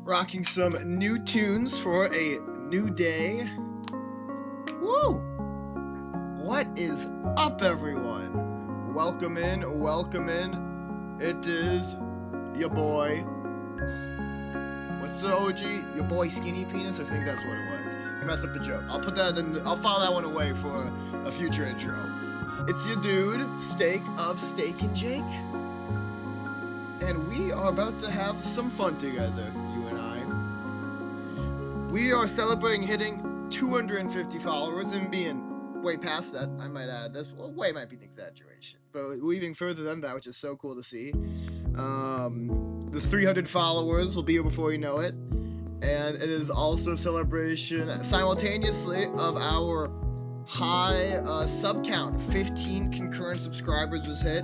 Rocking some new tunes for a new day. Woo! What is up, everyone? Welcome in, welcome in. It is your boy. What's the OG? Your boy Skinny Penis? I think that's what it was. I messed up the joke. I'll put that in. I'll file that one away for a future intro. It's your dude, Steak of Steak and Jake. And we are about to have some fun together, you and I. We are celebrating hitting 250 followers and being way past that. I might add this. Well, way might be an exaggeration, but weaving further than that, which is so cool to see. The 300 followers will be here before you know it. And it is also a celebration simultaneously of our high sub count. 15 concurrent subscribers was hit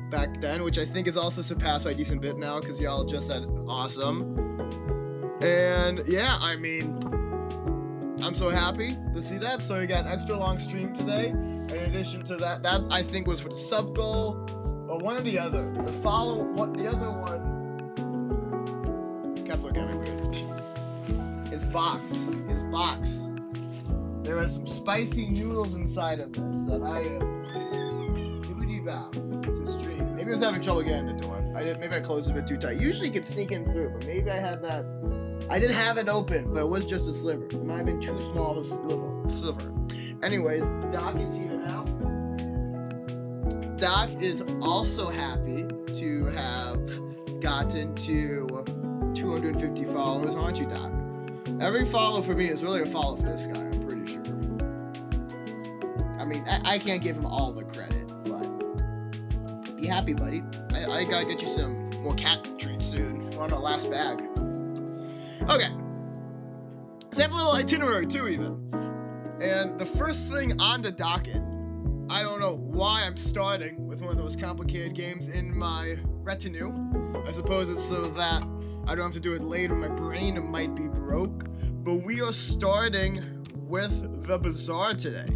back then, which I think is also surpassed by a decent bit now because y'all just said awesome. And yeah, I mean, I'm so happy to see that. So we got an extra long stream today. In addition to that, that I think was for the sub goal, or one or the other. The other one. Cat's looking at me weird. His box. There are some spicy noodles inside of this that I am duty bound to stream. Maybe I was having trouble getting the door. Maybe I closed it a bit too tight. Usually you can sneak in through, but maybe I had that. I didn't have it open, but it was just a sliver. It might have been too small of a sliver. Anyways, Doc is here now. Doc is also happy to have gotten to 250 followers, aren't you, Doc? Every follow for me is really a follow for this guy, I'm pretty sure. I mean, I can't give him all the credit, but be happy, buddy. I gotta get you some more cat treats soon. We're on our last bag. Okay. Let's have a little itinerary too, even. And the first thing on the docket, I don't know why I'm starting with one of those complicated games in my retinue. I suppose it's so that I don't have to do it later. My brain might be broke. But we are starting with the bazaar today,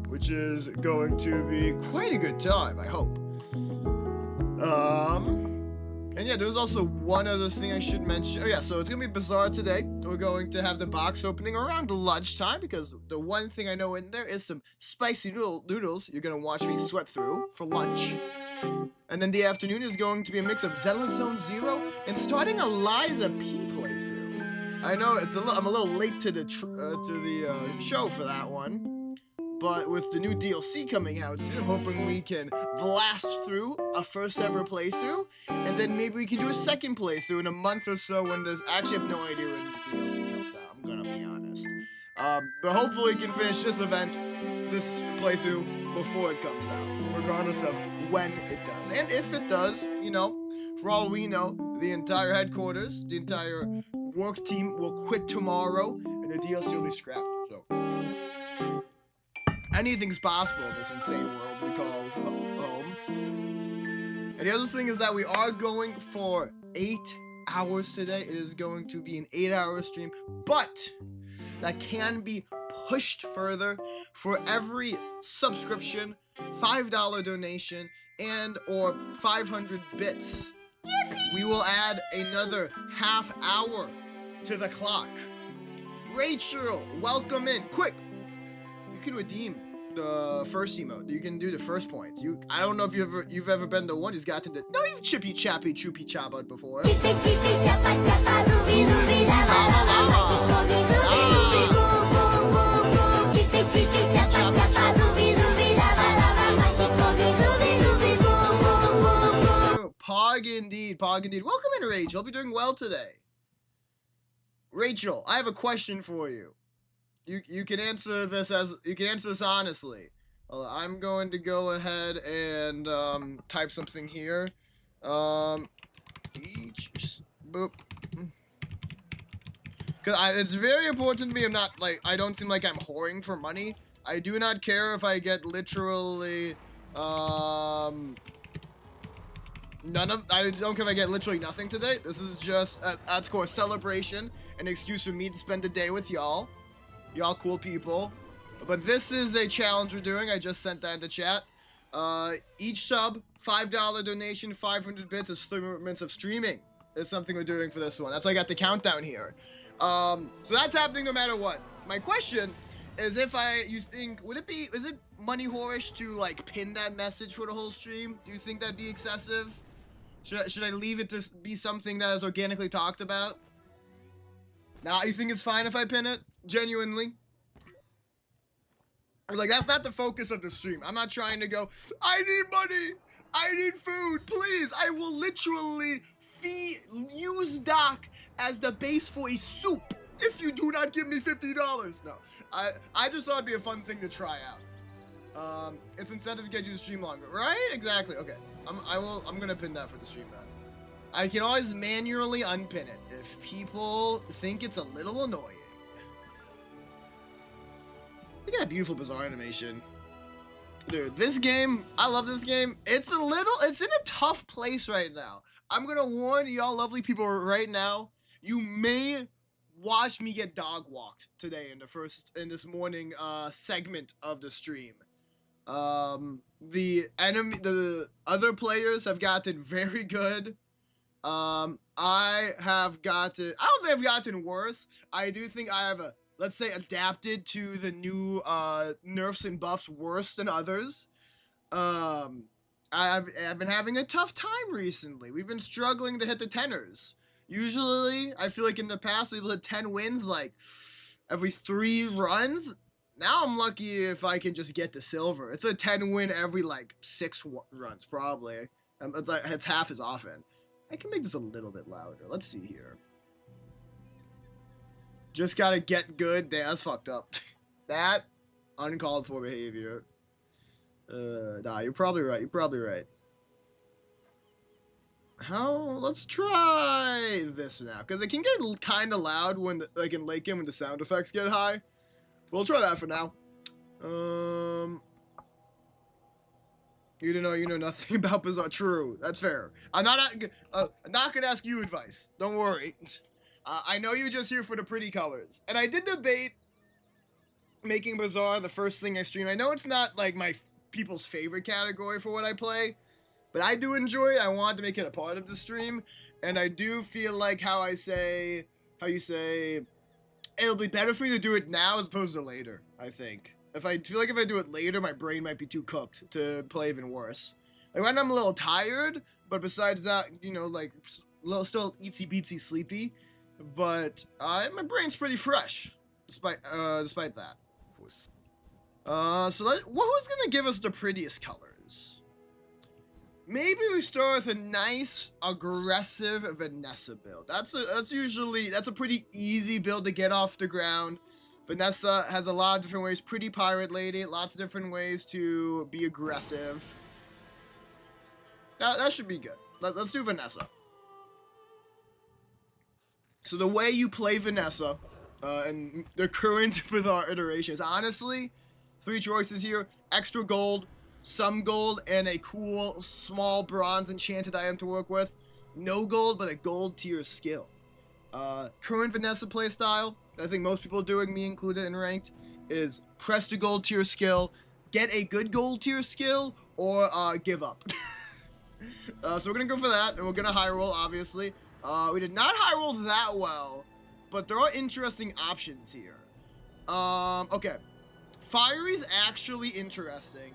which is going to be quite a good time, I hope. And yeah, there's also one other thing I should mention. Oh yeah, so it's gonna be bazaar today. We're going to have the box opening around lunchtime because the one thing I know in there is some spicy noodles you're gonna watch me sweat through for lunch. And then the afternoon is going to be a mix of Zone Zero and starting a Liza P playthrough. I know I'm a little late to the show for that one. But with the new DLC coming out, I'm hoping we can blast through a first ever playthrough, and then maybe we can do a second playthrough in a month or so when there's actually have no idea when the DLC comes out, I'm gonna be honest. But hopefully we can finish this playthrough before it comes out, regardless of when it does. And if it does, you know, for all we know, the entire headquarters, the entire work team will quit tomorrow, and the DLC will be scrapped, so. Anything's possible in this insane world we call home. And the other thing is that we are going for 8 hours today. It is going to be an 8-hour stream, but that can be pushed further for every subscription, $5 donation, and or 500 bits. Yippee! We will add another half hour to the clock. Rachel, welcome in. Quick! You can redeem the first emote. You can do the first points. I don't know if you've ever been the one who's gotten to. No, you've chippy chappy choopy choppered before. Pog indeed. Welcome in, Rachel. Hope you're doing well today. Rachel, I have a question for you. You can answer this honestly. I'm going to go ahead and type something here. Boop. Cause it's very important to me. I don't seem like I'm whoring for money. I do not care if I get literally I don't care if I get literally nothing today. This is just at core celebration, an excuse for me to spend the day with y'all. Y'all cool people. But this is a challenge we're doing. I just sent that in the chat. Each sub, $5 donation, 500 bits is 3 minutes of streaming. is something we're doing for this one. That's why I got the countdown here. So that's happening no matter what. My question is, is it money whorish to like pin that message for the whole stream? Do you think that'd be excessive? Should I leave it to be something that is organically talked about? Now, you think it's fine if I pin it? Genuinely? Like, that's not the focus of the stream. I'm not trying to go, I need money! I need food, please! I will literally use Doc as the base for a soup if you do not give me $50. No, I just thought it'd be a fun thing to try out. It's incentive to get you to stream longer, right? Exactly. Okay, I'm gonna pin that for the stream then. I can always manually unpin it if people think it's a little annoying. Look at that beautiful bizarre animation. Dude, this game, I love this game. It's in a tough place right now. I'm gonna warn y'all lovely people right now, you may watch me get dog walked today in this morning segment of the stream. The other players have gotten very good. I don't think I've gotten worse. I do think I have let's say adapted to the new nerfs and buffs worse than others. I've been having a tough time recently. We've been struggling to hit the 10ers. Usually, I feel like in the past we've hit 10 wins like every 3 runs. Now I'm lucky if I can just get to silver. It's a 10 win every like 6 runs probably. It's half as often. I can make this a little bit louder. Let's see here. Just gotta get good. Damn, that's fucked up. That uncalled for behavior. Nah, you're probably right. Let's try this now, because it can get kind of loud when, like in late game, when the sound effects get high. We'll try that for now. You know nothing about Bizarre. True, that's fair. I'm not gonna ask you advice. Don't worry. I know you're just here for the pretty colors. And I did debate making Bizarre the first thing I stream. I know it's not like my people's favorite category for what I play, but I do enjoy it. I wanted to make it a part of the stream, and I do feel like how you say, it'll be better for me to do it now as opposed to later, I think. If I do it later, my brain might be too cooked to play even worse. Like, right now I'm a little tired, but besides that, like, still itsy-bitsy sleepy, but my brain's pretty fresh, despite that. Who's gonna give us the prettiest colors? Maybe we start with a nice, aggressive Vanessa build. That's a pretty easy build to get off the ground. Vanessa has a lot of different ways. Pretty pirate lady, lots of different ways to be aggressive. That should be good. Let's do Vanessa. So the way you play Vanessa, and the current with our iterations, honestly, 3 choices here: extra gold, some gold, and a cool small bronze enchanted item to work with. No gold, but a gold tier skill. Current Vanessa playstyle, I think most people are doing, me included in ranked, is press the gold tier skill, get a good gold tier skill, or give up. So we're gonna go for that, and we're gonna high roll, obviously. We did not high roll that well, but there are interesting options here. Okay. Fiery's actually interesting.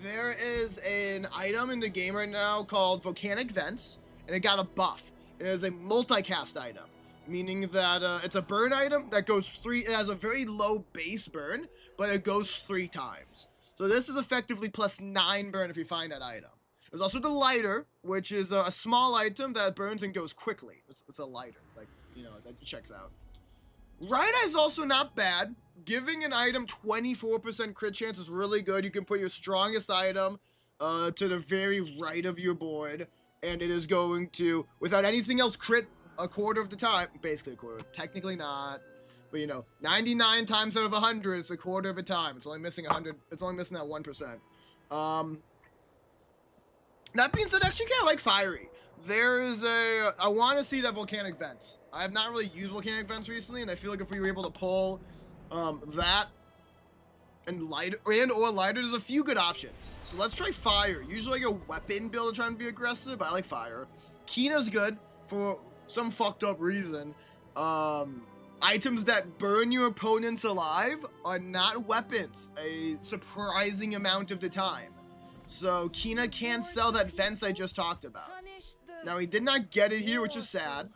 There is an item in the game right now called Volcanic Vents, and it got a buff. It is a multicast item, meaning that it's a burn item that goes 3. It has a very low base burn, but it goes 3 times. So this is effectively plus 9 burn if you find that item. There's also the lighter, which is a small item that burns and goes quickly. It's a lighter, like, that checks out. Right Eye is also not bad. Giving an item 24% crit chance is really good. You can put your strongest item to the very right of your board, and it is going to, without anything else, crit a quarter of the time. Basically a quarter. Technically not. But 99 times out of 100, it's a quarter of a time. It's only missing 100. It's only missing that 1%. That being said, actually kind of like Fiery. I want to see that Volcanic Vents. I have not really used Volcanic Vents recently, and I feel like if we were able to pull that and lighter, there's a few good options. So let's try Fire. Usually like a weapon build trying to be aggressive, but I like Fire. Kina's good for some fucked up reason, items that burn your opponents alive are not weapons a surprising amount of the time. So Kina can't sell that fence I just talked about. Now he did not get it here, which is sad.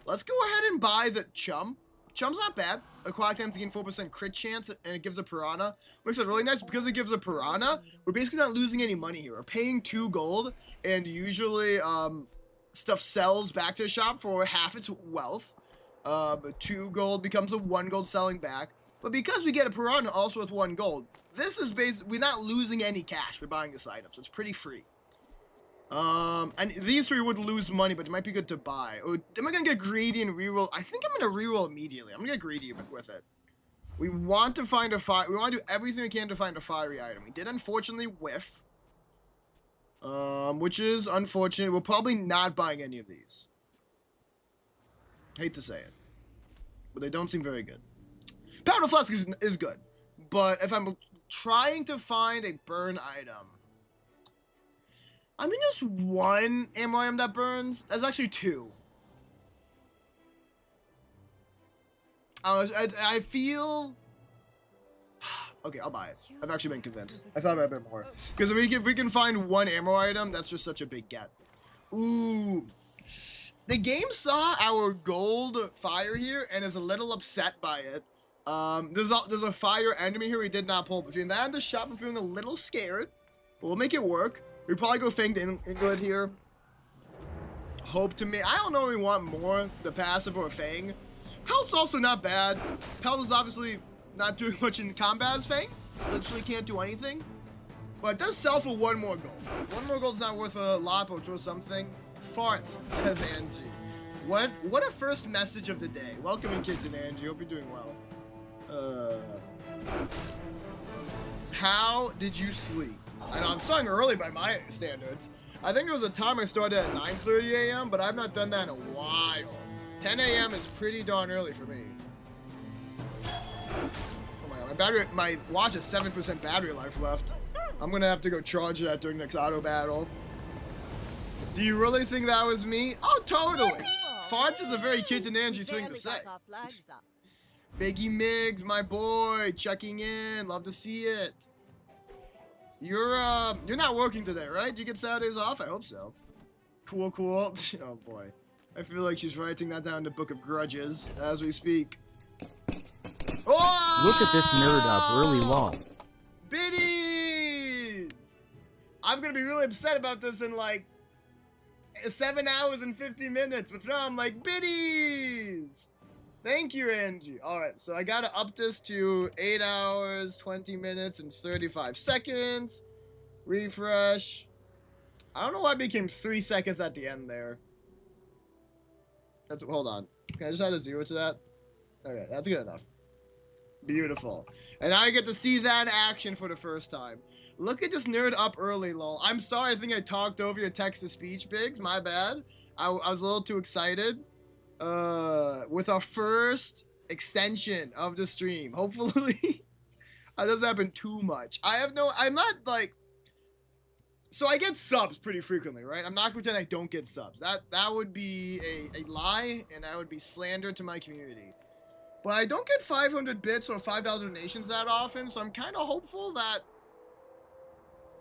Let's go ahead and buy the Chum. Chum's not bad. Acquire times to gain 4% crit chance, and it gives a Piranha. Makes it really nice because it gives a Piranha. We're basically not losing any money here. We're paying 2 gold, and usually stuff sells back to the shop for half its wealth. 2 gold becomes a 1 gold selling back. But because we get a Piranha also with 1 gold, this is basically, we're not losing any cash for buying this item, so it's pretty free. And these 3 would lose money, but it might be good to buy. Or, am I gonna get greedy and reroll? I think I'm gonna reroll immediately. I'm gonna get greedy with it. We want to find a fire. We want to do everything we can to find a fiery item. We did unfortunately whiff. Which is unfortunate. We're probably not buying any of these. Hate to say it, but they don't seem very good. Powder Flask is good, but if I'm trying to find a burn item, I mean, there's 1 ammo item that burns. That's actually 2. I feel... Okay, I'll buy it. I've actually been convinced. I thought about it a bit more. Because if we can find 1 ammo item, that's just such a big get. Ooh. The game saw our gold fire here and is a little upset by it. There's a fire enemy here we did not pull. Between that and the shop, I'm feeling a little scared. But we'll make it work. We probably go Fanged Ingot here. Hope to me. I don't know if we want more, the passive or Fang. Pelt's also not bad. Pelt is obviously not doing much in combat as Fang. Literally can't do anything. But it does sell for 1 more gold. 1 more gold's not worth a lot, but or something. Farts, says Angie. What a first message of the day. Welcoming kids in Angie. Hope you're doing well. How did you sleep? I know I'm starting early by my standards. I think there was a time I started at 9:30 a.m., but I've not done that in a while. 10 a.m. is pretty darn early for me. Oh my god, my watch has 7% battery life left. I'm gonna have to go charge that during the next auto battle. Do you really think that was me? Oh, totally. Farts is a very kids and Angie thing to say. Biggie Miggs, my boy, checking in. Love to see it. You're not working today, right? You get Saturdays off? I hope so. Cool, cool. Oh boy. I feel like she's writing that down in the Book of Grudges as we speak. Oh! Look at this nerd up early long. Biddies! I'm gonna be really upset about this in like 7 hours and 50 minutes, but now I'm like, biddies! Thank you, Angie. Alright, so I gotta up this to 8 hours, 20 minutes, and 35 seconds. Refresh. I don't know why it became 3 seconds at the end there. Hold on. Can I just add a 0 to that? Okay, that's good enough. Beautiful. And now I get to see that action for the first time. Look at this nerd up early, lol. I'm sorry, I think I talked over your text-to-speech, Biggs. My bad. I was a little too excited. With our first extension of the stream. Hopefully, that doesn't happen too much. I'm not like... So I get subs pretty frequently, right? I'm not gonna pretend I don't get subs. That would be a lie, and that would be slander to my community. But I don't get 500 bits or $5 donations that often, so I'm kind of hopeful that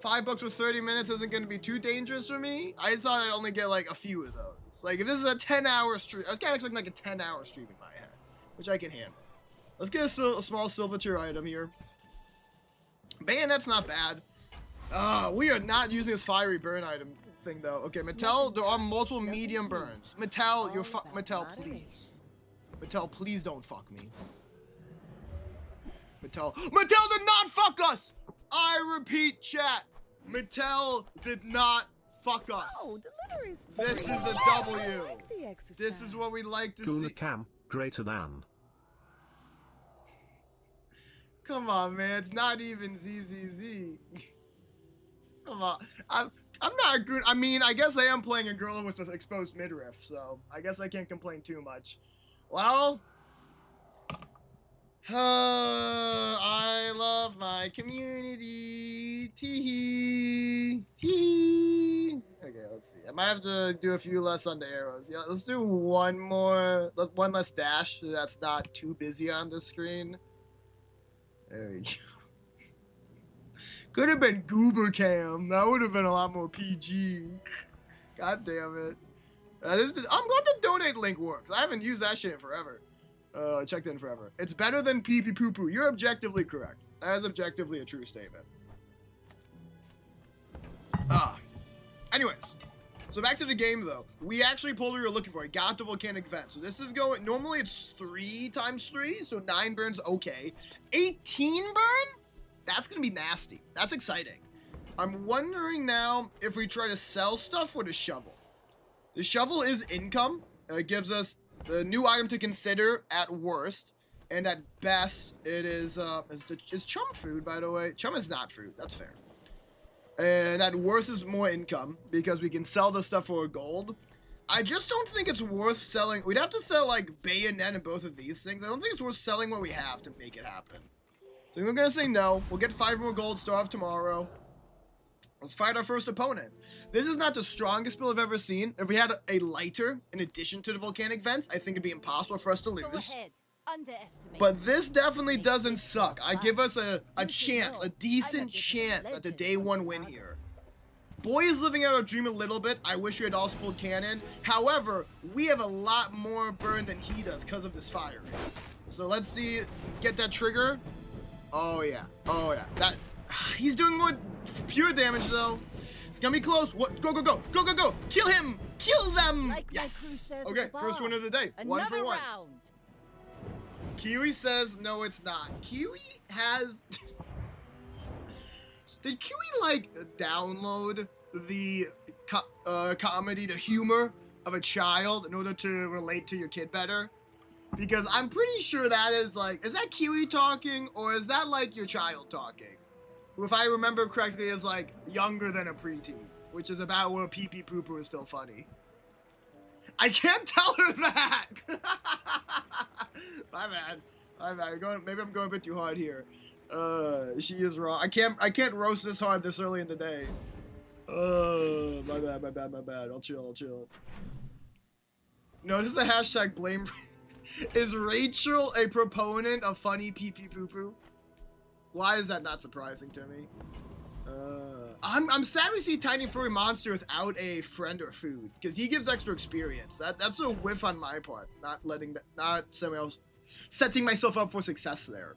$5 for 30 minutes isn't going to be too dangerous for me. I thought I'd only get like a few of those. Like if this is a 10-hour stream, I was kind of expecting like a 10-hour stream in my head, which I can handle. Let's get a small silver tier item here. Bayonet's not bad. We are not using this fiery burn item thing though. Okay, Mattel, there are multiple medium burns. Mattel, Mattel, please. Mattel, please don't fuck me. Mattel did not fuck us! I repeat, chat. Mattel did not fuck us. Oh, this is a W. This is what we like to see. Cam greater than. Come on, man. It's not even ZZZ. Come on. I'm not good. I mean, I guess I am playing a girl with an exposed midriff, so I guess I can't complain too much. Well, I love my community. Tee-hee. Tee-hee. Okay, Let's see. I might have to do a few less on the arrows. Yeah, let's do one less dash so that's not too busy on the screen. There we go. Could have been Goober Cam. That would have been a lot more PG. God damn it. I'm glad the donate link works. I haven't used that shit in forever. Checked in forever. It's better than pee pee poo poo. You're objectively correct. That is objectively a true statement. Anyways. So back to the game though. We actually pulled what we were looking for. I got the volcanic vent. So this is going, normally it's 3 times 3. So 9 burns, okay. 18 burn? That's going to be nasty. That's exciting. I'm wondering now if we try to sell stuff with a shovel. The shovel is income. It gives us a new item to consider at worst. And at best, it is chum food, by the way. Chum is not food. That's fair. And at worst is more income because we can sell the stuff for gold. I just don't think it's worth selling. We'd have to sell like bayonet and both of these things. I don't think it's worth selling what we have to make it happen. So we're gonna say no. We'll get 5 more gold, start off tomorrow. Let's fight our first opponent. This is not the strongest build I've ever seen. If we had a lighter in addition to the volcanic vents, I think it'd be impossible for us to lose. Go ahead. Underestimate. But this definitely doesn't suck. I give us a chance, a decent chance at the day 1 win here. Boy is living out our dream a little bit. I wish we had also pulled cannon. However, we have a lot more burn than he does because of this fire. So let's see, get that trigger. Oh yeah, oh yeah. That he's doing more pure damage though. It's gonna be close. What? Go, go, go, go, go, go! Kill him! Kill them! Like yes. Okay, first win of the day. Another 1 for 1. round. Kiwi says no, it's not. Kiwi has. Did Kiwi like download the comedy, the humor of a child in order to relate to your kid better? Because I'm pretty sure that is like, is that Kiwi talking or is that like your child talking? Who, if I remember correctly, is like younger than a preteen, which is about where pee pee poo poo is still funny. I can't tell her that. My bad. My bad. Maybe I'm going a bit too hard here. She is wrong. I can't roast this hard this early in the day. My bad, my bad, my bad. I'll chill, I'll chill. No, this is a hashtag blame. Is Rachel a proponent of funny pee pee poo poo? Why is that not surprising to me? I'm sad we see Tiny Furry Monster without a friend or food, because he gives extra experience. That's a whiff on my part, not setting myself up for success there.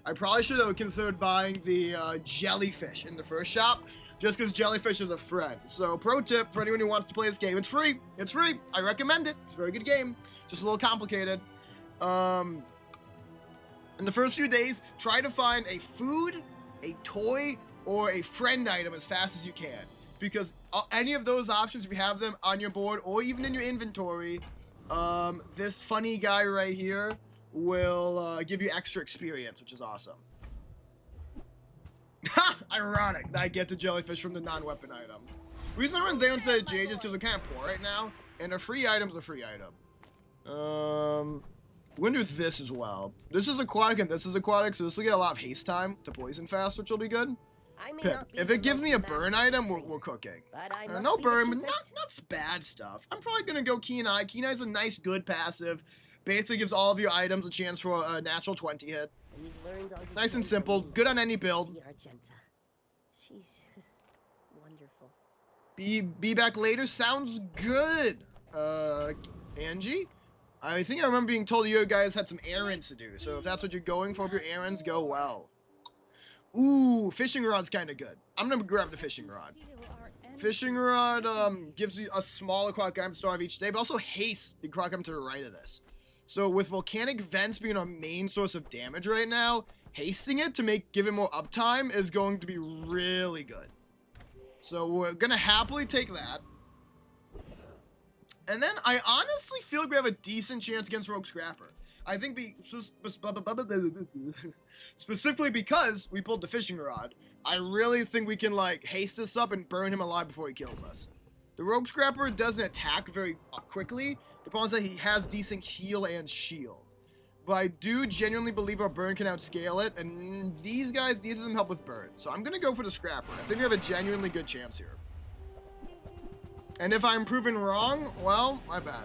I probably should have considered buying the jellyfish in the first shop, just because jellyfish is a friend. So pro tip for anyone who wants to play this game, it's free. It's free. I recommend it. It's a very good game. Just a little complicated. In the first few days, try to find a food, a toy, or a friend item as fast as you can. Because any of those options, if you have them on your board or even in your inventory, this funny guy right here will give you extra experience, which is awesome. Ha! Ironic that I get the jellyfish from the non-weapon item. The reason I went there instead of Jade is because we're kind of poor right now, and a free item's a free item. We're gonna do this as well. This is aquatic and this is aquatic, so this will get a lot of haste time to poison fast, which will be good. Pick. If it gives me a burn item, we're cooking. No burn, but not bad stuff. I'm probably gonna go Keen-Eye. Keen-Eye's a nice, good passive. Basically gives all of your items a chance for a natural 20 hit. Nice and simple. Good on any build. She's wonderful. Be back later sounds good. Angie? I think I remember being told you guys had some errands to do. So if that's what you're going for, if your errands go well. Ooh, fishing rod's kind of good. I'm gonna grab the fishing rod. Fishing rod gives you a small aquatic item to each day, but also haste the aquatic item to the right of this. So with volcanic vents being our main source of damage right now, hasting it to give it more uptime is going to be really good. So we're gonna happily take that. And then I honestly feel like we have a decent chance against Rogue Scrapper. I think specifically because we pulled the fishing rod, I really think we can like haste this up and burn him alive before he kills us. The Rogue Scrapper doesn't attack very quickly. The problem is that he has decent heal and shield. But I do genuinely believe our burn can outscale it, and these guys, neither of them help with burn. So I'm gonna go for the Scrapper. I think we have a genuinely good chance here. And if I'm proven wrong, well, my bad.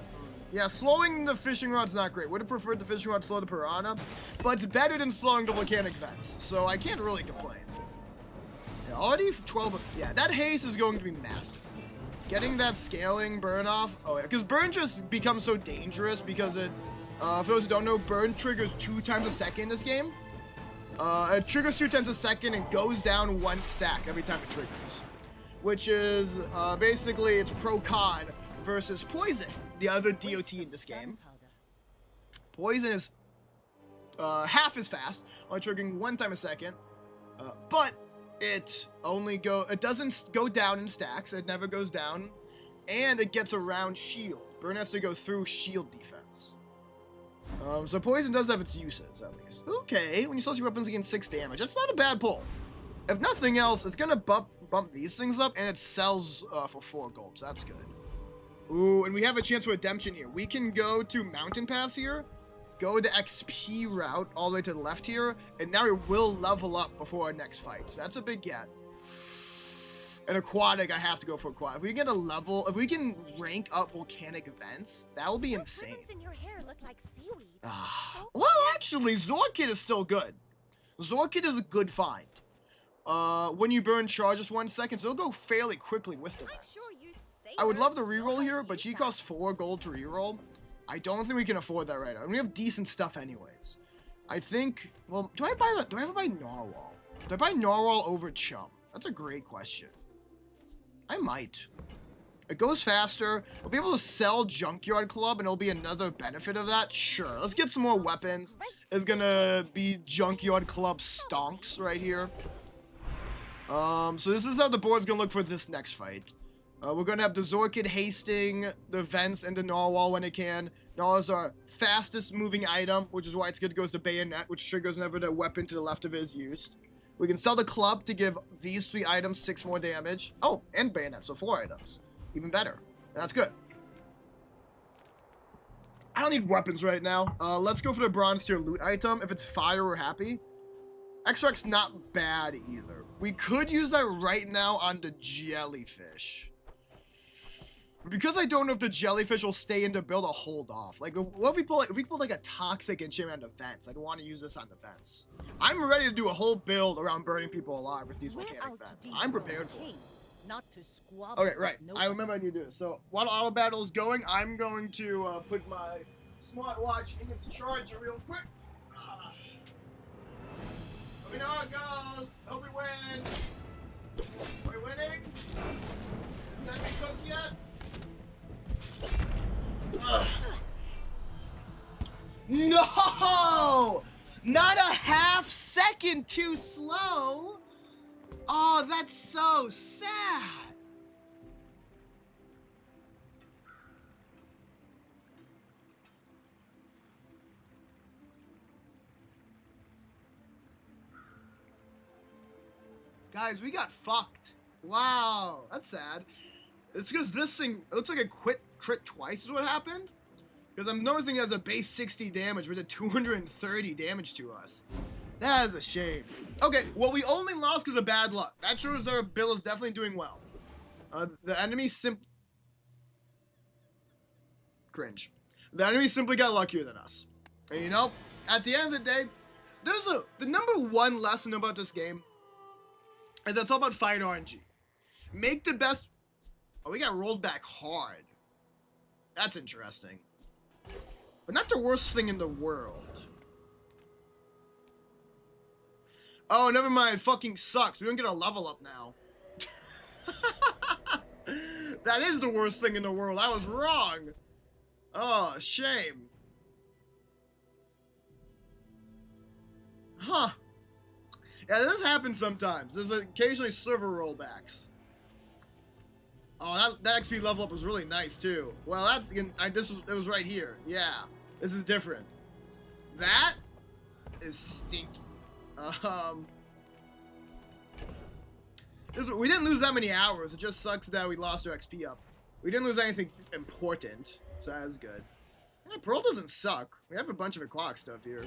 Yeah, slowing the fishing rod's not great. Would have preferred the fishing rod slow the piranha, but it's better than slowing the volcanic vents, so I can't really complain. Yeah, already 12. Yeah, that haste is going to be massive. Getting that scaling burn off. Oh yeah, because burn just becomes so dangerous because it, for those who don't know, burn triggers 2 times a second in this game. It triggers 2 times a second and goes down 1 stack every time it triggers. Which is, basically, it's pro-con versus poison, the other DOT in this game. Poison is, half as fast, only triggering 1 time a second, but it doesn't go down in stacks, it never goes down, and it gets around shield. Burn has to go through shield defense. So poison does have its uses, at least. Okay, when you sell your weapons against 6 damage, that's not a bad pull. If nothing else, it's gonna bump these things up, and it sells for 4 gold, so that's good. Ooh, and we have a chance for redemption here. We can go to Mountain Pass here, go the XP route all the way to the left here, and now we will level up before our next fight. So that's a big get. And aquatic, I have to go for aquatic. If we get a level, if we can rank up volcanic events, that will be insane. In your hair look like seaweed. Well, actually, Zorkid is still good. Zorkid is a good find. When you burn charges 1 second, so it'll go fairly quickly with the rest. Sure you I would love the reroll here, but she costs 4 gold to reroll. I don't think we can afford that right now. And we have decent stuff anyways. I think, well, do I ever buy Narwhal? Do I buy Narwhal over Chum? That's a great question. I might. It goes faster. We'll be able to sell Junkyard Club, and it'll be another benefit of that. Sure, let's get some more weapons. It's gonna be Junkyard Club stonks right here. So this is how the board's gonna look for this next fight. We're gonna have the Zorkid hasting the vents and the Narwhal when it can. Narwhal is our fastest moving item, which is why it's good to go to Bayonet, which triggers whenever the weapon to the left of it is used. We can sell the club to give these 3 items 6 more damage. Oh, and Bayonet, so 4 items. Even better. That's good. I don't need weapons right now. Let's go for the bronze tier loot item. If it's fire, we're happy. Extract's not bad either. We could use that right now on the jellyfish. Because I don't know if the jellyfish will stay in the build, I'll hold off. Like, what if we pull like a toxic enchantment on the vents? I'd want to use this on the vents. I'm ready to do a whole build around burning people alive with these volcanic vents. I'm prepared for it. Not to squabble. Okay, right. I remember I need to do this. So while auto battle is going, I'm going to put my smartwatch in its charger real quick. Let me know how it goes. Hope we win. Are we winning? Is that been cooked yet? Ugh. No! Not a half second too slow. Oh, that's so sad. Guys, we got fucked. Wow, that's sad. It's because this thing, it looks like it crit twice is what happened. Because I'm noticing it has a base 60 damage with a 230 damage to us. That is a shame. Okay, well, we only lost because of bad luck. That shows their build is definitely doing well. The enemy cringe. The enemy simply got luckier than us. And you know, at the end of the day, the number 1 lesson about this game is that it's all about fight RNG. Make the best. Oh, we got rolled back hard. That's interesting. But not the worst thing in the world. Oh, never mind. Fucking sucks. We don't get a level up now. That is the worst thing in the world. I was wrong. Oh, shame. Huh. Yeah, this happens sometimes. There's occasionally server rollbacks. Oh, that XP level up was really nice too. Well, it was right here. Yeah, this is different. That is stinky. We didn't lose that many hours. It just sucks that we lost our XP up. We didn't lose anything important, so that was good. Yeah, Pearl doesn't suck. We have a bunch of aquatic stuff here.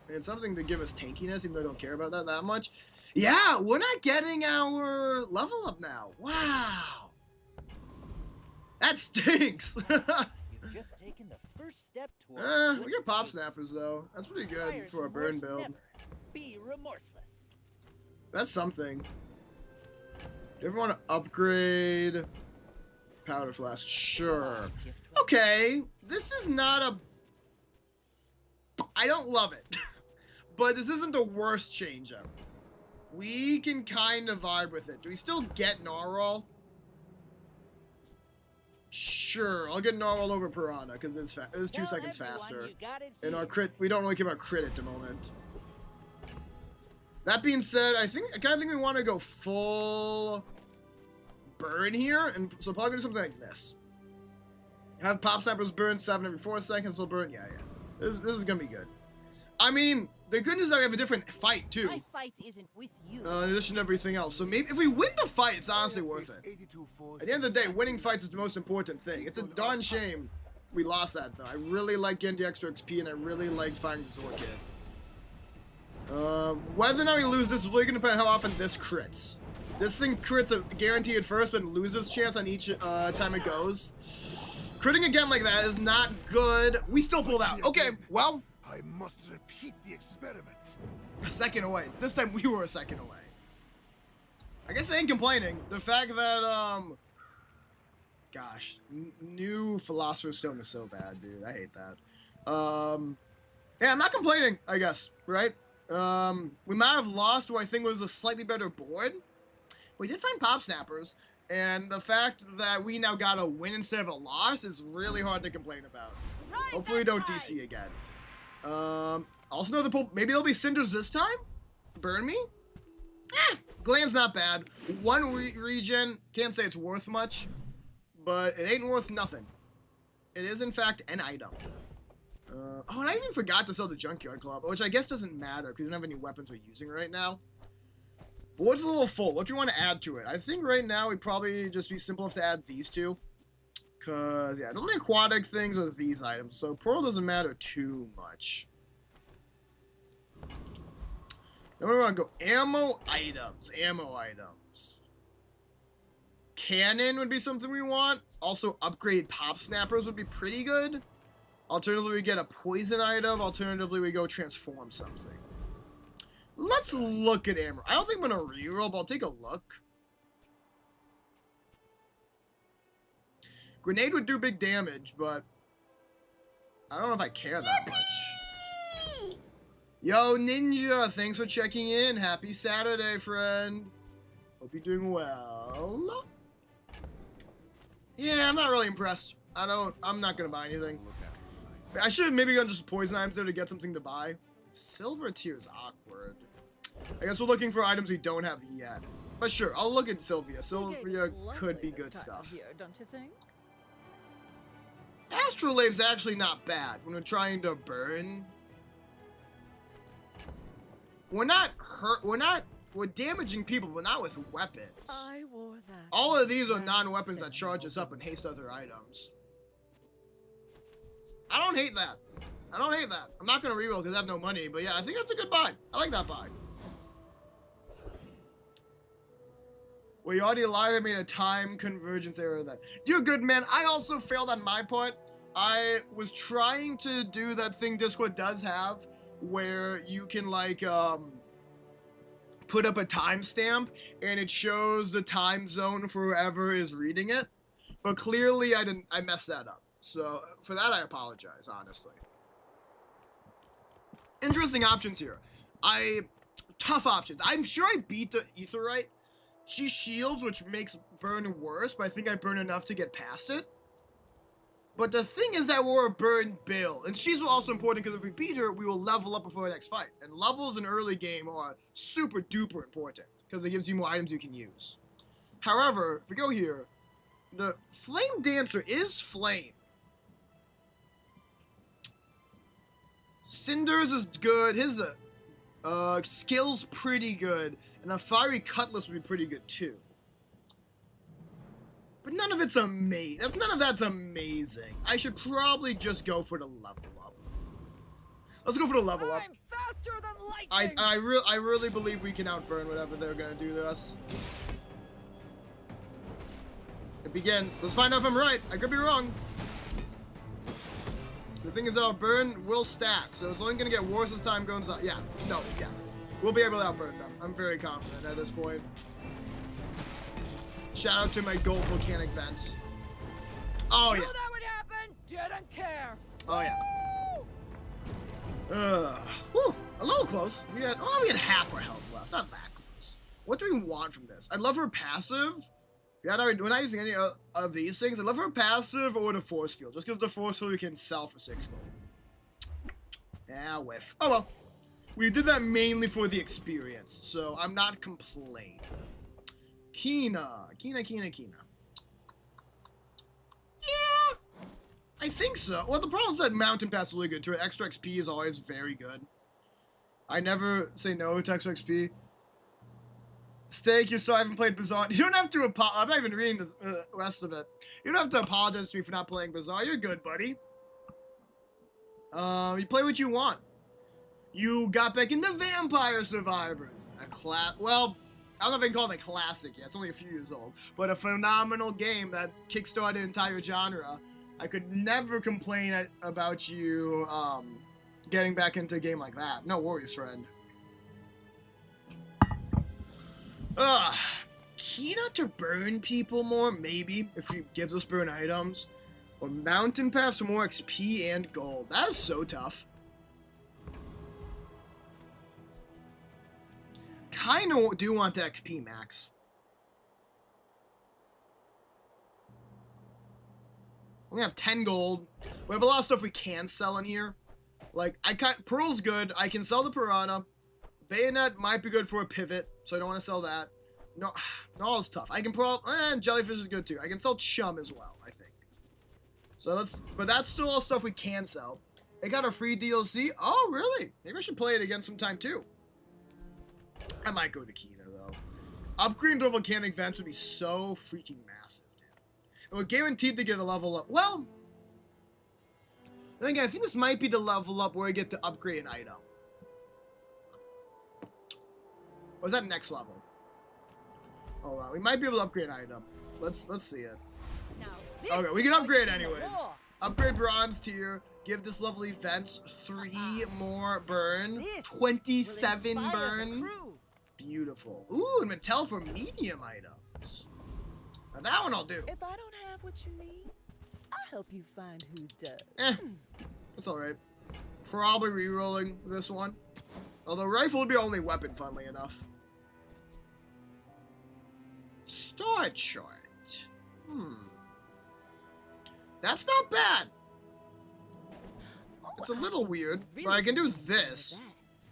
And something to give us tankiness, even though I don't care about that much. Yeah, we're not getting our level up now. Wow. That stinks. You've just taken the first step toward We get pop snappers though. That's pretty good Fires for a burn remorse build. never. Be remorseless. That's something. Do you ever want to upgrade powder flask? Sure. Okay, this is not a... I don't love it. But this isn't the worst change ever. We can kind of vibe with it. Do we still get Narwhal? Sure, I'll get Narwhal over Piranha because it's 2 seconds faster. And our crit, we don't really care about crit at the moment. That being said, I kind of think we want to go full burn here, and so probably do something like this. Have pop snappers burn 7 every 4 seconds. We'll burn. Yeah. This is gonna be good. I mean, the good news is that we have a different fight too. My fight isn't with you. In addition to everything else. So maybe if we win the fight, it's honestly worth it. At the end of the day, winning fights is the most important thing. It's a darn shame we lost that though. I really like getting the extra XP, and I really liked finding the Sword Kid. Whether or not we lose this is really going to depend on how often this crits. This thing crits a guarantee at first, but loses chance on each time it goes. Critting again like that is not good. We still pulled out. Okay, well. I must repeat the experiment. A second away. This time we were a second away. I guess I ain't complaining. The fact that, gosh, new Philosopher's Stone is so bad, dude. I hate that. Yeah, I'm not complaining, I guess, right? We might have lost what I think was a slightly better board. We did find pop snappers, and the fact that we now got a win instead of a loss is really hard to complain about. Hopefully we don't DC again. Also know maybe there'll be cinders this time? Burn me? Gland's not bad. One regen, can't say it's worth much, but it ain't worth nothing. It is in fact an item. Oh, and I even forgot to sell the Junkyard Club, which I guess doesn't matter because we don't have any weapons we're using right now. But what's a little full? What do you want to add to it? I think right now it'd probably just be simple enough to add these two. Because, yeah, the only aquatic things are these items, so Pearl doesn't matter too much. Then we want to go ammo items. Cannon would be something we want. Also, upgrade pop snappers would be pretty good. Alternatively, we get a poison item. Alternatively, we go transform something. Let's look at ammo. I don't think I'm going to reroll, but I'll take a look. Grenade would do big damage, but I don't know if I care that much. Yo, Ninja, thanks for checking in. Happy Saturday, friend. Hope you're doing well. Yeah, I'm not really impressed. I'm not going to buy anything. I should have maybe gone just poison items there to get something to buy. Silver tier is awkward. I guess we're looking for items we don't have yet. But sure, I'll look at Sylvia. Sylvia could be good stuff. Here, don't you think? Astrolabe's actually not bad when we're trying to burn. We're not hurt. We're damaging people, but not with weapons. I wore that. All of these are non-weapons that charge us up and haste other items. I don't hate that. I'm not going to reroll because I have no money, but yeah, I think that's a good buy. I like that buy. Were you already alive? I made a time convergence error of that. You're good, man. I also failed on my part. I was trying to do that thing Discord does have, where you can, like, put up a timestamp, and it shows the time zone for whoever is reading it. But clearly, I messed that up. So, for that, I apologize, honestly. Interesting options here. Tough options. I'm sure I beat the Aetheryte. She shields, which makes burn worse, but I think I burn enough to get past it. But the thing is that we're a burn build, and she's also important because if we beat her, we will level up before the next fight. And levels in early game are super duper important because it gives you more items you can use. However, if we go here, the Flame Dancer is flame. Cinders is good. His skill's pretty good. And a Fiery Cutlass would be pretty good too. But none of it's amazing. None of that's amazing. I should probably just go for the level up. Let's go for the level up. I'm faster than lightning. I really believe we can outburn whatever they're gonna do to us. begins. Let's find out if I'm right. I could be wrong. The thing is, our burn will stack, so it's only going to get worse as time goes on. Yeah, no, yeah. We'll be able to outburn them. I'm very confident at this point. Shout out to my gold volcanic vents. Oh, yeah. Knew that would happen. Didn't care. Oh, yeah. Whew, a little close. We had half our health left. Not that close. What do we want from this? I love her passive. Yeah, we're not using any of these things. I love her passive or the force field. Just because the force field we can sell for 6 gold. Yeah, whiff. Oh well. We did that mainly for the experience, so I'm not complaining. Kina. Yeah, I think so. Well, the problem is that Mountain Pass is really good too. Extra XP is always very good. I never say no to extra XP. Steak, you're sorry I haven't played Bazaar. You don't have to apologize. I'm not even reading the rest of it. You don't have to apologize to me for not playing Bazaar. You're good, buddy. You play what you want. You got back into Vampire Survivors. Well, I don't know if I can call it a classic yet. It's only a few years old. But a phenomenal game that kickstarted an entire genre. I could never complain about you getting back into a game like that. No worries, friend. Kina to burn people more, maybe, if she gives us burn items. Or Mountain Pass for more XP and gold. That is so tough. Kinda do want the XP max. We have 10 gold. We have a lot of stuff we can sell in here. Like, Pearl's good. I can sell the Piranha. Bayonet might be good for a pivot, so I don't want to sell that. No, it's tough. I can Jellyfish is good too. I can sell Chum as well, I think. So but that's still all stuff we can sell. It got a free DLC. Oh, really? Maybe I should play it again sometime too. I might go to Kina though. Upgrading to volcanic vents would be so freaking massive, dude. And we're guaranteed to get a level up. Well, then again, I think this might be the level up where I get to upgrade an item. Or is that next level? Hold on, we might be able to upgrade an item. Let's see it. Now, Okay, we can upgrade anyways. Upgrade bronze tier. Give this lovely vents 3 more burn. 27 burn. Beautiful. Ooh, and Mattel for medium items. Now that one I'll do. If I don't have what you need, I'll help you find who does. That's alright. Probably re-rolling this one. Although rifle would be our only weapon, funnily enough. Star chart. That's not bad. It's a little weird, but I can do this.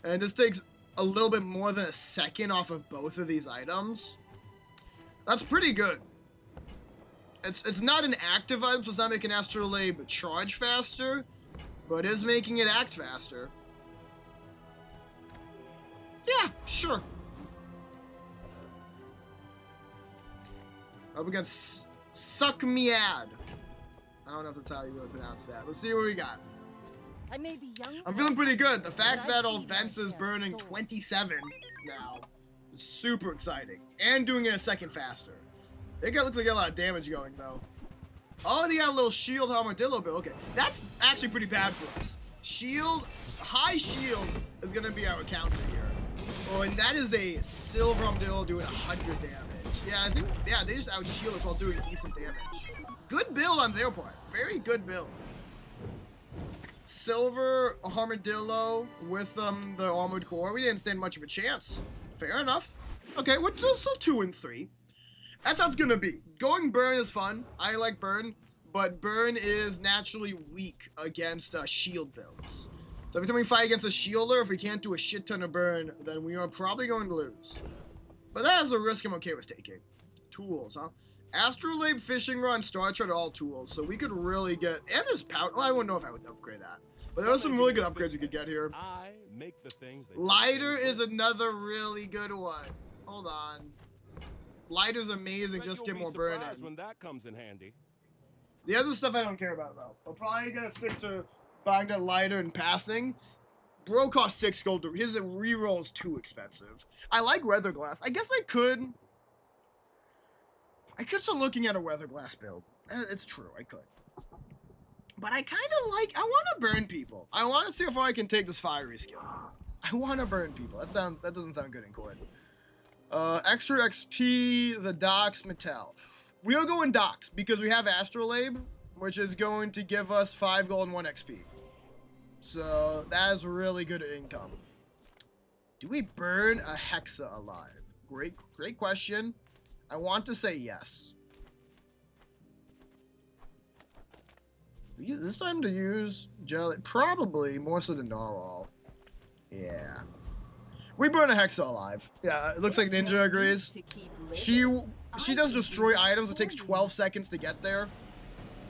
And this takes a little bit more than a second off of both of these items. That's pretty good. It's not an active item, so it's not making Astrolabe charge faster, but it is making it act faster. Yeah, sure. Up against Suck Me Ad. I don't know if that's how you would pronounce that. Let's see what we got. I may be young. I'm feeling pretty good. The fact that all vents is burning 27 now is super exciting. And doing it a second faster. It looks like a lot of damage going though. Oh, they got a little shield armadillo build. Okay, that's actually pretty bad for us. High shield is gonna be our counter here. Oh, and that is a silver armadillo doing 100 damage. Yeah, I think, they just out-shield us while doing decent damage. Good build on their part. Very good build. Silver armadillo with the armored core. We didn't stand much of a chance. Fair enough. Okay, we're still 2 and 3. That's how it's gonna be. Going burn is fun. I like burn, but burn is naturally weak against shield builds. So every time we fight against a shielder, if we can't do a shit ton of burn, then we are probably going to lose. But that is a risk I'm okay with taking. Tools, huh? Astrolabe, Fishing Rod, Star Chart are all tools, so we could really get... And this pouch... Well, I wouldn't know if I would upgrade that. But there are some really good upgrades we could get here. Lighter is another really good one. Hold on. Lighter's amazing, just get more burn in. When that comes in handy. The other stuff I don't care about, though. We're probably going to stick to buying that lighter and passing. Bro costs 6 gold. His reroll is too expensive. I like Weather Glass. I guess I could... I could start looking at a weather glass build. It's true, I could. But I kind of like, I want to burn people. I want to see how far I can take this fiery skill. I want to burn people. That doesn't sound good in Cord. Extra XP, the Docks, Mattel. We are going Docks because we have Astrolabe, which is going to give us 5 gold and 1 XP. So that is really good income. Do we burn a Hexa alive? Great question. I want to say yes. Is this time to use jelly? Probably more so than Narwhal. Yeah. We burn a Hexa alive. Yeah, it looks like Ninja agrees. She does destroy items, it takes 12 seconds to get there.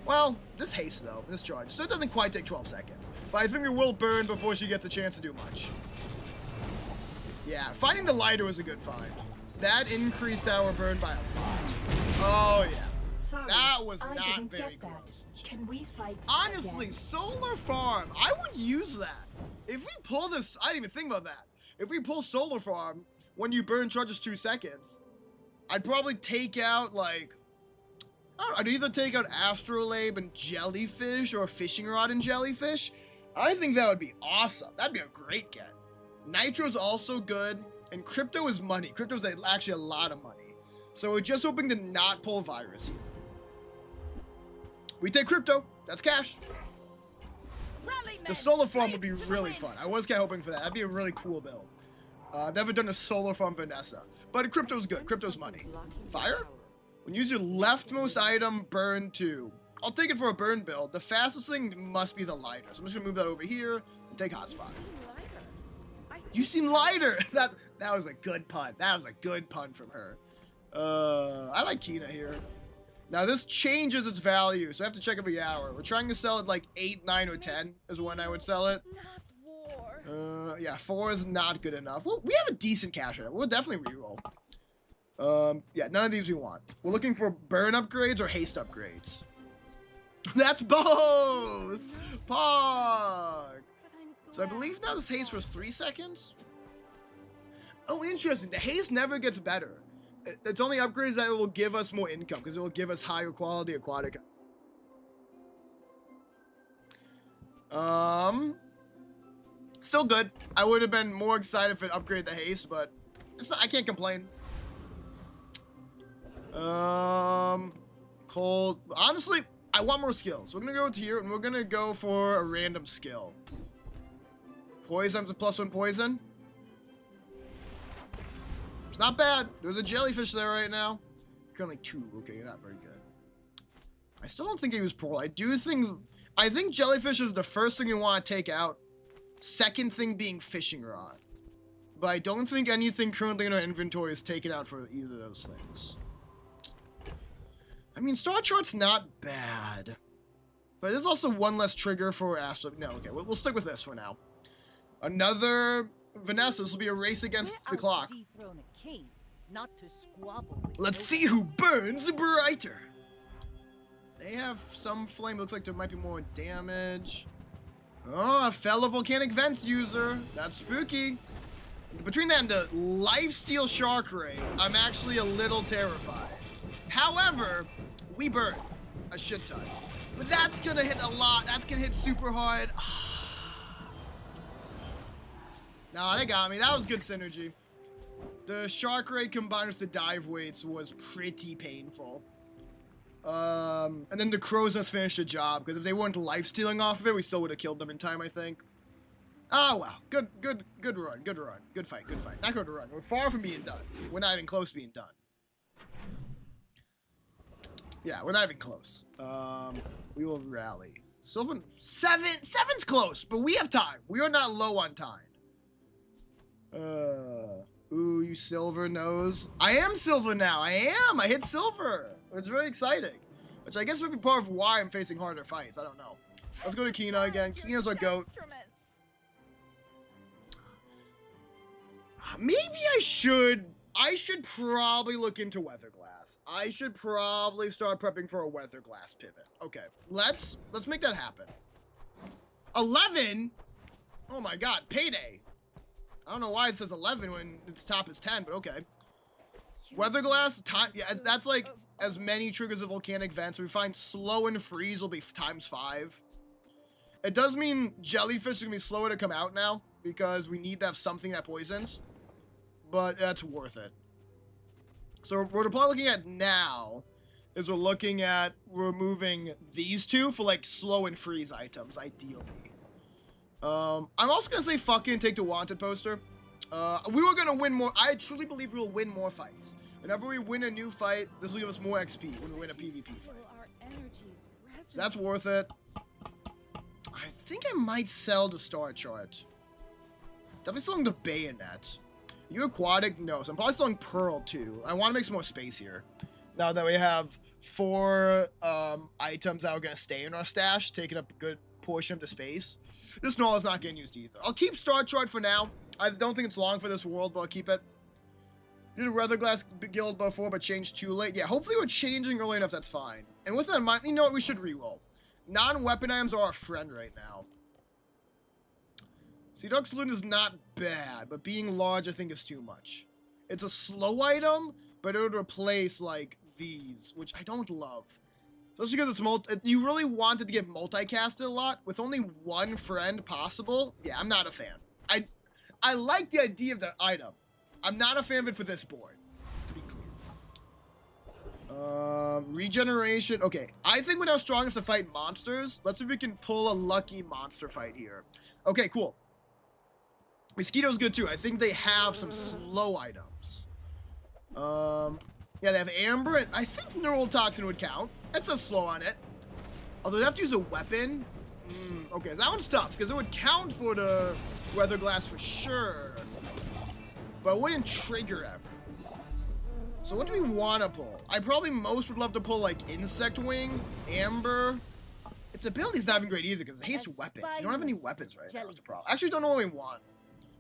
Well, this haste though, this charge. So it doesn't quite take 12 seconds. But I think we will burn before she gets a chance to do much. Yeah, finding the lighter was a good find. That increased our burn by a lot. Oh yeah. Sorry, That was I not didn't very get that. close. Can we fight Honestly, again? Solar Farm, I would use that. If we pull this, I didn't even think about that. If we pull Solar Farm, when you burn charges 2 seconds, I'd probably take out, like, I don't know, I'd either take out Astrolabe and Jellyfish or Fishing Rod and Jellyfish. I think that would be awesome. That'd be a great get. Nitro's also good, and Crypto is money. Crypto's actually a lot of money. So we're just hoping to not pull Virus here. We take Crypto. That's cash. Rally, The men, Solar Farm would race be to the really wind. fun. I was kind of hoping for that. That'd be a really cool build. Never done a Solar Farm Vanessa. But Crypto's good. Crypto's money. Fire? When you use your leftmost item, burn 2. I'll take it for a burn build. The fastest thing must be the lighter. So I'm just going to move that over here and take Hotspot. You seem lighter. That was a good pun. That was a good pun from her. I like Kina here. Now this changes its value, so I have to check every hour. We're trying to sell it like 8, 9, or 10 is when I would sell it. Not war. Yeah, 4 is not good enough. Well, we have a decent cash on it. We'll definitely reroll. Yeah, none of these we want. We're looking for burn upgrades or haste upgrades. That's both! Pog! So I believe now this haste was 3 seconds? Oh, interesting. The haste never gets better. It's only upgrades that will give us more income, because it will give us higher quality aquatic. Still good. I would have been more excited if it upgraded the haste, but it's not, I can't complain. Cold. Honestly, I want more skills. We're gonna go to here, and we're gonna go for a random skill. Poison's a +1 poison. It's not bad. There's a jellyfish there right now. Currently 2. Okay, you're not very good. I still don't think he was pearl. I think jellyfish is the first thing you want to take out. Second thing being fishing rod. But I don't think anything currently in our inventory is taken out for either of those things. I mean, Star Chart's not bad. But there's also one less trigger for Astro. No, okay, we'll stick with this for now. Another Vanessa. This will be a race against the clock. To dethrone a king, not to squabble with Let's no see who burns brighter. They have some flame. Looks like there might be more damage. Oh, a fellow volcanic vents user. That's spooky. Between that and the lifesteal shark ray, I'm actually a little terrified. However, we burn a shit ton. But that's gonna hit a lot. That's gonna hit super hard. No, they got me. That was good synergy. The shark ray combined with the dive weights was pretty painful. And then the crows just finished the job, because if they weren't life-stealing off of it, we still would have killed them in time, I think. Oh, wow. Good run. Good fight. Not good run. We're far from being done. We're not even close to being done. Yeah, we're not even close. We will rally. Sylvan, 7's close, but we have time. We are not low on time. Ooh, you silver nose. I am silver now. I hit silver. It's very exciting. Which I guess would be part of why I'm facing harder fights. I don't know. Let's go to Kina again. Kina's our goat. Maybe I should probably look into weather glass. I should probably start prepping for a weather glass pivot. Okay, let's make that happen. 11? Oh my god, payday. I don't know why it says 11 when its top is 10, but okay. Weather glass, time, yeah, that's like as many triggers of volcanic vents. We find slow and freeze will be ×5. It does mean jellyfish is gonna be slower to come out now because we need to have something that poisons, but that's worth it. So what we're probably looking at now is we're looking at removing these two for like slow and freeze items, ideally. I'm also gonna say fucking take the wanted poster. We were gonna win more. I truly believe we will win more fights. Whenever we win a new fight, this will give us more XP when we win a PvP fight. Our energies So that's worth it. I think I might sell the star chart. Definitely selling the bayonet. Are you aquatic? No. So I'm probably selling pearl too. I want to make some more space here. Now that we have 4 items that are going to stay in our stash, taking up a good portion of the space. This null is not getting used either. I'll keep star chart for now. I don't think it's long for this world, but I'll keep it. Did a Weatherglass guild before, but changed too late. Yeah, hopefully we're changing early enough. That's fine. And with that in mind, you know what? We should reroll. Non-weapon items are our friend right now. Sea Dog Saloon is not bad, but being large, I think, is too much. It's a slow item, but it would replace, like, these, which I don't love. Especially because it's you really wanted to get multicasted a lot. With only 1 friend possible, yeah, I'm not a fan. I like the idea of the item. I'm not a fan of it for this board, to be clear. Regeneration. Okay, I think we're now strong enough to fight monsters. Let's see if we can pull a lucky monster fight here. Okay, cool. Mosquito's good too. I think they have some slow items. Yeah, they have Amber, and I think Neural Toxin would count. It says slow on it. Although they have to use a weapon. Okay, so that one's tough, because it would count for the Weather Glass for sure. But it wouldn't trigger ever. So what do we want to pull? I probably most would love to pull, like, Insect Wing, Amber. Its ability's not even great either, because it hates weapons. You don't have any weapons right now, that's the problem. I actually don't know what we want.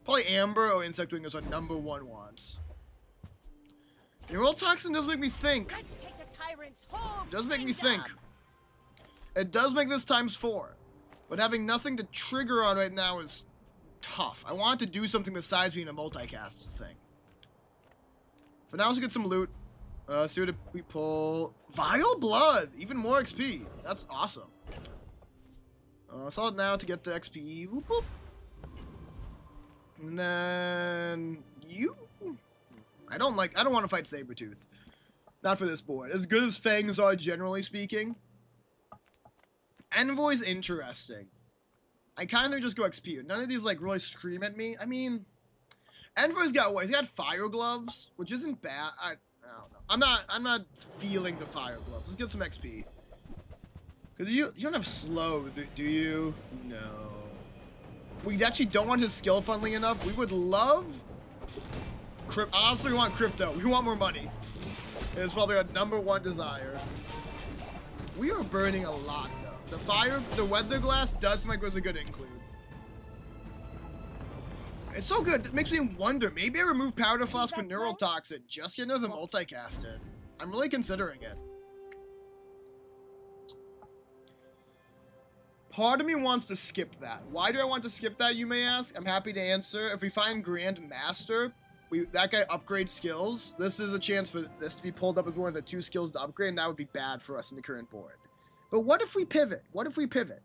Probably Amber or Insect Wing is our #1 wants. Neural Toxin does make me think. Let's take the tyrant's whole It does make me kingdom. think. It does make this ×4. But having nothing to trigger on right now is tough. I want to do something besides being a multicast thing. For now, let's get some loot. See what we pull. Vile Blood! Even more XP. That's awesome. Sell it now to get the XP. Whoop, whoop. And then you. I don't want to fight Sabretooth. Not for this board. As good as Fangs are, generally speaking. Envoy's interesting. I kind of just go XP. None of these like really scream at me. I mean, Envoy's got what? He's got fire gloves, which isn't bad. I don't know. I'm not feeling the fire gloves. Let's get some XP. Cause you don't have slow, do you? No. We actually don't want his skill, funnily enough. We would love. Honestly, we want crypto. We want more money. It's probably our #1 desire. We are burning a lot, though. The Weather Glass does seem like it was a good include. It's so good. It makes me wonder. Maybe I remove Powder Flask for Neural Toxin. Just get another multicasted. I'm really considering it. Part of me wants to skip that. Why do I want to skip that, you may ask? I'm happy to answer. If we find Grand Master, that guy upgrades skills. This is a chance for this to be pulled up as one of the 2 skills to upgrade, and that would be bad for us in the current board. But what if we pivot? What if we pivot?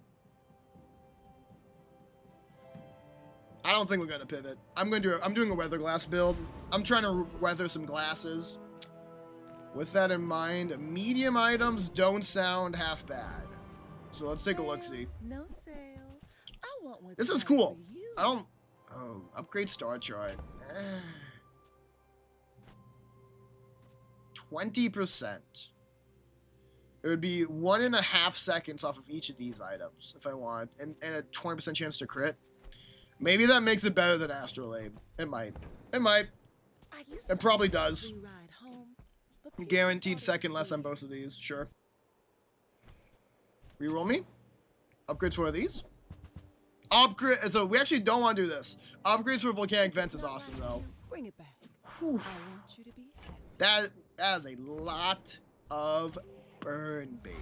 I don't think we're gonna pivot. I'm doing a weather glass build. I'm trying to weather some glasses. With that in mind, medium items don't sound half bad. So let's take a look-see. No sale. I want what's This is right cool. for you. I don't. Oh, upgrade star chart. 20%. It would be 1.5 seconds off of each of these items if I want, and a 20% chance to crit. Maybe that makes it better than Astrolabe. It might. It might. I used It probably to does. ride home, but people Guaranteed thought it second was less on weird. both of these. Sure. Reroll me. Upgrades for these. Upgrade. So we actually don't want to do this. Upgrades for volcanic vents is awesome though. Bring it back. Whew. I want you to be happy. That is a lot of burn, baby.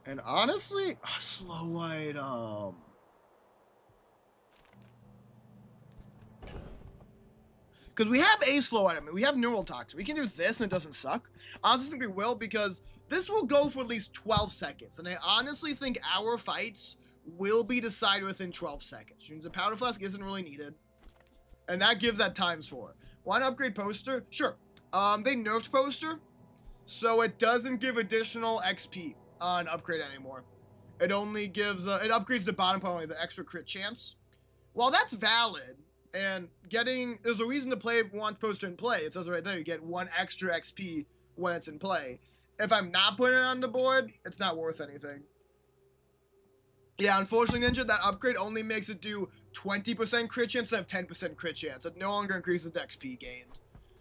And honestly, a slow item. Because we have a slow item, and we have neural toxin. We can do this, and it doesn't suck. I honestly think we will, because this will go for at least 12 seconds. And I honestly think our fights will be decided within 12 seconds. Which means a powder flask isn't really needed. And that gives that times 4. Want to upgrade poster? Sure. They nerfed poster, so it doesn't give additional XP on upgrade anymore. It only gives, it upgrades the bottom part, only the extra crit chance. While that's valid, and there's a reason to want poster in play. It says it right there, you get 1 extra XP when it's in play. If I'm not putting it on the board, it's not worth anything. Yeah, unfortunately, Ninja, that upgrade only makes it do 20% crit chance instead of 10% crit chance. It no longer increases the XP gained.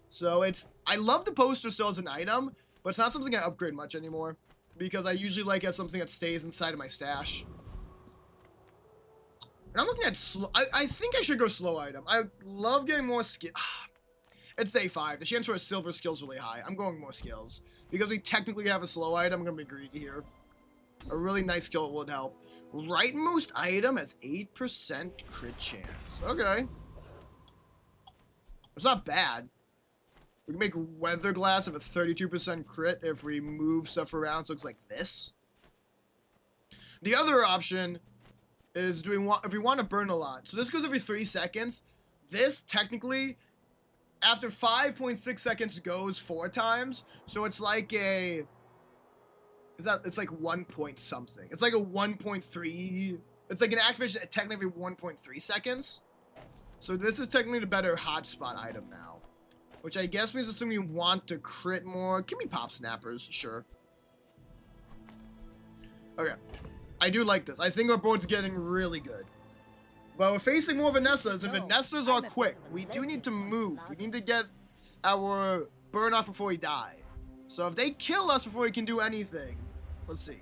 So I love the poster still as an item, but it's not something I upgrade much anymore, because I usually like it as something that stays inside of my stash. And I'm looking at slow. I think I should go slow item. I love getting more skill. It's A5. The chance for a silver skill is really high. I'm going more skills. Because we technically have a slow item, I'm going to be greedy here. A really nice skill would help. Rightmost item has 8% crit chance. Okay. It's not bad. We can make weather glass have a 32% crit if we move stuff around, so it looks like this. The other option is if we want to burn a lot. So this goes every 3 seconds. This technically, after 5.6 seconds, goes 4 times. So it's like it's like 1 point something. It's like a 1.3. It's like an activation technically 1.3 seconds. So this is technically the better hotspot item now. Which I guess means assuming you want to crit more. Give me pop snappers, sure. Okay. I do like this. I think our board's getting really good. But we're facing more Vanessas, and Vanessas are quick. We do need to move. We need to get our burn off before we die. So if they kill us before we can do anything, let's see.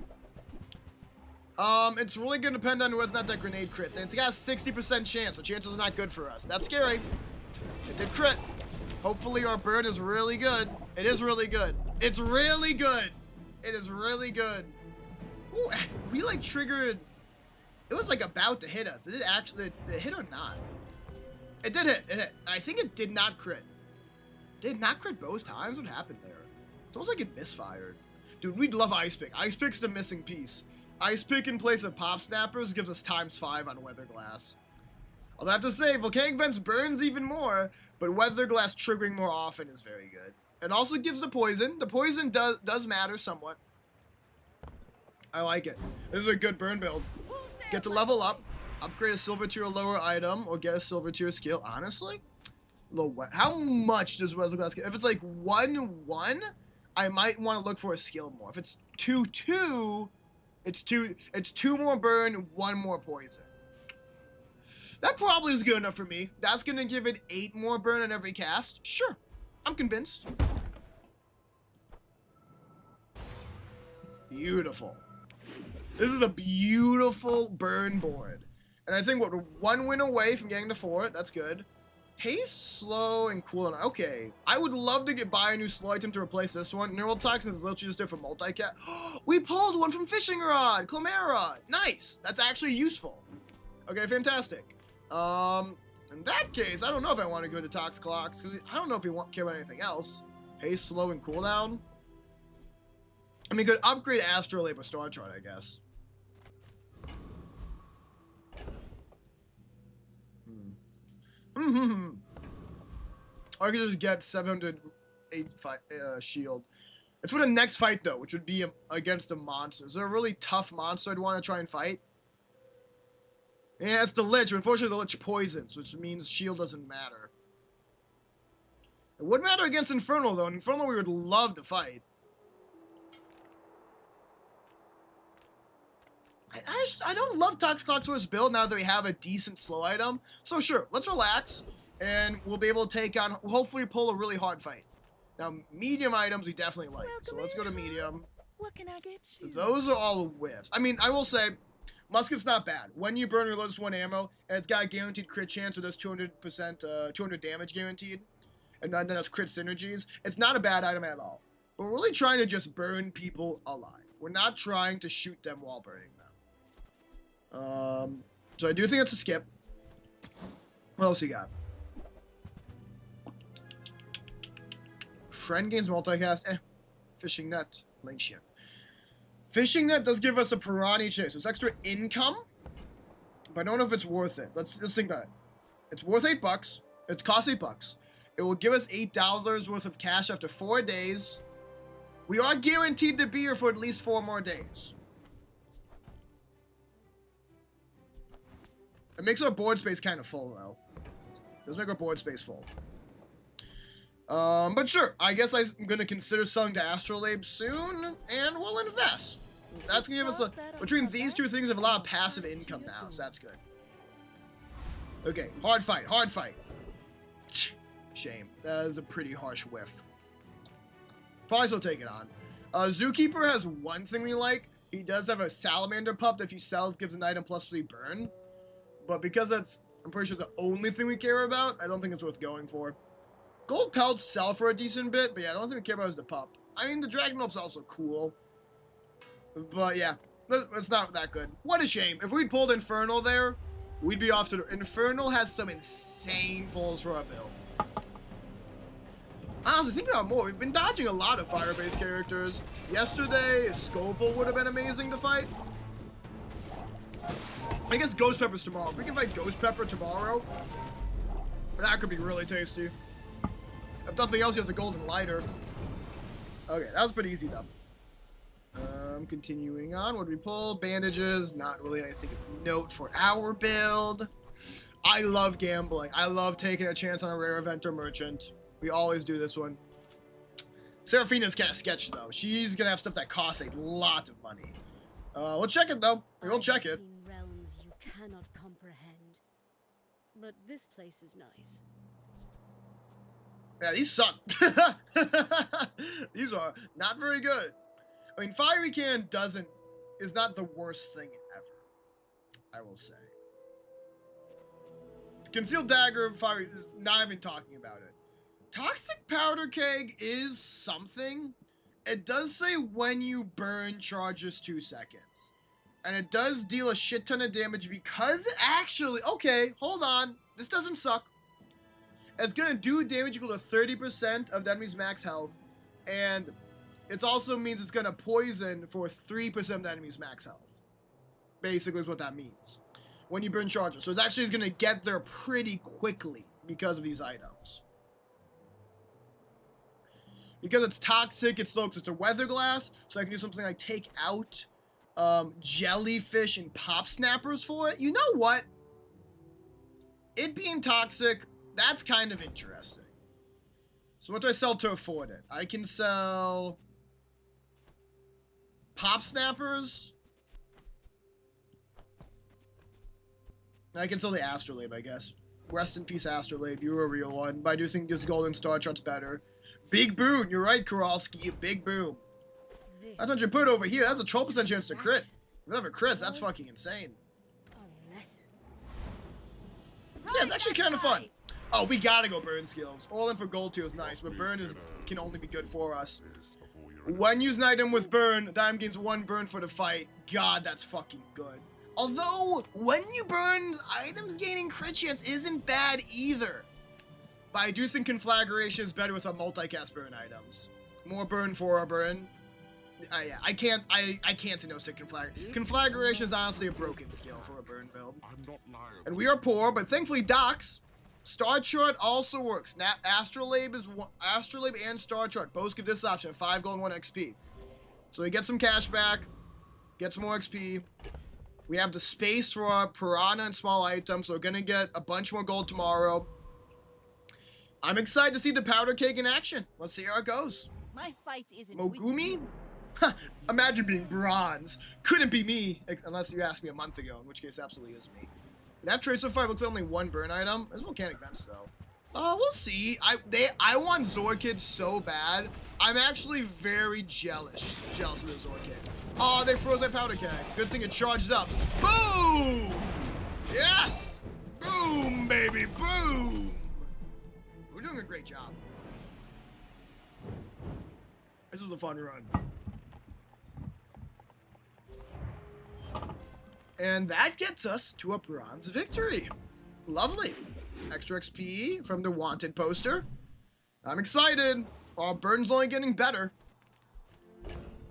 It's really gonna depend on whether or not that grenade crits. And it's got a 60% chance, so chances are not good for us. That's scary. It did crit. Hopefully our burn is really good. It is really good. It's really good. It is really good. Ooh, we like triggered. It was like about to hit us. Did it actually hit or not? It did hit. It hit. I think it did not crit. Did it not crit both times? What happened there? It's almost like it misfired. Dude, we'd love Ice Pick. Ice Pick's the missing piece. Ice Pick in place of Pop Snappers gives us ×5 on Weather Glass. Although I have to say, Volcanic Vents burns even more, but Weather Glass triggering more often is very good. It also gives the poison. The poison does matter somewhat. I like it. This is a good burn build. Get to level up, upgrade a silver tier or lower item, or get a silver tier skill. Honestly, how much does Weather Glass get? If it's like 1/1, I might want to look for a skill more. If it's 2/2, it's two more burn, 1 more poison. That probably is good enough for me. That's gonna give it 8 more burn in every cast. Sure, I'm convinced. Beautiful. This is a beautiful burn board. And I think we're 1 win away from getting to 4. That's good. Haste, slow, and cooldown. Okay. I would love to buy a new slow item to replace this one. Neural Toxins is literally just different multi-cat. We pulled one from Fishing Rod. Clamera. Nice. That's actually useful. Okay, fantastic. In that case, I don't know if I want to go to Tox Clocks, because I don't know if we care about anything else. Haste, slow, and cooldown. I mean, could upgrade Astrolabe or Star Chart, I guess. Or I could just get 708 shield. It's for the next fight, though, which would be against a monster. Is there a really tough monster I'd want to try and fight? Yeah, it's the Lich. Unfortunately, the Lich poisons, which means shield doesn't matter. It would matter against Infernal, though. Infernal, we would love to fight. I don't love Tox Clocks for this build now that we have a decent slow item. So sure, let's relax, and we'll be able to take on, hopefully pull a really hard fight. Now, medium items we definitely like, so let's go to medium. What can I get you? Those are all whiffs. I mean, I will say, Musket's not bad. When you burn, reload just 1 ammo, and it's got a guaranteed crit chance, so there's 200%, 200 damage guaranteed, and then there's crit synergies. It's not a bad item at all. But we're really trying to just burn people alive. We're not trying to shoot them while burning them. So I do think it's a skip. What else you got? Friend gains multicast. Fishing net. Link ship. Fishing net does give us a piranha chase. So it's extra income. But I don't know if it's worth it. Let's think about it. It's worth $8. It costs $8. It will give us $8 worth of cash after 4 days. We are guaranteed to be here for at least 4 more days. It makes our board space kind of full, though. It does make our board space full. But sure, I guess I'm going to consider selling to Astrolabe soon, and we'll invest. That's going to give us a... Between these two things, we have a lot of passive income now, so that's good. Okay, hard fight, hard fight. Shame. That is a pretty harsh whiff. Probably still take it on. Zookeeper has one thing we like. He does have a salamander pup that if you sell, it gives an item plus 3 burn. But because that's, I'm pretty sure, the only thing we care about, I don't think it's worth going for. Gold pelts sell for a decent bit, but yeah, the only thing we care about is the pup. I mean, the dragon whelp's also cool. But yeah, it's not that good. What a shame. If we'd pulled Infernal there, we'd be off to the... Infernal has some insane pulls for our build. Honestly, think about more. We've been dodging a lot of fire-based characters. Yesterday, Scoville would have been amazing to fight. I guess Ghost Pepper's tomorrow. If we can fight Ghost Pepper tomorrow, that could be really tasty. If nothing else, he has a golden lighter. Okay, that was pretty easy though. Continuing on, what did we pull? Bandages, not really anything of note for our build. I love gambling. I love taking a chance on a rare event or merchant. We always do this one. Seraphina's kind of sketchy though. She's gonna have stuff that costs a lot of money. We'll check it though. We'll check it. Realms you cannot comprehend. But this place is nice. Yeah, these suck. These are not very good. I mean, Fiery Can is not the worst thing ever, I will say. Concealed Dagger, Fiery, not even talking about it. Toxic Powder Keg is something. It does say when you burn charges 2 seconds. And it does deal a shit ton of damage because actually, okay, hold on. This doesn't suck. It's going to do damage equal to 30% of the enemy's max health. And it also means it's going to poison for 3% of the enemy's max health. Basically is what that means. When you burn charges. So it's actually going to get there pretty quickly because of these items. Because it's toxic, it slopes. It's a weather glass. So I can do something like take out jellyfish and pop snappers for it. You know what? It being toxic... That's kind of interesting. So what do I sell to afford it? I can sell pop snappers. I can sell the Astrolabe, I guess. Rest in peace, Astrolabe. You were a real one. But I do think this Golden Star Chart's better. Big boon. You're right, Kowalski. Big boon. That's what you put over here. That's a 12% chance to crit. If you have a crits, that's fucking insane. So yeah, it's actually kind of fun. Oh, we gotta go burn skills. All in for gold tier is nice, but burn can only be good for us. When using an item with burn, the item gains 1 burn for the fight. God, that's fucking good. Although, when you burn, items gaining crit chance isn't bad either. But I do think Conflagration is better with our multicast burn items. More burn for our burn. Yeah, I can't say no to Conflagration. Conflagration is honestly a broken skill for a burn build. And we are poor, but thankfully Docs. Star Chart also works. Astrolabe and Star Chart both give this option 5 gold and 1 XP. So we get some cash back, get some more XP. We have the space for our piranha and small items, so we're gonna get a bunch more gold tomorrow. I'm excited to see the powder cake in action. Let's see how it goes. My fight isn't Mogumi? Ha! Imagine being bronze. Couldn't be me, unless you asked me a month ago, in which case absolutely is me. That trade so far looks like only 1 burn item. There's volcanic vents though. We'll see. I want Zorkid so bad. I'm actually very jealous of the Zorkid. Oh, they froze my powder keg. Good thing it charged up. Boom! Yes! Boom, baby, boom! We're doing a great job. This is a fun run. And that gets us to a bronze victory. Lovely. Extra XP from the wanted poster. I'm excited. Our burn's only getting better.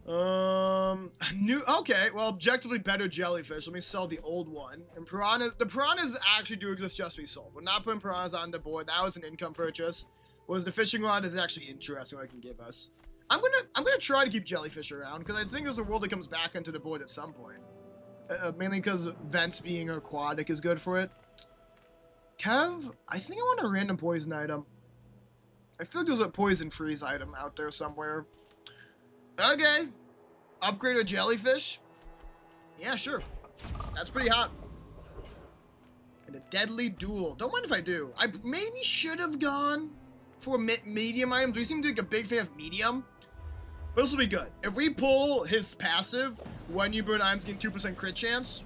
Okay, well, objectively better jellyfish. Let me sell the old one. And the piranhas actually do exist just to be sold. We're not putting piranhas on the board. That was an income purchase. Whereas the fishing rod is actually interesting what it can give us. I'm gonna try to keep jellyfish around because I think there's a world that comes back into the board at some point. Mainly because vents being aquatic is good for it. Kev, I think I want a random poison item. I feel like there's a poison freeze item out there somewhere. Okay. Upgrade a jellyfish? Yeah, sure. That's pretty hot. And a deadly duel. Don't mind if I do. I maybe should have gone for medium items. We seem to be a big fan of medium. But this will be good. If we pull his passive, when you burn items getting 2% crit chance,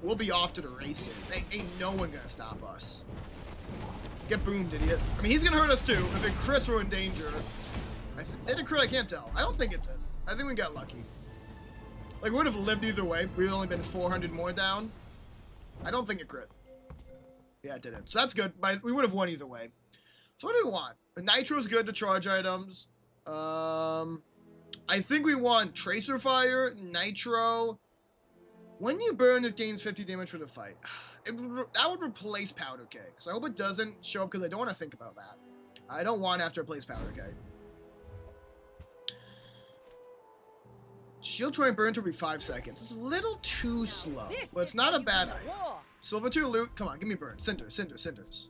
we'll be off to the races. Ain't no one gonna stop us. Get boomed, idiot. I mean, he's gonna hurt us too. If it crits, we're in danger. Did it crit? I can't tell. I don't think it did. I think we got lucky. Like, we would have lived either way. We'd only been 400 more down. I don't think it crit. Yeah, it didn't. So that's good. We would have won either way. So what do we want? The Nitro's good to charge items. I think we want Tracer Fire, Nitro. When you burn, it gains 50 damage for the fight. That would replace Powder Keg. So I hope it doesn't show up because I don't want to think about that. I don't want to have to replace Powder Keg. Shield Try and Burn to be 5 seconds. It's a little too slow, but it's not a bad item. Silver tier loot. Come on, give me burn. Cinders, cinders, cinders.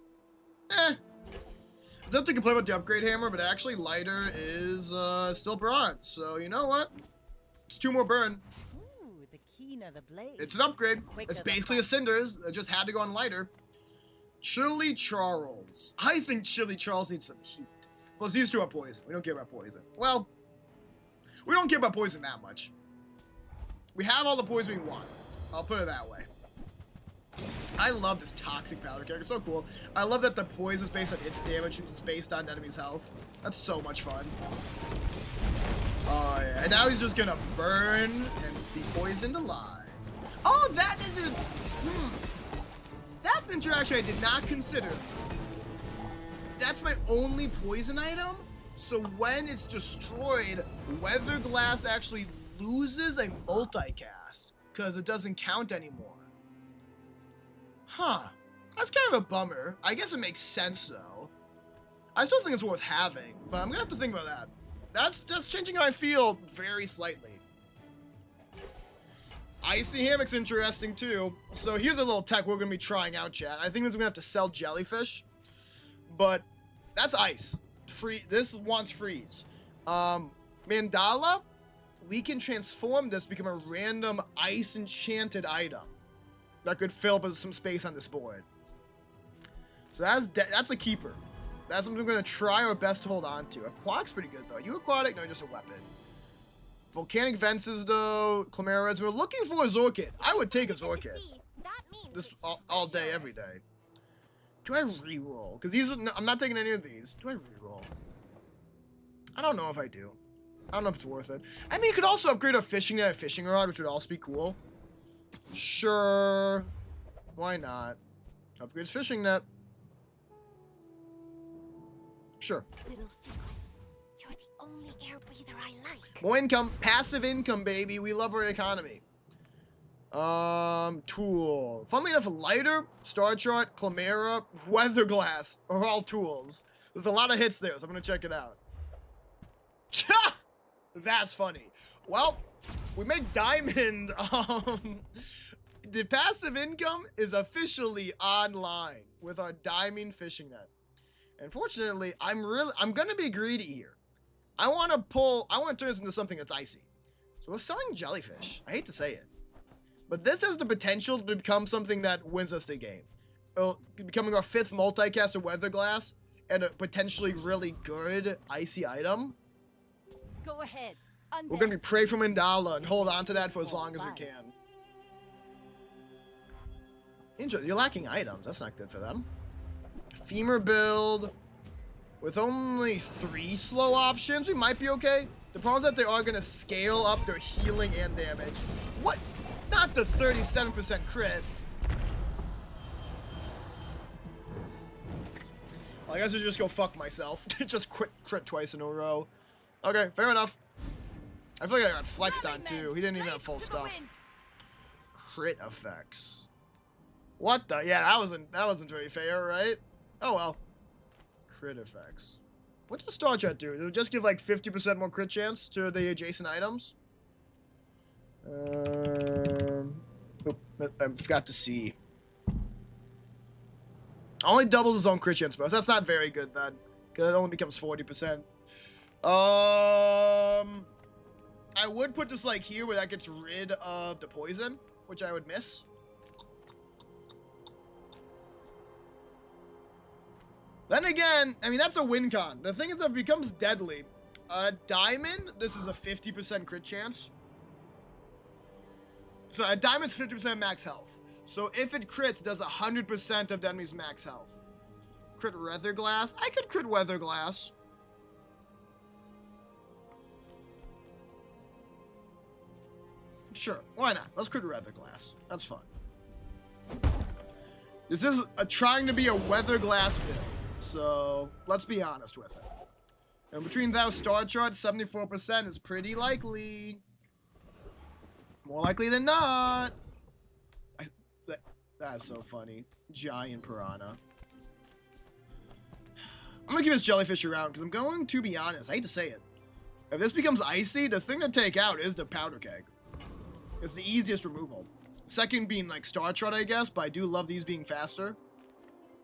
It's up to complain about the upgrade hammer, but actually lighter is still bronze. So you know what? It's 2 more burn. Ooh, the keener the blade. It's an upgrade. It's basically a cinders. It just had to go on lighter. Chili Charles. I think Chili Charles needs some heat. Plus these two are poison. We don't care about poison. Well, we don't care about poison that much. We have all the poison we want. I'll put it that way. I love this toxic powder character. It's so cool. I love that the poison is based on its damage and it's based on enemy's health. That's so much fun. Oh yeah. And now he's just gonna burn and be poisoned alive. Oh, that isn't. That's an interaction I did not consider. That's my only poison item? So when it's destroyed, Weather Glass actually loses a multicast because it doesn't count anymore. Huh. That's kind of a bummer. I guess it makes sense though. I still think it's worth having, but I'm gonna have to think about that. That's changing how I feel very slightly. Icy Hammock's interesting too. So here's a little tech we're gonna be trying out, chat. I think we're gonna have to sell jellyfish, but that's ice. This wants freeze. Mandala, we can transform this to become a random ice enchanted item that could fill up some space on this board. So that's a keeper. That's something we're gonna try our best to hold on to. Aquatic's pretty good though. You aquatic? No, just a weapon. Volcanic Fences though, Chimera's. We're looking for a Zorkid. I would take a Zorkid. This all day, every day. Do I reroll? Because these, I'm not taking any of these. Do I reroll? I don't know if I do. I don't know if it's worth it. I mean, you could also upgrade a fishing net, a fishing rod, which would also be cool. Sure. Why not? Upgrade fishing net. Sure. Little secret. You're the only air breather I like. More income. Passive income, baby. We love our economy. Tool. Funnily enough, lighter, Star Chart, Chimera, Weather Glass are all tools. There's a lot of hits there, so I'm gonna check it out. That's funny. Well, we make diamond. The passive income is officially online with our diamond fishing net. Unfortunately, I'm gonna be greedy here. I want to turn this into something that's icy. So we're selling jellyfish. I hate to say it, but this has the potential to become something that wins us the game. Becoming our 5th multicaster Weather Glass and a potentially really good icy item. Go ahead. We're gonna be prey from Mandala and hold on to that for as long as we can. Enjoy. You're lacking items. That's not good for them. Femur build with only 3 slow options. We might be okay. The problem is that they are gonna scale up their healing and damage. What? Not the 37% crit. I guess I just go fuck myself. Just crit twice in a row. Okay, fair enough. I feel like I got flexed on too. He didn't even have full stuff. Crit effects. What the? Yeah, that wasn't very fair, right? Oh well. Crit effects. What does Star Chat do? Does it just give like 50% more crit chance to the adjacent items? I forgot to see. Only doubles his own crit chance bonus. That's not very good then, because it only becomes 40%. I would put this like here where that gets rid of the poison, which I would miss. Then again, I mean, that's a win con. The thing is, if it becomes deadly, diamond, this is a 50% crit chance. So a diamond's 50% max health. So if it crits, it does 100% of the enemy's max health. Crit weather glass? I could crit weather glass. Sure, why not? Let's crit weather glass. That's fun. This is trying to be a weather glass build. So, let's be honest with it. And between thou star chart, 74% is pretty likely. More likely than not. That is so funny. Giant piranha. I'm gonna keep this jellyfish around because I'm going to be honest. I hate to say it. If this becomes icy, the thing to take out is the powder keg. It's the easiest removal. Second being like star chart, I guess, but I do love these being faster.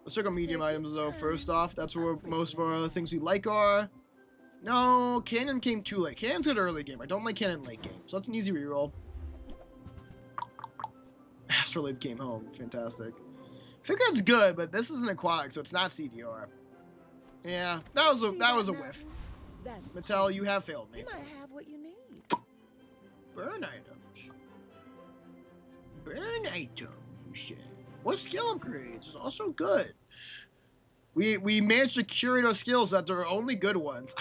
Let's check out medium items though. First off, that's where most of our things we like are. No, cannon came too late. Cannon's good early game. I don't like cannon late game, so that's an easy reroll. Astrolabe came home. Fantastic. Figure it's good, but this is an aquatic, so it's not CDR. Yeah, that was a whiff. That's Mattel, you have failed me. You might have what you need. Burn items. Burn items, you say. What skill upgrades? Also good. We managed to curate our skills that they're only good ones.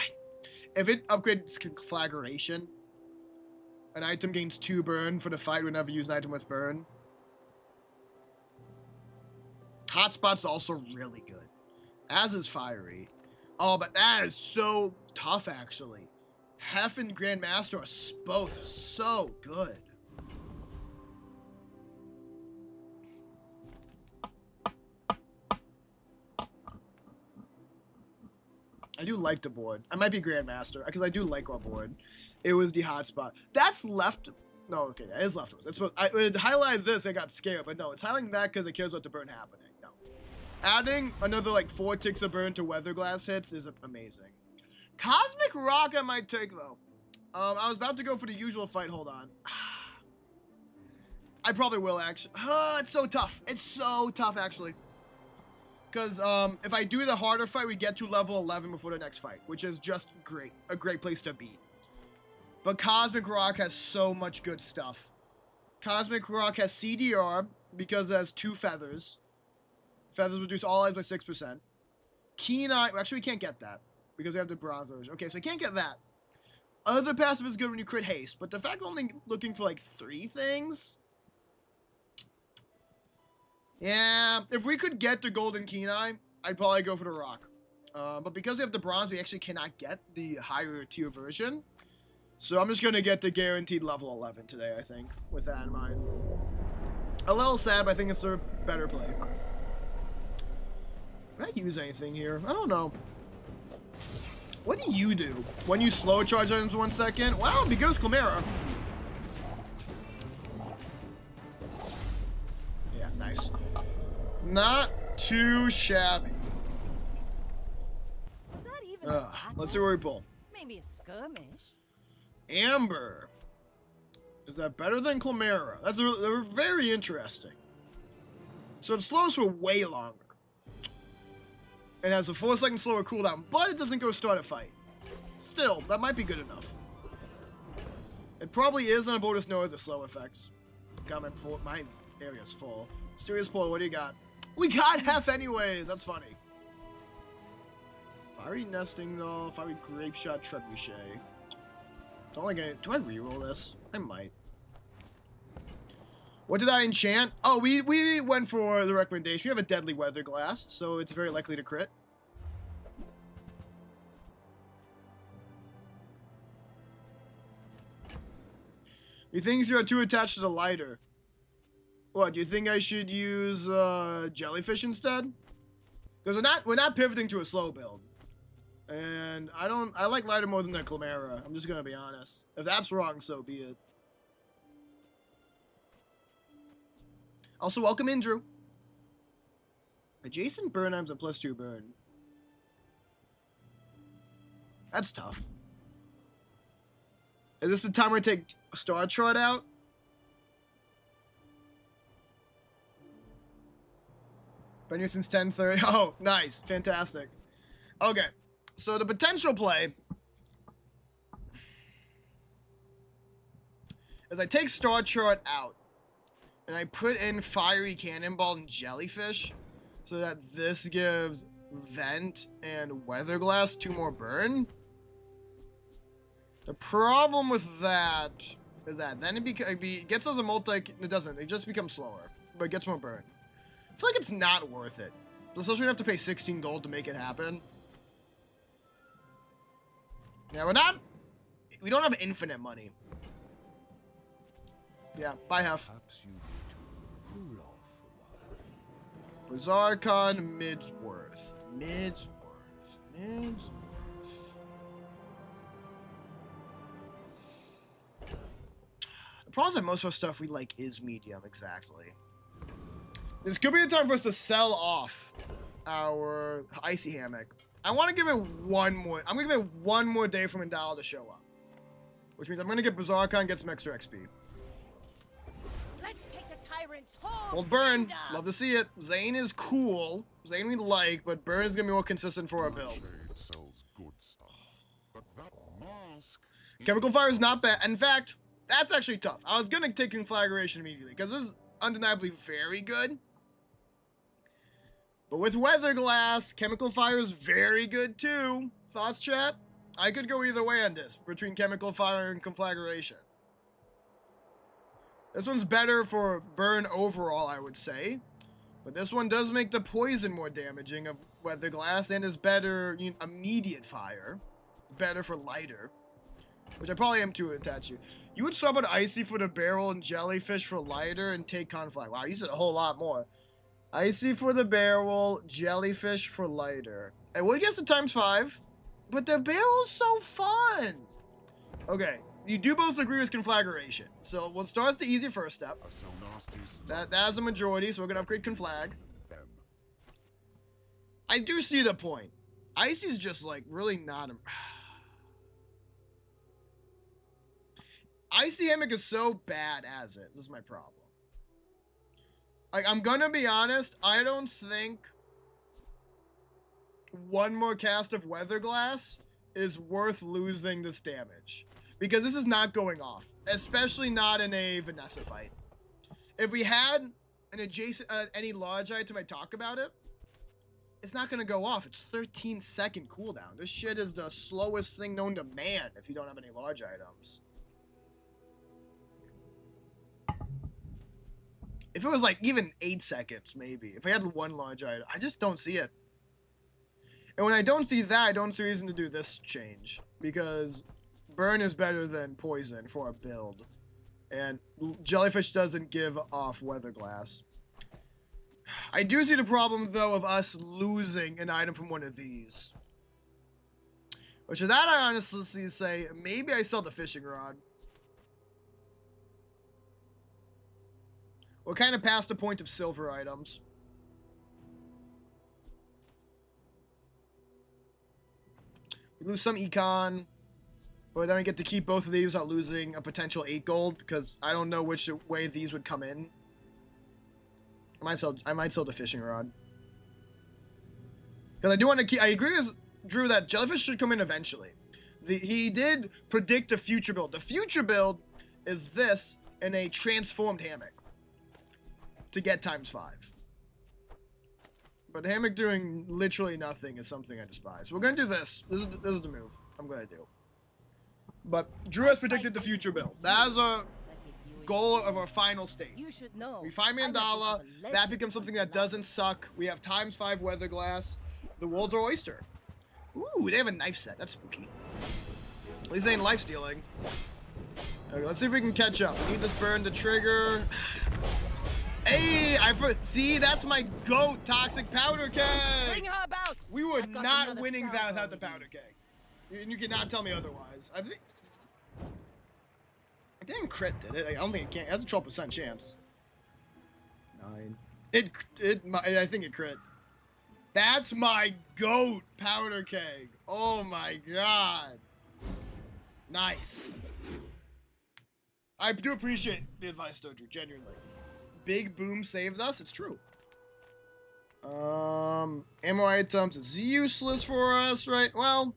If it upgrades conflagration, an item gains 2 burn for the fight whenever you use an item with burn. Hotspot's also really good. As is Fiery. Oh, but that is so tough, actually. Hef and Grandmaster are both so good. I do like the board. I might be Grandmaster, because I do like our board. It was the hotspot. That's left... No, okay, that is leftovers. That's what I highlighted this, I got scared, but no, it's highlighting that because it cares about the burn happening. No. Adding another, like, 4 ticks of burn to weather glass hits is amazing. Cosmic Rock I might take, though. I was about to go for the usual fight. Hold on. I probably will, actually. It's so tough. It's so tough, actually. Because if I do the harder fight, we get to level 11 before the next fight, which is just great. A great place to be. But Cosmic Rock has so much good stuff. Cosmic Rock has CDR because it has 2 feathers. Feathers reduce all items by 6%. Keen Eye... Actually, we can't get that because we have the bronze version. Okay, so we can't get that. Other passive is good when you crit haste, but the fact we're only looking for like 3 things... Yeah, if we could get the golden Keen Eye, I'd probably go for the rock. But because we have the bronze, we actually cannot get the higher tier version. So I'm just going to get the guaranteed level 11 today, I think, with that in mind. A little sad, but I think it's a better play. Can I use anything here? I don't know. What do you do when you slow charge items 1 second? Well, because Chimera. Yeah, nice. Not too shabby. Is that even a Let's see where we pull. Maybe a skirmish. Amber. Is that better than Chimera? They're very interesting. So it slows for way longer. It has a 4-second slower cooldown, but it doesn't go start a fight. Still, that might be good enough. It probably is on a bonus no other slow effects. God, my area's full. Mysterious Portal, what do you got? We got half anyways! That's funny. Fiery Nesting Doll, Fiery Grape Shot, Trebuchet. Don't like any. Do I reroll this? I might. What did I enchant? Oh, we went for the recommendation. We have a Deadly Weather Glass, so it's very likely to crit. He thinks you're too attached to the lighter. What, do you think I should use jellyfish instead? Because we're not pivoting to a slow build. And I like lighter more than the Chimera. I'm just gonna be honest. If that's wrong, so be it. Also, welcome in, Drew. Adjacent burn items a +2 burn. That's tough. Is this the time where I take Star Chart out? Been here since 10:30. Oh, nice. Fantastic. Okay. So the potential play is I take Star Chart out and I put in Fiery Cannonball and Jellyfish so that this gives Vent and Weather Glass 2 more burn. The problem with that is that then it gets us a multi. It doesn't. It just becomes slower, but it gets more burn. I feel like it's not worth it. Especially when you have to pay 16 gold to make it happen. Yeah, we don't have infinite money. Yeah, bye Hef. Perhaps you need to cool off a while. Bazarkon, Midsworth. The problem is that most of our stuff we like is medium, exactly. This could be the time for us to sell off our Icy Hammock. I want to give it one more. I'm going to give it one more day for Mandala to show up. Which means I'm going to get Bazarkon, get some extra XP. Let's take the tyrants home. Old Burn, Linda. love to see it. Zane is cool. Zane we like, but Burn is going to be more consistent for our build. Trade sells good stuff. But that mask... Chemical Fire is not bad. In fact, that's actually tough. I was going to take Conflagration immediately, because this is undeniably very good. But with Weather Glass, Chemical Fire is very good too. Thoughts, chat? I could go either way on this, between Chemical Fire and Conflagration. This one's better for burn overall, I would say. But this one does make the poison more damaging of Weather Glass and is better, immediate fire. Better for lighter. Which I probably am too attached to. You would swap out Icy for the barrel and Jellyfish for lighter and take Conflag. Wow, you said a whole lot more. Icy for the barrel, Jellyfish for lighter. I would guess the ×5, but the barrel's so fun. Okay, you do both agree with Conflagration. So we'll start with the easy first step. I sell nasty stuff. That has a majority, so we're going to upgrade Conflag. Them. I do see the point. Icy's just, like, really not... Icy Hammock is so bad as it. This is my problem. Like, I'm gonna be honest, I don't think one more cast of Weather Glass is worth losing this damage. Because this is not going off. Especially not in a Vanessa fight. If we had an adjacent, any large item I talk about it, it's not gonna go off. It's 13-second cooldown. This shit is the slowest thing known to man if you don't have any large items. If it was like even 8 seconds, maybe. If I had one large item, I just don't see it. And when I don't see that, I don't see reason to do this change. Because burn is better than poison for a build. And Jellyfish doesn't give off Weather Glass. I do see the problem, though, of us losing an item from one of these. Which of that I honestly say, maybe I sell the fishing rod. We're kind of past the point of silver items. We lose some econ, but then I get to keep both of these without losing a potential 8 gold, because I don't know which way these would come in. I might sell the fishing rod. Because I do want to keep... I agree with Drew that Jellyfish should come in eventually. He did predict a future build. The future build is this in a transformed hammock. To get ×5. But Hammock doing literally nothing is something I despise. We're going to do this. This is the move I'm going to do. But Drew has predicted the future build. That is a goal of our final stage. You should know. We find Mandala. That becomes something that doesn't suck. We have ×5 Weather Glass. The world's our oyster. Ooh, they have a knife set. That's spooky. At least they ain't life stealing. Okay, let's see if we can catch up. We need this burn to trigger. Hey, see, that's my goat, toxic powder keg. Bring her about. We were I've got not another winning that salvo without the in me. powder keg. And you cannot tell me otherwise. I think it didn't crit, did it? I don't think it can. It has a 12% chance. 9. I think it crit. That's my goat powder keg. Oh my god. Nice. I do appreciate the advice, Doju, genuinely. Big Boom saved us. It's true. Ammo items is useless for us, right? Well,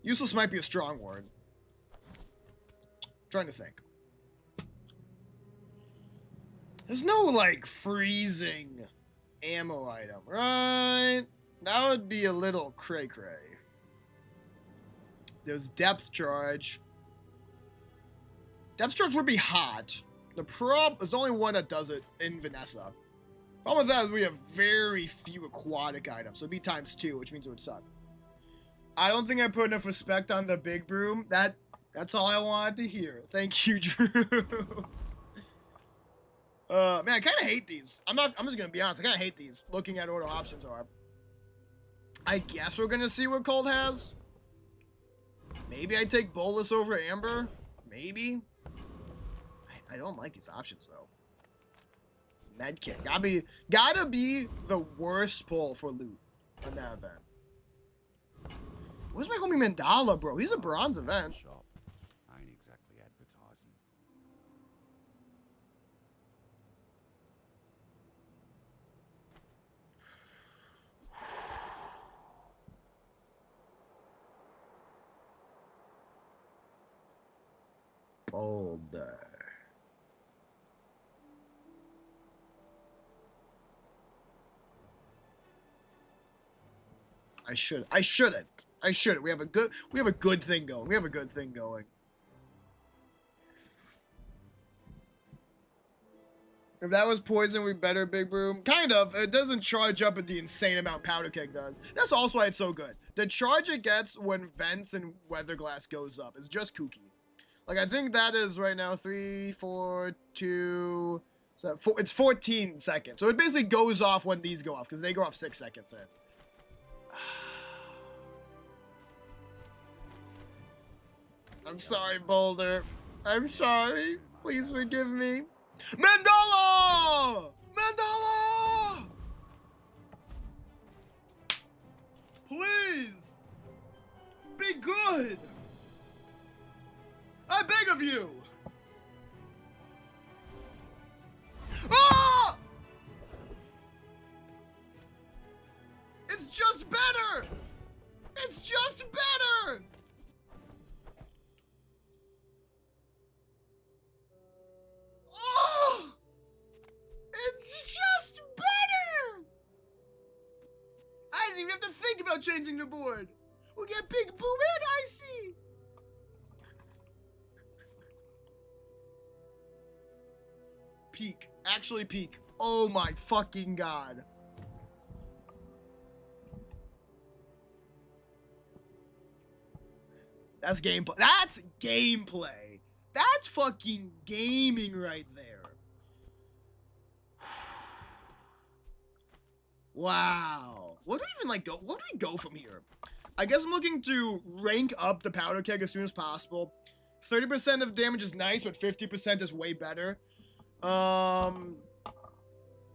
useless might be a strong word. Trying to think. There's no, like, freezing ammo item, right? That would be a little cray-cray. There's depth charge. Depth charge would be hot. There's only one that does it in Vanessa. Problem with that is we have very few aquatic items, so it'd be ×2, which means it would suck. I don't think I put enough respect on the big broom. That's all I wanted to hear. Thank you, Drew. Man, I kind of hate these. I'm just gonna be honest. I kind of hate these. Looking at what our options are. I guess we're gonna see what Cold has. Maybe I take Bolus over Amber. Maybe. I don't like these options though. Medkit. Gotta be the worst pull for loot in that event. Where's my homie Mandala, bro? He's a bronze event. Shop. I ain't exactly advertising. Boulder. I shouldn't. We have a good thing going. If that was poison, we better Big Broom. Kind of. It doesn't charge up at the insane amount Powder Keg does. That's also why it's so good. The charge it gets when Vents and Weatherglass goes up is just kooky. Like, I think that is right now 3, 4, 2, 7, 4, it's 14 seconds. So it basically goes off when these go off, because they go off 6 seconds in. I'm sorry, Boulder. I'm sorry. Please forgive me. Mandala! Mandala! Please! Be good! I beg of you! Ah! It's just better! It's just better! Oh! It's just better! I didn't even have to think about changing the board. We get Big Boom and Icy! Peak. Actually peak. Oh my fucking god. That's gameplay. That's gameplay. That's fucking gaming right there. Wow. What do we even like go? What do we go from here? I guess I'm looking to rank up the powder keg as soon as possible. 30% of damage is nice, but 50% is way better.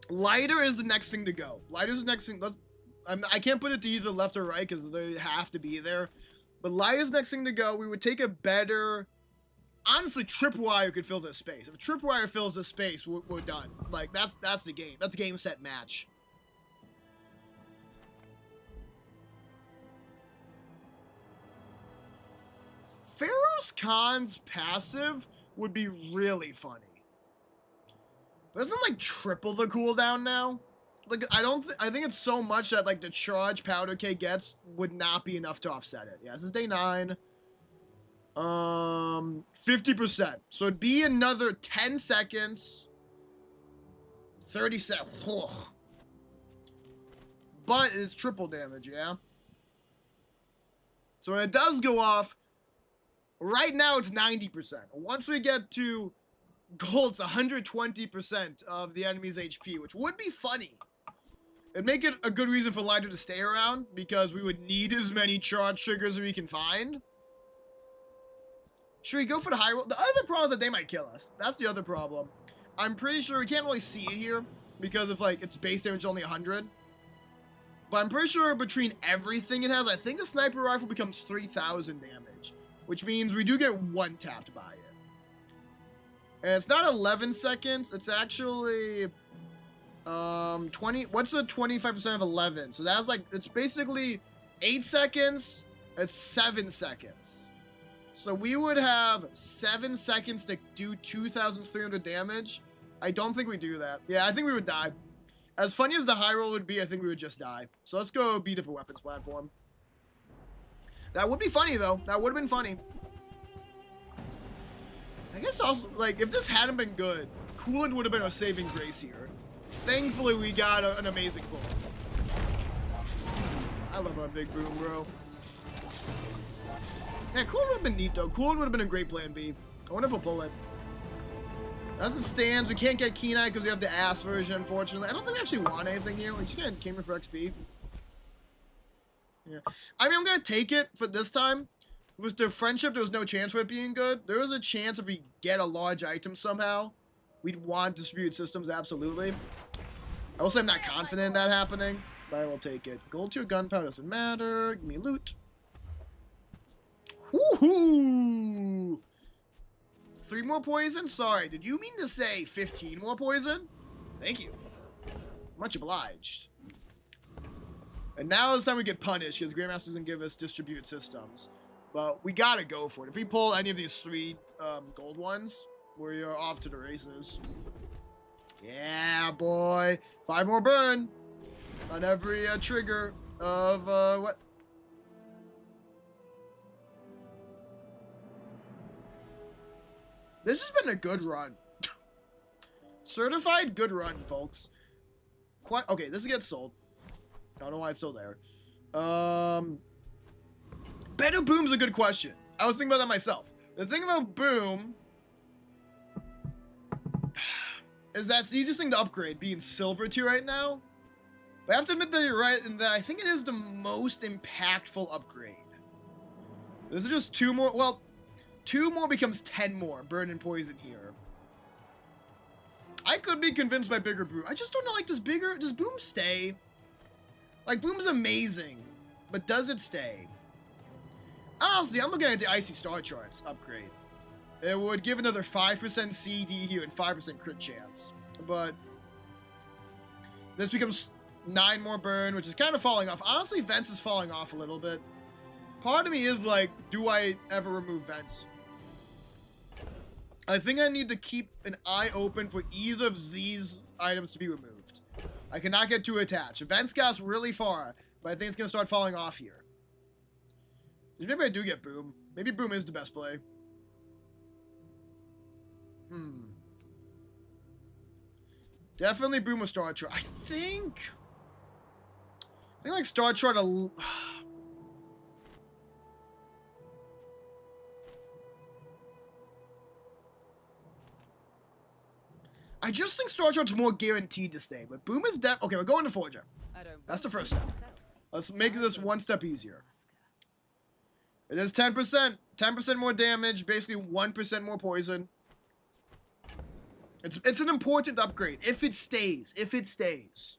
Lighter is the next thing to go. Lighter's the next thing. I can't put it to either left or right because they have to be there. But lighter's the next thing to go. We would take a better. Honestly, Tripwire could fill this space. If Tripwire fills this space, we're done. Like that's the game. That's game set match. Pharaoh's Khan's passive would be really funny. But doesn't like triple the cooldown now? Like I think it's so much that like the charge Powder K gets would not be enough to offset it. Yeah, this is day 9. 50%. So it'd be another 10 seconds. 30 seconds. But it's triple damage, yeah? So when it does go off, Right now it's 90%. Once we get to gold, it's 120% of the enemy's HP, which would be funny. It'd make it a good reason for Lighter to stay around, because we would need as many charge triggers as we can find. Should we go for the high roll? The other problem is that they might kill us. That's the other problem. I'm pretty sure we can't really see it here, because of, like, its base damage is only 100. But I'm pretty sure between everything it has, I think the sniper rifle becomes 3,000 damage, which means we do get one tapped by it. And it's not 11 seconds, it's actually 20. What's the 25% of 11? So that's like, it's basically 8 seconds. It's 7 seconds. So we would have 7 seconds to do 2,300 damage. I don't think we do that. Yeah, I think we would die. As funny as the high roll would be, I think we would just die. So let's go beat up a weapons platform. That would be funny, though. That would have been funny. I guess also, like, if this hadn't been good, Coolant would have been our saving grace here. Thankfully, we got an amazing pull. I love our big boom, bro. Yeah, Coolant would have been neat, though. Coolant would have been a great plan B. I wonder if we'll pull it. As it stands, we can't get Keen Eye because we have the ass version, unfortunately. I don't think we actually want anything here. We just kind of came in for XP. Yeah. I mean, I'm going to take it for this time. With the friendship, there was no chance for it being good. There was a chance if we get a large item somehow, we'd want distributed systems, absolutely. I will say I'm not confident in that happening, but I will take it. Gold tier gunpowder doesn't matter. Give me loot. Woohoo! 3 more poison? Sorry, did you mean to say 15 more poison? Thank you. Much obliged. And now it's time we get punished because Grandmaster doesn't give us distributed systems. But we gotta go for it. If we pull any of these 3 gold ones, we're off to the races. Yeah, boy. 5 more burn on every trigger of what? This has been a good run. Certified good run, folks. Quite okay. This gets sold. I don't know why it's still there. Better Boom's a good question. I was thinking about that myself. The thing about Boom is that's the easiest thing to upgrade, being silver tier right now. But I have to admit that you're right in that I think it is the most impactful upgrade. This is just 2 more. Well, 2 more becomes 10 more. Burn and poison here. I could be convinced by bigger Boom. I just don't know, like, does Boom stay? Like, Boom's amazing, but does it stay? Honestly, I'm looking at the Icy Star Charts upgrade. It would give another 5% CD here and 5% crit chance. But this becomes 9 more burn, which is kind of falling off. Honestly, Vents is falling off a little bit. Part of me is like, do I ever remove Vents? I think I need to keep an eye open for either of these items to be removed. I cannot get too attached. Vents got us really far, but I think it's going to start falling off here. Maybe I do get Boom. Maybe Boom is the best play. Definitely Boom with Star Chart. I think like Star Chart I just think Star Chart's more guaranteed to stay, but Boom is okay, we're going to Forger. That's the first step. Let's make this 1 step easier. It is 10%. 10% more damage, basically 1% more poison. It's an important upgrade. If it stays. If it stays.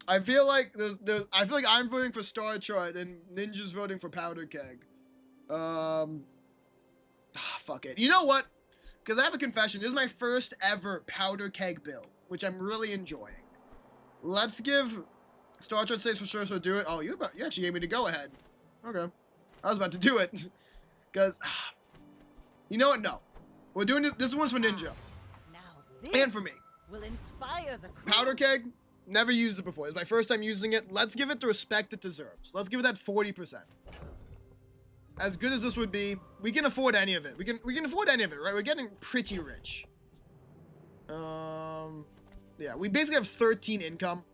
I feel like I'm voting for Star Chart and Ninja's voting for Powder Keg. Fuck it. You know what? Because I have a confession. This is my first ever Powder Keg build, which I'm really enjoying. Let's give Star Chart says for sure, so do it. Oh, you actually gave me the go ahead. Okay. I was about to do it. Because, you know what? No. We're doing it. This one's for Ninja. And for me. Will inspire the crew. Powder Keg, never used it before. It's my first time using it. Let's give it the respect it deserves. Let's give it that 40%. As good as this would be, we can afford any of it. We can afford any of it, right? We're getting pretty rich. Yeah, we basically have 13 income.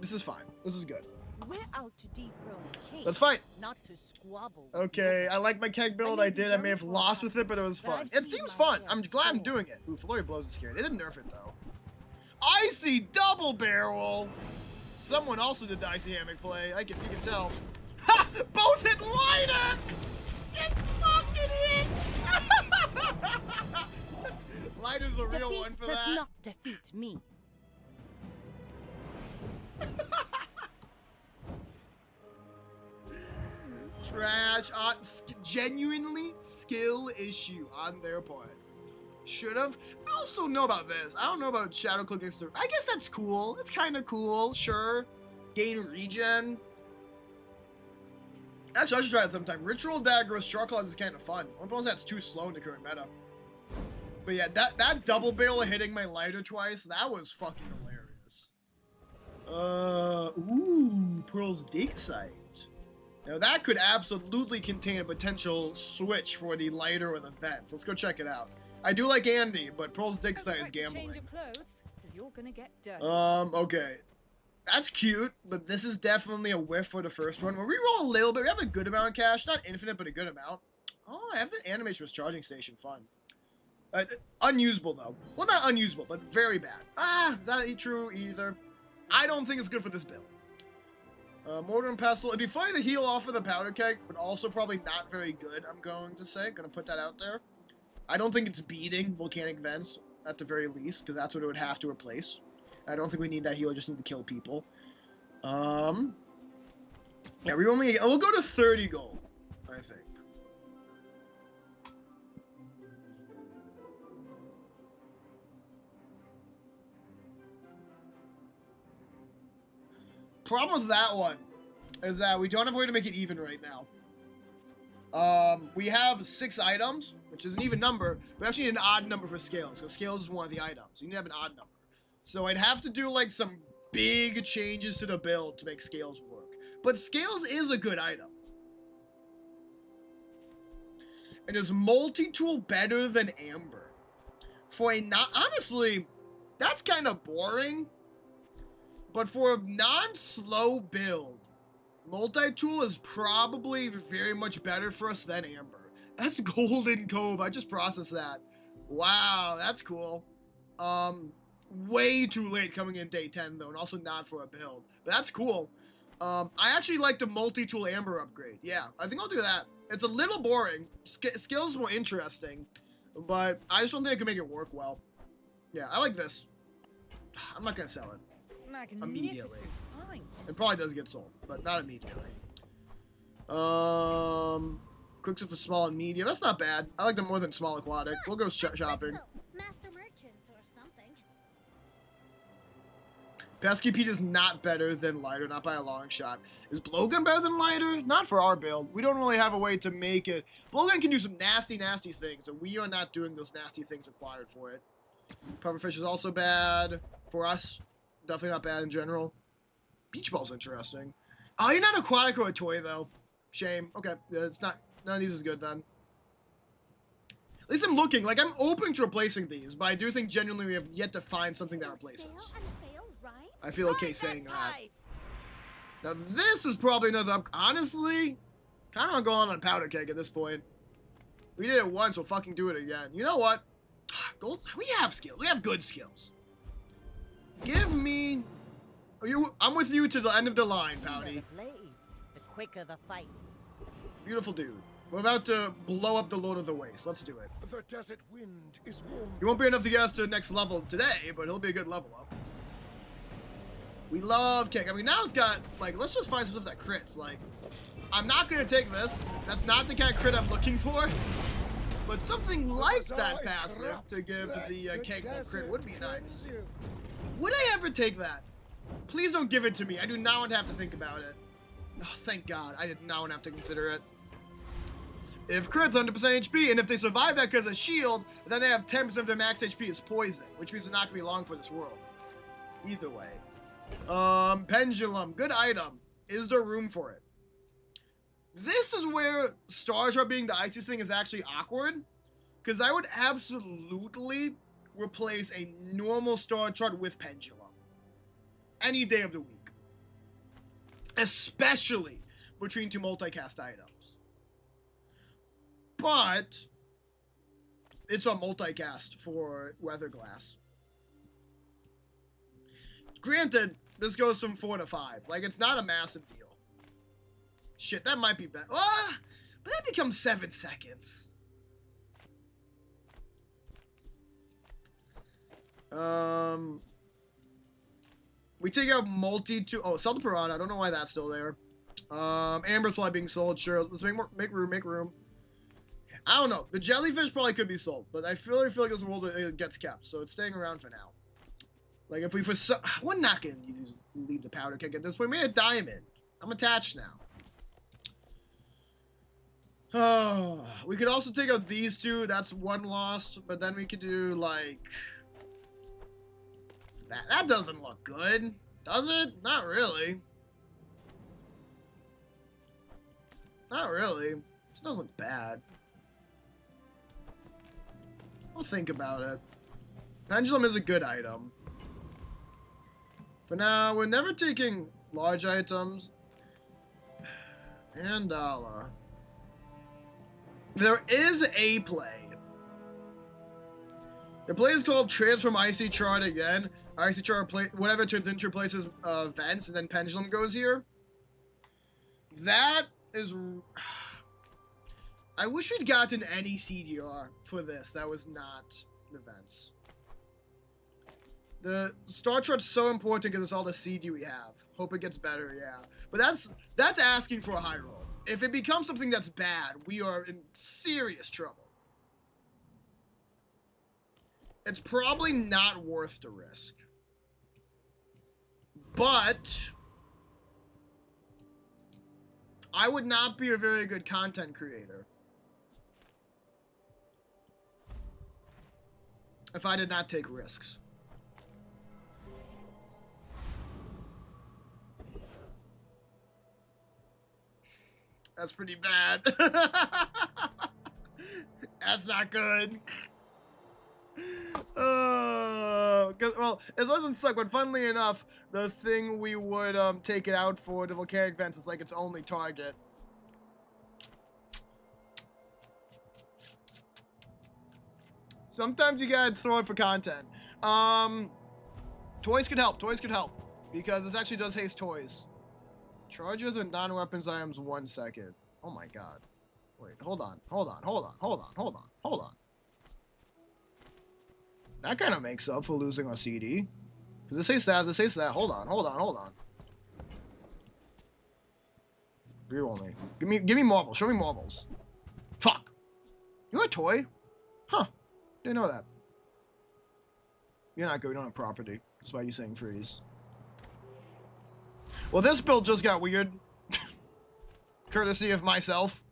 This is fine. This is good. We're out to dethrone a king. Let's fight. Not to squabble. with Okay, I nobody. like my keg build. I did. I may have lost with it, but it was fun. It seems fun. I'm glad I'm doing it. Ooh, Flurry Blows is scary. They didn't nerf it, though. Icy Double Barrel! Someone also did the Icy Hammock play. You can tell. Ha! Both hit lighter! Get fucking hit! Lighter's a real one Defeat for does that. not defeat me. Trash. Genuinely skill issue on their part. Should have. I also know about this. I don't know about Shadow Cloak next to. I guess that's cool. It's kind of cool. Sure. Gain regen. Actually, I should try it sometime. Ritual Dagger with Shark Claws is kind of fun. I suppose that's too slow in the current meta. But yeah, that double barrel hitting my lighter twice, that was fucking hilarious. Ooh, Pearl's Dig Site. Now that could absolutely contain a potential switch for the lighter or the vent. Let's go check it out. I do like Andy, but Pearl's Dig Site is gambling. Change of clothes, because you're gonna get dirty. Okay. That's cute, but this is definitely a whiff for the first one. We'll reroll a little bit. We have a good amount of cash. Not infinite, but a good amount. Oh, I have an animation with charging station. Fun. Unusable, though. Well, not unusable, but very bad. Is that true either? I don't think it's good for this build. Mortar and Pestle. It'd be funny to heal off of the powder keg, but also probably not very good, I'm going to say. Gonna put that out there. I don't think it's beating Volcanic Vents, at the very least, because that's what it would have to replace. I don't think we need that heal, I just need to kill people. Yeah, we'll go to 30 gold, I think. Problem with that one is that we don't have a way to make it even right now. We have 6 items, which is an even number. We actually need an odd number for scales, because scales is one of the items. So you need to have an odd number. So I'd have to do like some big changes to the build to make scales work. But scales is a good item. And is multi-tool better than Amber? For a not honestly, that's kind of boring. But for a non-slow build, multi-tool is probably very much better for us than Amber. That's Golden Cove. I just processed that. Wow, that's cool. Way too late coming in day 10 though, and also not for a build. But that's cool. I actually like the multi-tool Amber upgrade. Yeah, I think I'll do that. It's a little boring. Skills is more interesting, but I just don't think I can make it work well. Yeah, I like this. I'm not gonna sell it immediately. Find. It probably does get sold, but not immediately. Crooks for small and medium. That's not bad. I like them more than small aquatic. We'll go shopping. Master merchant or something. Pesky Pete is not better than lighter, not by a long shot. Is Blowgun better than lighter? Not for our build. We don't really have a way to make it. Blowgun can do some nasty, nasty things, and we are not doing those nasty things required for it. Pufferfish is also bad for us. Definitely not bad in general. Beach Ball's interesting. Oh, you're not aquatic or a toy, though. Shame. Okay, yeah, it's not. None of these is good, then. At least I'm looking. Like, I'm open to replacing these, but I do think genuinely we have yet to find something that replaces. Right? I feel okay saying that. Now, this is probably another... Honestly, kind of going on powder keg at this point. We did it once, we'll fucking do it again. You know what? Gold. We have skills. We have good skills. Give me... I'm with you to the end of the line, Pouty. The quicker the fight. Beautiful dude. We're about to blow up the Lord of the Waste. Let's do it. The desert wind is warm. He won't be enough to get us to the next level today, but he'll be a good level up. We love kick. I mean, now it's got, like, let's just find some stuff that crits. Like, I'm not going to take this. That's not the kind of crit I'm looking for. But something like that passive to give the cake crit would be nice. Would I ever take that? Please don't give it to me. I do not want to have to think about it. Oh, thank God. I did not want to have to consider it. If crit's 100% HP, and if they survive that because of shield, then they have 10% of their max HP as poison, which means they're not going to be long for this world. Either way. Pendulum. Good item. Is there room for it? This is where Star Shard being the iciest thing is actually awkward. Because I would absolutely replace a normal Star Shard with Pendulum. Any day of the week. especially between two multicast items. But it's a multicast for Weatherglass. Granted, this goes from 4 to 5. Like, it's not a massive deal. Shit, that might be better. Ah, but that becomes 7 seconds. We take out multi to... Oh, sell the Piranha. I don't know why that's still there. Amber's probably being sold. Sure, let's make room. I don't know. The jellyfish probably could be sold, but I feel like this world it gets kept, so it's staying around for now. Like, if we we're not gonna leave the powder keg at this point. We made a diamond. I'm attached now. Oh, we could also take out these two. That's one lost, but then we could do like that. That doesn't look good, does it? Not really. Not really. This doesn't look bad. I'll think about it. Pendulum is a good item. For now, we're never taking large items. And dollar. There is a play. The play is called Transform Icy Chart again. Icy Chart play whatever turns into places vents, and then Pendulum goes here. That is. I wish we'd gotten any CDR for this. That was not the vents. The star chart's so important because it's all the CD we have. Hope it gets better, yeah. But that's asking for a high roll. If it becomes something that's bad, we are in serious trouble. It's probably not worth the risk. But I would not be a very good content creator if I did not take risks. That's pretty bad. That's not good. Well, it doesn't suck, but funnily enough, the thing we would take it out for, the volcanic vents, is like its only target. Sometimes you gotta throw it for content. Toys could help. Toys could help. Because this actually does haste toys. Charges and non-weapons items 1 second. Oh my god. Wait, hold on. That kind of makes up for losing our CD. This haste that. Hold on. Rear only. Give me marbles. Show me marbles. Fuck. You're a toy? Huh. Didn't know that. You're not good. We don't have property. That's why you're saying freeze. Well, this build just got weird. Courtesy of myself.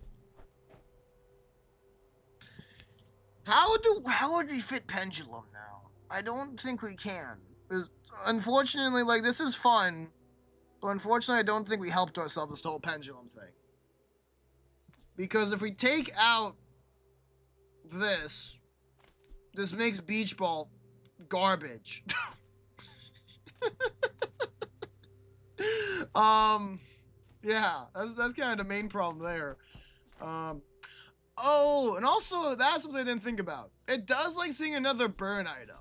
How would we fit Pendulum now? I don't think we can. Unfortunately, like, this is fun. But unfortunately, I don't think we helped ourselves with the whole Pendulum thing. Because if we take out this makes Beach Ball garbage. Yeah, that's kind of the main problem there. Oh, and also, that's something I didn't think about. It does like seeing another burn item.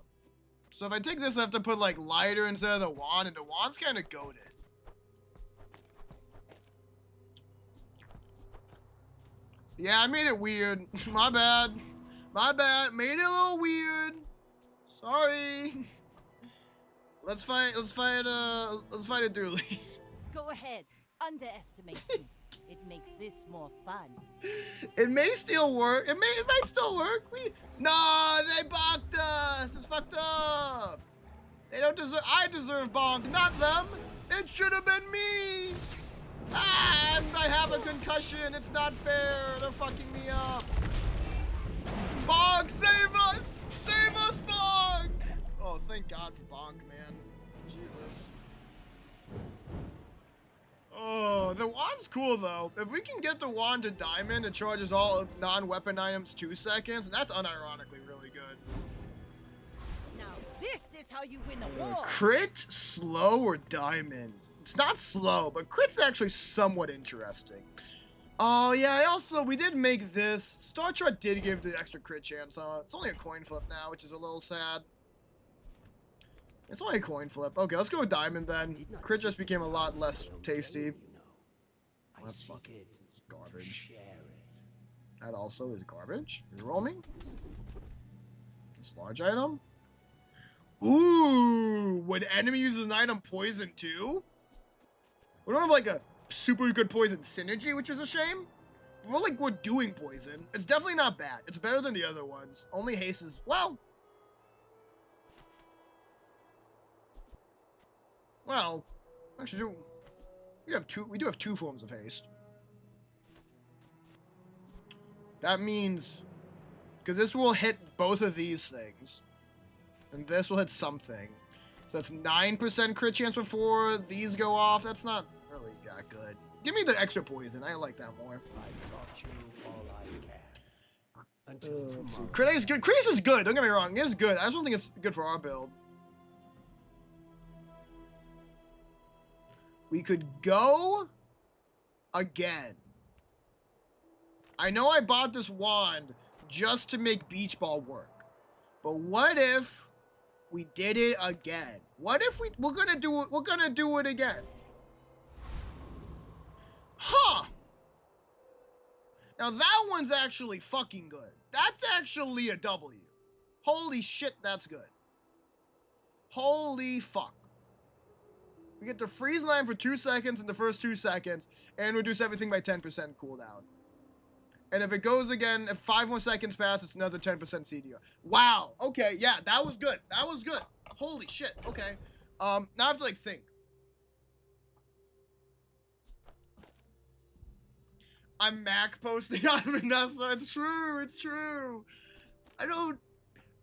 So if I take this, I have to put like lighter instead of the wand, and the wand's kind of goated. Yeah, I made it weird. My bad. Made it a little weird. Sorry. Let's fight a dually. Go ahead. Underestimate me. It makes this more fun. It may still work. It might still work. No, they bonked us. It's fucked up. They don't deserve. I deserve bonk, not them. It should have been me. Ah, I have a concussion. It's not fair. They're fucking me up. Bonk, save us! Save us, Bonk! Oh, thank God for Bonk, man. Jesus. Oh, the wand's cool, though. If we can get the wand to diamond, it charges all non-weapon items 2 seconds. That's unironically really good. Now this is how you win a war. Crit, slow, or diamond? It's not slow, but crit's actually somewhat interesting. Oh, yeah, we did make this. Star Trek did give the extra crit chance on it. It's only a coin flip now, which is a little sad. It's only a coin flip. Okay, let's go with diamond then. Crit just became a lot less tasty. That's fucking garbage. That also is garbage. Reroll me. This large item. Ooh, when enemy uses an item, poison too? We don't have like a super good poison synergy, which is a shame. We're doing poison. It's definitely not bad. It's better than the other ones. Only haste is, well, actually, we do have two forms of haste. That means, because this will hit both of these things, and this will hit something. So that's 9% crit chance before these go off. That's not really that good. Give me the extra poison. I like that more. I've got you all I can. Until tomorrow. Crit is good. Crit is good. Don't get me wrong. It is good. I just don't think it's good for our build. We could go again. I know I bought this wand just to make Beach Ball work. But what if we did it again? What if we're gonna do it? We're gonna do it again. Huh. Now that one's actually fucking good. That's actually a W. Holy shit, that's good. Holy fuck. We get to freeze line for 2 seconds in the first 2 seconds and reduce everything by 10% cooldown. And if it goes again, if 5 more seconds pass, it's another 10% CDR. Wow. Okay, yeah, that was good. That was good. Holy shit. Okay. Now I have to like think. I'm Mac posting on Vanessa. It's true. It's true.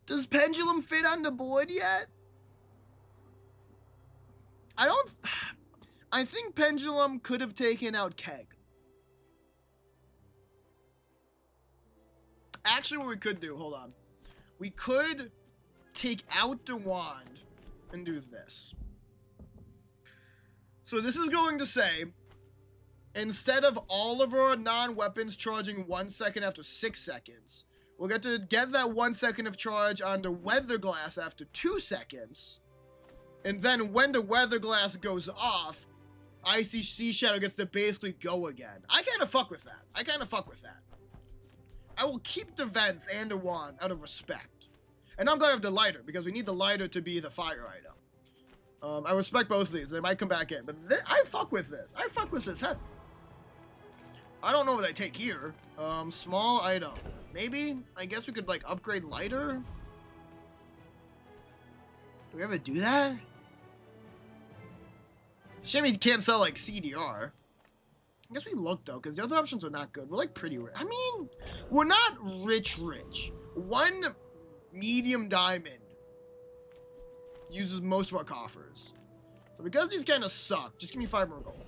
Does Pendulum fit on the board yet? I think Pendulum could have taken out Keg. Actually, what we could do, hold on. We could take out the wand and do this. So this is going to say, instead of all of our non-weapons charging 1 second after 6 seconds, we'll get to get that 1 second of charge on the weather glass after 2 seconds. And then when the weather glass goes off, Icy Sea Shadow gets to basically go again. I kind of fuck with that. I will keep the vents and the wand out of respect. And I'm glad I have the lighter, because we need the lighter to be the fire item. I respect both of these. They might come back in. But I fuck with this. I fuck with this head. I don't know what I take here. Small item. Maybe? I guess we could, like, upgrade lighter? Do we ever do that? Shame you can't sell, like, CDR. I guess we look, though, because the other options are not good. We're, like, pretty rich. I mean, we're not rich. One medium diamond uses most of our coffers. So because these kind of suck, just give me 5 more gold.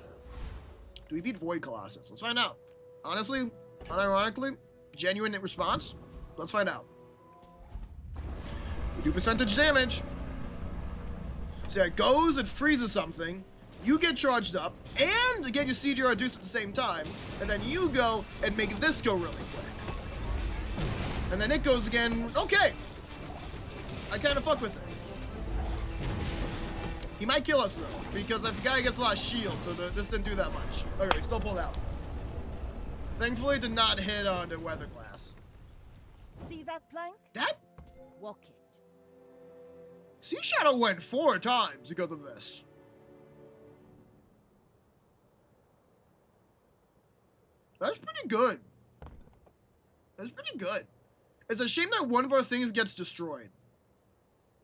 Do we beat Void Colossus? Let's find out. Honestly, unironically, genuine response. Let's find out. We do percentage damage. So yeah, it goes, it freezes something. You get charged up, and get your CDR reduced at the same time, and then you go and make this go really quick. And then it goes again. Okay. I kind of fuck with it. He might kill us, though, because the guy gets a lot of shield, so this didn't do that much. Okay, we still pulled out. Thankfully, it did not hit on the weather glass. See that plank? That Walk it. Sea Shadow went 4 times because of this. That's pretty good. That's pretty good. It's a shame that one of our things gets destroyed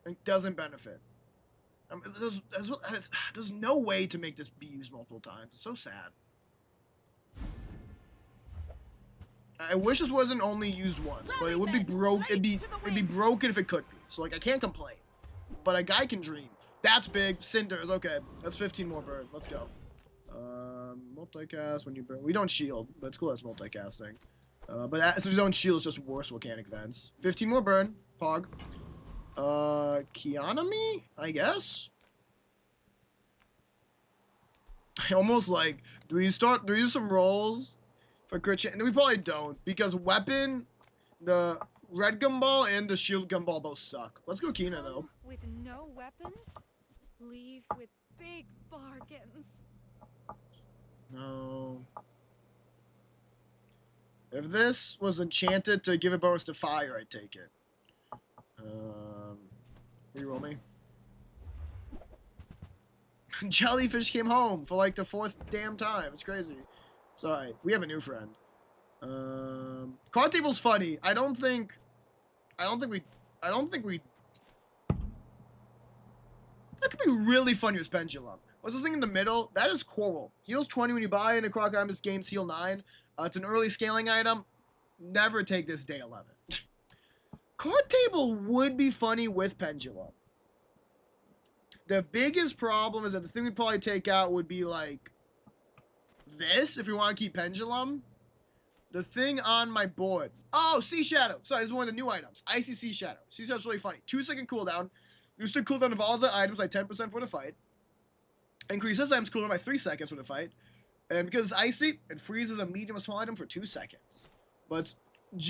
and doesn't benefit. I mean, there's no way to make this be used multiple times. It's so sad. I wish this wasn't only used once, but it would be broke. It'd be broken if it could be. So like, I can't complain. But a guy can dream. That's big. Cinders. Okay, that's 15 more burn. Let's go. Multicast when you burn. We don't shield, but it's cool that's multicasting. But since we don't shield, it's just worse volcanic vents. 15 more burn. Pog. Kianami, I guess. I almost like, do we do some rolls for crit chance? We probably don't, because weapon, the red gumball and the shield gumball both suck. Let's go Kina though. Come with no weapons, leave with big bargains. No. If this was enchanted to give a bonus to fire, I'd take it. Reroll me. Jellyfish came home for like the 4th damn time. It's crazy. Sorry, we have a new friend. Card table's funny. I don't think we. That could be really funny with Pendulum. What's this thing in the middle? That is Coral. Heals 20 when you buy in a Crocodile Miss Games Heal 9. It's an early scaling item. Never take this day 11. Card table would be funny with Pendulum. The biggest problem is that the thing we'd probably take out would be like this, if we want to keep Pendulum. The thing on my board. Oh, Sea Shadow. Sorry, this is one of the new items. Icy Sea Shadow. Sea Shadow's really funny. 2-second cooldown. Reduce the cooldown of all the items by 10% for the fight. Increase this item's cooldown by 3 seconds for the fight. And because it's icy, it freezes a medium or small item for 2 seconds. But it's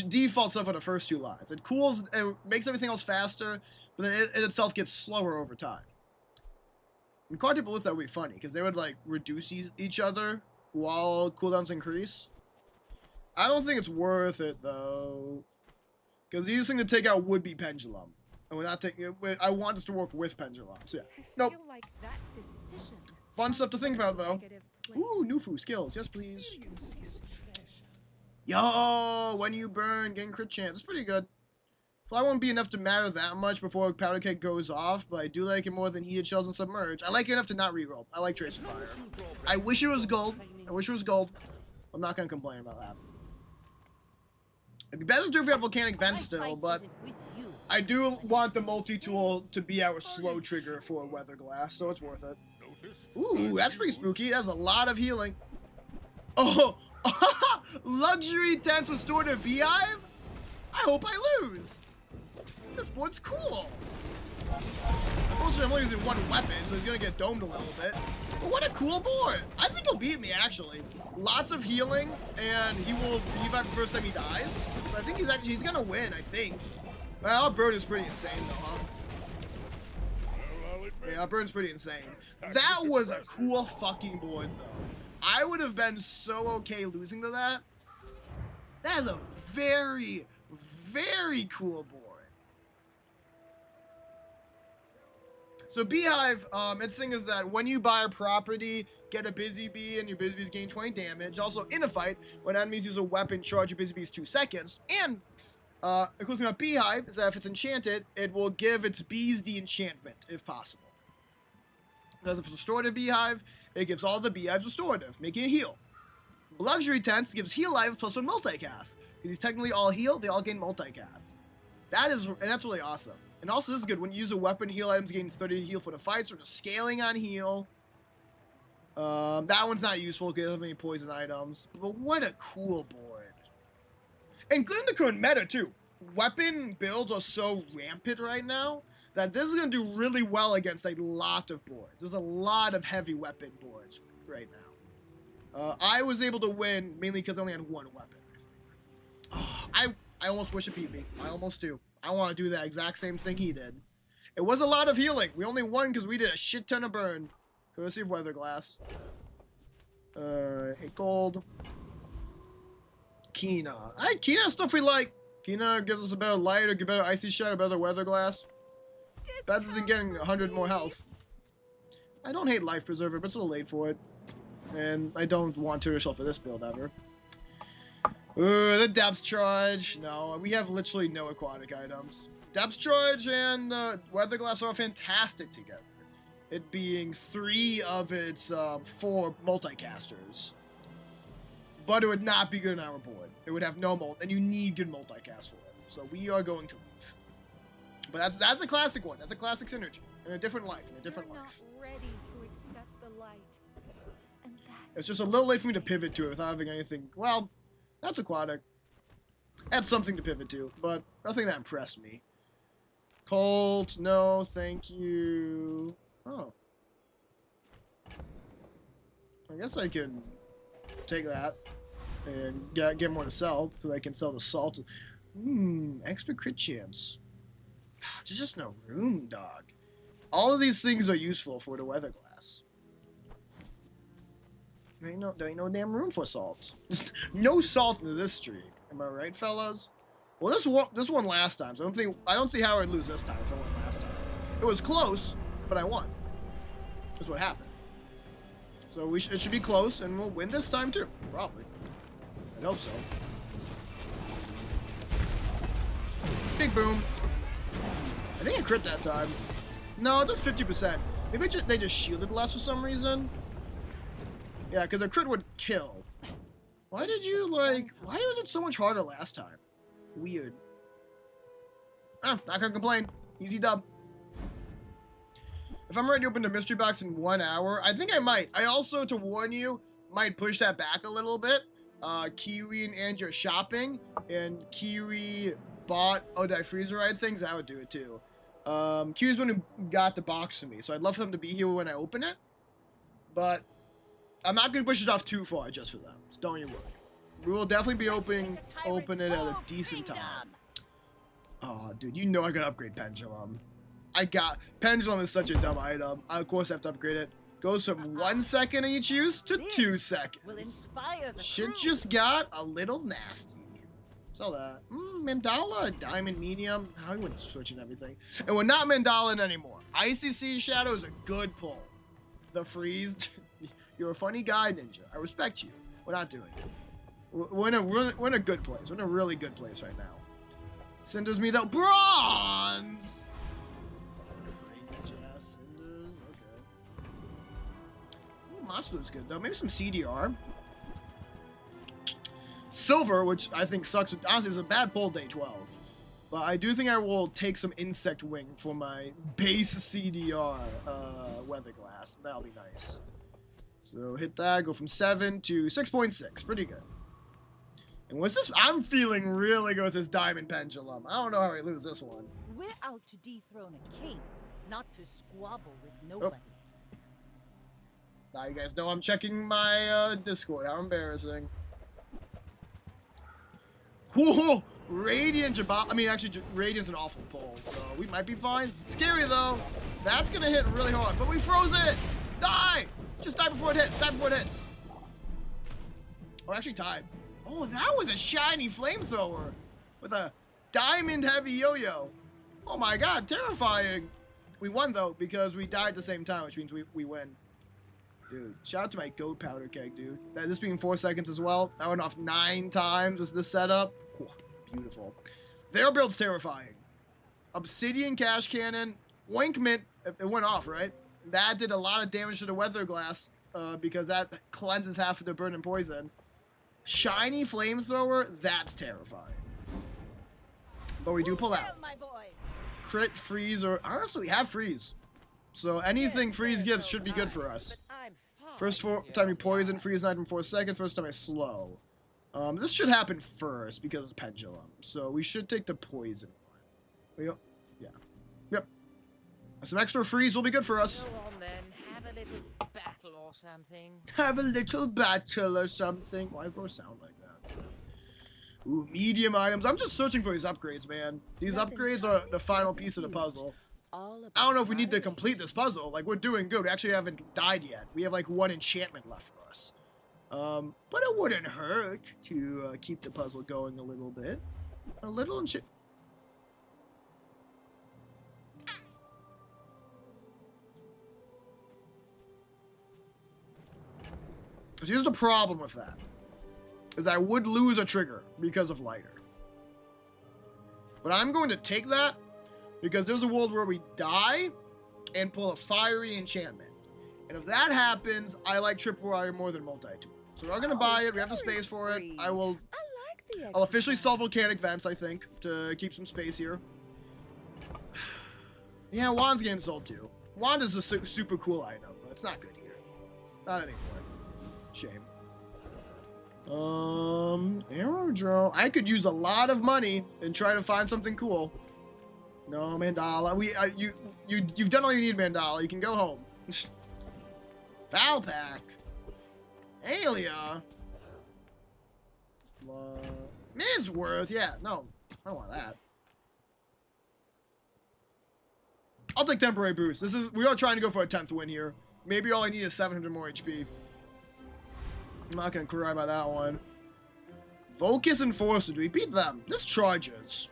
default stuff for the first 2 lines. It cools, it makes everything else faster, but then it itself gets slower over time. And card table with that would be funny, because they would like reduce each other while cooldowns increase. I don't think it's worth it though, because the easiest thing to take out would be Pendulum, and we're not taking. I want us to work with Pendulum. So yeah, nope. Feel like that decision. Fun stuff to think about though. Negative place. Ooh, Nufu skills, yes please. Yo, when you burn, getting crit chance. It's pretty good. Fly won't be enough to matter that much before Powder Keg goes off, but I do like it more than Heated Shells and Submerge. I like it enough to not reroll. I like Trace of Fire. I wish it was gold. I wish it was gold. I'm not going to complain about that. It'd be better to do if we have Volcanic Vent still, but I do want the multi-tool to be our slow trigger for Weather Glass, so it's worth it. Ooh, that's pretty spooky. That's a lot of healing. Oh, luxury tents restorative beehive? I hope I lose. This board's cool. Bullshit, I'm only using one weapon, so he's gonna get domed a little bit. But what a cool board. I think he'll beat me, actually. Lots of healing, and he will revive the first time he dies. So I think he's gonna win, I think. Well, Burn is pretty insane, though, huh? Yeah, Burn's pretty insane. That was a cool fucking board, though. I would have been so okay losing to that. That is a very, very cool board. So Beehive, its thing is that when you buy a property, get a Busy Bee, and your Busy Bees gain 20 damage. Also, in a fight, when enemies use a weapon, charge your Busy Bees 2 seconds. And the cool thing about Beehive is that if it's enchanted, it will give its bees the enchantment, if possible. Because if it's restorative Beehive, it gives all the Beehives restorative, making it heal. Luxury Tents gives heal items plus 1 multicast. Because these technically all heal, they all gain multicast. And that's really awesome. And also this is good, when you use a weapon, heal items gain 30 heal for the fight, so just scaling on heal. That one's not useful because it doesn't have any poison items. But what a cool board. And good in the current meta too. Weapon builds are so rampant right now that this is going to do really well against a lot of boards. There's a lot of heavy weapon boards right now. I was able to win mainly because I only had one weapon. I almost wish it beat me. I almost do. I want to do that exact same thing he did. It was a lot of healing. We only won because we did a shit ton of burn. Courtesy of Weather Glass. 8 gold. Kina. Kina stuff we like. Kina gives us a better light, or better icy shadow, better Weather Glass. Better than getting 100 more health. I don't hate Life Preserver, but it's a little late for it. And I don't want Turtle Shell for this build ever. Ooh, the Depth Charge. No, we have literally no aquatic items. Depth Charge and Weather Glass are fantastic together. It being 3 of its 4 multicasters. But it would not be good on our board. It would have no and you need good multicast for it. So we are going to leave. But that's a classic one. That's a classic synergy. In a different life. In a different life. Not ready to accept the light. And It's just a little late for me to pivot to it without having anything. Well, that's aquatic. That's something to pivot to, but nothing that impressed me. Colt, no, thank you. Oh. I guess I can take that and get more to sell, so I can sell the salt. Extra crit chance. There's just no room, dog. All of these things are useful for the weather glass. There ain't no damn room for salt. No salt in this streak. Am I right, fellas? Well, this one last time. So I don't see how I'd lose this time if I won last time. It was close, but I won. That's what happened. So it should be close, and we'll win this time too. Probably. I hope so. Big boom. I think I crit that time. No, it does 50%. Maybe they just shielded less for some reason. Yeah, because a crit would kill. Why was it so much harder last time? Weird. Not gonna complain. Easy dub. If I'm ready to open the mystery box in 1 hour, I think I might. I also, to warn you, might push that back a little bit. Kiwi and Andrew are shopping, and Kiwi bought did I freezer ride things? I would do it too. Kiwi's one who got the box to me, so I'd love for them to be here when I open it. But I'm not gonna push it off too far just for them. So don't you worry. We will definitely be open it at a decent time. Oh, dude, you know I gotta upgrade Pendulum. Pendulum is such a dumb item. I of course have to upgrade it. Goes from 1 second each use to 2 seconds. Shit just got a little nasty. Saw that. Mandala, Diamond Medium. How you wouldn't switching everything. And we're not Mandala anymore. Icy Sea Shadow is a good pull. The Freeze. You're a funny guy, Ninja. I respect you. We're not doing it. We're in a good place. We're in a really good place right now. Cinders me though. Bronze! Cinders. Okay. Ooh, Monster's good though. Maybe some CDR. Silver, which I think sucks. Honestly, it's a bad pull day 12. But I do think I will take some Insect Wing for my base CDR weather glass. That'll be nice. So hit that. Go from 7 to 6.6. Pretty good. And what's this? I'm feeling really good with this Diamond Pendulum. I don't know how I lose this one. We're out to dethrone a king, not to squabble with nobody. Now you guys know I'm checking my Discord. How embarrassing. Whoa! Radiant Jabal. I mean, actually, Radiant's an awful pull, so we might be fine. It's scary though. That's gonna hit really hard, but we froze it. Die! Just die before it hits. Die before it hits. Oh, actually tied. Oh, that was a shiny flamethrower with a diamond heavy yo-yo. Oh my god, terrifying. We won though because we died at the same time, which means we win. Dude, shout out to my goat powder keg, dude. This being 4 seconds as well. That went off 9 times was the setup. Whew, beautiful. Their build's terrifying. Obsidian Cash Cannon. Oinkment. It went off, right? That did a lot of damage to the weather glass because that cleanses half of the burn and poison. Shiny flamethrower, that's terrifying. But we do pull out. Crit, freeze, or honestly, we have freeze. So anything freeze gives should be good for us. First time you poison, freeze an item 4 seconds. First time I slow. This should happen first because it's pendulum. So we should take the poison one. Yeah. Yep. Some extra freeze will be good for us. Go on then, have a little battle or something. Have a little battle or something. Why do I sound like that? Ooh, medium items. I'm just searching for these upgrades, man. These upgrades are the final piece of the puzzle. I don't know if we need to complete this puzzle. Like, we're doing good. We actually haven't died yet. We have, like, 1 enchantment left for us. But it wouldn't hurt to keep the puzzle going a little bit. A little enchant... So here's the problem with that. Is I would lose a trigger because of lighter. But I'm going to take that because there's a world where we die and pull a fiery enchantment. And if that happens, I like tripwire more than multi-tool. So we're gonna buy it. We have the space for it. I'll officially sell volcanic vents, I think, to keep some space here. Yeah, Wand's getting sold too. Wand is a super cool item, but it's not good here. Not anymore. Shame. Aerodrome. I could use a lot of money and try to find something cool. No, Mandala. You've done all you need, Mandala. You can go home. Val Pack. Alia. Midsworth, yeah. No, I don't want that. I'll take temporary boost. We are trying to go for a 10th win here. Maybe all I need is 700 more HP. I'm not gonna cry about that one. Volcus Enforcer, do we beat them? This charges.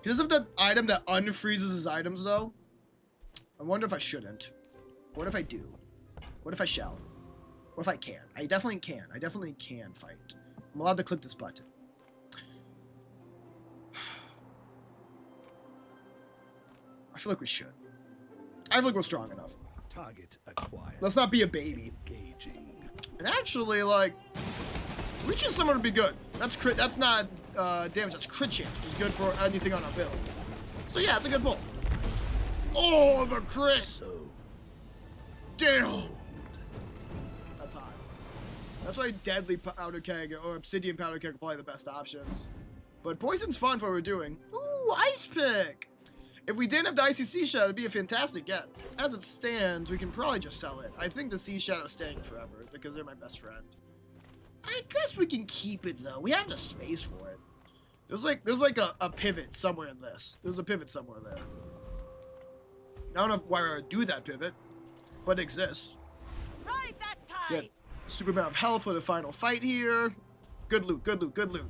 He doesn't have that item that unfreezes his items though. I wonder if I shouldn't. What if I do? What if I shall? What if I can? I definitely can. I definitely can fight. I'm allowed to click this button. I feel like we should. I feel like we're strong enough. Target acquired. Let's not be a baby. Engaging. And actually, like, reaching someone would be good. That's crit. That's not damage. That's crit chance, which is good for anything on our build. So yeah, it's a good pull. Oh, the crit! So Damn! That's hot. That's why deadly powder keg or obsidian powder keg are probably the best options. But poison's fun for what we're doing. Ooh, ice pick! If we didn't have the icy sea shadow, it'd be a fantastic get. As it stands, we can probably just sell it. I think the sea shadow's staying forever because they're my best friend. I guess we can keep it though. We have the space for it. There's like a pivot somewhere in this. There's a pivot somewhere there. I don't know why I would do that pivot, but it exists. Ride that Yeah, tide. stupid amount of health for the final fight here. Good loot, good loot, good loot.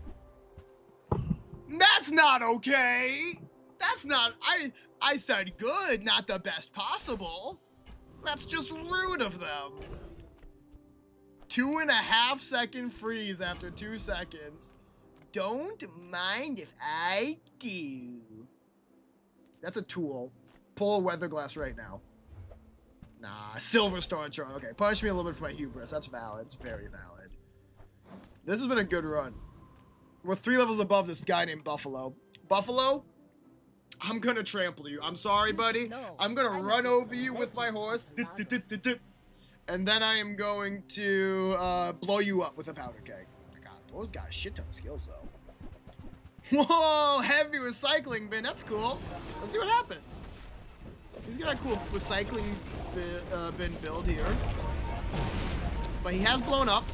That's not okay. That's not. I said good, not the best possible. That's just rude of them. 2.5 second freeze after 2 seconds. Don't mind if I do. That's a tool. Pull a weather glass right now. Nah, silver star charm. Okay, punish me a little bit for my hubris. That's valid. It's very valid. This has been a good run. We're 3 levels above this guy named Buffalo. Buffalo, I'm gonna trample you. I'm sorry, buddy. I'm gonna run over you with my horse. And then I am going to blow you up with a powder keg. Oh my god, Bo's got a shit ton of skills though. Whoa, heavy recycling bin. That's cool. Let's see what happens. He's got a cool recycling bin build here. But he has blown up.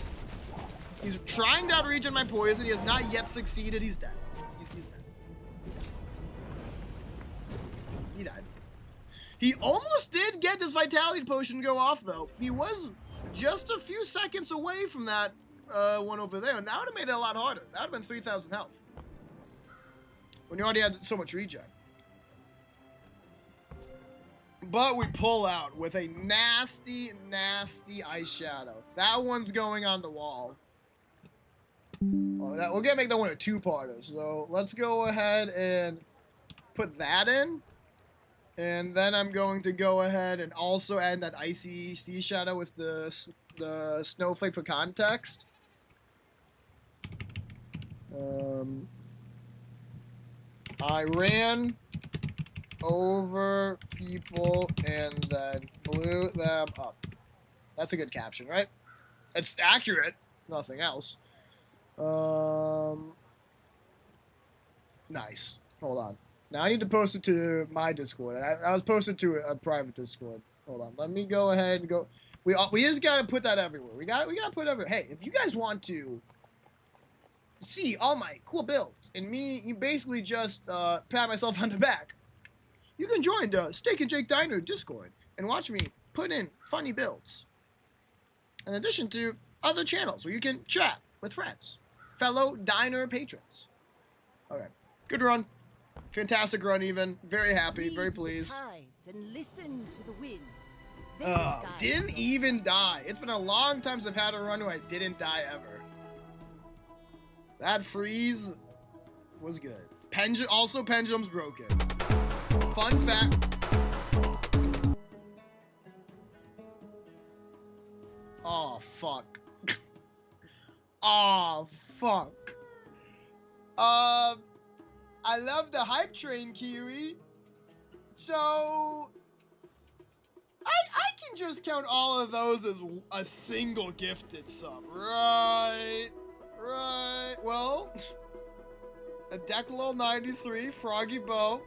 He's trying to out-regen my poison. He has not yet succeeded. He's dead. He's dead. He died. He almost did get this vitality potion to go off, though. He was just a few seconds away from that one over there. And that would have made it a lot harder. That would have been 3,000 health. When you already had so much regen. But we pull out with a nasty, nasty ice shadow. That one's going on the wall. Oh, we're gonna make that one a 2-parter. So let's go ahead and put that in. And then I'm going to go ahead and also add that icy sea shadow with the snowflake for context. I ran over people and then blew them up. That's a good caption, right? It's accurate. Nothing else. Nice. Hold on. Now I need to post it to my Discord. I was posted to a private Discord. Hold on. Let me go ahead and go. We just gotta put that everywhere. We gotta put everywhere. Hey, if you guys want to see all my cool builds and me, you basically just pat myself on the back. You can join the Steak and Jake Diner Discord and watch me put in funny builds. In addition to other channels where you can chat with friends, fellow diner patrons. Okay, good run. Fantastic run even. Very happy, very pleased. And listen to the wind. They will guide Didn't you. even die. It's been a long time since I've had a run where I didn't die ever. That freeze was good. Also, pendulum's broken. Fun fact. Oh, fuck. Oh, fuck. I love the hype train, Kiwi. So, I can just count all of those as a single gifted sub, right? Right. Well, a Decalo 93, Froggy Bow,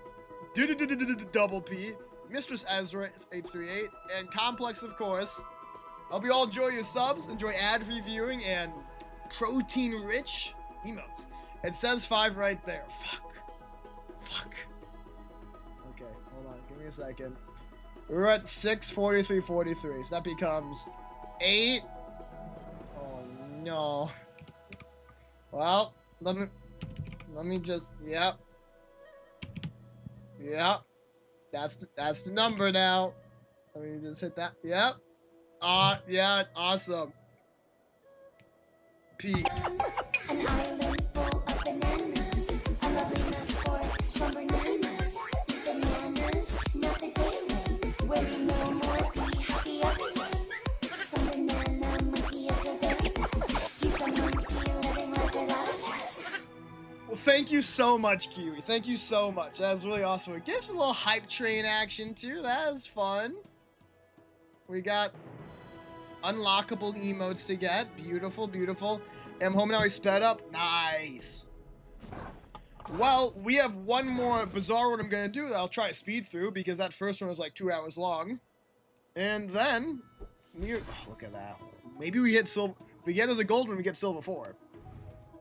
Double P, Mistress Ezra 838, and Complex, of course. Hope you all enjoy your subs, enjoy ad-free viewing, and protein-rich emotes. It says 5 right there. Fuck. Okay, hold on. Give me a second. We're at 643.43, so that becomes 8. Oh no. Well, let me just. Yep. That's the number now. Let me just hit that. Yep. Yeah, awesome. P. An island full of bananas. A lovely mess for some bananas. Eat bananas, not the daily. When you know more, be happy every day. Some banana monkey is the best. He's the monkey living life without a stress. Well, thank you so much, Kiwi. Thank you so much. That was really awesome. It gives a little hype train action, too. That is fun. We got unlockable emotes to get. Beautiful, beautiful. I'm home now. I sped up. Nice. Well, we have one more bizarre one I'm going to do that I'll try to speed through because that first one was like 2 hours long. And then, look at that. Maybe we hit silver. If we get as a gold one, we get silver 4.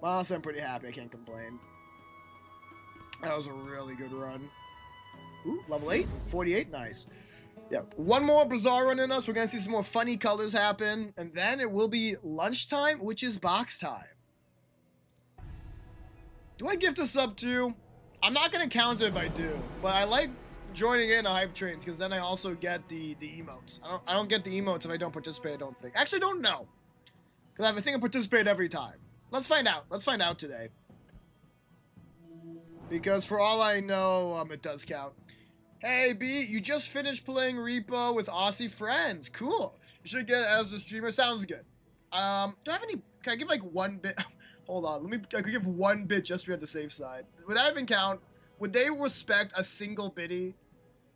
Well, so I'm pretty happy. I can't complain. That was a really good run. Ooh, level 8. 48. Nice. Yeah, one more bizarre run in us. We're going to see some more funny colors happen. And then it will be lunchtime, which is box time. Do I gift a sub too? I'm not going to count it if I do. But I like joining in a hype trains because then I also get the emotes. I don't get the emotes if I don't participate, I don't think. Actually, I don't know. Because I have a thing I participate every time. Let's find out. Let's find out today. Because for all I know, it does count. Hey, B, you just finished playing Repo with Aussie friends. Cool. You should get it as a streamer. Sounds good. Do I have any... Can I give, like, 1 bit? Hold on. I could give 1 bit just to be on the safe side. Would that even count? Would they respect a single biddy?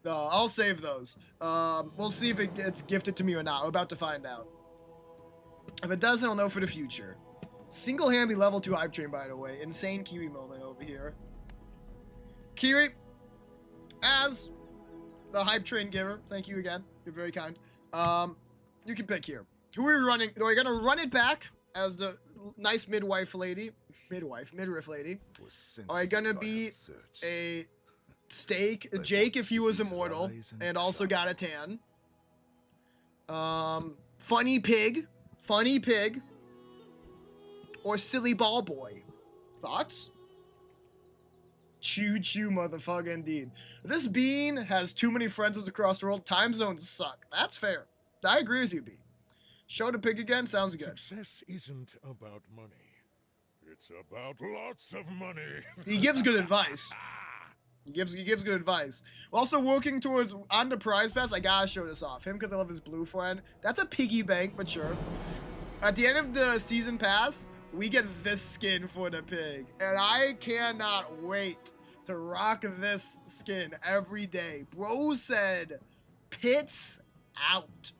No, I'll save those. We'll see if it gets gifted to me or not. We're about to find out. If it doesn't, I'll know for the future. Single-handedly level 2 hype train, by the way. Insane Kiwi moment over here. Kiwi, as the hype train giver, thank you again. You're very kind. You can pick here. Who are we running? Are we gonna run it back as the nice midriff lady? Are you gonna be a steak, Jake if he was immortal and also got a tan? Funny pig, or silly ball boy? Thoughts? Choo choo, motherfucker, indeed. This bean has too many friends across the world. Time zones suck. That's fair. I agree with you, B. Show the pig again. Sounds good. Success isn't about money. It's about lots of money. He gives good advice. He gives good advice. Also working towards on the prize pass. I gotta show this off. Him because I love his blue friend. That's a piggy bank, but sure. At the end of the season pass, we get this skin for the pig. And I cannot wait to rock this skin every day. Bro said, pits out.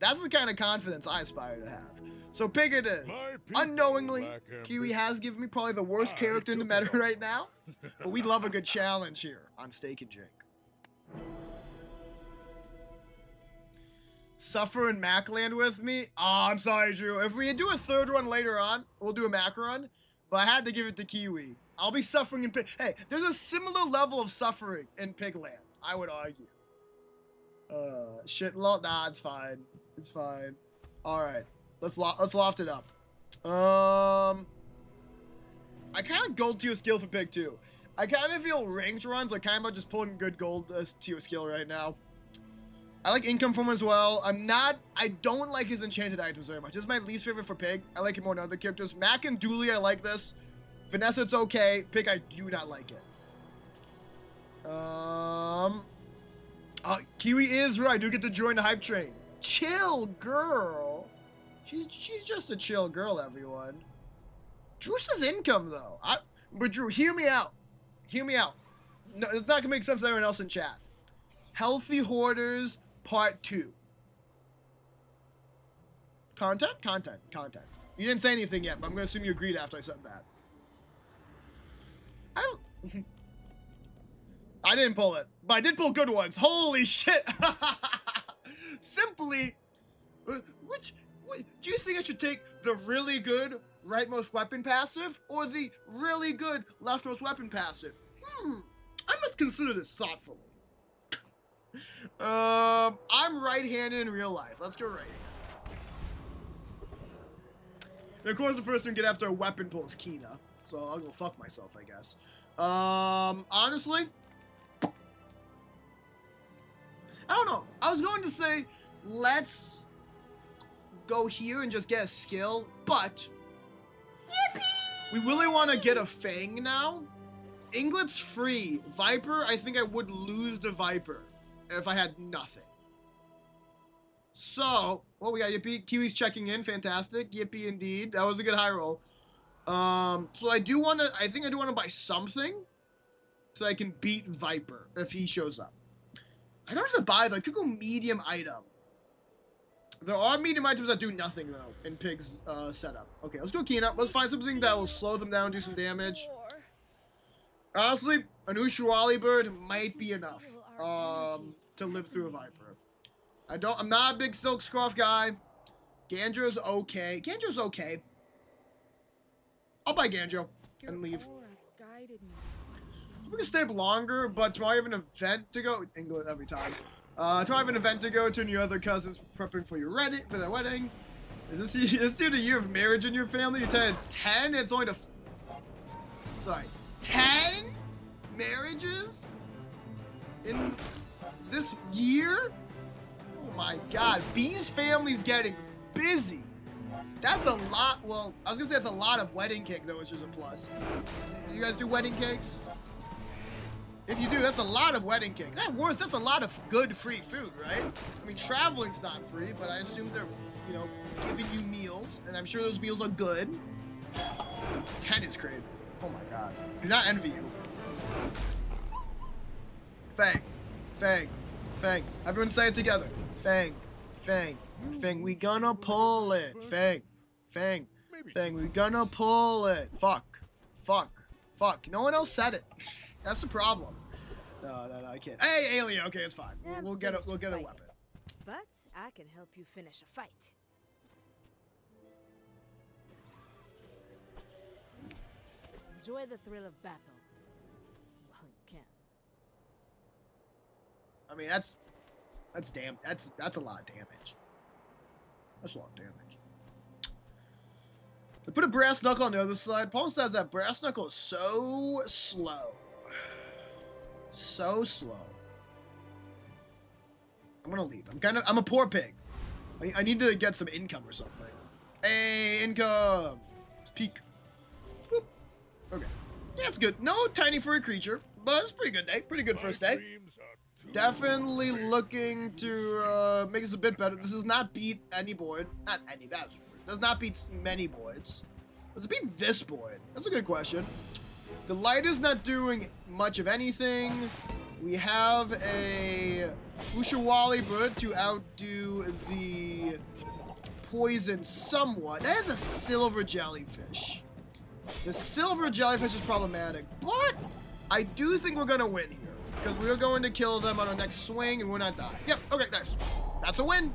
That's the kind of confidence I aspire to have. So pig it is. Unknowingly, Kiwi has given me probably the worst character in the meta right now. But we love a good challenge here on Steak and Jake. Suffer in Macland with me? Oh, I'm sorry, Drew. If we do a third run later on, we'll do a Mac run. But I had to give it to Kiwi. I'll be suffering in Pig. Hey, there's a similar level of suffering in Pigland, I would argue. Nah, it's fine. It's fine. All right, let's loft it up. I kind of gold tier skill for Pig too. I kind of feel ranked runs are kind of just pulling good gold tier skill right now. I like income from him as well. I don't like his enchanted items very much. This is my least favorite for Pig. I like him more than other characters. Mac and Dooley, I like this. Vanessa, it's okay. Pig, I do not like it. Kiwi is right. I do get to join the hype train. Chill girl. She's just a chill girl, everyone. Drew says income though. But Drew, hear me out. Hear me out. No, it's not gonna make sense to everyone else in chat. Healthy Hoarders Part 2. Content? Content. You didn't say anything yet, but I'm gonna assume you agreed after I said that. I didn't pull it, but I did pull good ones. Holy shit! Simply, which do you think I should take? The really good rightmost weapon passive or the really good leftmost weapon passive? I must consider this thoughtfully. I'm right-handed in real life. Let's go right. And of course, the first one to get after a weapon pull is Kina. So I'll go fuck myself, I guess. Honestly, I don't know. I was going to say, let's go here and just get a skill, but we really want to get a Fang now. Inglet's free. Viper, I think I would lose the Viper if I had nothing. So, well, we got Yippee. Kiwi's checking in. Fantastic. Yippee indeed. That was a good high roll. So I do want to, I think I do want to buy something so I can beat Viper if he shows up. I don't have to buy though. I could go medium item. There are medium items that do nothing though in Pig's setup. Okay, let's go Kina. Let's find something that will slow them down, do some damage. Honestly, an Ushuaili bird might be enough to live through a Viper. I'm not a big Silk Scarf guy. Ganjo's okay. Ganjo's okay. I'll buy Ganjo and leave. We can stay up longer, but tomorrow I have an event to go. England every time. Tomorrow I have an event to go to, and your other cousins prepping for your for their wedding. Is this the year of marriage in your family? You're telling 10? It's only 10 marriages in this year? Oh my God, B's family's getting busy. That's a lot. Well, I was gonna say that's a lot of wedding cake though, which is a plus. You guys do wedding cakes? If you do, that's a lot of wedding cake. That's a lot of good free food, right? I mean, traveling's not free, but I assume they're, you know, giving you meals, and I'm sure those meals are good. 10 is crazy. Oh my God. Do not envy you. Fang. Fang. Fang. Everyone say it together. Fang. Fang. Fang. We gonna pull it. Fang. Fang. Fang. We gonna pull it. Fuck. Fuck. Fuck. No one else said it. That's the problem. No, I can't. Hey, alien. Okay, it's fine. We'll get a weapon. But I can help you finish a fight. Enjoy the thrill of battle. Well, you can. I mean, that's a lot of damage. That's a lot of damage. They put a brass knuckle on the other side. Paul says that brass knuckle is so slow. So slow. I'm gonna leave. I'm a poor pig. I need to get some income or something. Hey, income! Peek. Boop. Okay. Yeah, it's good. No tiny furry creature, but it's a pretty good day. Pretty good first day. Definitely looking to make this a bit better. This does not beat any board. Not any, that's weird. Does not beat many boards. Does it beat this board? That's a good question. The light is not doing much of anything. We have a Ushuaili bird to outdo the poison somewhat. That is a silver jellyfish. The silver jellyfish is problematic, but I do think we're gonna win here. Because we're going to kill them on our next swing and we're not dying. Yep, okay, nice. That's a win.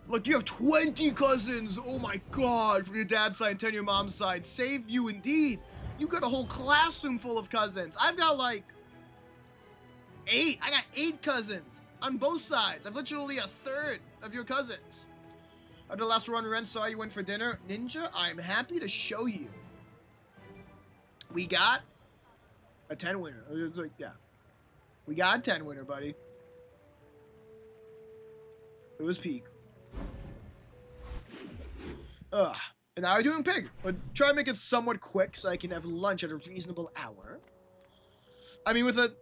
Look, you have 20 cousins. Oh my God, from your dad's side, 10 your mom's side. Save you indeed. You got a whole classroom full of cousins. I've got like 8. I got 8 cousins on both sides. I've literally a third of your cousins. After the last run, Ren saw you went for dinner. Ninja, I'm happy to show you. We got a 10 winner. It's like, yeah. We got a 10 winner, buddy. It was peak. Ugh. And now we're doing pig. But try to make it somewhat quick so I can have lunch at a reasonable hour. I mean, with a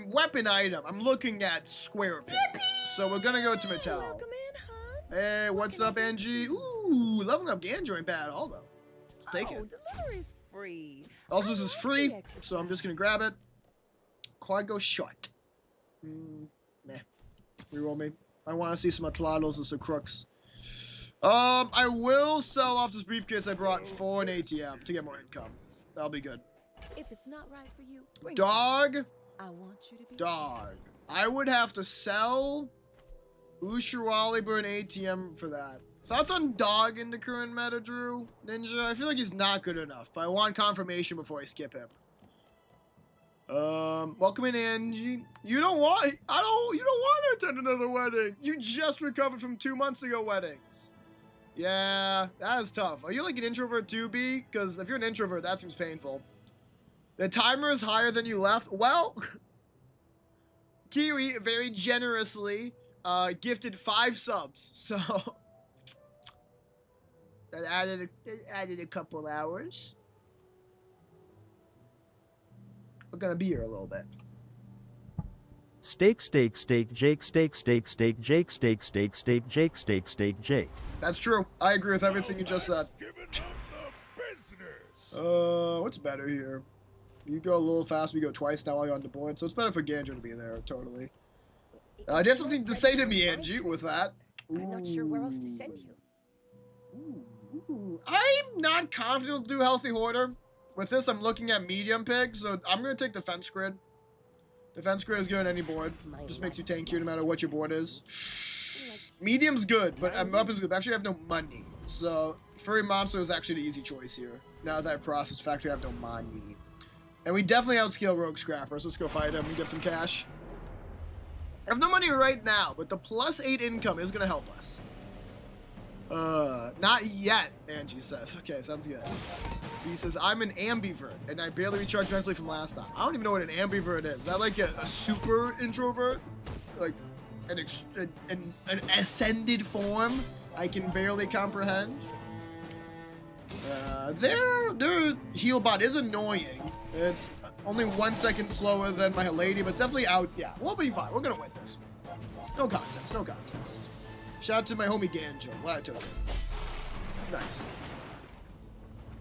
weapon item, I'm looking at square pig. So we're gonna go to Mattel. Welcome in, hon. Hey, what's up, Angie? Ooh, leveling up Ganjo ain't bad at all, though. Take it. Delivery's free. Also, this is free, so I'm just gonna grab it. Cargo short. Meh. Reroll me. I want to see some atlados and some crooks. I will sell off this briefcase I brought for an ATM to get more income. That'll be good. If it's not right for you, bring it. Dog. I want you to be Dog. I would have to sell Ushiwali Burn ATM for that. Thoughts on Dog in the current meta, Drew? Ninja? I feel like he's not good enough, but I want confirmation before I skip him. Welcome in, Angie. You don't want to attend another wedding. You just recovered from 2 months ago weddings. Yeah, that is tough. Are you like an introvert too, B? Because if you're an introvert, that seems painful. The timer is higher than you left. Well, Kiwi very generously gifted 5 subs, so that added a couple hours. We're gonna be here a little bit. Steak, steak, steak, Jake, steak, steak, steak, Jake, steak, steak, steak, Jake, steak, steak, Jake. That's true. I agree with everything you just said. Give it up the business. What's better here? You go a little fast, we go twice now while you're on the board, so it's better for Ganjo to be there, totally. Do you have something to say to me, Angie, with that? I'm not sure where else to send you. Ooh. I'm not confident to do Healthy Hoarder. With this, I'm looking at Medium Pig, so I'm going to take Defense Grid. Defense Grid is good on any board. Just makes you tankier no matter what your board is. Medium's good, but up is good. Actually, I have no money. So, Furry Monster is actually the easy choice here. Now that I processed the fact I have no money. And we definitely outscale Rogue Scrappers. Let's go fight him and get some cash. I have no money right now, but the +8 income is going to help us. Not yet, Angie says. Okay, sounds good. He says, I'm an ambivert, and I barely recharged mentally from last time. I don't even know what an ambivert is. Is that like a super introvert? Like an ascended form I can barely comprehend? Their heal bot is annoying. It's only 1 second slower than my lady, but it's definitely out. Yeah, we'll be fine. We're gonna win this. No contest, no contest. Shout out to my homie Ganjo. Glad I took it. Nice.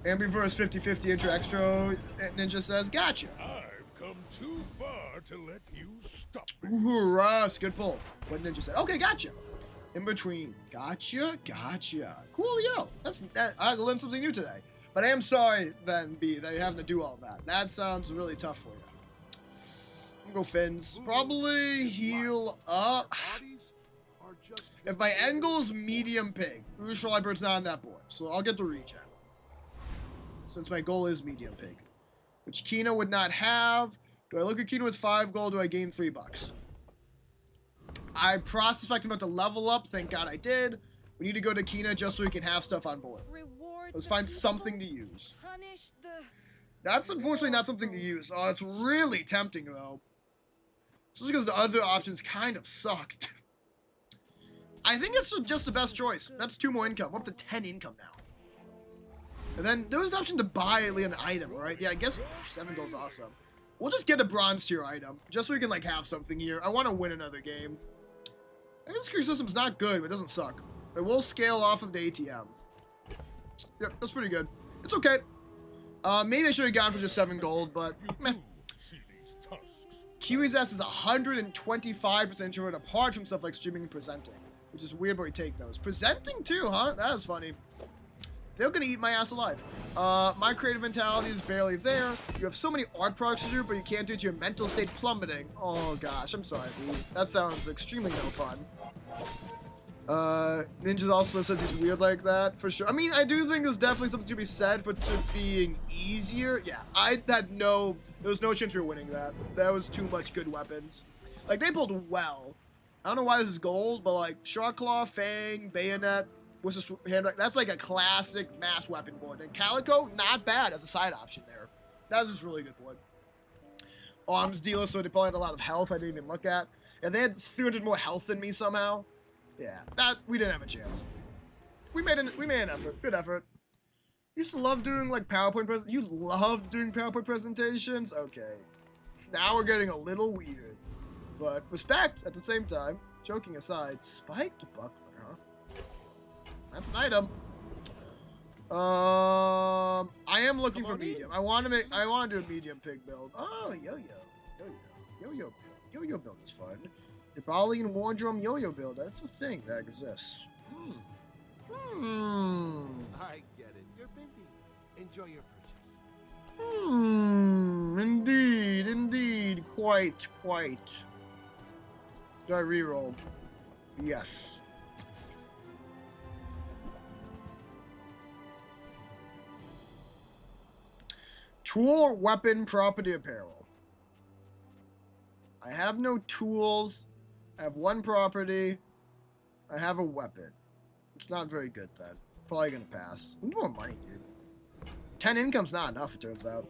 Ambiverse 50-50 intro extra. Ninja says, gotcha. I've come too far to let you stop. Ooh, Russ, good pull. What Ninja said. Okay, gotcha. In between. Gotcha. Coolio. I learned something new today. But I am sorry, then, B, that you have to do all that. That sounds really tough for you. I'm gonna go Fins. Probably heal up. If my end goal is Medium Pig, Usual Librarian's not on that board, so I'll get the regen. Since my goal is Medium Pig. Which Kino would not have. Do I look at Kino with 5 gold, do I gain $3? I process fact I'm about to level up, thank God I did. We need to go to Kina just so we can have stuff on board. Let's find something to use. That's unfortunately not something to use. Oh, it's really tempting though. Just because the other options kind of sucked. I think it's just the best choice. That's 2 more income. We're up to 10 income now. And then there was the option to buy an item, right? Yeah, I guess 7 gold's awesome. We'll just get a bronze tier item, just so we can like have something here. I want to win another game. I think the security system's not good, but it doesn't suck. It will scale off of the ATM. Yep, that's pretty good. It's okay. Maybe I should have gone for just 7 gold, but meh. Kiwi's S is 125% introvert apart from stuff like streaming and presenting. Which is weird, but we take those. Presenting too, huh? That is funny. They're gonna eat my ass alive. My creative mentality is barely there. You have so many art projects to do, but you can't do it to your mental state plummeting. Oh gosh, I'm sorry, dude. That sounds extremely no fun. Ninja also says he's weird like that, for sure. I mean, I do think there's definitely something to be said for it being easier. Yeah, there was no chance we were winning that. That was too much good weapons. Like, they pulled well. I don't know why this is gold, but like Shark Claw, Fang, Bayonet, that's like a classic mass weapon board. And Calico, not bad as a side option there. That was just really good board. Arms dealer, so they probably had a lot of health I didn't even look at. And they had 300 more health than me somehow. Yeah, we didn't have a chance. We made an effort. Good effort. Used to love doing like PowerPoint You loved doing PowerPoint presentations? Okay. Now we're getting a little weird. But respect at the same time. Joking aside, spiked buckler, huh? That's an item. I am looking for medium. I want to do a medium pig build. Oh, yo-yo build is fun. The Bali and Wardrobe yo-yo build. That's a thing that exists. I get it. You're busy. Enjoy your purchase. Indeed, indeed. Quite. Do I reroll? Yes. Tool, weapon, property, apparel. I have no tools. I have one property. I have a weapon. It's not very good then. Probably gonna pass. We need more money, dude. 10 income's not enough, it turns out.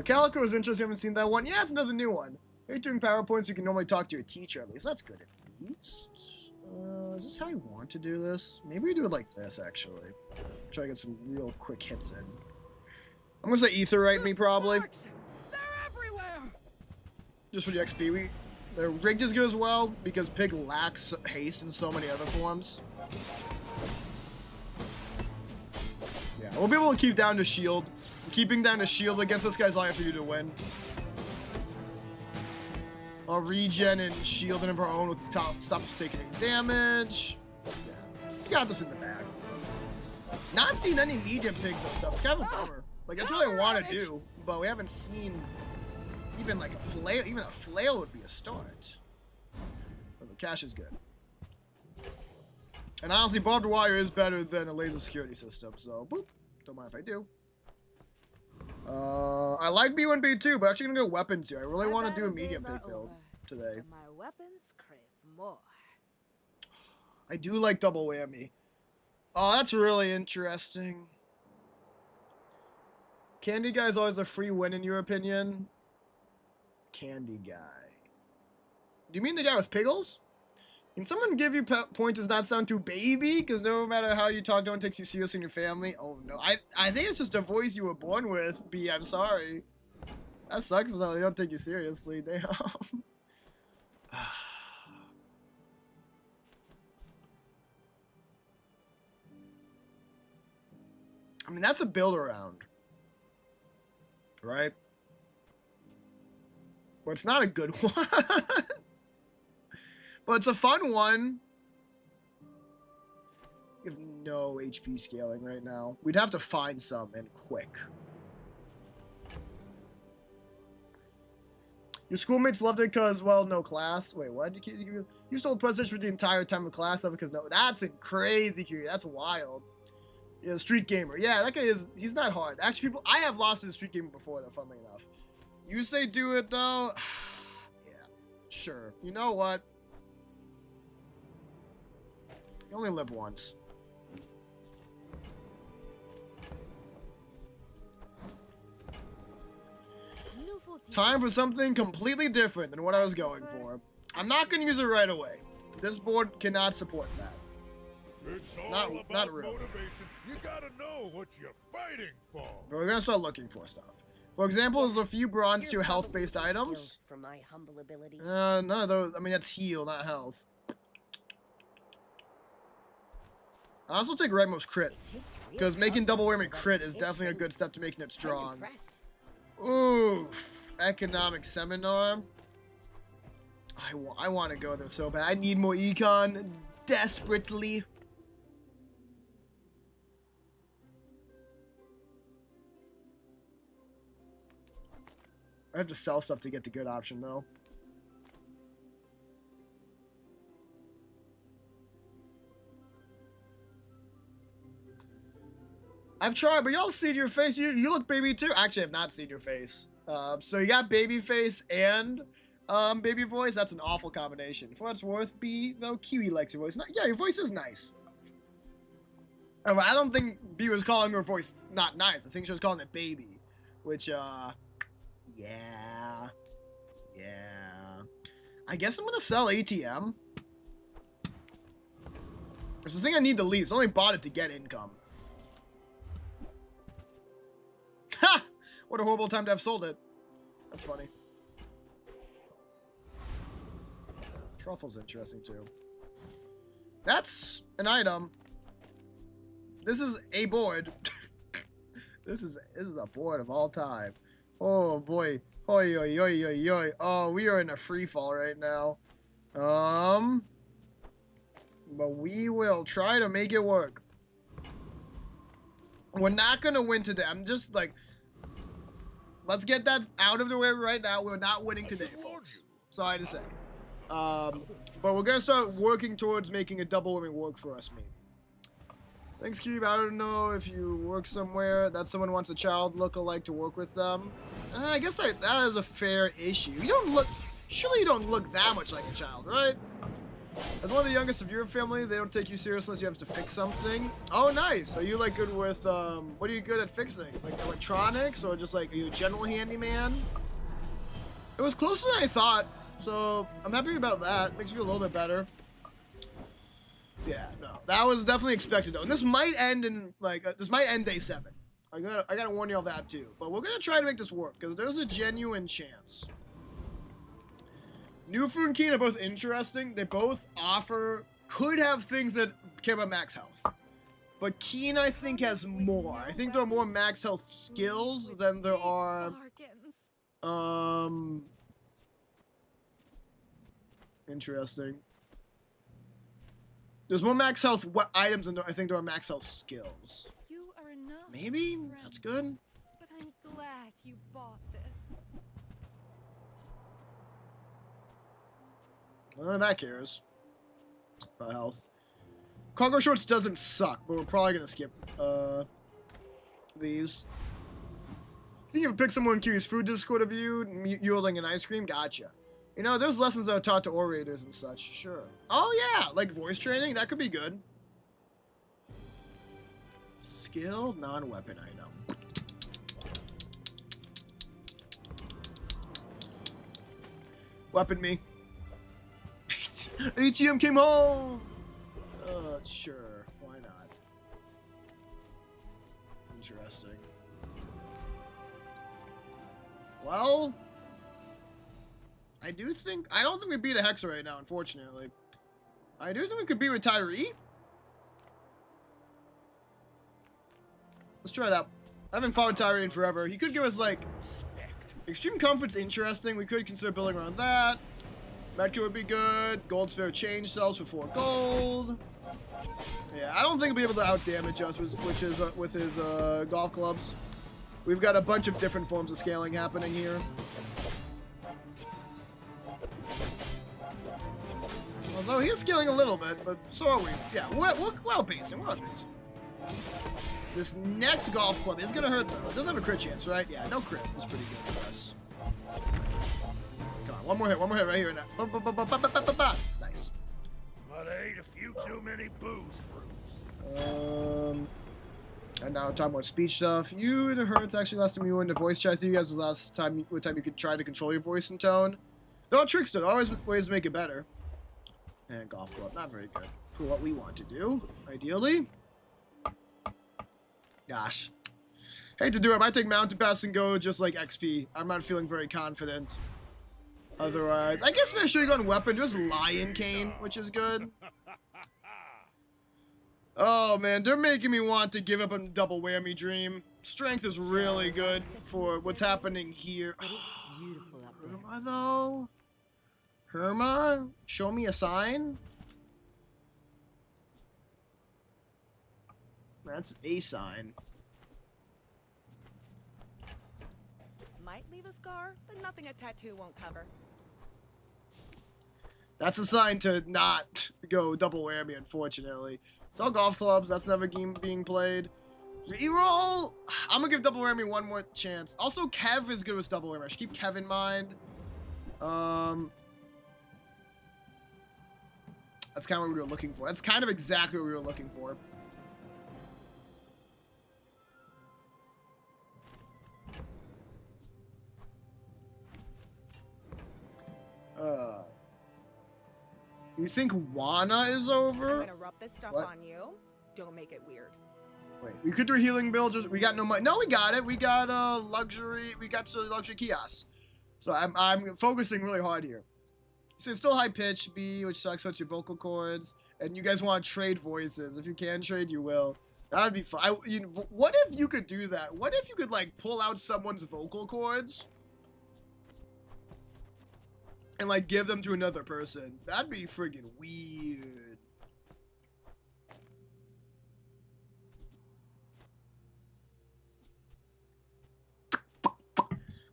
Calico is interesting. I haven't seen that one. Yeah, it's another new one. Hey, doing PowerPoints, you can normally talk to your teacher at least. That's good at least. Is this how you want to do this? Maybe we do it like this, actually. Try to get some real quick hits in. I'm gonna say etherite me, probably. They're everywhere. Just for the XP. They're rigged as good as well, because Pig lacks haste in so many other forms. Yeah, we'll be able to keep down the shield. Keeping down the shield against this guy's all I have to do to win. I'll regen and shield and our own with stop us taking any damage. Yeah, got this in the bag. Not seen any medium pigs and stuff. It's kind of a bummer. Like, that's what I want to do, but we haven't seen even like a flail. Even a flail would be a start. But the cash is good. And honestly, barbed wire is better than a laser security system, so boop. Don't mind if I do. I like B1, B2, but actually gonna go weapons here. I really want to do a medium pig build today. And my weapons crave more. I do like double whammy. Oh, that's really interesting. Candy Guy's always a free win in your opinion? Candy Guy. Do you mean the guy with pickles? Can someone give you points does not sound too baby? Because no matter how you talk, no one takes you seriously in your family. Oh no, I think it's just a voice you were born with, B, I'm sorry. That sucks though, they don't take you seriously, damn. I mean, that's a build around. Right? But it's not a good one. But it's a fun one. We have no HP scaling right now. We'd have to find some and quick. Your schoolmates loved it because, well, no class. Wait, what? You stole presidents for the entire time of class of it because no. That's a crazy curious. That's wild. Yeah, street gamer. Yeah, that guy is. He's not hard. Actually, I have lost to the street gamer before, though, funnily enough. You say do it, though? Yeah, sure. You know what? You only live once. Time for something completely different than what I was going for. I'm not going to use it right away. This board cannot support that. It's all not about real. motivation. You gotta know what you're fighting for. But we're going to start looking for stuff. For example, there's a few bronze to health-based items. For my humble abilities. No, though. I mean, that's heal, not health. I also take Redmost crit, because making double whammy crit is definitely a good step to making it strong. Ooh, economic seminar. I want to go there so bad. I need more econ desperately. I have to sell stuff to get the good option though. I've tried, but y'all seen your face. You look baby too. Actually, I've not seen your face. So you got baby face and baby voice. That's an awful combination. For what it's worth, B though, Kiwi likes your voice. Yeah, your voice is nice. I don't think B was calling her voice not nice. I think she was calling it baby, which yeah. I guess I'm gonna sell ATM. It's the thing I need the least. I only bought it to get income. Ha! What a horrible time to have sold it. That's funny. Truffle's interesting too. That's an item. This is a board. This is a board of all time. Oh boy. Oi, oi, oi, oi, oi. Oh, we are in a free fall right now. But we will try to make it work. We're not gonna win today. I'm just like, Let's get that out of the way right now. We're not winning I today, should warn folks. you. Sorry to say. But we're gonna start working towards making a double whammy work for us, meme. Thanks, Cube. I don't know if you work somewhere that someone wants a child look-alike to work with them. I guess that is a fair issue. You don't look... Surely you don't look that much like a child, right? As one of the youngest of your family, they don't take you seriously unless you have to fix something. Oh, nice. Are you, like, good with, what are you good at fixing? Like, electronics, or just, like, are you a general handyman? It was closer than I thought, so I'm happy about that. Makes me feel a little bit better. Yeah, no. That was definitely expected, though. And this might end in, like, this might end day 7. I gotta warn you all that, too. But we're gonna try to make this work, because there's a genuine chance. Newfound and Keen are both interesting. They both could have things that care about max health. But Keen, I think, has more. I think there are more max health skills than there are, interesting. There's more max health items than I think there are max health skills. You are enough. Maybe? That's good. But I'm glad you bought this. None of that cares about health. Cargo shorts doesn't suck, but we're probably gonna skip these. Think you ever pick someone curious food Discord of you yielding an ice cream? Gotcha. You know, there's lessons that are taught to orators and such. Sure. Oh yeah, like voice training. That could be good. Skill non-weapon item. Weapon me. ATM came home! Sure. Why not? Interesting. Well... I don't think we beat a Hexa right now, unfortunately. I do think we could beat with Tyree. Let's try it out. I haven't fought with Tyree in forever. He could give us, like... Extreme Comfort's interesting. We could consider building around that. Medkit would be good. Gold Spare change cells for 4 gold. Yeah, I don't think he'll be able to outdamage us with his golf clubs. We've got a bunch of different forms of scaling happening here. Although he is scaling a little bit, but so are we. Yeah, we're pacing. We're pacing. This next golf club is gonna hurt though. It doesn't have a crit chance, right? Yeah, no crit. It's pretty good for us. Come on, one more hit right here now. Nice. But I ate a few too many booze fruits. And now talking about speech stuff. You and Hurts actually last time you were into voice chat with you guys was last time you could try to control your voice and tone. They're all tricks though. There are always ways to make it better. And golf club, not very good for what we want to do, ideally. Gosh. Hate to do it. I might take Mountain Pass and go just like XP. I'm not feeling very confident. Otherwise, I guess maybe I should have gone weapon. There's Lion Cane, which is good. Oh man, they're making me want to give up on double whammy dream. Strength is really good for what's happening here. Beautiful up there. Herma though? Herma? Show me a sign? That's a sign. Might leave a scar, but nothing a tattoo won't cover. That's a sign to not go double whammy, unfortunately. It's all golf clubs. That's never game being played. Reroll? I'm gonna give double whammy one more chance. Also, Kev is good with double whammy. I should keep Kev in mind. That's kind of what we were looking for. That's kind of exactly what we were looking for. You think Wana is over? I'm gonna rub this stuff What? on you. Don't make it weird. Wait, we could do a healing build. We got no money. No, we got it. We got luxury. We got some luxury kiosks. So I'm focusing really hard here. So it's still high pitch B, which sucks about your vocal cords. And you guys want to trade voices. If you can trade, you will. That'd be fun. What if you could do that? What if you could like pull out someone's vocal cords and like give them to another person? That'd be friggin' weird.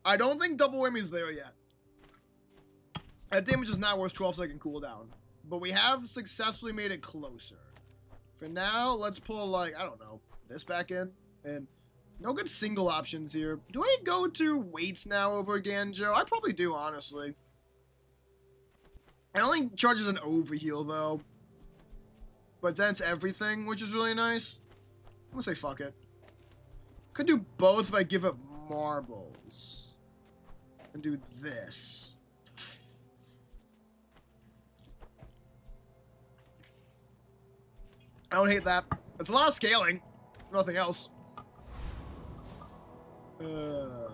I don't think double whammy's there yet. That damage is not worth 12-second cooldown. But we have successfully made it closer. For now, let's pull, like, I don't know, this back in. And no good single options here. Do I go to weights now over Ganjo? I probably do, honestly. It only charges an overheal, though. But then it's everything, which is really nice. I'm gonna say fuck it. Could do both if I give up marbles. And do this. I don't hate that. It's a lot of scaling. Nothing else. You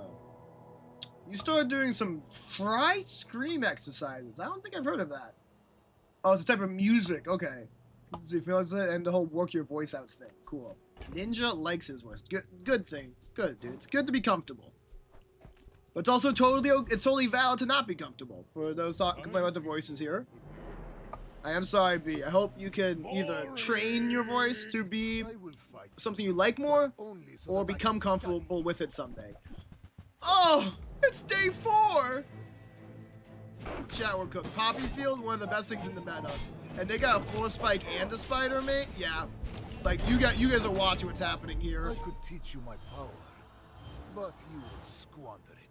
started doing some fry scream exercises. I don't think I've heard of that. Oh, it's a type of music. Okay. So you feel like that and the whole work your voice out thing. Cool. Ninja likes his voice. Good thing. Good, dude. It's good to be comfortable. But it's also totally valid to not be comfortable. For those complaining about the voices here. I am sorry, B. I hope you can either train your voice to be something you like more, or become comfortable with it someday. Oh, it's day 4! Chat, we're cooked. Poppy Field, one of the best things in the meta. And they got a Force Spike and a Spider, mate? Yeah. Like, you guys are watching what's happening here. I could teach you my power, but you would squander it.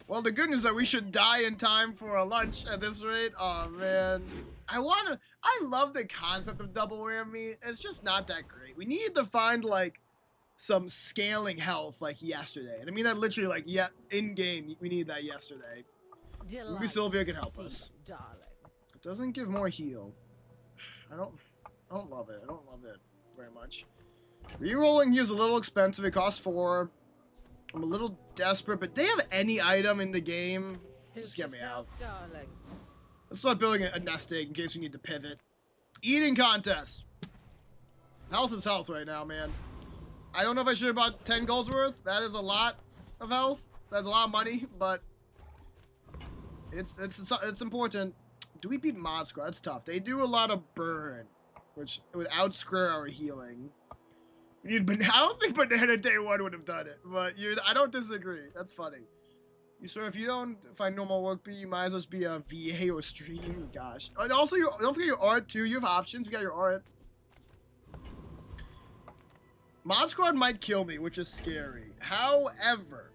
Well, the good news is that we should die in time for a lunch at this rate. Oh, man. I love the concept of double whammy. It's just not that great. We need to find, like, some scaling health, like, yesterday. And I mean that literally, like, yeah, in-game, we need that yesterday. Maybe Sylvia can help us. Darling. It doesn't give more heal. I don't love it. I don't love it very much. Rerolling here is a little expensive. It costs 4. I'm a little desperate, but they have any item in the game. Just get me out. Darling. Let's start building a nest egg in case we need to pivot. Eating contest. Health is health right now, man. I don't know if I should have bought 10 golds worth. That is a lot of health. That's a lot of money, but it's important. Do we beat Mod Squad? That's tough. They do a lot of burn, which would outscare our healing. I don't think Banana Day 1 would have done it, but I don't disagree. That's funny. You swear if you don't find normal work B, you might as well just be a VA or stream. Gosh. And also, don't forget your art too. You have options. You got your art. Mod Squad might kill me, which is scary. However,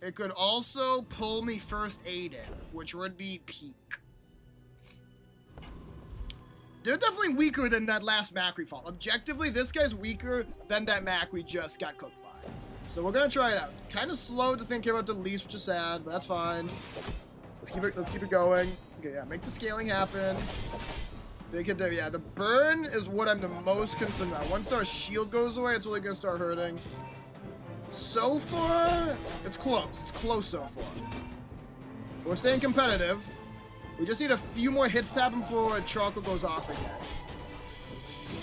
it could also pull me first aid in, which would be peak. They're definitely weaker than that last Mac we fought. Objectively, this guy's weaker than that Mac we just got cooked by. So we're gonna try it out. Kind of slow to think about the least, which is sad, but that's fine. Let's keep it going. Okay, yeah, make the scaling happen. Make it there. Yeah, the burn is what I'm the most concerned about. Once our shield goes away, it's really gonna start hurting. So far, it's close. It's close so far. We're staying competitive. We just need a few more hits to happen before Charcoal goes off again.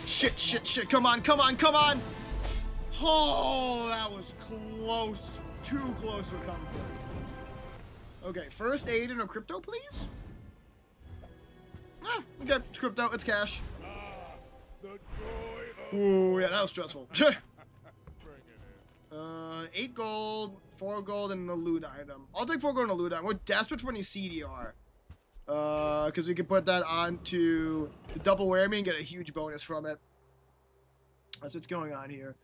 Shit. Come on. Oh, that was close. Too close for comfort. Okay, first aid and a crypto, please? Okay, it's crypto. It's cash. The joy of Ooh, yeah, that was stressful. bring it in. 8 gold, 4 gold, and a loot item. I'll take 4 gold and a loot item. We're desperate for any CDR. Because we can put that onto the double whammy and get a huge bonus from it. That's what's going on here.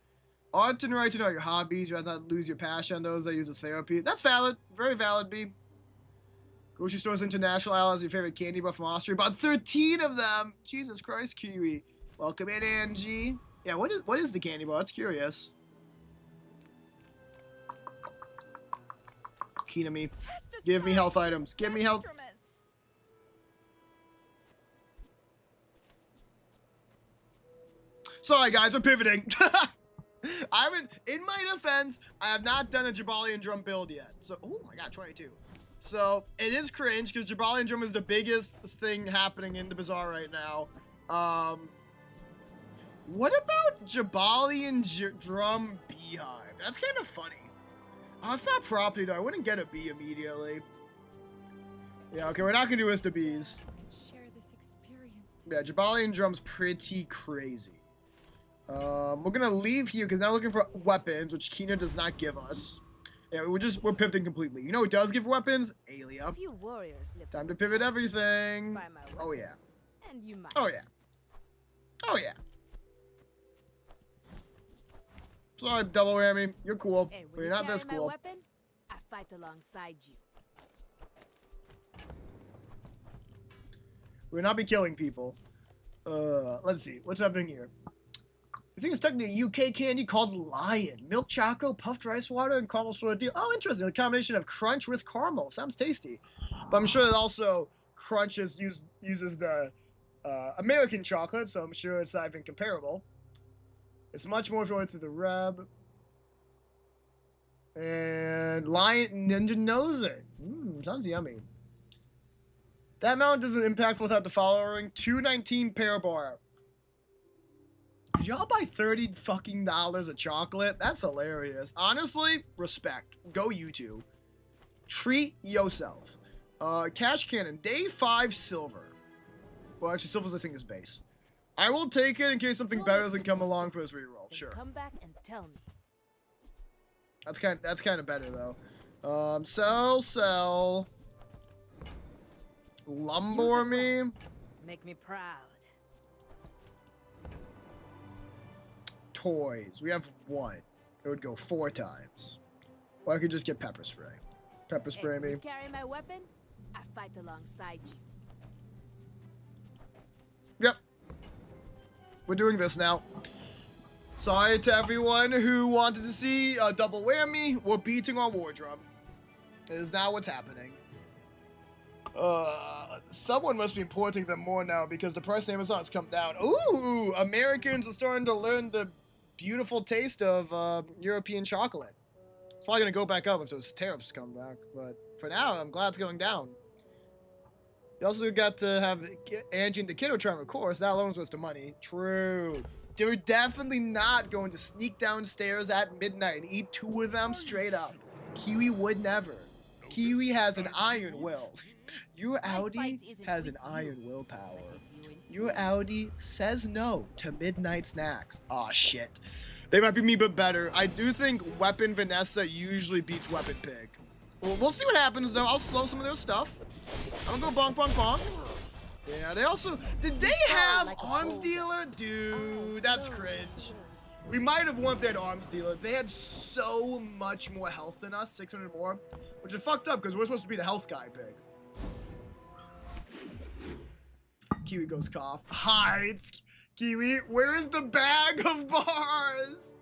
Art and right to know your hobbies. You have not lose your passion on those that use as therapy. That's valid. Very valid, B. Grocery Stores International Isle has your favorite candy bar from Austria. About 13 of them. Jesus Christ, Kiwi. Welcome in, Angie. Yeah, what is the candy bar? That's curious. Key to me. Give me health items. Give me health. Sorry, guys, we're pivoting. In my defense, I have not done a Jabalian Drum build yet. So, oh my god, 22. So, it is cringe, because Jabalian Drum is the biggest thing happening in the Bazaar right now. What about Jabalian Drum Beehive? That's kind of funny. Oh, it's not property, though. I wouldn't get a bee immediately. Yeah, okay, we're not going to do with the bees. Share this experience. Yeah, Jabalian Drum's pretty crazy. We're gonna leave here because now we're looking for weapons, which Kina does not give us. Yeah, we're pivoting completely. You know who does give weapons? Aelia. A few warriors live Time to pivot everything. by my Oh yeah. weapons, and you might. Oh yeah. Oh yeah. Sorry, double whammy. You're cool, Hey, but when you're you not this carry my cool. weapon, I fight alongside you. We'll not be killing people. Let's see. What's happening here? I think it's technically a UK candy called Lion. Milk choco, puffed rice water, and caramel soda deal. Oh, interesting. A combination of crunch with caramel. Sounds tasty. But I'm sure that also crunch uses the American chocolate, so I'm sure it's not even comparable. It's much more if you went through the rub. And Lion Ninja knows it. Sounds yummy. That amount doesn't impact without the following. $2.19 pair bar. Did y'all buy $30 fucking of chocolate? That's hilarious. Honestly, respect. Go you two. Treat yourself. Cash cannon. Day 5 silver. Well, actually, silver's I think is base. I will take it in case something better doesn't come along for this reroll. Then Sure. come back and tell me. That's kind of better though. Sell. Lumber me. Make me proud. Toys. We have 1. It would go 4 times. Or I could just get pepper spray. Pepper Hey, spray when me. you carry my weapon, I fight alongside you. Yep. We're doing this now. Sorry to everyone who wanted to see a double whammy. We're beating our war drum. It is now what's happening. Someone must be importing them more now because the price on Amazon has come down. Ooh, Americans are starting to learn the beautiful taste of European chocolate. It's probably going to go back up if those tariffs come back. But for now, I'm glad it's going down. You also got to have Angie and the kiddo trying of course. That alone's worth the money. True. They're definitely not going to sneak downstairs at midnight and eat 2 of them straight up. Kiwi would never. Kiwi has an iron will. Your Audi has an iron willpower. Your Audi says no to midnight snacks. Aw, shit. They might be me, but better. I do think Weapon Vanessa usually beats Weapon Pig. Well, we'll see what happens, though. I'll slow some of their stuff. I'm gonna go bonk, bonk, bonk. Yeah, they also... Did they have Arms Dealer? Dude, that's cringe. We might have won if they had Arms Dealer. They had so much more health than us, 600 more, which is fucked up because we're supposed to be the health guy, Pig. Kiwi goes cough. Hides. Kiwi, where is the bag of bars?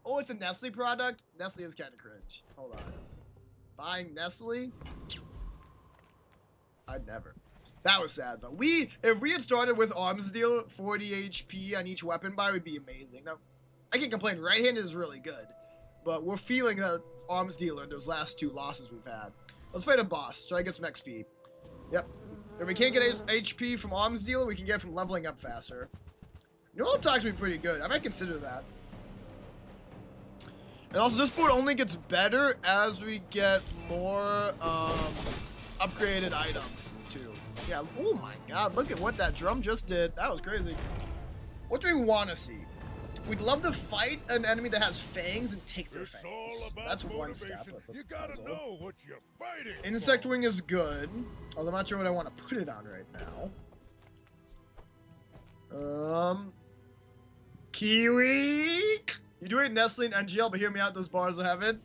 Oh, it's a Nestle product? Nestle is kind of cringe. Hold on. Buying Nestle? I'd never. That was sad, though. If we had started with Arms Dealer, 40 HP on each weapon buy would be amazing. Now, I can't complain. Right-handed is really good. But we're feeling that Arms Dealer in those last 2 losses we've had. Let's fight a boss. Try to get some XP. Yep. If we can't get HP from Arms Dealer, we can get it from leveling up faster. Neural Attack's be pretty good. I might consider that. And also, this board only gets better as we get more upgraded items, too. Yeah, oh my god, look at what that drum just did. That was crazy. What do we want to see? We'd love to fight an enemy that has fangs and take their It's fangs. all about That's one step. motivation. Of the You gotta puzzle. know what you're fighting Insect for. Wing is good, although I'm not sure what I want to put it on right now. Kiwi! You do it Nestle and NGL, but hear me out, those bars will have it.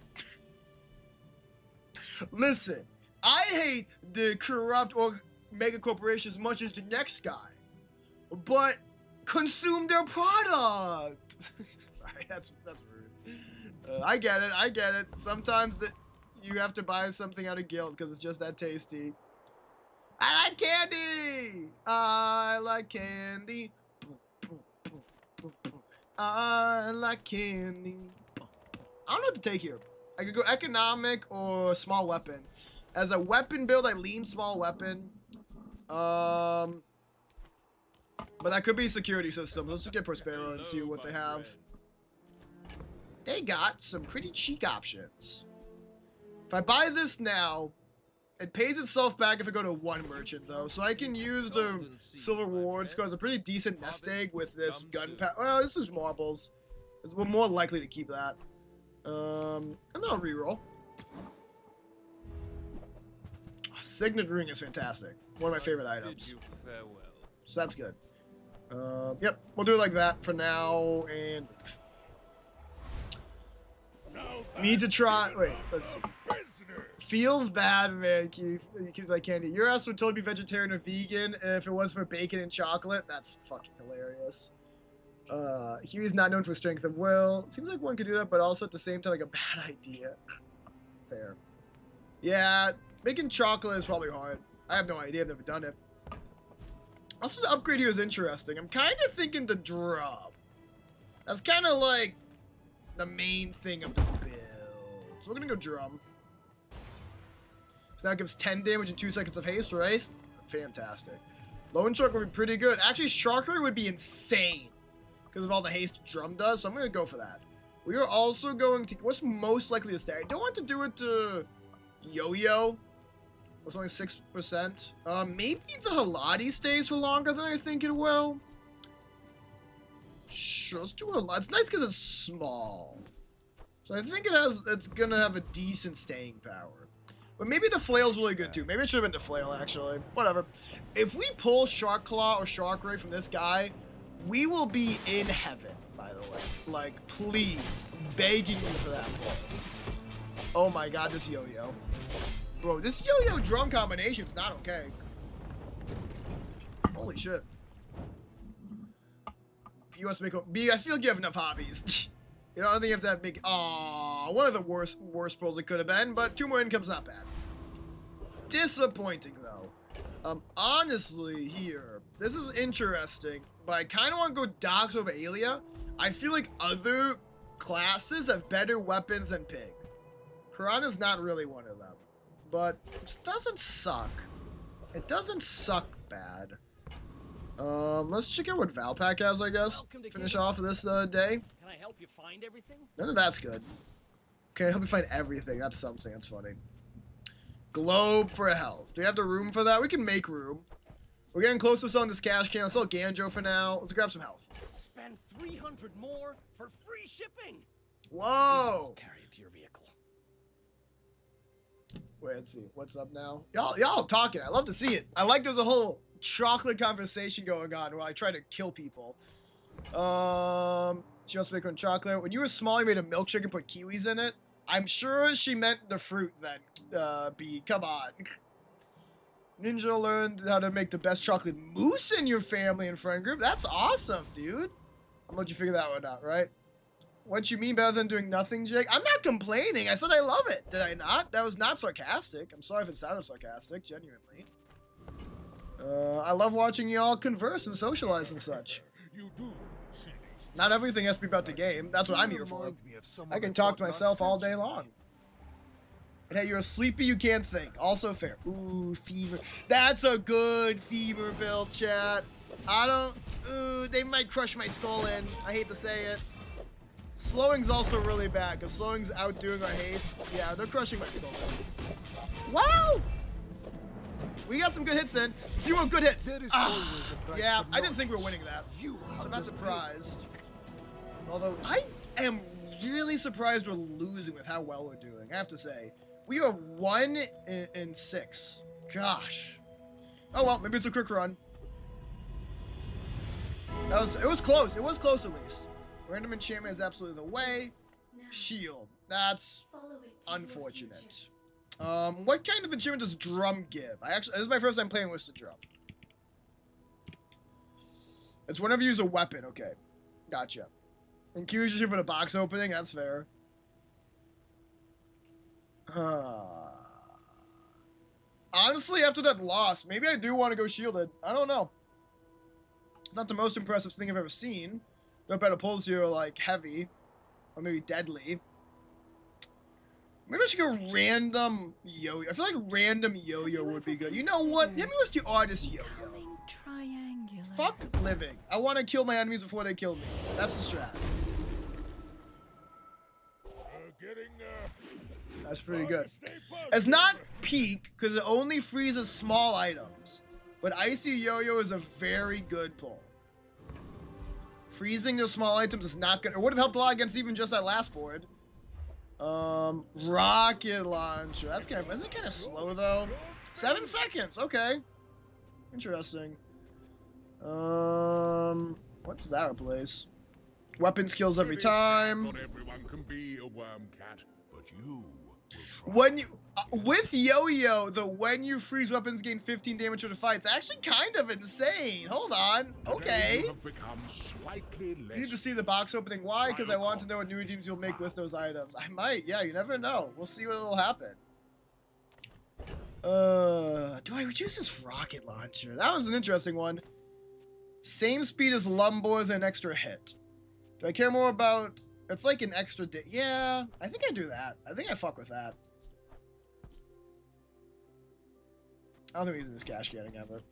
Listen, I hate the corrupt or mega corporations as much as the next guy, but consume their product. Sorry, that's rude. I get it. Sometimes that you have to buy something out of guilt because it's just that tasty. I like candy. I like candy. I like candy. I don't know what to take here. I could go economic or small weapon. As a weapon build, I lean small weapon. But that could be security systems. Let's just get Prospero and see what they have. They got some pretty cheap options. If I buy this now, It pays itself back if I go to one merchant, though. So I can use the silver rewards because a pretty decent nest egg with this gunpowder. Well, this is marbles. We're more likely to keep that. And then I'll reroll. Signet ring is fantastic. One of my favorite items. So that's good. Yep, we'll do it like that for now, and need to try. Wait, let's see. Feels bad, man, Keith, because I can't eat. Your ass would totally be vegetarian or vegan if it was for bacon and chocolate. That's fucking hilarious. Huey's not known for strength of will. Seems like one could do that, but also at the same time like a bad idea. Fair. Yeah, making chocolate is probably hard. I have no idea. I've never done it. Also, the upgrade here is interesting. I'm kind of thinking the drum. That's kind of like the main thing of the build. So we're going to go drum. So now it gives 10 damage and 2 seconds of haste, right? Fantastic. Lone Shark would be pretty good. Actually, Shark Ray would be insane because of all the haste drum does. So I'm going to go for that. We are also going to... What's most likely to stay? I don't want to do it to Yo-Yo. It's only 6%. Maybe the Halati stays for longer than I think it will. Sure, let's do a lot. It's nice because it's small. So I think it's gonna have a decent staying power. But maybe the flail's really good too. Maybe it should have been the flail actually. Whatever. If we pull Shark Claw or Shark Ray from this guy, we will be in heaven, by the way. Like, please. Begging you for that pull. Oh my god, this yo-yo. Bro, this yo-yo drum combination's not okay. Holy shit. You want to make a... B, I feel like you have enough hobbies. You know, I don't think you have to have big... Aww, one of the worst pulls it could have been, but 2 more income's not bad. Disappointing, though. Honestly, here, this is interesting, but I kind of want to go Dox over Alia. I feel like other classes have better weapons than Pig. Piranha's not really one of them. But it doesn't suck. It doesn't suck bad. Let's check out what Valpak has, I guess. Finish off this day. Can I help you find everything? None of that's good. Okay, I help you find everything. That's something. That's funny. Globe for health. Do we have the room for that? We can make room. We're getting close to selling this cash can. I'll sell Ganjo for now. Let's grab some health. Spend 300 more for free shipping. Whoa! Carry it to your vehicle. Wait, let's see. What's up now? Y'all talking. I love to see it. I like there's a whole chocolate conversation going on while I try to kill people. She wants to make her own chocolate. When you were small, you made a milkshake and put kiwis in it. I'm sure she meant the fruit then, B. Come on. Ninja learned how to make the best chocolate mousse in your family and friend group. That's awesome, dude. I'm gonna let you figure that one out, right? What you mean better than doing nothing, Jake? I'm not complaining. I said I love it. Did I not? That was not sarcastic. I'm sorry if it sounded sarcastic, genuinely. I love watching y'all converse and socialize and such. You do see these. Not everything has to be about the game. That's what I'm here for. I can talk to myself all day long. But hey, you're sleepy, you can't think. Also fair. Ooh, fever. That's a good fever build, chat. I don't... Ooh, they might crush my skull in. I hate to say it. Slowing's also really bad, because slowing's outdoing our haste. Yeah, they're crushing my skull in. Wow! We got some good hits in. You were good hits. Yeah, I didn't think we were winning that. So I'm not surprised. Although, I am really surprised we're losing with how well we're doing, I have to say. We are 1 in 6. Gosh. Oh well, maybe it's a quick run. It was close. It was close at least. Random enchantment is absolutely the way. Shield. That's unfortunate. What kind of enchantment does drum give? This is my first time playing with the drum. It's whenever you use a weapon. Okay. Gotcha. And Q is just here for the box opening. That's fair. Honestly, after that loss, maybe I do want to go shielded. I don't know. It's not the most impressive thing I've ever seen. No better pulls here are like heavy. Or maybe deadly. Maybe I should go random yo-yo. I feel like random yo-yo would be good. You know what? Hit me with the artist yo-yo. Triangular. Fuck living. I want to kill my enemies before they kill me. That's the strat. That's pretty good. It's not peak because it only freezes small items. But Icy Yo-Yo is a very good pull. Freezing those small items is not good. It would have helped a lot against even just that last board. Rocket launcher. That's kind of, is it kind of slow though? 7 seconds. Okay. Interesting. What does that replace? Weapon skills every time. Not everyone can be a worm cat, but you will try. When you with Yo-Yo, when you freeze weapons gain 15 damage for the fight. It's actually kind of insane. Hold on. Okay. You have become slightly You less need to see the box opening. Why? Because I want to know what new redeems you'll make with those items. I might. Yeah, you never know. We'll see what will happen. Do I reduce this rocket launcher? That one's an interesting one. Same speed as Lumbors and an extra hit. Do I care more about... It's like an extra... Yeah, I think I do that. I think I fuck with that. I don't think we're using this cash getting ever.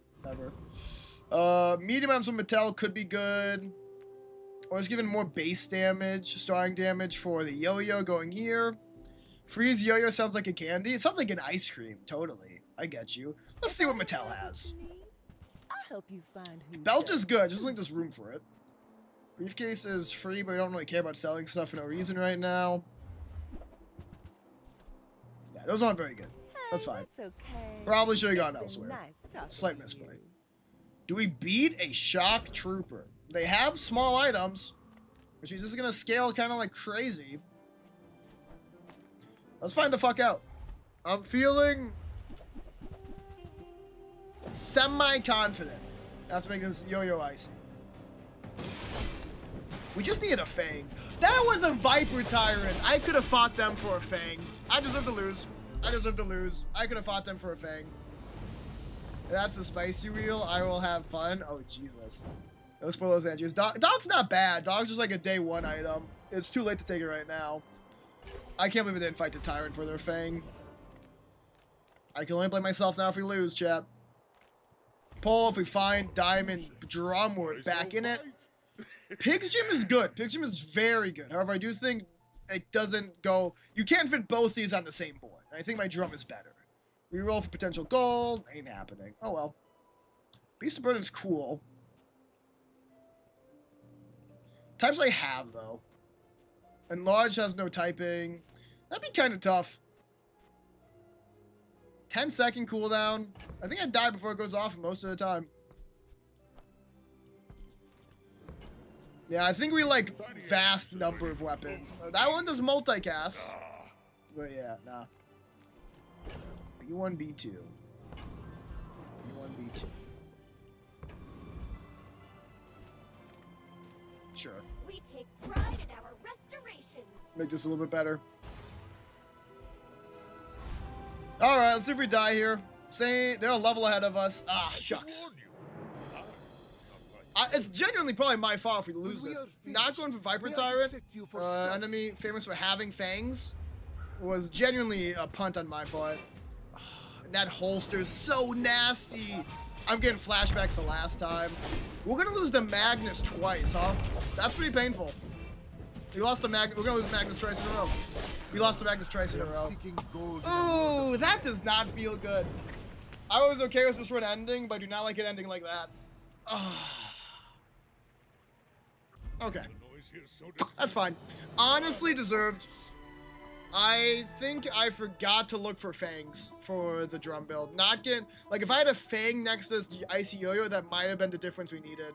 Medium items from Mattel could be good. Or it's giving more base damage, starting damage for the Yo-Yo going here. Freeze Yo-Yo sounds like a candy. It sounds like an ice cream, totally. I get you. Let's see what Mattel has. I'll help you find who Belt does. is good, just think there's room for it. Briefcase is free, but I don't really care about selling stuff for no reason right now. Yeah, those aren't very good. That's fine. That's okay. Probably should have It's gone been elsewhere. nice talking Slight to misplay. you. Do we beat a Shock Trooper? They have small items, which means this is gonna scale kind of like crazy. Let's find the fuck out. I'm feeling semi-confident after making this Yo-Yo icy. We just needed a Fang. That was a Viper Tyrant. I could have fought them for a Fang. I deserve to lose. I could have fought them for a Fang. That's the spicy wheel. I will have fun. Oh, Jesus. No spoil those energies. Dog's not bad. Dog's just like a day one item. It's too late to take it right now. I can't believe it didn't fight the Tyrant for their Fang. I can only blame myself now if we lose, chat. Pull if we find Diamond Drum, we're back in it. Pig's Gym is good. Pig's Gym is very good. However, I do think it doesn't go... You can't fit both these on the same board. I think my Drum is better. Reroll for potential gold. Ain't happening. Oh, well. Beast of Burden's cool. Types I have, though. Enlarge has no typing. That'd be kind of tough. 10-second cooldown. I think I die before it goes off most of the time. Yeah, I think we like vast number of weapons. That one does multicast. But yeah, nah. B1, B2. B1, B2. Sure. We take pride in our restorations. Make this a little bit better. Alright, let's see if we die here. Say they're a level ahead of us. Ah, shucks. It's genuinely probably my fault if we lose this. Not going for Viper Tyrant, enemy famous for having fangs, was genuinely a punt on my part. And that holster is so nasty. I'm getting flashbacks to last time. We're gonna lose the Magnus twice, huh? That's pretty painful. We lost the Magnus. We're gonna lose Magnus twice in a row. We lost the Magnus twice in a row. Ooh, that does not feel good. I was okay with this run ending, but I do not like it ending like that. Okay. That's fine. Honestly deserved. I think I forgot to look for fangs for the drum build. Not get... Like, if I had a fang next to this Icy Yo-Yo, that might have been the difference we needed.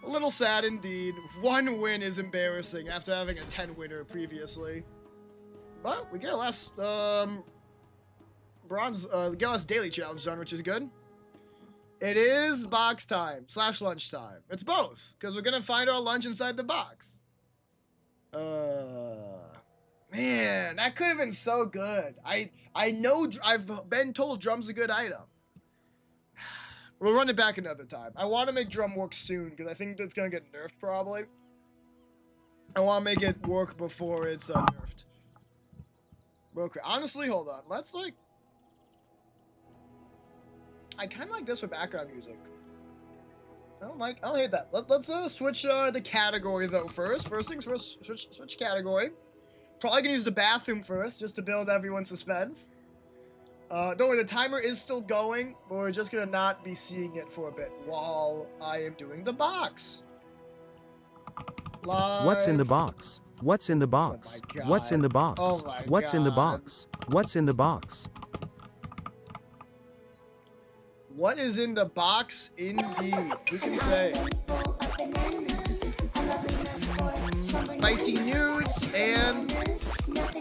A little sad indeed. One win is embarrassing after having a 10 winner previously. But we get a last bronze, get a last daily challenge done, which is good. It is box time / lunch time. It's both, because we're gonna find our lunch inside the box. Man, that could have been so good. I know I've been told drum's a good item. We'll run it back another time. I want to make drum work soon, because I think it's gonna get nerfed probably. I want to make it work before it's nerfed. Okay, honestly, hold on. Let's like... I kind of like this for background music. I don't hate that. Let's switch the category though first. First things first, switch category. Probably gonna use the bathroom first, just to build everyone's suspense. Don't worry, the timer is still going, but we're just gonna not be seeing it for a bit while I am doing the box. Live. What's in the box? What's in the box? my What's in the box? Oh my What's in the God. box? What's in the box? What is in the box? Indeed. Who can say? Spicy nudes and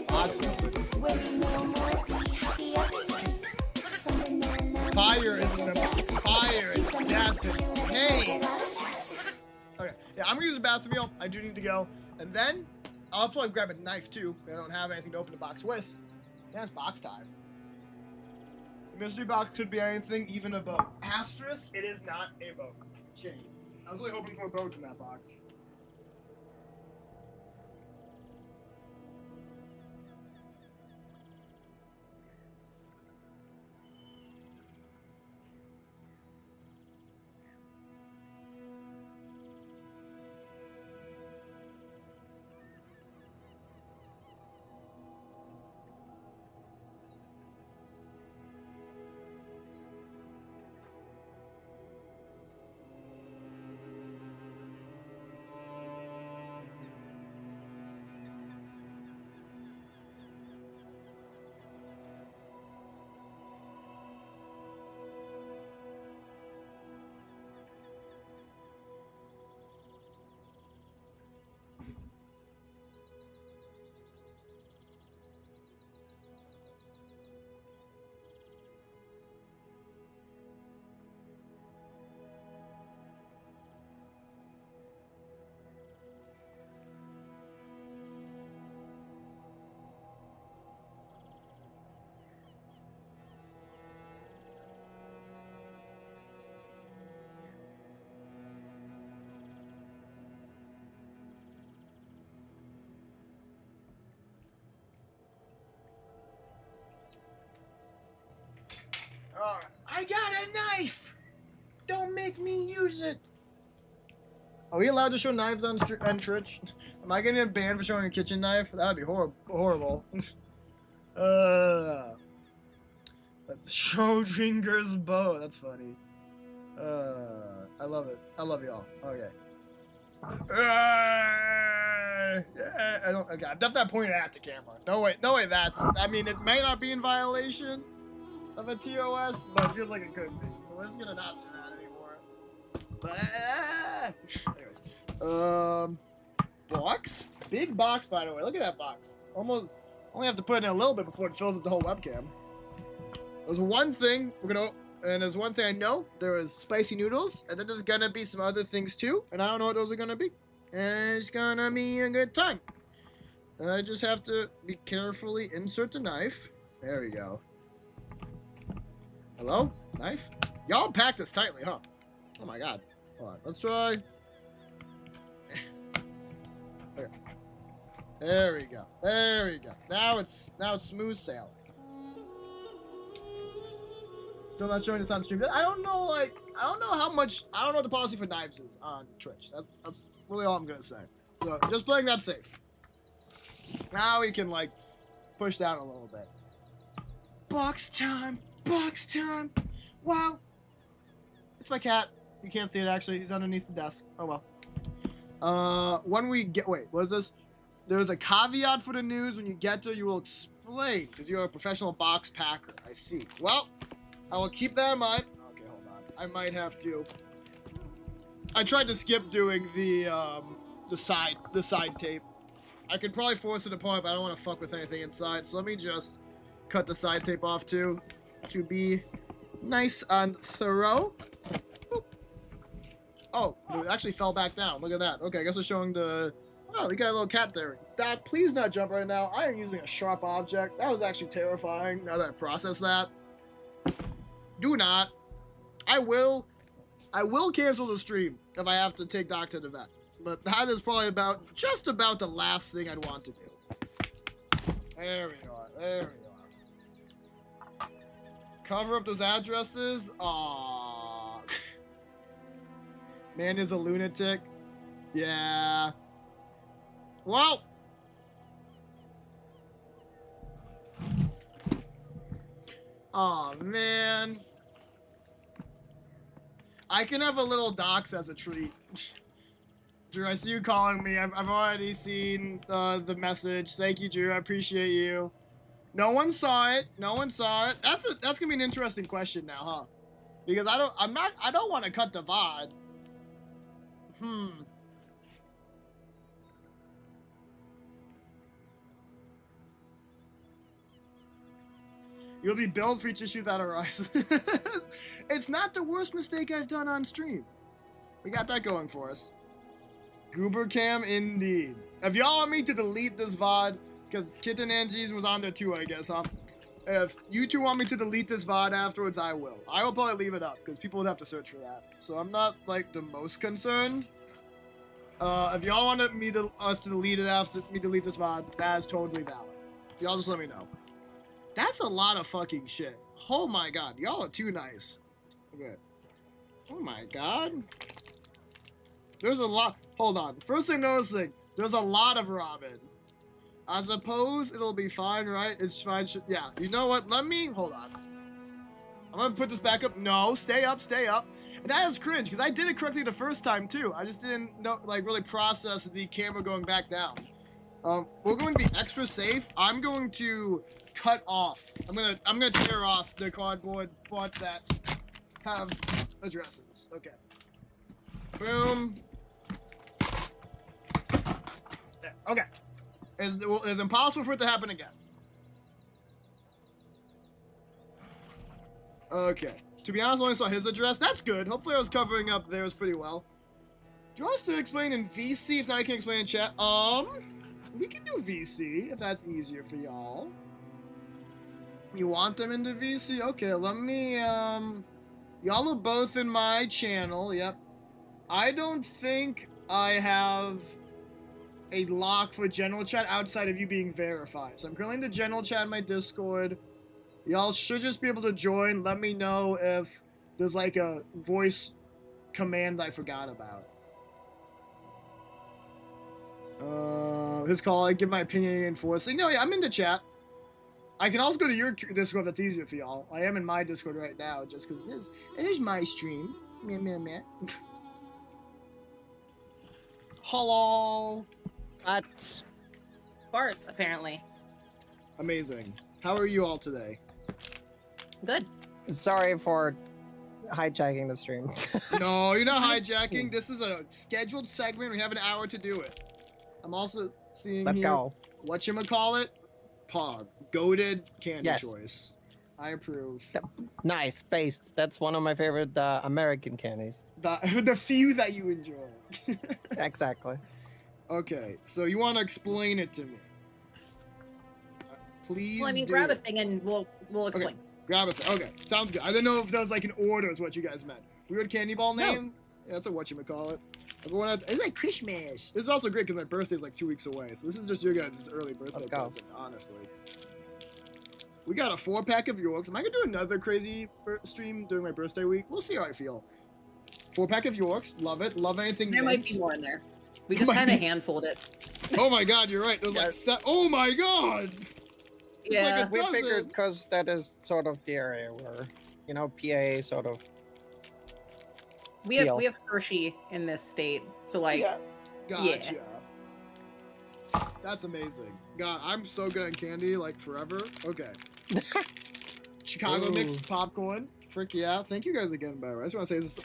lots of fire is in the box. Fire is definitely. Hey. Okay. Yeah, I'm gonna use the bathroom meal. I do need to go, and then I'll probably grab a knife too. I don't have anything to open the box with. Yeah, it's box time. The mystery box could be anything, even a boat. Asterisk, it is not a boat. Shame. I was really hoping for a boat in that box. I got a knife! Don't make me use it! Are we allowed to show knives on Twitch? Am I getting banned for showing a kitchen knife? That would be horrible. Let's show Drinker's bow. That's funny. I love it. I love y'all. Okay. I don't. Okay, I'm definitely pointing at the camera. No way. That's. I mean, it may not be in violation of a TOS, but it feels like it could be. So we're just gonna not do that anymore. Anyways, box. Big box, by the way. Look at that box. Almost. Only have to put in a little bit before it fills up the whole webcam. There's one thing we're gonna. And there's one thing I know, there is spicy noodles, and then there's gonna be some other things too, and I don't know what those are gonna be. And it's gonna be a good time. I just have to be carefully insert the knife. There we go. Hello? Knife? Y'all packed this tightly, huh? Oh my god. Hold on, let's try. Okay. There we go. There we go. Now it's smooth sailing. Still not showing this on stream. I don't know how much. I don't know what the policy for knives is on Twitch. That's really all I'm gonna say. So just playing that safe. Now we can like push down a little bit. Box time. Box time. Wow. It's my cat. You can't see it actually. He's underneath the desk. Oh well. When we get what is this? There's a caveat for the news. When you get there, you will explain because you're a professional box packer. I see. Well. I will keep that in mind. Okay, hold on. I might have to. I tried to skip doing the side tape. I could probably force it apart, but I don't want to fuck with anything inside. So let me just cut the side tape off too, to be nice and thorough. Boop. Oh, it actually fell back down. Look at that. Okay, I guess we're showing the. Oh, we got a little cat there. Dad, please not jump right now. I am using a sharp object. That was actually terrifying. Now that I process that. Do not. I will cancel the stream if I have to take Doc to the vet. But that is probably just about the last thing I'd want to do. There we are. There we are. Cover up those addresses. Aww. Man is a lunatic. Yeah. Well. Oh man. I can have a little dox as a treat. Drew, I see you calling me. I've already seen the message. Thank you, Drew. I appreciate you. No one saw it. No one saw it. That's gonna be an interesting question now, huh? Because I don't want to cut the VOD. You'll be billed for each issue that arises. It's not the worst mistake I've done on stream. We got that going for us. Goober cam indeed. If y'all want me to delete this VOD, because Kitten Angie's was on there too, I guess, huh? If you two want me to delete this VOD afterwards, I will. I will probably leave it up, because people would have to search for that. So I'm not, like, the most concerned. If y'all wanted us to delete it after me delete this VOD, that is totally valid. Y'all just let me know. That's a lot of fucking shit. Oh my god, y'all are too nice. Okay. Oh my god. There's a lot. Hold on. First thing noticing, there's a lot of Robin. I suppose it'll be fine, right? It's fine. Yeah. You know what? Let me. Hold on. I'm gonna put this back up. No, stay up, stay up. And that is cringe because I did it correctly the first time too. I just didn't know, like, really process the camera going back down. We're going to be extra safe. I'm going to cut off. I'm gonna tear off the cardboard parts that have addresses. Okay. Boom. There. Okay. It's impossible for it to happen again. Okay. To be honest, I only saw his address. That's good. Hopefully I was covering up theirs pretty well. Do you want us to explain in VC if now I can explain in chat? We can do VC if that's easier for y'all. You want them into VC? Okay, let me, y'all are both in my channel, yep. I don't think I have a lock for general chat outside of you being verified. So I'm currently in the general chat in my Discord. Y'all should just be able to join. Let me know if there's like a voice command I forgot about. His call, I give my opinion enforcing. No, yeah, I'm in the chat. I can also go to your Discord if that's easier for y'all. I am in my Discord right now just because it is my stream. Meh, meh, meh. Hello. Farts, apparently. Amazing. How are you all today? Good. Sorry for hijacking the stream. No, you're not hijacking. This is a scheduled segment. We have an hour to do it. I'm also seeing Let's here, go. whatchamacallit? Pog. Goated candy choice. I approve. Nice. Based. That's one of my favorite American candies. The few that you enjoy. Exactly. Okay, so you want to explain it to me? Please. Well, I mean, grab a thing and we'll explain. Okay, grab a thing. Okay, sounds good. I didn't know if there was like an order is what you guys meant. Weird candy ball name? Yeah, that's a whatchamacallit. It's like Christmas. This is also great because my birthday is like 2 weeks away, so this is just your guys' early birthday present, honestly. We got a 4-pack of Yorks. Am I gonna do another crazy stream during my birthday week? We'll see how I feel. 4-pack of Yorks. Love it. Love anything. There might be more in there. We just kind of handfold it. Oh my god, you're right. There's like oh my god. Yeah, like we figured because that is sort of the area where, you know, PA sort of. We have Hershey in this state, so like. Yeah. Gotcha. Yeah. That's amazing. God, I'm so good at candy, like forever. Okay. Chicago mixed popcorn. Frick yeah. Thank you guys again, by the way. I just want to say this.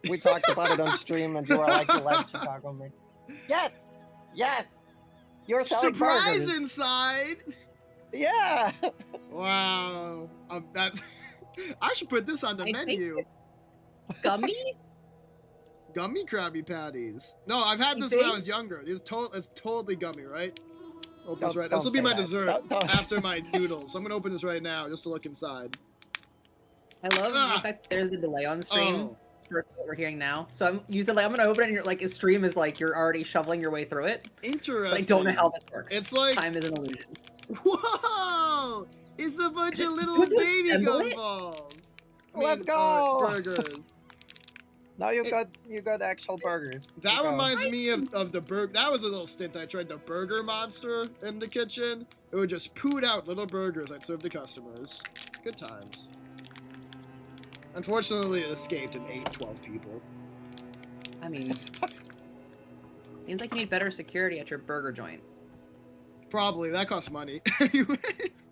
We talked about it on stream, and you were like, "You like Chicago mix?" Yes, yes. You're selling surprise burgers. Inside. Yeah. Wow. That's. I should put this on the menu. Gummy. Gummy Krabby Patties. No, I've had this when I was younger. It's totally gummy, right? Open this right. This will be my dessert after my noodles. So I'm gonna open this right now just to look inside. I love the fact that there's a delay on stream versus what we're hearing now. So I'm gonna open it and you're like, a stream is like you're already shoveling your way through it. Interesting. But I don't know how this works. It's like time is an illusion. Whoa! It's a bunch of little baby gumballs. Let's go. Burgers. Now you got actual burgers. That Go. reminds me of the burger. That was a little stint I tried the burger monster in the kitchen. It would just poot out little burgers I'd serve to customers. Good times. Unfortunately, it escaped and ate 12 people. I mean, seems like you need better security at your burger joint. Probably. That costs money. Anyways.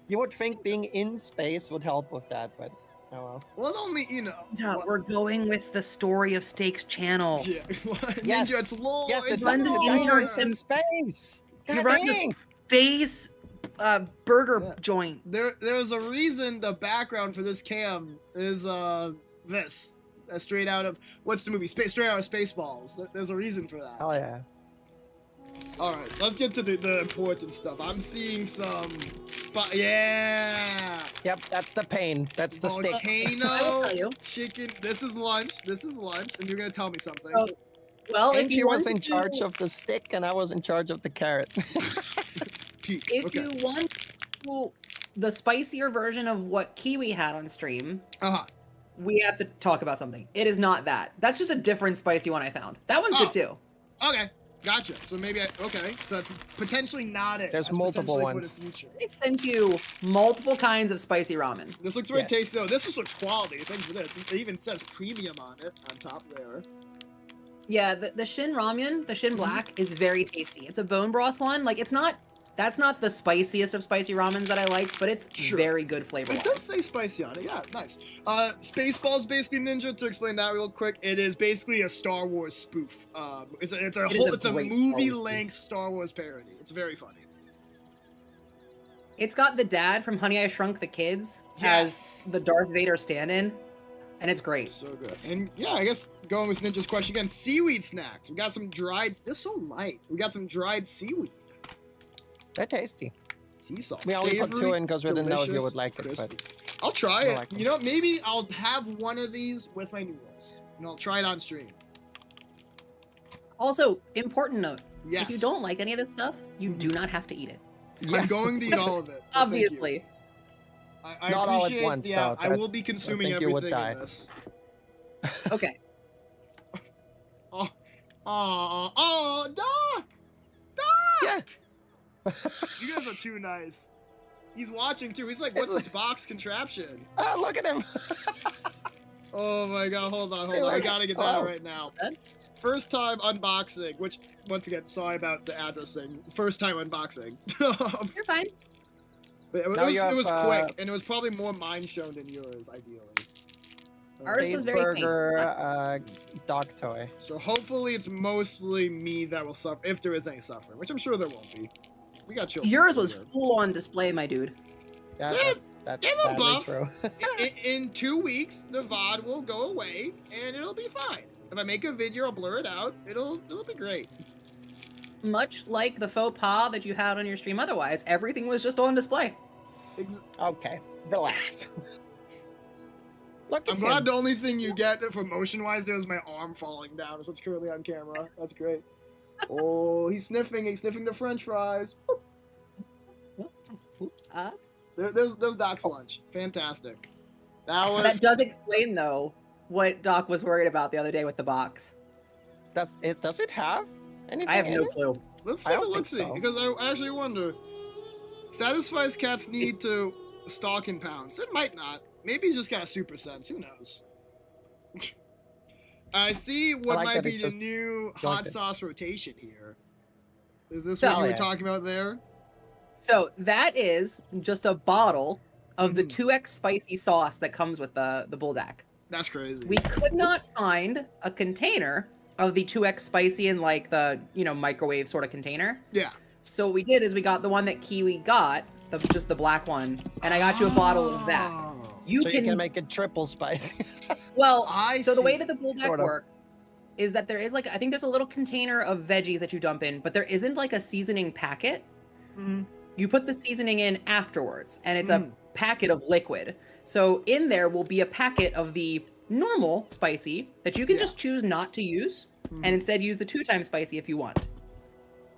You would think being in space would help with that, but oh well. Well, only, you know. No, we're going with the story of Steak's channel. Yeah. Yes. Ninja, it's lore. Yes, it's it's lore. in space. You God run dang. the space burger Yeah. joint. There's a reason the background for this cam is this. Straight out of what's the movie? Straight out of Spaceballs. There's a reason for that. Oh yeah. All right, let's get to the important stuff. I'm seeing some yeah. Yep, that's the pain. That's the stick. I will Volcano tell you. chicken. This is lunch. This is lunch, and you're gonna tell me something. Oh, well, And if she you was want in charge of the stick, and I was in charge of the carrot. Peak. If Okay. you want the spicier version of what Kiwi had on stream, we have to talk about something. It is not that. That's just a different spicy one I found. That one's good too. Okay. Gotcha. So maybe okay. So that's potentially not it. There's That's multiple potentially ones. For the future. They send you multiple kinds of spicy ramen. This looks very Yeah. tasty though. This is for quality. Thanks for this. It even says premium on it on top there. Yeah, the Shin Ramen, the Shin Black, is very tasty. It's a bone broth one. Like, that's not the spiciest of spicy ramens that I like, but it's Sure. very good flavor. It does say spicy on it. Yeah, nice. Spaceballs, basically, Ninja. To explain that real quick, it is basically a Star Wars spoof. It's a It is it's a great Star Wars movie-length Star Wars parody. It's very funny. It's got the dad from Honey, I Shrunk the Kids Yes. as the Darth Vader stand-in, and it's great. So good. And yeah, I guess going with Ninja's question again, seaweed snacks. We got some dried. They're so light. We got some dried seaweed. They're tasty. Sea salt. We only put Savory, two in because we didn't know if you delicious, would like it, crispy. but I'll try I it. like them. You know, maybe I'll have one of these with my noodles, and I'll try it on stream. Also, important note, Yes. if you don't like any of this stuff, you do not have to eat it. I'm going to eat all of it. so thank you. Obviously. I Not all at appreciate, once, yeah, though. I That- will be consuming think you would everything die. in this. Okay. Oh, Doc! yeah. You guys are too nice. He's watching too. He's like, what's this box contraption? Ah, look at him. Oh my god, hold on. I like gotta get it. that Oh. right now. First time unboxing, which, once again, sorry about the address thing. First time unboxing. You're fine. But Now you it was have, quick, and it was probably more mine shown than yours, ideally. Ours was very Burger, dog toy. So hopefully it's mostly me that will suffer, if there is any suffering, which I'm sure there won't be. We got children. Yours was here. full on display, my dude. Yeah, Yeah, that's it's a sadly buff. true. In 2 weeks, the VOD will go away, and it'll be fine. If I make a video, I'll blur it out. It'll be great. Much like the faux pas that you had on your stream otherwise, everything was just on display. Okay, relax. Look I'm at glad him. the only thing you get from motion-wise there is my arm falling down. Is what's currently on camera. That's great. Oh, he's sniffing. He's sniffing the French fries. There's Doc's lunch. Fantastic. That does explain, though, what Doc was worried about the other day with the box. Does it have anything? I have in no it? clue. Let's I take a don't look think see, so. because I actually wonder. Satisfies cat's need to stalk in pounds. It might not. Maybe he's just got a super sense. Who knows? I see what like might that be it's the just new hot jointed. sauce rotation here. Is this So- what you were Yeah. talking about there? So that is just a bottle of the Mhm. 2x spicy sauce that comes with the Bulldog. That's crazy. We could not find a container of the 2x spicy in like the, microwave sort of container. Yeah. So what we did is we got the one that Kiwi got, just the black one, and I got you a bottle of that. Oh. You So you can make it triple spicy. well, I so the way see. that the Bulldog Sort of. works is that there is I think there's a little container of veggies that you dump in, but there isn't like a seasoning packet. Mhm. You put the seasoning in afterwards, and it's Mm. a packet of liquid. So in there will be a packet of the normal spicy that you can Yeah. just choose not to use, Mhm. and instead use the 2x spicy if you want.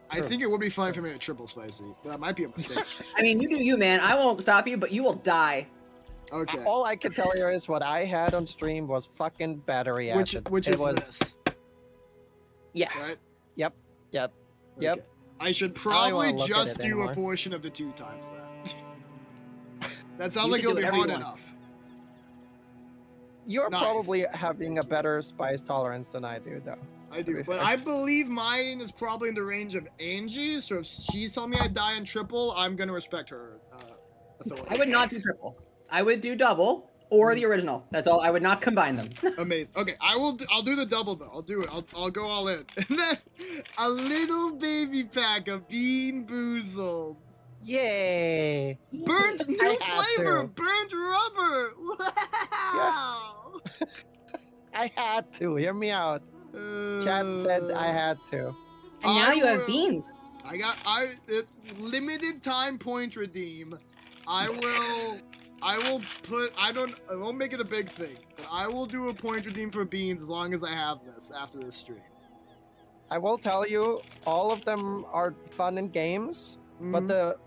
I think it would be fine for me a triple spicy, but that might be a mistake. I mean, you do you, man. I won't stop you, but you will die. Okay. All I can tell you is what I had on stream was fucking battery acid. Which It is was, this? Yes. Right? Yep. Okay. I should I wanna probably look at just it do anymore. a portion of the 2 times then. That sounds You like can it'll do be whatever you hard want. enough. You're Nice. probably having a better spice tolerance than I do, though. I do, be but fair. I believe mine is probably in the range of Angie's, so if she's telling me I die in triple, I'm gonna respect her authority. I would not do triple. I would do double or the original. That's all. I would not combine them. Amazing. Okay, I'll do the double though. I'll do it. I'll go all in. And then a little baby pack of Bean Boozled. Yay! Burnt new I had flavor, to. burnt rubber. Wow. I had to. Hear me out. Chat said I had to. And now you have will- beans. Limited time point redeem. I won't make it a big thing, but I will do a point redeem for beans as long as I have this after this stream. I will tell you, all of them are fun in games, but the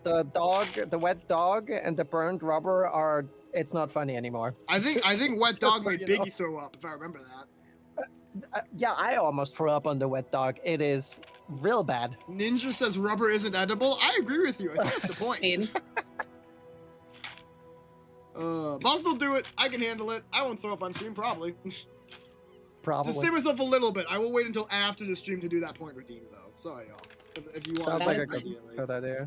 wet dog, and the burned rubber it's not funny anymore. I think wet dog so made you know. Biggie throw up, if I remember that. Yeah, I almost threw up on the wet dog. It is real bad. Ninja says rubber isn't edible. I agree with you. I think that's the point. Aiden. But I'll still do it. I can handle it. I won't throw up on stream, probably. Probably. To save myself a little bit, I will wait until after the stream to do that point redeem, though. Sorry, y'all. If you want Sounds to like do a it good, immediately. good idea.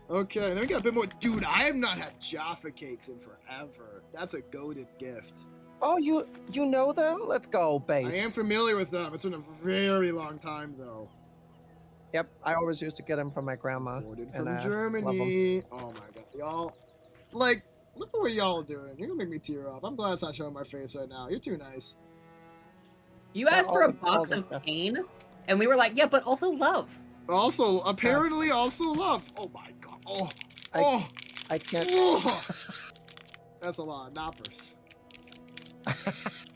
Okay, then we got a bit more. Dude, I have not had Jaffa cakes in forever. That's a goated gift. Oh, you know them? Let's go, base. I am familiar with them. It's been a very long time, though. Yep, I always used to get them from my grandma. Ordered and from I love 'em. Germany. Oh my god, y'all. Like, look at what y'all are doing. You're gonna make me tear up. I'm glad it's not showing my face right now. You're too nice. You asked for all a the- all box the of stuff. pain, and we were like, yeah, but also love. Also, apparently, also love. Oh my god. I can't. Oh. That's a lot of knoppers.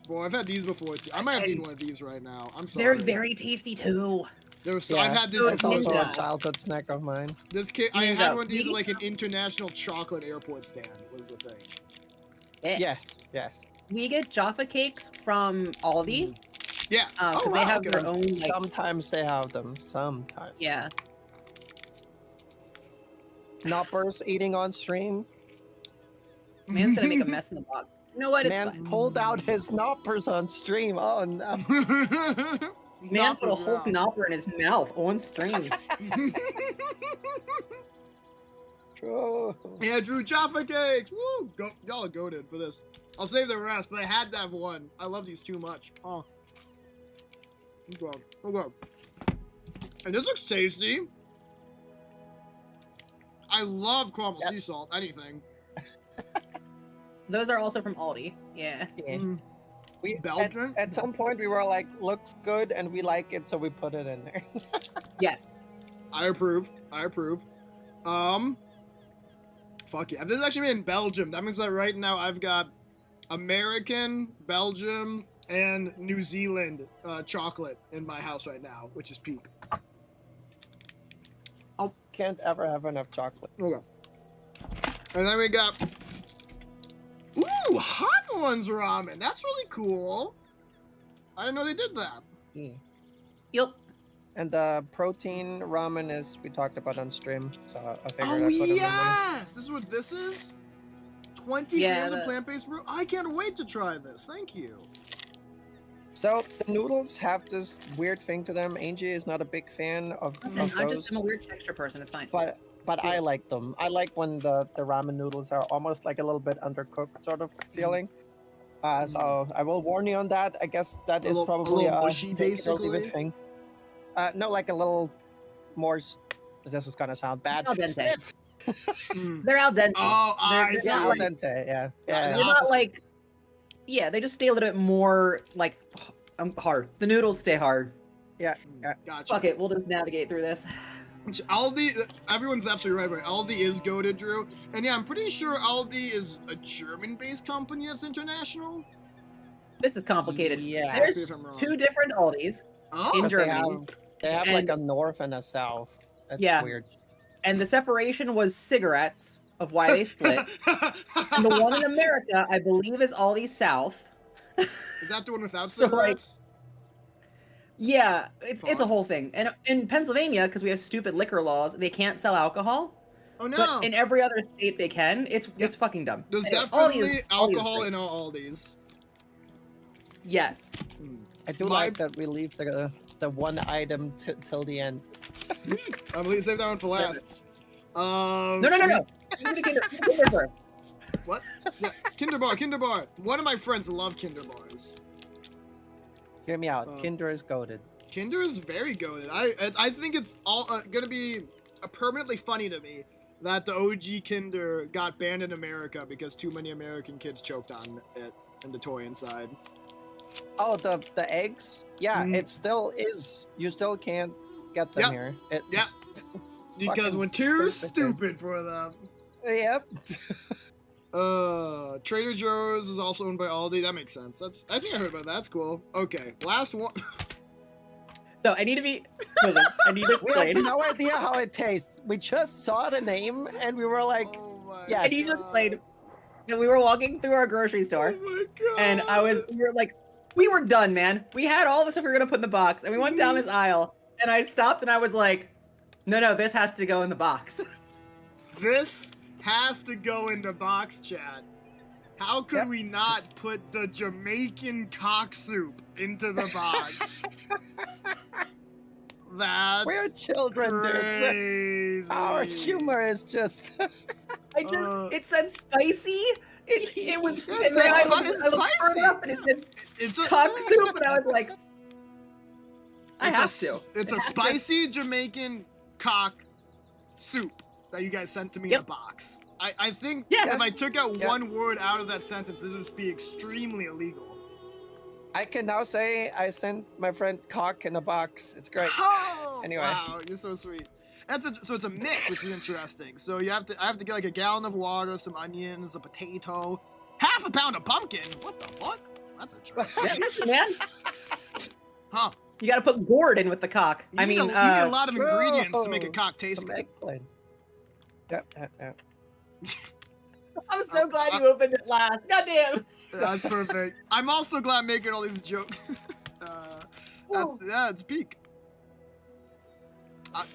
Boy, I've had these before too. I might have to eat one of these right now. I'm sorry. They're very tasty too. I've had this So It's before. also a Ninja. childhood snack of mine. This kid, I had Ninja. one of these at like an international chocolate airport stand. Was the thing. Yes. We get Jaffa cakes from Aldi Yeah. because Oh, they wow, have okay. their own. Like, Sometimes they have them. Sometimes. yeah. Knoppers eating on stream. Man's gonna make a mess in the box. You know what? It's Man fine. pulled out his knoppers on stream. Oh no. Man put a whole Knoppers knopper in his mouth on stream. Oh. Yeah, Drew Jaffa cakes. Woo! Y'all are goated for this. I'll save the rest, but I had to have one. I love these too much. Oh. Okay. And this looks tasty. I love caramel sea salt. Anything. Those are also from Aldi. Yeah. Yeah. We Belgian? at some point we were like, looks good and we like it, so we put it in there. Yes. I approve. Fuck yeah. This is actually made in Belgium. That means that right now I've got American, Belgium, and New Zealand chocolate in my house right now, which is peak. Can't ever have enough chocolate. Okay. And then we got... Ooh, Hot Ones ramen. That's really cool. I didn't know they did that. Yeah. Yep. And the protein ramen is we talked about on stream, so I figured Oh, I'd put 'em in there. yes! This is what this is? 20 Yeah, grams of the- plant-based fruit? I can't wait to try this. Thank you. So the noodles have this weird thing to them. Angie is not a big fan of I'm those, just I'm a weird texture person. It's fine. but I like them. I like when the ramen noodles are almost like a little bit undercooked sort of feeling. So I will warn you on that. I guess that is probably little a mushy, take it or leave it basically? thing. No, like a little more. This is gonna sound bad. Al dente. Stiff. They're al dente. Oh, I They're see. Yeah, not al like- dente. Yeah. That's They're Yeah. not like. Yeah, they just stay a little bit more like hard. The noodles stay hard. Gotcha. Fuck it, we'll just navigate through this. Aldi, everyone's absolutely right. Aldi is goated, Drew. And yeah, I'm pretty sure Aldi is a German-based company that's international. This is complicated. Yeah. There's If I'm wrong. 2 different Aldis Oh, in But Germany, they have like And- a north and a south. That's Yeah. weird. and the separation was cigarettes of why they split. And the one in America, I believe, is Aldi South. Is that the one without So, like, cigarettes? yeah, it's a whole thing. And in Pennsylvania, because we have stupid liquor laws, they can't sell alcohol. Oh no! But in every other state they can. It's fucking dumb. There's Anyway, definitely Aldi is alcohol great. in all Aldis. Yes. I do like that we leave the one item till the end. I believe save that one for last. No. Give me the Kinder first. What? Yeah, Kinder Bar. One of my friends love Kinder Bars. Hear me out. Kinder is goated. Kinder is very goated. I think it's all gonna be permanently funny to me that the OG Kinder got banned in America because too many American kids choked on it and the toy inside. Oh, the eggs? Yeah, it still is. You still can't get them here. Yeah. Because we're too stupid for them. Yep. Trader Joe's is also owned by Aldi. That makes sense. I think I heard about that. That's cool. Okay, last one. So I need to be. Listen, I need to We have explain. no idea how it tastes. We just saw the name and we were like, yes. I need to explain. And we were walking through our grocery store, Oh my god. and we were done, man. We had all the stuff we were gonna put in the box, and we went down this aisle, and I stopped, and I was like, no, this has to go in the box. This has to go in the box, chat. How could we not put the Jamaican cock soup into the box? That's We're children, crazy. dude. Our humor is just. It said spicy. It was. Yeah, and then I looked it's it spicy. up and it said It's a cock soup, and I was like, I have to. It's a spicy Jamaican cock soup that you guys sent to me in a box. I think if I took out one word out of that sentence, it would be extremely illegal. I can now say I sent my friend cock in a box. It's great. Oh, Anyway. wow, you're so sweet. So it's a mix, which is interesting. So I have to get like a gallon of water, some onions, a potato, half a pound of pumpkin. What the fuck? That's interesting. Yeah, listen, man. Huh? You got to put gourd in with the cock. You need a lot of ingredients to make a True. cock taste Some good. eggplant. Yep. I'm so glad you opened it last. Goddamn. That's perfect. I'm also glad making all these jokes. It's peak.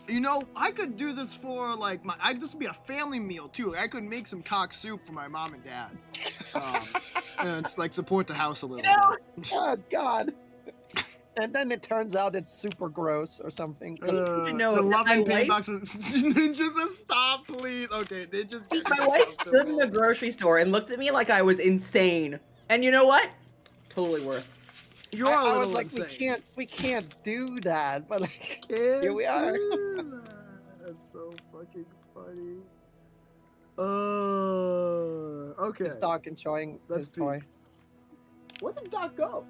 You know, I could do this for like this would be a family meal too. I could make some cock soup for my mom and dad, and it's like support the house a little. bit. Oh God. And then it turns out it's super gross or something. The loving pay boxes. Ninja says, "Stop, please." Okay, they just. My wife stood in the grocery store and looked at me like I was insane. And you know what? Totally worth. You're I was like, we can't do that, but like, here we are. That's so fucking funny. Okay. This dog enjoying his toy. Where did Doc go?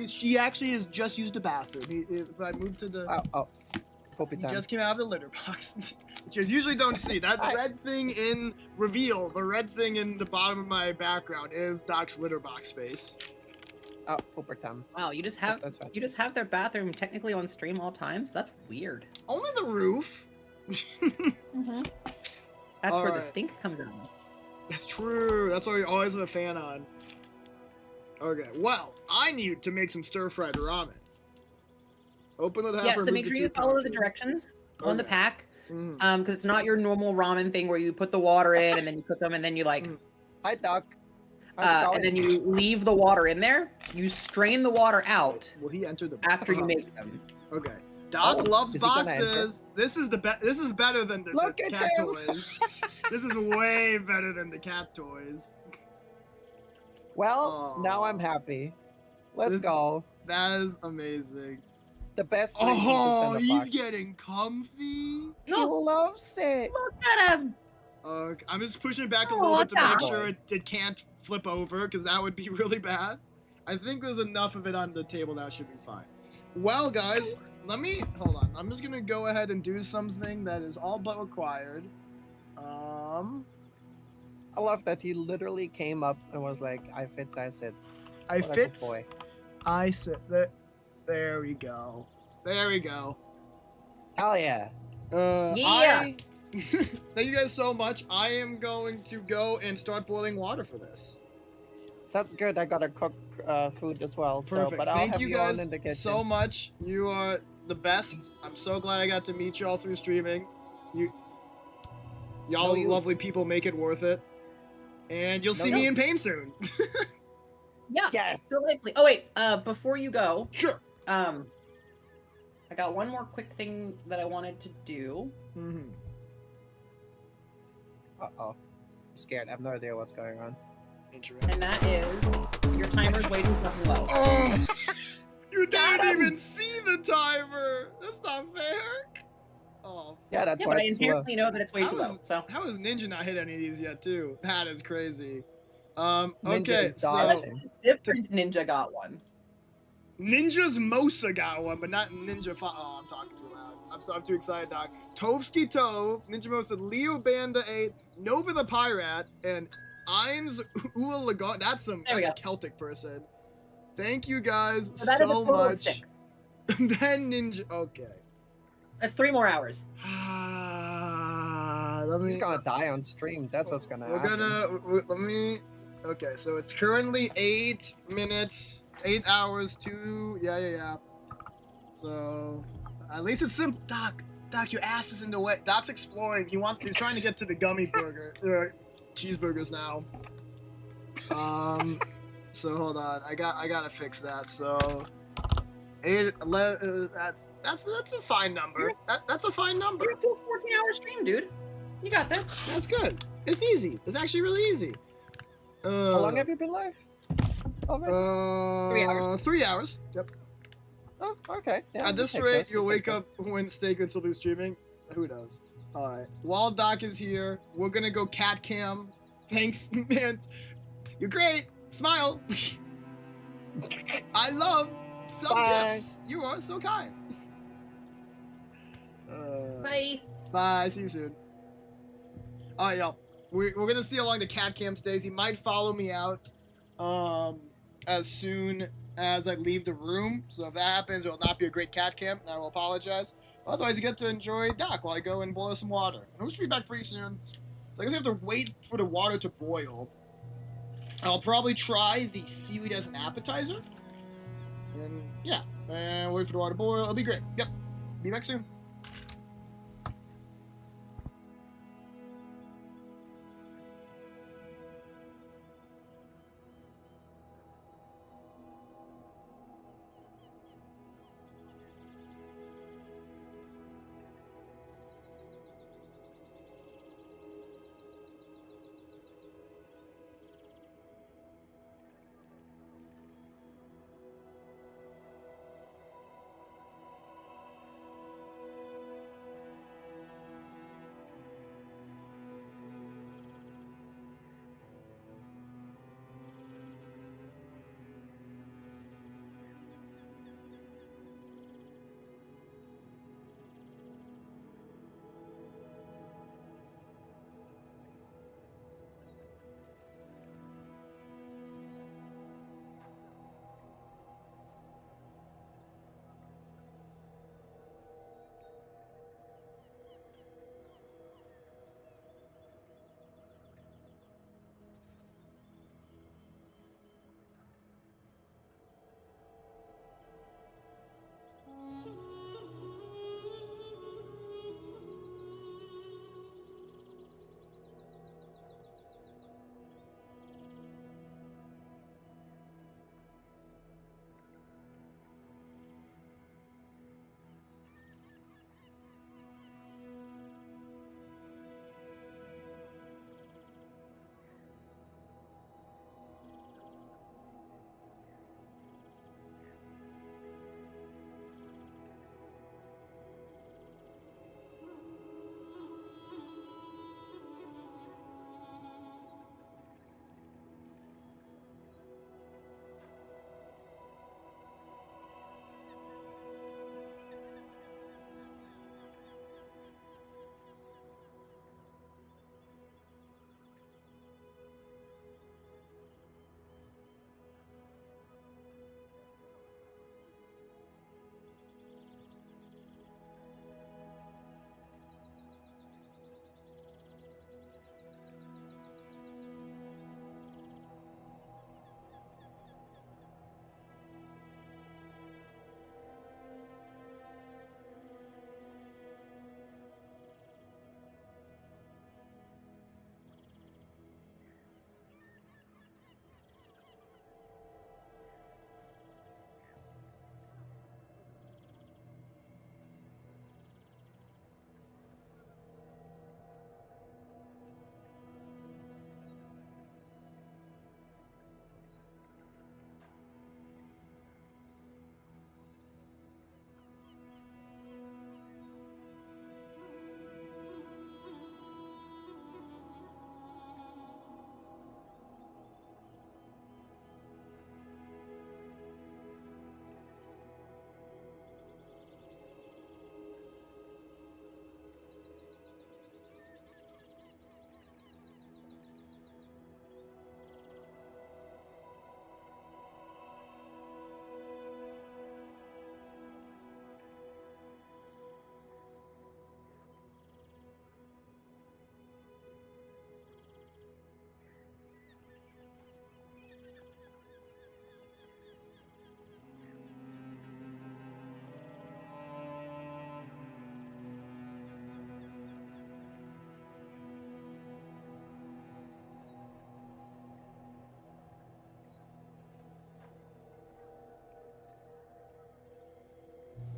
She actually has just used the bathroom. If I moved to the. Poopy He time. just came out of the litter box, which is usually don't see. That red thing in reveal, the red thing in the bottom of my background is Doc's litter box space. Oh, pooper time. Wow, you just have That's fine. you just have their bathroom technically on stream all times. That's weird. Only the roof. That's where the Alright. stink comes in. That's true. That's what we always have a fan on. Okay, well, I need to make some stir-fried ramen. Open it. Yeah, so make sure you follow the directions on the Okay. pack, because it's not your normal ramen thing where you put the water in and then you cook them and then you like. Hi, Doc. How's it And then going? you leave the water in there. You strain the water out Will he enter the after you make them. Okay. Doc loves is he gonna enter? boxes. This is This is better than the Look at cat him. toys. This is way better than the cat toys. Well, now I'm happy. Let's This- go. That is amazing. The best reason to Oh, send a he's box. getting comfy. He loves it. Look at him. I'm just pushing it back a Oh, little bit to make Doc. sure it can't flip over, because that would be really bad. I think there's enough of it on the table that should be fine. Well, guys, hold on. I'm just gonna go ahead and do something that is all but required. I love that he literally came up and was like, I fits, I sit. I What a good fits. boy. I sit there. There we go. There we go. Hell yeah. Yeah. Thank you guys so much. I am going to go and start boiling water for this. Sounds good. I gotta cook food as well. Perfect. So, but I'll Thank have you you on guys in the kitchen. so much. You are the best. I'm so glad I got to meet y'all through streaming. Y'all lovely people make it worth it. And you'll see me in pain soon. Yeah. Yes. Delightfully. Oh wait, before you go. Sure. I got one more quick thing that I wanted to do. Mm-hmm. Uh-oh. I'm scared. I have no idea what's going on. Interesting. And that is your timer's way too fucking low. Oh! You didn't even see the timer! That's not fair! Oh. Yeah, that's Yeah, why but I it's slow. inherently know that it's way too low, so. How has Ninja not hit any of these yet, too? That is crazy. Ninja Okay, is so... dodging. Different Ninja got one. Ninja's Mosa got one, but not Ninja Oh, I'm talking too loud. I'm too excited, Doc. Tovsky Tove, Ninja Mosa, Leo Banda 8, Nova the Pirate, and Eins Ua Lagon. That's a Celtic person. Thank you guys So that is a so total of much. 6. Then Ninja. Okay. That's 3 more hours. He's gonna die on stream. That's what's gonna happen. Let me. Okay, so it's currently 8 minutes, 8 hours, 2. Yeah. So at least it's simple. Doc, your ass is in the way. Doc's exploring. He's trying to get to the gummy burger, cheeseburgers now. So hold on. I gotta fix that. So 8, 11. That's a fine number. That's a fine number. You're a full 14-hour stream, dude. You got this. That's good. It's easy. It's actually really easy. How long have you been live? Already? 3 hours. 3 hours. Yep. Oh, okay. Yeah, At this we'll take rate, those, you'll we'll wake take up when Steak will still be streaming. Who knows? Alright. While Doc is here, we're gonna go cat cam. Thanks, man. You're great. Smile. I love some gifts. You are so kind. Bye. Bye. See you soon. Alright, y'all. We're gonna see how long the cat cam stays. He might follow me out as soon as I leave the room. So if that happens, it will not be a great cat cam, and I will apologize. Otherwise, you get to enjoy Doc while I go and boil some water. And we should be back pretty soon. So I guess I have to wait for the water to boil. I'll probably try the seaweed as an appetizer. And yeah, and wait for the water to boil. It'll be great. Yep. Be back soon.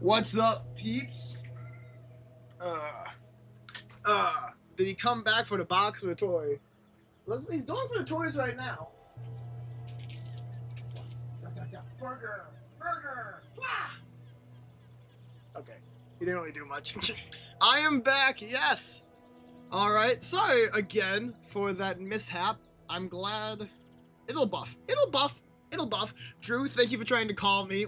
What's up, peeps? Did he come back for the box or the toy? He's going for the toys right now. Burger! Burger! Okay, he didn't really do much. I am back, yes! Alright, sorry again for that mishap. I'm glad. It'll buff. It'll buff. It'll buff. Drew, thank you for trying to call me.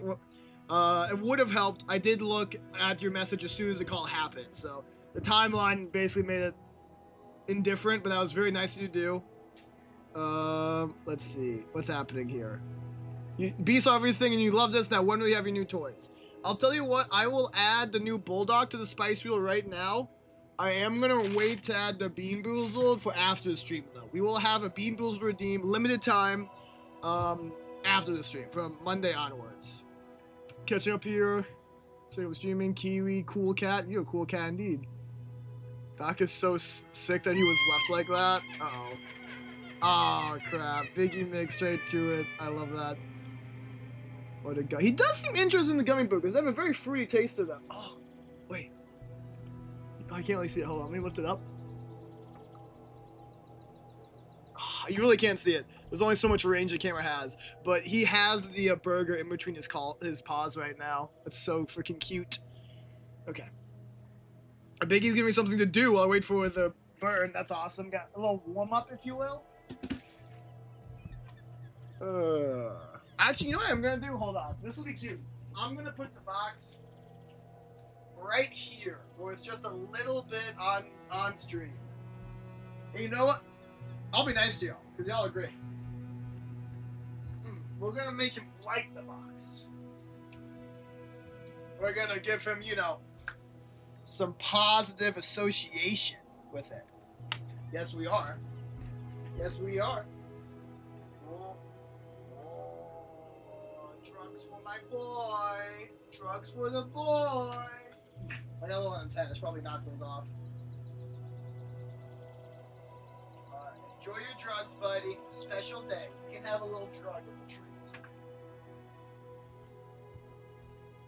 It would have helped. I did look at your message as soon as the call happened, so the timeline basically made it indifferent, but that was very nice of you to do. Let's see. What's happening here? B saw everything and you loved us. Now, when do we have your new toys? I'll tell you what, I will add the new Bulldog to the Spice Wheel right now. I am going to wait to add the Bean Boozled for after the stream, though. We will have a Bean Boozled redeem, limited time, after the stream, from Monday onwards. Catching up here. So streaming, Kiwi, cool cat. You're a cool cat indeed. Doc is so sick that he was left like that. Uh-oh. Oh, crap. Biggie Mig straight to it. I love that. What a guy. He does seem interested in the gummy burgers. They have a very fruity taste to them. Oh, wait. I can't really see it. Hold on. Let me lift it up. Oh, you really can't see it. There's only so much range the camera has. But he has the burger in between his paws right now. That's so freaking cute. Okay. Biggie's giving me something to do while I wait for the burn. That's awesome. Got a little warm-up, if you will. Actually, you know what I'm gonna do? Hold on. This will be cute. I'm gonna put the box right here, where it's just a little bit on stream. And you know what? I'll be nice to y'all, because y'all are great. We're gonna make him like the box. We're gonna give him, you know, some positive association with it. Yes, we are. Yes, we are. Drugs for my boy. Drugs for the boy. Another one on his head. I should probably knock those off. Enjoy your drugs, buddy. It's a special day. You can have a little drug with a treat.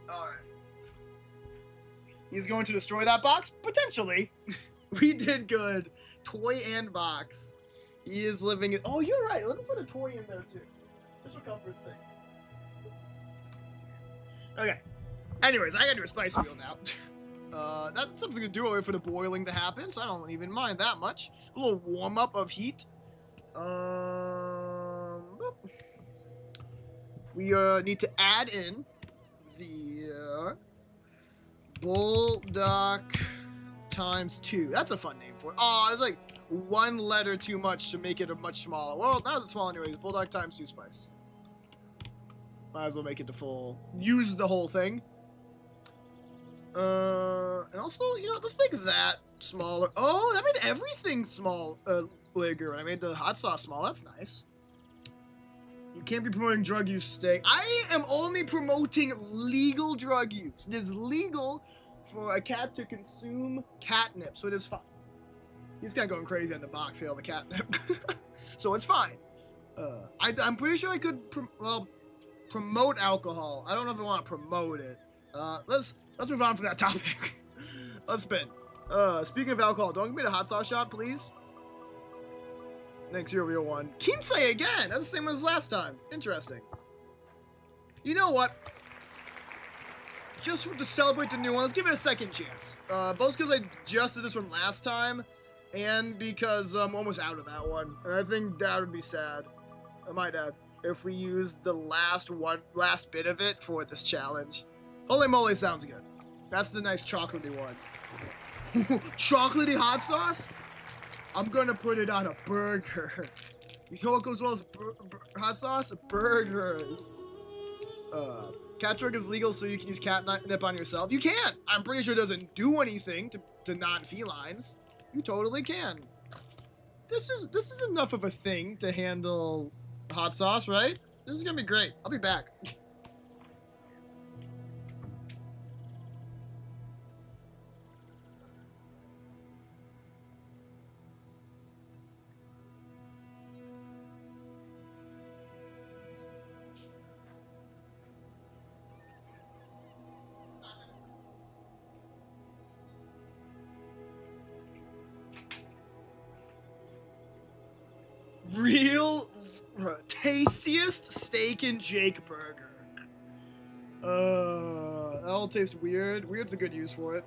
Alright. He's going to destroy that box? Potentially. We did good. Toy and box. He is living it. Oh, you're right. Let me put a toy in there, too. Just for comfort's sake. Okay. Anyways, I gotta do a spice wheel now. That's something to do away for the boiling to happen, so I don't even mind that much. A little warm-up of heat. We need to add in the Bulldog times 2. That's a fun name for it. Oh, it's like one letter too much to make it a much smaller. Well, that was small anyways. Bulldog times 2 spice. Might as well make it the full. Use the whole thing. And also, you know, let's make that smaller. Oh, that made everything small, bigger. When I made the hot sauce small, that's nice. You can't be promoting drug use, Steak. I am only promoting legal drug use. It is legal for a cat to consume catnip, so it is fine. He's kind of going crazy on the box here, all the catnip. So it's fine. I'm pretty sure I could, promote alcohol. I don't know if I want to promote it. Let's move on from that topic. Let's spin. Speaking of alcohol, don't give me the hot sauce shot, please. Thanks, you're a real one. Kinsei again! That's the same as last time. Interesting. You know what? Just to celebrate the new one, let's give it a second chance. Both because I just did this one last time, and because I'm almost out of that one. And I think Dad would be sad. My dad. If we used the last bit of it for this challenge. Holy moly sounds good. That's the nice chocolatey one. Chocolatey hot sauce? I'm gonna put it on a burger. You know what goes well with hot sauce? Burgers. Cat drug is legal, so you can use catnip on yourself. You can! I'm pretty sure it doesn't do anything to non-felines. You totally can. This is enough of a thing to handle hot sauce, right? This is gonna be great. I'll be back. Real tastiest steak and Jake burger. That'll taste weird. Weird's a good use for it.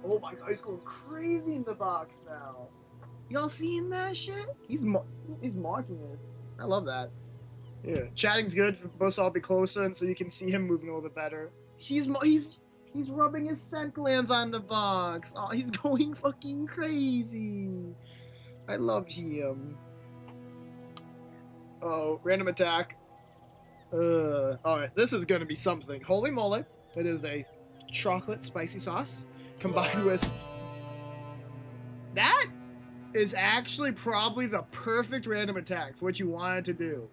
Oh my god, he's going crazy in the box now. Y'all seeing that shit? He's marking it. I love that. Yeah, chatting's good for both all be closer, and so you can see him moving a little bit better. He's rubbing his scent glands on the box. Oh, he's going fucking crazy. I love him. Oh, random attack. Alright, this is gonna be something. Holy moly. It is a chocolate spicy sauce combined with... That is actually probably the perfect random attack for what you wanted to do.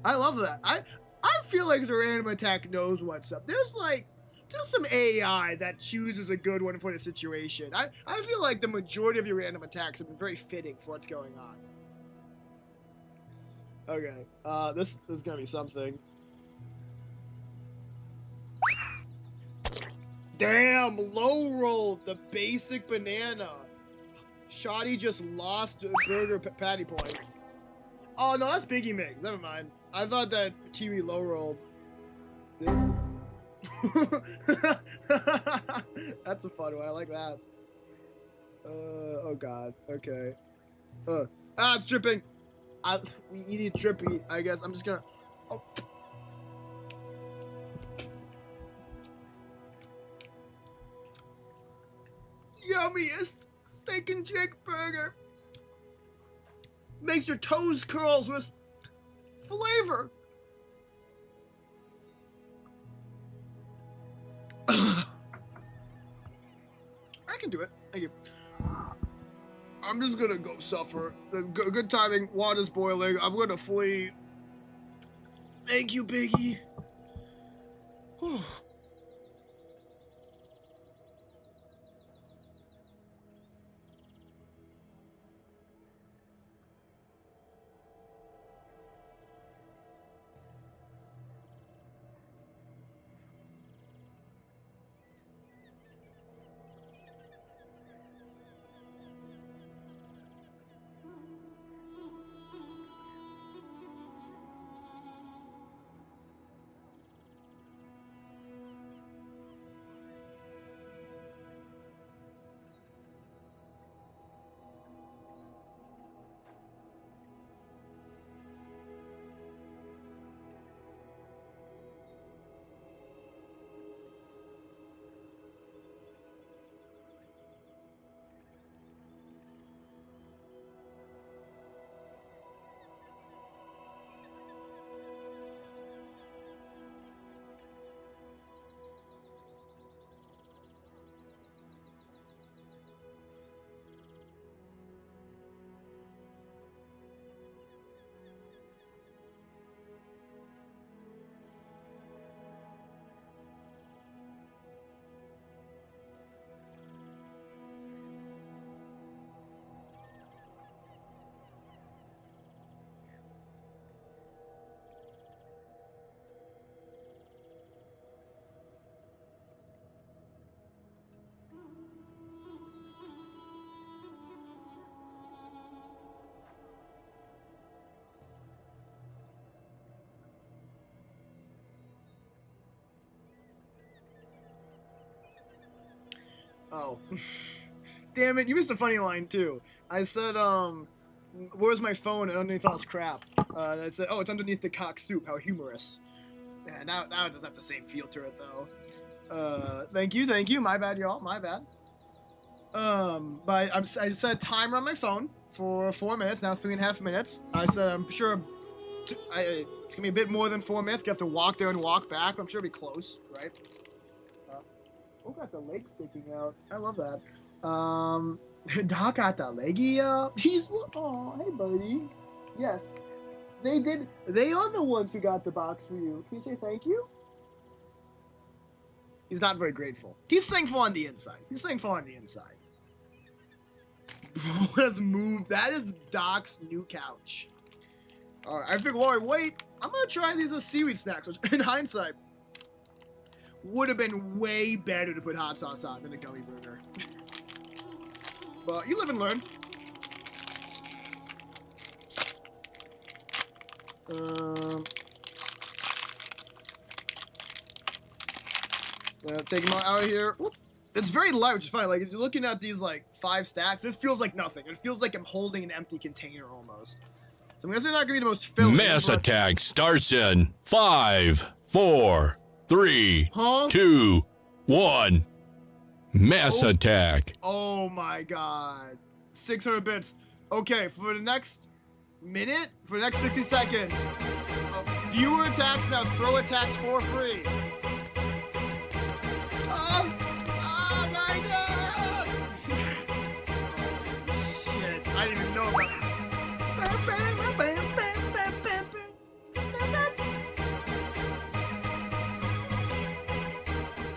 I love that. I feel like the random attack knows what's up. There's some AI that chooses a good one for the situation. I feel like the majority of your random attacks have been very fitting for what's going on. Okay, this is gonna be something. Damn, low rolled the basic banana. Shoddy just lost burger patty points. Oh no, that's Biggie Mix. Never mind. I thought that Kiwi low rolled. This. That's a fun one. I like that. Oh god. Okay. It's dripping. We eat it drippy. I guess I'm just gonna. Oh. Yummiest steak and Jake burger. Makes your toes curls with flavor. I can do it. Thank you. I'm just gonna go suffer. Good timing. Water's boiling. I'm gonna flee. Thank you, Biggie. Whew. Oh. Damn it, you missed a funny line too. I said, where's my phone? And underneath all this crap. I said, oh, it's underneath the cock soup. How humorous. Yeah, now it doesn't have the same feel to it though. Thank you. My bad, y'all. My bad. But I set a timer on my phone for 4 minutes. Now 3.5 minutes. I said I'm sure it's gonna be a bit more than 4 minutes. You have to walk there and walk back. But I'm sure it'll be close, right? Oh, got the leg sticking out. I love that. Doc got the leggy up. Oh, hey, buddy. Yes, they did. They are the ones who got the box for you. Can you say thank you? He's not very grateful. He's thankful on the inside. Bro has moved. That is Doc's new couch. All right, I figured, well, wait. I'm gonna try these as seaweed snacks, which in hindsight would have been way better to put hot sauce on than a gummy burger. But you live and learn. Take him out of here. Whoop. It's very light, which is funny. Like, if you're looking at these, like, 5 stacks, this feels like nothing. It feels like I'm holding an empty container almost. So I'm guessing they're not going to be the most filling. Mass attack starts in 5, 4, 3, 2, 1. Mass attack. Oh my god. 600 bits. Okay, for the next minute, for the next 60 seconds, fewer attacks now, throw attacks for free. Oh my god! Shit, I didn't even know about that.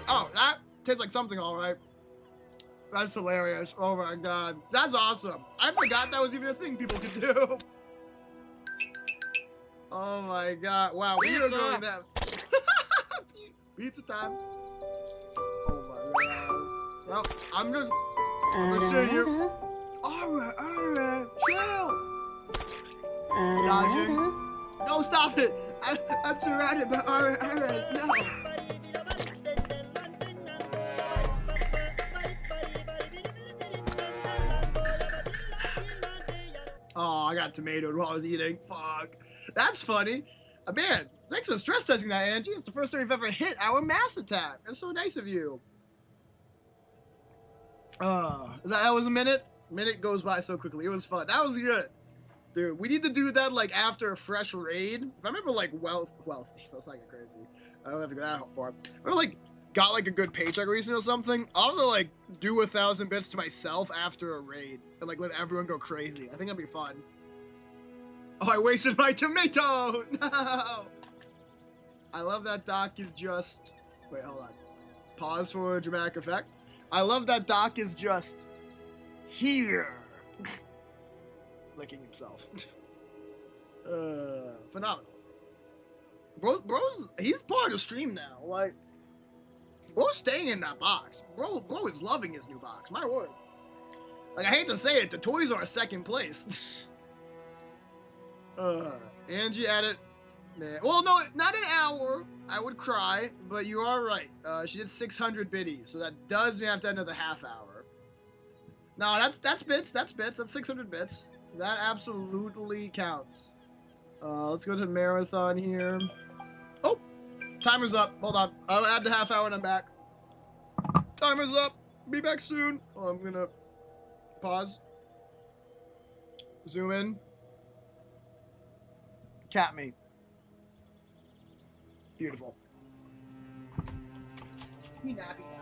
Oh, that tastes like something, alright. That's hilarious. Oh my god. That's awesome. I forgot that was even a thing people could do. Oh my god. Wow, we are going to have pizza time. Oh my god. Well, I'm gonna sit here. Alright, chill. Dodging. No, stop it. I'm surrounded by RRS. No. Oh, I got tomatoed while I was eating. Fuck. That's funny. Man, thanks for stress testing that, Angie. It's the first time you've ever hit our mass attack. That's so nice of you. That was a minute? Minute goes by so quickly. It was fun. That was good. Dude, we need to do that, like, after a fresh raid. If I'm ever, like, wealthy. Let's not get crazy. I don't have to go that far. If I like, got, like, a good paycheck recently or something, I'll have to, like, do 1,000 bits to myself after a raid. And, like, let everyone go crazy. I think that'd be fun. Oh, I wasted my tomato! No! I love that Doc is just... Wait, hold on. Pause for a dramatic effect. I love that Doc is just... here. Licking himself. Phenomenal. Bro's, he's part of the stream now. Like, bro's staying in that box. Bro is loving his new box. My word. Like, I hate to say it, the toys are second place. Angie added, man. Well, no, not an hour. I would cry, but you are right. She did 600 biddies, so that does mean I have to add another half hour. No, that's bits. That's bits. That's 600 bits. That absolutely counts. Let's go to marathon here. Oh, timer's up. Hold on. I'll add the half hour and I'm back. Timer's up. Be back soon. Oh, I'm gonna pause. Zoom in. Cat me. Beautiful. Be nappy now.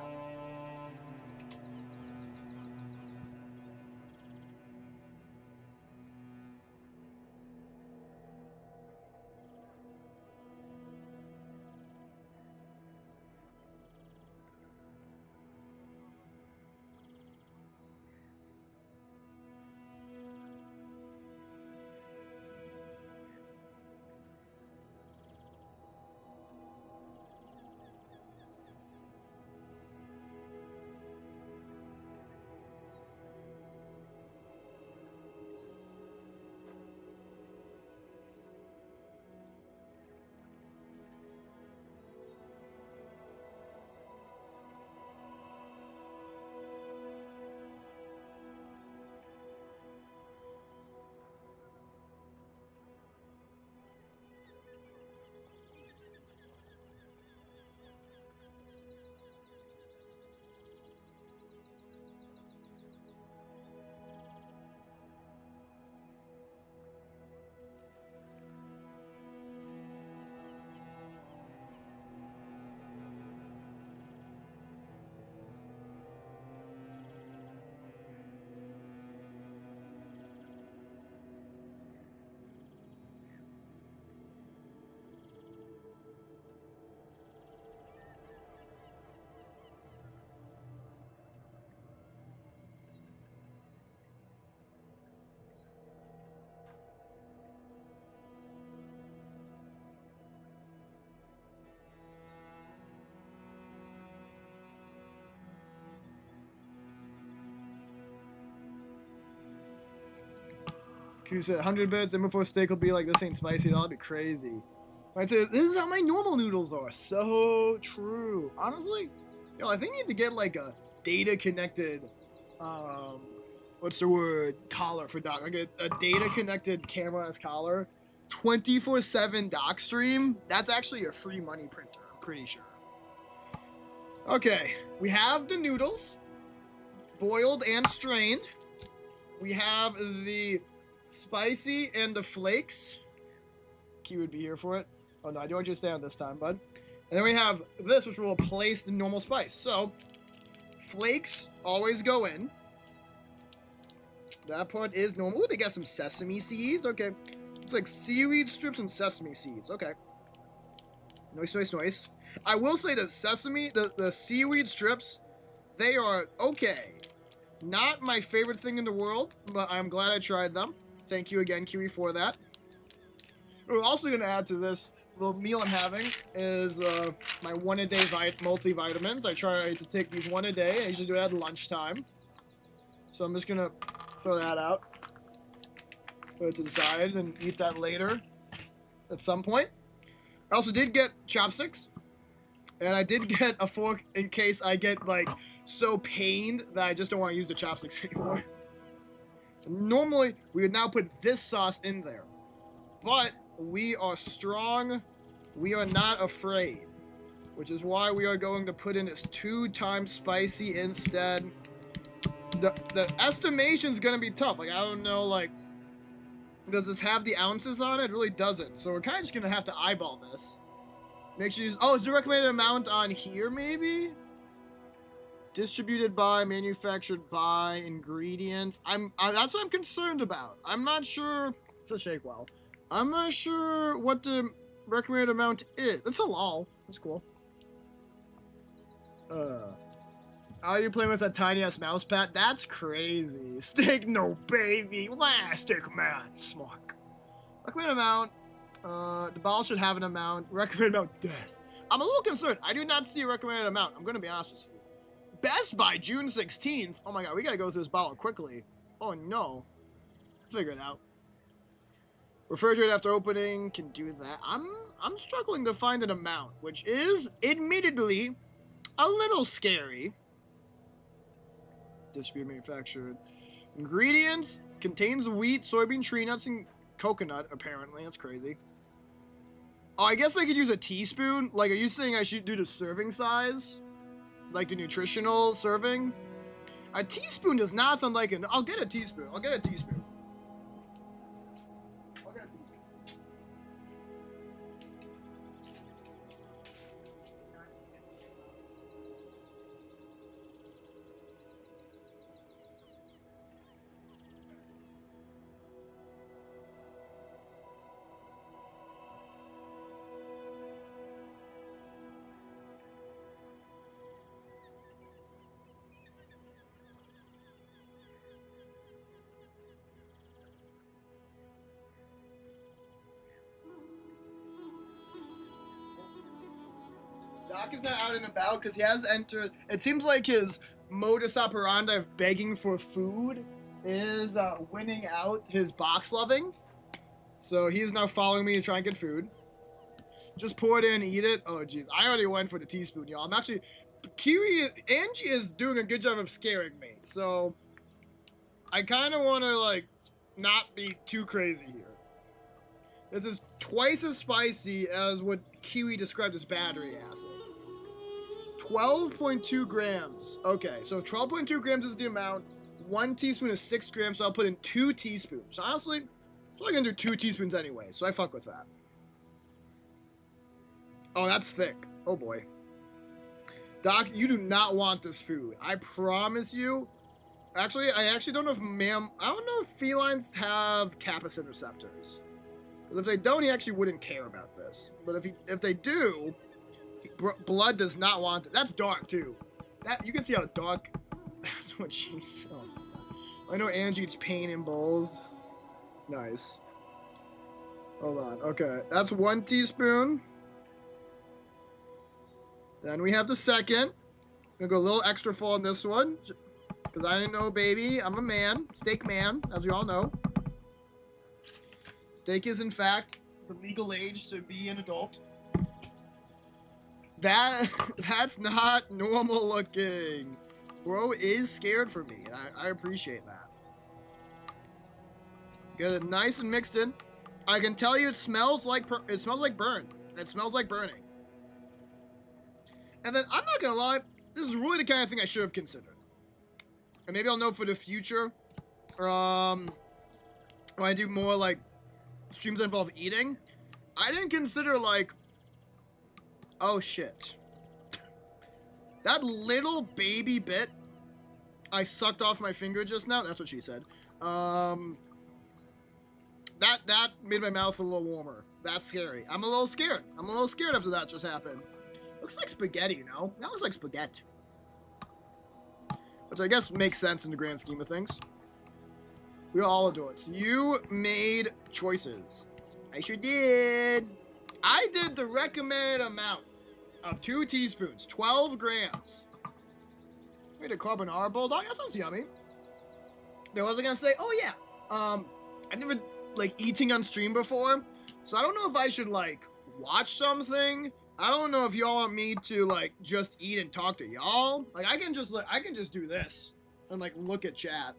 You said 100 bits, and before steak will be like, this ain't spicy at all. That'd be crazy. Right, so this is how my normal noodles are. So true. Honestly, yo, I think you need to get like a data connected, what's the word? Collar for Doc. Like a data connected camera as collar. 24/7 doc stream. That's actually a free money printer, I'm pretty sure. Okay, we have the noodles, boiled and strained. We have the spicy and the flakes. Key would be here for it. Oh no, I don't want you to stay on this time, bud. And then we have this, which will replace the normal spice. So, flakes always go in. That part is normal. Ooh, they got some sesame seeds. Okay. It's like seaweed strips and sesame seeds. Okay. Nice, nice, nice. I will say that the seaweed strips, they are okay. Not my favorite thing in the world, but I'm glad I tried them. Thank you again, Kiwi, for that. We're also going to add to this little meal I'm having is my one-a-day multivitamins. I try to take these one a day. I usually do it at lunchtime. So I'm just going to throw that out. Put it to the side and eat that later at some point. I also did get chopsticks. And I did get a fork in case I get, like, so pained that I just don't want to use the chopsticks anymore. Normally, we would now put this sauce in there. But we are strong. We are not afraid. Which is why we are going to put in this 2 times spicy instead. The estimation's going to be tough. Like, I don't know, like, does this have the ounces on it? It really doesn't. So we're kind of just going to have to eyeball this. Make sure you... Oh, is the recommended amount on here, maybe? Distributed by, manufactured by, ingredients. That's what I'm concerned about. I'm not sure... It's a shake well. I'm not sure what the recommended amount is. It's halal. That's cool. Are you playing with a tiny-ass mouse pad? That's crazy. Steak no baby. Wah, steak man. Smart. Recommended amount. The ball should have an amount. Recommended amount, death. I'm a little concerned. I do not see a recommended amount. I'm going to be honest with you. Best by June 16th. Oh my god, we got to go through this bottle quickly. Oh no. Figure it out. Refrigerate after opening. Can do that. I'm struggling to find an amount, which is admittedly a little scary. Distributed, manufactured. Ingredients. Contains wheat, soybean, tree nuts, and coconut, apparently. That's crazy. Oh, I guess I could use a teaspoon. Like, are you saying I should do the serving size? Like the nutritional serving? A teaspoon does not sound like an... I'll get a teaspoon. I'll get a teaspoon. Doc is not out and about because he has entered. It seems like his modus operandi of begging for food is winning out his box loving. So he's now following me to try and get food. Just pour it in and eat it. Oh, jeez. I already went for the teaspoon, y'all. I'm actually... Angie is doing a good job of scaring me. So I kind of want to, like, not be too crazy here. This is twice as spicy as what Kiwi described as battery acid. 12.2 grams. Okay, so 12.2 grams is the amount. 1 teaspoon is 6 grams, so I'll put in 2 teaspoons. So honestly, I'm probably gonna do 2 teaspoons anyway, so I fuck with that. Oh, that's thick. Oh boy. Doc, you do not want this food. I promise you. Actually, I actually don't know if I don't know if felines have capacin receptors. If they don't, he actually wouldn't care about this. But if they do, blood does not want it. That's dark too. That you can see how dark. That's what she's. Oh. I know Angie eats pain in bowls. Nice. Hold on. Okay, that's 1 teaspoon. Then we have the second. I'm gonna go a little extra full on this one, because I didn't know, baby. I'm a man, steak man, as we all know. Steak is, in fact, the legal age to be an adult. That's not normal looking. Bro is scared for me, and I appreciate that. Get it nice and mixed in. I can tell you it smells like burn. It smells like burning. And then I'm not gonna lie, this is really the kind of thing I should have considered. And maybe I'll know for the future. When I do more like streams that involve eating, I didn't consider like, oh shit, that little baby bit I sucked off my finger just now. That's what she said. That made my mouth a little warmer. That's scary. I'm a little scared. I'm a little scared after that just happened. Looks like spaghetti, you know? That looks like spaghetti. Which I guess makes sense in the grand scheme of things. We all adore it. So you made choices. I sure did. I did the recommended amount of 2 teaspoons, 12 grams. Made a carbonara bulldog. That sounds yummy. Then what was I gonna say? Oh yeah. I've never like eating on stream before, so I don't know if I should like watch something. I don't know if y'all want me to like just eat and talk to y'all. Like I can just do this and like look at chat.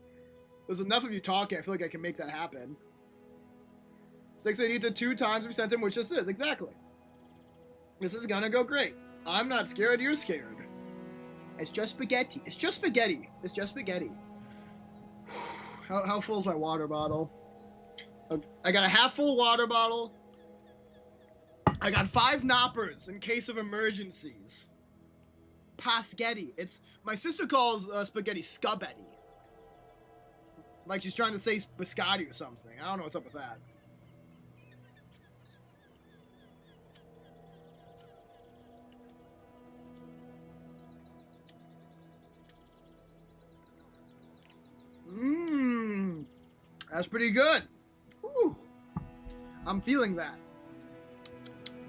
There's enough of you talking. I feel like I can make that happen. 680 to 2 times we sent him, which this is exactly. This is gonna go great. I'm not scared. You're scared. It's just spaghetti. It's just spaghetti. It's just spaghetti. How full is my water bottle? I got a half full water bottle. I got 5 knoppers in case of emergencies. Paschetti. It's my sister calls spaghetti scubetti. Like she's trying to say biscotti or something. I don't know what's up with that. Mmm. That's pretty good. Whew. I'm feeling that.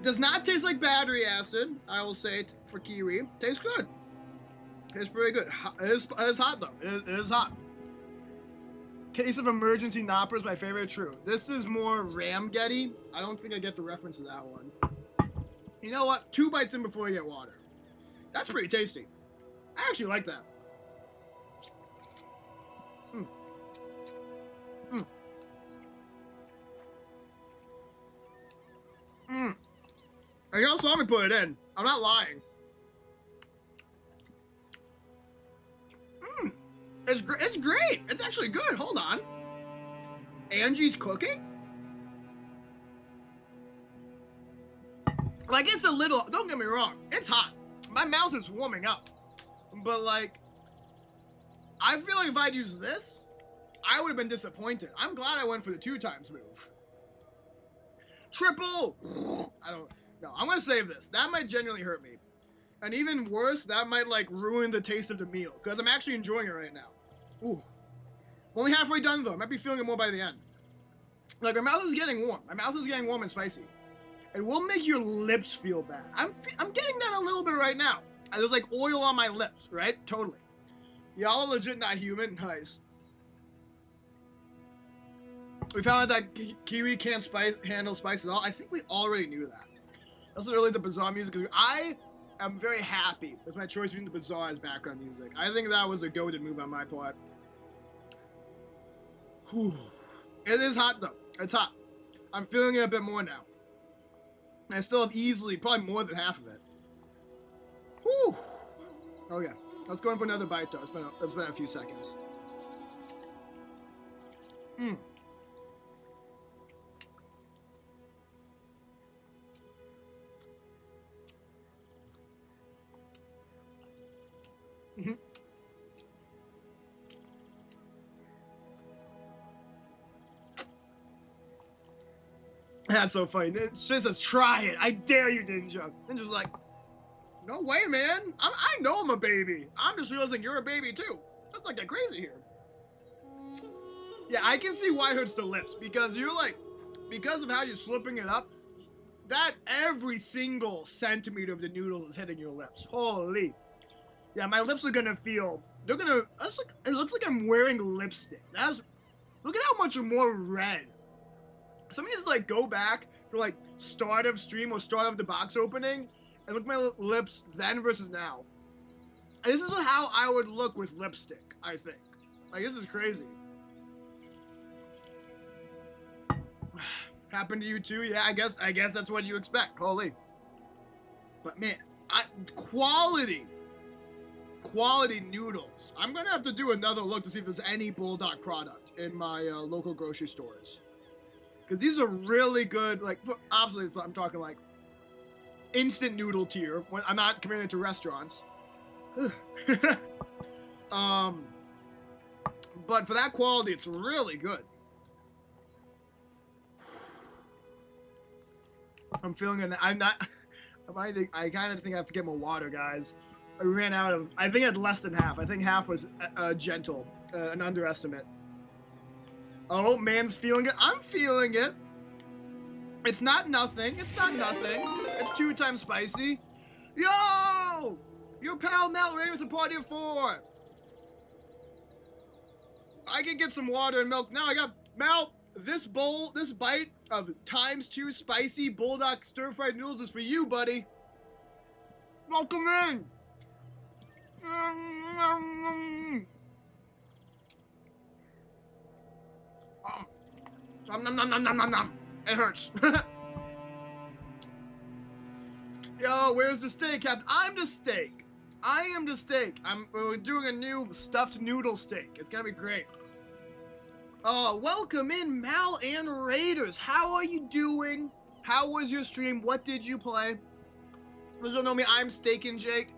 Does not taste like battery acid, I will say for kiwi. Tastes good. Tastes pretty good. It is hot though. It is hot. Case of emergency knopper is my favorite. True. This is more ramgetti. I don't think I get the reference to that one. You know what? 2 bites in before you get water. That's pretty tasty. I actually like that. Mm. Mm. Mm. And y'all saw me put it in. I'm not lying. Mm. It's great. It's actually good. Hold on. Angie's cooking? Like, it's a little... Don't get me wrong. It's hot. My mouth is warming up. But, like... I feel like if I'd used this, I would have been disappointed. I'm glad I went for the 2 times move. Triple! I don't... No, I'm gonna save this. That might genuinely hurt me. And even worse, that might, like, ruin the taste of the meal. Because I'm actually enjoying it right now. Ooh. I'm only halfway done, though. I might be feeling it more by the end. Like, my mouth is getting warm. My mouth is getting warm and spicy. It will make your lips feel bad. I'm getting that a little bit right now. There's, like, oil on my lips, right? Totally. Y'all are legit not human. Nice. We found out that kiwi can't handle spice at all. I think we already knew that. That's really the bizarre music. I am very happy with my choice between the bizarre as background music. I think that was a goated move on my part. Whew. It is hot though. It's hot. I'm feeling it a bit more now. I still have easily probably more than half of it. Whew. Oh yeah. Let's go in for another bite though. It's been a few seconds. Mmm. Mm-hmm. That's so funny. It just says, try it. I dare you, Ninja. Ninja's like, no way, man. I know I'm a baby. I'm just realizing you're a baby, too. Let's not get crazy here. Yeah, I can see why it hurts the lips. Because you're like, because of how you're slipping it up, that every single centimeter of the noodle is hitting your lips. Holy. Yeah, my lips are gonna feel, they're gonna, it looks like I'm wearing lipstick. Look at how much more red Somebody just like go back to like start of stream or start of the box opening and look at my lips then versus now. And this is how I would look with lipstick, I think. Like, this is crazy. Happened to you too? Yeah, I guess that's what you expect. Holy. But man, quality noodles. I'm gonna have to do another look to see if there's any Bulldog product in my local grocery stores. Because these are really good, like, obviously I'm talking like instant noodle tier. When I'm not comparing it to restaurants. But for that quality, it's really good. I'm feeling it. I kind of think I have to get more water, guys. I ran out of. I think I had less than half. I think half was gentle, an underestimate. Oh, man's feeling it. I'm feeling it. It's not nothing. It's not nothing. It's 2 times spicy. Yo! Your pal Mel ready with a party of 4. I can get some water and milk now. I got Mel. This bite of ×2 spicy Bulldog stir-fried noodles is for you, buddy. Welcome in. It hurts. Yo, where's the steak, Captain? I'm the steak. I am the steak. We're doing a new stuffed noodle steak. It's gonna be great. Oh, welcome in, Mal and Raiders. How are you doing? How was your stream? What did you play? For those who don't know me, I'm Steak and Jake.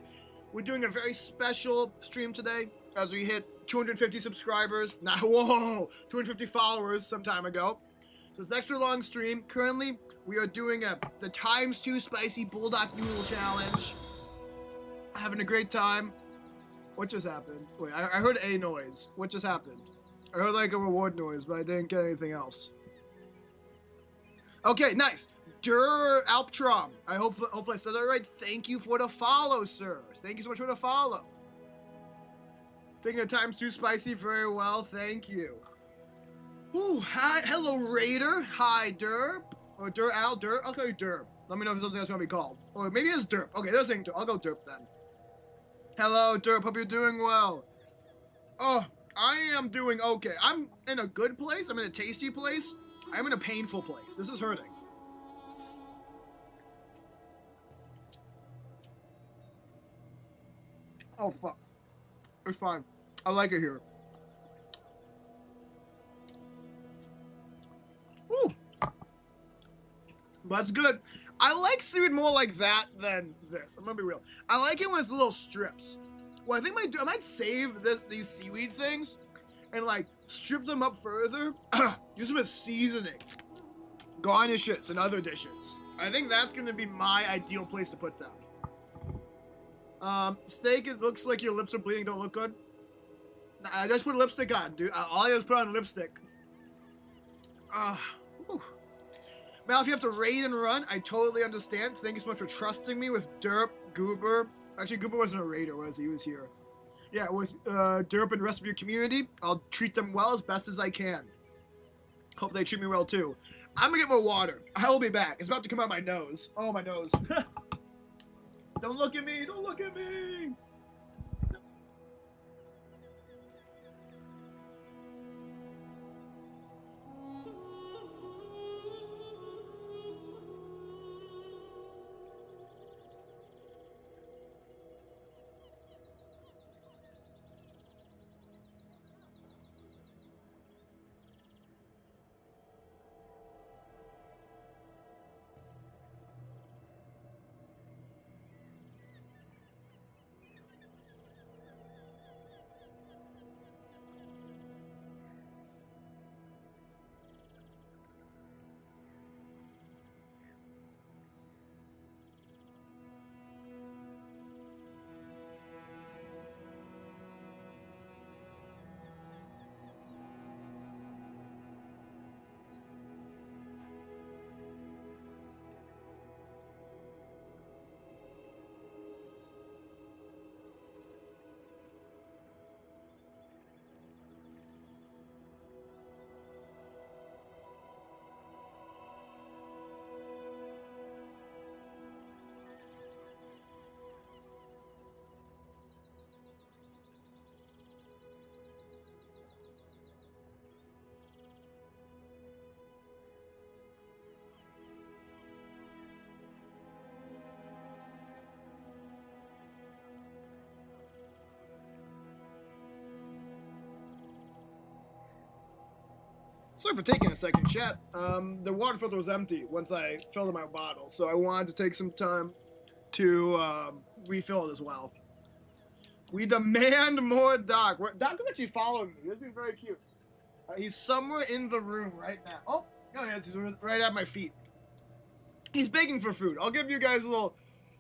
We're doing a very special stream today as we hit 250 subscribers. Now, whoa, 250 followers some time ago. So it's an extra long stream. Currently, we are doing the ×2 spicy Bulldog noodle challenge. Having a great time. What just happened? Wait, I heard a noise. What just happened? I heard like a reward noise, but I didn't get anything else. Okay, nice. Alptrom. I hope I said that right. Thank you for the follow, sir. Thank you so much for the follow. Thinking of ×2 spicy very well. Thank you. Ooh, hi, hello, Raider. Hi, Derp. Or Al, Derp. I'll call you Derp. Let me know if something else want to be called. Or maybe it's Derp. Okay, they're saying Derp. I'll go Derp then. Hello, Derp. Hope you're doing well. Oh, I am doing okay. I'm in a good place. I'm in a tasty place. I'm in a painful place. This is hurting. Oh, fuck. It's fine. I like it here. Ooh. That's good. I like seaweed more like that than this. I'm gonna be real. I like it when it's little strips. Well, I think I might save these seaweed things and like strip them up further. Use them as seasoning. Garnishes and other dishes. I think that's gonna be my ideal place to put them. Steak, it looks like your lips are bleeding, don't look good. I just put lipstick on, dude. All I do is put on lipstick. Mal, if you have to raid and run, I totally understand. Thank you so much for trusting me with Derp, Goober. Actually, Goober wasn't a raider, was he? He was here. Yeah, with Derp and the rest of your community, I'll treat them well as best as I can. Hope they treat me well, too. I'm gonna get more water. I will be back. It's about to come out my nose. Oh, my nose. Don't look at me! Don't look at me! Sorry for taking a second, chat. The water filter was empty once I filled in my bottle, so I wanted to take some time to refill it as well. We demand more Doc. Doc is actually following me. He's being very cute. He's somewhere in the room right now. Oh, no, he is. He's right at my feet. He's begging for food. I'll give you guys a little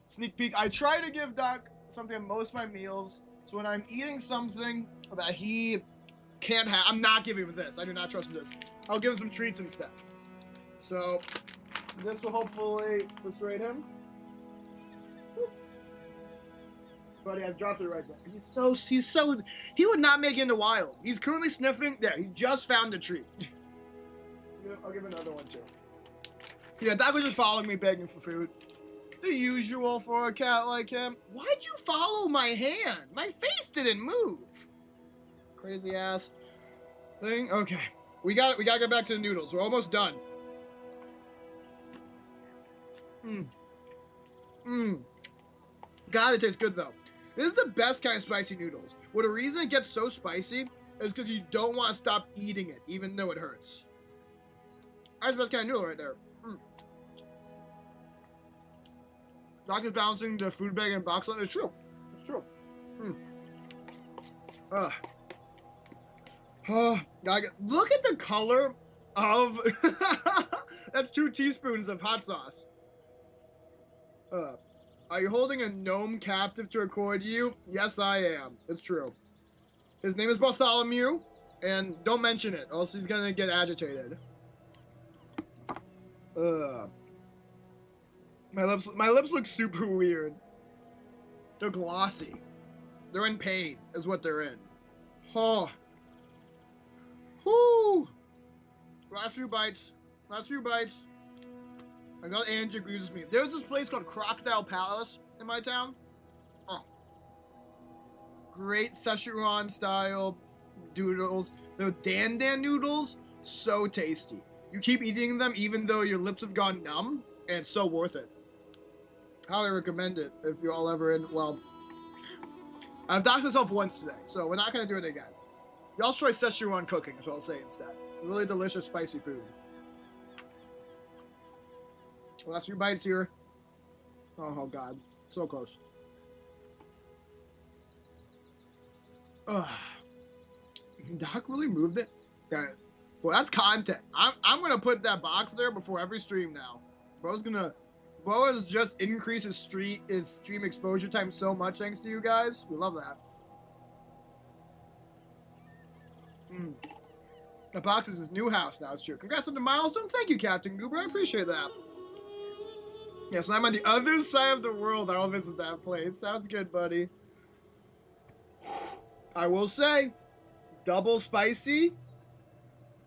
sneak peek. I try to give Doc something at most of my meals. So when I'm eating something that he can't have, I'm not giving him this. I do not trust him this. I'll give him some treats instead. So this will hopefully persuade him. Whoop. Buddy, I've dropped it right there. He would not make it into wild. He's currently sniffing. There, he just found a treat. I'll give him another one too. Yeah, Doc was just following me begging for food. The usual for a cat like him. Why'd you follow my hand? My face didn't move. Crazy ass thing. Okay. We gotta get back to the noodles. We're almost done. God, it tastes good though. This is the best kind of spicy noodles. Well, the reason it gets so spicy is because you don't want to stop eating it, even though it hurts. That's the best kind of noodle right there. Doc is balancing the food bag and box on. It's true. It's true. Look at the color of... That's 2 teaspoons of hot sauce. Are you holding a gnome captive to record you? Yes, I am. It's true. His name is Bartholomew, and don't mention it, else he's gonna get agitated. My lips look super weird. They're glossy. They're in pain, is what they're in. Oh. Whoo! Last few bites. I got Angie agrees with me. There's this place called Crocodile Palace in my town. Oh. Great Szechuan style noodles. The Dan noodles, so tasty. You keep eating them even though your lips have gone numb, and it's so worth it. Highly recommend it if you're all ever in. Well, I've docked myself once today, so we're not gonna do it again. Y'all try Szechuan cooking, is what I'll say instead. Really delicious, spicy food. Last few bites here. Oh god, so close. Ugh. Doc really moved it. Okay. Well, that's content. I'm gonna put that box there before every stream now. Bo has just increased his stream exposure time so much thanks to you guys. We love that. The box is his new house now, it's true. Congrats on the milestone. Thank you, Captain Goober. I appreciate that. Yes, when I'm on the other side of the world, I'll visit that place. Sounds good, buddy. I will say, double spicy,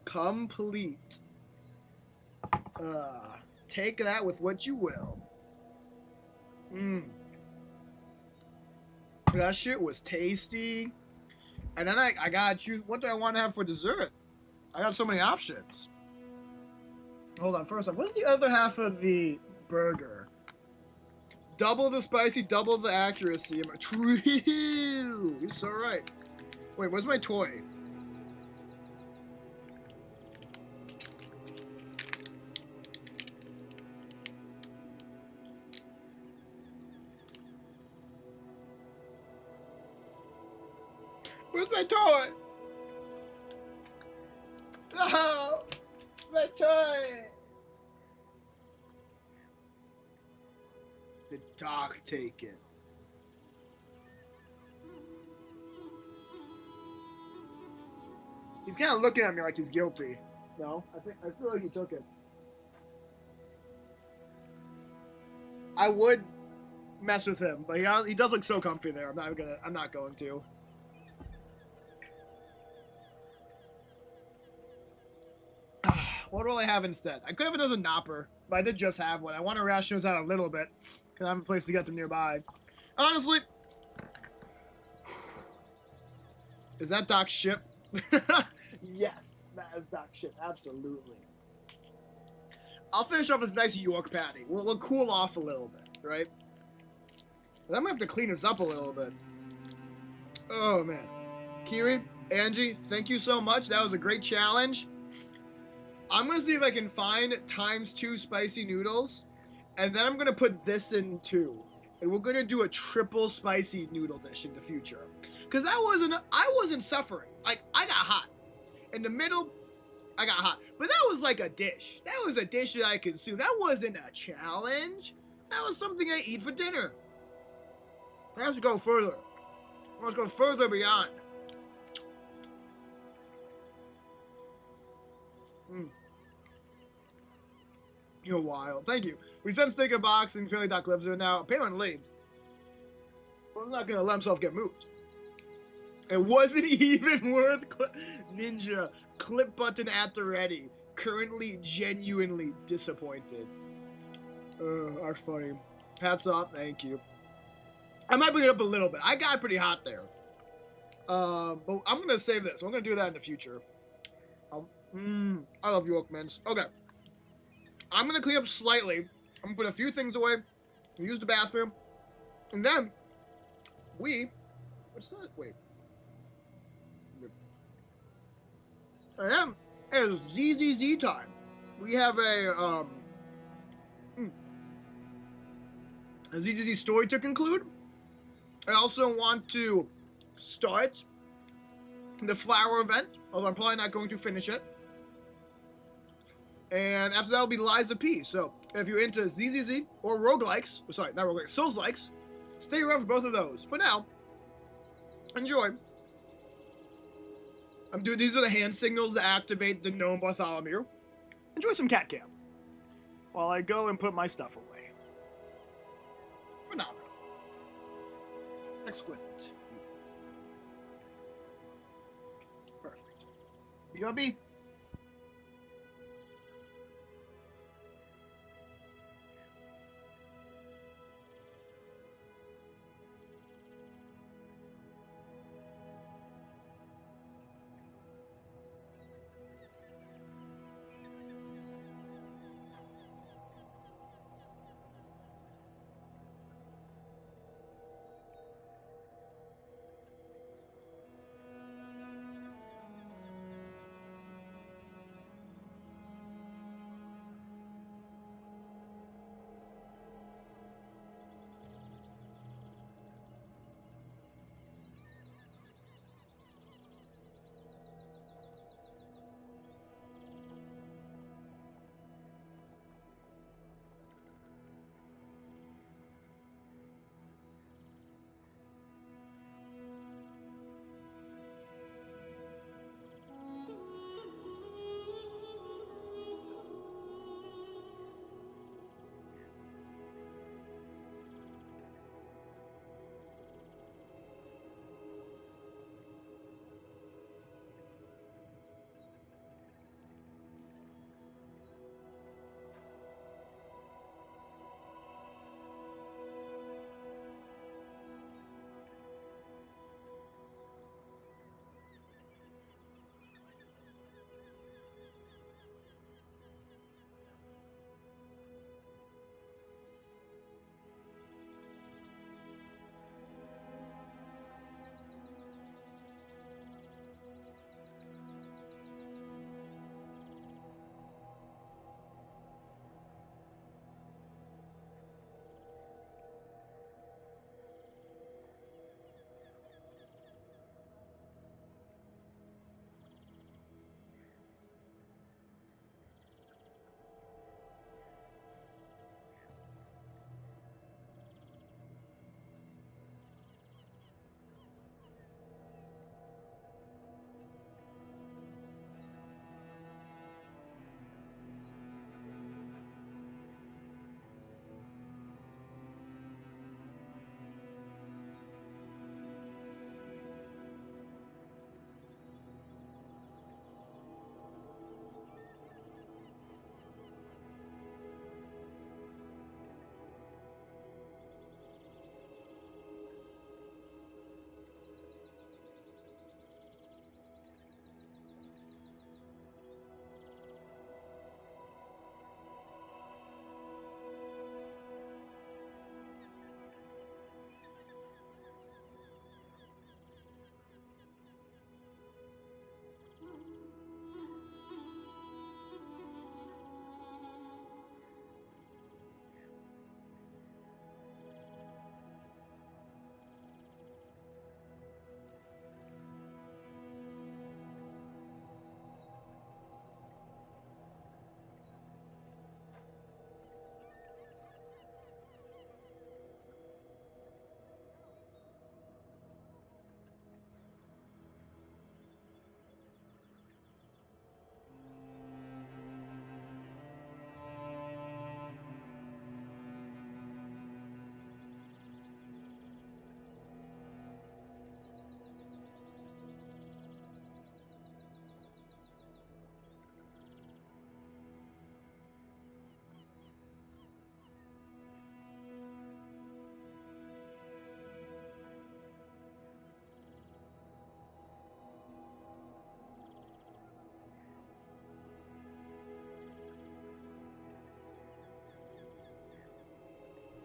complete. Take that with what you will. That shit was tasty. And then I gotta choose, what do I want to have for dessert? I got so many options. Hold on, first off, what's the other half of the burger? Double the spicy, double the accuracy. True! You're so right. Wait, where's my toy? Where's my toy? No! My toy! The Doc take it. He's kind of looking at me like he's guilty. No, I feel like he took it. I would mess with him, but he does look so comfy there. I'm not going to. What will I have instead? I could have another Nopper, but I did just have one. I want to ration those out a little bit, because I have a place to get them nearby. Honestly, is that Doc's ship? Yes, that is Doc's ship, absolutely. I'll finish off with a nice York patty. We'll cool off a little bit, right? But I'm going to have to clean this up a little bit. Oh, man. Kiri, Angie, thank you so much. That was a great challenge. I'm gonna see if I can find ×2 spicy noodles, and then I'm gonna put this in 2, and we're gonna do a triple spicy noodle dish in the future. Cause I wasn't suffering. Like I got hot. In the middle, I got hot. But that was like a dish. That was a dish that I consumed. That wasn't a challenge. That was something I eat for dinner. I have to go further. Let's go further beyond. You're wild. Thank you. We sent Steak a box and apparently Doc lives there now. Apparently, was not gonna let himself get moved. It wasn't even worth Ninja. Clip button at the ready. Currently genuinely disappointed. That's funny. Hats off. Thank you. I might bring it up a little bit. I got pretty hot there. But I'm gonna save this. I'm gonna do that in the future. I love you, Oakmans. Okay. I'm gonna clean up slightly. I'm gonna put a few things away. Use the bathroom. And then what's that? Wait. And then it's ZZZ time. We have a ZZZ story to conclude. I also want to start the flower event, although I'm probably not going to finish it. And after that will be Lies of P. So if you're into ZZZ or roguelikes, sorry, not roguelikes, Souls-likes, stay around for both of those. For now, enjoy. These are the hand signals that activate the gnome Bartholomew. Enjoy some cat cam while I go and put my stuff away. Phenomenal. Exquisite. Perfect. BRB.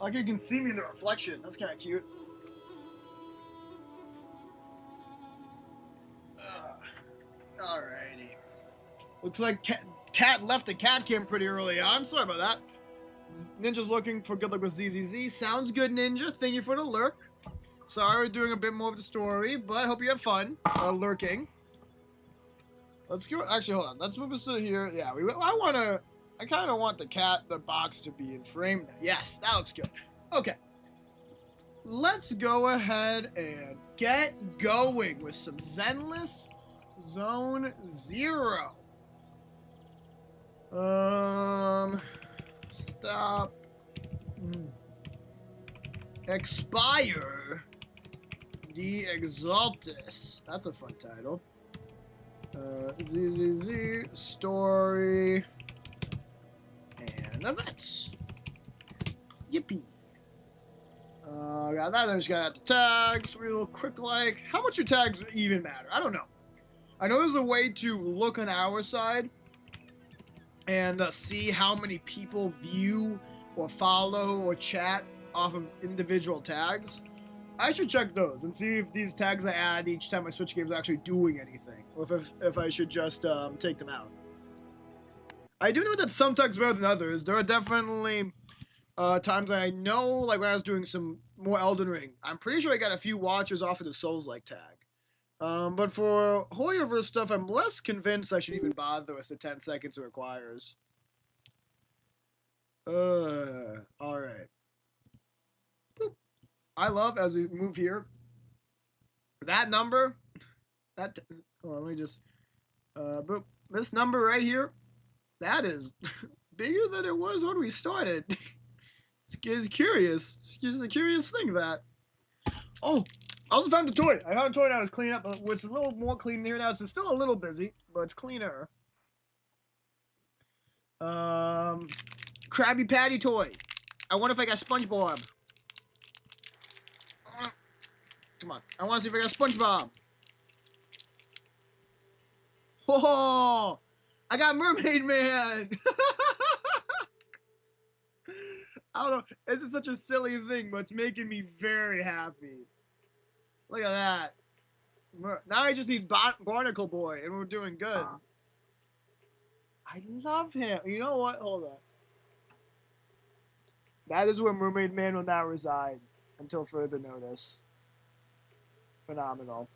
Like you can see me in the reflection. That's kind of cute. Alrighty. Looks like Cat left the cat cam pretty early on. Sorry about that. Ninja's looking for good luck with ZZZ. Sounds good, Ninja. Thank you for the lurk. Sorry we're doing a bit more of the story, but I hope you have fun lurking. Let's go. Actually, hold on. Let's move us to here. Yeah, I kind of want the box to be in frame. Yes, that looks good. Okay. Let's go ahead and get going with some Zenless Zone 0. Stop. Expire the Exaltus. That's a fun title. ZZZ story and events. Yippee. Got that. Then just got the tags. We will quick like. How much do tags even matter? I don't know. I know there's a way to look on our side and see how many people view or follow or chat off of individual tags. I should check those and see if these tags I add each time I switch games are actually doing anything, or if I should just take them out. I do know that some tags better than others. There are definitely times I know, like when I was doing some more Elden Ring, I'm pretty sure I got a few watchers off of the Souls-like tag. But for Hoyoverse stuff, I'm less convinced I should even bother with the 10 seconds it requires. Alright. I love, as we move here, that number, hold on, let me just, boop, this number right here, that is bigger than it was when we started. It's curious. It's just a curious thing that, oh, I also found a toy. I found a toy and I was cleaning up, it's a little more clean here now. It's still a little busy, but it's cleaner. Krabby Patty toy. I wonder if I got SpongeBob. Come on. I want to see if I got SpongeBob. Whoa! I got Mermaid Man! I don't know. It's such a silly thing, but it's making me very happy. Look at that. Now I just need Barnacle Boy, and we're doing good. I love him. You know what? Hold on. That is where Mermaid Man will now reside until further notice. Phenomenal.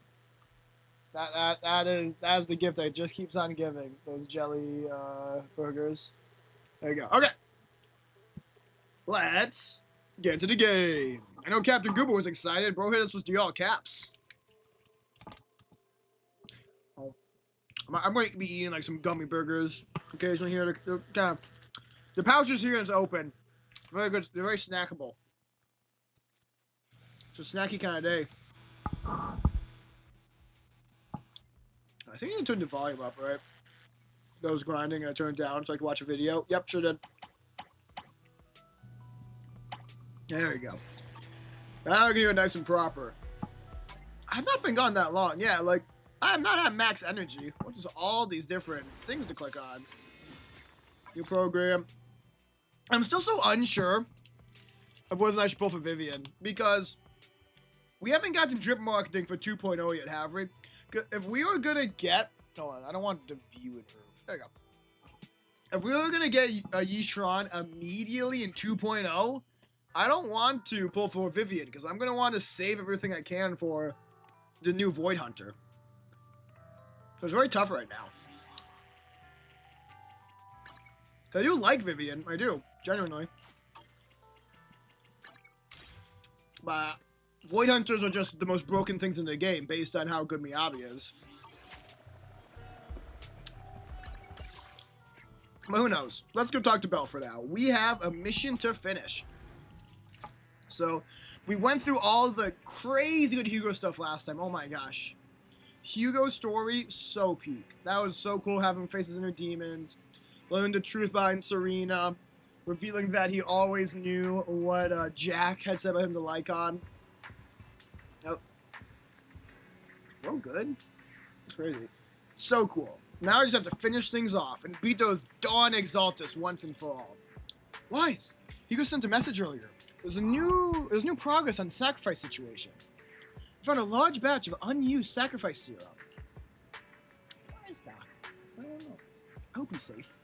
That is the gift that just keeps on giving. Those jelly burgers. There you go. Okay. Let's get to the game. I know Captain Goober was excited. Bro hit us with the all caps. Oh. I'm going to be eating like some gummy burgers occasionally here. The pouch is here and it's open. Very good. They're very snackable. It's a snacky kind of day. I think you can turn the volume up, right? I was grinding and I turned it down so I could watch a video. Yep, sure did. There we go. Now we're gonna do it nice and proper. I've not been gone that long. Yeah, like, I'm not at max energy. What is all these different things to click on? New program. I'm still so unsure of whether I should pull for Vivian, because we haven't gotten drip marketing for 2.0 yet, have we? If we were gonna get... Hold on, I don't want to view it. There you go. If we were gonna get a Yishran immediately in 2.0, I don't want to pull for Vivian, because I'm gonna want to save everything I can for the new Void Hunter. It's very tough right now. I do like Vivian, I do, genuinely. But Void Hunters are just the most broken things in the game, based on how good Miyabi is. But who knows? Let's go talk to Belle for now. We have a mission to finish. So, we went through all the crazy good Hugo stuff last time. Oh my gosh. Hugo's story, so peak. That was so cool, having faces in her demons. Learning the truth behind Serena. Revealing that he always knew what Jack had said about him to Lycon. Yep. Oh, good. It's crazy. So cool. Now I just have to finish things off and beat those Dawn Exaltus once and for all. Wise, Hugo sent a message earlier. There's new progress on sacrifice situation. We found a large batch of unused sacrifice serum. Where is Doc? I don't know. I hope he's safe.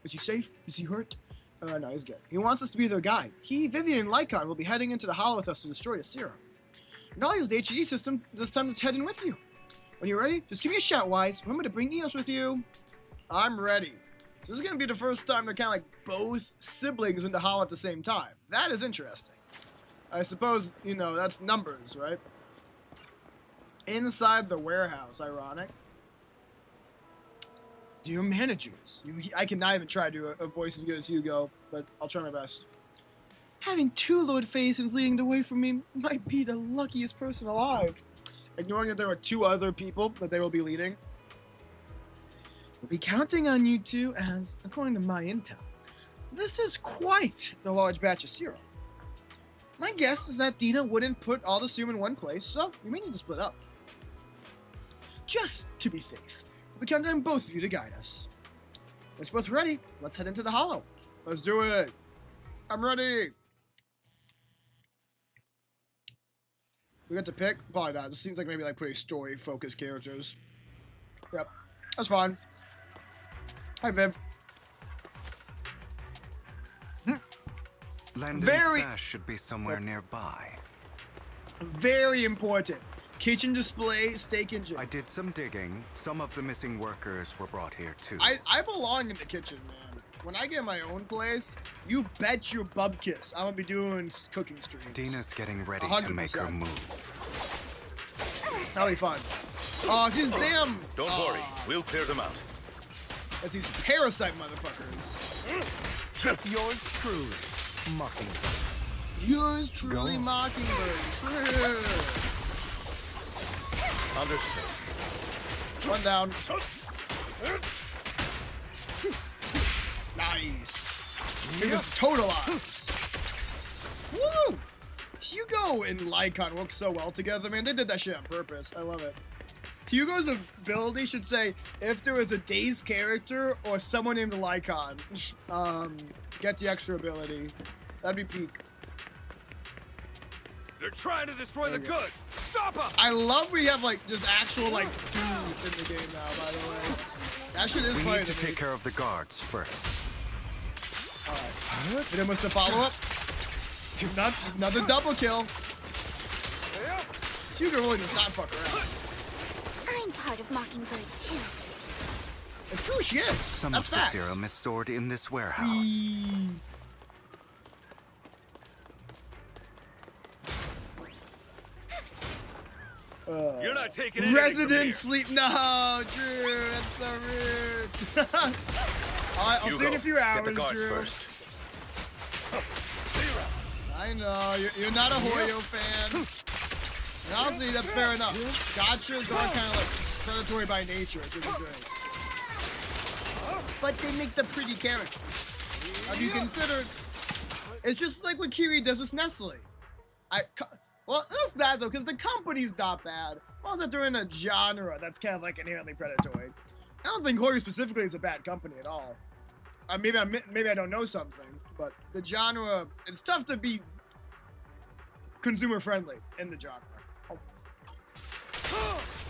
Is he safe? Is he hurt? No, he's good. He wants us to be their guide. He, Vivian, and Lycon will be heading into the Hollow with us to destroy the serum. And I'll use the HED system this time to head in with you. When you're ready, just give me a shout, Wise. Remember to bring Eos with you. I'm ready. So this is going to be the first time they're kind of like both siblings into Hollow at the same time. That is interesting. I suppose, you know, that's numbers, right? Inside the warehouse, ironic. Dear managers, I cannot even try to do a voice as good as Hugo, but I'll try my best. Having two Lord Phasons leading the way for me might be the luckiest person alive. Ignoring that there are two other people that they will be leading. We'll be counting on you two as, according to my intel, this is quite the large batch of serum. My guess is that Dina wouldn't put all the serum in one place, so we may need to split up. Just to be safe, we count on both of you to guide us. Once both ready, let's head into the Hollow. Let's do it. I'm ready. We got to pick? Probably not. This seems like maybe like pretty story-focused characters. Yep, that's fine. Hi, Viv. Landon's stash should be somewhere nearby. Very important. Kitchen display, steak and I did some digging. Some of the missing workers were brought here too. I belong in the kitchen, man. When I get my own place, you bet your bubkiss I'm gonna be doing cooking streams. Dina's getting ready 100%. to make her move. That'll be fun. Oh, it's these damn... Don't worry, we'll clear them out. It's these parasite motherfuckers. Yours truly, Mockingbird. Yours truly, Mockingbird. True. Understood. One down. Nice. Yep. Totalize. Woo! Hugo and Lycon work so well together, man. They did that shit on purpose. I love it. Hugo's ability should say, if there was a Daze character or someone named Lycon, get the extra ability. That'd be peak. They're trying to destroy the goods. Stop them! I love we have like just actual like dudes in the game now. By the way, that shit is We funny need to me. take care of the guards first. All right. Hit him with the follow up. Another double kill. Hugo really does not fuck around. I'm part of Mockingbird too. It's true she is. Some That's of facts. the serum is stored in this warehouse. You're not taking anything Resident from here. sleep. No, Drew. That's so rude. All right, I'll see you in a few hours, Get the guards Drew. first. I know you're not a Hoyo fan. And honestly, that's fair enough. Gotchas are kind of like predatory by nature, which is great. But they make the pretty character. Have you considered? It's just like what Kiri does with Nestle. Well, it's that though, because the company's not bad. Well, that they're in a genre that's kind of like inherently predatory. I don't think Hoyo specifically is a bad company at all. Maybe I don't know something, but the genre, it's tough to be consumer friendly in the genre.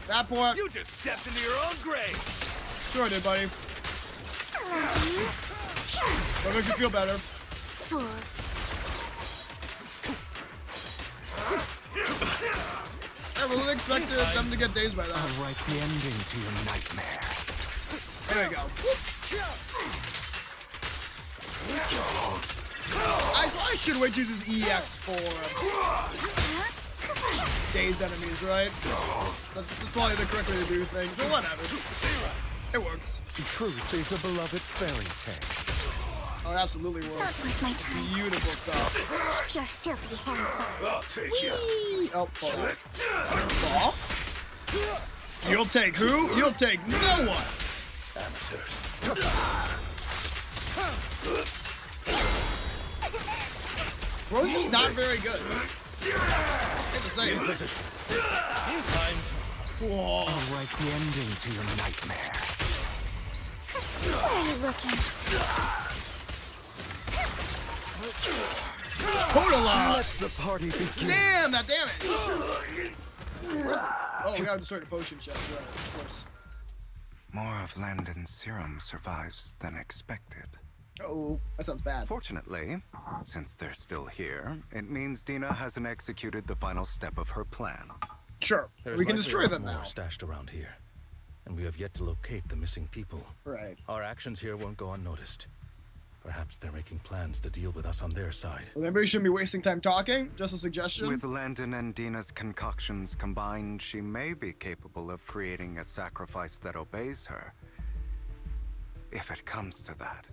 That point. You just stepped into your own grave. Sure did, buddy. That makes you feel better. Fools. I really expected them to get dazed by that. I'll write the ending to your nightmare. There we go. I should wait to use this EX for dazed enemies, right? That's probably the correct way to do things, but whatever. It works. Truth is a beloved fairy tale. Oh, it absolutely works. Not worth my time. Beautiful stuff. Pure filthy handsome. I'll take you. Whee! Oh, oh. You'll take who? You'll take no one. Amateurs. Bro's just not very good. Hate to say it. Whoa. I'll write the ending to your nightmare. Where are you looking? Hodala! Let the party begin. Damn that damage! Oh, we gotta destroy the potion chest, right, of course. More of Landon's serum survives than expected. Oh, that sounds bad. Fortunately, since they're still here, it means Dina hasn't executed the final step of her plan. Sure, There's we can likely destroy a lot them more now. stashed around here, and we have yet to locate the missing people. Right. Our actions here won't go unnoticed. Perhaps they're making plans to deal with us on their side. Well, maybe we shouldn't be wasting time talking. Just a suggestion. With Landon and Dina's concoctions combined, she may be capable of creating a sacrifice that obeys her. If it comes to that,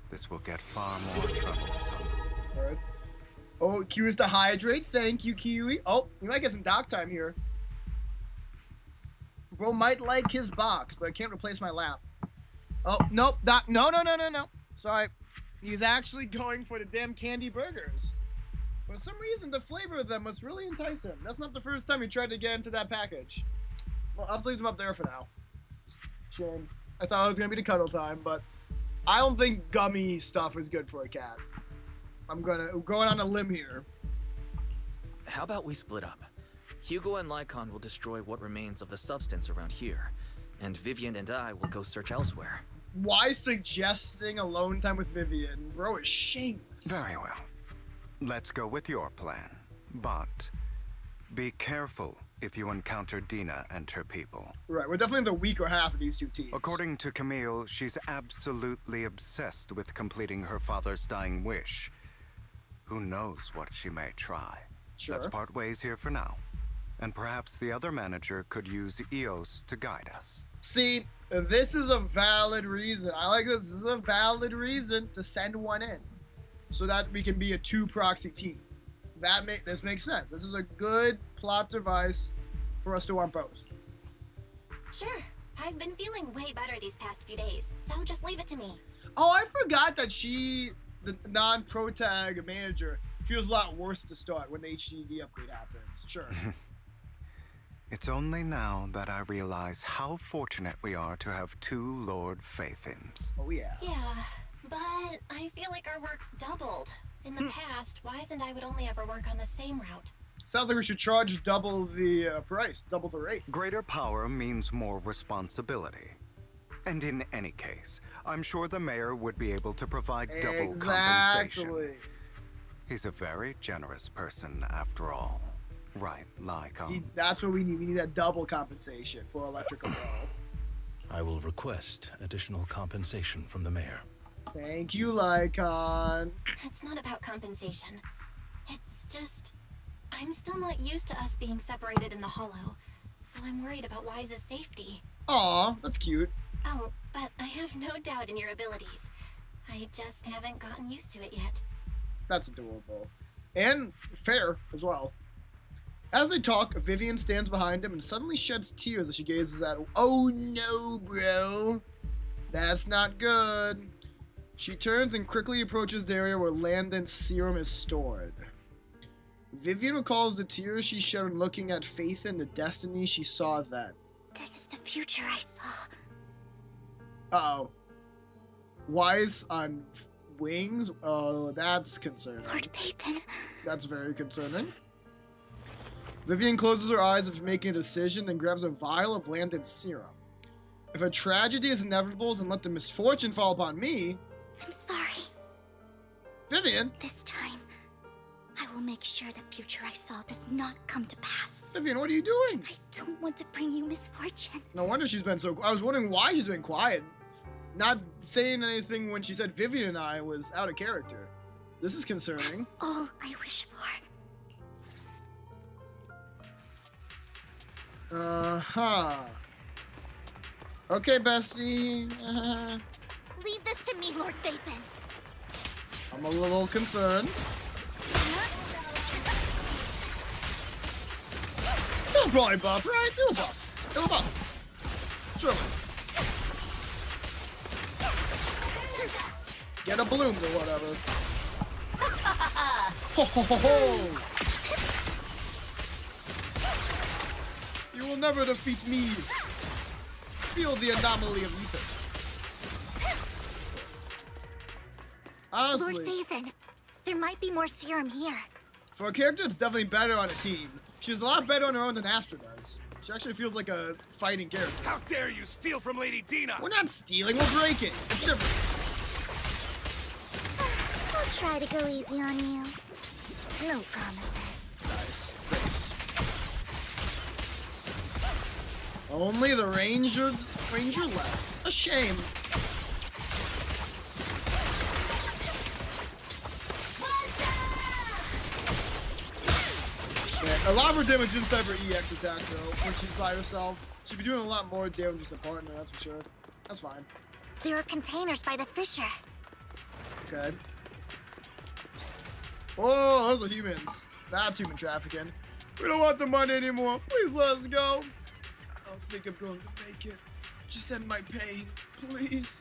this will get far more troublesome. Alright. Oh, Q is to hydrate. Thank you, Kiwi. Oh, we might get some dock time here. Bro might like his box, but I can't replace my lap. Oh, nope. No. Sorry. He's actually going for the damn candy burgers. For some reason, the flavor of them must really entice him. That's not the first time he tried to get into that package. Well, I'll leave them up there for now. Shame. I thought it was going to be the cuddle time, but I don't think gummy stuff is good for a cat. I'm going on a limb here. How about we split up? Hugo and Lycon will destroy what remains of the substance around here, and Vivian and I will go search elsewhere. Why suggesting alone time with Vivian? Bro is shameless. Very well. Let's go with your plan. But be careful if you encounter Dina and her people. Right, we're definitely the weaker half of these two teams. According to Camille, she's absolutely obsessed with completing her father's dying wish. Who knows what she may try. Sure. Let's part ways here for now. And perhaps the other manager could use Eos to guide us. See, this is a valid reason. I like this. This is a valid reason to send one in, so that we can be a two-proxy team. This makes sense. This is a good plot device for us to want both. Sure. I've been feeling way better these past few days, so just leave it to me. Oh, I forgot that she, the non-protag manager, feels a lot worse at the start when the HDD upgrade happens. Sure. It's only now that I realize how fortunate we are to have two Lord Faithins. Oh, yeah. Yeah, but I feel like our work's doubled. In the past, Wise and I would only ever work on the same route. Sounds like we should charge double the price, double the rate. Greater power means more responsibility. And in any case, I'm sure the mayor would be able to provide double compensation. He's a very generous person after all. Right, Lycon. That's what we need. We need a double compensation for electrical bill. I will request additional compensation from the mayor. Thank you, Lycon. It's not about compensation. It's just, I'm still not used to us being separated in the Hollow, so I'm worried about Wise's safety. Aw, that's cute. Oh, but I have no doubt in your abilities. I just haven't gotten used to it yet. That's adorable. And fair as well. As they talk, Vivian stands behind him and suddenly sheds tears as she gazes at him. Oh no, bro. That's not good. She turns and quickly approaches the area where Landon's serum is stored. Vivian recalls the tears she shed when looking at Faith and the destiny she saw then. This is the future I saw. Uh-oh. Wise on wings? Oh, that's concerning. Lord Pathan. That's very concerning. Vivian closes her eyes after making a decision, then grabs a vial of Landon's serum. If a tragedy is inevitable, then let the misfortune fall upon me. I'm sorry. Vivian! This time, I will make sure the future I saw does not come to pass. Vivian, what are you doing? I don't want to bring you misfortune. No wonder she's been so... I was wondering why she's been quiet. Not saying anything when she said Vivian and I was out of character. This is concerning. That's all I wish for. Uh-huh. Okay, bestie. Leave this to me, Lord Pathan. I'm a little concerned. It'll probably buff, right? It'll buff. It'll buff. Surely. Get a balloon or whatever. Ho ho ho ho! You will never defeat me. Feel the anomaly of Ethan. Honestly. Lord Pathan, There might be more serum here. For a character, it's definitely better on a team. She's a lot better on her own than Astra does. She actually feels like a fighting character. How dare you steal from Lady Dina? We're not stealing, we're breaking. It's different. I'll try to go easy on you. No promises. Nice. Only the ranger left. A shame. Yeah, a lot more damage inside her EX attack though, when she's by herself. She'd be doing a lot more damage with a partner, that's for sure. That's fine. There are containers by the fissure. Okay. Oh, those are humans. That's human trafficking. We don't want the money anymore. Please let us go. I don't think I'm going to make it. Just end my pain, please.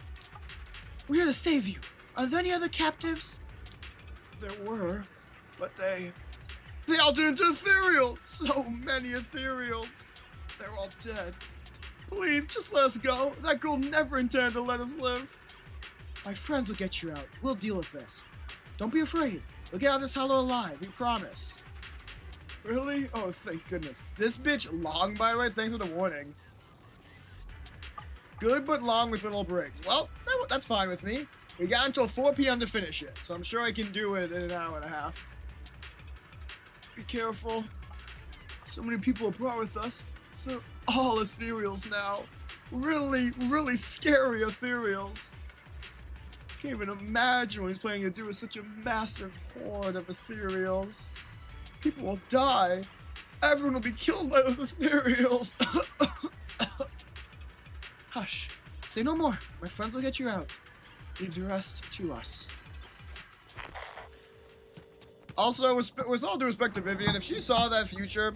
We're here to save you. Are there any other captives? There were, but they all turned into ethereals. So many ethereals. They're all dead. Please, just let us go. That girl never intended to let us live. My friends will get you out. We'll deal with this. Don't be afraid. We'll get out of this hollow alive. We promise. Really? Oh, thank goodness. This bitch long, by the way. Thanks for the warning. Good, but long with little breaks. Well, that's fine with me. We got until 4 p.m. to finish it, so I'm sure I can do it in an hour and a half. Be careful. So many people are brought with us. They're all ethereals now. Really, really scary ethereals. Can't even imagine what he's planning to do with such a massive horde of ethereals. People will die. Everyone will be killed by those ethereals. Hush. Say no more. My friends will get you out. Leave the rest to us. Also, with all due respect to Vivian, if she saw that future,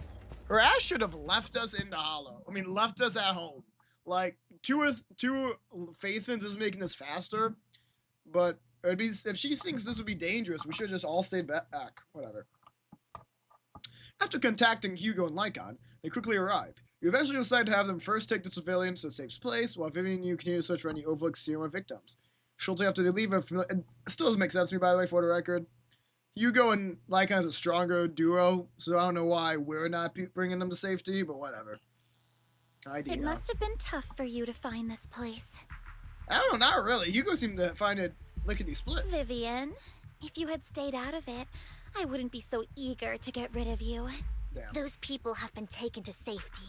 her ass should have left us in the hollow. I mean, left us at home. Like, two Faithins is making this faster, but if she thinks this would be dangerous, we should have just all stayed back. Whatever. After contacting Hugo and Lycon, they quickly arrive. You eventually decide to have them first take the civilians to a safe place, while Vivian and you continue to search for any overlooked serum victims. Shortly after they leave, it still doesn't make sense to me, by the way, for the record. Hugo and Lycon is a stronger duo, so I don't know why we're not bringing them to safety, but whatever. Idea. It must have been tough for you to find this place. I don't know, not really. Hugo seemed to find it lickety-split. Vivian, if you had stayed out of it, I wouldn't be so eager to get rid of you. Damn. Those people have been taken to safety.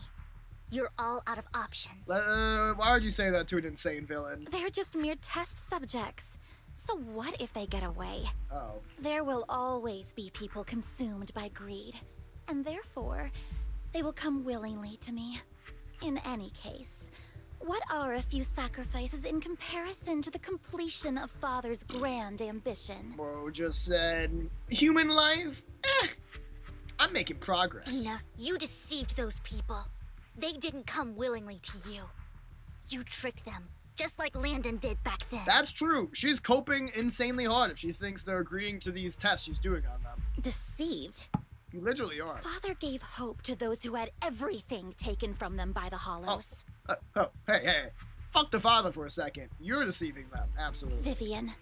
You're all out of options. Why would you say that to an insane villain? They're just mere test subjects. So what if they get away? Oh. There will always be people consumed by greed. And therefore, they will come willingly to me. In any case, what are a few sacrifices in comparison to the completion of Father's grand ambition? Bro just said, human life? I'm making progress. Dina, you deceived those people. They didn't come willingly to you. You tricked them, just like Landon did back then. That's true. She's coping insanely hard if she thinks they're agreeing to these tests she's doing on them. Deceived? You literally are. Father gave hope to those who had everything taken from them by the Hollows. Hey. Fuck the Father for a second. You're deceiving them, absolutely. Vivian,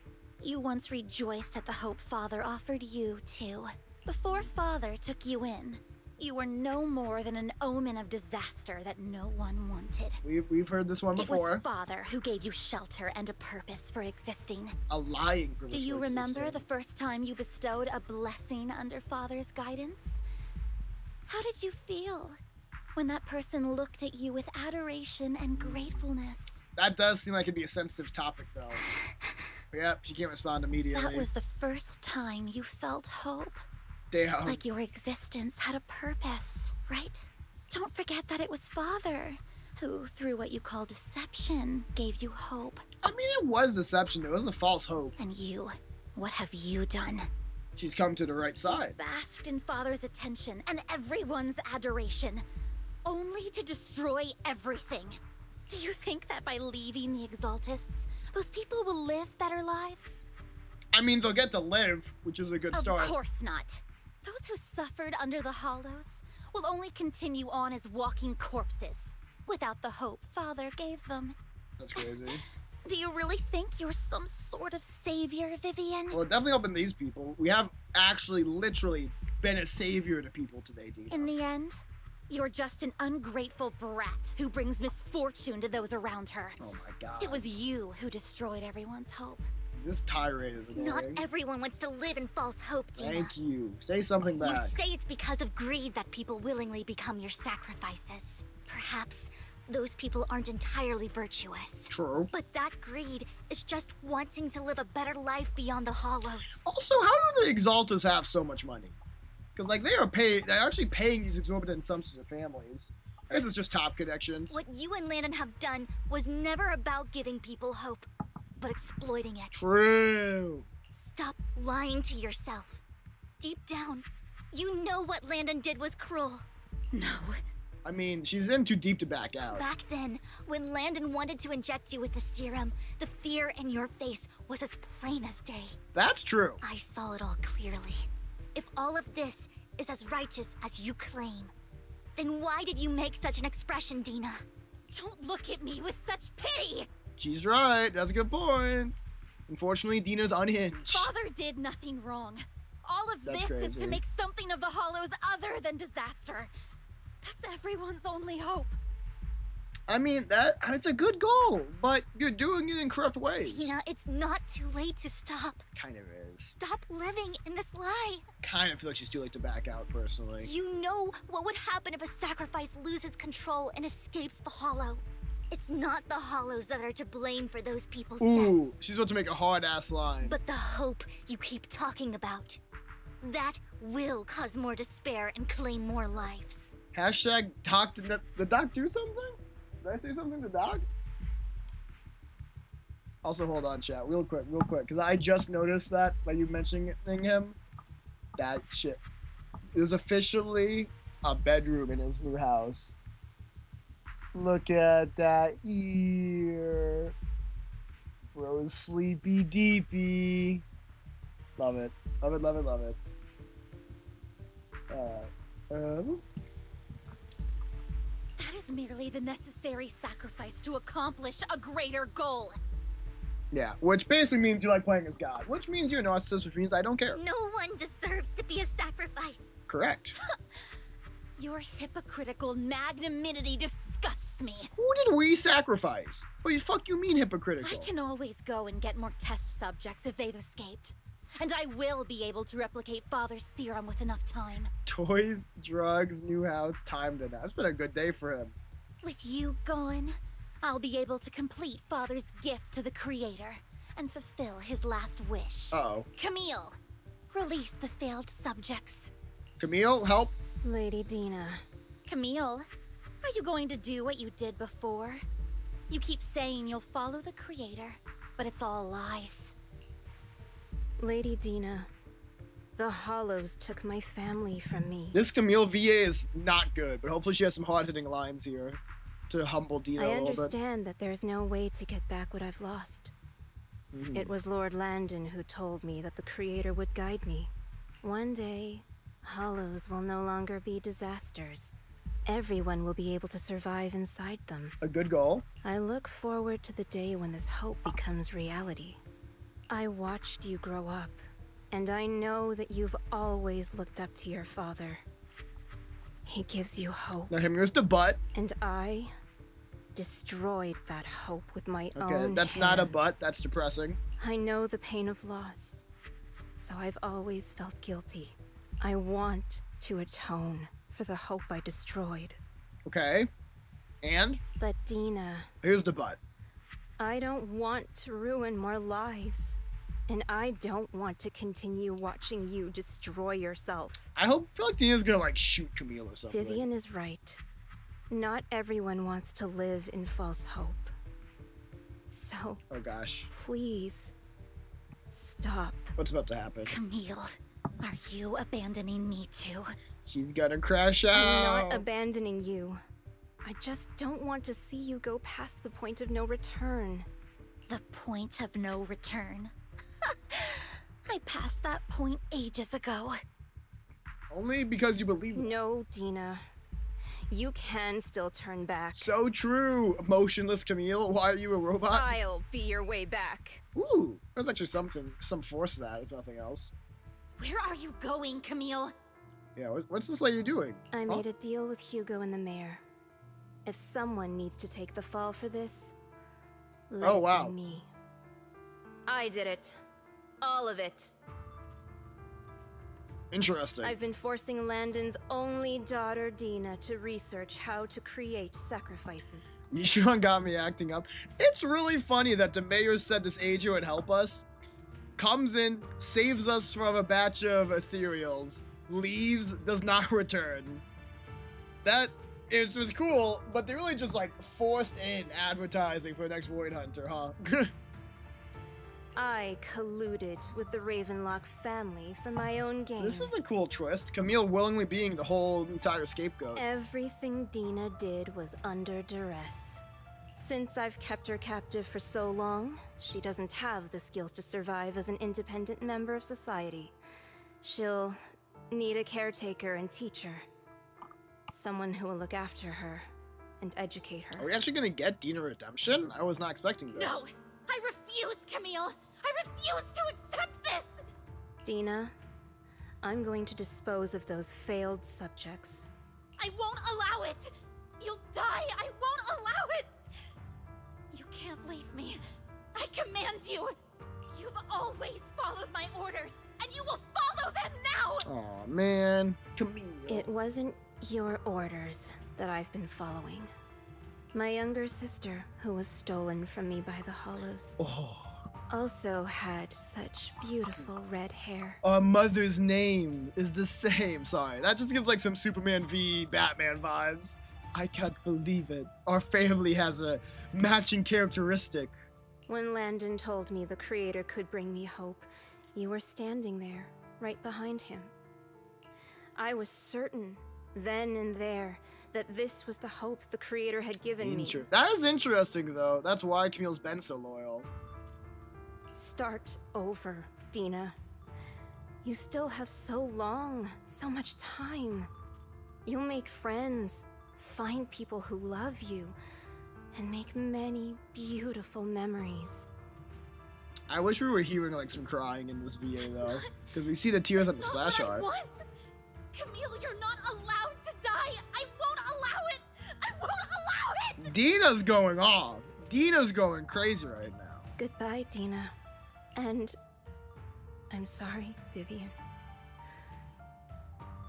you once rejoiced at the hope Father offered you, too. Before Father took you in, you were no more than an omen of disaster that no one wanted. We've heard this one before. It was Father who gave you shelter and a purpose for existing. A lying purpose. Do you remember the first time you bestowed a blessing under Father's guidance? How did you feel when that person looked at you with adoration and gratefulness? That does seem like it'd be a sensitive topic, though. Yep, she can't respond immediately. That was the first time you felt hope. Damn. Like your existence had a purpose, right? Don't forget that it was Father who, through what you call deception, gave you hope. I mean, it was deception. It was a false hope. And you, what have you done? She's come to the right side. You basked in Father's attention and everyone's adoration, only to destroy everything. Do you think that by leaving the Exaltists, those people will live better lives? I mean, they'll get to live, which is a good start. Of course not. Those who suffered under the Hollows will only continue on as walking corpses, without the hope Father gave them. That's crazy. Do you really think you're some sort of savior, Vivian? Well, definitely helping these people. We have actually literally been a savior to people today, Dina. In the end, you're just an ungrateful brat who brings misfortune to those around her. Oh my god. It was you who destroyed everyone's hope. This tirade is annoying. Not everyone wants to live in false hope, Dina. Thank you. Say something back. You say it's because of greed that people willingly become your sacrifices. Perhaps those people aren't entirely virtuous. True. But that greed is just wanting to live a better life beyond the Hollows. Also, how do the Exaltas have so much money? Because, like, they're actually paying these exorbitant sums to their families. I guess it's just top connections. What you and Landon have done was never about giving people hope, but exploiting it. True. Stop lying to yourself. Deep down, you know what Landon did was cruel. No. I mean, she's in too deep to back out. Back then, when Landon wanted to inject you with the serum, the fear in your face was as plain as day. That's true. I saw it all clearly. If all of this is as righteous as you claim, then why did you make such an expression, Dina? Don't look at me with such pity! She's right. That's a good point. Unfortunately, Dina's unhinged. Father did nothing wrong. All of That's this is crazy. to make something of the Hollows other than disaster. That's everyone's only hope. I mean, it's a good goal, but you're doing it in corrupt ways. Dina, it's not too late to stop. Kind of is. Stop living in this lie. Kind of feel like she's too late to back out, personally. You know what would happen if a sacrifice loses control and escapes the Hollow. It's not the Hollows that are to blame for those people's Ooh, deaths, she's about to make a hard-ass line. but the hope you keep talking about. That will cause more despair and claim more lives. Hashtag talk to the doc do something? Did I say something to Doc? Also, hold on, chat, real quick, because I just noticed that by you mentioning him. That shit. There's officially a bedroom in his new house. Look at that ear. Bro's sleepy deepy. Love it. Love it, love it, love it. That is merely the necessary sacrifice to accomplish a greater goal. Yeah, which basically means you like playing as God. Which means you're a narcissist, which means I don't care. No one deserves to be a sacrifice. Correct. Your hypocritical magnanimity disgusts me. Who did we sacrifice? What the fuck you mean hypocritical? I can always go and get more test subjects if they've escaped. And I will be able to replicate Father's serum with enough time. Toys, drugs, new house, time to that. It's been a good day for him. With you gone, I'll be able to complete Father's gift to the Creator and fulfill his last wish. Uh-oh. Camille, release the failed subjects. Camille, help. Lady Dina. Camille, are you going to do what you did before? You keep saying you'll follow the Creator, but it's all lies. Lady Dina, the Hollows took my family from me. This Camille VA is not good, but hopefully she has some hard-hitting lines here to humble Dina I a little bit. understand that there's no way to get back what I've lost. It was Lord Landon who told me that the Creator would guide me. One day, Hollows will no longer be disasters. Everyone will be able to survive inside them. A good goal. I look forward to the day when this hope becomes reality. I watched you grow up, and I know that you've always looked up to your father. He gives you hope. Now here's the butt. And I destroyed that hope with my own Okay, that's hands. not a butt. That's depressing. I know the pain of loss, so I've always felt guilty. I want to atone for the hope I destroyed. Okay. And? But Dina... Here's the butt. I don't want to ruin more lives. And I don't want to continue watching you destroy yourself. feel like Dina's gonna, like, shoot Camille or something. Vivian is right. Not everyone wants to live in false hope. So... Oh, gosh. Please... stop. What's about to happen? Camille, are you abandoning me too? She's gonna crash out. I'm not abandoning you. I just don't want to see you go past the point of no return. The point of no return? I passed that point ages ago. Only because you believe it. No, Dina. You can still turn back. So true, emotionless Camille. Why are you a robot? I'll be your way back. Ooh, there's actually some force to that, if nothing else. Where are you going, Camille? Yeah, what's this lady doing? I made a deal with Hugo and the mayor. If someone needs to take the fall for this, let it be me. I did it. All of it. Interesting. I've been forcing Landon's only daughter, Dina, to research how to create sacrifices. Yishuan got me acting up. It's really funny that the mayor said this agent would help us, comes in, saves us from a batch of ethereals, leaves, does not return. That was cool, but they really just like forced in advertising for the next Void Hunter, huh? I colluded with the Ravenlock family for my own gain. This is a cool twist. Camille willingly being the whole entire scapegoat. Everything Dina did was under duress. Since I've kept her captive for so long, she doesn't have the skills to survive as an independent member of society. She'll need a caretaker and teacher. Someone who will look after her and educate her. Are we actually gonna get Dina redemption? I was not expecting this. No! I refuse, Camille! I refuse to accept this! Dina, I'm going to dispose of those failed subjects. I won't allow it! You'll die! I won't allow it! You can't leave me. I command you! You've always followed my orders, and you will follow them now! Aw, man. Camille. It wasn't your orders that I've been following. My younger sister, who was stolen from me by the Hollows, also had such beautiful red hair. Our mother's name is the same. Sorry, that just gives like some Superman v Batman vibes. I can't believe it. Our family has a matching characteristic. When Landon told me the Creator could bring me hope, you were standing there, right behind him. I was certain, then and there, that this was the hope the Creator had given me. That is interesting, though. That's why Camille's been so loyal. Start over, Dina. You still have so long, so much time. You'll make friends, find people who love you, and make many beautiful memories. I wish we were hearing like some crying in this VA, though, because we see the tears on the splash art. Camille, you're not allowed to die! I won't allow it! I won't allow it! Dina's going off. Dina's going crazy right now. Goodbye, Dina. And I'm sorry, Vivian.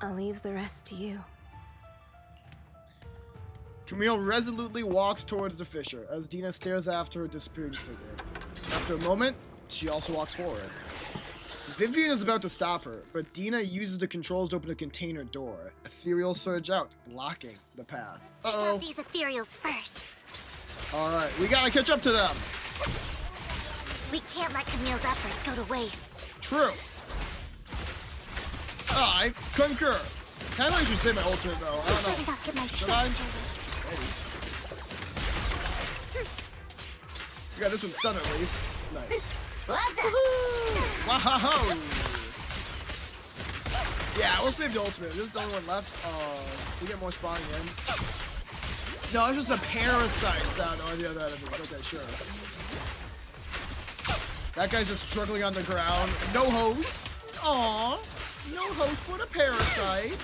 I'll leave the rest to you. Camille resolutely walks towards the fissure as Dina stares after her disappearing figure. After a moment, she also walks forward. Vivian is about to stop her, but Dina uses the controls to open a container door. Ethereals surge out, blocking the path. Uh-oh. Take out these ethereals first. Alright, we gotta catch up to them. We can't let Camille's efforts go to waste. True. I concur. Kinda like you should say my ultimate, though. I don't know. Should I? You got this one stun at least. Nice. Wow! Yeah, we'll save the ultimate. This is the only one left. We get more spawning in. No, it's just a parasite down on the other enemy. Okay, sure. That guy's just struggling on the ground. No hose. Aww. No hose for the parasite.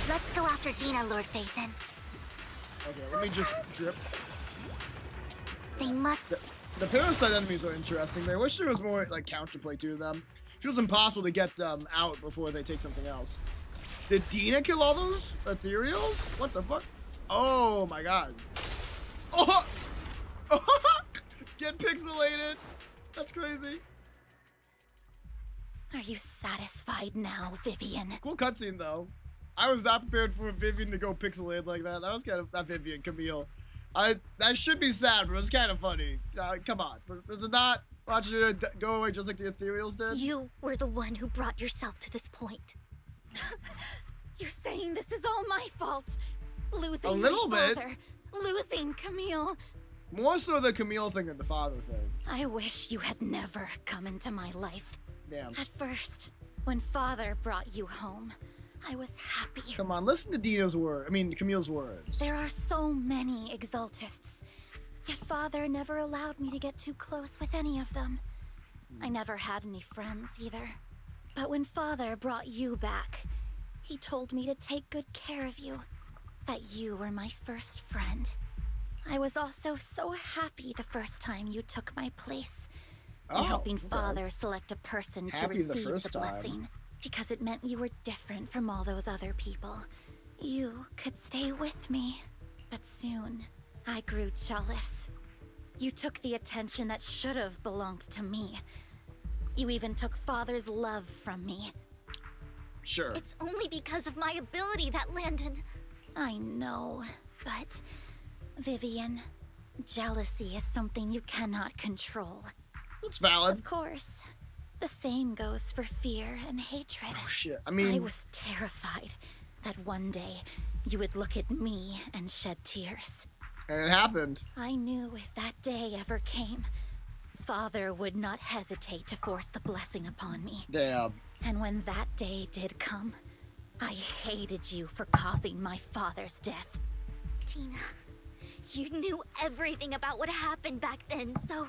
Let's go after Dina, Lord Phaethon. Okay, let me just drip. They must... The parasite enemies are interesting. I wish there was more like counterplay to them. It feels impossible to get them out before they take something else. Did Dina kill all those ethereals? What the fuck? Oh my god. Oh! Get pixelated. That's crazy. Are you satisfied now, Vivian? Cool cutscene though. I was not prepared for Vivian to go pixelated like that. That was kind of not Vivian, Camille. That should be sad, but it's kind of funny. Come on, is it not? Watching it go away just like the ethereals did. You were the one who brought yourself to this point. You're saying this is all my fault. Losing a little my bit. father, losing Camille. More so the Camille thing than the father thing. I wish you had never come into my life. Damn. At first, when father brought you home, I was happy. Come on, listen to Camille's words. There are so many Exaltists. Yet Father never allowed me to get too close with any of them. I never had any friends either. But when Father brought you back, he told me to take good care of you. That you were my first friend. I was also so happy the first time you took my place. In helping Father select a person to receive the blessing. Because it meant you were different from all those other people. You could stay with me. But soon, I grew jealous. You took the attention that should have belonged to me. You even took Father's love from me. Sure. It's only because of my ability that Landon... I know, but... Vivian, jealousy is something you cannot control. That's valid. Of course. The same goes for fear and hatred. Oh shit, I was terrified that one day you would look at me and shed tears. And it happened. I knew if that day ever came, Father would not hesitate to force the blessing upon me. Damn. And when that day did come, I hated you for causing my father's death. Tina, you knew everything about what happened back then, so...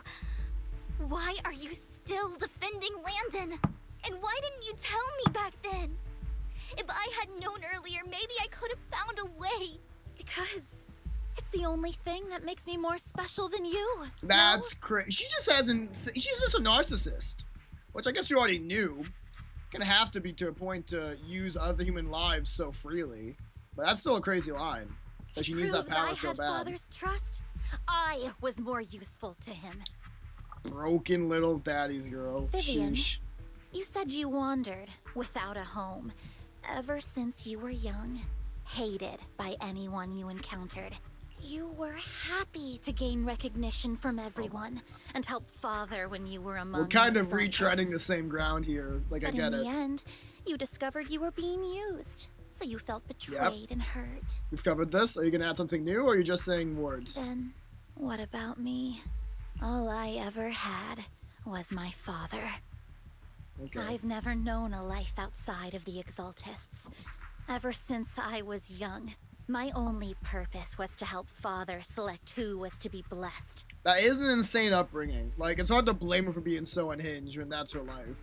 Why are you still defending Landon? And why didn't you tell me back then? If I had known earlier, maybe I could have found a way. Because it's the only thing that makes me more special than you. That's crazy. She's just a narcissist. Which I guess you already knew. Gonna have to be to a point to use other human lives so freely. But that's still a crazy line. That she needs that power so bad. I had Father's trust. I was more useful to him. Broken little daddy's girl. Vivian, Sheesh. You said you wandered without a home ever since you were young, hated by anyone you encountered. You were happy to gain recognition from everyone and help Father when you were among. We're kind of Exaltists. retreading the same ground here. Like, I get it. But in the end, you discovered you were being used, so you felt betrayed and hurt. We've covered this. Are you gonna add something new, or are you just saying words? Then, what about me? All I ever had was my father. Okay. I've never known a life outside of the Exaltists. Ever since I was young, my only purpose was to help Father select who was to be blessed. That is an insane upbringing. Like, it's hard to blame her for being so unhinged when that's her life.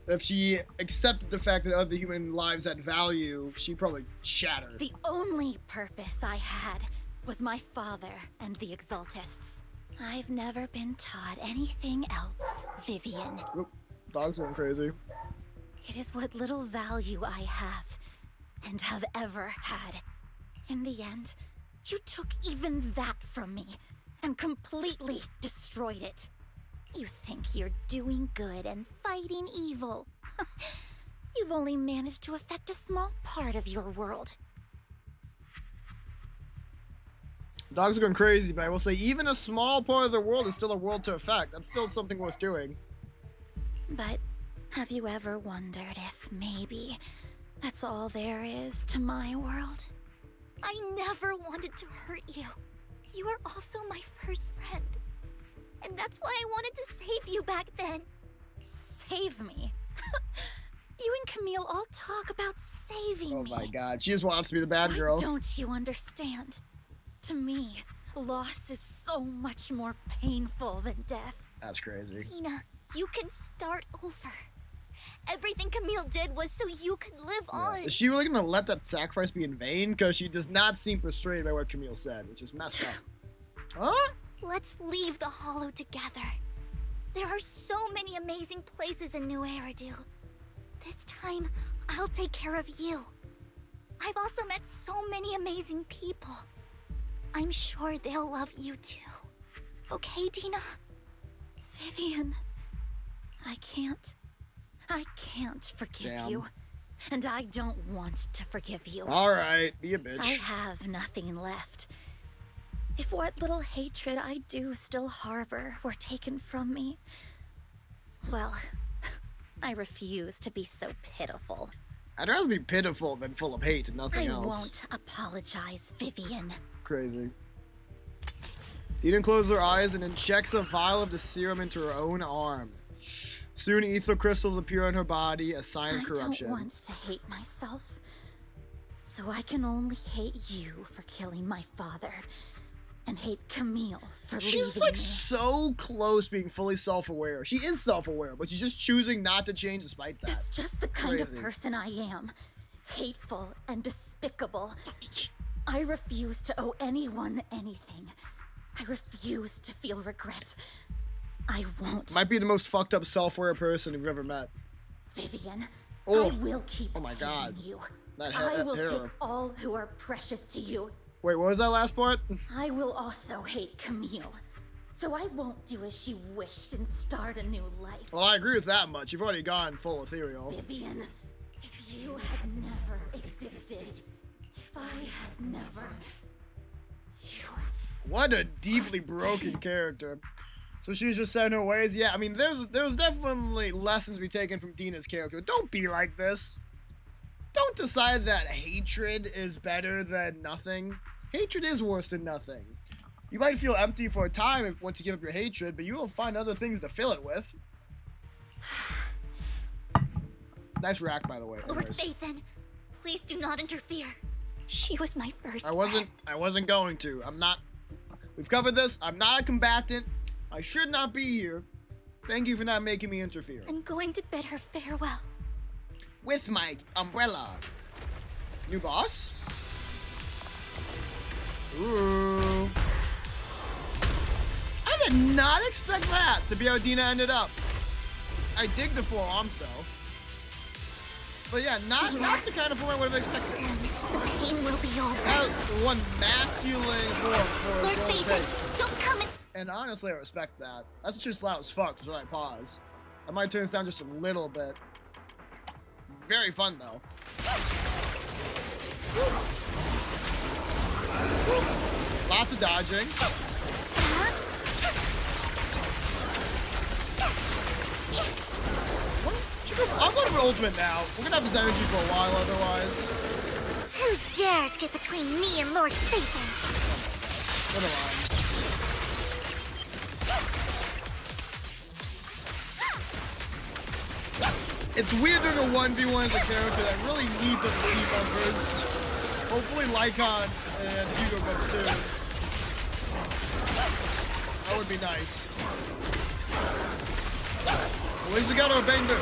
If she accepted the fact that other human lives had value, she'd probably shatter. The only purpose I had was my father and the Exaltists. I've never been taught anything else, Vivian. Oop, dog's going crazy. It is what little value I have, and have ever had. In the end, you took even that from me, and completely destroyed it. You think you're doing good and fighting evil. You've only managed to affect a small part of your world. Dogs are going crazy, but I will say even a small part of the world is still a world to affect. That's still something worth doing. But have you ever wondered if maybe that's all there is to my world? I never wanted to hurt you. You were also my first friend. And that's why I wanted to save you back then. Save me? You and Camille all talk about saving me. Oh my god, she just wants to be the bad girl. Why don't you understand? To me, loss is so much more painful than death. That's crazy. Tina, you can start over. Everything Camille did was so you could live on. Is she really gonna let that sacrifice be in vain? Because she does not seem persuaded by what Camille said, which is messed up. Huh? Let's leave the Hollow together. There are so many amazing places in New Eridu. This time, I'll take care of you. I've also met so many amazing people. I'm sure they'll love you too. Okay, Dina? Vivian, I can't forgive you. And I don't want to forgive you. Alright, be a bitch. I have nothing left. If what little hatred I do still harbor were taken from me, well, I refuse to be so pitiful. I'd rather be pitiful than full of hate and nothing else. I won't apologize, Vivian. Crazy. Dina closes her eyes and injects a vial of the serum into her own arm. Soon ether crystals appear on her body, a sign of corruption. I don't want to hate myself. So I can only hate you for killing my father. And hate Camille for She's leaving like me. so close being fully self-aware. She is self-aware, but she's just choosing not to change despite that. That's just the kind Crazy. of person I am. Hateful and despicable. I refuse to owe anyone anything. I refuse to feel regret. I won't. Might be the most fucked up self-aware person you've ever met. Vivian, Oh. I will keep Oh my God. hating you. That I will hair. take all who are precious to you. Wait, what was that last part? I will also hate Camille. So I won't do as she wished and start a new life. Well, I agree with that much. You've already gone full ethereal. Vivian, if you had never existed, if I had never... What a deeply broken character. So she's just set in her ways. Yeah, I mean, there's definitely lessons to be taken from Dina's character. Don't be like this. Don't decide that hatred is better than nothing. Hatred is worse than nothing. You might feel empty for a time once you give up your hatred, but you will find other things to fill it with. Nice rack, by the way. Lord Anyways. Nathan, please do not interfere. She was my first I wasn't going to. I'm not. We've covered this. I'm not a combatant. I should not be here. Thank you for not making me interfere. I'm going to bid her farewell. With my umbrella. New boss? Ooh. I did not expect that to be how Dina ended up. I dig the four arms though. But yeah, not the kind of form I would have expected. The pain will be over. That was one masculine form for Lord a Nathan, don't come in. And honestly, I respect that. That's just loud as fuck, so I pause. I might turn this down just a little bit. Very fun, though. Lots of dodging. I'm going for ultimate now. We're gonna have this energy for a while, otherwise. Who dares get between me and Lord Nathan? What a line. It's weird doing a 1v1 as a character that really needs a team members. Hopefully Lycon and Hugo come soon. That would be nice. At least we got our Bengu.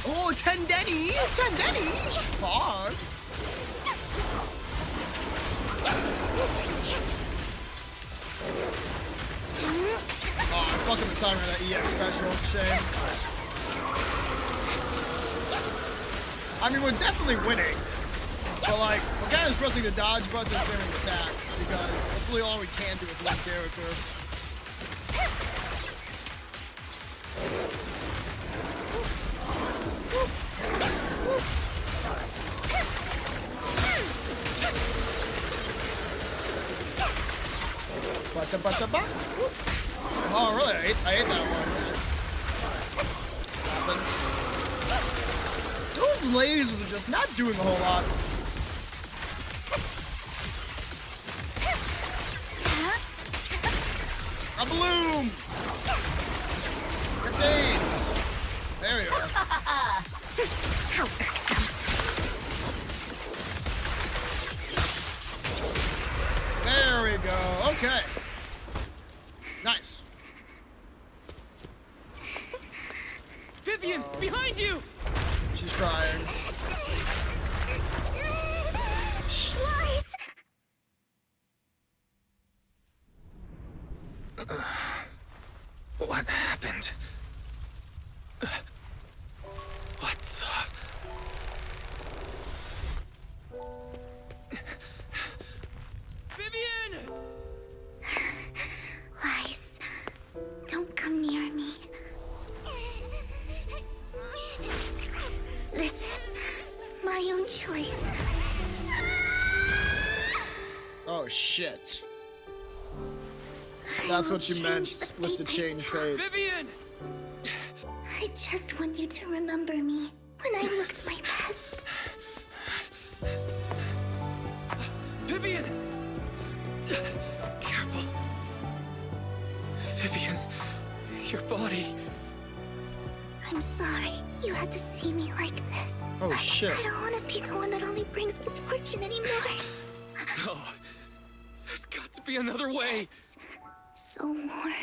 Oh, Tendeni! Tendeni! Fuck! Oh, I fucking the timing of that EX special. Shame. I mean, we're definitely winning. But, like, we're kind of pressing the dodge button and failing attack. Because that's really all we can do with one character. Oh, really? I ate that one. Happens. Those lasers are just not doing a whole lot. A bloom! Grenades! There you are. How irksome. There we go. Okay. Nice. Vivian, behind you! She's crying. Lies! What happened? What the? Vivian! Lies. Don't come near me. This is my own choice. Oh shit. That's what you meant, was to change fate. Vivian! I just want you to remember me when I looked my best. Vivian! Careful. Your body. I'm sorry you had to see me like this. Oh shit. I don't want to be the one that only brings misfortune anymore. No. There's got to be another way. It's so warm.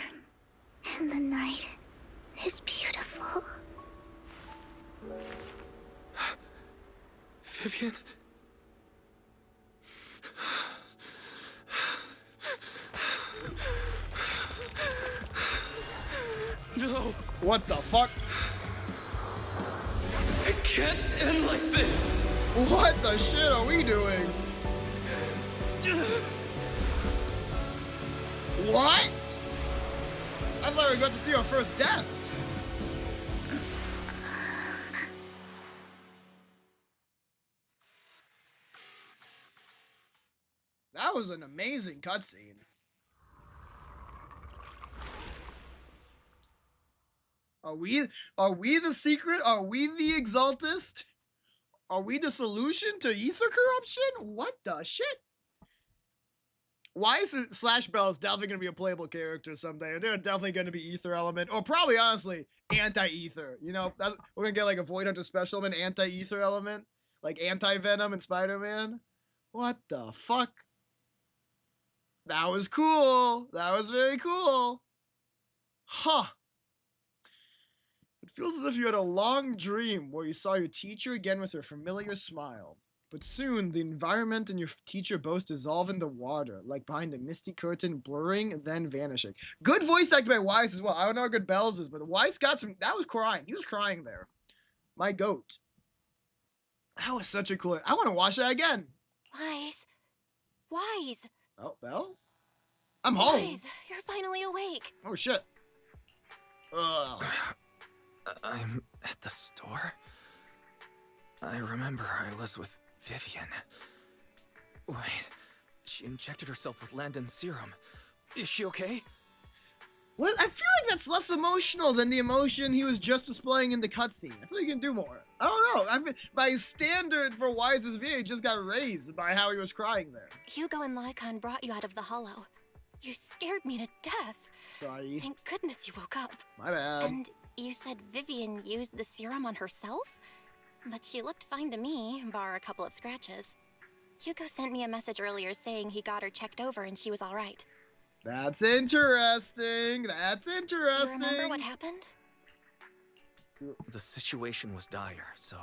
And the night is beautiful. Vivian? No. What the fuck? It can't end like this. What the shit are we doing? What? I thought we were about to see our first death. That was an amazing cutscene. Are we the secret? Are we the Exaltist? Are we the solution to ether corruption? What the shit? Why is it Slash Bell's definitely going to be a playable character someday? They're definitely going to be ether element, or probably honestly anti-ether. You know, we're going to get like a Void Hunter special element, anti-ether element, like anti-Venom and Spider-Man. What the fuck? That was cool. That was very cool. Huh. It feels as if you had a long dream where you saw your teacher again with her familiar smile. But soon, the environment and your teacher both dissolve in the water, like behind a misty curtain, blurring and then vanishing. Good voice acting by Weiss as well. I don't know how good Bells is, but Weiss got some... That was crying. He was crying there. My goat. That was such a cool... I want to watch that again. Weiss. Weiss. Oh, Belle? I'm home. Weiss, you're finally awake. Oh, shit. Ugh. I'm at the store? I remember I was with Vivian. Wait, she injected herself with Landon's serum. Is she okay? Well, I feel like that's less emotional than the emotion he was just displaying in the cutscene. I feel like he can do more. I don't know. I mean, my standard for Wise's VA just got raised by how he was crying there. Hugo and Lycon brought you out of the hollow. You scared me to death. Sorry. Thank goodness you woke up. My bad. And you said Vivian used the serum on herself? But she looked fine to me, bar a couple of scratches. Hugo sent me a message earlier saying he got her checked over and she was all right. That's interesting. That's interesting. Do you remember what happened? The situation was dire, so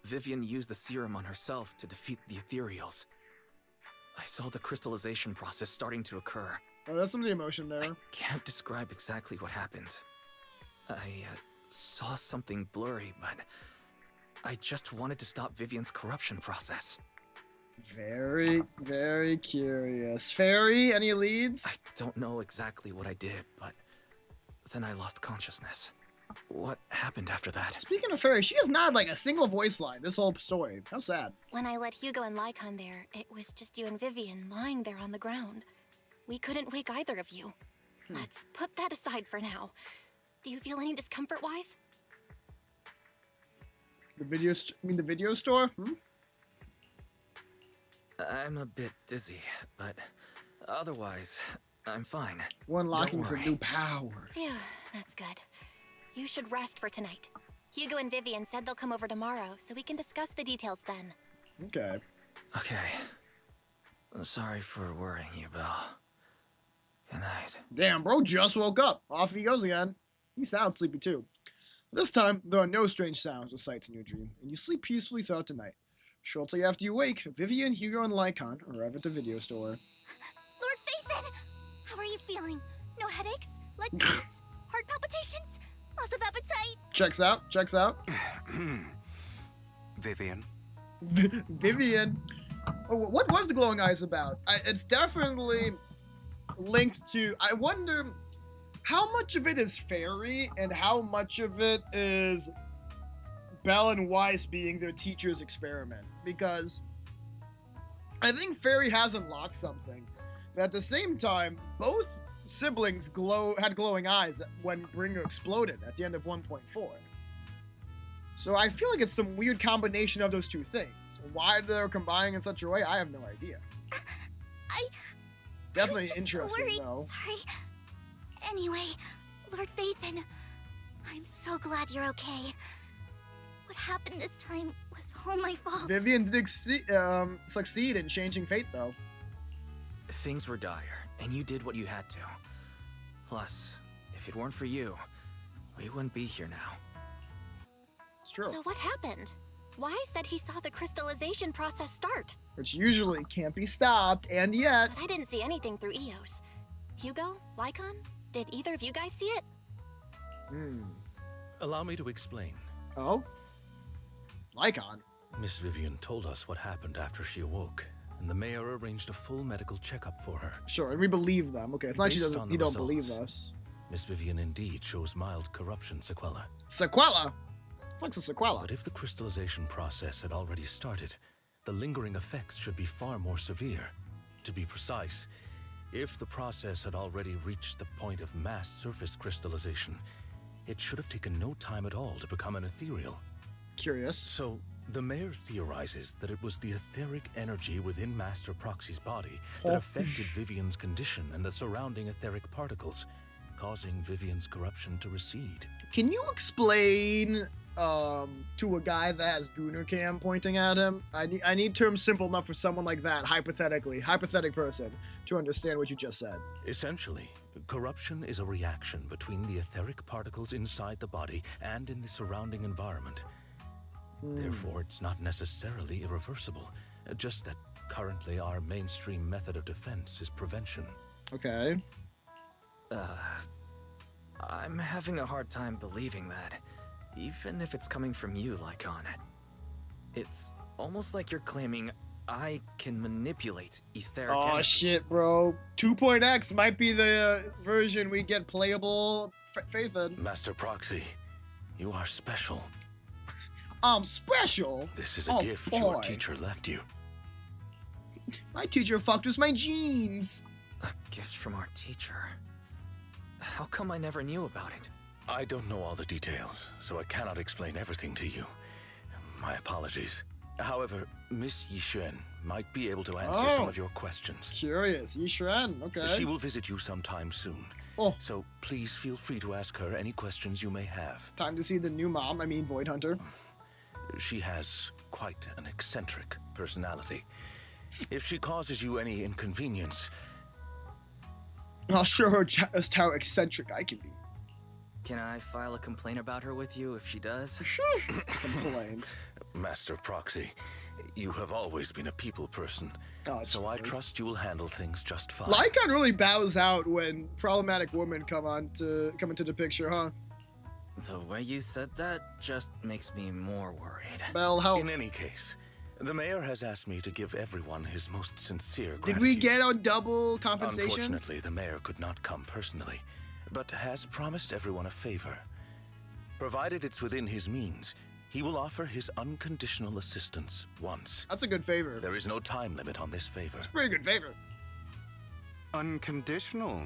Vivian used the serum on herself to defeat the ethereals. I saw the crystallization process starting to occur. Oh, there's some of the emotion there. I can't describe exactly what happened. I saw something blurry, but I just wanted to stop Vivian's corruption process. Very, very curious. Fairy, any leads? I don't know exactly what I did, but then I lost consciousness. What happened after that? Speaking of Fairy, she has not like a single voice line this whole story. How sad. When I let Hugo and Lycon there, it was just you and Vivian lying there on the ground. We couldn't wake either of you. Let's put that aside for now. Do you feel any discomfort-wise? The video, the video store? I'm a bit dizzy, but otherwise, I'm fine. We're unlocking some new power. Phew, that's good. You should rest for tonight. Hugo and Vivian said they'll come over tomorrow, so we can discuss the details then. Okay. Okay. Sorry for worrying you, Belle. Good night. Damn, bro just woke up. Off he goes again. He sounds sleepy too. This time, there are no strange sounds or sights in your dream, and you sleep peacefully throughout the night. Shortly after you wake, Vivian, Hugo, and Lycon arrive at the video store. Lord Phaethon! How are you feeling? No headaches? Leg pains? Heart palpitations? Loss of appetite? Checks out, checks out. Vivian. Vivian. Oh, what was the glowing eyes about? It's definitely linked to... I wonder how much of it is fairy and how much of it is Belle and Weiss being their teacher's experiment. Because I think fairy has unlocked something. But at the same time, both siblings had glowing eyes when Bringer exploded at the end of 1.4. So I feel like it's some weird combination of those two things. Why they're combining in such a way, I have no idea. I Definitely was just interesting, worried. though. Sorry. Anyway, Lord Phaethon, I'm so glad you're okay. What happened this time was all my fault. Vivian did succeed in changing fate, though. Things were dire, and you did what you had to. Plus, if it weren't for you, we wouldn't be here now. It's true. So what happened? Why said he saw the crystallization process start? Which usually can't be stopped, and yet... But I didn't see anything through Eos. Hugo? Lycon? Did either of you guys see it? Allow me to explain. Oh? Lycon? Miss Vivian told us what happened after she awoke, and the mayor arranged a full medical checkup for her. Sure, and we believe them. Okay, it's not Based like he don't believe us. Miss Vivian indeed shows mild corruption sequela. Sequela? What's a sequela? But if the crystallization process had already started, the lingering effects should be far more severe. To be precise, if the process had already reached the point of mass surface crystallization, it should have taken no time at all to become an ethereal. Curious. So, the mayor theorizes that it was the etheric energy within Master Proxy's body that affected Vivian's condition and the surrounding etheric particles, causing Vivian's corruption to recede. Can you explain to a guy that has Gooner Cam pointing at him? I need terms simple enough for someone like that, hypothetic person, to understand what you just said. Essentially, corruption is a reaction between the etheric particles inside the body and in the surrounding environment. Therefore, it's not necessarily irreversible, just that currently our mainstream method of defense is prevention. Okay. I'm having a hard time believing that, even if it's coming from you, Lycon. It's almost like you're claiming I can manipulate etheric energy. Shit, bro. 2.x might be the version we get playable Phaethon. Master Proxy, you are special. I'm special? This is a gift your teacher left you. My teacher fucked with my genes. A gift from our teacher? How come I never knew about it? I don't know all the details, so I cannot explain everything to you. My apologies. However, Miss Yishuan might be able to answer some of your questions. Curious. Yishuan, okay. She will visit you sometime soon. So please feel free to ask her any questions you may have. Time to see the new mom, Void Hunter. She has quite an eccentric personality. If she causes you any inconvenience, I'll show her just how eccentric I can be. Can I file a complaint about her with you if she does? Complaint. Master Proxy, you have always been a people person, so I trust you will handle things just fine. Lycon really bows out when problematic women come into the picture, huh? The way you said that just makes me more worried. Well, in any case, the mayor has asked me to give everyone his most sincere gratitude. Did we get a double compensation? Unfortunately, the mayor could not come personally, but has promised everyone a favor. Provided it's within his means, he will offer his unconditional assistance once. That's a good favor. There is no time limit on this favor. It's a pretty good favor. Unconditional,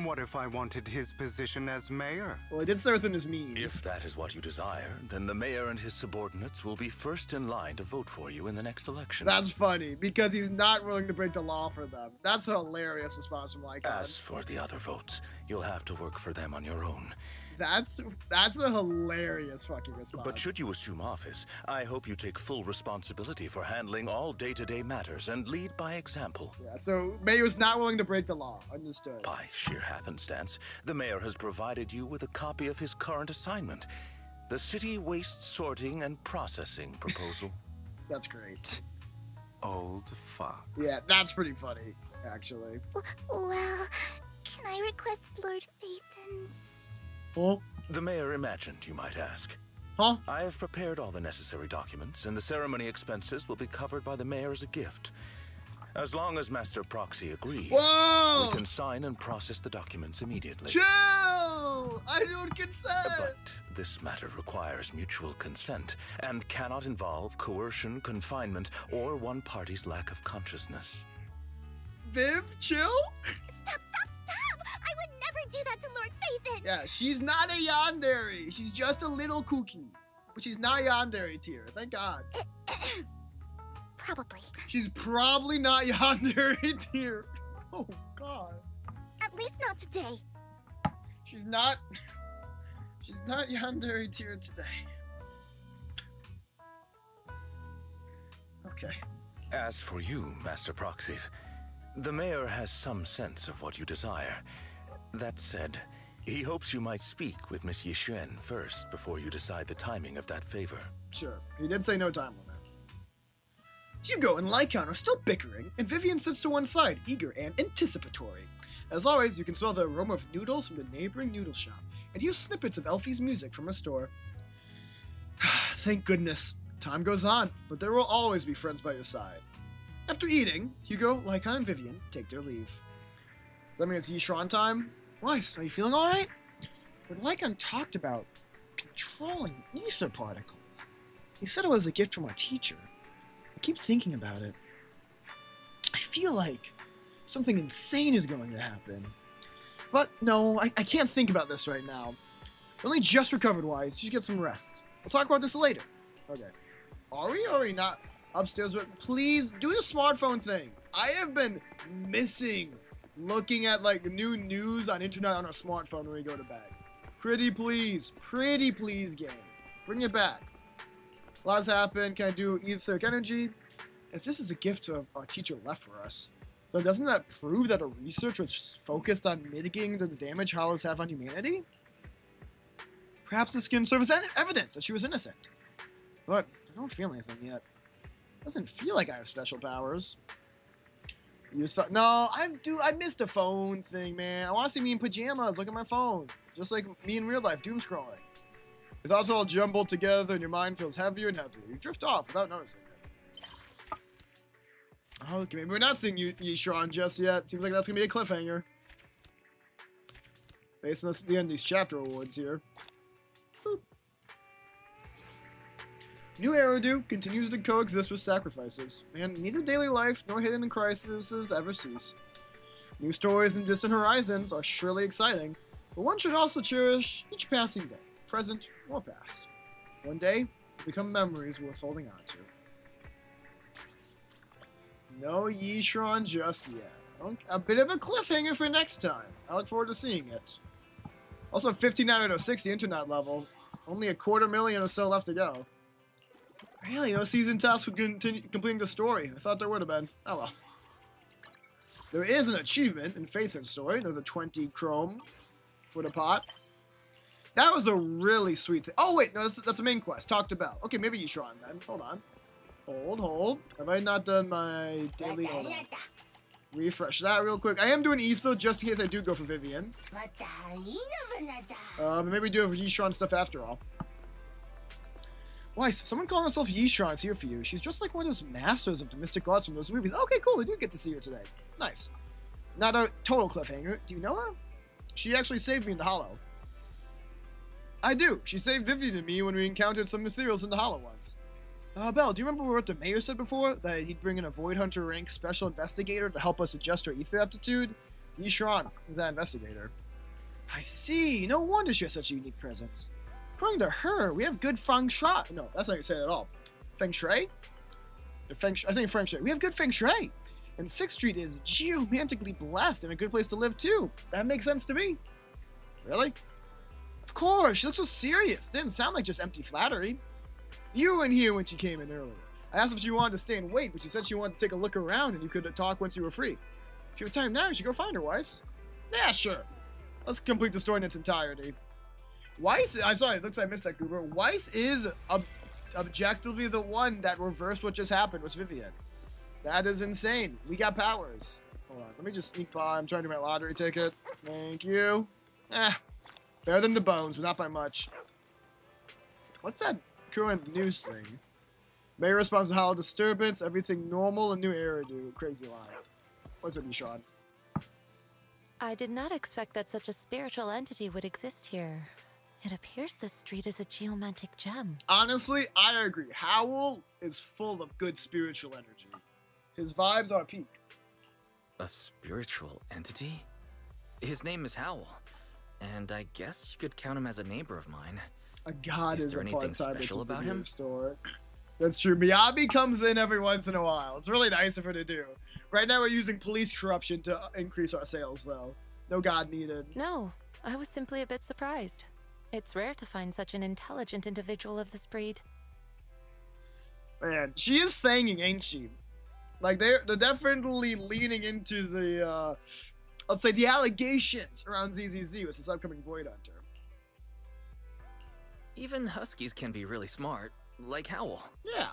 What if I wanted his position as mayor? Well, he did say within his means. If that is what you desire, then the mayor and his subordinates will be first in line to vote for you in the next election. That's funny, because he's not willing to break the law for them. That's a hilarious response from Lycon. As for the other votes, you'll have to work for them on your own. That's a hilarious fucking response. But should you assume office, I hope you take full responsibility for handling all day-to-day matters and lead by example. Yeah, so mayor's not willing to break the law. Understood. By sheer happenstance, the mayor has provided you with a copy of his current assignment, the City Waste Sorting and Processing proposal. That's great. Old fox. Yeah, that's pretty funny, actually. Well, can I request Lord Phaethon's? Oh? The mayor imagined, you might ask. Huh? I have prepared all the necessary documents, and the ceremony expenses will be covered by the mayor as a gift. As long as Master Proxy agrees, Whoa! we can sign and process the documents immediately. Chill! I don't consent! But this matter requires mutual consent and cannot involve coercion, confinement, or one party's lack of consciousness. Viv, chill? Stop! I would never do that to Lord Phaethon! Yeah, she's not a yandere. She's just a little kooky. But she's not yandere tier, thank God. Probably. She's probably not yandere tier. Oh, God. At least not today. She's not yandere tier today. Okay. As for you, Master Proxies, the mayor has some sense of what you desire. That said, he hopes you might speak with Miss Yixuan first before you decide the timing of that favor. Sure. He did say no time limit. Hugo and Lycon are still bickering, and Vivian sits to one side, eager and anticipatory. As always, you can smell the aroma of noodles from the neighboring noodle shop, and hear snippets of Elfie's music from her store. Thank goodness. Time goes on, but there will always be friends by your side. After eating, Hugo, Lycon, and Vivian take their leave. Does that mean it's Yishran time? Weiss, are you feeling alright? When Lycon talked about controlling ether particles, he said it was a gift from our teacher. I keep thinking about it. I feel like something insane is going to happen. But no, I can't think about this right now. I only just recovered, Weiss. Just get some rest. We'll talk about this later. Okay. Are we not upstairs? Please do the smartphone thing. I have been missing looking at like new news on internet on a smartphone when we go to bed. Pretty please game. Bring it back. A lot's happened. Can I do etheric energy? If this is a gift our teacher left for us, then doesn't that prove that our research was focused on mitigating the damage hollows have on humanity? Perhaps this can serve as evidence that she was innocent. But I don't feel anything yet. Doesn't feel like I have special powers. You thought, no, I missed a phone thing, man. I want to see me in pajamas. Look at my phone. Just like me in real life, doom scrolling. Your thoughts all jumbled together and your mind feels heavier and heavier. You drift off without noticing it. Oh, okay, maybe we're not seeing Yishran just yet. Seems like that's going to be a cliffhanger. Based on the end of these chapter awards here. Boop. New Eridu continues to coexist with sacrifices, and neither daily life nor hidden crises ever cease. New stories and distant horizons are surely exciting, but one should also cherish each passing day, present or past. One day will become memories worth holding on to. No Yishran just yet. A bit of a cliffhanger for next time. I look forward to seeing it. Also, 59 out of 60 internet level. Only 250,000 or so left to go. Really, no season tasks for completing the story. I thought there would have been. Oh well. There is an achievement in Faith and Story. Another 20 chrome for the pot. That was a really sweet thing. Oh wait, no, that's a main quest. Talk to Belle. Okay, maybe Yishran then. Hold on. Hold. Have I not done my daily? Hold on. Refresh that real quick. I am doing Ether just in case I do go for Vivian. Maybe do it for Yishran stuff after all. Weiss, someone calling herself Yishran is here for you. She's just like one of those masters of the mystic arts from those movies. Okay, cool. We do get to see her today. Nice. Not a total cliffhanger. Do you know her? She actually saved me in the Hollow. I do. She saved Vivian and me when we encountered some ethereals in the Hollow once. Belle, do you remember what the mayor said before? That he'd bring in a Void Hunter rank special investigator to help us adjust our ether aptitude? Yishran is that investigator. I see. No wonder she has such a unique presence. According to her, we have good feng shui. No, that's not how you say it at all. Feng shui? I think feng shui. We have good feng shui. And 6th Street is geomantically blessed and a good place to live too. That makes sense to me. Really? Of course. She looks so serious. Didn't sound like just empty flattery. You were in here when she came in earlier. I asked if she wanted to stay and wait, but she said she wanted to take a look around and you could talk once you were free. If you have time now, you should go find her, Weiss. Yeah, sure. Let's complete the story in its entirety. Weiss, I'm sorry, it looks like I missed that, Goober. Weiss is objectively the one that reversed what just happened with Vivian. That is insane. We got powers. Hold on, let me just sneak by. I'm trying to do my lottery ticket. Thank you. Better than the bones, but not by much. What's that current news thing? Mayor responds to hollow disturbance, everything normal, and new Eridu. Crazy line. What's it, Sean? I did not expect that such a spiritual entity would exist here. It appears this street is a geomantic gem. Honestly, I agree. Howl is full of good spiritual energy. His vibes are peak. A spiritual entity? His name is Howl, and I guess you could count him as a neighbor of mine. A god is there anything special about him? Store. That's true. Miyabi comes in every once in a while. It's really nice of her to do. Right now we're using police corruption to increase our sales, though. No god needed. No, I was simply a bit surprised. It's rare to find such an intelligent individual of this breed. Man, she is thanging, ain't she? Like, they're definitely leaning into the, let's say, the allegations around ZZZ with this upcoming Void Hunter. Even huskies can be really smart, like Howl. Yeah.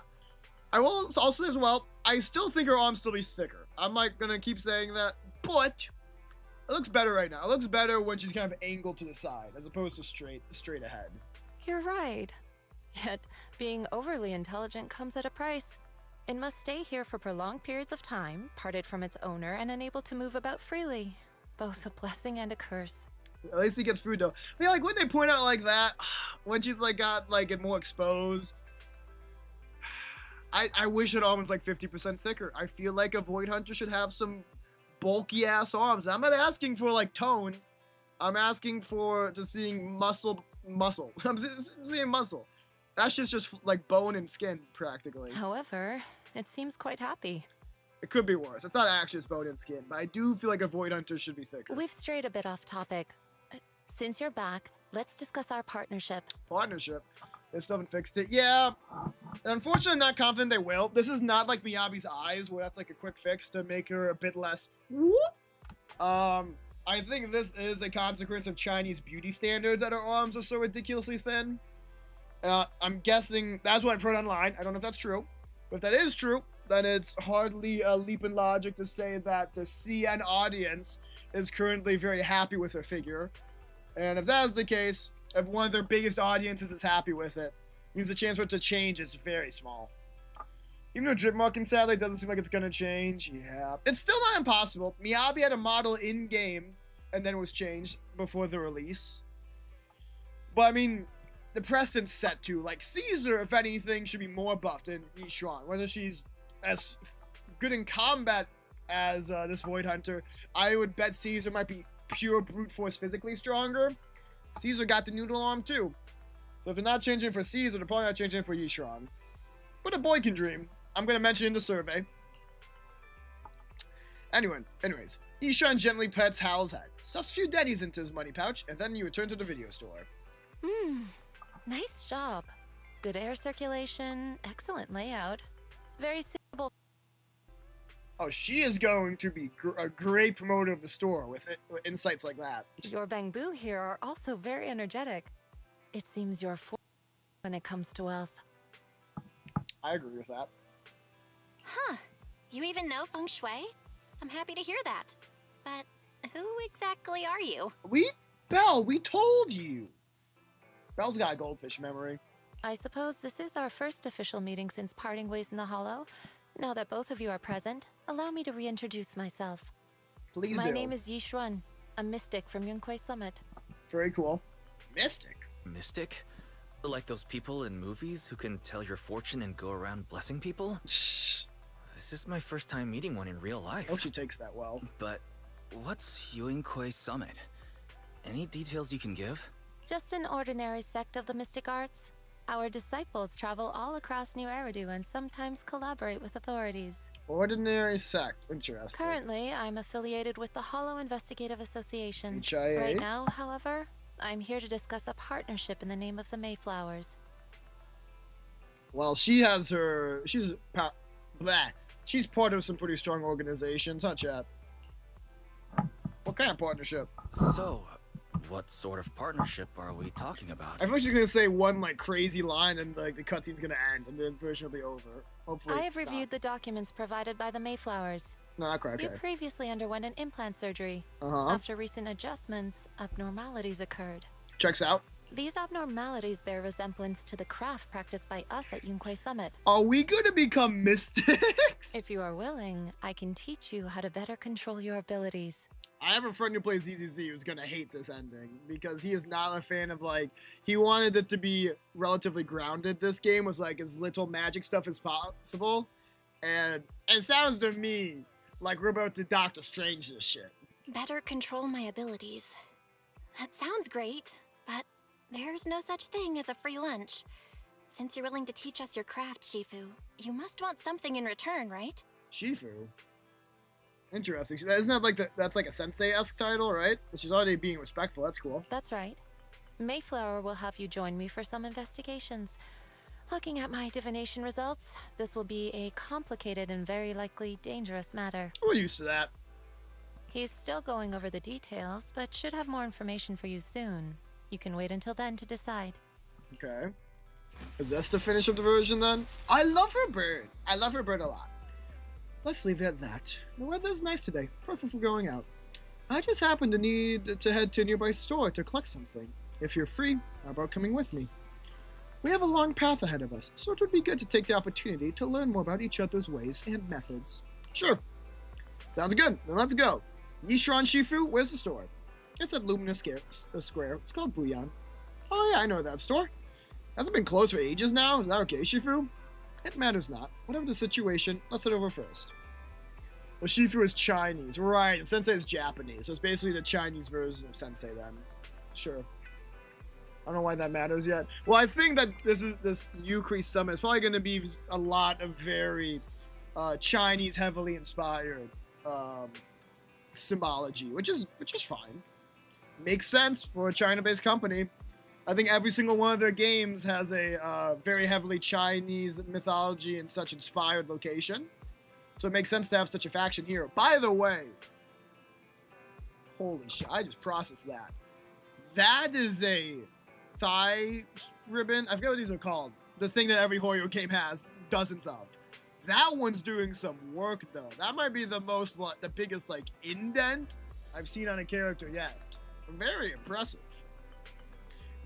I will also say as well, I still think her arm still be thicker. I'm like gonna keep saying that, but it looks better right now. It looks better when she's kind of angled to the side as opposed to straight ahead. You're right. Yet, being overly intelligent comes at a price. It must stay here for prolonged periods of time, parted from its owner, and unable to move about freely. Both a blessing and a curse. At least he gets food though. I mean, like when they point out like that, when she's like got like it more exposed, I wish her arm was like 50% thicker. I feel like a Void Hunter should have some bulky ass arms. I'm not asking for like tone. I'm asking for seeing muscle. I'm seeing muscle. That shit's just like bone and skin practically. However, it seems quite happy. It could be worse. It's not actually just bone and skin, but I do feel like a Void Hunter should be thicker. We've strayed a bit off topic. Since you're back, let's discuss our partnership. Partnership? They still haven't fixed it. Yeah. Unfortunately, I'm not confident they will. This is not like Miyabi's Eyes, where that's like a quick fix to make her a bit less whoop. I think this is a consequence of Chinese beauty standards that her arms are so ridiculously thin. I'm guessing that's what I've heard online. I don't know if that's true. But if that is true, then it's hardly a leap in logic to say that the CN audience is currently very happy with her figure. And if that is the case, if one of their biggest audiences is happy with it, means the chance for it to change is very small. Even though drip marking sadly doesn't seem like it's gonna change, yeah. It's still not impossible. Miyabi had a model in-game and then it was changed before the release. But I mean, the precedent's set too. Like Caesar, if anything, should be more buffed than Yishuan. Whether she's as good in combat as this Void Hunter, I would bet Caesar might be pure brute force physically stronger. Caesar got the noodle arm too. So if they're not changing for Caesar, they're probably not changing for Yishuan. But a boy can dream. I'm going to mention in the survey. Anyways, Yishuan gently pets Howl's head, stuffs a few daddies into his money pouch, and then you return to the video store. Nice job. Good air circulation, excellent layout. Very suitable. Oh, she is going to be a great promoter of the store with insights like that. Your Bangbu here are also very energetic. It seems you're when it comes to wealth. I agree with that. Huh. You even know feng shui? I'm happy to hear that. But who exactly are you? Belle, we told you. Belle's got a goldfish memory. I suppose this is our first official meeting since parting ways in the Hollow. Now that both of you are present, allow me to reintroduce myself. Please do. My name is Yishuan, a mystic from Yunkwei Summit. Very cool. Mystic? Mystic? Like those people in movies who can tell your fortune and go around blessing people? This is my first time meeting one in real life. I hope she takes that well. But what's Yunkwei Summit? Any details you can give? Just an ordinary sect of the mystic arts. Our disciples travel all across New Eridu and sometimes collaborate with authorities. Ordinary sect. Interesting. Currently, I'm affiliated with the Hollow Investigative Association. HIA? Right now, however, I'm here to discuss a partnership in the name of the Mayflowers. Well, she has her... She's part of some pretty strong organizations, huh, chat? What kind of partnership? So, what sort of partnership are we talking about? I feel like she's gonna say one like crazy line and like the cutscene's gonna end and the version will be over. Hopefully. I have reviewed the documents provided by the Mayflowers. No, okay. You previously underwent an implant surgery. After recent adjustments, abnormalities occurred. Checks out. These abnormalities bear resemblance to the craft practiced by us at Yunkwei Summit. Are we gonna become mystics? If you are willing, I can teach you how to better control your abilities. I have a friend who plays ZZZ who's gonna hate this ending because he is not a fan of like, he wanted it to be relatively grounded. This game was like as little magic stuff as possible. And it sounds to me like we're about to Doctor Strange this shit. Better control my abilities. That sounds great, but there's no such thing as a free lunch. Since you're willing to teach us your craft, Shifu, you must want something in return, right? Shifu? Interesting. Isn't that like that's like a sensei-esque title, right? She's already being respectful. That's cool. That's right. Mayflower will have you join me for some investigations. Looking at my divination results, this will be a complicated and very likely dangerous matter. We're used to that. He's still going over the details, but should have more information for you soon. You can wait until then to decide. Okay. Is this the finish of the version then? I love her bird. I love her bird a lot. Let's leave it at that. The weather's nice today, perfect for going out. I just happen to need to head to a nearby store to collect something. If you're free, how about coming with me? We have a long path ahead of us, so it would be good to take the opportunity to learn more about each other's ways and methods. Sure. Sounds good. Then let's go. Yishran Shifu, where's the store? It's at Luminous Square. It's called Buyan. Oh yeah, I know that store. Hasn't been closed for ages now. Is that okay, Shifu? It matters not. Whatever the situation, let's head over first. Well, Shifu is Chinese. Right, Sensei is Japanese, so it's basically the Chinese version of Sensei then. Sure. I don't know why that matters yet. Well, I think that this Ukri summit is probably going to be a lot of very Chinese heavily inspired symbology, which is fine. Makes sense for a China-based company. I think every single one of their games has a very heavily Chinese mythology and such inspired location. So it makes sense to have such a faction here. By the way, holy shit, I just processed that. That is a thigh ribbon. I forget what these are called. The thing that every Hoyo game has dozens of. That one's doing some work though. That might be the biggest like indent I've seen on a character yet. Very impressive.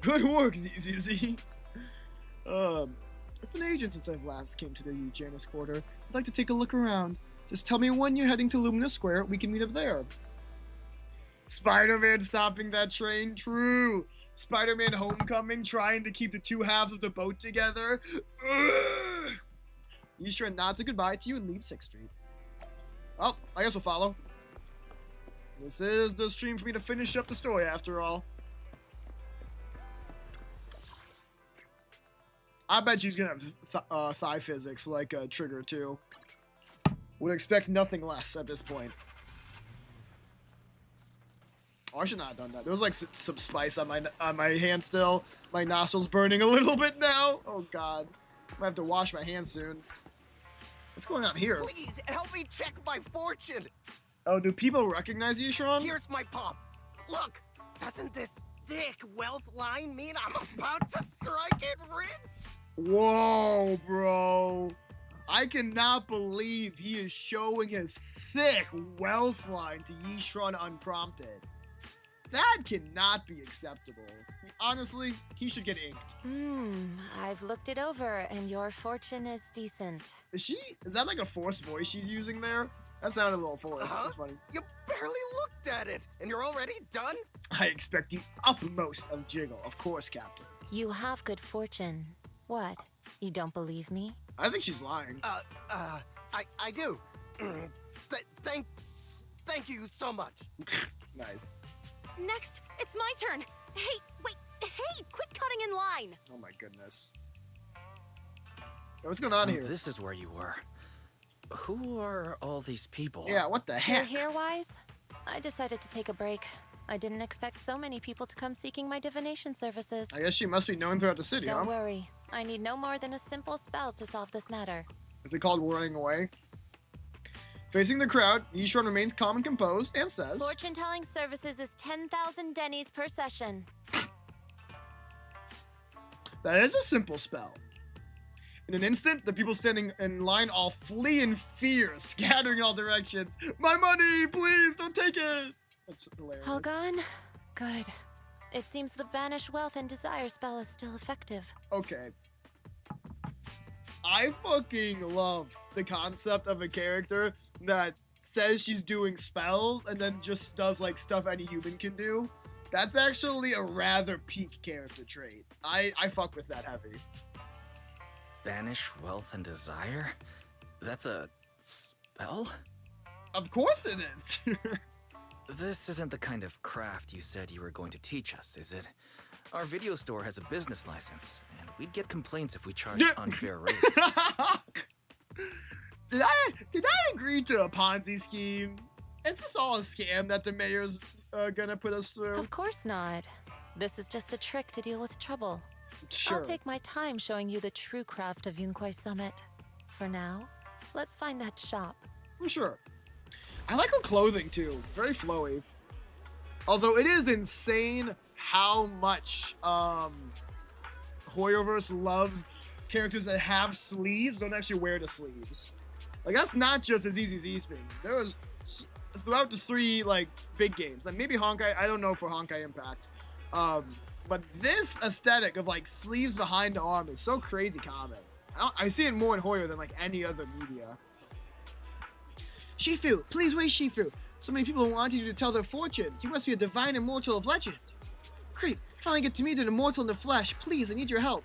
Good work, ZZZ. It's been ages since I've last came to the Janus Quarter. I'd like to take a look around. Just tell me when you're heading to Luminous Square. We can meet up there. Spider-Man stopping that train. True. Spider-Man Homecoming trying to keep the two halves of the boat together. Yishra nods a goodbye to you and leaves 6th Street. Oh, I guess we'll follow. This is the stream for me to finish up the story after all. I bet she's gonna have thigh physics like Trigger too. Would expect nothing less at this point. Oh, I should not have done that. There was like some spice on my hand still. My nostrils burning a little bit now. Oh god, I might have to wash my hands soon. What's going on here? Please help me check my fortune. Oh, do people recognize you, Sean? Here's my palm. Look, doesn't this thick wealth line mean I'm about to strike it rich? Whoa, bro. I cannot believe he is showing his thick wealth line to Yishran unprompted. That cannot be acceptable. Honestly, he should get inked. I've looked it over, and your fortune is decent. Is that like a forced voice she's using there? That sounded a little forced. That's funny. You barely looked at it, and you're already done? I expect the utmost of Jiggle, of course, Captain. You have good fortune. What? You don't believe me? I think she's lying. I do. Thank you so much. Nice. Next, it's my turn. Hey, wait, hey, quit cutting in line. Oh my goodness. What's going on here? This is where you were. Who are all these people? Yeah, what the heck? You're here, Wise? I decided to take a break. I didn't expect so many people to come seeking my divination services. I guess she must be known throughout the city, Don't worry. I need no more than a simple spell to solve this matter. Is it called running away? Facing the crowd, Yishran remains calm and composed and says, Fortune-telling services is 10,000 dennies per session. That is a simple spell. In an instant, the people standing in line all flee in fear, scattering in all directions. My money, please, don't take it! That's hilarious. All gone? Good. It seems the Banish Wealth and Desire spell is still effective. Okay. I fucking love the concept of a character that says she's doing spells and then just does like stuff any human can do. That's actually a rather peak character trait. I fuck with that heavy. Banish Wealth and Desire? That's a spell? Of course it is. This isn't the kind of craft you said you were going to teach us, is it? Our video store has a business license, and we'd get complaints if we charged unfair rates. Did I agree to a Ponzi scheme? is this all a scam that the mayor's gonna put us through? Of course not. This is just a trick to deal with trouble. Sure. I'll take my time showing you the true craft of Yunquai Summit. For now, let's find that shop. Sure. I like her clothing too. Very flowy. Although it is insane how much Hoyoverse loves characters that have sleeves, don't actually wear the sleeves. Like, that's not just a ZZZ thing. There was, throughout the 3, like, big games, like maybe Honkai, I don't know for Honkai Impact, but this aesthetic of, like, sleeves behind the arm is so crazy common. I see it more in Hoyo than, like, any other media. Shifu, please wait, Shifu. So many people wanted you to tell their fortunes. You must be a divine immortal of legend. Great, finally get to meet an immortal in the flesh. Please, I need your help.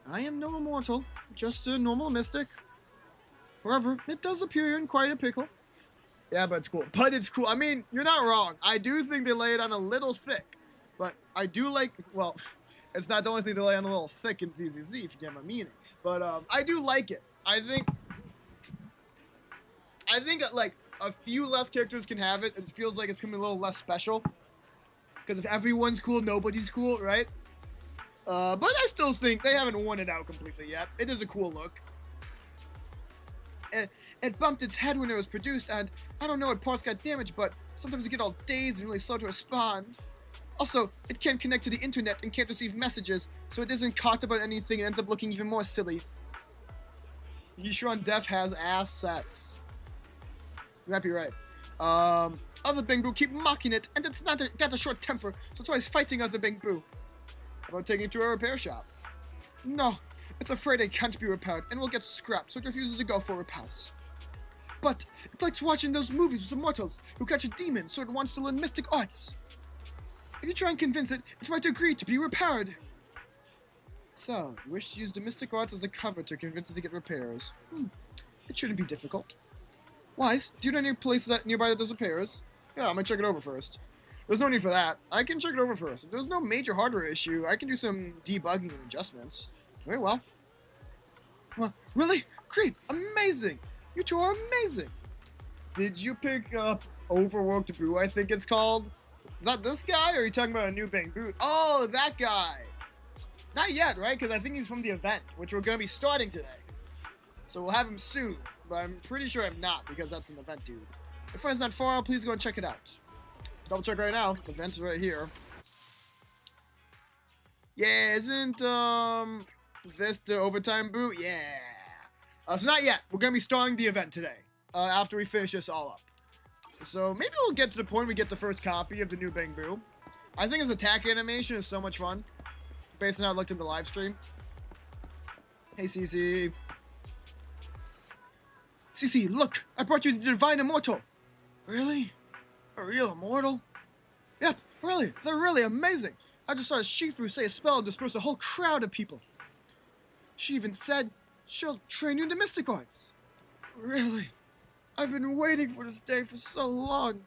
I am no immortal, just a normal mystic. However, it does appear you're in quite a pickle. Yeah, but it's cool. But it's cool. I mean, you're not wrong. I do think they lay it on a little thick. But I do like, well, it's not the only thing they lay on a little thick in ZZZ, if you get my meaning. But I do like it. I think like a few less characters can have it. It feels like it's becoming a little less special. Because if everyone's cool, nobody's cool, right? But I still think they haven't won it out completely yet. It is a cool look. It bumped its head when it was produced, and I don't know what parts got damaged, but sometimes you get all dazed and really slow to respond. Also, it can't connect to the internet and can't receive messages, so it isn't caught about anything and ends up looking even more silly. Yishuan Def has assets. You might be right. Other Bangbu keep mocking it, and it's not got a short temper, so it's always fighting other Bangbu. How about taking it to a repair shop? No, it's afraid it can't be repaired, and will get scrapped, so it refuses to go for repairs. But it likes watching those movies with immortals who catch a demon, so it wants to learn mystic arts. If you try and convince it, it might agree to be repaired. So, you wish to use the mystic arts as a cover to convince it to get repairs. It shouldn't be difficult. Wise, do you know any places nearby that does repairs? Yeah, I'm gonna check it over first. There's no need for that. I can check it over first. If there's no major hardware issue, I can do some debugging and adjustments. Very well. Well, really? Great! Amazing! You two are amazing! Did you pick up Overworked Boo, I think it's called? Is that this guy, or are you talking about a new Bang Boot? Oh, that guy! Not yet, right? Because I think he's from the event, which we're going to be starting today. So we'll have him soon, but I'm pretty sure I'm not, because that's an event dude. If friend's not far, please go and check it out. Double check right now. The event's right here. Yeah, isn't, this the overtime boot? Yeah. So not yet. We're going to be starting the event today, after we finish this all up. So maybe we'll get to the point we get the first copy of the new Bang Boo. I think his attack animation is so much fun, based on how it looked in the live stream. Hey, CC. CC, look! I brought you the Divine Immortal! Really? A real immortal? Yep, really. They're really amazing. I just saw Shifu say a spell and disperse a whole crowd of people. She even said she'll train you in the mystic arts. Really? I've been waiting for this day for so long.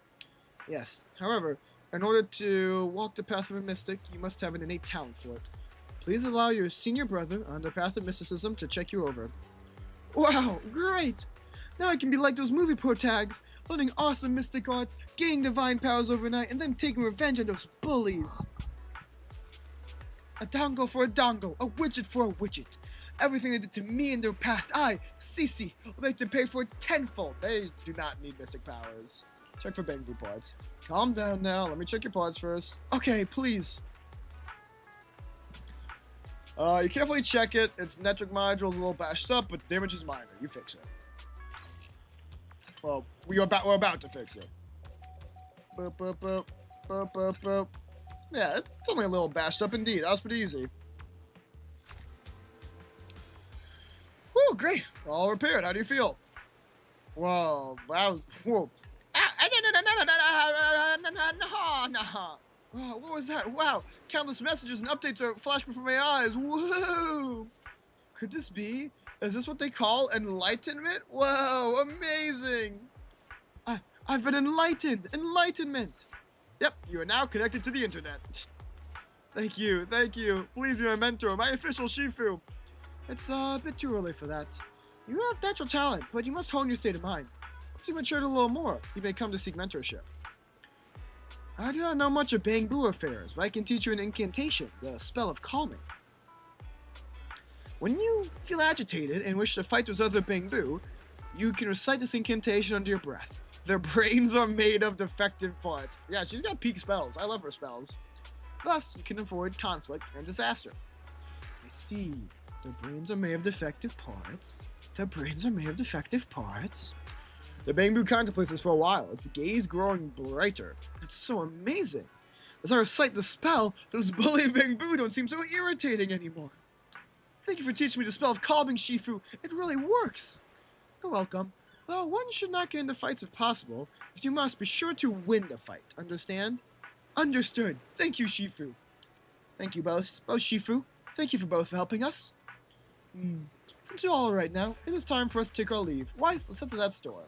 Yes, however, in order to walk the path of a mystic, you must have an innate talent for it. Please allow your senior brother on the path of mysticism to check you over. Wow, great! Now I can be like those movie pro tags, learning awesome mystic arts, gaining divine powers overnight, and then taking revenge on those bullies. A dongle for a dongle, a widget for a widget. Everything they did to me in their past, I, Cece, will make them pay for it tenfold. They do not need mystic powers. Check for Bang Boo parts. Calm down now, let me check your parts first. Okay, please. You carefully check it. Its network module is a little bashed up, but the damage is minor. You fix it. Well, we're about to fix it. Boop, boop, boop. Boop, boop, boop. Yeah, it's only a little bashed up indeed. That was pretty easy. Woo, great. All repaired. How do you feel? Whoa, that was... Whoa. Wow, what was that? Wow, countless messages and updates are flashing before my eyes. Whoa! Could this be? Is this what they call enlightenment? Whoa, amazing! I've been enlightened! Enlightenment! Yep, you are now connected to the internet. Thank you, thank you. Please be my mentor, my official Shifu. It's a bit too early for that. You have natural talent, but you must hone your state of mind. Once you matured a little more, you may come to seek mentorship. I do not know much of Bangbu affairs, but I can teach you an incantation, the spell of calming. When you feel agitated and wish to fight those other Bangbu, you can recite this incantation under your breath. Their brains are made of defective parts. Yeah, she's got peak spells. I love her spells. Thus, you can avoid conflict and disaster. I see. Their brains are made of defective parts. Their brains are made of defective parts. The Bangbu contemplates this for a while, its gaze growing brighter. It's so amazing. As I recite the spell, those bully Bangbu don't seem so irritating anymore. Thank you for teaching me the spell of calming, Shifu. It really works. You're welcome. Though one should not get into fights if possible. If you must, be sure to win the fight. Understand? Understood. Thank you, Shifu. Thank you both. Both Shifu. Thank you for both for helping us. Since you're all right now, it is time for us to take our leave. Weiss, let's head to that store.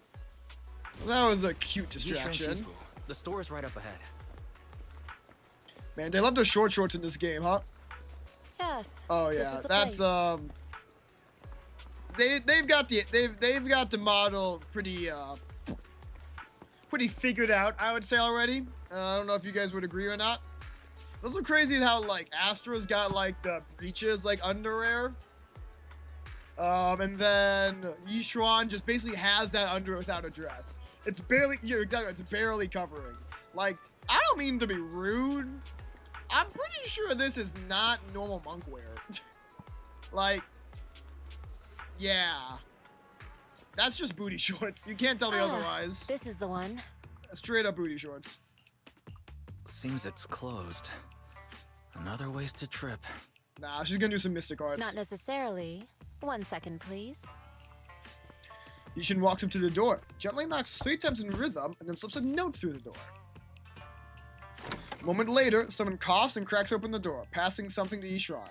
That was a cute distraction. The store is right up ahead. Man, they love their short shorts in this game, huh? Yes. Oh yeah, that's they've got the model pretty figured out, I would say already. I don't know if you guys would agree or not. It's also crazy how like Astra's got like the breeches like underwear. And then Yishuan just basically has that underwear without a dress. It's barely, yeah, exactly, it's barely covering. Like, I don't mean to be rude. I'm pretty sure this is not normal monk wear. Like, yeah. That's just booty shorts. You can't tell me otherwise. This is the one. Straight up booty shorts. Seems it's closed. Another wasted trip. Nah, she's gonna do some mystic arts. Not necessarily. 1 second, please. Yishin walks up to the door, gently knocks 3 times in rhythm, and then slips a note through the door. A moment later, someone coughs and cracks open the door, passing something to Yishuan.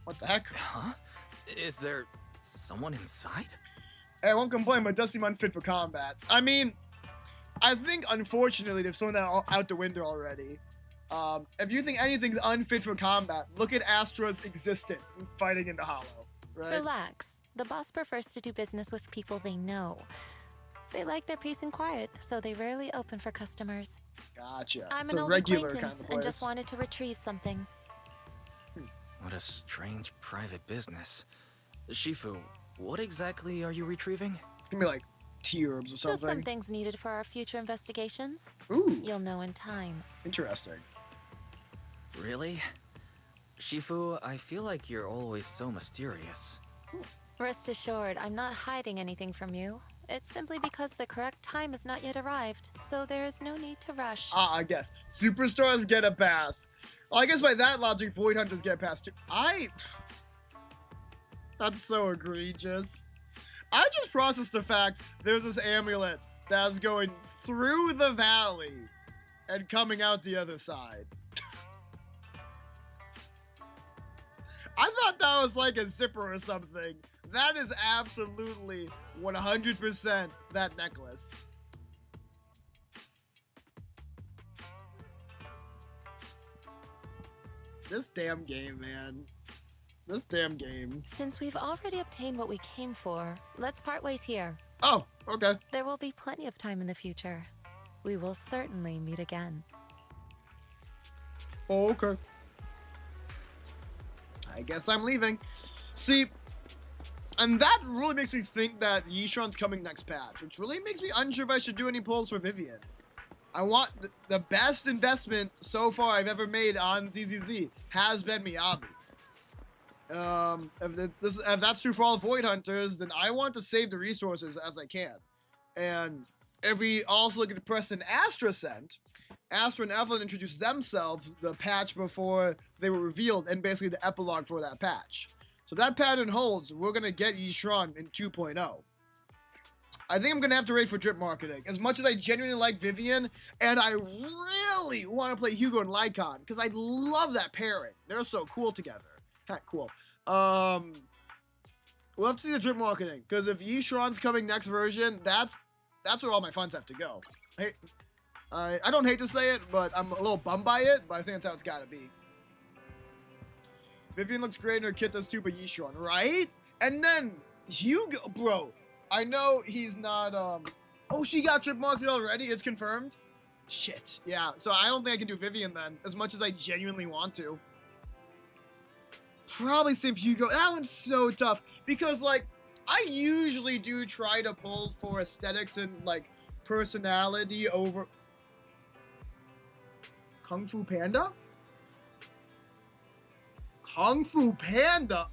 What the heck? Huh? Is there someone inside? Hey, I won't complain, but it does seem unfit for combat. I mean, I think, unfortunately, they've thrown that out the window already. If you think anything's unfit for combat, look at Astra's existence in fighting in the Hollow, right? Relax. The boss prefers to do business with people they know. They like their peace and quiet, so they rarely open for customers. Gotcha. I'm it's an a old regular acquaintance kind of and place. just wanted to retrieve something. What a strange private business. Shifu, what exactly are you retrieving? It's gonna be like T-herbs or Just something. some things needed for our future investigations. Ooh. You'll know in time. Interesting. Really? Shifu, I feel like you're always so mysterious. Rest assured, I'm not hiding anything from you. It's simply because the correct time has not yet arrived, so there is no need to rush. I guess. Superstars get a pass. Well, I guess by that logic, Void Hunters get a pass too. That's so egregious. I just processed the fact there's this amulet that's going through the valley and coming out the other side. I thought that was like a zipper or something. That is absolutely 100% that necklace. This damn game, man. This damn game. Since we've already obtained what we came for, let's part ways here. Oh, okay. There will be plenty of time in the future. We will certainly meet again. Oh, okay. I guess I'm leaving. See, and that really makes me think that Yishuan's coming next patch, which really makes me unsure if I should do any polls for Vivian. I want the best investment so far I've ever made on DZZ has been Miyabi. If that's true for all Void Hunters, then I want to save the resources as I can. And if we also look at the Preston Astra sent, Astra and Evelyn introduced themselves the patch before they were revealed, and basically the epilogue for that patch. So that pattern holds. We're going to get Yishuan in 2.0. I think I'm going to have to wait for drip marketing. As much as I genuinely like Vivian, and I really want to play Hugo and Lycon, because I love that pairing. They're so cool together. Heck, cool. We'll have to see the drip marketing, because if Yishuan's coming next version, that's where all my funds have to go. Hey, I don't hate to say it, but I'm a little bummed by it, but I think that's how it's got to be. Vivian looks great in her kit does too, but Yishuan, right? And then Hugo, bro, I know he's not, oh, she got trip marked already? It's confirmed? Shit. Yeah, so I don't think I can do Vivian then, as much as I genuinely want to. Probably same for Hugo. That one's so tough, because, like, I usually do try to pull for aesthetics and, like, personality over... Kung Fu Panda? Kung Fu Panda?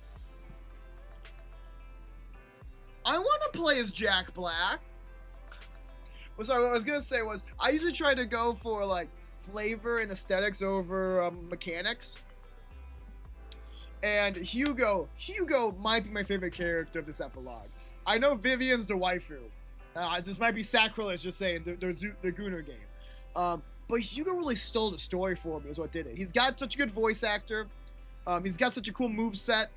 I want to play as Jack Black. Well, sorry, what I was going to say was, I usually try to go for, like, flavor and aesthetics over mechanics. And Hugo might be my favorite character of this epilogue. I know Vivian's the waifu. This might be sacrilege just saying the Gunnar game. But Hugo really stole the story for me is what did it. He's got such a good voice actor. He's got such a cool moveset.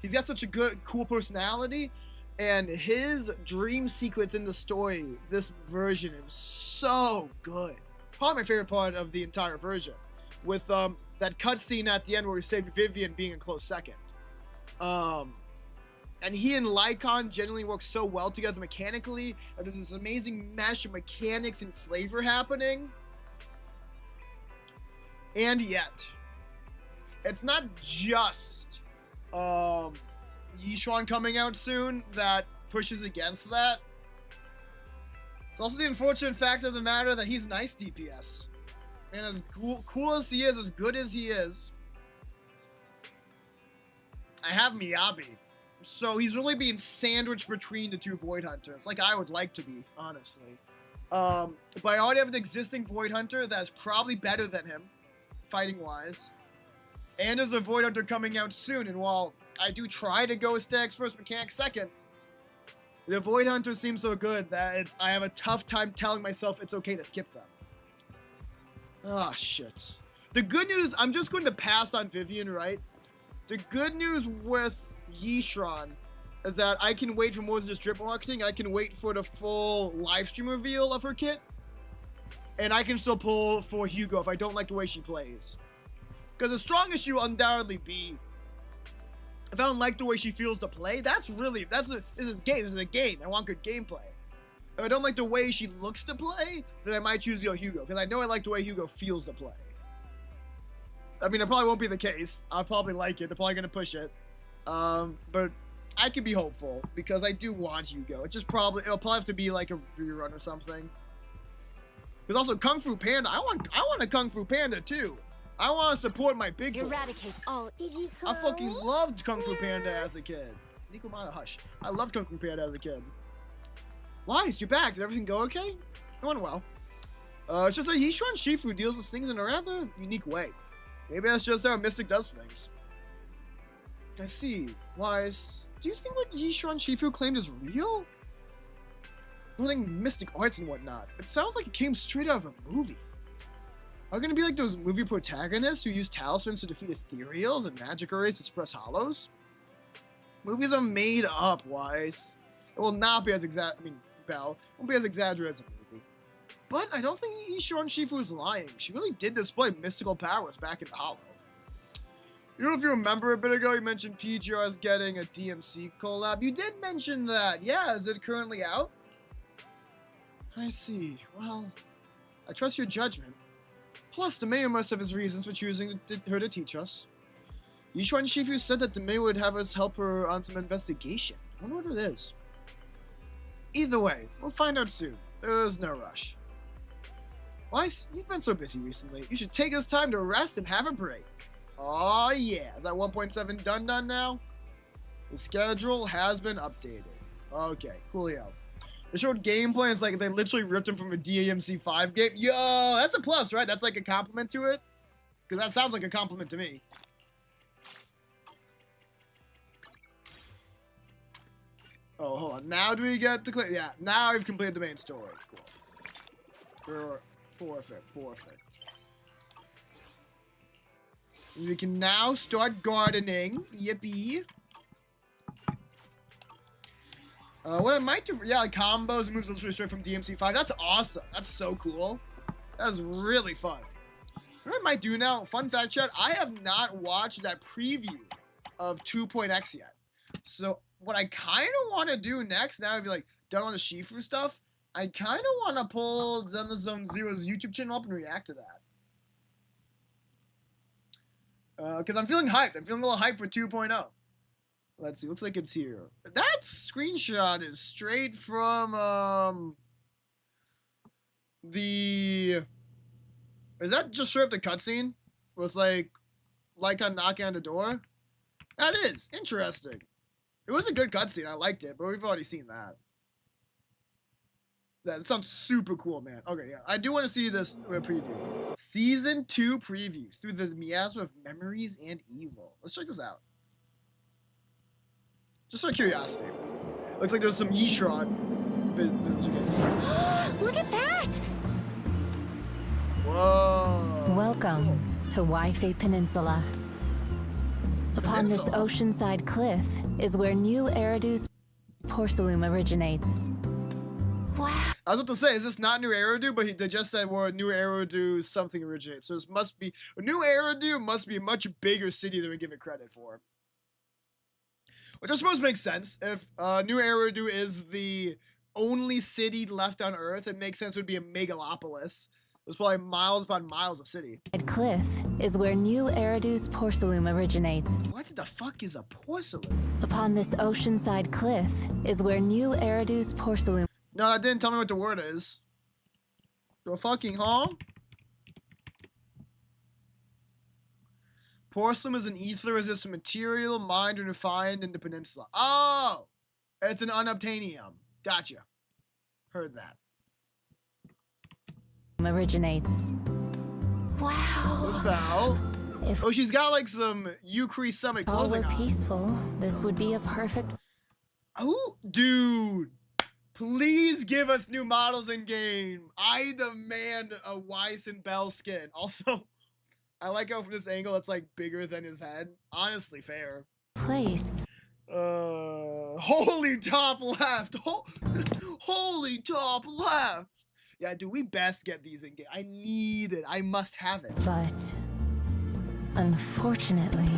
He's got such a cool personality. And his dream sequence in the story, this version, is so good. Probably my favorite part of the entire version. With that cutscene at the end where we saved Vivian being a close second. And he and Lycon generally work so well together mechanically. And there's this amazing mesh of mechanics and flavor happening. And yet, it's not just Yishuan coming out soon that pushes against that. It's also the unfortunate fact of the matter that he's nice DPS. And as cool as he is, as good as he is, I have Miyabi. So he's really being sandwiched between the two Void Hunters, like I would like to be, honestly. But I already have an existing Void Hunter that's probably better than him, fighting-wise. And there's a Void Hunter coming out soon, and while I do try to go Stag's first, Mechanics second, the Void Hunter seems so good that I have a tough time telling myself it's okay to skip them. Oh, shit. The good news, I'm just going to pass on Vivian, right? The good news with Yishuan is that I can wait for more than just drip marketing. I can wait for the full live stream reveal of her kit. And I can still pull for Hugo if I don't like the way she plays. Because the strong issue will undoubtedly be, if I don't like the way she feels to play, this is a game. I want good gameplay. If I don't like the way she looks to play, then I might choose Hugo, because I know I like the way Hugo feels to play. I mean, it probably won't be the case. I'll probably like it. They're probably going to push it. But I can be hopeful, because I do want Hugo. It'll probably have to be like a rerun or something. Because also, Kung Fu Panda, I want a Kung Fu Panda, too. I want to support my big boys. Eradicate all. I fucking loved Kung Fu Panda as a kid. Nikomata, hush. I loved Kung Fu Panda as a kid. Weiss, you're back. Did everything go okay? It went well. It's just that Yishuan Shifu deals with things in a rather unique way. Maybe that's just how Mystic does things. I see. Weiss, do you think what Yishuan Shifu claimed is real? Including mystic arts and whatnot. It sounds like it came straight out of a movie. Are we gonna be like those movie protagonists who use talismans to defeat ethereals and magic arrays to suppress hollows? Movies are made up, Weiss. It will not be as Belle won't be as exaggerated as a movie. But I don't think Yishuan Shifu is lying. She really did display mystical powers back in Hollow. You know, if you remember a bit ago, you mentioned PGR's getting a DMC collab. You did mention that. Yeah, is it currently out? I see. Well, I trust your judgment. Plus, the mayor must have his reasons for choosing her to teach us. Yishuan Shifu said that the mayor would have us help her on some investigation. I wonder what it is. Either way, we'll find out soon. There's no rush. Weiss, you've been so busy recently. You should take this time to rest and have a break. Oh yeah, is that 1.7 done now? The schedule has been updated. Okay, coolio. They showed gameplay, it's like they literally ripped him from a DMC 5 game. Yo, that's a plus, right? That's like a compliment to it? Because that sounds like a compliment to me. Oh, hold on. Now do we get to clear? Yeah, now we've completed the main story. Cool. Perfect. We can now start gardening. Yippee. What I might do, yeah, like combos and moves literally straight from DMC 5. That's awesome. That's so cool. That's really fun. What I might do now, fun fact chat, I have not watched that preview of 2.x yet. So what I kind of want to do next now, I'd be like, done on the Shifu stuff, I kind of want to pull Zenless Zone Zero's YouTube channel up and react to that. Because I'm feeling hyped. I'm feeling a little hyped for 2.0. Let's see. Looks like it's here. That screenshot is straight from the. Is that just straight up the cutscene? Was like on knocking on the door. That is interesting. It was a good cutscene. I liked it, but we've already seen that. That sounds super cool, man. Okay, yeah. I do want to see this preview. Season 2 preview through the miasma of memories and evil. Let's check this out. Just out of curiosity. Looks like there's some Yishron videos we get to see. Look at that! Whoa. Welcome to Waifei Peninsula. Upon this oceanside cliff is where New Eridu's porcelain originates. Wow. I was about to say, is this not New Eridu? But they just said where New Eridu something originates. So this must be New Eridu must be a much bigger city than we give it credit for. Which I suppose makes sense. If New Eridu is the only city left on Earth, it makes sense it would be a megalopolis. There's probably miles upon miles of city. Cliff is where New Eridu's porcelain originates. What the fuck is a porcelain? Upon this oceanside cliff is where New Eridu's porcelain. No, it didn't tell me what the word is. Go fucking home. Porcelain is an ether-resistant material mined and refined in the peninsula. Oh! It's an unobtainium. Gotcha. Heard that. Originates. Wow. What's that? Oh, she's got like some Ukri Summit All clothing were on. peaceful. This would be a perfect. Oh, dude. Please give us new models in game. I demand a Weiss and Bell skin. Also, I like how from this angle it's like bigger than his head. Honestly, fair. Place. Holy top left. Holy top left. Yeah, dude, we best get these in game. I need it. I must have it. But unfortunately.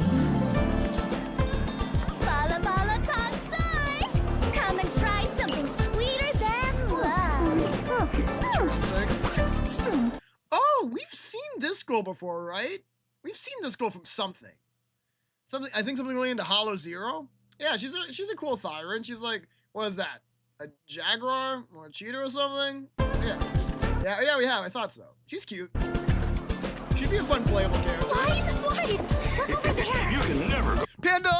Mala mala tansai! Come and try something sweeter than love. Interesting. Oh, we've seen this girl before, right? We've seen this girl from something. I think something related to Hollow Zero. Yeah, she's a cool Thyran. She's like, what is that? A jaguar or a cheetah or something? Yeah, we have. I thought so. She's cute. She'd be a fun playable character. Wise! Look over there! You can never go. Panda!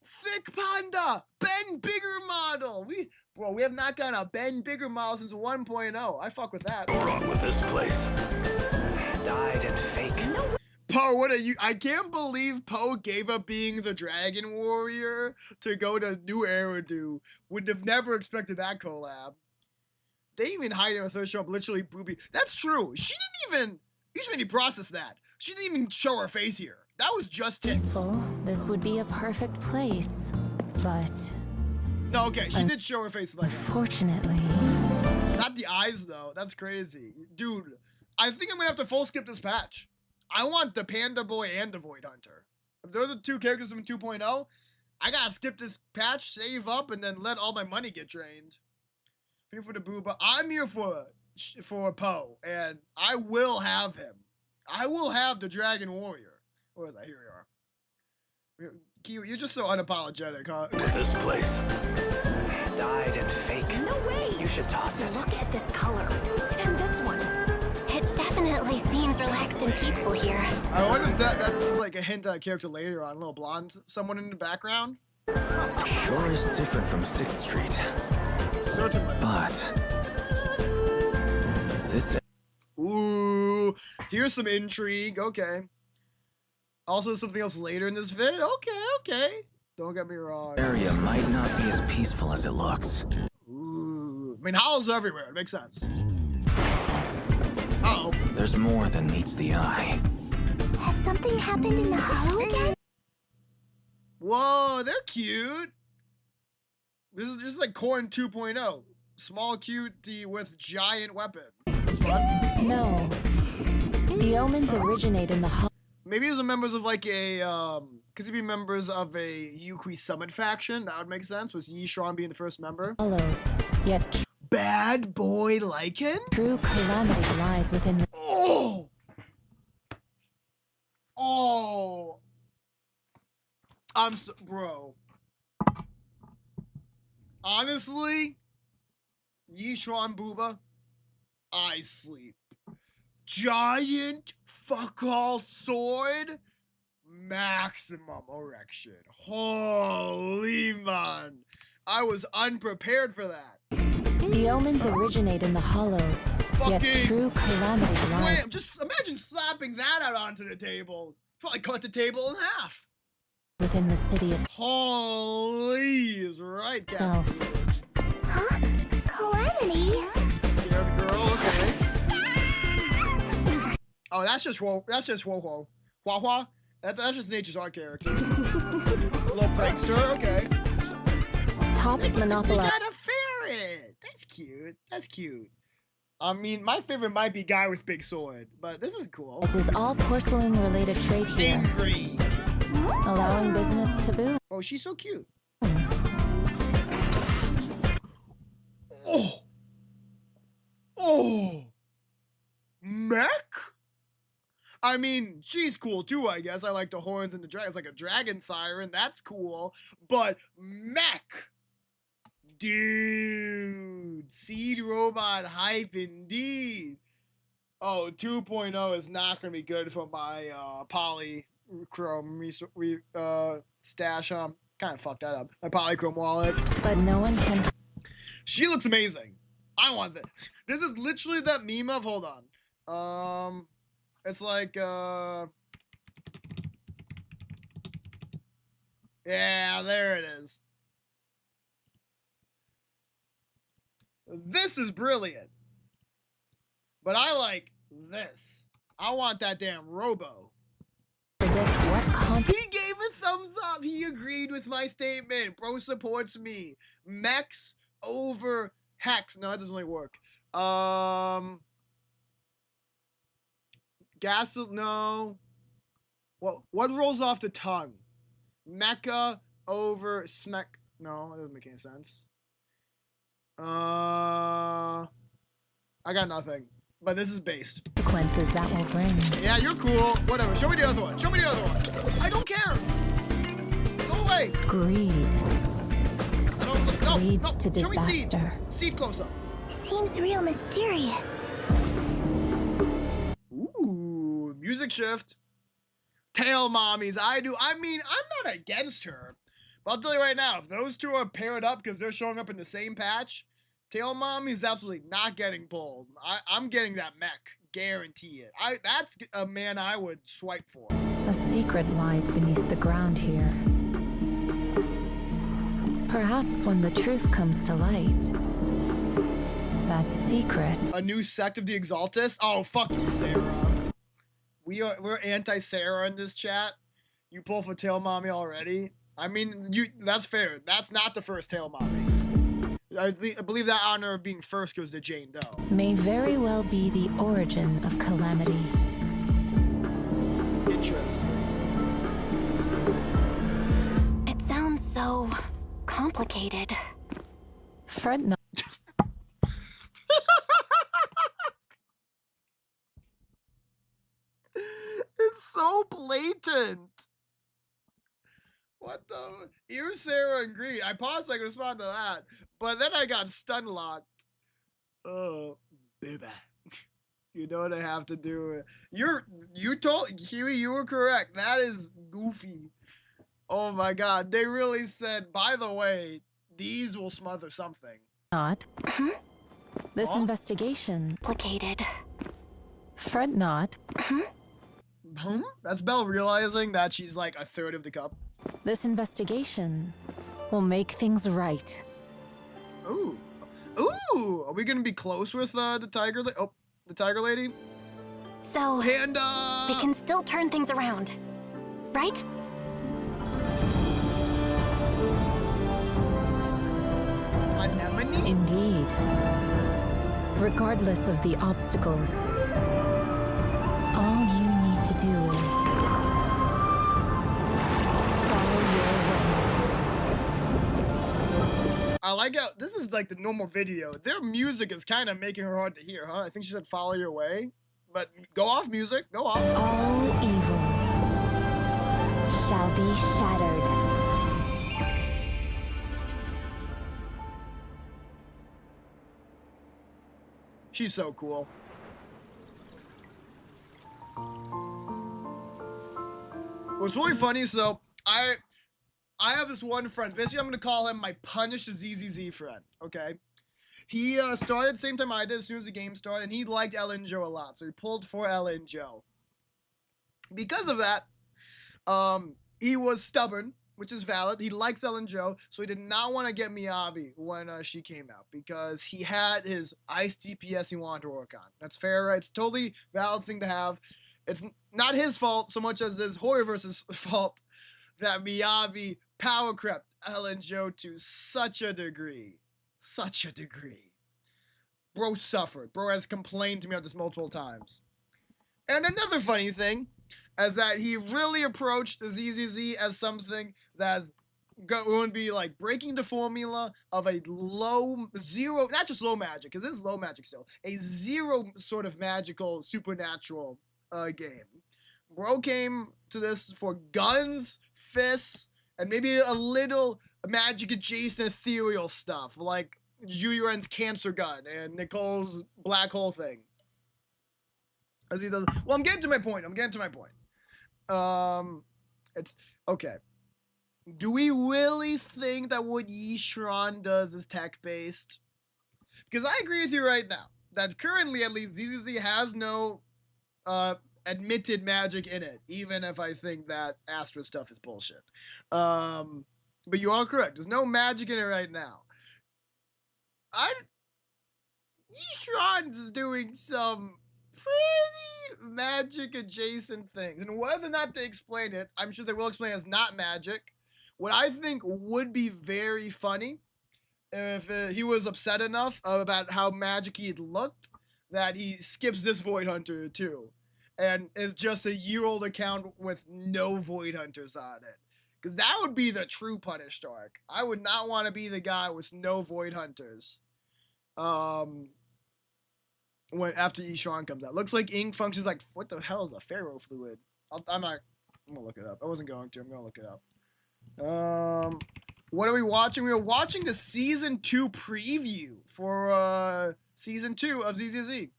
Thick panda! Ben Bigger model! We have not gotten a Ben Bigger model since 1.0. I fuck with that. What's wrong with this place? Dyed and fake. Poe, what are you? I can't believe Poe gave up being the Dragon Warrior to go to New Eridu. Would have never expected that collab. They even hide in a third show up literally booby. That's true. She didn't even. You should maybe process that. She didn't even show her face here. That was just tits. Peaceful. This would be a perfect place, but. No, okay, she did show her face like that. Unfortunately. Not the eyes though. That's crazy, dude. I think I'm gonna have to full skip this patch. I want the Panda Boy and the Void Hunter. If those are the two characters from 2.0, I gotta skip this patch, save up, and then let all my money get drained. Here for the booba. I'm here for Poe, and I will have him. I will have the Dragon Warrior. Where is that? Here we are. Kiwi, you're just so unapologetic, huh? This place. Dyed and fake. No way! You should toss it. Look at this color. And this one. It definitely seems relaxed and peaceful here. I wonder if that's just like a hint at a character later on. A little blonde someone in the background. Sure is different from 6th Street. Certainly. But this. Ooh, here's some intrigue. Okay. Also, something else later in this vid. Okay. Don't get me wrong. Area might not be as peaceful as it looks. Ooh, I mean, hollows everywhere. It makes sense. Uh-oh. There's more than meets the eye. Has something happened in the hollow again? Whoa, they're cute. This is just like Corn 2.0. Small cutie with giant weapon. It's fun. No. The omens originate in the Maybe as a members of like a could he be members of a Yukui Summit faction? That would make sense. Was Yishuan being the first member? Follows, yet bad boy Lycan? True calamity lies within the Oh, I'm so, bro. Honestly, Yishuan Booba, I sleep. Giant fuck all sword, maximum erection. Holy man, I was unprepared for that. The omens originate in the hollows, yet true calamity lies. Wham! Just imagine slapping that out onto the table. Probably cut the table in half. Within the city itself. Holy is right, Self. Huh? Calamity? Scared girl, okay. Oh, that's just Wo. That's just Wo-Ho. Hua-Hua? That's just Nature's Art character. Little prankster, okay. Tops monopolize. You got a ferret. That's cute. That's cute. I mean, my favorite might be Guy with Big Sword, but this is cool. This is all porcelain-related trade here. Angry. Allowing business to boom. Oh, she's so cute. Oh. Mech? I mean, she's cool too, I guess. I like the horns and the dragons, like a dragon siren. That's cool. But mech. Dude. Seed robot hype indeed. Oh, 2.0 is not going to be good for my polychrome stash. Kind of fucked that up. My polychrome wallet. But no one can. She looks amazing. I want this. This is literally that meme of, hold on. It's like, yeah, there it is. This is brilliant. But I like this. I want that damn Robo. Predict what he gave a thumbs up. He agreed with my statement. Bro supports me. Mechs over Hex. No, that doesn't really work. No. What rolls off the tongue? Mecha over Smek. No, that doesn't make any sense. I got nothing. But this is based. Consequences that will bring. Yeah, you're cool. Whatever. Show me the other one. Show me the other one. I don't care. Go away. Greed. No, leads to Show me disaster. Seed close up. Seems real mysterious. Ooh, music shift. Tail mommies. I mean, I'm not against her. But I'll tell you right now, if those two are paired up because they're showing up in the same patch, Tail Mommy is absolutely not getting pulled. I'm getting that mech. Guarantee it. That's a man I would swipe for. A secret lies beneath the ground here. Perhaps when the truth comes to light, that secret. A new sect of the Exaltus? Oh, fuck you, Sarah. We're anti-Sarah in this chat. You pull for Tail Mommy already? I mean, that's fair. That's not the first Tail Mommy. I believe that honor of being first goes to Jane Doe. May very well be the origin of calamity. Interesting. It sounds so complicated. Fret not. It's so blatant. What the? Ear Sarah and Greed. I paused so I could respond to that. But then I got stun locked. Oh, baby. You know what I have to do. You told Huey, you were correct. That is goofy. Oh my god. They really said, by the way, these will smother something. Not. This investigation. Complicated. Fret not. That's Belle realizing that she's like a third of the cup. This investigation will make things right. Ooh. Ooh! Are we gonna be close with the tiger lady? Oh, the tiger lady? So, Panda! we can still turn things around, right? Anemone? Indeed. Regardless of the obstacles, all you need to do is I like how this is like the normal video. Their music is kind of making her hard to hear, huh? I think she said follow your way. But go off, music. Go off. All evil shall be shattered. She's so cool. What's really funny, so I have this one friend. Basically, I'm gonna call him my punished ZZZ friend. Okay, he started the same time I did, as soon as the game started, and he liked Ellen and Joe a lot, so he pulled for Ellen and Joe. Because of that, he was stubborn, which is valid. He likes Ellen and Joe, so he did not want to get Miyabi when she came out, because he had his ice DPS he wanted to work on. That's fair, right? It's a totally valid thing to have. It's not his fault so much as it's Horrorverse's fault that Miyabi power crept Ellen Joe to such a degree. Such a degree. Bro suffered. Bro has complained to me about this multiple times. And another funny thing is that he really approached the ZZZ as something that's going to be like breaking the formula of a zero, not just low magic, because this is low magic still, a zero sort of magical supernatural game. Bro came to this for guns, fists, and maybe a little magic adjacent ethereal stuff like Julian's cancer gun and Nicole's black hole thing. As he does. Well, I'm getting to my point. It's okay. Do we really think that what Yishran does is tech based? Because I agree with you right now that currently, at least, ZZZ has no admitted magic in it, even if I think that Astra stuff is bullshit. But you are correct. There's no magic in it right now. Yishran's doing some pretty magic adjacent things, and whether or not they explain it, I'm sure they will explain it as not magic. What I think would be very funny if he was upset enough about how magic-y it looked that he skips this Void Hunter too, and is just a year-old account with no Void Hunters on it. Because that would be the true punished arc. I would not want to be the guy with no Void Hunters. When after Yishran comes out. Looks like ink functions like, what the hell is a Pharaoh fluid? I'm gonna look it up. I wasn't going to. I'm gonna look it up. What are we watching? We are watching the Season 2 preview for Season 2 of ZZZ. It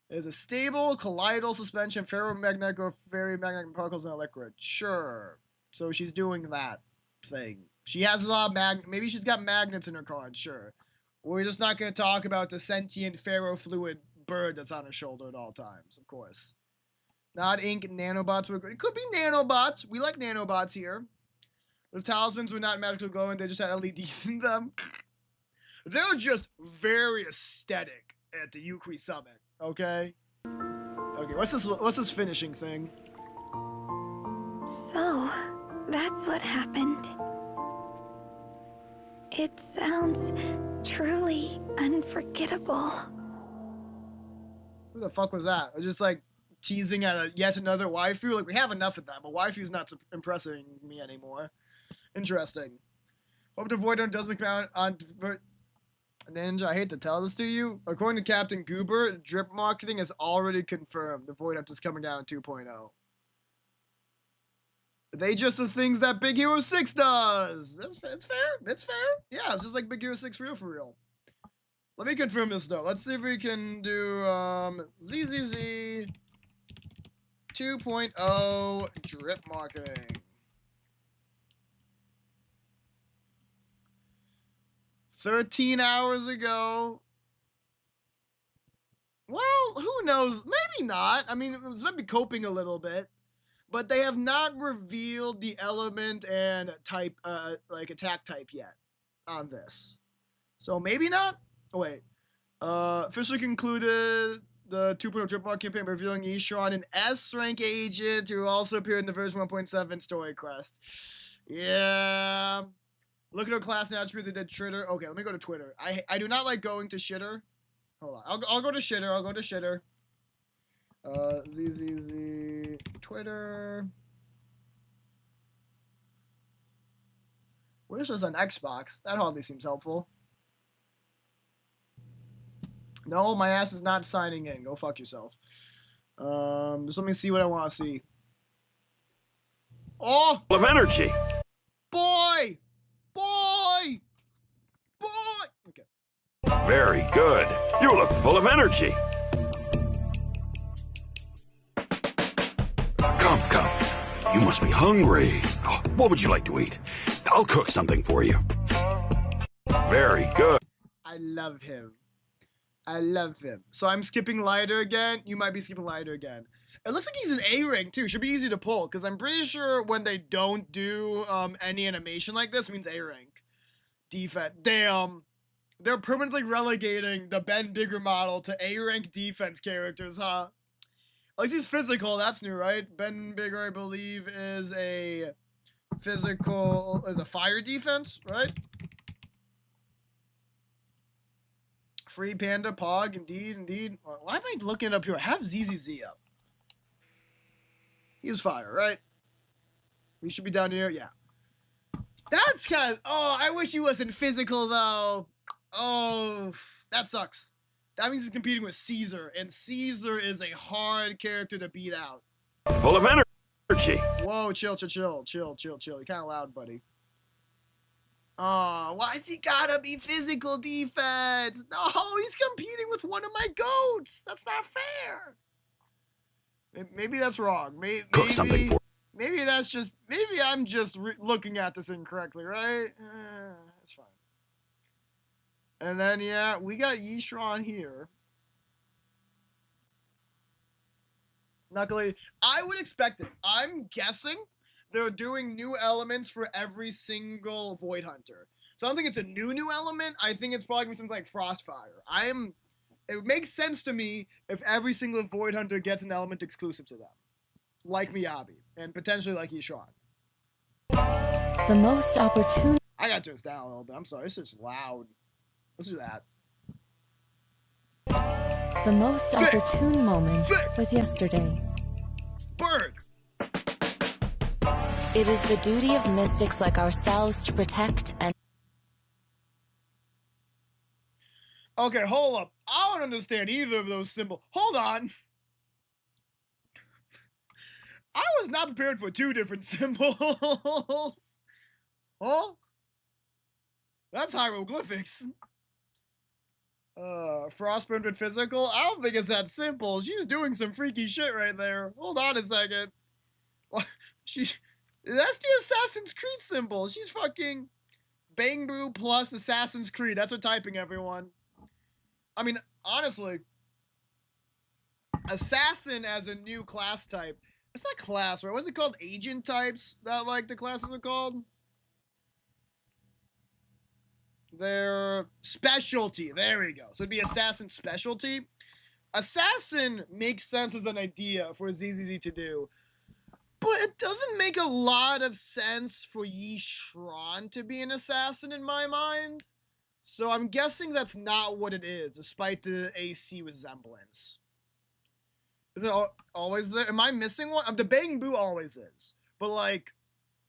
is a stable colloidal suspension, ferromagnetic or ferromagnetic particles in a liquid. Sure. So she's doing that thing. She has a lot of maybe she's got magnets in her card, sure. We're just not going to talk about the sentient ferrofluid bird that's on her shoulder at all times, of course. Not ink, nanobots. It could be nanobots. We like nanobots here. Those talismans were not magically glowing. They just had LEDs in them. They were just very aesthetic at the Ukri Summit, okay? Okay, what's this finishing thing? So, that's what happened. It sounds truly unforgettable. Who the fuck was that? I was just like teasing at yet another waifu. Like, we have enough of that, but waifu's not impressing me anymore. Interesting. Hope the Void Hunter doesn't come out on Ninja. I hate to tell this to you. According to Captain Goober, drip marketing is already confirmed. The Void Hunter is coming down in 2.0. They just the things that Big Hero 6 does. It's fair. It's fair. Yeah, it's just like Big Hero 6 for real. Let me confirm this though. Let's see if we can do ZZZ 2.0 drip marketing. "13 hours ago." Well, who knows? Maybe not. I mean, it was maybe coping a little bit. But they have not revealed the element and type, like attack type yet on this. So maybe not? Oh, wait. Officially concluded the 2.0 Drip Mark campaign by revealing Yishran, an S-rank agent who also appeared in the version 1.7 story quest. Yeah. Look at her class and attribute. They did Twitter. Okay, let me go to Twitter. I do not like going to shitter. Hold on. I'll go to shitter. I'll go to shitter. ZZZ Twitter. What is this on Xbox? That hardly seems helpful. No, my ass is not signing in. Go fuck yourself. Just let me see what I want to see. Oh! Full of energy. Boy! Boy! Boy! Okay. Very good. You look full of energy. Come. You must be hungry. Oh, what would you like to eat? I'll cook something for you. Very good. I love him. I love him. So I'm skipping lighter again. You might be skipping lighter again. It looks like he's an A rank too. Should be easy to pull because I'm pretty sure when they don't do any animation like this, it means A rank. Defense. Damn. They're permanently relegating the Ben Bigger model to A rank defense characters, huh? At least he's physical. That's new, right? Ben Bigger, I believe, is a fire defense, right? Free Panda, Pog, indeed. Why am I looking it up here? I have ZZZ up. He was fire, right? We should be down here, yeah. That's kind of, oh, I wish he wasn't physical, though. Oh, that sucks. That means he's competing with Caesar, and Caesar is a hard character to beat out. Full of energy. Whoa, chill. You're kind of loud, buddy. Oh, why's he gotta be physical defense? No, he's competing with one of my goats. That's not fair. Maybe that's wrong. Maybe that's just, maybe I'm just looking at this incorrectly, right? That's fine. And then, yeah, we got Yishron here. Luckily, I would expect it. I'm guessing they're doing new elements for every single Void Hunter. So I don't think it's a new element. I think it's probably something like Frostfire. It makes sense to me if every single Void Hunter gets an element exclusive to them. Like Miyabi, and potentially like Yishron. The most opportune... I gotta turn this down a little bit. I'm sorry, it's just loud. Let's do that. The most opportune moment was yesterday. Bird! It is the duty of mystics like ourselves to protect and... Okay, hold up. I don't understand either of those symbols. Hold on. I was not prepared for two different symbols. Huh? That's hieroglyphics. Frostburn with physical? I don't think it's that simple. She's doing some freaky shit right there. Hold on a second. That's the Assassin's Creed symbol. She's fucking Bangbu plus Assassin's Creed. That's what typing, everyone. I mean, honestly, Assassin as a new class type. It's not class, right? What's it called? Agent types that, like, the classes are called? Their specialty. There we go. So it'd be Assassin specialty. Assassin makes sense as an idea for ZZZ to do. But it doesn't make a lot of sense for Yishron to be an assassin in my mind. So I'm guessing that's not what it is, despite the AC resemblance. Is it always there? Am I missing one? The Bangbu always is. But, like,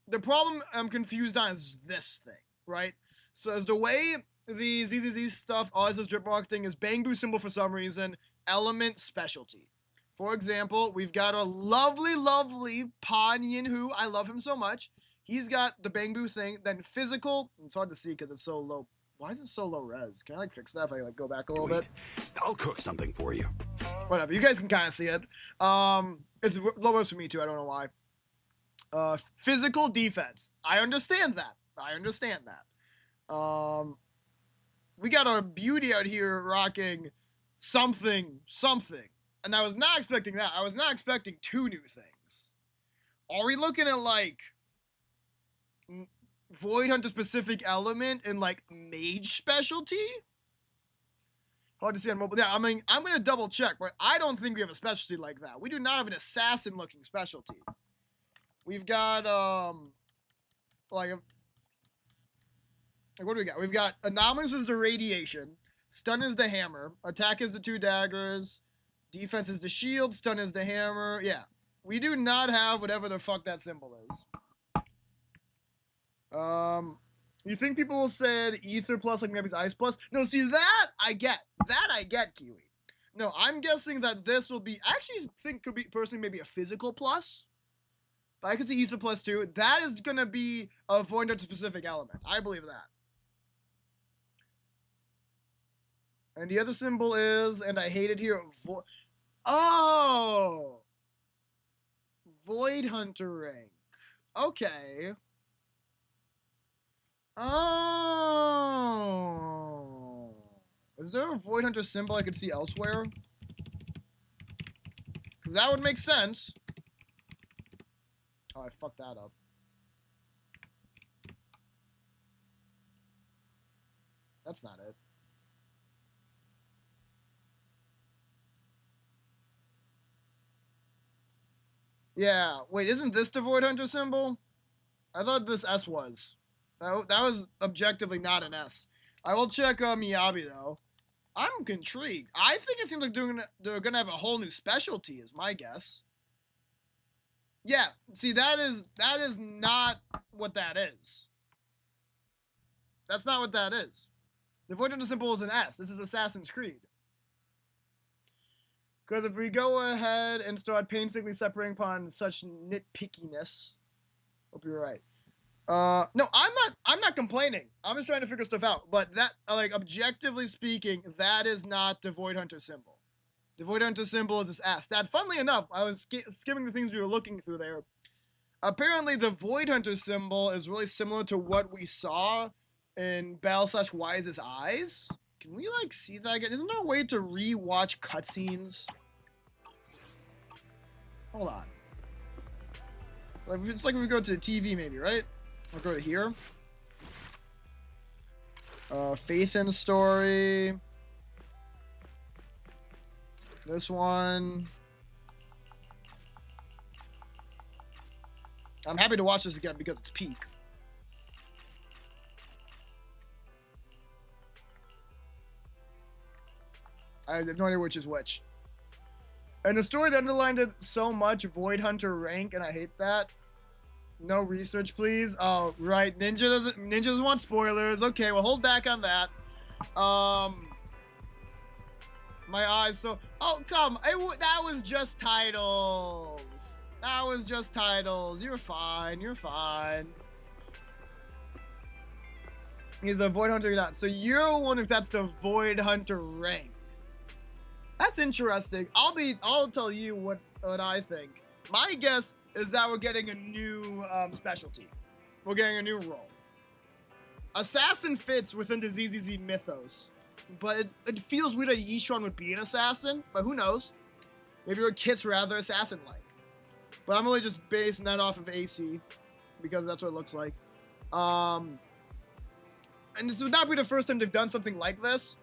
the problem I'm confused on is this thing, right? So as the way the ZZZ stuff always is drip marketing is Bangbu symbol for some reason, element specialty. For example, we've got a lovely Pan Yin-Hu. I love him so much. He's got the Bangbu thing. Then physical. It's hard to see because it's so low. Why is it so low res? Can I, like, fix that if I, like, go back a little bit? I'll cook something for you. Whatever. You guys can kind of see it. It's low res for me, too. I don't know why. Physical defense. I understand that. We got our beauty out here rocking something. And I was not expecting that. I was not expecting two new things. Are we looking at, like, Void Hunter specific element and, like, mage specialty? Hard to see on mobile. Yeah, I mean, I'm going to double check, but I don't think we have a specialty like that. We do not have an assassin looking specialty. We've got, what do we got? We've got Anomalous is the radiation, stun is the hammer, attack is the two daggers, defense is the shield, stun is the hammer. Yeah, we do not have whatever the fuck that symbol is. You think people will say Ether Plus like maybe it's Ice Plus? No, see that I get. That I get, Kiwi. No, I'm guessing that this will be. I actually think could be personally maybe a physical plus. But I could see Ether Plus too. That is gonna be a Void Hunter specific element. I believe that. And the other symbol is, and I hate it here. Oh, Void Hunter rank. Okay. Oh. Is there a Void Hunter symbol I could see elsewhere? Because that would make sense. Oh, I fucked that up. That's not it. Yeah, wait, isn't this the Void Hunter symbol? I thought this S was. That was objectively not an S. I will check Miyabi though. I'm intrigued. I think it seems like they're gonna have a whole new specialty, is my guess. Yeah, see that is not what that is. That's not what that is. The Void Hunter symbol is an S. This is Assassin's Creed. Because if we go ahead and start painstakingly separating upon such nitpickiness, hope you're right. No, I'm not complaining. I'm just trying to figure stuff out. But that, like, objectively speaking, that is not the Void Hunter symbol. The Void Hunter symbol is this S. That, funnily enough, I was skimming the things we were looking through there. Apparently, the Void Hunter symbol is really similar to what we saw in Battle/Wise's Eyes. Can we, like, see that again? Isn't there a way to re-watch cutscenes? Hold on. Like, it's like if we go to the TV, maybe, right? I'll go to here. Faith in Story. This one. I'm happy to watch this again because it's peak. I have no idea which is which. And the story that underlined it so much, Void Hunter rank, and I hate that. No research, please. Oh, right. Ninja doesn't want spoilers. Okay, well, hold back on that. My eyes so... Oh, come. That was just titles. That was just titles. You're fine. You're fine. Either Void Hunter or not. So you're wondering if that's the Void Hunter rank. That's interesting. I'll tell you what I think. My guess is that we're getting a new specialty. We're getting a new role. Assassin fits within the ZZZ mythos, but it feels weird that Yishuan would be an assassin, but who knows? Maybe her kit's rather assassin-like. But I'm really just basing that off of AC, because that's what it looks like. And this would not be the first time they've done something like this.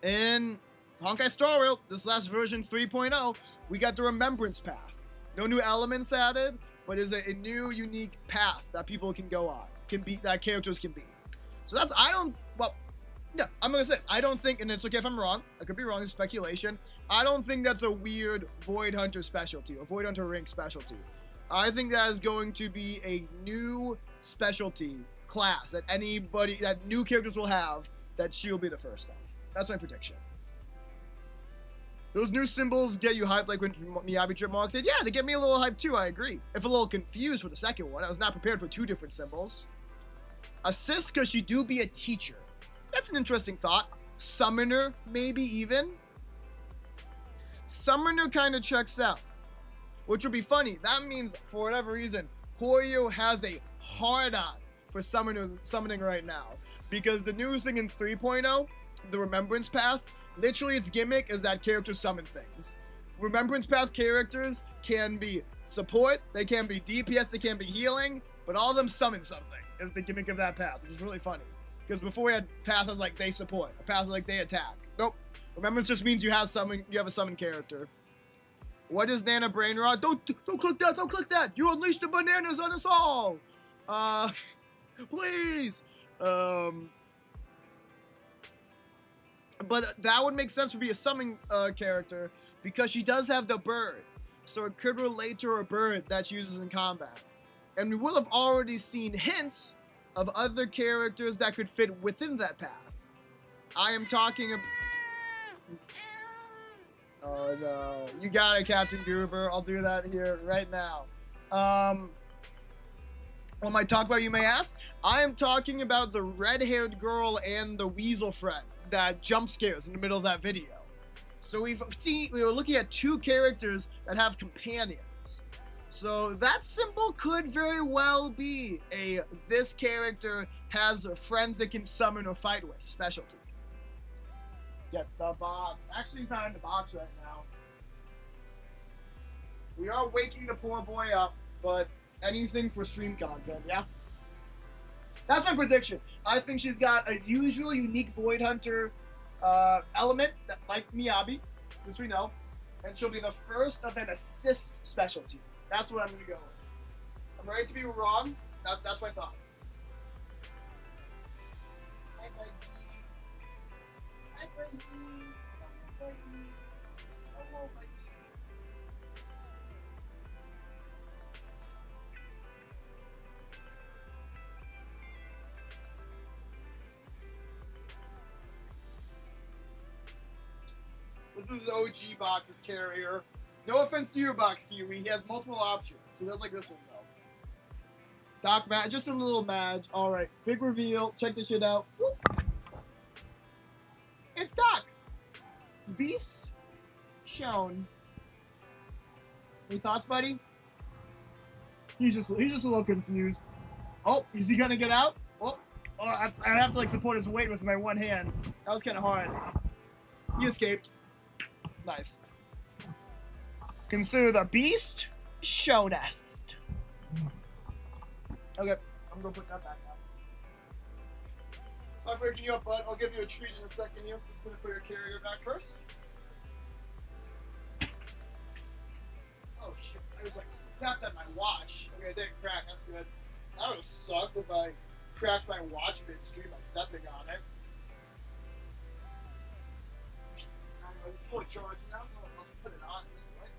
In Honkai Star Rail, this last version 3.0, we got the Remembrance Path. No new elements added, but is a new, unique path that people can go on, that characters can be. So that's, I'm gonna say this. I don't think, and it's okay if I'm wrong, I could be wrong, it's speculation. I don't think that's a weird Void Hunter specialty, or Void Hunter rank specialty. I think that is going to be a new specialty class that new characters will have that she'll be the first of. That's my prediction. Those new symbols get you hyped like when Miyabi Drip Mark did? Yeah, they get me a little hyped too, I agree. If a little confused for the second one, I was not prepared for two different symbols. Assist because she do be a teacher. That's an interesting thought. Summoner, maybe even. Summoner kind of checks out. Which would be funny. That means, for whatever reason, Hoyo has a hard-on for summoning right now. Because the new thing in 3.0, the Remembrance Path, literally its gimmick is that characters summon things. Remembrance Path characters can be support, they can be DPS, they can be healing, but all of them summon something is the gimmick of that path, which is really funny. Because before we had paths like they support, a path like they attack. Nope. Remembrance just means you have a summon character. What is Nana Brain Rot? Don't click that, don't click that! You unleashed the bananas on us all! Please! But that would make sense to be a summon character because she does have the bird. So it could relate to her bird that she uses in combat. And we will have already seen hints of other characters that could fit within that path. I am talking about... Oh no, you got it, Captain Goober. I'll do that here right now. What am I talking about, you may ask? I am talking about the red-haired girl and the weasel friend that jump scares in the middle of that video. So we were looking at two characters that have companions. So that symbol could very well be this character has friends it can summon or fight with specialty. Get the box. Actually, he's not in the box right now. We are waking the poor boy up, but anything for stream content, yeah? That's my prediction. I think she's got a usual unique Void Hunter element, that, like Miyabi, as we know, and she'll be the first of an assist specialty. That's what I'm going to go with. I'm ready to be wrong. That's my thought. This is OG Box's carrier. No offense to your Box Kiwi, he has multiple options. He does like this one though. Doc Madge, just a little Madge. Alright, big reveal. Check this shit out. Whoops. It's Doc. Beast shown. Any thoughts, buddy? He's just a little confused. Oh, is he gonna get out? Oh, I have to like support his weight with my one hand. That was kind of hard. He escaped. Nice. Consider the beast shownest. Okay, I'm gonna put that back now. Sorry for waking you up, bud. I'll give you a treat in a second here. Just gonna put your carrier back first. Oh shit, I was like snapped at my watch. Okay, it didn't crack, that's good. That would have sucked if I cracked my watch midstream by stepping on it. It's fully charged now, so I'll put it on at this point.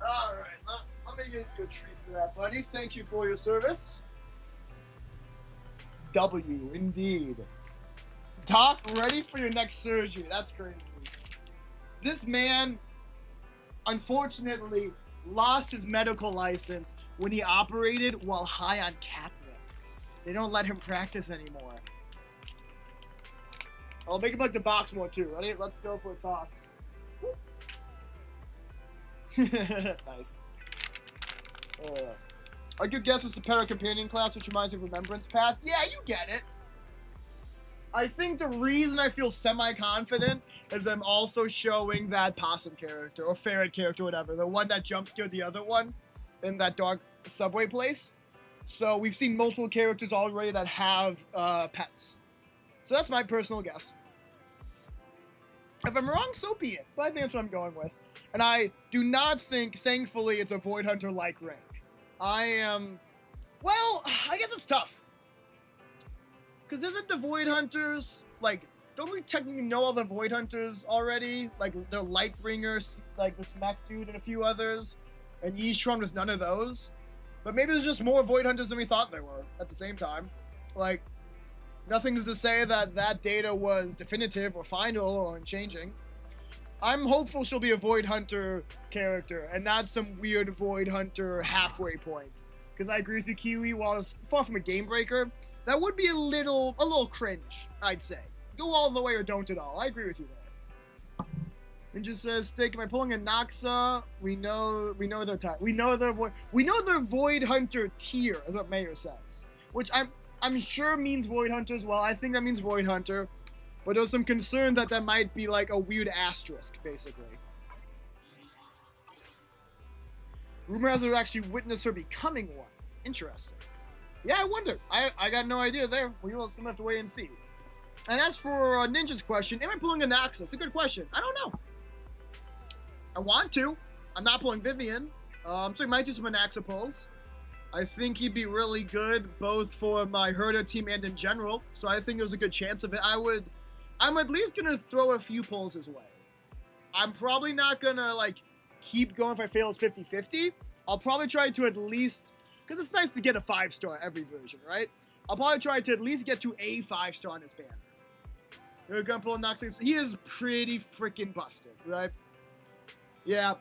Alright, let me give you a treat for that, buddy. Thank you for your service. W, indeed. Doc, ready for your next surgery. That's crazy. This man, unfortunately, lost his medical license when he operated while high on catnip. They don't let him practice anymore. I'll make him like the box more too. Ready? Let's go for a toss. Nice. A good guess was the Para Companion class, which reminds me of Remembrance Path. Yeah, you get it. I think the reason I feel semi-confident is I'm also showing that possum character, or ferret character, whatever. The one that jump scared the other one in that dog subway place. So we've seen multiple characters already that have pets. So that's my personal guess. If I'm wrong, so be it. But I think that's what I'm going with. And I do not think, thankfully, it's a Void Hunter-like rank. I am... Well, I guess it's tough. Because isn't the Void Hunters, like, don't we technically know all the Void Hunters already? Like, the Lightbringer, like this mech dude and a few others. And Yishron was none of those. But maybe there's just more Void Hunters than we thought there were at the same time. Like, nothing's to say that that data was definitive or final or unchanging. I'm hopeful she'll be a Void Hunter character, and not some weird Void Hunter halfway point. Because I agree with you, Kiwi, while it's far from a game breaker, that would be a little cringe, I'd say. Go all the way or don't at all. I agree with you there. Ninja says, Steak, am I pulling a Noxa? We know their type. We know their Void Hunter tier, is what Mayor says. Which I'm sure means Void Hunter as well. I think that means Void Hunter. But there's some concern that might be like a weird asterisk, basically. Rumor has it actually witnessed her becoming one. Interesting. Yeah, I wonder. I got no idea there. We will have to wait and see. And as for Ninja's question, am I pulling a Noxa? It's a good question. I don't know. I want to. I'm not pulling Vivian. So I might do some Anaxa pulls. I think he'd be really good both for my Herder team and in general. So I think there's a good chance of it. I'm at least going to throw a few pulls his way. I'm probably not going to, like, keep going if I fail as 50-50. I'll probably try to at least... because it's nice to get a 5-star every version, right? I'll probably try to at least get to a 5-star on his banner. They're gonna pull Noxus. He is pretty freaking busted, right? Yeah,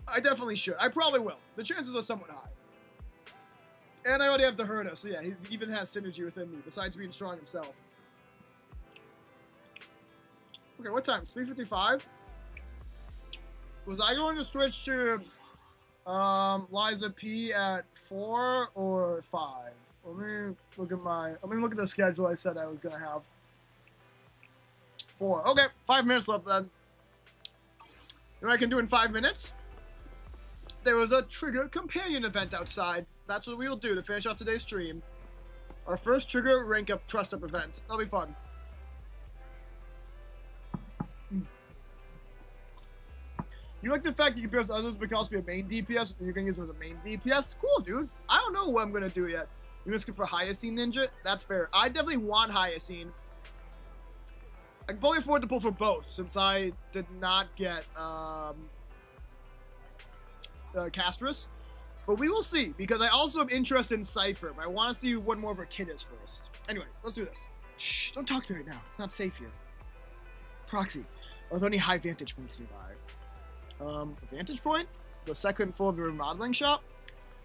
I definitely should. I probably will. The chances are somewhat high. And I already have the Herda, so yeah, he even has synergy within me, besides being strong himself. Okay, what time? It's 3:55? Was I going to switch to Liza P at 4 or 5? Let me look at the schedule I said I was gonna have. 4. Okay, 5 minutes left then. You know what I can do in 5 minutes? There was a Trigger companion event outside. That's what we will do to finish off today's stream. Our first Trigger rank up trust up event. That'll be fun. You like the fact you can use others but can also be a main DPS, and you're gonna use them as a main DPS? Cool, dude. I don't know what I'm gonna do yet. You're gonna skip for Hyacine Ninja? That's fair. I definitely want Hyacine. I can probably afford to pull for both, since I did not get Castris. But we will see, because I also am interested in Cypher, but I want to see what more of her kit is first. Anyways, let's do this. Shh, don't talk to me right now. It's not safe here. Proxy. Are there any high vantage points nearby? Vantage point? The second floor of the remodeling shop?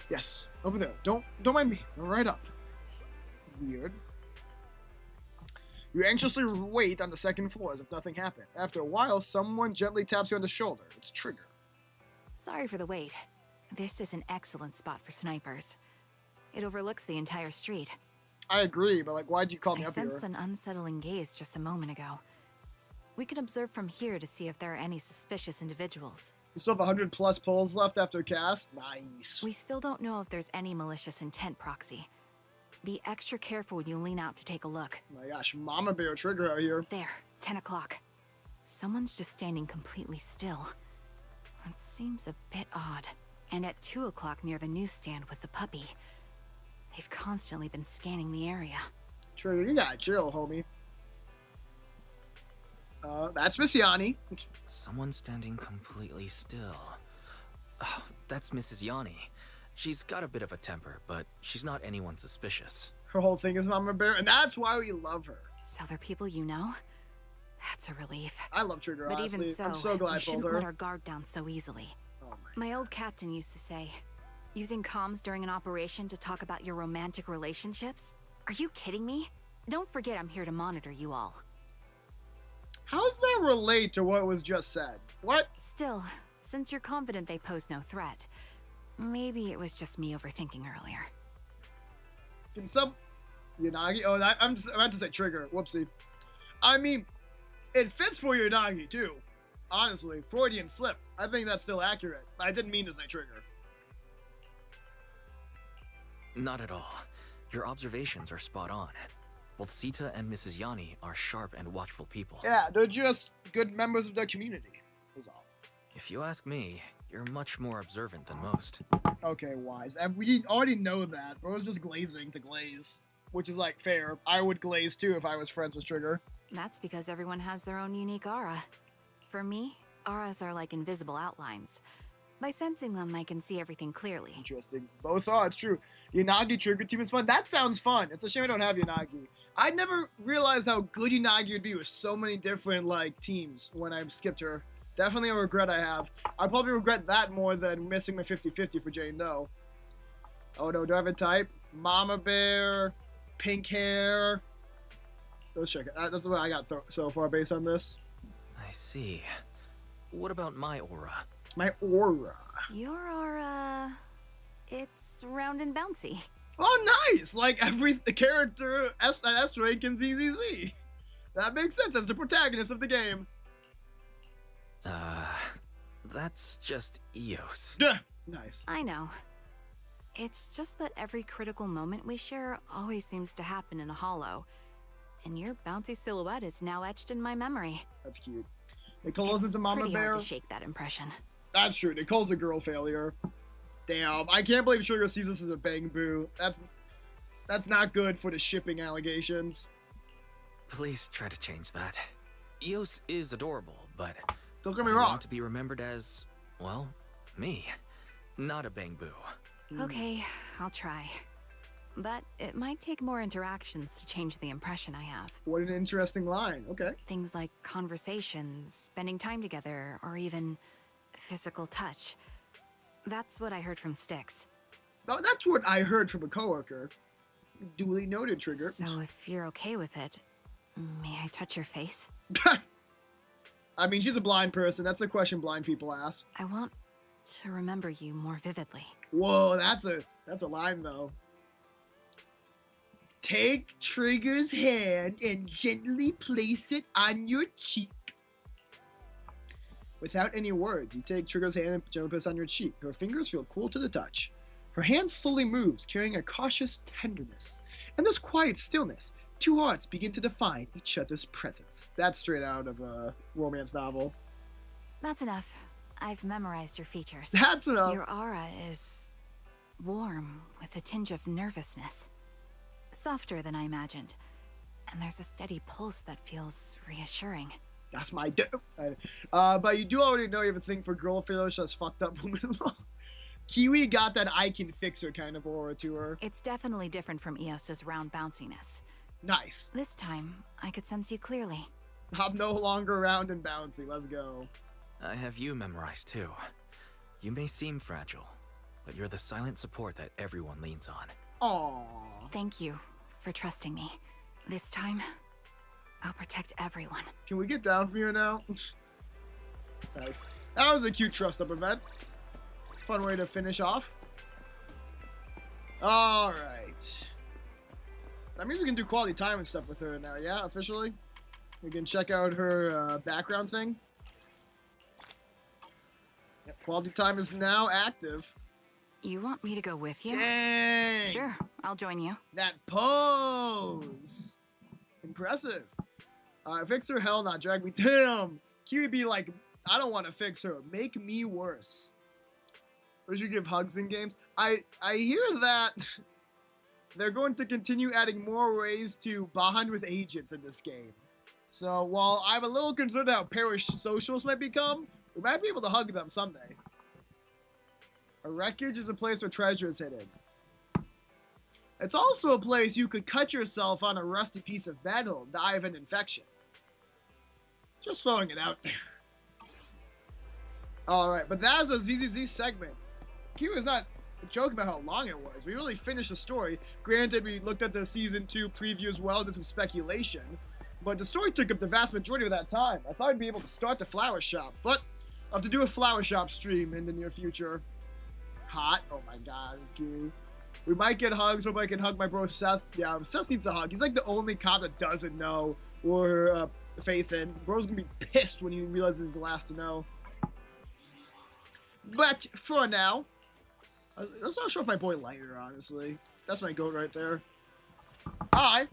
Yes, over there. Don't mind me. Go right up. Weird. You anxiously wait on the second floor as if nothing happened. After a while, someone gently taps you on the shoulder. It's Trigger. Sorry for the wait. This is an excellent spot for snipers. It overlooks the entire street. I agree, but like, why'd you call me up here? I sensed an unsettling gaze just a moment ago. We can observe from here to see if there are any suspicious individuals. You still have 100 plus pulls left after cast? Nice. We still don't know if there's any malicious intent, Proxy. Be extra careful when you lean out to take a look. Oh my gosh, Mama Bear Trigger out here. There, 10 o'clock. Someone's just standing completely still. It seems a bit odd. And at 2 o'clock near the newsstand with the puppy. They've constantly been scanning the area. Trigger, you gotta chill, homie. That's Miss Yanni. Someone standing completely still. Oh, that's Mrs. Yanni. She's got a bit of a temper, but she's not anyone suspicious. Her whole thing is Mama Bear, and that's why we love her. So they're people you know? That's a relief. I love Trigger, but honestly. Even so, I'm so glad I we shouldn't pulled her. let our guard down so easily. Oh my old captain used to say, using comms during an operation to talk about your romantic relationships? Are you kidding me? Don't forget I'm here to monitor you all. How does that relate to what was just said? What? Still, since you're confident they pose no threat, maybe it was just me overthinking earlier. Can some Yanagi? Oh, I'm about to say Trigger. Whoopsie. I mean, it fits for Yanagi too. Honestly, Freudian slip. I think that's still accurate. I didn't mean to say Trigger. Not at all. Your observations are spot on. Both Sita and Mrs. Yanni are sharp and watchful people. Yeah, they're just good members of their community, is all. If you ask me, you're much more observant than most. Okay, wise. And we already know that. Bro's just glazing to glaze, which is like fair. I would glaze too if I was friends with Trigger. That's because everyone has their own unique aura. For me, auras are like invisible outlines. By sensing them, I can see everything clearly. Interesting. Both are, it's true. Yanagi Trigger team is fun. That sounds fun. It's a shame I don't have Yanagi. I never realized how good Yanagi would be with so many different, like, teams when I skipped her. Definitely a regret I have. I probably regret that more than missing my 50-50 for Jane Doe. Oh no, do I have a type? Mama Bear, pink hair. Let's check it. That's what I got so far based on this. I see. What about my aura? My aura. Your aura... it's round and bouncy. Oh, nice! Like every character S-Ray can ZZZ. That makes sense as the protagonist of the game. That's just Eos. Yeah, nice. I know. It's just that every critical moment we share always seems to happen in a hollow. And your bouncy silhouette is now etched in my memory. That's cute. Nicole's into Mama pretty Bear. Hard to shake that impression. That's true. Nicole's a girl failure. Damn, I can't believe Trigger sees this as a bang boo. That's not good for the shipping allegations. Please try to change that. Eos is adorable, but don't get me I wrong. Want to be remembered as, well, me, not a bang boo. Okay, I'll try. But it might take more interactions to change the impression I have. What an interesting line. Okay. Things like conversations, spending time together, or even physical touch. That's what I heard from Styx. Oh, that's what I heard from a coworker. Duly noted, Trigger. So if you're okay with it, may I touch your face? I mean, she's a blind person. That's a question blind people ask. I want to remember you more vividly. Whoa, that's a line though. Take Trigger's hand and gently place it on your cheek. Without any words, you take Trigger's hand and gently place it on your cheek. Her fingers feel cool to the touch. Her hand slowly moves, carrying a cautious tenderness. In this quiet stillness, two hearts begin to define each other's presence. That's straight out of a romance novel. That's enough. I've memorized your features. That's enough. Your aura is warm with a tinge of nervousness. Softer than I imagined. And there's a steady pulse that feels reassuring. That's my but you do already know you have a thing for girl fetish that's fucked up women. Kiwi got that I can fix her kind of aura to her. It's definitely different from Eos's round bounciness. Nice. This time, I could sense you clearly. I'm no longer round and bouncy. Let's go. I have you memorized too. You may seem fragile, but you're the silent support that everyone leans on. Aww. Thank you for trusting me. This time, I'll protect everyone. Can we get down from here now? Nice. That was a cute trust up event. Fun way to finish off. Alright. That means we can do quality time and stuff with her now, yeah? Officially? We can check out her background thing. Yep, quality time is now active. You want me to go with you? Dang! Sure, I'll join you. That pose! Impressive. Fix her, hell not, drag me. Damn! Kiwi be like, I don't want to fix her. Make me worse. Would you give hugs in games? I hear that they're going to continue adding more ways to bond with agents in this game. So while I'm a little concerned how parish socials might become, we might be able to hug them someday. A wreckage is a place where treasure is hidden. It's also a place you could cut yourself on a rusty piece of metal and die of an infection. Just throwing it out there. Alright, but that was a ZZZ segment. Q is not joking about how long it was. We really finished the story. Granted, we looked at the Season 2 preview as well, did some speculation. But the story took up the vast majority of that time. I thought I'd be able to start the flower shop, but I'll have to do a flower shop stream in the near future. Hot. Oh my god, Q. We might get hugs. Hope I can hug my bro Seth. Yeah, Seth needs a hug. He's like the only cop that doesn't know or faith in. Bro's gonna be pissed when he realizes he's the last to know. But for now, let's not show off my boy Lighter, honestly. That's my goat right there. Hi.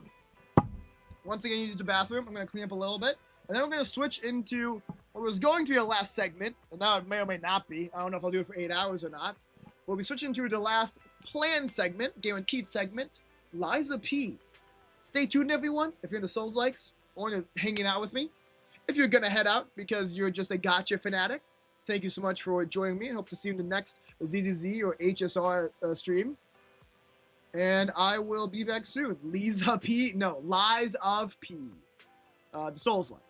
Once again, use the bathroom. I'm going to clean up a little bit. And then we're going to switch into what was going to be a last segment. And now it may or may not be. I don't know if I'll do it for 8 hours or not. We'll be switching to the last planned segment, guaranteed segment, Liza P. Stay tuned, everyone, if you're into Souls likes or into hanging out with me. If you're going to head out because you're just a gacha fanatic, thank you so much for joining me. I hope to see you in the next ZZZ or HSR stream. And I will be back soon. Liza P. No, Lies of P. The Souls-like.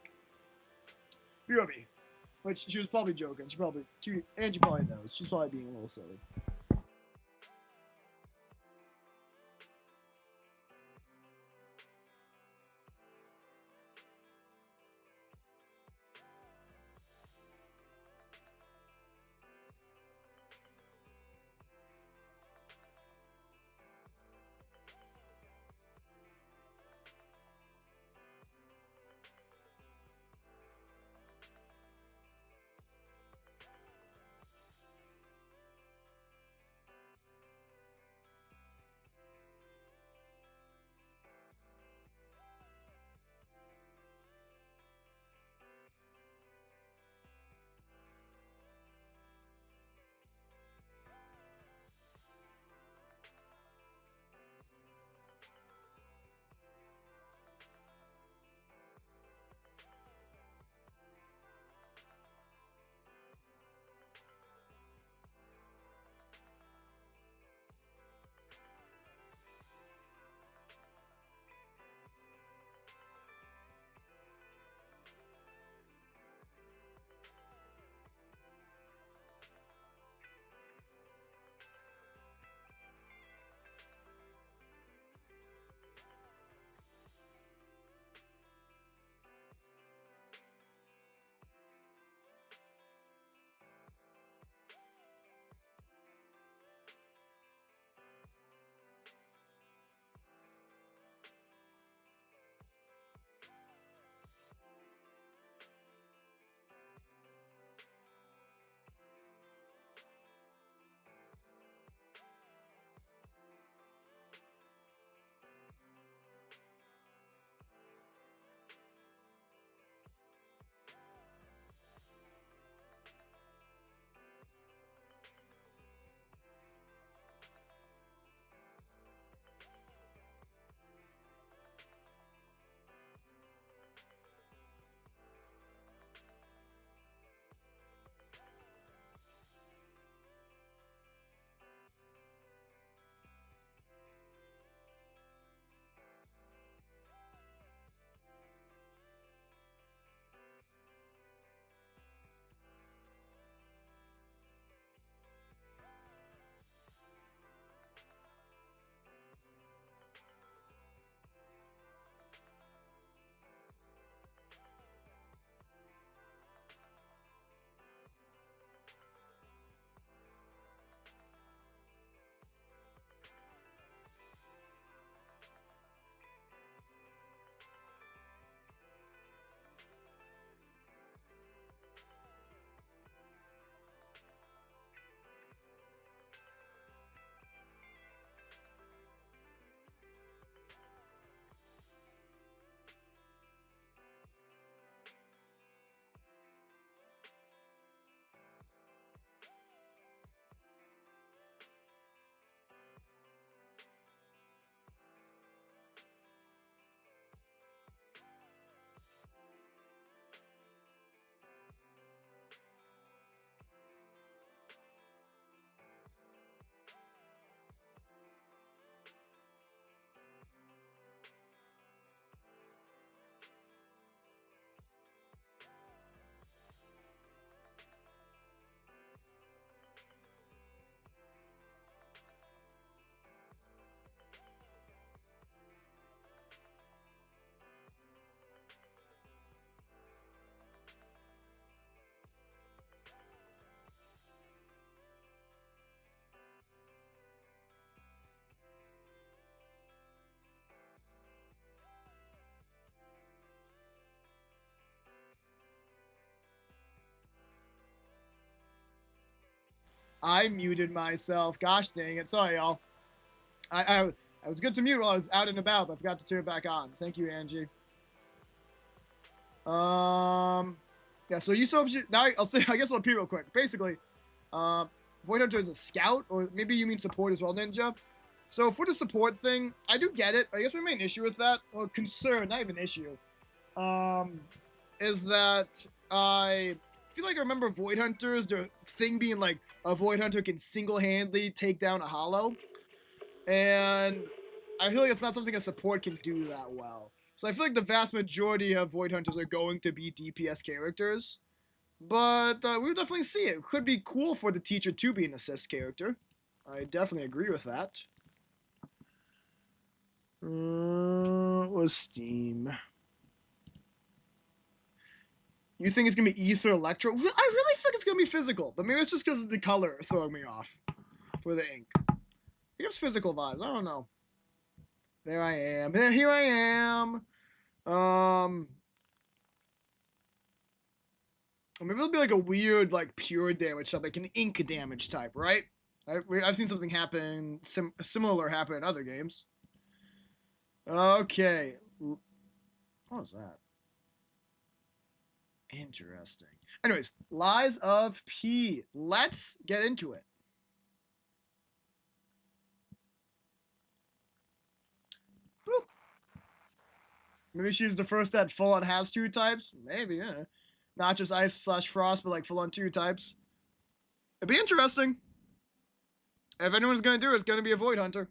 BRB. Which she was probably joking. She probably knows. She's probably being a little silly. I muted myself. Gosh dang it. Sorry, y'all. I was good to mute while I was out and about, but I forgot to turn it back on. Thank you, Angie. Yeah, so you saw... Now I'll say... I guess I'll repeat real quick. Basically, Void Hunter is a scout, or maybe you mean support as well, Ninja. So for the support thing, I do get it. I guess my main issue with that, or concern, not even issue, is that I feel like I remember Void Hunters, the thing being like a Void Hunter can single-handedly take down a Hollow. And I feel like it's not something a support can do that well. So I feel like the vast majority of Void Hunters are going to be DPS characters. But we would definitely see it. It could be cool for the teacher to be an assist character. I definitely agree with that. What was Steam? You think it's going to be Ether Electro? I really think it's going to be physical. But maybe it's just because of the color throwing me off for the ink. It gives physical vibes. I don't know. There I am. Here I am. Or maybe it'll be like a weird, like, pure damage type, like an ink damage type, right? I've seen something happen, similar happen in other games. Okay. What was that? Interesting. Anyways, Lies of P. Let's get into it. Woo. Maybe she's the first that full-on has 2 types? Maybe, yeah. Not just Ice/Frost, but like full-on 2 types. It'd be interesting. If anyone's gonna do it, it's gonna be a Void Hunter.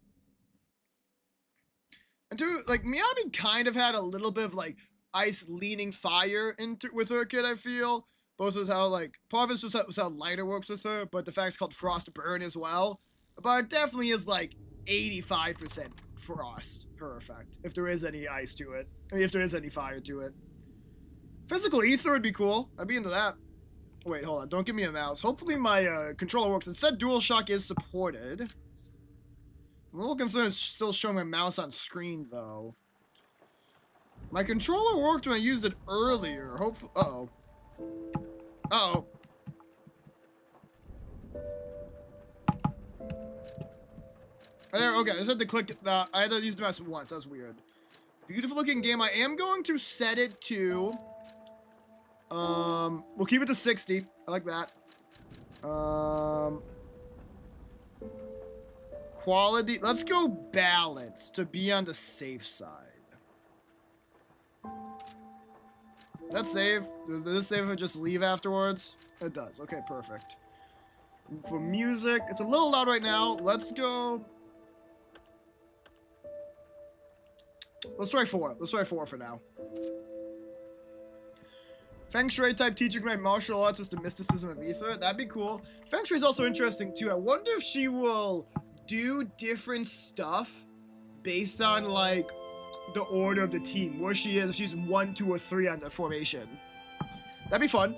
And two, like, Miyabi kind of had a little bit of like ice leaning fire into with her kid, I feel. Both with how like part of it's just how lighter works with her, but the fact it's called Frost Burn as well. But it definitely is like 85% frost, her effect. If there is any ice to it. I mean, if there is any fire to it. Physical Ether would be cool. I'd be into that. Wait, hold on. Don't give me a mouse. Hopefully my controller works. It said DualShock is supported. I'm a little concerned it's still showing my mouse on screen, though. My controller worked when I used it earlier. Hopefully... Uh-oh. Uh-oh. Okay, I just had to click that. I had to use the mouse once. That was weird. Beautiful looking game. I am going to set it to... we'll keep it to 60. I like that. Quality. Let's go balance to be on the safe side. That's save. Does this save if I just leave afterwards? It does. Okay, perfect. For music, it's a little loud right now. Let's go. Let's try 4. Let's try 4 for now. Feng Shui type teacher can make martial arts with the mysticism of ether. That'd be cool. Feng Shui is also interesting too. I wonder if she will do different stuff based on like the order of the team, where she is, if she's 1, 2, or 3 on the formation. That'd be fun.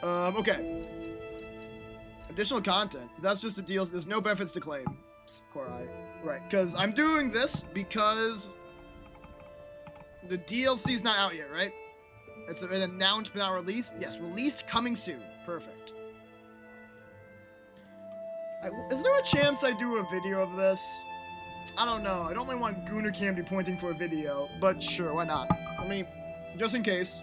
Okay. Additional content. That's just the deal. There's no benefits to claim. Korai. Right, because I'm doing this because the DLC's not out yet, right? It's an announced but not released. Yes, released coming soon. Perfect. Is there a chance I do a video of this? I don't know. I don't really want Gunnar Cam to be pointing for a video, but sure, why not? I mean, just in case.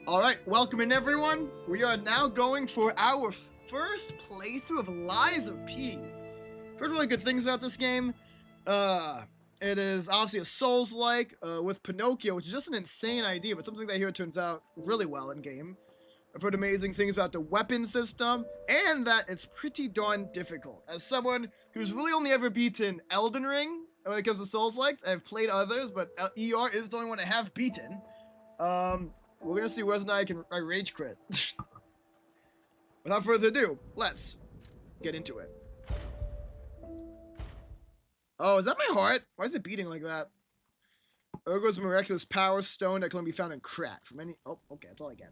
Alright, welcome in everyone. We are now going for our first playthrough of Lies of P. Heard really good things about this game. It is obviously a Souls-like with Pinocchio, which is just an insane idea, but something that I hear turns out really well in game. I've heard amazing things about the weapon system, and that it's pretty darn difficult. As someone who's really only ever beaten Elden Ring when it comes to Souls-likes, I've played others, but ER is the only one I have beaten. We're gonna see whether or not I rage crit. Without further ado, let's get into it. Oh, is that my heart? Why is it beating like that? Urgo's miraculous power stone that can only be found in Krat. From any... Oh, okay, that's all I get.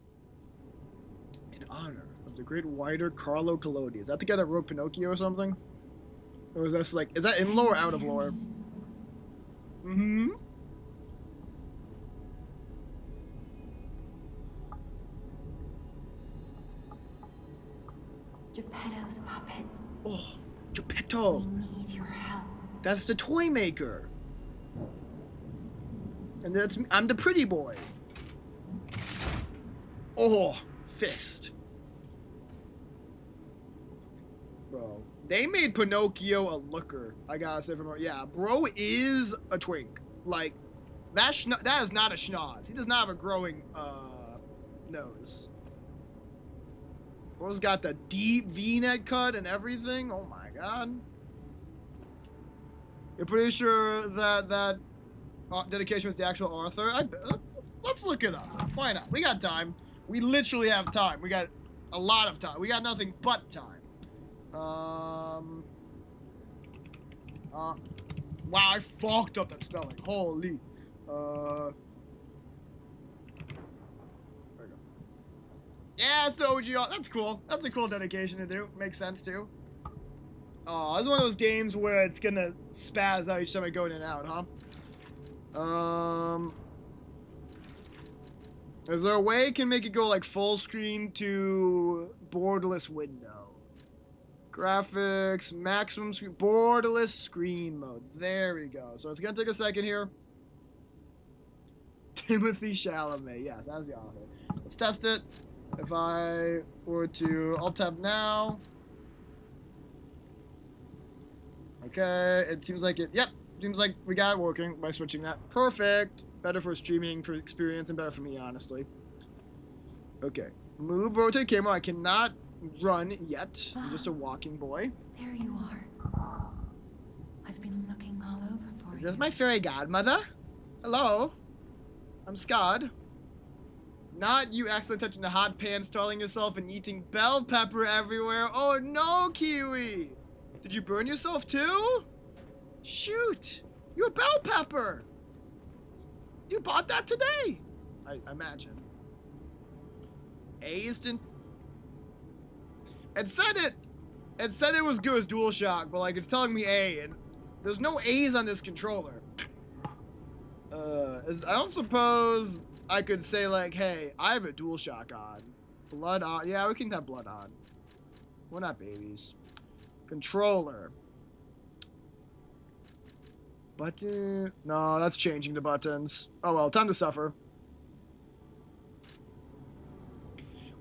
In honor of the great writer Carlo Collodi. Is that the guy that wrote Pinocchio or something? Or is that like... Is that in lore or out of lore? Mm-hmm. Geppetto's puppet. Oh, Geppetto. We need your help. That's the toy maker. And I'm the pretty boy. Oh, fist. Bro, they made Pinocchio a looker. I gotta say, yeah, bro is a twink. Like, that is not a schnoz. He does not have a growing nose. Bro's got the deep V-neck cut and everything. Oh my god. You're pretty sure that dedication was the actual author? Let's look it up. Why not? We got time. We literally have time. We got a lot of time. We got nothing but time. Wow, I fucked up that spelling. Holy. There we go. Yeah, it's the OG. That's cool. That's a cool dedication to do. Makes sense too. Oh, this is one of those games where it's gonna spaz out each time I go in and out, huh? Is there a way it can make it go like full screen to borderless window? Graphics, maximum screen, borderless screen mode. There we go. So it's gonna take a second here. Timothy Chalamet. Yes, that's the author. Let's test it. If I were to alt tab now. Okay, it seems like it. Yep, seems like we got it working by switching that. Perfect. Better for streaming, for experience, and better for me, honestly. Okay. Move, rotate camera. I cannot run yet. I'm just a walking boy. There you are. I've been looking all over for you. Is this my fairy godmother? Hello? I'm Scott. Not you accidentally touching the hot pan, startling yourself, and eating bell pepper everywhere. Oh no, Kiwi! Did you burn yourself too? Shoot! You're a bell pepper! You bought that today! I imagine. Aced in... It said it was good as DualShock, but like it's telling me A, and there's no A's on this controller. I don't suppose I could say like, hey, I have a DualShock on. Blood on. Yeah, we can have blood on. We're not babies. Controller. Button. No, that's changing the buttons. Oh well, time to suffer.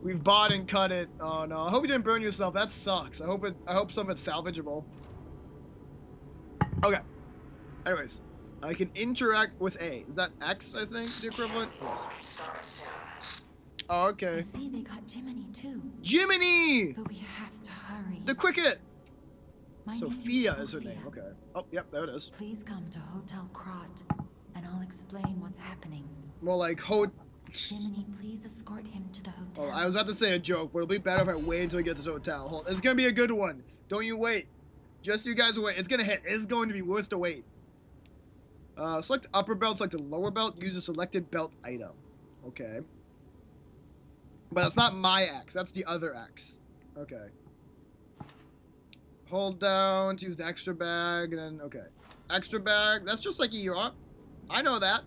We've bought and cut it. Oh no, I hope you didn't burn yourself. That sucks. I hope some of it's salvageable. Okay. Anyways, I can interact with A. Is that X, I think, the equivalent? Yes. Oh, okay. I see they got Jiminy too. Jiminy! But we have to hurry. The Cricket! My Sophia name is her name. Sophia. Okay. Oh, yep, there it is. Please come to Hotel Krot, and I'll explain what's happening. More like Jiminy, please escort him to the hotel. Oh, I was about to say a joke, but it'll be better if I wait until we get to the hotel. Hold, it's gonna be a good one. Don't you wait. Just you guys wait. It's gonna hit. It's going to be worth the wait. Select upper belt, select the lower belt, use a selected belt item. Okay. But that's not my X, that's the other X. Okay. Hold down to use the extra bag, and then, okay. Extra bag, that's just like ER. I know that.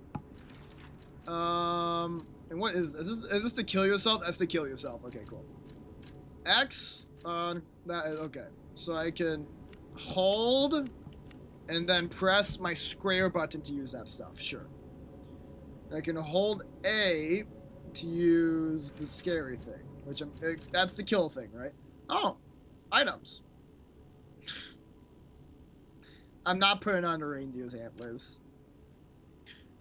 And what is this to kill yourself? That's to kill yourself. Okay, cool. X on that is okay. So I can hold and then press my square button to use that stuff. Sure. I can hold A to use the scary thing, which that's the kill thing, right? Oh, items. I'm not putting on the reindeer's antlers.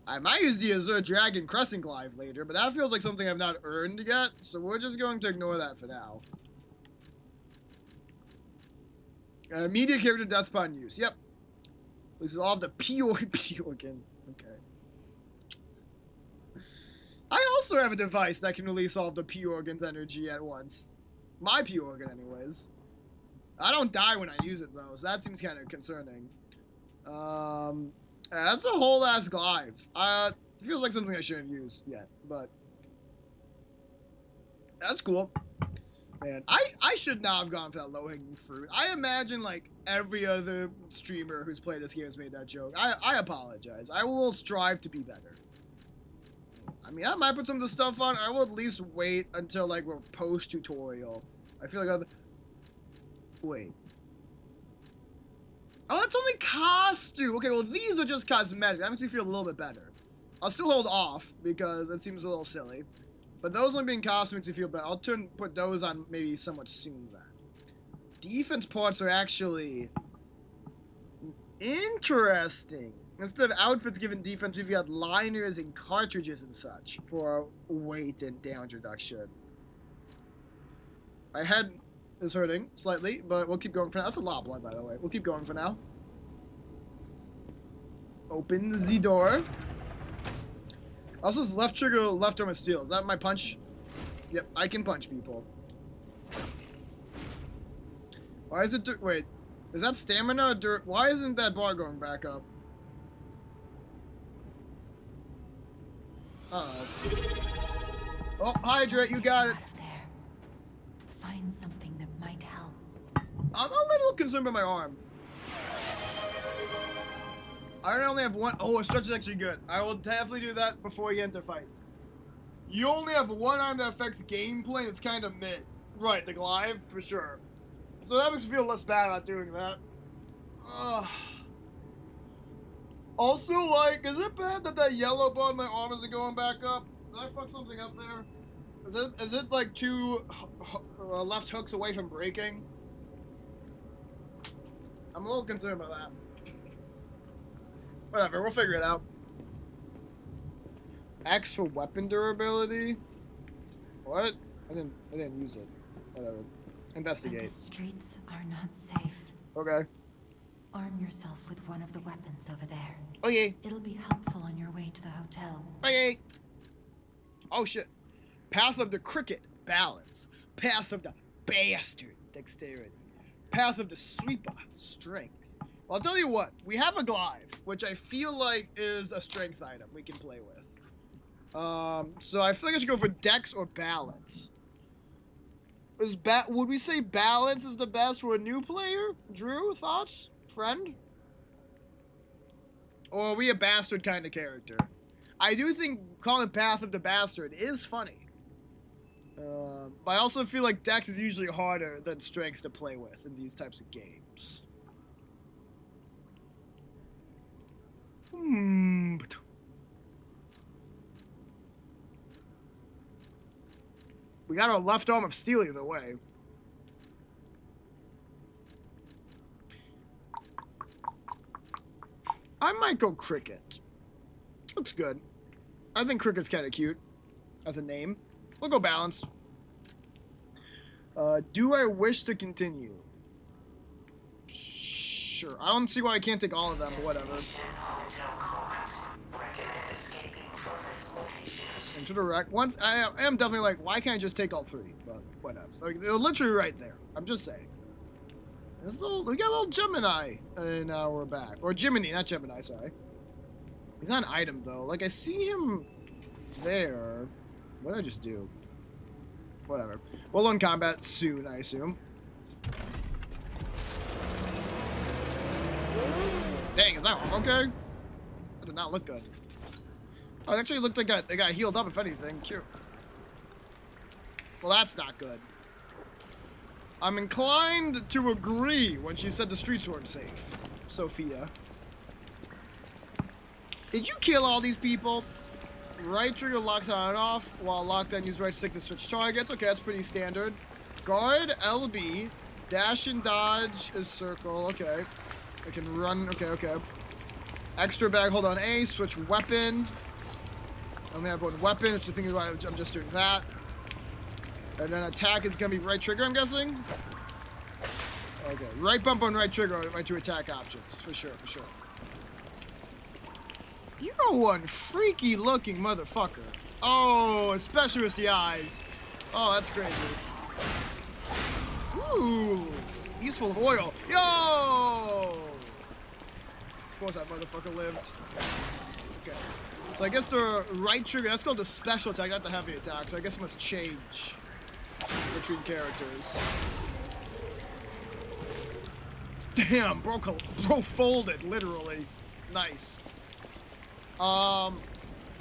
I might use the Azure Dragon Crescent Glaive later, but that feels like something I've not earned yet, so we're just going to ignore that for now. Immediate character death upon use. Yep. This is all of the P organ. Okay. I also have a device that can release all of the P organ's energy at once. My P organ, anyways. I don't die when I use it, though, so that seems kind of concerning. That's a whole ass glaive. Feels like something I shouldn't use yet, but that's cool. Man, I should not have gone for that low-hanging fruit. I imagine like every other streamer who's played this game has made that joke. I apologize. I will strive to be better. I mean, I might put some of the stuff on. I will at least wait until like we're post-tutorial. I feel like Wait. Oh, that's only costume. Okay, well, these are just cosmetic. That makes me feel a little bit better. I'll still hold off because that seems a little silly. But those only being costume makes me feel better. I'll put those on maybe somewhat soon then. Defense parts are actually interesting. Instead of outfits given defense, we've got liners and cartridges and such for weight and damage reduction. My head is hurting slightly, but we'll keep going for now. That's a lot of blood, by the way. We'll keep going for now. Open the door. Also, this left trigger, left arm of steel. Is that my punch? Yep, I can punch people. Why is it... Wait, is that stamina? Why isn't that bar going back up? Uh-oh. Oh, hydrate, you got it. Find something that might help. I'm a little concerned about my arm. I only have one. Oh, a stretch is actually good. I will definitely do that before you enter fights. You only have one arm that affects gameplay, and it's kind of mid. Right, the glaive, for sure. So that makes me feel less bad about doing that. Also, like, is it bad that that yellow bar on my arm isn't going back up? Did I fuck something up there? Is it like two left hooks away from breaking? I'm a little concerned about that. Whatever, we'll figure it out. X for weapon durability? What? I didn't use it. Whatever. Investigate. The streets are not safe. Okay. Arm yourself with one of the weapons over there. Okay. It'll be helpful on your way to the hotel. Okay. Oh shit. Path of the cricket, balance. Path of the bastard, dexterity. Path of the sweeper, strength. Well, I'll tell you what, we have a glaive, which I feel like is a strength item we can play with. So I feel like I should go for dex or balance. Would we say balance is the best for a new player? Drew, thoughts? Friend? Or are we a bastard kind of character? I do think calling Path of the Bastard is funny. But I also feel like dex is usually harder than strengths to play with in these types of games. We got our left arm of steel either way. I might go cricket. Looks good. I think cricket's kind of cute as a name. We'll go balanced. Do I wish to continue? Sure. I don't see why I can't take all of them, but whatever. And to direct. Once I am definitely like, why can't I just take all three? But whatever. Like, they're literally right there. I'm just saying. We got a little Gemini, and now we're back. Or Jiminy, not Gemini. Sorry. He's not an item though. Like I see him there. What did I just do? Whatever. We'll learn combat soon, I assume. Dang, is that one okay? That did not look good. Oh, it actually looked like they got healed up, if anything. Cute. Well, that's not good. I'm inclined to agree when she said the streets weren't safe. Sophia. Did you kill all these people? Right trigger locks on and off, while lockdown use right stick to switch targets. Okay, that's pretty standard. Guard, LB. Dash and dodge is circle. Okay. I can run. Okay. Extra bag, hold on A. Switch weapon. I only have one weapon, which I think is why I'm just doing that. And then attack is going to be right trigger, I'm guessing. Okay, right bump on right trigger are my two attack options. For sure. You're one freaky looking motherfucker. Oh, especially with the eyes. Oh, that's crazy. Ooh, he's full of oil. Yo! Of course that motherfucker lived. Okay. So I guess the right trigger, that's called the special attack, not the heavy attack. So I guess it must change between characters. Damn, bro folded, literally. Nice. Wow,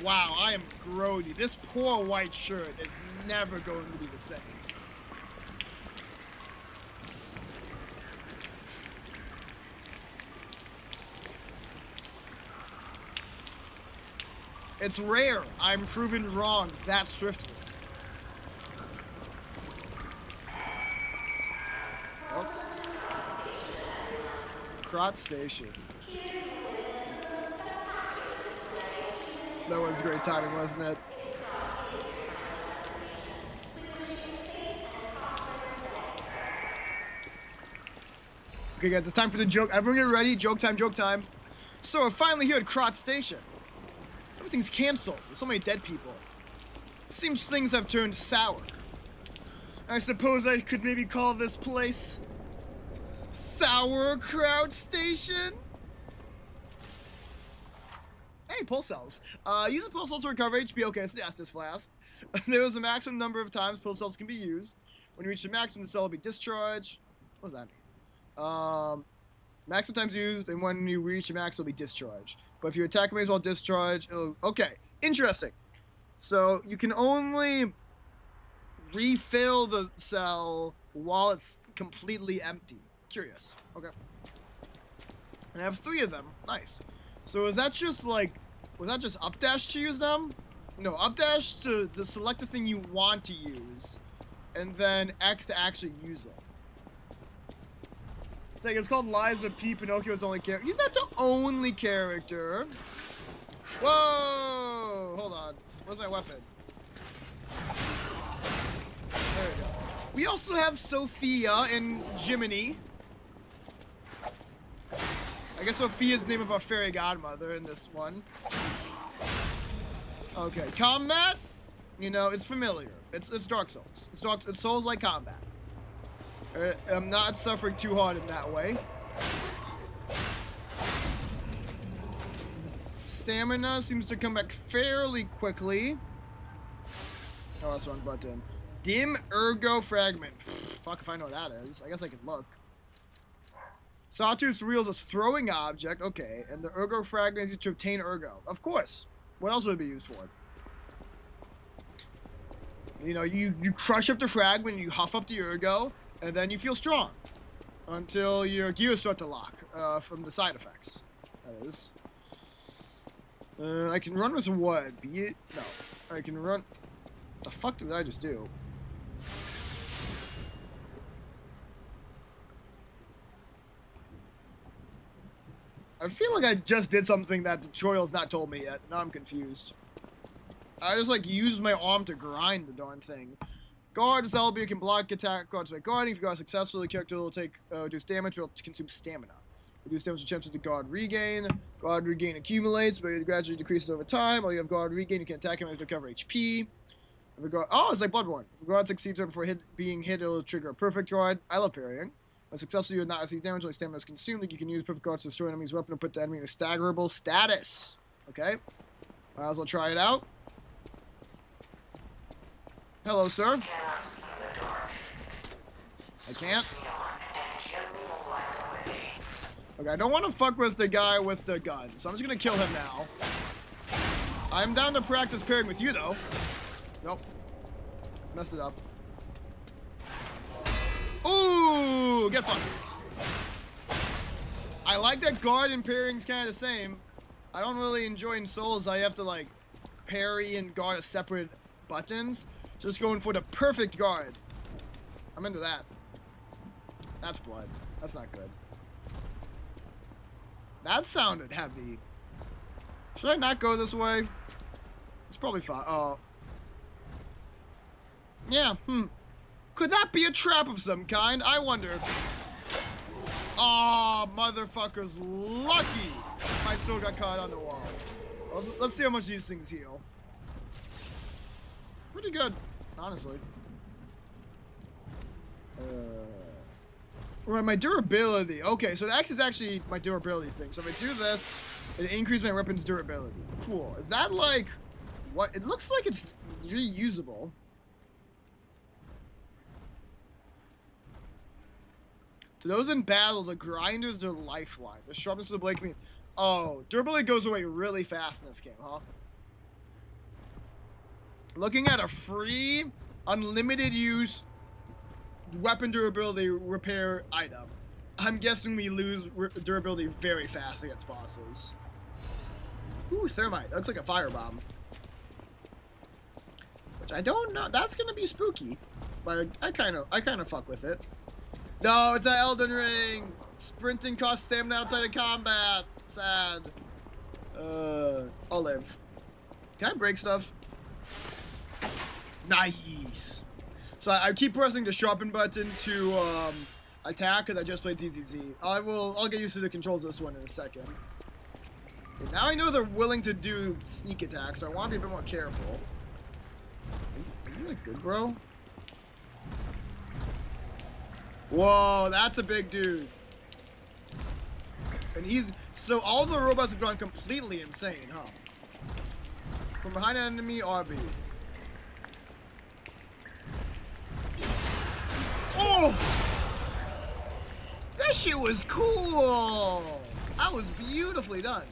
I am grody. This poor white shirt is never going to be the same. It's rare. I'm proven wrong that swiftly. Oh. Crot Station. That was great timing, wasn't it? Okay, guys, it's time for the joke. Everyone get ready. Joke time, joke time. So we're finally here at Crot Station. Everything's canceled. There's so many dead people. Seems things have turned sour. I suppose I could maybe call this place Sauerkraut Station? Hey, pulse cells. Use a pulse cell to recover HP. Okay, it's the Estus Flask. There is a maximum number of times pulse cells can be used. When you reach the maximum, the cell will be discharged. What does that mean? Maximum times used, and when you reach the max, it'll be discharged. But if you attack remains while discharged, it'll... Okay, interesting. So you can only refill the cell while it's completely empty. Curious. Okay. And I have 3 of them. Nice. So is that just like... Was that just up dash to use them? No, up dash to select the thing you want to use. And then X to actually use it. It's called Liza P. Pinocchio's only character. He's not the only character. Whoa! Hold on. Where's my weapon? There we go. We also have Sophia and Jiminy. I guess Sophia's the name of our fairy godmother in this one. Okay, combat. You know, it's familiar. It's Dark Souls. It's Souls-like combat. I'm not suffering too hard in that way. Stamina seems to come back fairly quickly. Oh, that's the wrong button. Dim Ergo Fragment. Fuck if I know what that is. I guess I could look. Sawtooth Reels is throwing object. Okay, and the Ergo Fragment is used to obtain Ergo. Of course. What else would it be used for? You know, you crush up the fragment, you huff up the Ergo, and then you feel strong until your gears start to lock from the side effects. That is. I can run with what? No. I can run... The fuck did I just do? I feel like I just did something that the tutorial's not told me yet. Now I'm confused. I just like used my arm to grind the darn thing. Guard, this LB can block attack guards by guarding. If you guard successfully, the character will take reduce damage, will consume stamina. Reduce damage attempts with the guard regain. Guard regain accumulates, but it gradually decreases over time. While you have guard regain, you can attack him and recover HP. If a guard, oh, it's like Bloodborne. If a guard succeeds before being hit, it'll trigger a perfect guard. I love parrying. When successfully, you have not received damage, only stamina is consumed. You can use perfect guards to destroy an enemy's weapon or put the enemy in a staggerable status. Okay. Might as well try it out. Hello, sir. I can't. Okay, I don't want to fuck with the guy with the gun, so I'm just gonna kill him now. I'm down to practice pairing with you, though. Nope. Messed it up. Ooh, get fucked. I like that guard and pairing's kind of the same. I don't really enjoy in Souls. I have to like parry and guard as separate buttons. Just going for the perfect guard. I'm into that. That's blood. That's not good. That sounded heavy. Should I not go this way? It's probably fine. Oh. Yeah, Could that be a trap of some kind? I wonder. Oh, motherfucker's lucky my sword got caught on the wall. Let's see how much these things heal. Pretty good, honestly. Right, my durability. Okay, so X is actually my durability thing. So if I do this, it increases my weapon's durability. Cool. Is that like... What? It looks like it's reusable. To those in battle, the grinder is their lifeline. The sharpness of the blade can be... Oh, durability goes away really fast in this game, huh? Looking at a free, unlimited use weapon durability repair item. I'm guessing we lose durability very fast against bosses. Ooh, thermite. That looks like a firebomb. Which I don't know. That's gonna be spooky. But I kind of fuck with it. No, it's an Elden Ring. Sprinting costs stamina outside of combat. Sad. I'll live. Can I break stuff? Nice. So I keep pressing the sharpen button to attack because I just played ZZZ. I'll get used to the controls of this one in a second. Okay, now I know they're willing to do sneak attacks, so I want to be a bit more careful. Are you like good, bro? Whoa, that's a big dude. And so all the robots have gone completely insane, huh? From behind an enemy, RB. Oh! That shit was cool! That was beautifully done.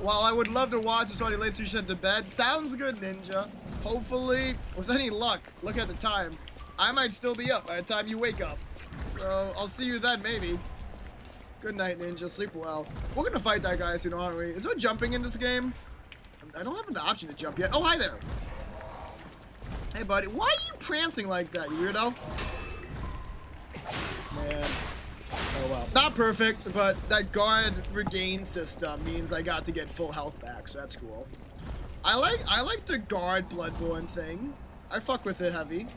While I would love to watch this already late, so you should head to bed. Sounds good, Ninja. Hopefully, with any luck, look at the time. I might still be up by the time you wake up. So, I'll see you then, maybe. Good night, Ninja. Sleep well. We're gonna fight that guy soon, aren't we? Is there jumping in this game? I don't have an option to jump yet. Oh, hi there. Hey, buddy. Why are you prancing like that, you weirdo? Man. Oh, well. Not perfect, but that guard regain system means I got to get full health back, so that's cool. I like the guard Bloodborne thing. I fuck with it heavy.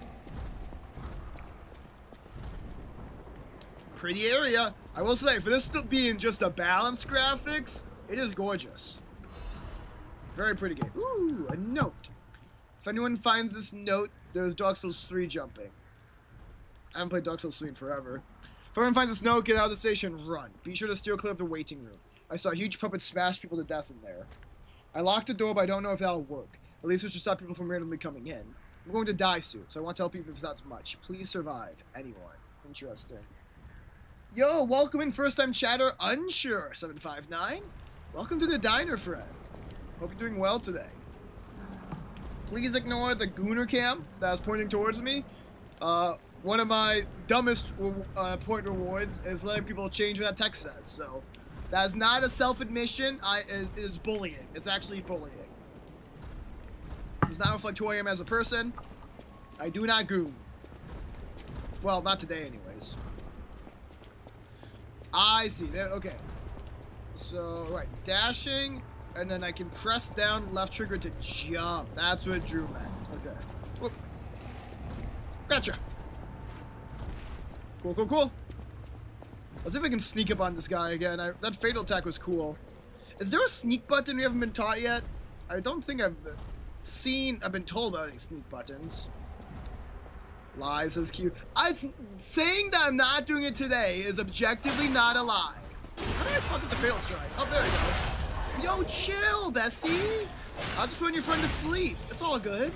Pretty area. I will say, for this still being just a balanced graphics, it is gorgeous. Very pretty game. Ooh, a note. If anyone finds this note, there's Dark Souls 3 jumping. I haven't played Dark Souls 3 in forever. If anyone finds this note, get out of the station, run. Be sure to steer clear of the waiting room. I saw a huge puppet smash people to death in there. I locked the door, but I don't know if that'll work. At least it should stop people from randomly coming in. I'm going to die soon, so I want to tell people if it's not much. Please survive. Anyone. Interesting. Yo, welcome in first-time chatter, Unsure 759. Welcome to the diner, friend. Hope you're doing well today. Please ignore the Gooner cam that was pointing towards me. One of my dumbest point rewards is letting people change what that text says. So that's not a self-admission. It is bullying. It's actually bullying. It does not reflect who I am as a person. I do not goon. Well, not today, anyways. I see. There. Okay. So, right. Dashing, and then I can press down left trigger to jump. That's what Drew meant. Okay. Whoop. Gotcha. Cool, cool, cool. Let's see if I can sneak up on this guy again. That fatal attack was cool. Is there a sneak button we haven't been taught yet? I don't think I've been told about any sneak buttons. Lies says Q. Saying that I'm not doing it today is objectively not a lie. How did I fuck with the fatal strike? Oh, there we go. Yo, chill, bestie. I'll just put your friend to sleep. It's all good.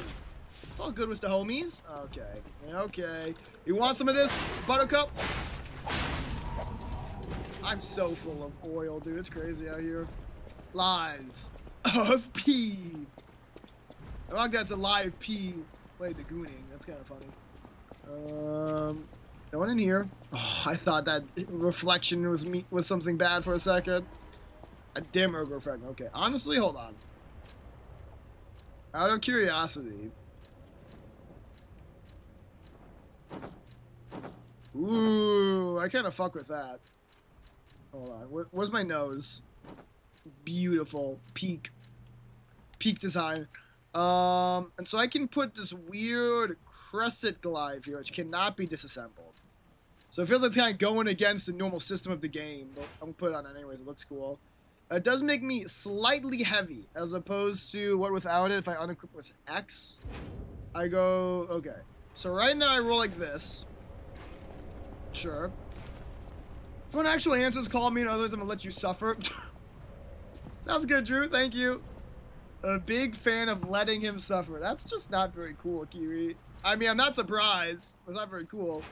It's all good with the homies. Okay. Okay. You want some of this, Buttercup? I'm so full of oil, dude. It's crazy out here. Lies of P. I like that's a live P. Played the gooning. That's kind of funny. No one in here. Oh, I thought that reflection was something bad for a second. A dimmer reflection. Okay, honestly, hold on. Out of curiosity. Ooh, I kind of fuck with that. Hold on. Where's my nose? Beautiful. Peak design. And so I can put this weird crescent glaive here, which cannot be disassembled. So it feels like it's kind of going against the normal system of the game, but I'm gonna put it on anyways. It looks cool. It does make me slightly heavy, as opposed to what without it. If I unequip with X, I go, okay. So right now I roll like this. Sure. If one actual answers call me and others, I'm gonna let you suffer. Sounds good, Drew. Thank you. A big fan of letting him suffer. That's just not very cool, Kiwi. I mean, I'm not surprised. It's not very cool.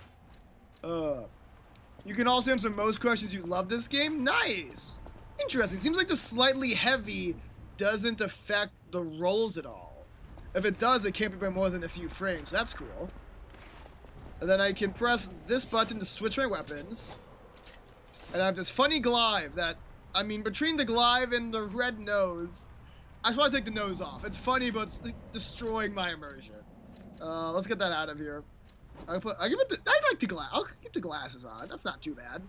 You can also answer most questions you love this game. Nice. Interesting. Seems like the slightly heavy doesn't affect the rolls at all. If it does, it can't be by more than a few frames. That's cool. And then I can press this button to switch my weapons. And I have this funny glaive that I mean, between the glaive and the red nose, I just want to take the nose off. It's funny, but it's destroying my immersion. Let's get that out of here. I'll keep the glasses on. That's not too bad.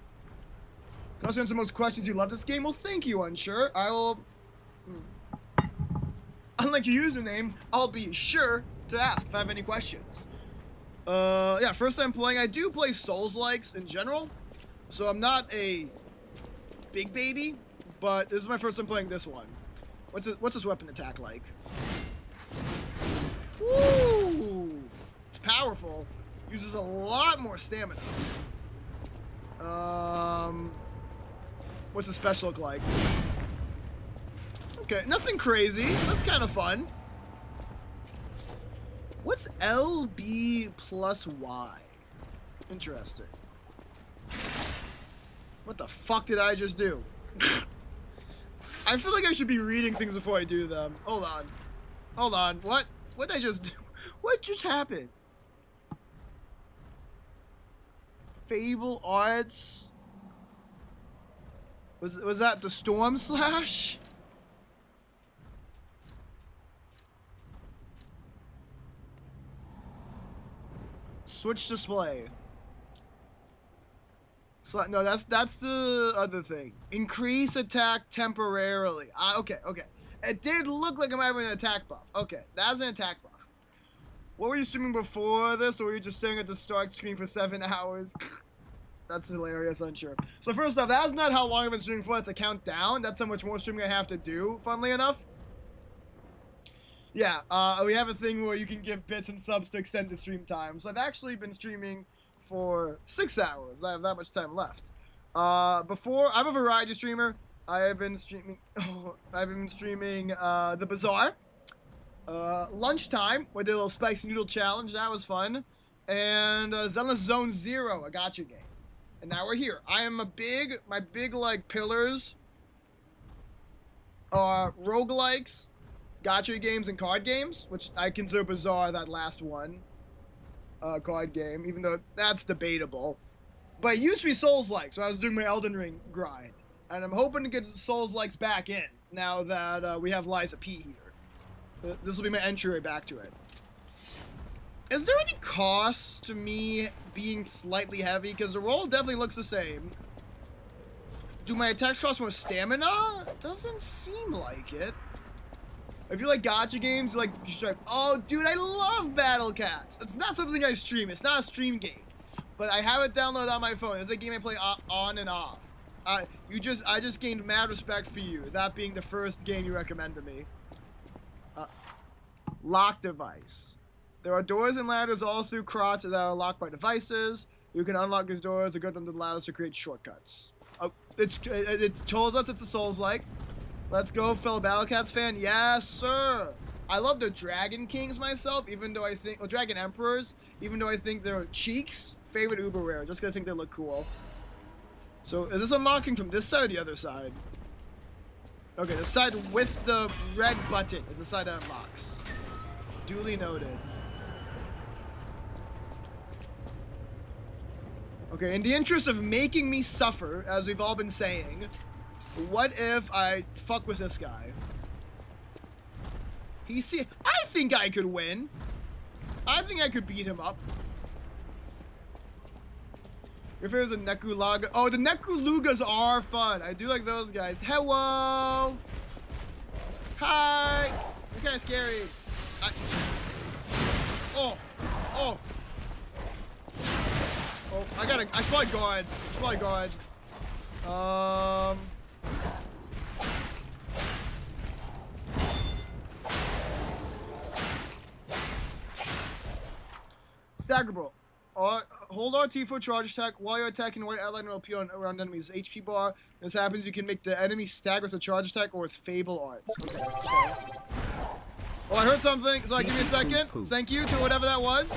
Can also answer most questions you love this game. Well, thank you, Unsure. I will. Unlike your username, I'll be sure to ask if I have any questions. Yeah, first time playing. I do play Souls-likes in general, so I'm not a big baby, but this is my first time playing this one. What's this weapon attack like? Woo! It's powerful. Uses a lot more stamina. What's the special look like? Okay, nothing crazy. That's kind of fun. What's LB plus Y? Interesting. What the fuck did I just do? I feel like I should be reading things before I do them. Hold on. Hold on. What? What did I just do? What just happened? Fable Arts? Was that the Storm Slash? Switch display. No, that's the other thing. Increase attack temporarily. Okay. It did look like it might have been an attack buff. Okay, that's an attack buff. What were you streaming before this, or were you just staring at the start screen for 7 hours? That's hilarious, Unsure. So first off, that's not how long I've been streaming for. That's a countdown. That's how much more streaming I have to do, funnily enough. Yeah, we have a thing where you can give bits and subs to extend the stream time. So I've actually been streaming for 6 hours. I have that much time left. Before, I'm a variety streamer. I've been streaming The Bazaar. Lunchtime, we did a little spicy noodle challenge. That was fun. And Zenless Zone Zero, a gacha game. And now we're here. My big like pillars are roguelikes, gacha games, and card games, which I consider Bazaar that last one. Card game, even though that's debatable. But it used to be Souls-like, so I was doing my Elden Ring grind. And I'm hoping to get Souls-likes back in, now that we have Liza P here. This will be my entry back to it. Is there any cost to me being slightly heavy? Because the roll definitely looks the same. Do my attacks cost more stamina? Doesn't seem like it. If you like gacha games, you should try. Oh, dude, I love Battle Cats. It's not something I stream. It's not a stream game. But I have it downloaded on my phone. It's a game I play on and off. I just gained mad respect for you. That being the first game you recommended me. Lock device. There are doors and ladders all through Crotch that are locked by devices. You can unlock these doors or go them to the ladders to create shortcuts. Oh, it tells us it's a Souls-like. Let's go, fellow Battle Cats fan. Yes, sir. I love the Dragon Kings myself, even though I think, or Dragon Emperors, even though I think they're cheeks. Favorite uber rare, just because I think they look cool. So, is this unlocking from this side or the other side? Okay, the side with the red button is the side that unlocks. Duly noted. Okay, in the interest of making me suffer, as we've all been saying, what if I fuck with this guy? I think I could win. I think I could beat him up. If there's a Nekulaga. Oh, the Nekulugas are fun. I do like those guys. Hello. Hi. You're kind of scary. Oh. Oh, I should probably guard. Stagger Bro. Hold RT for charge attack. While you're attacking, white outline will appear around enemies' HP bar. When this happens, you can make the enemy stagger with a charge attack or with Fable Arts. Okay. Oh, I heard something, so give me a second. Thank you to whatever that was.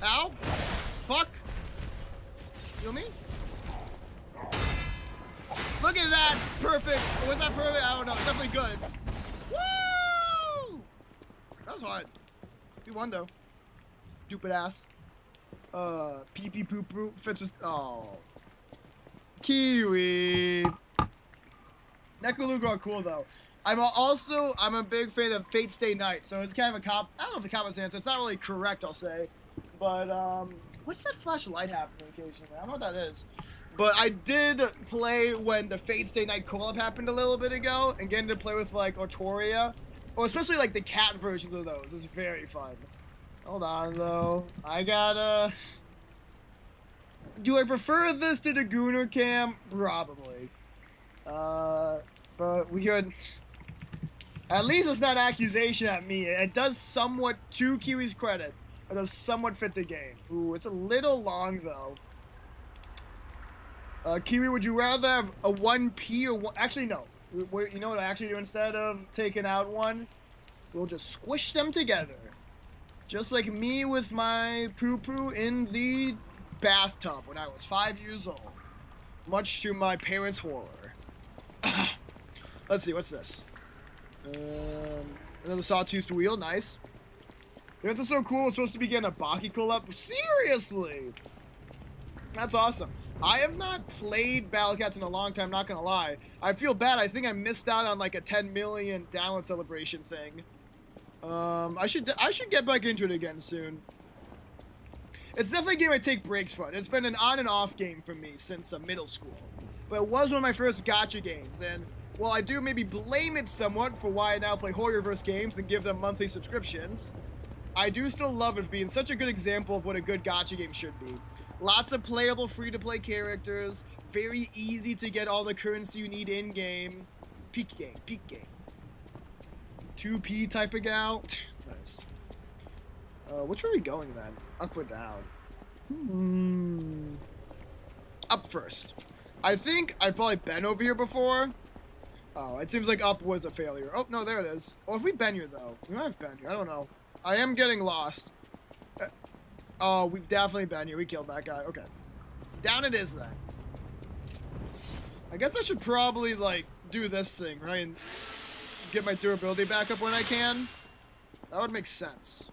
Ow. Fuck. You know me? Look at that! Perfect! Was that perfect? I don't know. It's definitely good. Woo! That was hard. We won though. Stupid ass. Pee pee poo poo. Fetch just. Oh. Kiwi. Nekuluga are cool though. I'm a big fan of Fate Stay Night, so it's kind of a cop. I don't know if the cop answer. It's not really correct, I'll say. But what's that flashlight happening occasionally? I don't know what that is. But I did play when the Fate Stay Night collab happened a little bit ago, and getting to play with like Artoria, or especially like the cat versions of those is very fun. Hold on though, I gotta. Do I prefer this to the Gooner Cam? Probably. But we could. At least it's not accusation at me. It does somewhat, to Kiwi's credit, it does somewhat fit the game. Ooh, it's a little long though. Kiwi, would you rather have a 1P or one? Actually, no. You know what I actually do instead of taking out one? We'll just squish them together. Just like me with my poo-poo in the bathtub when I was 5 years old. Much to my parents' horror. Let's see, what's this? Another sawtoothed wheel, nice. This is so cool, it's supposed to be getting a Baki collab. Seriously! That's awesome. I have not played Battle Cats in a long time, not gonna lie. I feel bad, I think I missed out on like a 10 million download celebration thing. I should get back into it again soon. It's definitely a game I take breaks from. It's been an on and off game for me since middle school. But it was one of my first gacha games, and while I do maybe blame it somewhat for why I now play Horrorverse games and give them monthly subscriptions, I do still love it for being such a good example of what a good gacha game should be. Lots of playable free-to-play characters, very easy to get all the currency you need in-game. Peak game, peak game. 2P type of gal. Nice. Which way are we going then? Up or down? Up first. I think I've probably been over here before. Oh, it seems like up was a failure. Oh, no, there it is. Oh, if we've been here, though. We might have been here. I don't know. I am getting lost. Oh, we've definitely been here. We killed that guy. Okay. Down it is, then. I guess I should probably, like, do this thing, right? And get my durability back up when I can. That would make sense.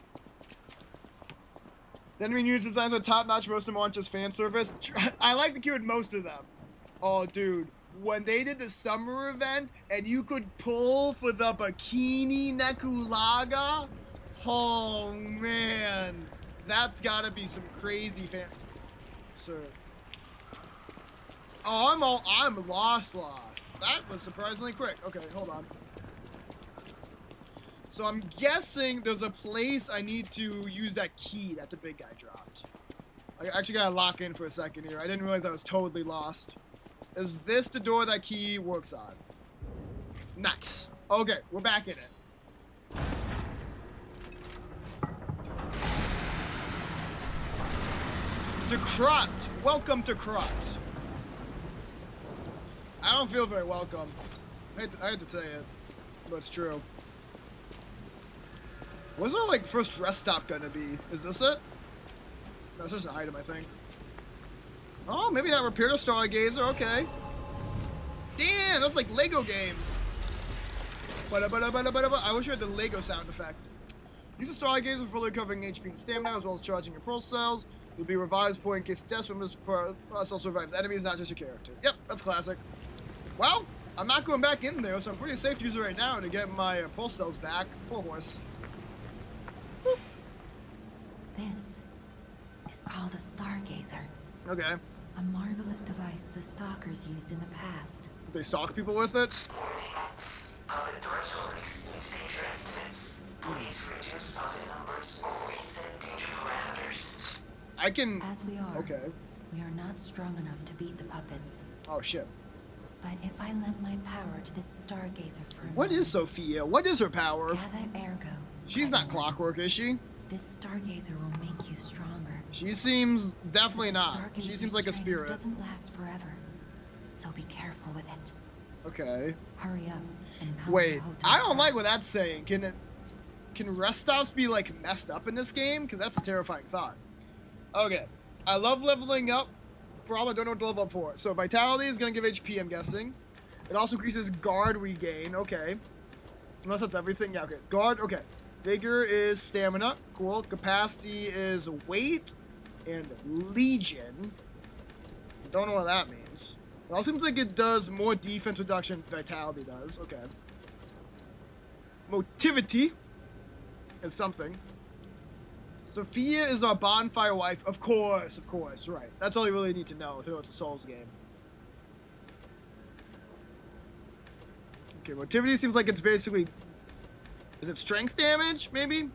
Then we use designs are top-notch, most of them aren't just fan service. I like the keyword most of them. Oh, dude. When they did the summer event and you could pull for the bikini Nekulaga, oh man, that's gotta be some crazy fan. Sir. Oh, I'm lost. That was surprisingly quick. Okay, hold on. So I'm guessing there's a place I need to use that key that the big guy dropped. I actually gotta lock in for a second here. I didn't realize I was totally lost. Is this the door that key works on? Nice. Okay, we're back in it. To Krot. Welcome to Krot. I don't feel very welcome. I hate to say it, but it's true. What's our, like, first rest stop gonna be? Is this it? That's just an item, I think. Oh, maybe that repair the Stargazer, okay. Damn, that's like Lego games. I wish I had the Lego sound effect. Use the Stargazer for fully recovering HP and stamina, as well as charging your pulse cells. You'll be revived point in case of death when this cell survives enemies, not just your character. Yep, that's classic. Well, I'm not going back in there, so I'm pretty safe to use it right now to get my pulse cells back. Poor horse. Boop. This is called a Stargazer. Okay. A marvelous device the stalkers used in the past. Did they stalk people with it? Puppet threshold exceeds danger estimates. Please reduce puppet numbers or reset danger parameters. I can... As we are. Okay. We are not strong enough to beat the puppets. Oh, shit. But if I lend my power to this Stargazer for a What is Sophia? What is her power? Gather ergo. She's not clockwork, is she? This Stargazer will make you stronger. She seems definitely not. She seems like a spirit. Doesn't last forever, so be careful with it. Okay. Hurry up and come Wait, to Hotel I don't like what that's saying. Can rest stops be like messed up in this game? Because that's a terrifying thought. Okay, I love leveling up. Probably don't know what to level up for. So vitality is gonna give HP, I'm guessing. It also increases guard regain. Okay. Unless that's everything. Yeah. Okay. Guard. Okay. Vigor is stamina. Cool. Capacity is weight and legion. Don't know what that means. It all seems like it does more defense reduction than Vitality does. Okay. Motivity is something. Sophia is our bonfire wife. Of course, right. That's all you really need to know if it's a Souls game. Okay, motivity seems like it's basically... Is it strength damage, maybe?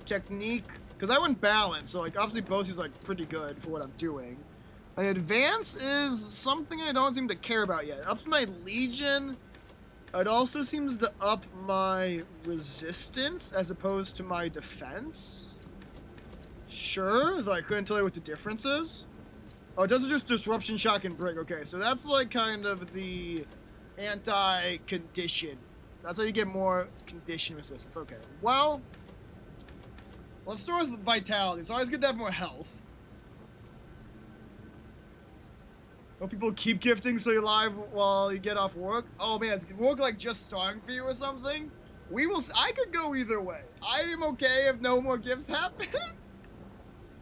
Technique? Because I went balance, so like obviously Bosie's like pretty good for what I'm doing. And advance is something I don't seem to care about yet. Ups my Legion. It also seems to up my resistance as opposed to my defense. Sure, though I couldn't tell you what the difference is. Oh, it does just disruption, shock, and break. Okay, so that's like kind of the anti-condition. That's how you get more condition resistance. Okay, well, let's start with vitality. It's always good to have more health. Oh, people keep gifting so you're live while you get off work? Oh man, is work like just starting for you or something? We will. I could go either way. I am okay if no more gifts happen.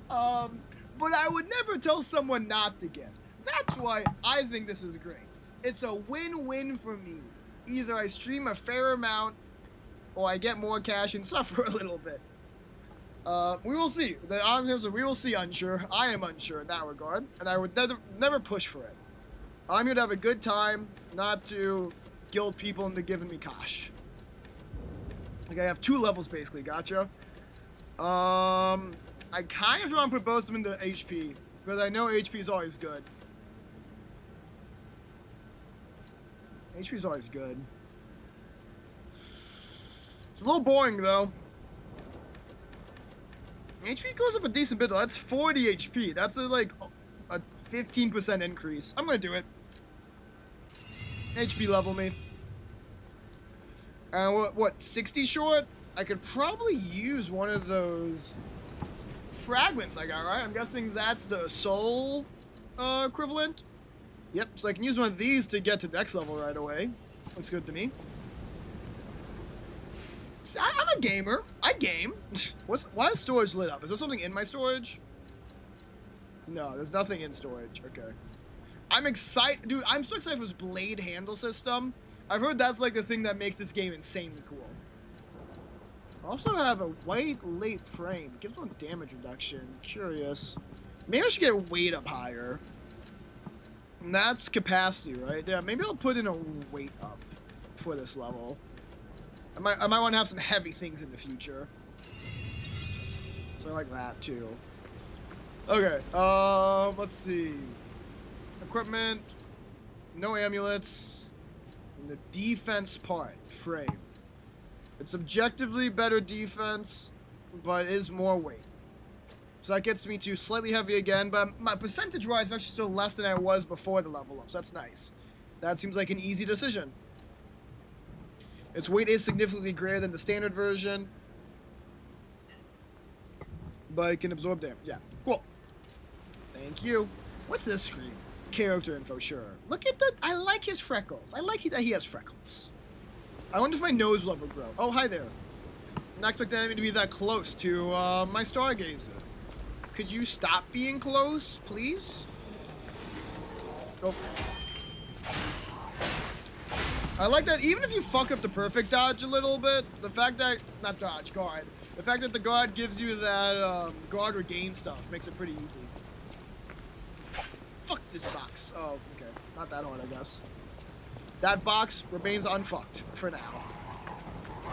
But I would never tell someone not to gift. That's why I think this is great. It's a win-win for me. Either I stream a fair amount, or I get more cash and suffer a little bit. We will see. The honest answer, we will see, unsure. I am unsure in that regard, and I would never push for it. I'm here to have a good time, not to guilt people into giving me cash. Like, I have 2 levels, basically, gotcha. I kind of want to put both of them into HP, because I know HP is always good. HP is always good. It's a little boring, though. HP goes up a decent bit, though. That's 40 HP. That's like a 15% increase. I'm gonna do it. HP level me. And what, 60 short? I could probably use one of those fragments I got, right? I'm guessing that's the soul equivalent. Yep, so I can use one of these to get to next level right away. Looks good to me. I'm a gamer. I game. Why is storage lit up? Is there something in my storage? No, there's nothing in storage. Okay. I'm excited. Dude, I'm so excited for this blade handle system. I've heard that's like the thing that makes this game insanely cool. I also have a white late frame. It gives one damage reduction. Curious. Maybe I should get weight up higher. And that's capacity, right? Yeah, maybe I'll put in a weight up for this level. I might want to have some heavy things in the future. So I like that too. Okay, let's see. Equipment, no amulets, and the defense part, frame. It's objectively better defense, but is more weight. So that gets me to slightly heavy again, but my percentage-wise, I'm actually still less than I was before the level up, so that's nice. That seems like an easy decision. Its weight is significantly greater than the standard version, but it can absorb damage. Yeah, cool. Thank you. What's this screen? Character info, sure. Look at the... I like his freckles. I like that he has freckles. I wonder if my nose will ever grow. Oh, hi there. Not expecting enemy to be that close to my Stargazer. Could you stop being close, please? Go. I like that even if you fuck up the perfect dodge a little bit, the fact that... Not dodge, guard. The fact that the guard gives you that guard regain stuff makes it pretty easy. Fuck this box. Oh, okay. Not that hard, I guess. That box remains unfucked for now.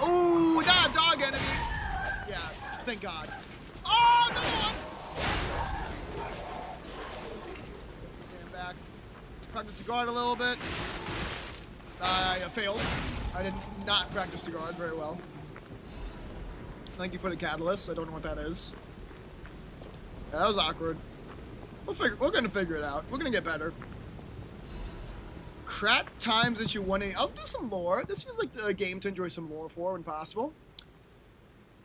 Ooh, that dog enemy. Yeah, thank God. Oh, no one. Get some stand back. Practice to guard a little bit. I failed. I did not practice to guard very well. Thank you for the catalyst. I don't know what that is. Yeah, that was awkward. We're gonna figure it out. We're gonna get better. Crat times that you 180. I'll do some lore. This feels like the game to enjoy some lore for when possible.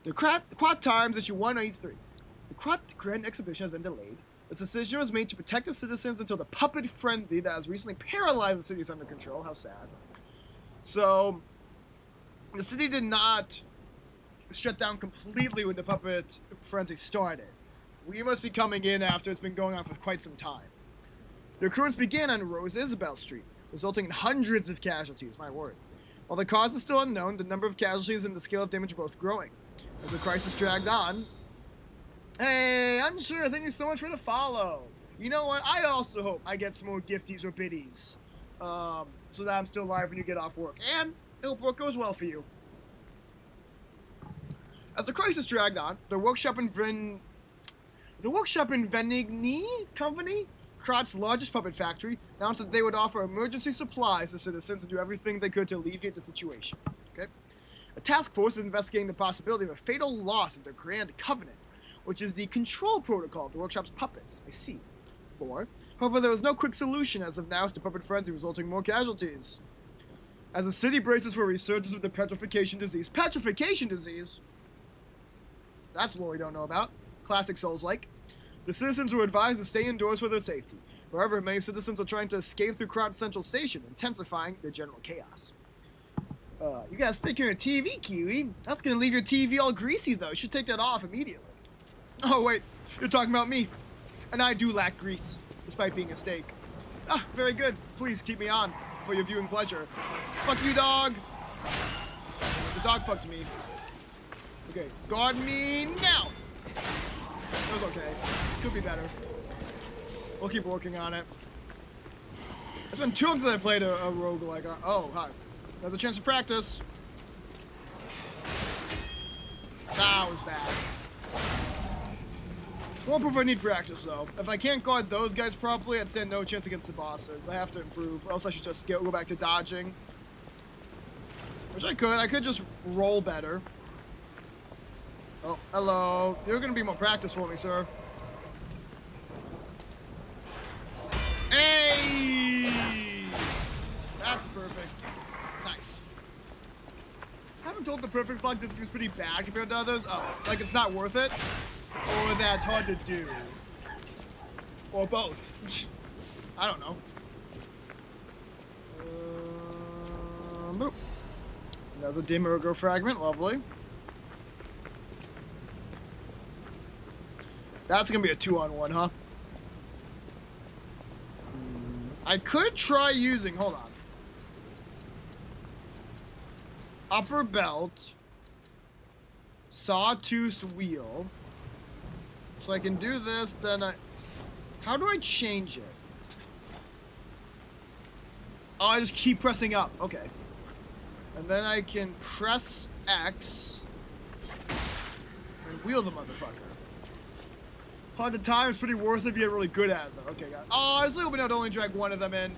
The quad times that you 183. The Krat Grand Exhibition has been delayed. This decision was made to protect the citizens until the puppet frenzy that has recently paralyzed the city is under control. How sad. So, the city did not shut down completely when the puppet frenzy started. We must be coming in after it's been going on for quite some time. The occurrence began on Rose Isabel Street, resulting in hundreds of casualties, my word. While the cause is still unknown, the number of casualties and the scale of damage are both growing. As the crisis dragged on... Hey, unsure, thank you so much for the follow. You know what, I also hope I get some more gifties or biddies. So that I'm still alive when you get off work. And I hope work goes well for you. As the crisis dragged on, the workshop in Venigny Company, Krat's largest puppet factory, announced that they would offer emergency supplies to citizens and do everything they could to alleviate the situation. Okay? A task force is investigating the possibility of a fatal loss of the Grand Covenant, which is the control protocol of the workshop's puppets. I see. 4. However, there was no quick solution as of now to puppet frenzy, resulting in more casualties. As the city braces for a resurgence of the petrification disease. Petrification disease? That's what we don't know about. Classic Souls-like. The citizens were advised to stay indoors for their safety. However, many citizens are trying to escape through Krat Central Station, intensifying the general chaos. You gotta stick your TV, Kiwi. That's gonna leave your TV all greasy, though. You should take that off immediately. Oh, wait. You're talking about me. And I do lack grease, despite being a steak. Ah, very good. Please keep me on for your viewing pleasure. Fuck you, dog. The dog fucked me. Okay, guard me now. That was okay. Could be better. We'll keep working on it. It's been 2 months since I played a roguelike. Oh, hi. Another chance to practice. That was bad. Won't prove I need practice, though. If I can't guard those guys properly, I'd stand no chance against the bosses. I have to improve, or else I should just go back to dodging. Which I could. I could just roll better. Oh, hello. You're gonna be more practice for me, sir. Hey! That's perfect. Nice. I haven't told the perfect block this game's pretty bad compared to others. Oh, like it's not worth it? Or that's hard to do? Or both? I don't know. Boop. There's a Demiurgo fragment. Lovely. That's gonna be a 2-on-1, huh? I could try using, hold on. Upper belt. Sawtooth wheel. So I can do this, then how do I change it? Oh, I just keep pressing up. Okay. And then I can press X and wheel the motherfucker. Hard to time is pretty worth it if you're really good at it, though. Okay, got it. Oh, I was hoping I'd only drag one of them in.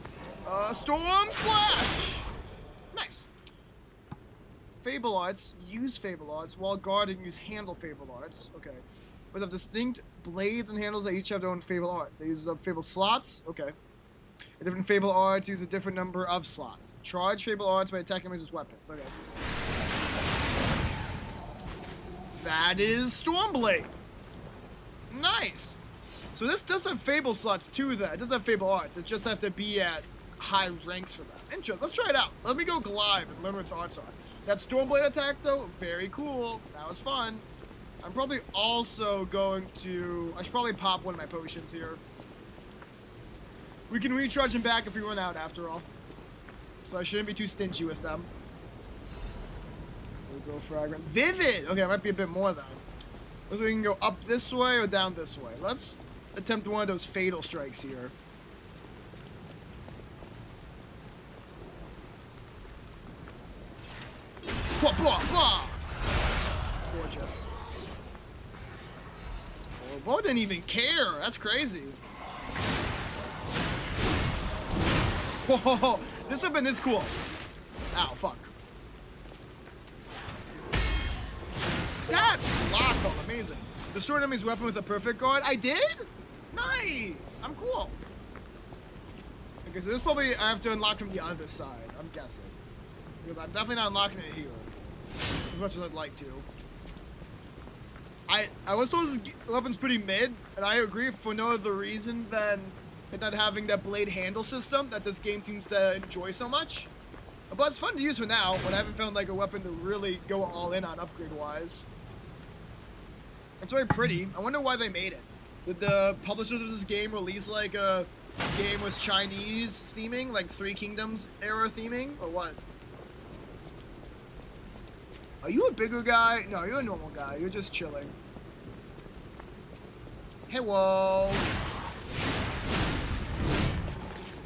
Storm Slash! Nice. Fable Arts. Use Fable Arts. While guarding, use Handle Fable Arts. Okay. With distinct blades and handles, they each have their own Fable Art. They use Fable slots. Okay. A different Fable Arts use a different number of slots. Charge Fable Arts by attacking enemies with weapons. Okay. That is Stormblade. Nice. So this does have Fable slots too, then. It does have Fable Arts. It just have to be at high ranks for that. Interesting. Let's try it out. Let me go glide and learn what its arts are. That Stormblade attack, though, very cool. That was fun. I'm probably also going to... I should probably pop one of my potions here. We can recharge them back if we run out, after all. So I shouldn't be too stingy with them. We'll go fragment. Vivid! Okay, it might be a bit more, then. Whether we can go up this way or down this way. Let's attempt one of those fatal strikes here. Blah, blah, blah. Gorgeous. Oh, Bo didn't even care. That's crazy. Whoa, this weapon is cool. Ow, fuck. That's locked, amazing. Destroyed enemy's weapon with a perfect guard. I did? Nice. I'm cool. Okay, so this probably I have to unlock from the other side, I'm guessing. Because I'm definitely not unlocking it here. As much as I'd like to. I was told this weapon's pretty mid, and I agree for no other reason than it not having that blade handle system that this game seems to enjoy so much. But it's fun to use for now, when I haven't found like a weapon to really go all in on upgrade-wise. It's very pretty. I wonder why they made it. Did the publishers of this game release like a game was Chinese theming, like Three Kingdoms era theming, or what? Are you a bigger guy? No, you're a normal guy. You're just chilling. Hey, whoa.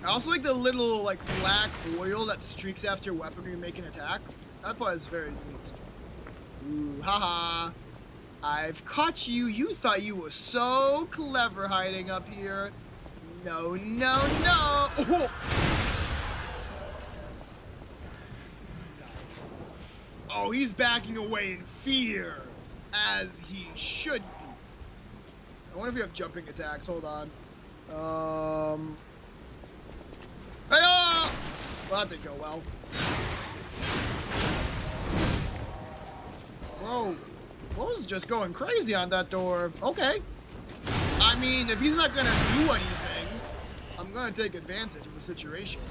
I also like the little, like, black oil that streaks after your weapon when you make an attack. That part is very neat. Ooh, haha. I've caught you. You thought you were so clever hiding up here. No, no, no. Oh. Nice. Oh, he's backing away in fear, as he should be. I wonder if you have jumping attacks. Hold on. Hey-oh! Well, that didn't go well. Whoa. Bro's just going crazy on that door. Okay. I mean, if he's not gonna do anything, I'm gonna take advantage of the situation.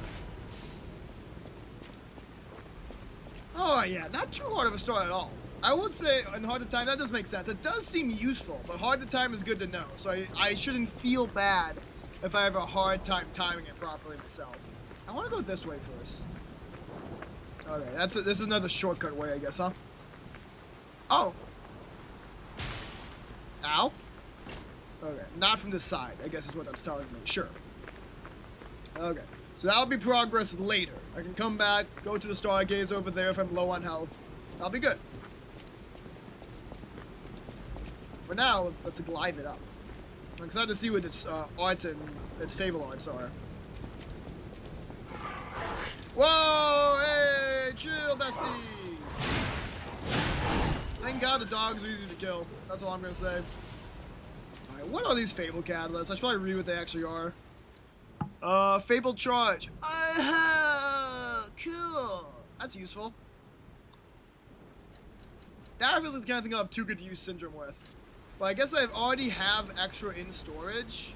Oh yeah, not too hard of a start at all. I would say in hard to time, that does make sense. It does seem useful, but hard to time is good to know. So I shouldn't feel bad if I have a hard time timing it properly myself. I want to go this way first. Okay, this is another shortcut way, I guess, huh? Oh. Ow. Okay, not from this side, I guess is what that's telling me. Sure. Okay, so that'll be progress later. I can come back, go to the Stargaze over there if I'm low on health. That'll be good. For now, let's glide it up. I'm excited to see what its arts and its fable arts are. Whoa! Hey! Chill, bestie! Thank God the dogs are easy to kill. That's all I'm gonna say. Alright, what are these fable catalysts? I should probably read what they actually are. Fable charge. Cool. That's useful. That I really kind of think I'll have too good to use syndrome with. But I guess I already have extra in storage.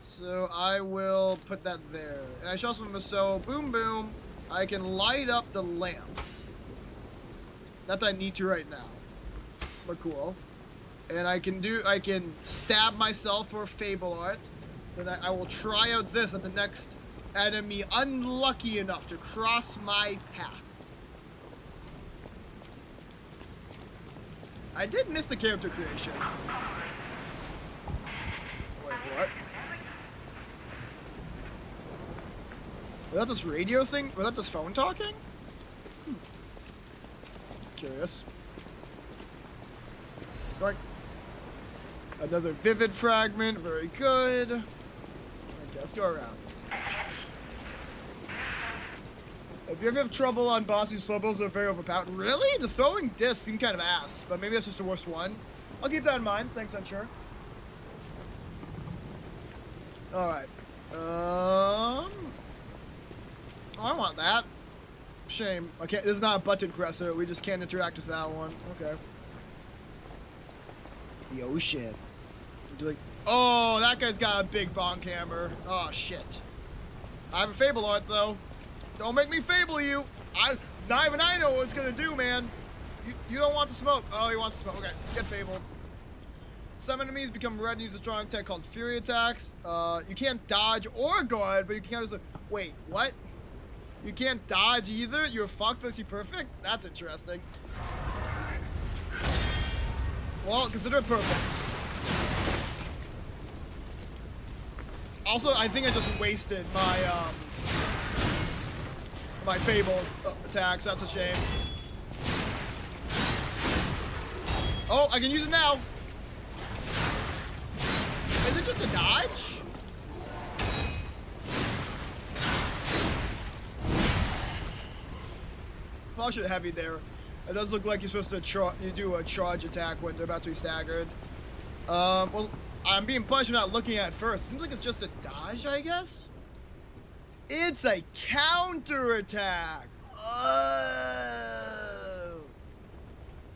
So I will put that there. And I should also remember, so boom boom, I can light up the lamp. Not that I need to right now. But cool. And I can stab myself for fable art. Then I will try out this at the next enemy unlucky enough to cross my path. I did miss the character creation. Wait, what? Was that this radio thing? Was that this phone talking? Curious. Right. Another vivid fragment. Very good. Okay, let's go around. If you ever have trouble on bosses, slowbills are very overpowered. Really? The throwing discs seem kind of ass, but maybe that's just the worst one. I'll keep that in mind. Thanks, unsure. Alright. Oh, I want that. Shame. I can't. This is not a button presser. We just can't interact with that one. Okay. The ocean. Like, oh, that guy's got a big bonk hammer. Oh shit. I have a fable art though. Don't make me fable you. Not even I know what it's gonna do, man. You don't want the smoke. Oh, he wants the smoke. Okay, get fabled. Some enemies become red and use a strong attack called Fury attacks. You can't dodge or guard, but you can just. Wait, what? You can't dodge either? You're fucked unless you're perfect? That's interesting. Well, consider it perfect. Also, I think I just wasted my, my Fable attacks. That's a shame. Oh, I can use it now. Is it just a dodge? Probably should have heavy there. It does look like you're supposed to do a charge attack when they're about to be staggered. Well, I'm being punished for not looking at it first. It seems like it's just a dodge, I guess. It's a counter attack. Oh,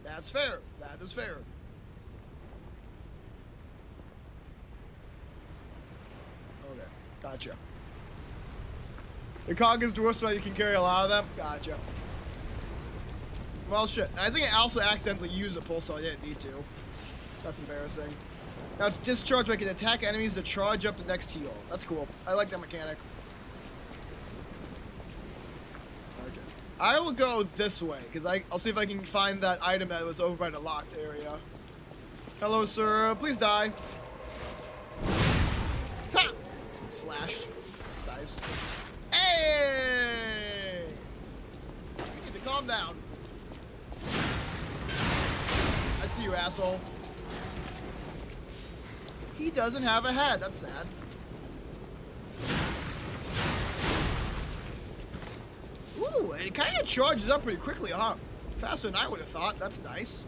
that's fair. That is fair. Okay, gotcha. The cog is dwarf, so you can carry a lot of them. Gotcha. Well, shit. I think I also accidentally used a pulse, so I didn't need to. That's embarrassing. Now it's discharged, I can attack enemies to charge up the next heal. That's cool. I like that mechanic. Okay. I will go this way, because I'll see if I can find that item that was over by the locked area. Hello, sir. Please die. Ha! Slashed. Nice. Hey! You need to calm down. I see you, asshole. He doesn't have a head. That's sad. Ooh, it kind of charges up pretty quickly, huh? Faster than I would have thought. That's nice.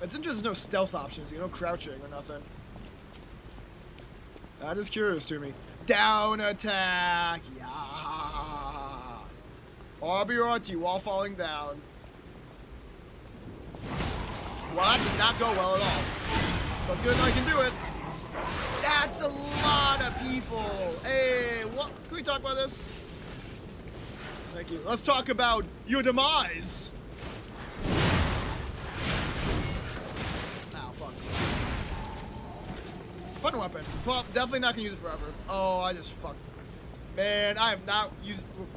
It's interesting there's no stealth options. You know, crouching or nothing. That is curious to me. Down attack. Yes. RBRT while falling down. Well, that did not go well at all. So it's good if I can do it. That's a lot of people. Hey, what? Can we talk about this? Thank you. Let's talk about your demise. Ow, fuck. Fun weapon. Well, definitely not gonna use it forever. Oh, I just fucked. Man, I have not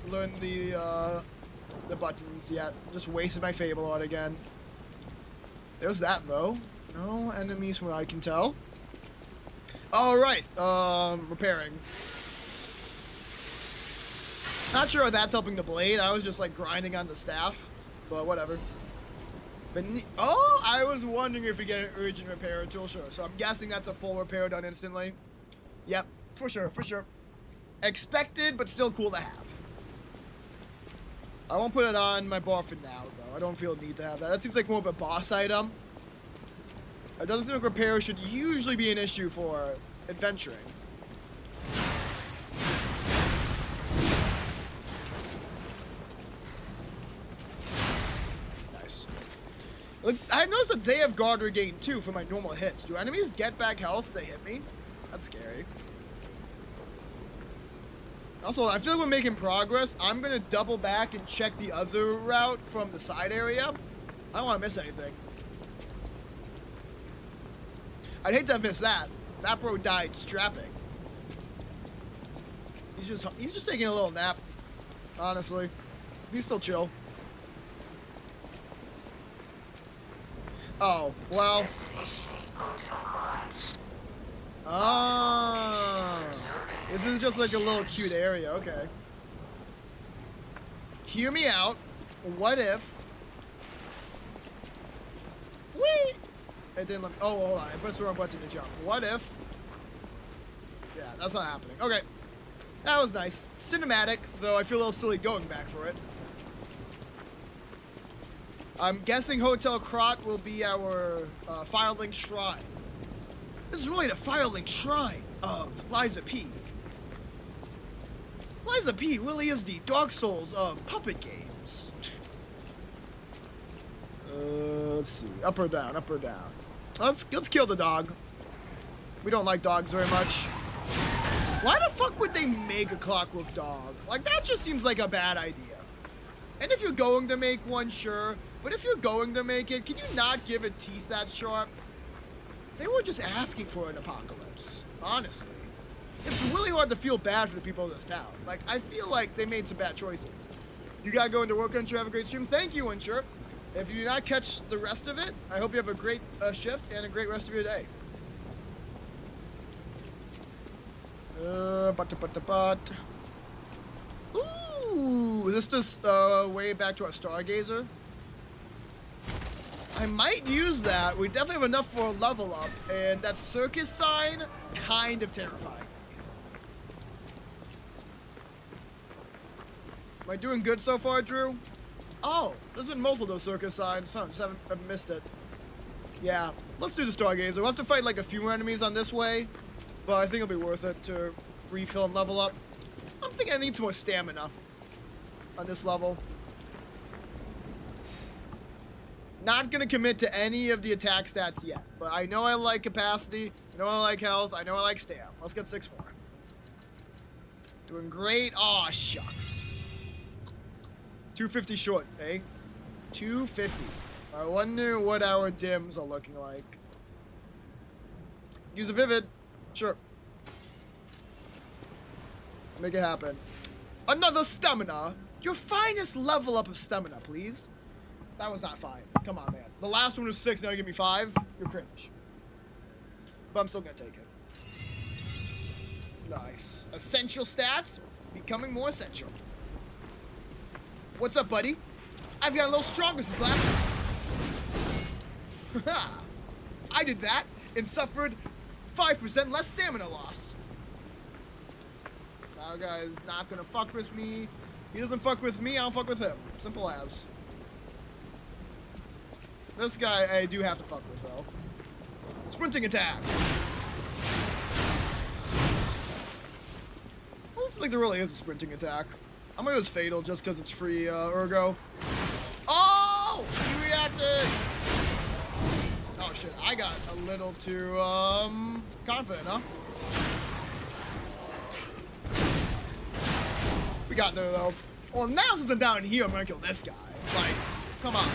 learned the buttons yet. Just wasted my Fable on it again. There's that though. No enemies from what I can tell. All right, repairing. Not sure if that's helping the blade. I was just like grinding on the staff, but whatever. Oh, I was wondering if we get an urgent repair tool. Sure. So I'm guessing that's a full repair done instantly. Yep, for sure, for sure. Expected, but still cool to have. I won't put it on my bar for now, though. I don't feel the need to have that. That seems like more of a boss item. It doesn't seem like repair should usually be an issue for adventuring. Nice. I've noticed that they have guard regain too for my normal hits. Do enemies get back health if they hit me? That's scary. Also, I feel like we're making progress. I'm going to double back and check the other route from the side area. I don't want to miss anything. I'd hate to have missed that. That bro died strapping. He's just taking a little nap. Honestly. He's still chill. Oh, well. Oh. This is just like a little cute area. Okay. Hear me out. What if... Wait! It didn't let me... Oh, hold on. I pressed the wrong button to jump. What if... Yeah, that's not happening. Okay. That was nice. Cinematic, though I feel a little silly going back for it. I'm guessing Hotel Krot will be our Firelink Shrine. This is really the Firelink Shrine of Liza P. Liza P really is the Dark Souls of puppet games. Let's see. Up or down? Up or down? Let's kill the dog. We don't like dogs very much. Why the fuck would they make a clockwork dog? Like, that just seems like a bad idea. And if you're going to make one, sure. But if you're going to make it, can you not give it teeth that sharp? They were just asking for an apocalypse. Honestly. It's really hard to feel bad for the people of this town. Like, I feel like they made some bad choices. You gotta go into work, Unsure. Have a great stream. Thank you, Unsure. If you do not catch the rest of it, I hope you have a great shift and a great rest of your day. Ooh, is this way back to our Stargazer? I might use that. We definitely have enough for a level up, and that circus sign, kind of terrifying. Am I doing good so far, Drew? Oh, there's been multiple of those circus signs. Huh, just haven't missed it. Yeah, let's do the Stargazer. We'll have to fight like a few more enemies on this way, but I think it'll be worth it to refill and level up. I'm thinking I need some more stamina on this level. Not gonna commit to any of the attack stats yet, but I know I like capacity, I know I like health, I know I like stam. Let's get 6 more. Doing great. Aw, oh, shucks. 250 short, eh? 250. I wonder what our dims are looking like. Use a vivid. Sure. Make it happen. Another stamina. Your finest level up of stamina, please. That was not fine. Come on, man. The last one was 6, now you give me 5? You're cringe. But I'm still gonna take it. Nice. Essential stats. Becoming more essential. What's up, buddy? I've got a little stronger since last time. I did that and suffered 5% less stamina loss. That guy's not gonna fuck with me. He doesn't fuck with me, I don't fuck with him. Simple as. This guy I do have to fuck with, though. Sprinting attack. Well, looks like there really is a sprinting attack. I'm gonna use Fatal just because it's free, Ergo. Oh! He reacted! Oh, shit. I got a little too, confident, huh? We got there, though. Well, now since I'm down here, I'm gonna kill this guy. Like, come on.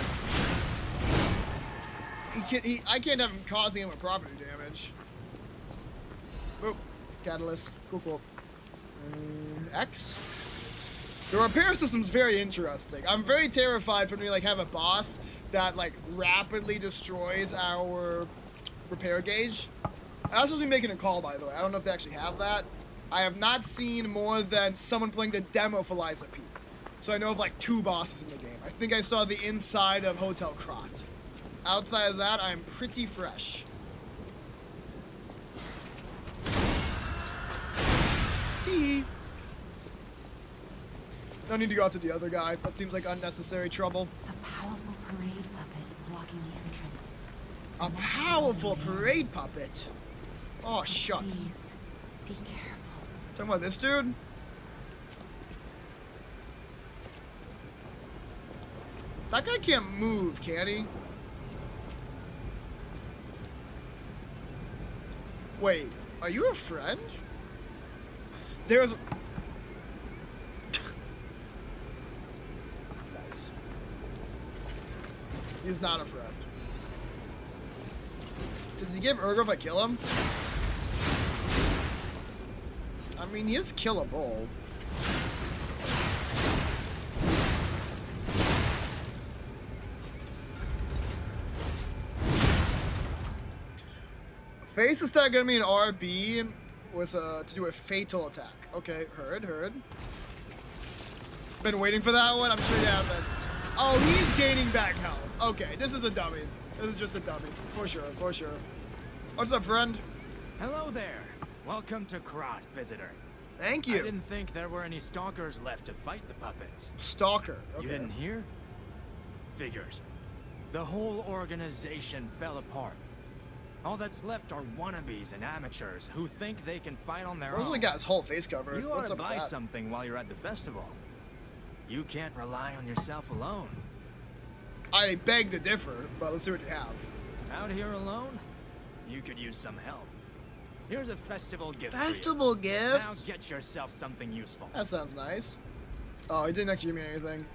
I can't have him causing him a property damage. Boop. Catalyst. Cool, cool. X? The repair system's very interesting. I'm very terrified for me to, like, have a boss that, like, rapidly destroys our repair gauge. I was supposed to be making a call, by the way. I don't know if they actually have that. I have not seen more than someone playing the demo for Liza P. So I know of, like, 2 bosses in the game. I think I saw the inside of Hotel Krot. Outside of that, I'm pretty fresh. Tee. No need to go after the other guy. That seems like unnecessary trouble. A powerful parade puppet is blocking the entrance. A powerful parade puppet? Oh, shucks. Please, be careful. Talking about this dude? That guy can't move, can he? Wait, are you a friend? There's... Nice. He's not a friend. Does he give Ergo if I kill him? I mean, he is killable. Face is not gonna be an RB was to do a fatal attack. Okay, heard. Been waiting for that one. I'm sure you have been. Oh, he's gaining back health. Okay, this is a dummy. This is just a dummy, for sure. What's up, friend? Hello there. Welcome to Krot, visitor. Thank you. I didn't think there were any stalkers left to fight the puppets. Stalker. Okay. You didn't hear? Figures. The whole organization fell apart. All that's left are wannabes and amateurs who think they can fight on their own. Rosalie got his whole face covered. You ought to buy something while you're at the festival. You can't rely on yourself alone. I beg to differ, but let's see what you have. Out here alone? You could use some help. Here's a festival gift. Festival gift? Now get yourself something useful. That sounds nice. Oh, he didn't actually give me anything.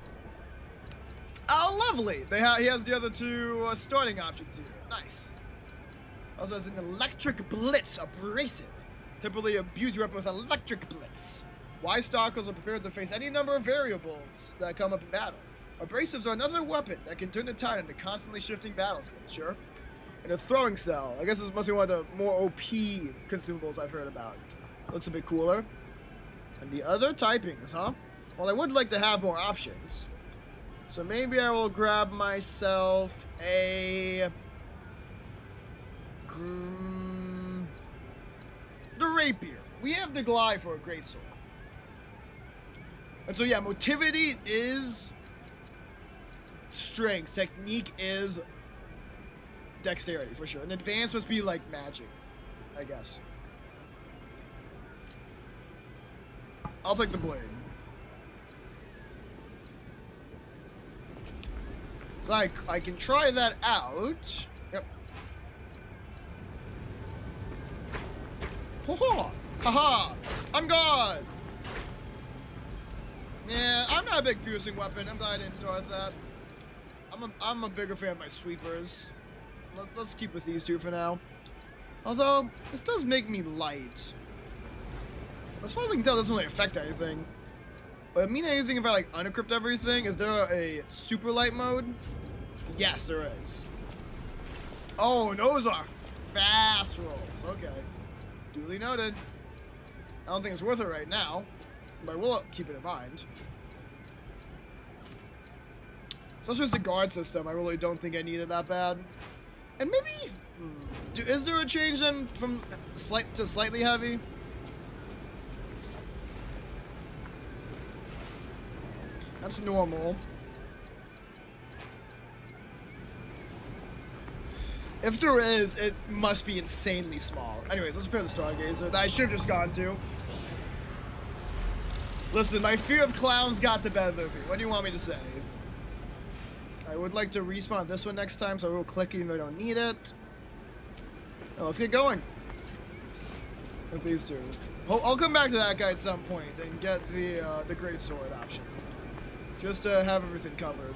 Oh, lovely. He has the other 2 starting options here. Nice. Also has an electric blitz, abrasive. Typically abuse your weapon with electric blitz. Wise stalkers are prepared to face any number of variables that come up in battle. Abrasives are another weapon that can turn the tide in a constantly shifting battlefield, sure. And a throwing cell. I guess this must be one of the more OP consumables I've heard about. Looks a bit cooler. And the other typings, huh? Well, I would like to have more options. So maybe I will grab myself a... the rapier. We have the glide for a greatsword. And so yeah, motivity is strength. Technique is dexterity for sure. And advance must be like magic, I guess. I'll take the blade. So I can try that out. Yep. Ho-ho! Haha! I'm gone! Yeah, I'm not a big piercing weapon. I'm glad I didn't start with that. I'm a bigger fan of my sweepers. Let's keep with these two for now. Although, this does make me light. As far as I can tell, it doesn't really affect anything. But it mean anything if I like unequip everything? Is there a super light mode? Yes, there is. Oh, those are fast rolls. Okay. Duly noted. I don't think it's worth it right now, but I will keep it in mind. So that's just the guard system. I really don't think I need it that bad. And maybe... is there a change then from slight to slightly heavy? That's normal. If there is, it must be insanely small. Anyways, let's repair the Stargazer that I should have just gone to. Listen, my fear of clowns got the better of me. What do you want me to say? I would like to respawn this one next time, so I will click it even though I don't need it. Now let's get going. With these two. I'll come back to that guy at some point and get the great sword option. Just to have everything covered.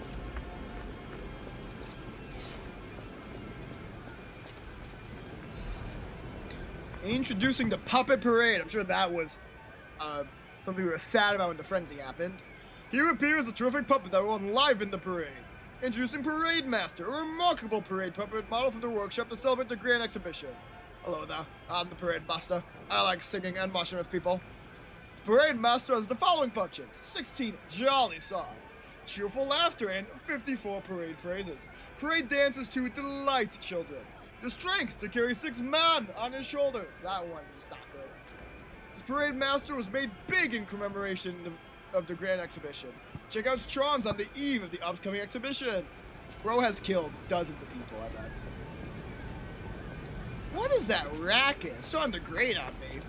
Introducing the Puppet Parade. I'm sure that was something we were sad about when the frenzy happened. Here appears a terrific puppet that will enliven the parade. Introducing Parade Master, a remarkable parade puppet model from the workshop to celebrate the grand exhibition. Hello there, I'm the Parade Master. I like singing and moshing with people. The Parade Master has the following functions: 16 jolly songs, cheerful laughter, and 54 parade phrases. Parade dances to delight children. The strength to carry 6 men on his shoulders. That one was not good. This Parade Master was made big in commemoration of the grand exhibition. Check out his charms on the eve of the upcoming exhibition. Bro has killed dozens of people, I bet. What is that racket? It's starting to grate on me.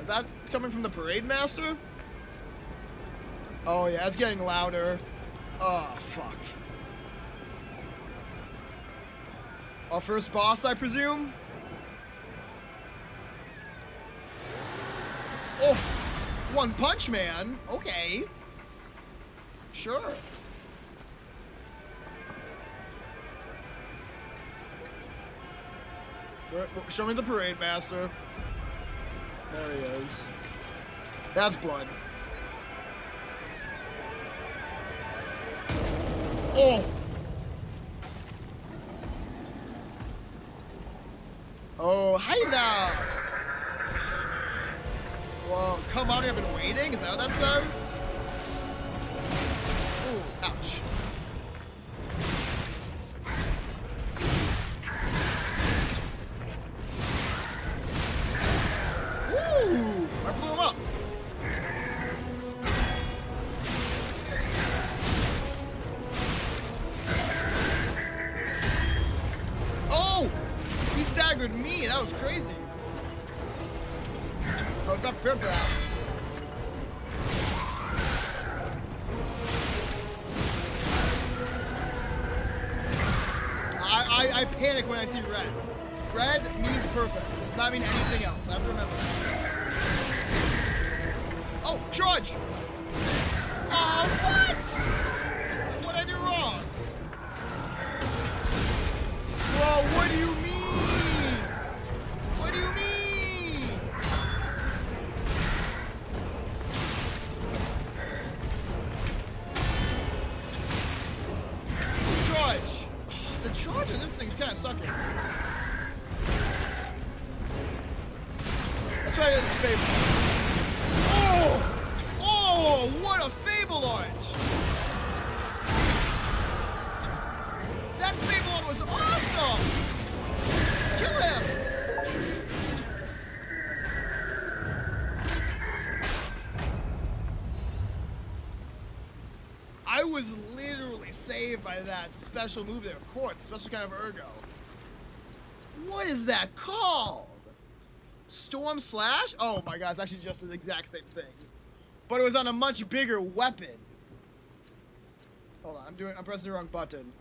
Is that coming from the Parade Master? Oh yeah, it's getting louder. Oh, fuck. Our first boss, I presume? Oh! One Punch Man? Okay. Sure. Show me the Parade Master. There he is. That's blood. Oh! Oh, hi there! Well, come on, I've been waiting? Is that what that says? Ooh, ouch. Woo! I blew him up. Oh! He staggered me. That was crazy. I was not prepared for that. I panic when I see red. Red means perfect. It does not mean anything else. I have to remember that. Oh, charge! Oh, what? What did I do wrong? Whoa, what do you mean? What do you mean? Charge! The charge on this thing is kind of sucking. Let's try this Fable. Oh! Oh, what a Fable art! That Fable art was awesome! Kill him! I was literally saved by that special move there, of course, special kind of ergo. What is that called? Storm Slash? Oh my god, it's actually just the exact same thing. But it was on a much bigger weapon. Hold on, I'm pressing the wrong button.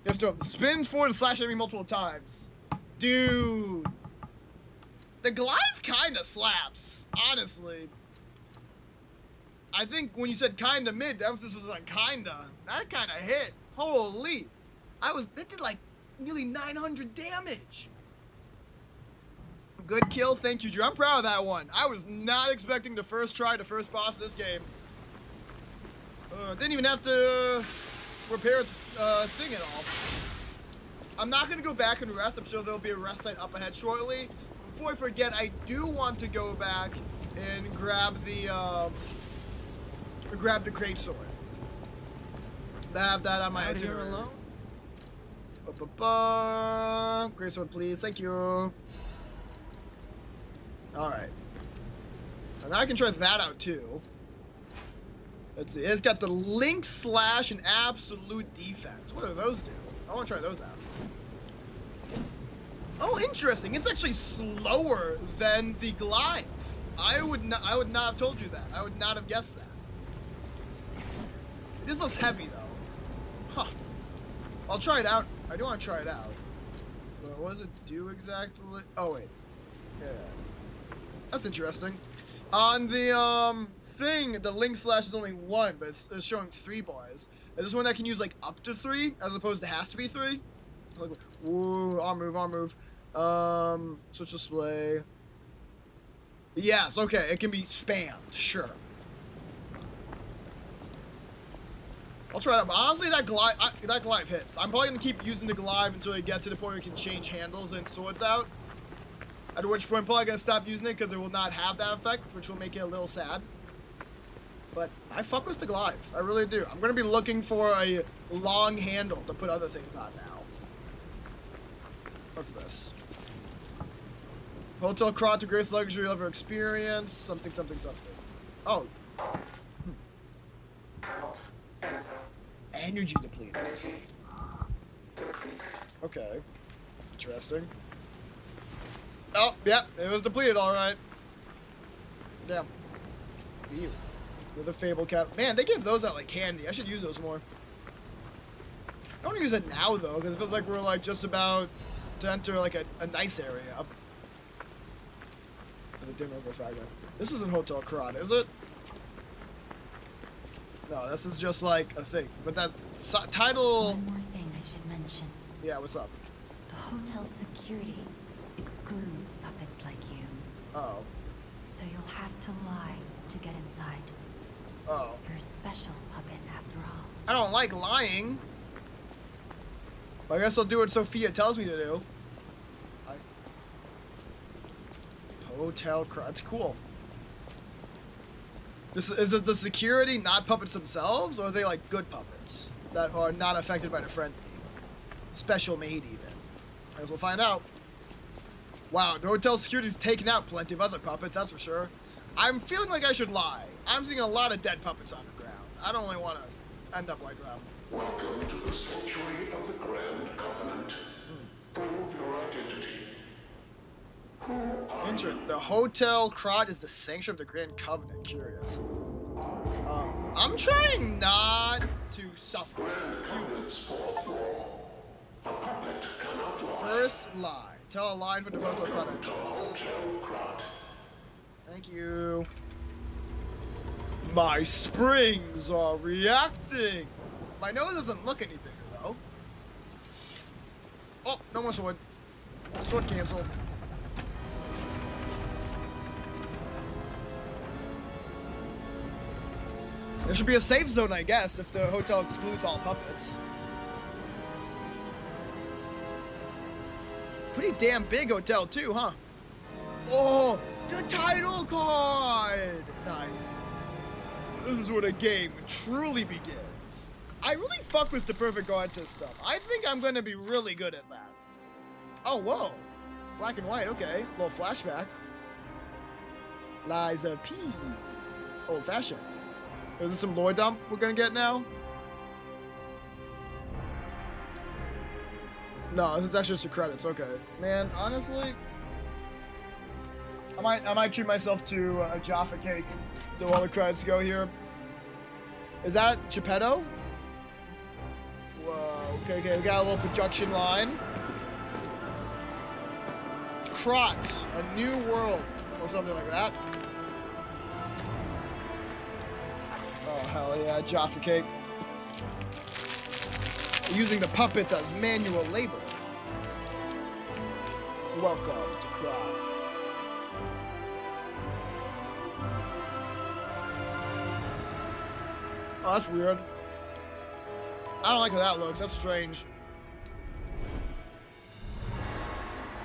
Yes, no, spins forward and slash enemy multiple times. Dude. The glaive kinda slaps, honestly. I think when you said kinda mid, the emphasis was on kinda. That kinda hit. Holy. That did like nearly 900 damage. Good kill, thank you, Drew. I'm proud of that one. I was not expecting the first try, the first boss of this game. Didn't even have to repair its thing at all. I'm not gonna go back and rest. I'm sure there'll be a rest site up ahead shortly. Before I forget, I do want to go back and grab the great sword. I have that on my itinerary. Great sword, please. Thank you. Alright. And now I can try that out too. Let's see. It's got the Link Slash and Absolute Defense. What do those do? I want to try those out. Oh, interesting. It's actually slower than the Glide. I would not have told you that. I would not have guessed that. It is less heavy though. Huh. I'll try it out. I do want to try it out. But what does it do exactly? Oh wait. Yeah. That's interesting. On the thing, the Link Slash is only 1, but it's showing 3 bars. Is this one that can use like up to 3 as opposed to has to be 3? Like, woo, I'll move. Switch display. Yes, okay, it can be spammed, sure. I'll try it out, but honestly, that glaive hits. I'm probably gonna keep using the glaive until I get to the point where you can change handles and swords out. At which point, I'm probably gonna stop using it because it will not have that effect, which will make it a little sad. But I fuck with the glaive, I really do. I'm gonna be looking for a long handle to put other things on now. What's this? Hotel Crot to greatest luxury ever experience. Something. Oh. Energy depleted. Okay. Interesting. Oh, yep, it was depleted, alright. Damn. Ew. With a Fable Cap. Man, they give those out like candy. I should use those more. I don't want to use it now, though, because it feels like we're like just about to enter like a nice area. The dim over fragment. This isn't Hotel Crot, is it? No, this is just like a thing. But that title. One more thing I should mention. Yeah, what's up? The hotel security excludes puppets like you. Uh-oh. So you'll have to lie to get inside. Uh-oh. You're a special puppet after all. I don't like lying. I guess I'll do what Sophia tells me to do. Hotel Crot. That's cool. Is it the security, not puppets themselves, or are they like good puppets that are not affected by the frenzy? Special made even. I guess we'll find out. Wow, the hotel security's taken out plenty of other puppets, that's for sure. I'm feeling like I should lie. I'm seeing a lot of dead puppets on the ground. I don't really want to end up like that. Welcome to the sanctuary of the Grand Covenant. Prove your identity. Interesting. The Hotel Crot is the sanctuary of the Grand Covenant. Curious. I'm trying not to suffer. First lie. Tell a lie for the Hotel Crot entrance. Thank you. My springs are reacting. My nose doesn't look any bigger though. Oh, no more sword. Sword canceled. There should be a safe zone, I guess, if the hotel excludes all puppets. Pretty damn big hotel, too, huh? Oh, the title card! Nice. This is where the game truly begins. I really fuck with the perfect guard system. I think I'm gonna be really good at that. Oh, whoa. Black and white, okay. Little flashback. Liza P. Old fashioned. Is this some lore dump we're gonna get now? No, this is actually just the credits. Okay, man. Honestly, I might treat myself to a Jaffa cake. Do all the credits go here? Is that Geppetto? Whoa. Okay. We got a little production line. Crot, a new world, or something like that. Hell yeah, Jaffa Cake. Using the puppets as manual labor. Welcome to Crowd. Oh, that's weird. I don't like how that looks. That's strange.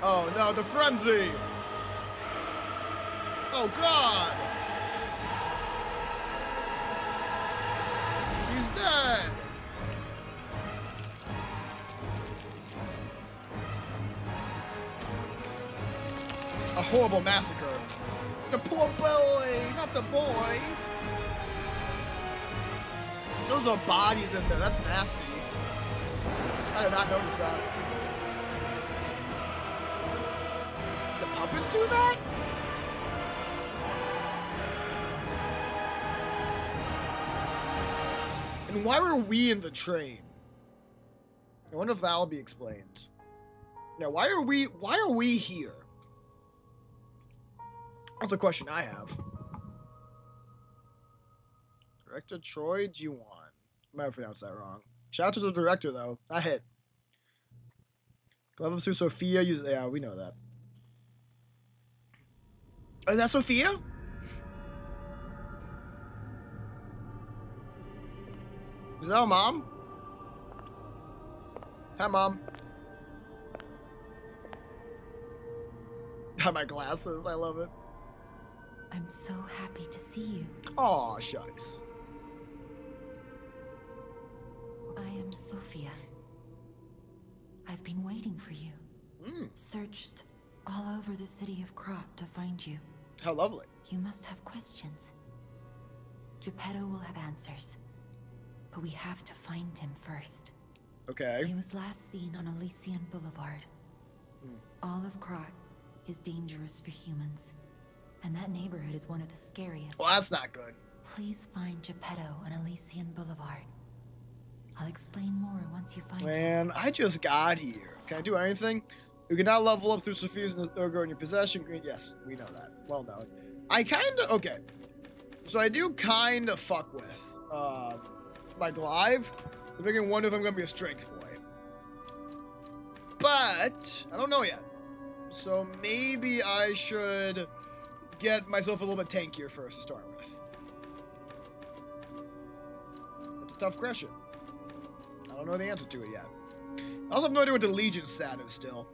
Oh no, the frenzy! Oh god! He's dead! A horrible massacre. The poor boy! Not the boy! Those are bodies in there. That's nasty. I did not notice that. The puppets do that? And why were we in the train? I wonder if that will be explained. Now, why are we here? That's a question I have. Director Troy Juwan. I might have pronounced that wrong. Shout out to the director, though. That hit. Glove through Sophia. Yeah, we know that. Is that Sophia? Is that her mom? Hi, Mom. Got my glasses. I love it. I'm so happy to see you. Aw, shucks. I am Sophia. I've been waiting for you. Searched all over the city of Krot to find you. How lovely. You must have questions. Geppetto will have answers. But we have to find him first. Okay. He was last seen on Elysian Boulevard. All of Krot is dangerous for humans. And that neighborhood is one of the scariest. Well, that's not good. Please find Geppetto on Elysian Boulevard. I'll explain more once you find him. Man, I just got here. Can I do anything? You can now level up through Sophia's Urgo in your possession. Yes, we know that. Well known. I kinda, okay. So I do kinda fuck with, my Glaive. I'm making wonder if I'm gonna be a strength boy. But, I don't know yet. So maybe I should get myself a little bit tankier first to start with. That's a tough question. I don't know the answer to it yet. I also have no idea what the Legion stat is still.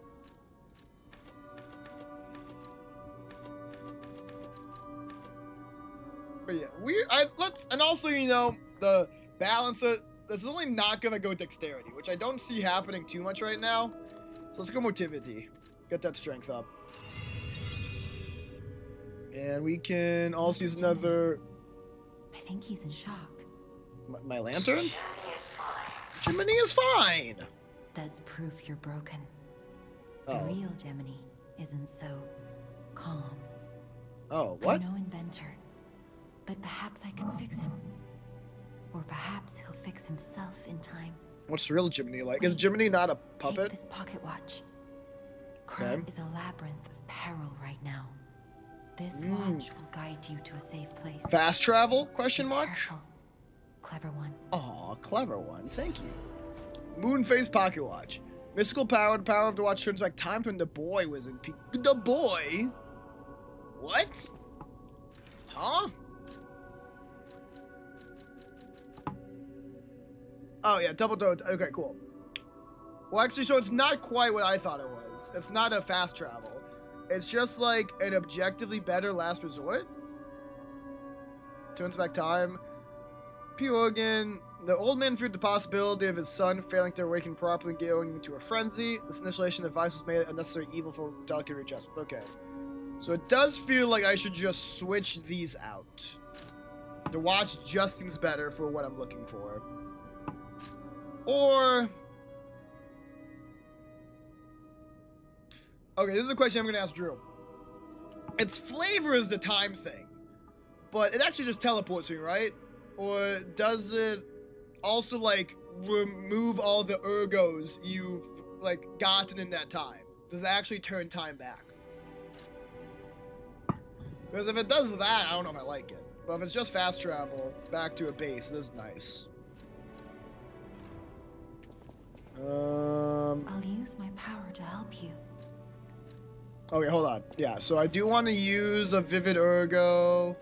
But yeah, and also, you know, the balancer, this is only not gonna go dexterity, which I don't see happening too much right now. So let's go motivity. Get that strength up. And we can also use another... I think he's in shock. My lantern? Gemini is fine. That's proof you're broken. Oh. The real Gemini isn't so calm. Oh, what? I'm no inventor, but perhaps I can fix him. Or perhaps he'll fix himself in time. What's the real Gemini like? Is Gemini not a puppet? Take this pocket watch. Okay. Krot is a labyrinth of peril right now. This watch will guide you to a safe place. Fast travel? Question mark? Careful. Clever one. Aw, clever one. Thank you. Moonface pocket watch. Mystical power. The power of the watch turns back time to when the boy was in peak. The boy? What? Huh? Oh yeah, double dose. Okay, cool. Well, actually, so it's not quite what I thought it was. It's not a fast travel. It's just like an objectively better last resort. Turns back time. P. Organ. The old man feared the possibility of his son failing to awaken properly and going into a frenzy. This initiation device was made unnecessary evil for delicate readjustment. Okay. So it does feel like I should just switch these out. The watch just seems better for what I'm looking for. Or... Okay, this is a question I'm going to ask Drew. Its flavor is the time thing, but it actually just teleports me, right? Or does it also, like, remove all the ergos you've, like, gotten in that time? Does it actually turn time back? Because if it does that, I don't know if I like it. But if it's just fast travel back to a base, this is nice. I'll use my power to help you. Okay, hold on. Yeah, so I do want to use a Vivid Ergo.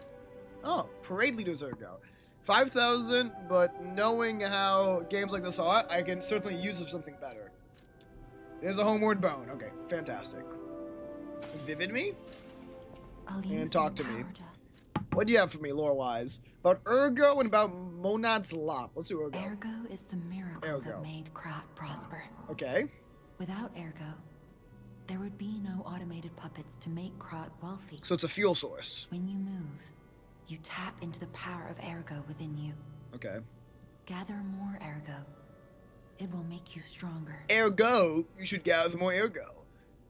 Oh, Parade Leader's Ergo. 5,000, but knowing how games like this are, I can certainly use it for something better. There's a Homeward Bone. Okay, fantastic. Vivid me? And talk to me. What do you have for me, lore-wise? About Ergo and about Monad's Lop. Let's do Ergo. Ergo is the miracle that made Krat prosper. Okay. Without Ergo, there would be no automated puppets to make Krat wealthy. So it's a fuel source. When you move, you tap into the power of Ergo within you. Okay. Gather more Ergo. It will make you stronger. Ergo? You should gather more Ergo.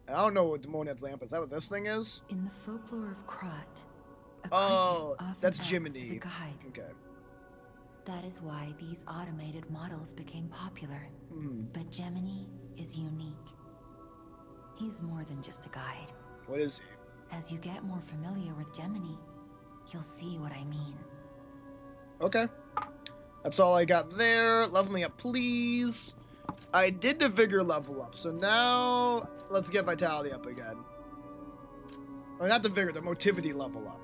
I don't know what the Monad's Lamp is. Is that what this thing is? In the folklore of Krat, oh, that's acts Jiminy. as a guide. Okay. That is why these automated models became popular. But Gemini is unique. He's more than just a guide. What is he? As you get more familiar with Gemini, you'll see what I mean. Okay. That's all I got there. Level me up, please. I did the Vigor level up, so now let's get Vitality up again. Oh, not the Vigor, the Motivity level up.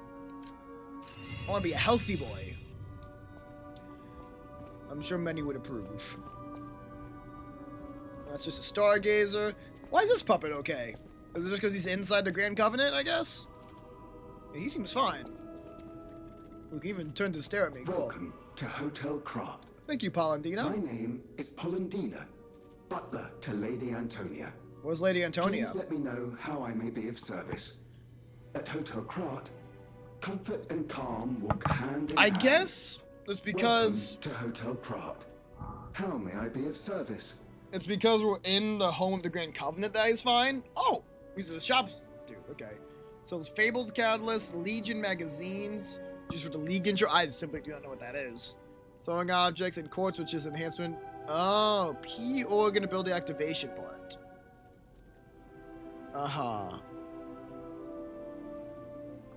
I want to be a healthy boy. I'm sure many would approve. That's just a Stargazer. Why is this puppet okay? Is it just because he's inside the Grand Covenant, I guess? Yeah, he seems fine. We can even turn to stare at me. Welcome to Hotel Krat. Thank you, Polendina. My name is Polendina, butler to Lady Antonia. Where's Lady Antonia? Please let me know how I may be of service. At Hotel Krat, comfort and calm walk hand in hand. I guess it's because... Welcome to Hotel Krat. How may I be of service? It's because we're in the home of the Grand Covenant that he's fine? Oh! These are the shops. Dude, okay. So there's Fabled Catalyst, Legion magazines, used for the League intro. I simply do not know what that is. Throwing objects and quartz, which is enhancement. Oh, P organ ability activation part. Uh-huh.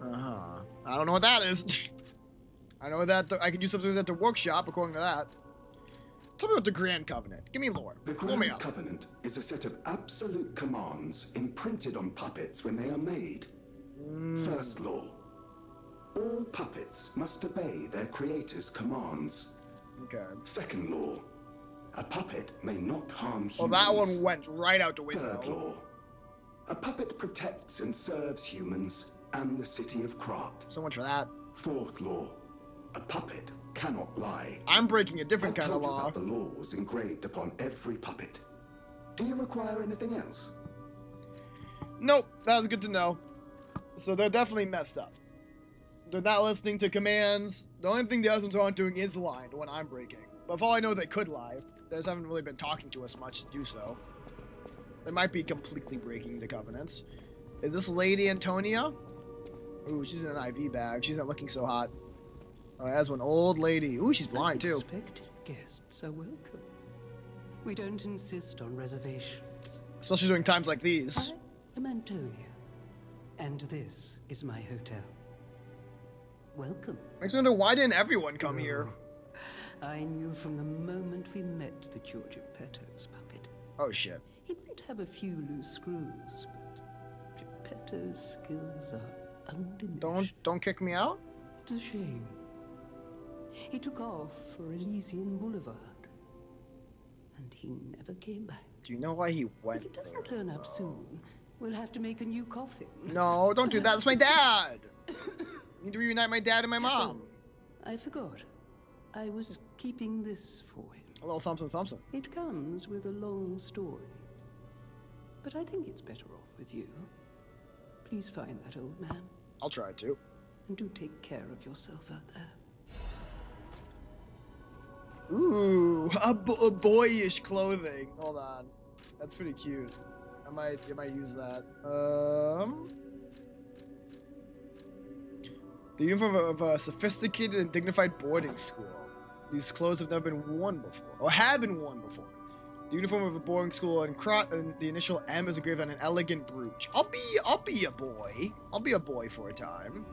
Uh-huh. I don't know what that is. I know that I can do something at the workshop, according to that. Tell me about the Grand Covenant. Give me lore. The Grand Covenant is a set of absolute commands imprinted on puppets when they are made. First law. All puppets must obey their creator's commands. Okay. Second law. A puppet may not harm humans. Oh, that one went right out the window. Third law. A puppet protects and serves humans and the city of Krat. So much for that. Fourth law. A puppet cannot lie. I'm breaking a different kind of I've told you law. about the laws engraved upon every puppet. Do you require anything else? Nope, that was good to know. So they're definitely messed up. They're not listening to commands. The only thing the others aren't doing is lying to what I'm breaking. But for all I know, they could lie. They just haven't really been talking to us much to do so. They might be completely breaking the covenants. Is this Lady Antonia? Ooh, she's in an IV bag. She's not looking so hot. Oh, that's one old lady. Ooh, she's blind too. Unexpected guests are welcome. We don't insist on reservations. Especially during times like these. I'm Antonia, and this is my hotel. Welcome. Makes me wonder, why didn't everyone come here? I knew from the moment we met that you're Geppetto's puppet. Oh shit. He might have a few loose screws, but Geppetto's skills are undiminished. Don't kick me out? It's a shame. He took off for Elysian Boulevard, and he never came back. Do you know why he went? If it doesn't turn up soon, we'll have to make a new coffin. No, don't do that. That's my dad. I need to reunite my dad and my mom. Oh, I forgot. I was keeping this for him. A little something, something. It comes with a long story, but I think it's better off with you. Please find that old man. I'll try to. And do take care of yourself out there. Ooh, a boyish clothing. Hold on, that's pretty cute. I might use that. The uniform of a sophisticated and dignified boarding school. These clothes have never been worn before, or have been worn before. The uniform of a boarding school and the initial M is engraved on an elegant brooch. I'll be a boy. I'll be a boy for a time.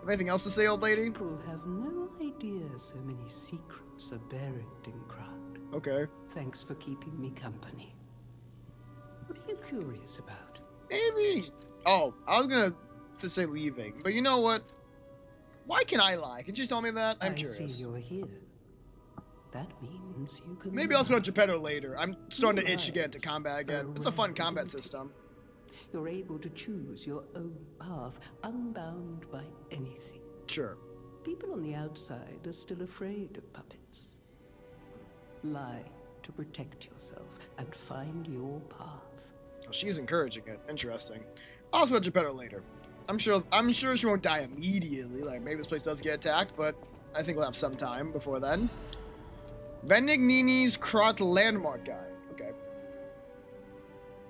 Anything else to say, old lady? People have no idea so many secrets are buried in Krat. Okay. Thanks for keeping me company. What are you curious about? Maybe. Oh, I was gonna say leaving, but you know what? Why can I lie? Can you tell me that? I'm curious. I see you're here. That means you can. Maybe I'll spell Geppetto later. I'm starting to itch to get into combat again. It's a fun combat system. You're able to choose your own path, unbound by anything. Sure. People on the outside are still afraid of puppets. Lie to protect yourself and find your path. Oh, she's encouraging it. Interesting. I'll spell Geppetto later. I'm sure she won't die immediately. Like, maybe this place does get attacked, but I think we'll have some time before then. Venignini's Krat Landmark Guide. Okay.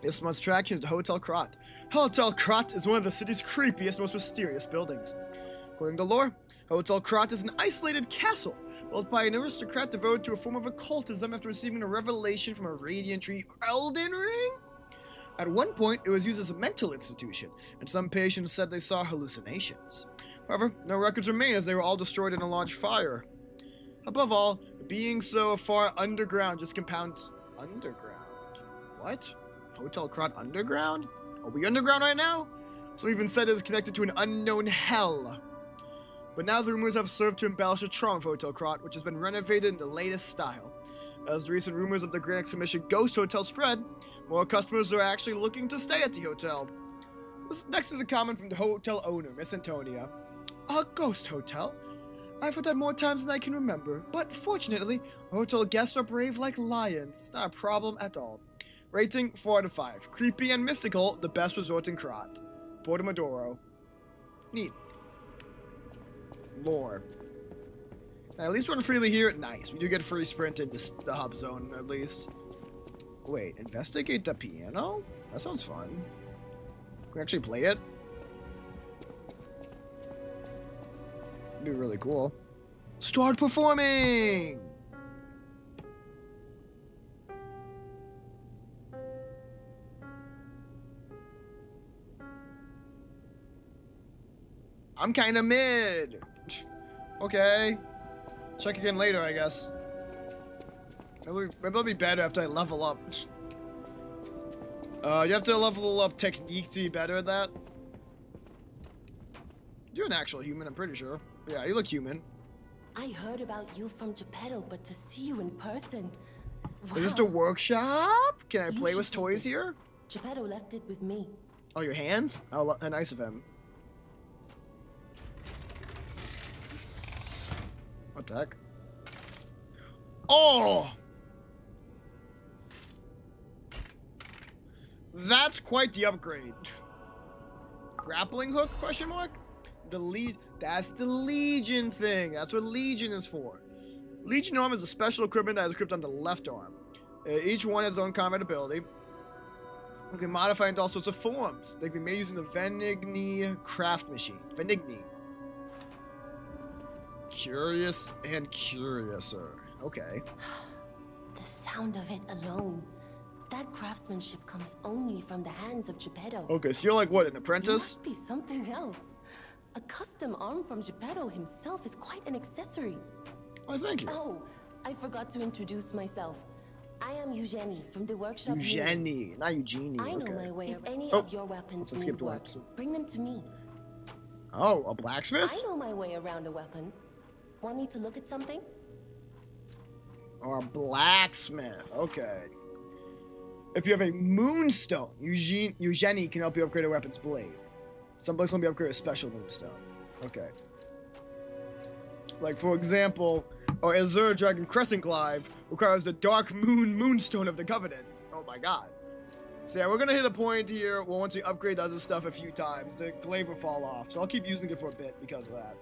This month's attraction is the Hotel Krat. Hotel Krat is one of the city's creepiest, most mysterious buildings. According to lore, Hotel Krat is an isolated castle built by an aristocrat devoted to a form of occultism after receiving a revelation from a radiant tree Elden Ring. At one point, it was used as a mental institution, and some patients said they saw hallucinations. However, no records remain as they were all destroyed in a large fire. Above all, being so far underground just compounds... Underground? What? Hotel Krat underground? Are we underground right now? Some even said it is connected to an unknown hell. But now the rumors have served to embellish the charm of Hotel Krat, which has been renovated in the latest style. As the recent rumors of the Grand Exhibition Ghost Hotel spread, more customers are actually looking to stay at the hotel. This next is a comment from the hotel owner, Miss Antonia. A ghost hotel? I've heard that more times than I can remember, but fortunately, hotel guests are brave like lions. It's not a problem at all. Rating 4 out of 5. Creepy and mystical, the best resort in Krat. Porto Maduro. Neat. Lore. Now, at least run freely here. Nice. We do get a free sprint in the hub zone, at least. Wait, investigate the piano? That sounds fun. Can we actually play it? It'd be really cool. Start performing! I'm kind of mid. Okay. Check again later, I guess. Maybe it'll be better after I level up. You have to level up technique to be better at that. You're an actual human, I'm pretty sure. Yeah, you look human. I heard about you from Geppetto, but to see you in person... Wow. Is this the workshop? Can I play with toys here? Geppetto left it with me. Oh, your hands? Oh, how nice of him. What the heck? Oh! That's quite the upgrade. Grappling hook, question mark? That's the Legion thing. That's what Legion is for. Legion arm is a special equipment that is equipped on the left arm. Each one has its own combat ability. You can modify into all sorts of forms. They can be made using the Venigni craft machine. Venigni. Curious and curiouser. Okay. The sound of it alone. That craftsmanship comes only from the hands of Geppetto. Okay, so you're like what, an apprentice? It must be something else. A custom arm from Geppetto himself is quite an accessory. Oh, thank you. Oh, I forgot to introduce myself. I am Eugenie from the workshop. Eugenie, not Eugenie. I know okay. my way. If any of your weapons need work, bring them to me. Oh, a blacksmith? I know my way around a weapon. Want me to look at something? Or a blacksmith. Okay. If you have a moonstone, Eugenie can help you upgrade a weapon's blade. Some blades can be upgraded with a special moonstone. Okay. Like, for example, Azure Dragon Crescent Glaive requires the Dark Moonstone of the Covenant. Oh my god. So yeah, we're gonna hit a point here where once we upgrade the other stuff a few times, the glaive will fall off. So I'll keep using it for a bit because of that.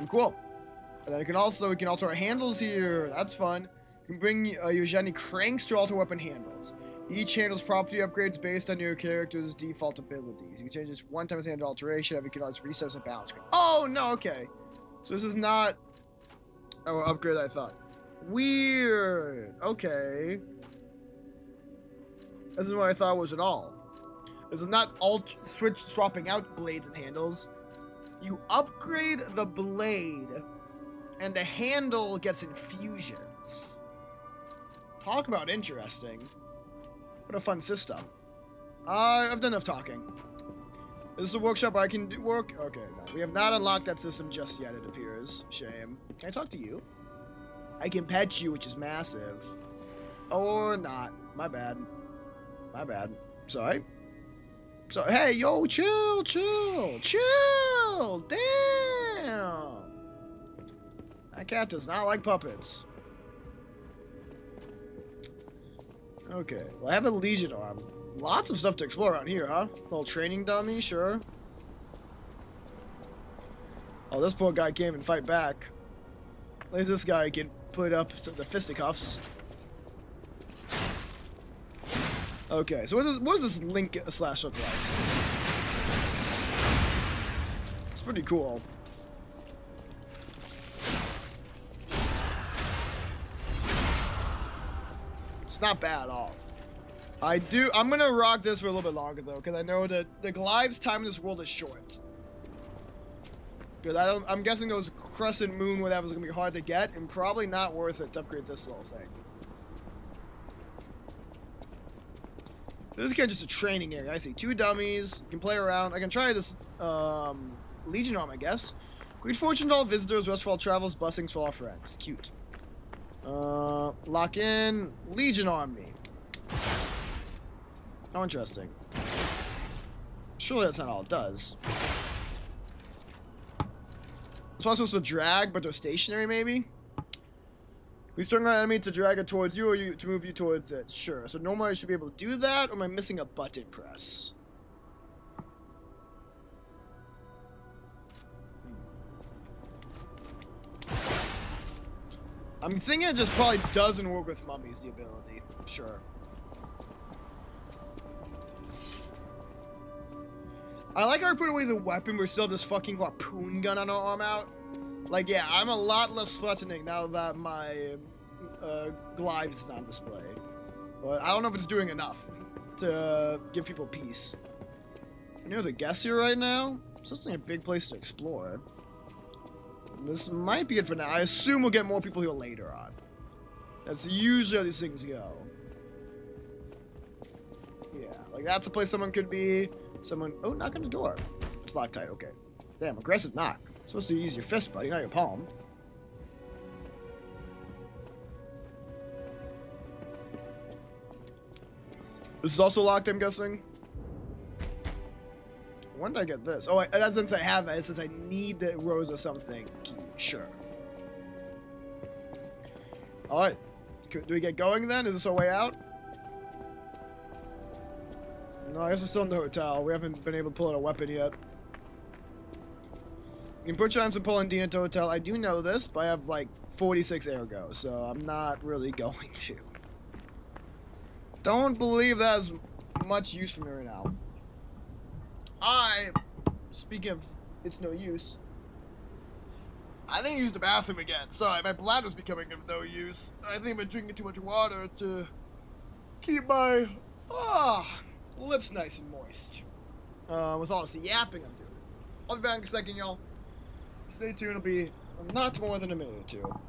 Cool. And then we can alter our handles here. That's fun. You can bring Eugenie cranks to alter weapon handles. Each handle's property upgrades based on your character's default abilities. You can change this one time with handle alteration, and you can always reset the balance screen. Oh, no, okay. So this is not an upgrade I thought. Weird. Okay. This isn't what I thought it was at all. This is not swapping out blades and handles. You upgrade the blade, and the handle gets infusions. Talk about interesting. What a fun system. I've done enough talking. This is a workshop where I can do work. Okay, no. We have not unlocked that system just yet, it appears. Shame. Can I talk to you? I can pet you, which is massive. Or not. My bad. My bad. Sorry. So, hey, yo, chill. Damn. That cat does not like puppets. Okay. Well, I have a Legion arm. Lots of stuff to explore around here, huh? Little training dummy, sure. Oh, this poor guy can't even fight back. At least this guy can put up the fisticuffs. Okay, so what does this Link slash look like? It's pretty cool. It's not bad at all. I'm gonna rock this for a little bit longer though, because I know that the Glive's time in this world is short. Because I'm guessing those crescent moon whatever is gonna be hard to get, and probably not worth it to upgrade this little thing. This is kind of just a training area. I see 2 dummies. You can play around. I can try this Legion arm, I guess. Great fortune to all visitors, rest for all travels, blessings for all friends. Cute. Lock in. Legion arm me. How interesting. Surely that's not all it does. It's not supposed to drag, but they're stationary, maybe? We start an enemy to drag it towards you, or to move you towards it. Sure. So normally I should be able to do that, or am I missing a button press? I'm thinking it just probably doesn't work with mummies, the ability. Sure. I like how I put away the weapon, we still have this fucking harpoon gun on our arm out. Like, yeah, I'm a lot less threatening now that my Glaive is on display. But I don't know if it's doing enough to give people peace. Any other guests here right now? It's certainly a big place to explore. This might be it for now. I assume we'll get more people here later on. That's usually how these things go. Yeah, like that's a place someone could be. Someone... Oh, knock on the door. It's locked tight, okay. Damn, aggressive knock. Supposed to use your fist, buddy, not your palm. This is also locked, I'm guessing. When did I get this? Oh, that since I have it, it says I need the Rosa something key. Sure. Alright. Do we get going then? Is this our way out? No, I guess we're still in the hotel. We haven't been able to pull out a weapon yet. You can put Chimes and pull Indina to hotel. I do know this, but I have like 46 ergo, so I'm not really going to. Don't believe that has much use for me right now. Speaking of it's no use, I think I used the bathroom again. Sorry, my bladder's becoming of no use. I think I've been drinking too much water to keep my lips nice and moist. With all this yapping I'm doing. I'll be back in a second, y'all. Stay tuned, it'll be not more than a minute or two.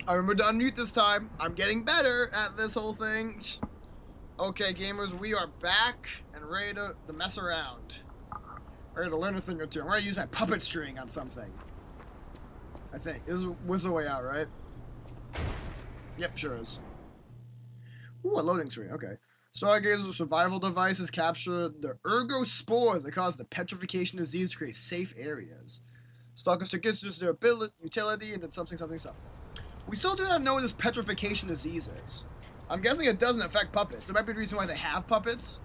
I remember to unmute this time. I'm getting better at this whole thing. Okay, gamers, we are back and ready to mess around. Ready to learn a thing or two. I'm ready to use my puppet string on something. I think. This was the way out, right? Yep, sure is. Ooh, a loading screen. Okay. Stargazer's survival devices capture the ergospores that cause the petrification disease to create safe areas. Stalkers took interest in their utility and did something. We still do not know what this petrification disease is. I'm guessing it doesn't affect puppets. There might be a reason why they have puppets.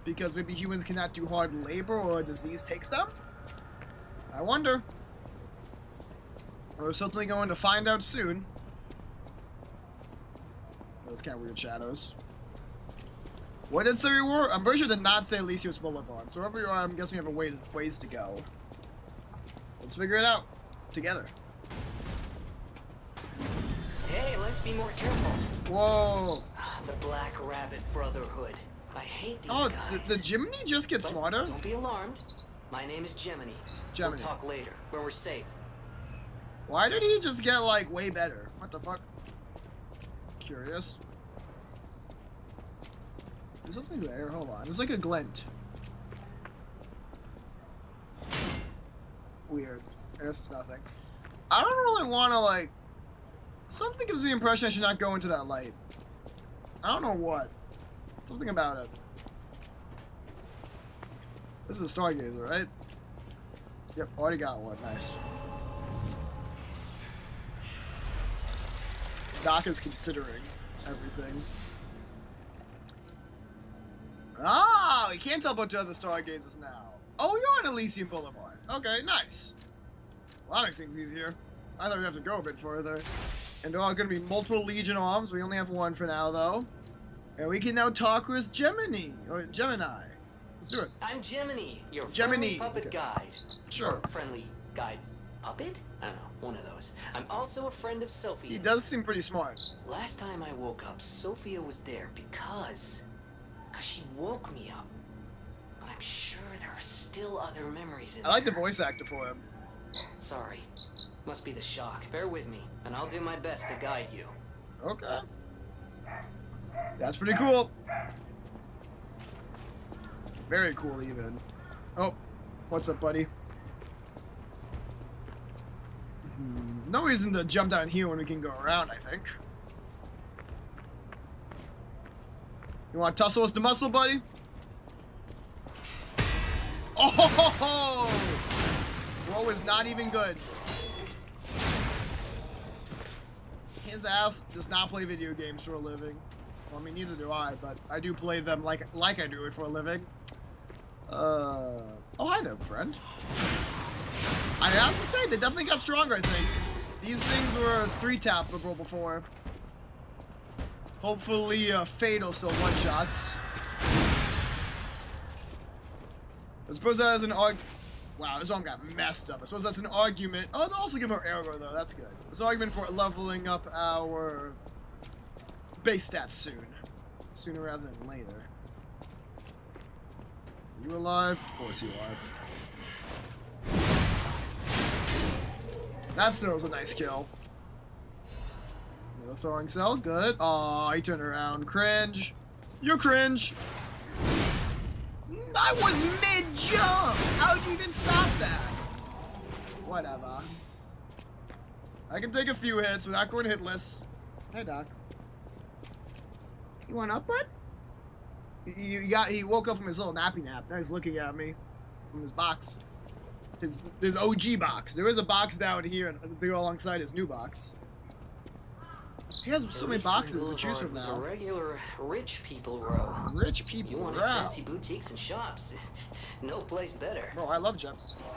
Because maybe humans cannot do hard labor or a disease takes them? I wonder. We're certainly going to find out soon. Those kind of weird shadows. What did say we were? I'm pretty sure did not say Elysius Boulevard. So wherever you are, I'm guessing we have a ways to go. Let's figure it out. Together. Hey, let's be more careful. Whoa. The Black Rabbit Brotherhood. I hate these guys. Oh, the Jiminy just gets smarter? Don't be alarmed. My name is Gemini. We'll talk later, when we're safe. Why did he just get, like, way better? What the fuck? Curious. There's something there. Hold on. There's like a glint. Weird. I guess it's nothing. I don't really want to, like... Something gives me the impression I should not go into that light. I don't know what. Something about it. This is a Stargazer, right? Yep, already got one. Nice. Doc is considering everything. Oh, he can't teleport to other Stargazers now. Oh, you're on Elysium Boulevard. Okay, nice. Well, that makes things easier. I thought we'd have to go a bit further. And there are going to be multiple Legion arms. We only have one for now, though. And we can now talk with Gemini. Or Gemini. Let's do it. I'm Gemini, your friendly puppet guide. Sure. Or friendly guide puppet? I don't know, one of those. I'm also a friend of Sophia's. He does seem pretty smart. Last time I woke up, Sophia was there because she woke me up. But I'm sure there are still other memories in there. I like the voice actor for him. Sorry. Must be the shock. Bear with me, and I'll do my best to guide you. Okay. That's pretty cool. Very cool, even. Oh, what's up, buddy? No reason to jump down here when we can go around, I think. You want to tussle us to muscle, buddy? Oh, ho, ho. Roll is not even good. His ass does not play video games for a living. Well, I mean, neither do I, but I do play them like I do it for a living. Oh, hi there, friend. I have to say, they definitely got stronger, I think. These things were 3-tappable before. Hopefully, Fatal still one-shots. I suppose that is an argument. Wow, this arm got messed up. I suppose that's an argument. Oh, it'll also give her arrow, though. That's good. It's an argument for leveling up our base stats soon. Sooner rather than later. Are you alive? Of course you are. That still is a nice kill. Another throwing cell. Good. Aw, he turned around. Cringe. You're cringe. I was mid-jump! How'd you even stop that? Whatever. I can take a few hits. We're not going hitless. Hey, Doc. You want up, bud? He woke up from his little nappy nap. Now he's looking at me from his box. His OG box. There is a box down here to go alongside his new box. He has so many boxes to choose from now. A regular rich people row. Rich people row. You wanted fancy boutiques and shops. No place better. Bro, I love Jet.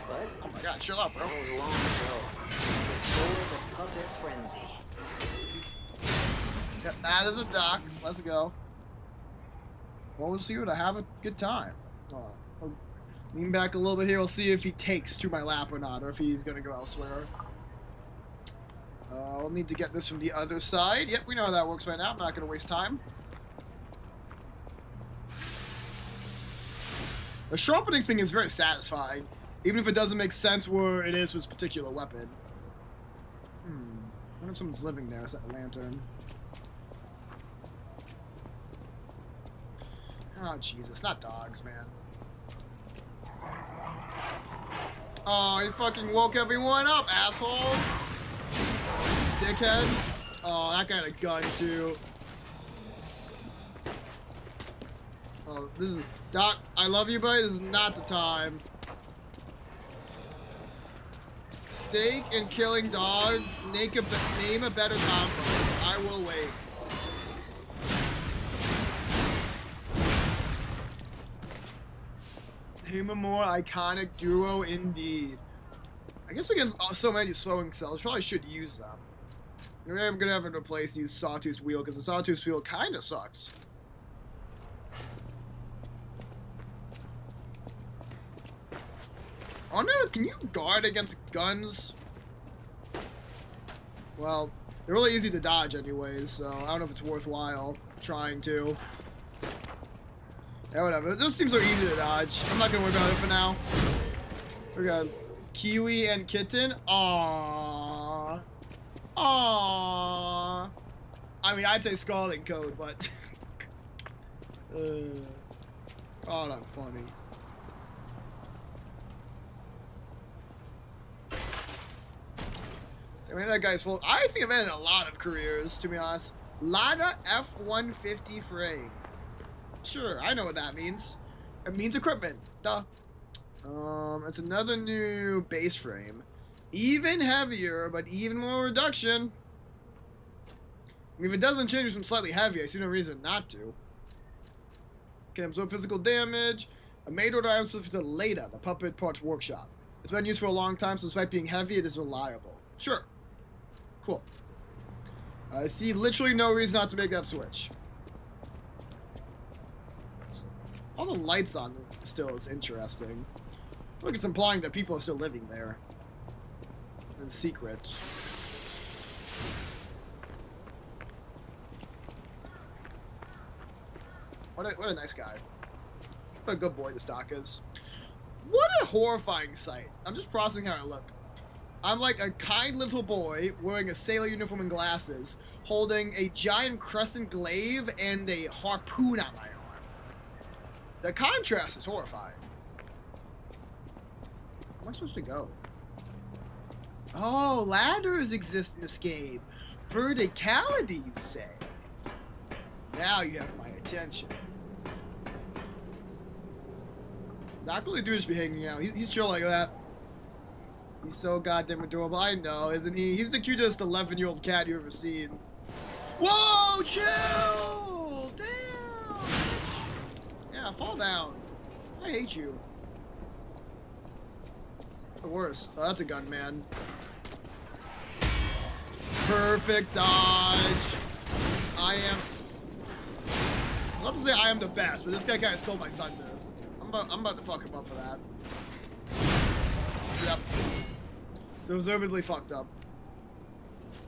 But oh my god, chill out, bro. That was long ago. Before the puppet frenzy. Yep, there's a dock. Let's go. Well, we'll see what I have a good time. I'll lean back a little bit here. We'll see if he takes to my lap or not, or if he's gonna go elsewhere. We'll need to get this from the other side. Yep, we know how that works right now. I'm not going to waste time. The sharpening thing is very satisfying, even if it doesn't make sense where it is with this particular weapon. wonder if someone's living there. Is that a lantern? Oh, Jesus. Not dogs, man. Oh, he fucking woke everyone up, asshole. This dickhead. Oh, that guy had a gun, too. Oh, this is... Doc, I love you, buddy. This is not the time. Steak and killing dogs. Name a better combo. I will wait. Name a more iconic duo indeed. I guess against so many throwing cells, probably should use them. Maybe I'm gonna have to replace these Sawtooth Wheel because the Sawtooth Wheel kind of sucks. Oh no, can you guard against guns? Well, they're really easy to dodge anyways, so I don't know if it's worthwhile trying to. Yeah, whatever. It just seems so easy to dodge. I'm not gonna worry about it for now. We're good. Kiwi and Kitten. Aww. Aww. I mean, I'd say Scalding Code, but... oh, that's funny. I mean, that guy's full. I think I've had a lot of careers, to be honest. Lada F-150 frame. Sure, I know what that means. It means equipment. Duh. It's another new base frame. Even heavier, but even more reduction. I mean, if it doesn't change from slightly heavy, I see no reason not to. Can absorb physical damage. A made-order item specific to Leda, the puppet parts workshop. It's been used for a long time, so despite being heavy, it is reliable. Sure. Cool. I see literally no reason not to make that switch. All the lights on still is interesting. I feel like it's implying that people are still living there. In secret. What a nice guy. What a good boy this Doc is. What a horrifying sight. I'm just processing how I look. I'm like a kind little boy wearing a sailor uniform and glasses, holding a giant crescent glaive and a harpoon on my arm. The contrast is horrifying. Where am I supposed to go? Oh, ladders exist in this game. Verticality, you say? Now you have my attention. Doc really do just be hanging out. He's chill like that. He's so goddamn adorable. I know, isn't he? He's the cutest 11-year-old cat you've ever seen. Whoa, chill! Damn! Bitch. Yeah, fall down. I hate you. The worst. Oh, that's a gun, man. Perfect dodge. I am... Not to say I am the best, but this guy kind of stole my thunder. I'm about to fuck him up for that. Yep. Deservedly fucked up.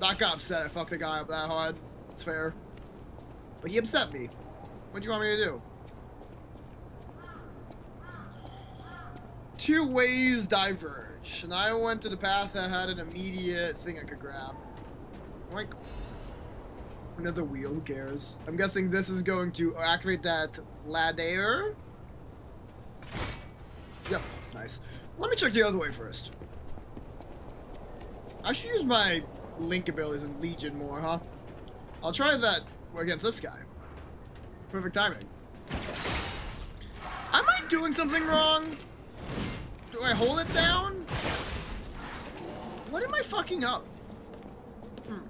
Not got upset I fucked the guy up that hard. It's fair. But he upset me. What do you want me to do? Two ways diverge. And I went to the path that had an immediate thing I could grab. Like another wheel, who cares? I'm guessing this is going to activate that ladder. Yep, nice. Let me check the other way first. I should use my Link abilities in Legion more, huh? I'll try that against this guy. Perfect timing. Am I doing something wrong? Do I hold it down? What am I fucking up? Oh,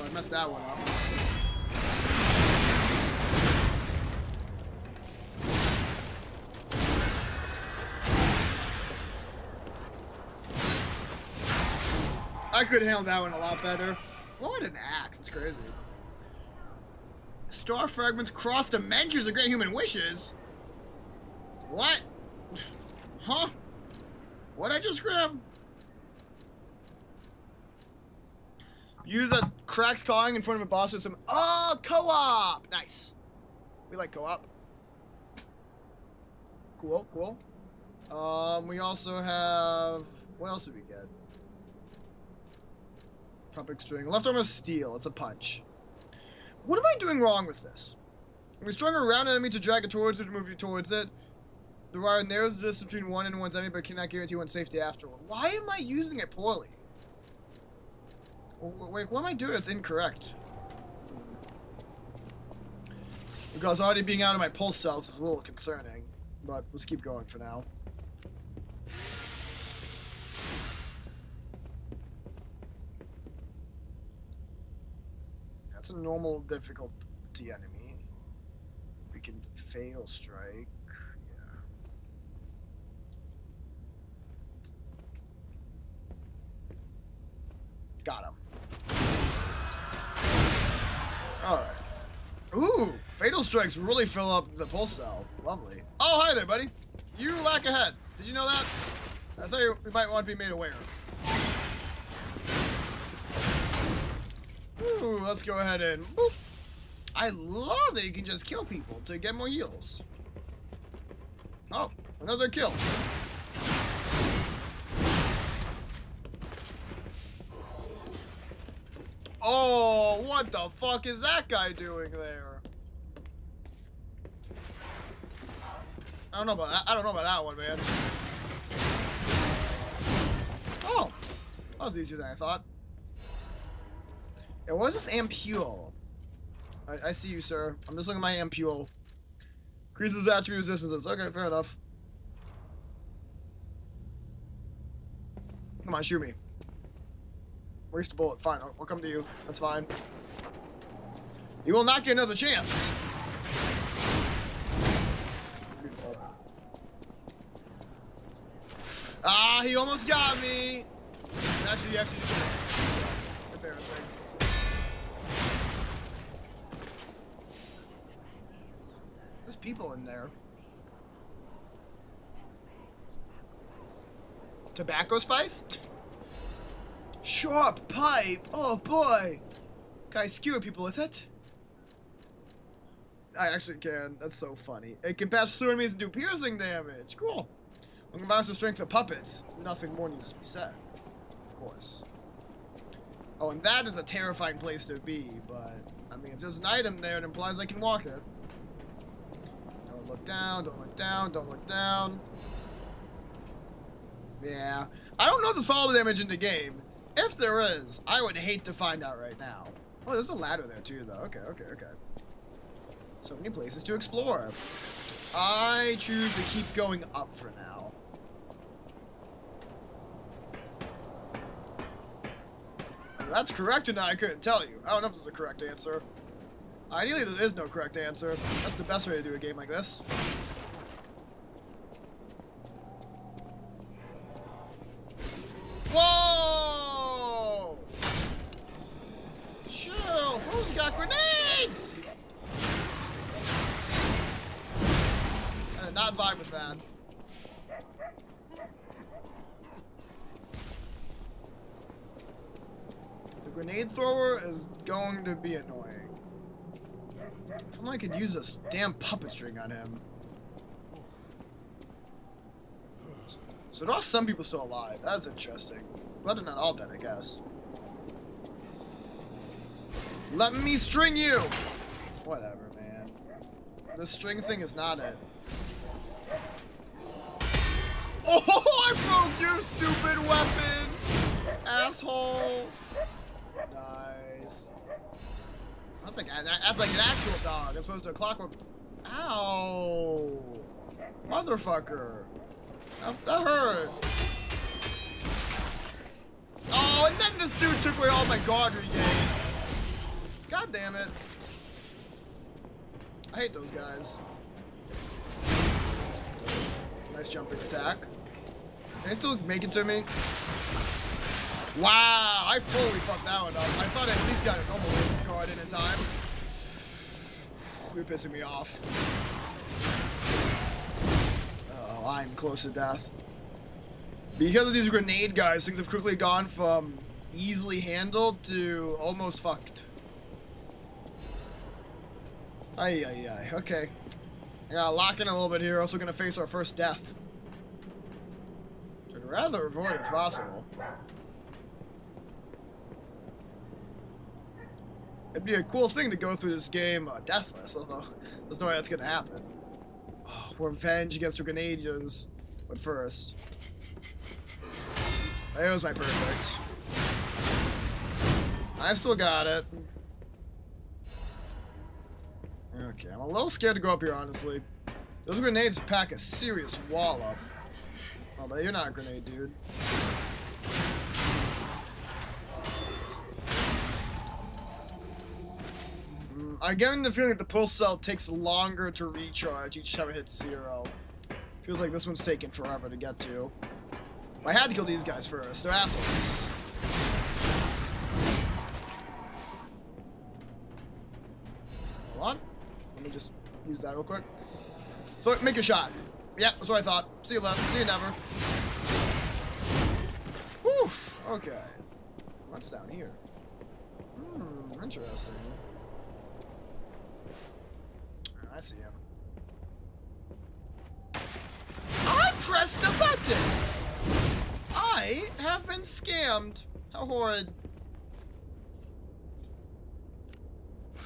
I messed that one up. I could handle that one a lot better. What an axe, it's crazy. Star fragments cross dimensions of great human wishes? What? Huh? What'd I just grab? Use a cracks calling in front of a boss system. Oh, co-op! Nice. We like co-op. Cool, cool. We also have... What else did we get? Puppet string. Left arm is steel. It's a punch. What am I doing wrong with this? When we string around an enemy to drag it towards it, to move you towards it. The wire narrows the distance between one and one's enemy, but cannot guarantee one's safety afterward. Why am I using it poorly? Wait, what am I doing that's incorrect? Because already being out of my pulse cells is a little concerning. But let's keep going for now. That's a normal difficulty enemy. We can fatal strike. Yeah. Got him. Alright. Ooh! Fatal strikes really fill up the pulse cell. Lovely. Oh, hi there, buddy. You lack a head. Did you know that? I thought you might want to be made aware. Ooh, let's go ahead and boop. I love that you can just kill people to get more heals. Oh, another kill. Oh, what the fuck is that guy doing there? I don't know about that. I don't know about that one, man. Oh, that was easier than I thought. Yeah, what is this ampule? I see you, sir. I'm just looking at my ampule. Increases attribute resistances. Okay, fair enough. Come on, shoot me. Waste a bullet. Fine, I'll come to you. That's fine. You will not get another chance. Beautiful. Ah, he almost got me. Actually, he actually did. Embarrassing. There's people in there. Tobacco spice? Sharp pipe! Oh boy! Can I skewer people with it? I actually can. That's so funny. It can pass through enemies and do piercing damage. Cool. When combined with the strength of puppets, nothing more needs to be said. Of course. Oh, and that is a terrifying place to be, but I mean, if there's an item there, it implies I can walk it. Don't look down, don't look down, don't look down. Yeah. I don't know if there's follow damage in the game. If there is, I would hate to find out right now. Oh, there's a ladder there too, though. Okay, okay, okay. So many places to explore. I choose to keep going up for now. If that's correct or not, I couldn't tell you. I don't know if there's a correct answer. Ideally, there is no correct answer. That's the best way to do a game like this. Whoa! Chill! Who's got grenades? I did not vibe with that. The grenade thrower is going to be annoying. If only I could use this damn puppet string on him. So there are some people still alive. That's interesting. Well, they're not all dead, I guess. Let me string you! Whatever, man. The string thing is not it. Oh, I broke your stupid weapon! Asshole! Nice. That's like an actual dog as opposed to a clockwork. Ow! Motherfucker. That hurt. Oh, and then this dude took away all my guard regain. God damn it. I hate those guys. Nice jumping attack. Can they still make it to me? Wow, I fully fucked that one up. I thought I at least got an almost card in time. You're pissing me off. Oh, I'm close to death. Because of these grenade guys, things have quickly gone from easily handled to almost fucked. Ay, ay, ay. Okay. Yeah, lock in a little bit here. Also gonna face our first death. Which I'd rather avoid if possible. It'd be a cool thing to go through this game deathless, although there's no way that's gonna happen. Oh, revenge against the Grenadiers. But first. There's my perfect. I still got it. Okay, I'm a little scared to go up here, honestly. Those grenades pack a serious wallop. Oh, but you're not a grenade, dude. I'm getting the feeling that the pulse cell takes longer to recharge each time it hits 0. Feels like this one's taking forever to get to. I had to kill these guys first. They're assholes. Hold on. Let me just use that real quick. So, make a shot. Yeah, that's what I thought. See you later. See you never. Woof. Okay. What's down here? Interesting. I see him. I pressed the button! I have been scammed. How horrid.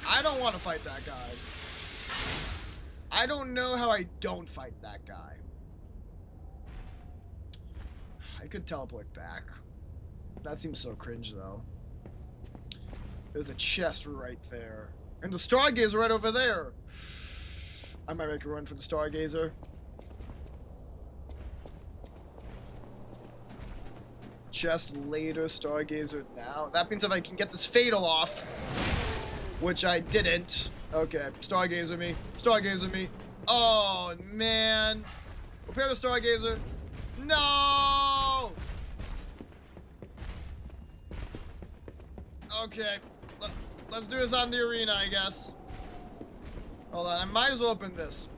I don't want to fight that guy. I don't know how I don't fight that guy. I could teleport back. That seems so cringe, though. There's a chest right there. And the Stargazer right over there. I might make a run for the Stargazer. Chest later, Stargazer now. That means if I can get this Fatal off, which I didn't. Okay, Stargazer me. Stargazer me. Oh, man. Prepare the Stargazer. No! Okay. Let's do this on the arena, I guess. Hold on, I might as well open this.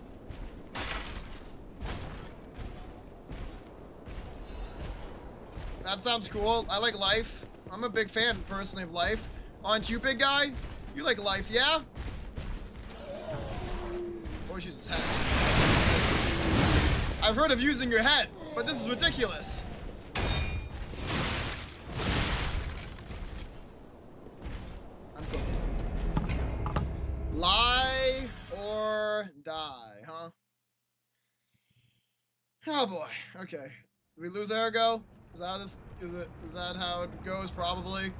That sounds cool. I like life. I'm a big fan, personally, of life. Aren't you, big guy? You like life, yeah? Always use his head. I've heard of using your head, but this is ridiculous. I'm focused. Lie or die, huh? Oh boy. Okay. Did we lose Ergo? Is that this? Is that how it goes? Probably.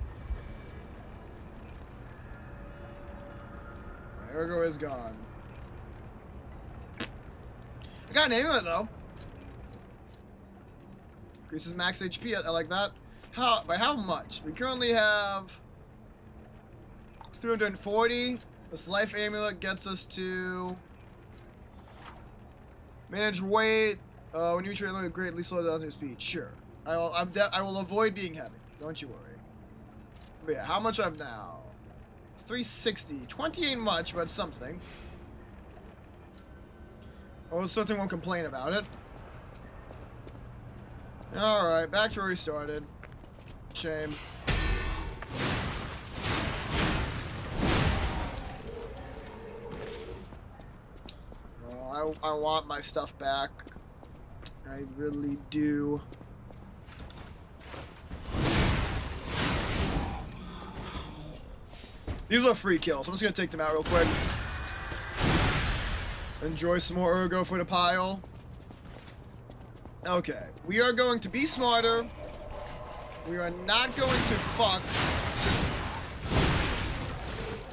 Ergo is gone. I got an amulet though. Increases max HP. I like that. How? By how much? We currently have 340. This life amulet gets us to manage weight. When you train with greatly slow down your speed. Sure. I will avoid being heavy. Don't you worry. But yeah, how much I have now? 360. 20 ain't much, but something. Oh, something won't complain about it. Alright, back to where we started. Shame. Oh, I want my stuff back. I really do. These are free kills, so I'm just gonna take them out real quick. Enjoy some more Ergo for the pile. Okay, we are going to be smarter. We are not going to fuck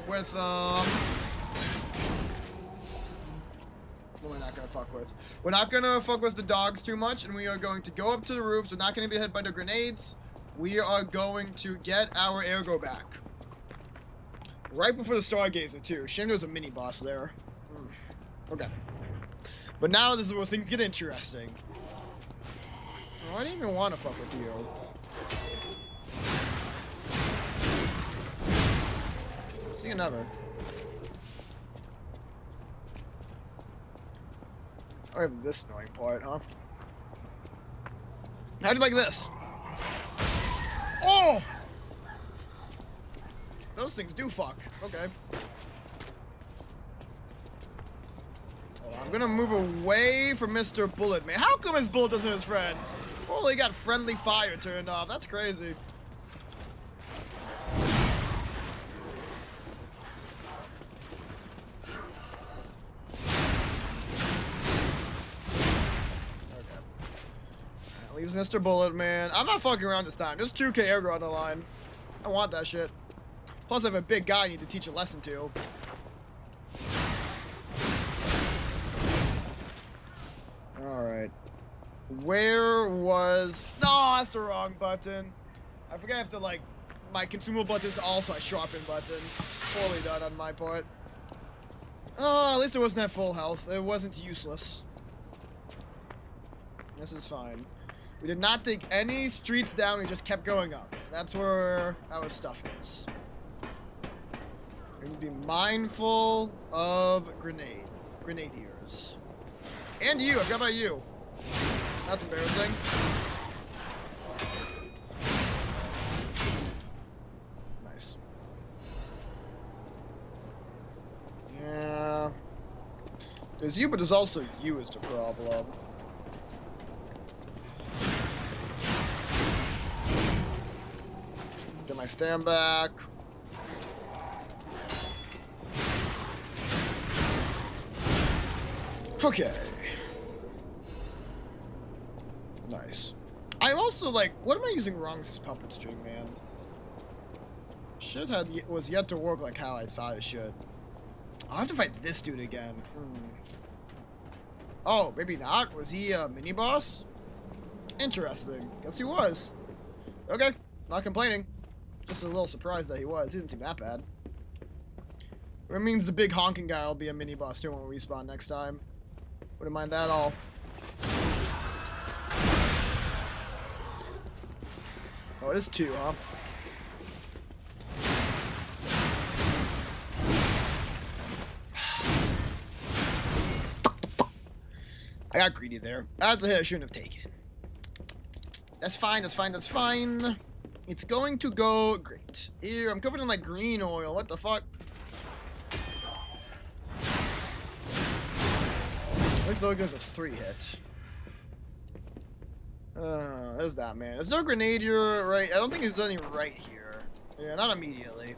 with, what we're not gonna fuck with. We're not gonna fuck with the dogs too much, and we are going to go up to the roofs. We're not gonna be hit by the grenades. We are going to get our Ergo back. Right before the Stargazer, too. Shame there's a mini-boss there. Okay. But now this is where things get interesting. Oh, I didn't even want to fuck with you. See you never. I have this annoying part, huh? How do you like this? Oh! Those things do fuck. Okay. Well, I'm gonna move away from Mr. Bullet Man. How come his bullet doesn't his friends? Oh, he got friendly fire turned off. That's crazy. Use Mr. Bullet, man. I'm not fucking around this time. There's 2K aggro on the line. I want that shit. Plus, I have a big guy I need to teach a lesson to. Alright. Where was... No, that's the wrong button. I forgot I have to, like... My consumable button is also a sharpen button. Poorly done on my part. Oh, at least it wasn't at full health. It wasn't useless. This is fine. We did not take any streets down, we just kept going up. That's where our stuff is. We need to be mindful of grenadiers. And you, I forgot about you. That's embarrassing. Nice. Yeah. There's you, but there's also you is the problem. Get my stand back. Okay. Nice. I'm also like, what am I using wrong with this puppet string, man? Shit was yet to work like how I thought it should. I'll have to fight this dude again. Oh, maybe not. Was he a mini boss? Interesting. Guess he was. Okay, not complaining. Just a little surprised that he was. He didn't seem that bad. It means the big honking guy will be a mini boss too when we respawn next time. Wouldn't mind that at all. Oh, it is 2, huh? I got greedy there. That's a hit I shouldn't have taken. That's fine, that's fine, that's fine. It's going to go great. Ew, I'm covered in like green oil. What the fuck? Looks like there's a 3-hit. There's that, man. There's no grenadier right. I don't think there's any right here. Yeah, not immediately.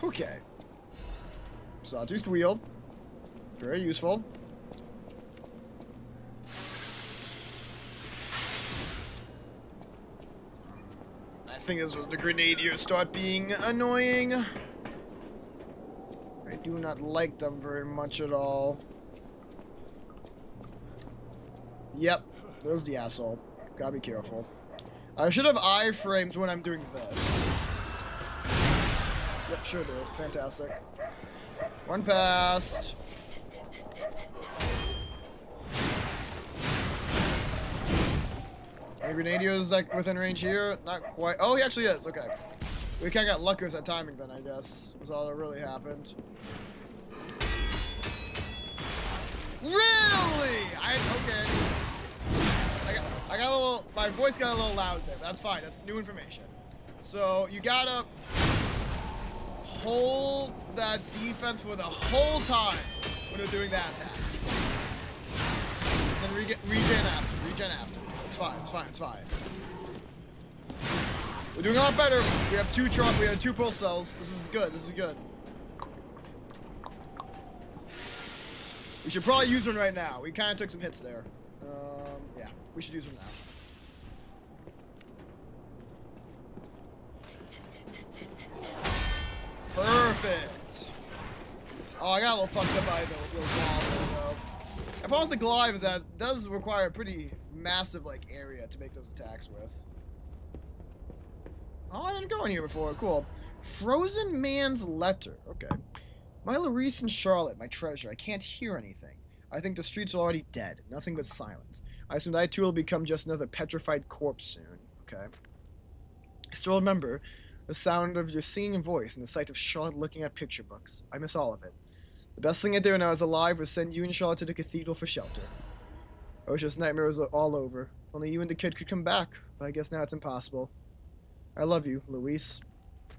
Okay. Sawtooth wheel. Very useful. I think this is where the grenadiers start being annoying. I do not like them very much at all. Yep, there's the asshole. Gotta be careful. I should have iframes when I'm doing this. Yep, sure do. Fantastic. One past. Any grenadiers like within range here? Not quite. Oh, he actually is. Okay. We kind of got lucky with that timing then, I guess. Was all that really happened. Really? Okay. I got a little, my voice got a little loud there. That's fine. That's new information. So you gotta hold that defense for the whole time when you're doing that attack. And then regen after. Regen after. It's fine. It's fine. It's fine. We're doing a lot better. We have 2 pulse cells. This is good. This is good. We should probably use one right now. We kind of took some hits there. Yeah, we should use one now. Perfect. Oh, I got a little fucked up by the Goliath, though. I promise the Goliath is that it does require a pretty massive like area to make those attacks with. Oh, I didn't go in here before. Cool. Frozen Man's Letter. Okay. My Larice and Charlotte, my treasure. I can't hear anything. I think the streets are already dead. Nothing but silence. I assume I too will become just another petrified corpse soon. Okay. I still remember the sound of your singing voice and the sight of Charlotte looking at picture books. I miss all of it. The best thing I did when I was alive was send you and Charlotte to the cathedral for shelter. Osha's nightmare was all over. If only you and the kid could come back, but I guess now it's impossible. I love you, Luis.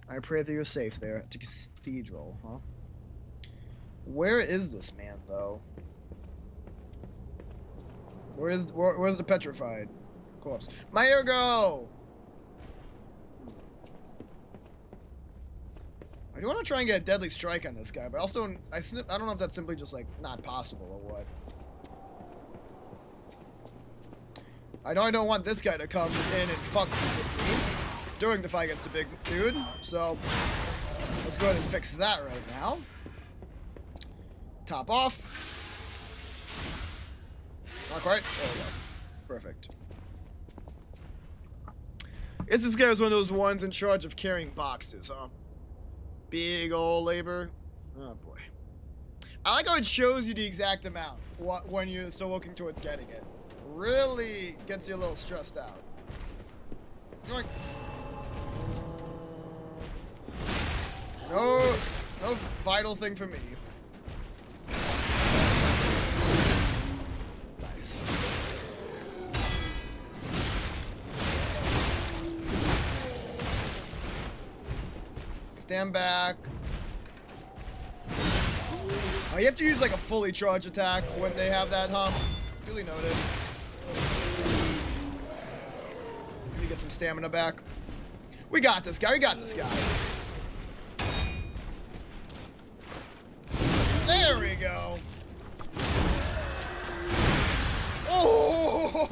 I pray that you're safe there at the cathedral, huh? Where is this man, though? Where's the petrified corpse? My ergo! I do want to try and get a deadly strike on this guy, but I also don't. I don't know if that's simply just like not possible or what. I know I don't want this guy to come in and fuck with me during the fight against the big dude. So let's go ahead and fix that right now. Top off. Not quite. There we go. Perfect. This guy is one of those ones in charge of carrying boxes, huh? Big old labor. Oh boy. I like how it shows you the exact amount when you're still looking towards getting it. Really gets you a little stressed out. Yoink. No vital thing for me. Nice. Stand back. Oh, you have to use like a fully charged attack when they have that hump. Duly noted. Let me get some stamina back. We got this guy. We got this guy. There we go. Oh!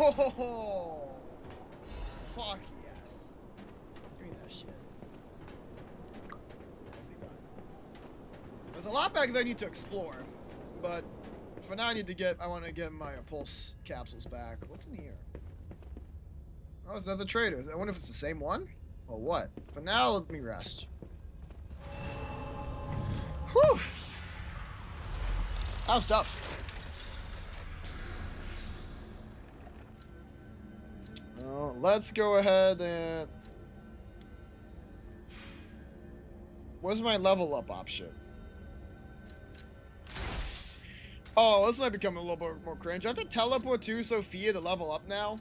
Fuck yes. Give me that shit. Nicely done. There's a lot back there I need to explore, but for now I want to get my pulse capsules back. What's in here? Oh, it's another trader. I wonder if it's the same one or what. For now, let me rest. Whew. That was tough. Let's go ahead and... Where's my level up option? Oh, this might become a little bit more cringe. I have to teleport to Sophia to level up now?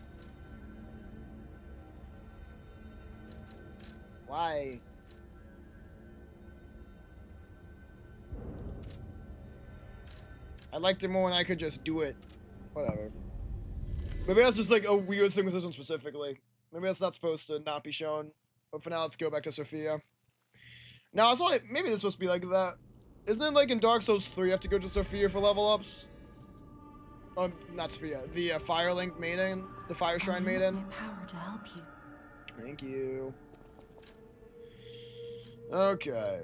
Why? I liked it more when I could just do it. Whatever. Maybe that's just like a weird thing with this one specifically. Maybe that's not supposed to not be shown. But for now, let's go back to Sophia. Now, it's like, maybe this is supposed to be like that. Isn't it like in Dark Souls 3 you have to go to Sophia for level ups? Not Sophia. The Firelink Maiden. The Fire Shrine Maiden. My power to help you. Thank you. Okay.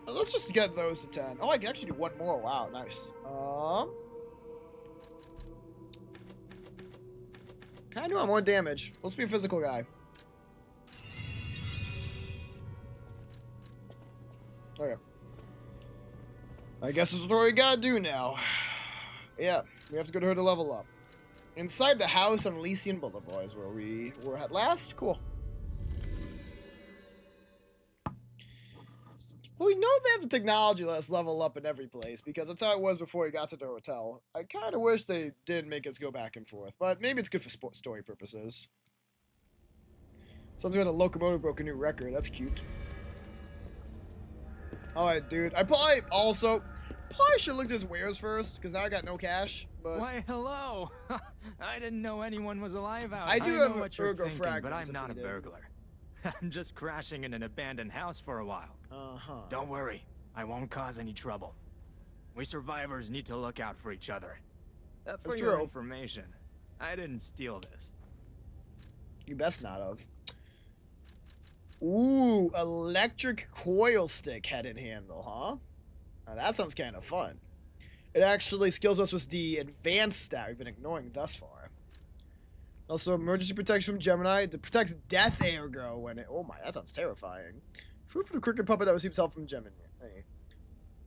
Let's just get those to 10. Oh, I can actually do one more. Wow, nice. Can I do more damage? Let's be a physical guy. Okay. I guess that's what we gotta do now. Yeah, we have to go to her to level up. Inside the house on Elysian Boulevard is where we were at last. Cool. Well, we know they have the technology to let us level up in every place, because that's how it was before we got to the hotel. I kind of wish they didn't make us go back and forth, but maybe it's good for story purposes. Something about a locomotive broke a new record. That's cute. Alright, dude. I probably should look at his wares first, because now I got no cash. But why, hello! I didn't know anyone was alive out. I do know have what you're ergo thinking, but fragments I'm not a burglar. I'm just crashing in an abandoned house for a while. Don't worry, I won't cause any trouble. We survivors need to look out for each other. For your information, I didn't steal this. You best not have. Ooh, electric coil stick head and handle, huh? Now that sounds kind of fun. It actually skills us with the advanced stat we've been ignoring thus far. Also, emergency protection from Gemini. It protects death aggro when it... Oh my, that sounds terrifying. Food for the cricket puppet that receives help from Gemini.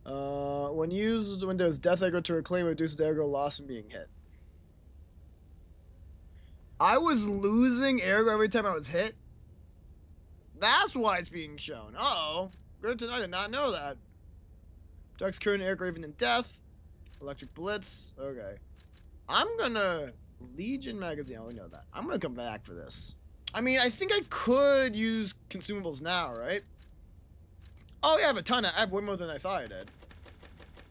When used, when there's death aggro to reclaim, it reduces the aggro loss from being hit. I was losing aggro every time I was hit? That's why it's being shown. Uh-oh. Good to know. I did not know that. Protects current aggro even in death. Electric blitz. Okay. I'm gonna... Legion magazine, I only know that. I'm gonna come back for this. I mean, I think I could use consumables now, right? Oh, yeah, I have a ton. I have way more than I thought I did.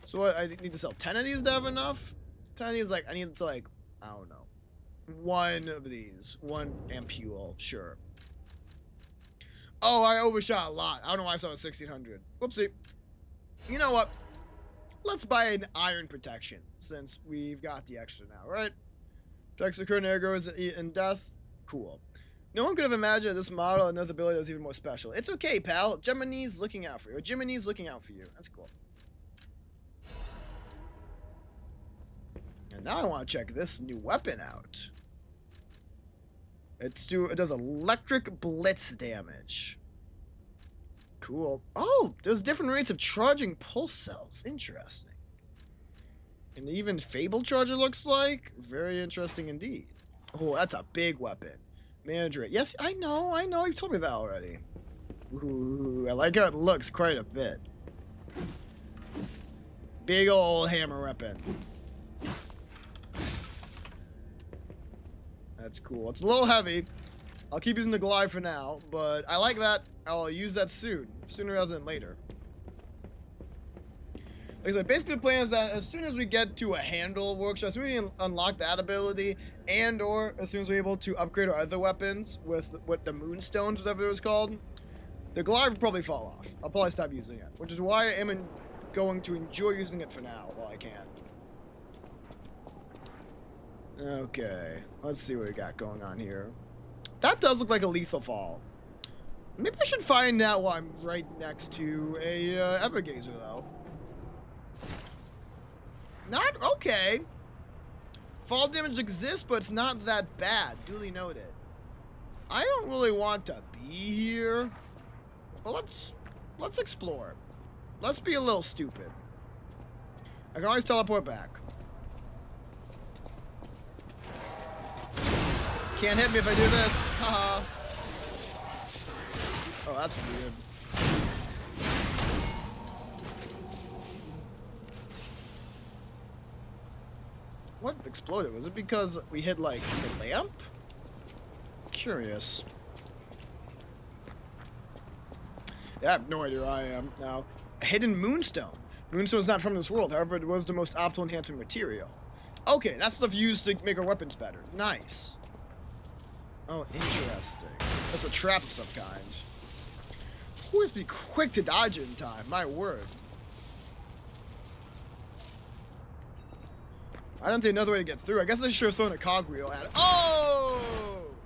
So what, I need to sell 10 of these to have enough? 10 of these, like, I need to, like, I don't know. One of these. One ampule, sure. Oh, I overshot a lot. I don't know why I saw it 1,600. Whoopsie. You know what? Let's buy an iron protection, since we've got the extra now, right? Protects the current arrows in death. Cool. No one could have imagined this model and another ability was even more special. It's okay, pal. Gemini's looking out for you. Or Jiminy's looking out for you. That's cool. And now I want to check this new weapon out. It does electric blitz damage. Cool. Oh, there's different rates of charging pulse cells. Interesting. And even Fable Charger looks like. Very interesting indeed. Oh, that's a big weapon. Manager. Yes, I know. You've told me that already. Ooh, I like how it looks quite a bit. Big old hammer weapon. That's cool. It's a little heavy. I'll keep using the glide for now, but I like that. I'll use that soon. Sooner rather than later. Like I said, basically the plan is that as soon as we get to a handle workshop, as soon as we unlock that ability, and or as soon as we're able to upgrade our other weapons with what the moonstones, whatever it was called, the glide will probably fall off. I'll probably stop using it, which is why I am going to enjoy using it for now while I can. Okay, let's see what we got going on here. That does look like a lethal fall. Maybe I should find out while I'm right next to a Evergazer, though. Not okay. Fall damage exists, but it's not that bad. Duly noted. I don't really want to be here. Well, let's explore. Let's be a little stupid. I can always teleport back. Can't hit me if I do this. Haha. Oh, that's weird. What exploded? Was it because we hit, like, the lamp? Curious. Yeah, I have no idea where I am now. A hidden moonstone. Moonstone is not from this world, however, it was the most optimal enhancement material. Okay, that's stuff used to make our weapons better. Nice. Oh, interesting. That's a trap of some kind. Who has to be quick to dodge it in time? My word. I don't see another way to get through. I guess I should have thrown a cogwheel at it. Oh!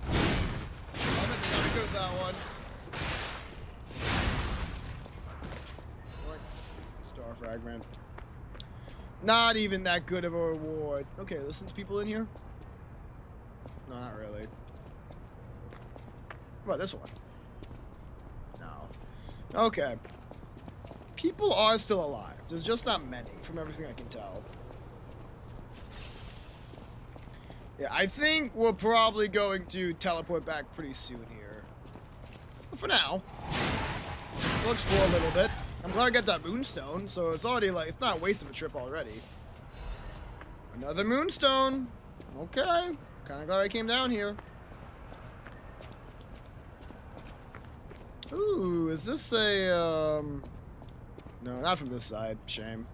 I meant to not good at that one. What? Star fragment. Not even that good of a reward. Okay, listen to people in here. No, not really. What about this one? No. Okay. People are still alive. There's just not many, from everything I can tell. Yeah, I think we're probably going to teleport back pretty soon here. But for now, we'll explore a little bit. I'm glad I got that moonstone, so it's already like, it's not a waste of a trip already. Another moonstone. Okay. Kind of glad I came down here. Ooh, is this a, no, not from this side. Shame.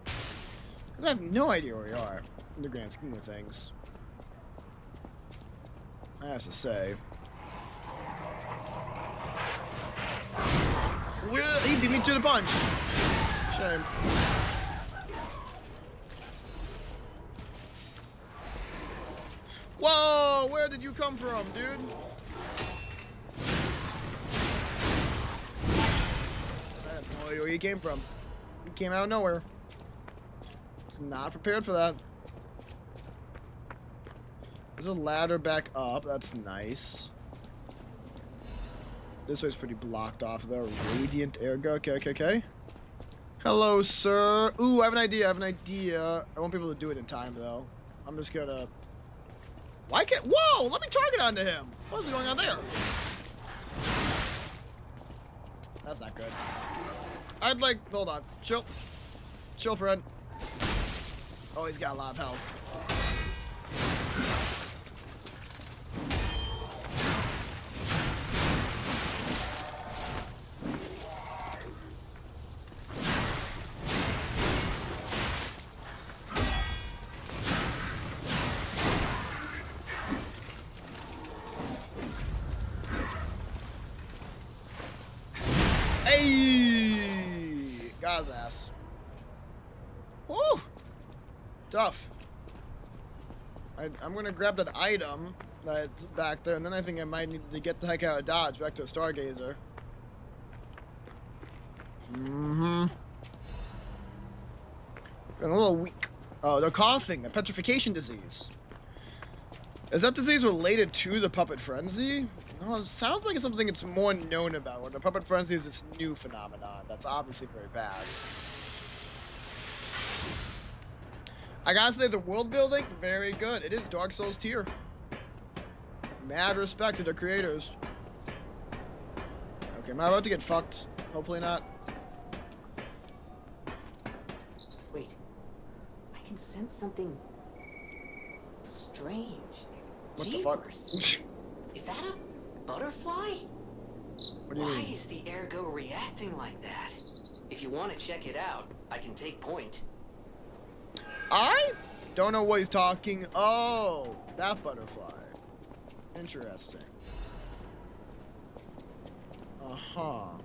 Because I have no idea where we are, in the grand scheme of things. I have to say. Well, he beat me to the punch. Shame. Whoa, where did you come from, dude? I have no idea where you came from. You came out of nowhere. Was not prepared for that. There's a ladder back up. That's nice. This way's pretty blocked off there. Radiant Ergo. Okay. Hello, sir. Ooh, I have an idea. I won't be able to do it in time, though. I'm just gonna... Why can't... Whoa! Let me target onto him! What is going on there? That's not good. I'd like... Hold on. Chill. Chill, friend. Oh, he's got a lot of health. Hey! Got his ass. Tough. I'm gonna grab that item that's back there, and then I think I might need to get the heck out of Dodge back to a Stargazer. Mm-hmm. Feeling a little weak. Oh, they're coughing. A petrification disease. Is that disease related to the puppet frenzy? No, it sounds like it's something it's more known about, where the puppet frenzy is this new phenomenon that's obviously very bad. I gotta say, the world building, very good. It is Dark Souls tier. Mad respect to the creators. Okay, am I about to get fucked? Hopefully not. Wait. I can sense something strange. What the fuck? Is that a butterfly? What do you Why mean? is the ergo reacting like that? If you want to check it out, I can take point. I don't know what he's talking. Oh, that butterfly. Interesting. Uh-huh.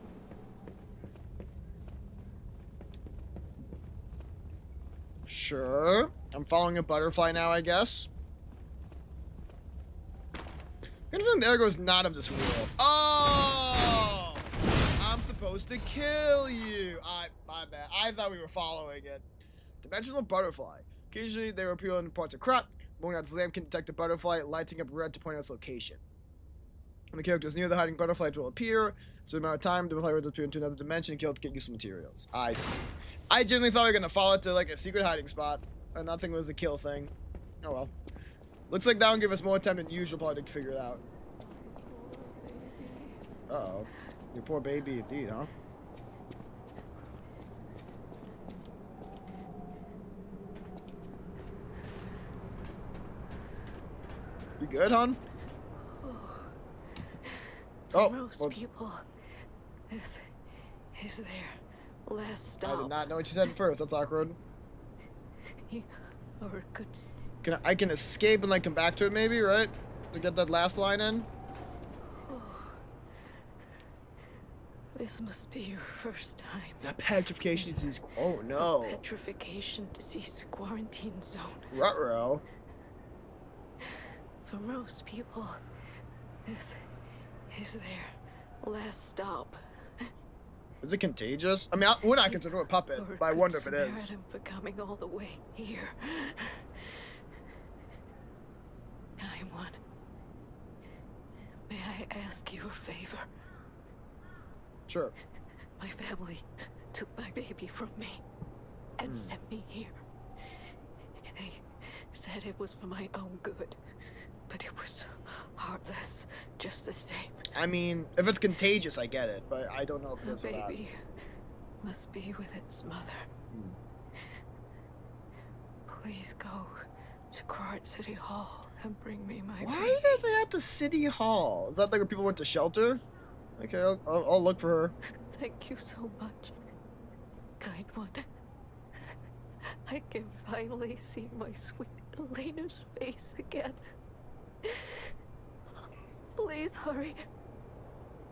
Sure. I'm following a butterfly now, I guess. I think the ergo's not of this world. Oh! I'm supposed to kill you. My bad. I thought we were following it. Dimensional butterfly. Occasionally, they will appear in parts of crop. Moonlight's lamp can detect a butterfly, lighting up red to point out its location. When the character is near the hiding butterfly, it will appear. For a amount of time, the butterfly will appear into another dimension and kill it to get useful materials. I see. I genuinely thought we were going to follow it to like a secret hiding spot, and nothing was a kill thing. Oh well. Looks like that one gave us more time than usual probably to figure it out. Uh-oh. Your poor baby indeed, huh? You good, hon? For most people, this is their last stop. I did not know what you said first. That's awkward. You are a good... I can escape and like come back to it maybe, right? To get that last line in? This must be your first time. That petrification disease. Oh no. The petrification disease quarantine zone. Ruh-roh. For most people, this is their last stop. Is it contagious? I mean, we're not considered a puppet, but I wonder if it is. For coming all the way here. I'm one. May I ask you a favor? Sure. My family took my baby from me and sent me here. They said it was for my own good, but it was heartless just the same. I mean, if it's contagious, I get it, but I don't know if it is The or not. baby must be with its mother. Please go to Quart City Hall and bring me my Why baby. are they at the city hall? Is that like where people went to shelter? Okay, I'll look for her. Thank you so much, kind one. I can finally see my sweet Elena's face again. Please hurry.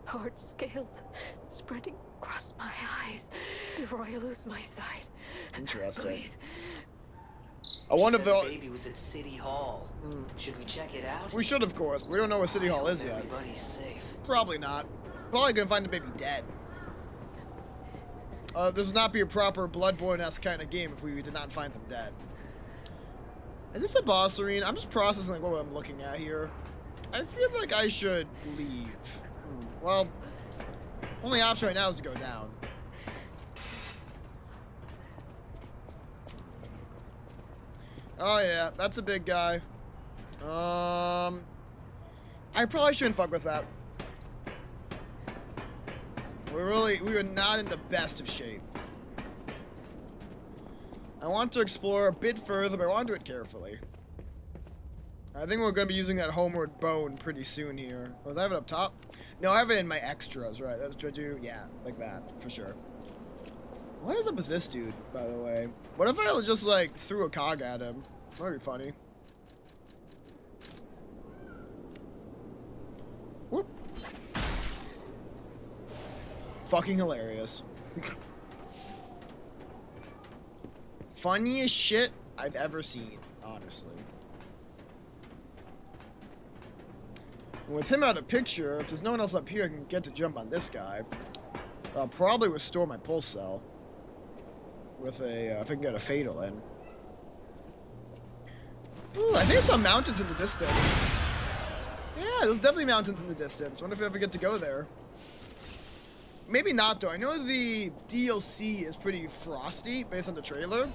Hard scales spreading across my eyes before I lose my sight. Interesting. Please. I wonder if the they'll... baby was at City Hall. Should we check it out? We should, of course. We don't know where City Hall is yet. Everybody's safe. Probably not. Probably gonna find the baby dead. This would not be a proper Bloodborne-esque kind of game if we did not find them dead. Is this a boss arena? I'm just processing like what I'm looking at here. I feel like I should leave. Well, only option right now is to go down. Oh yeah, that's a big guy. I probably shouldn't fuck with that. We are not in the best of shape. I want to explore a bit further, but I want to do it carefully. I think we're going to be using that homeward bone pretty soon here. Oh, do I have it up top? No, I have it in my extras, right? That's what I do. Yeah, like that, for sure. What is up with this dude, by the way? What if I just, like, threw a cog at him? That'd be funny. Whoop. Fucking hilarious. Funny as shit. I've ever seen, honestly. With him out of picture, if there's no one else up here, I can get to jump on this guy. I'll probably restore my pulse cell with a, if I can get a fatal in. Ooh, I think I saw mountains in the distance. Yeah, there's definitely mountains in the distance. Wonder if I ever get to go there. Maybe not, though. I know the DLC is pretty frosty based on the trailer.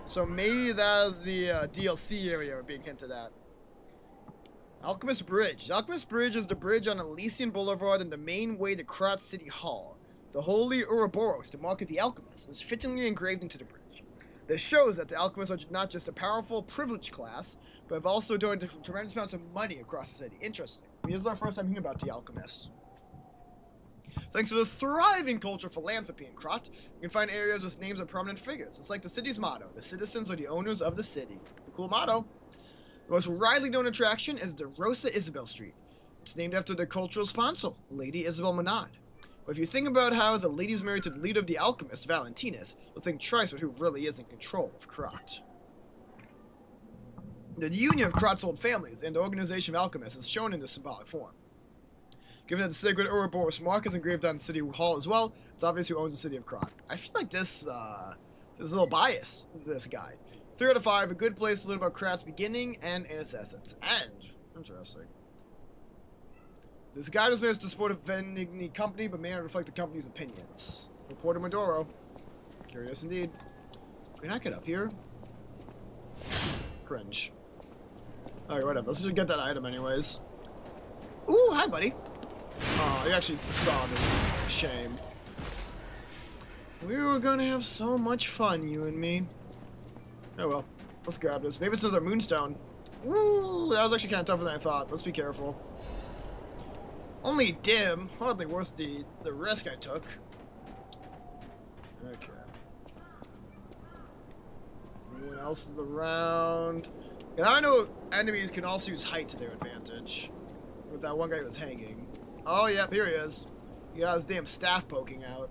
So maybe that's the DLC area we're being hinted at. Alchemist Bridge. The Alchemist Bridge is the bridge on Elysian Boulevard and the main way to Krat City Hall. The holy Ouroboros, the mark of the alchemists, is fittingly engraved into the bridge. This shows that the alchemists are not just a powerful, privileged class, but have also donated tremendous amounts of money across the city. Interesting. This is our first time hearing about the alchemists. Thanks to the thriving culture of philanthropy in Krat, you can find areas with names of prominent figures. It's like the city's motto: the citizens are the owners of the city. A cool motto. The most widely known attraction is the Rosa Isabel Street. It's named after the cultural sponsor, Lady Isabel Monod. But if you think about how the lady's married to the leader of the alchemists, Valentinus, you'll think twice about who really is in control of Krat. The union of Krat's old families and the organization of alchemists is shown in this symbolic form. Given that the sacred Ouroboros mark is engraved on City Hall as well, it's obvious who owns the city of Krat. I feel like there's a little bias in this guide. 3 out of 5, a good place to learn about Krat's beginning and its essence. And, interesting. This guide was made to support a vending the company, but may not reflect the company's opinions. Reporter Maduro. Curious indeed. Can I get up here? Cringe. Alright, whatever. Let's just get that item anyways. Ooh, hi, buddy. Oh, you actually saw me. Shame. We were gonna have so much fun, you and me. Oh well. Let's grab this. Maybe it's another moonstone. Ooh, that was actually kind of tougher than I thought. Let's be careful. Only dim. Hardly worth the risk I took. Okay. Anyone else around? And I know enemies can also use height to their advantage. With that one guy who was hanging. Oh, yep, here he is. He got his damn staff poking out.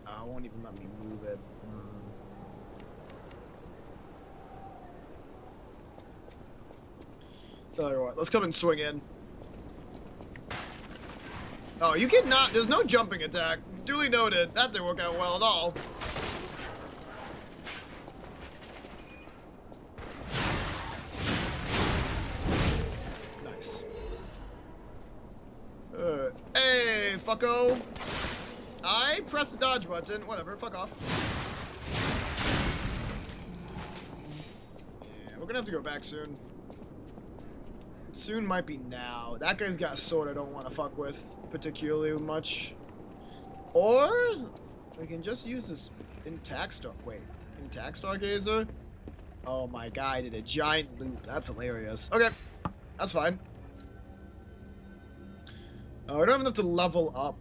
Oh, it won't even let me move it. Tell you what, let's come and swing in. Oh, you can not. There's no jumping attack. Duly noted. That didn't work out well at all. Nice. Hey, fucko. I pressed the dodge button. Whatever, fuck off. Yeah, we're gonna have to go back soon. Soon might be now. That guy's got a sword I don't want to fuck with particularly much. Or we can just use this intact star. Wait, intact stargazer? Oh my god, I did a giant loop. That's hilarious. Okay, that's fine. Oh, we don't have enough to level up.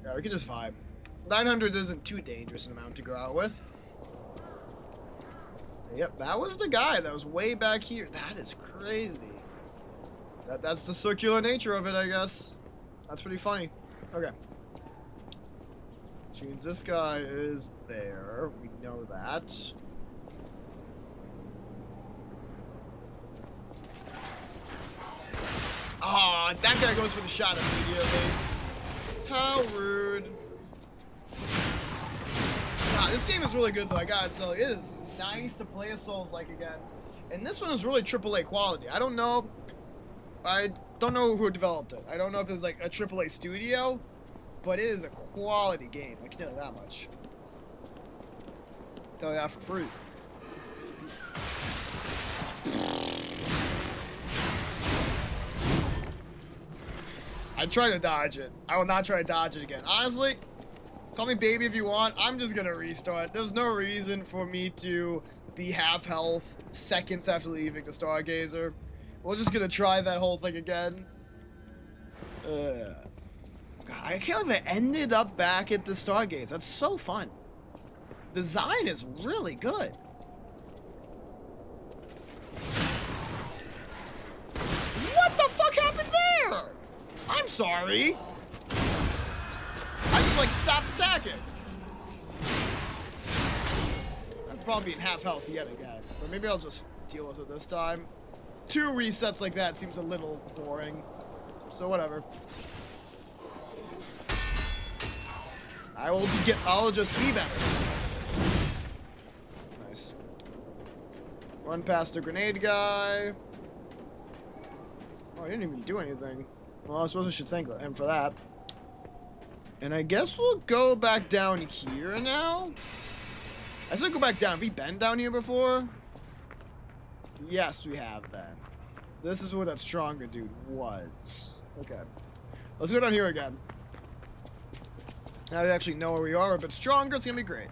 Yeah, we can just vibe. 900 isn't too dangerous an amount to go out with. Yep, that was the guy that was way back here. That is crazy. That's the circular nature of it, I guess. That's pretty funny. Okay. Which means this guy is there. We know that. Aw, that guy goes for the shot immediately. How rude. Nah, this game is really good though, I gotta tell you. It is nice to play a Souls-like again. And this one is really AAA quality. I don't know who developed it. I don't know if it's like a AAA studio, but it is a quality game. I can tell you that much. Tell you that for free. I try to dodge it. I will not try to dodge it again. Honestly, call me baby if you want. I'm just gonna restart. There's no reason for me to be half health seconds after leaving the Stargazer. We're just gonna try that whole thing again. God, I can't believe I ended up back at the Stargaze. That's so fun. Design is really good. What the fuck happened there? I'm sorry. I just like stopped attacking. probably be in half health yet again. But maybe I'll just deal with it this time. 2 resets like that seems a little boring. So whatever. I'll just be better. Nice. Run past the grenade guy. Oh, I didn't even do anything. Well, I suppose I should thank him for that. And I guess we'll go back down here now. I said go back down. Have we been down here before? Yes, we have been. This is where that stronger dude was. Okay. Let's go down here again. Now we actually know where we are. A bit stronger. It's going to be great.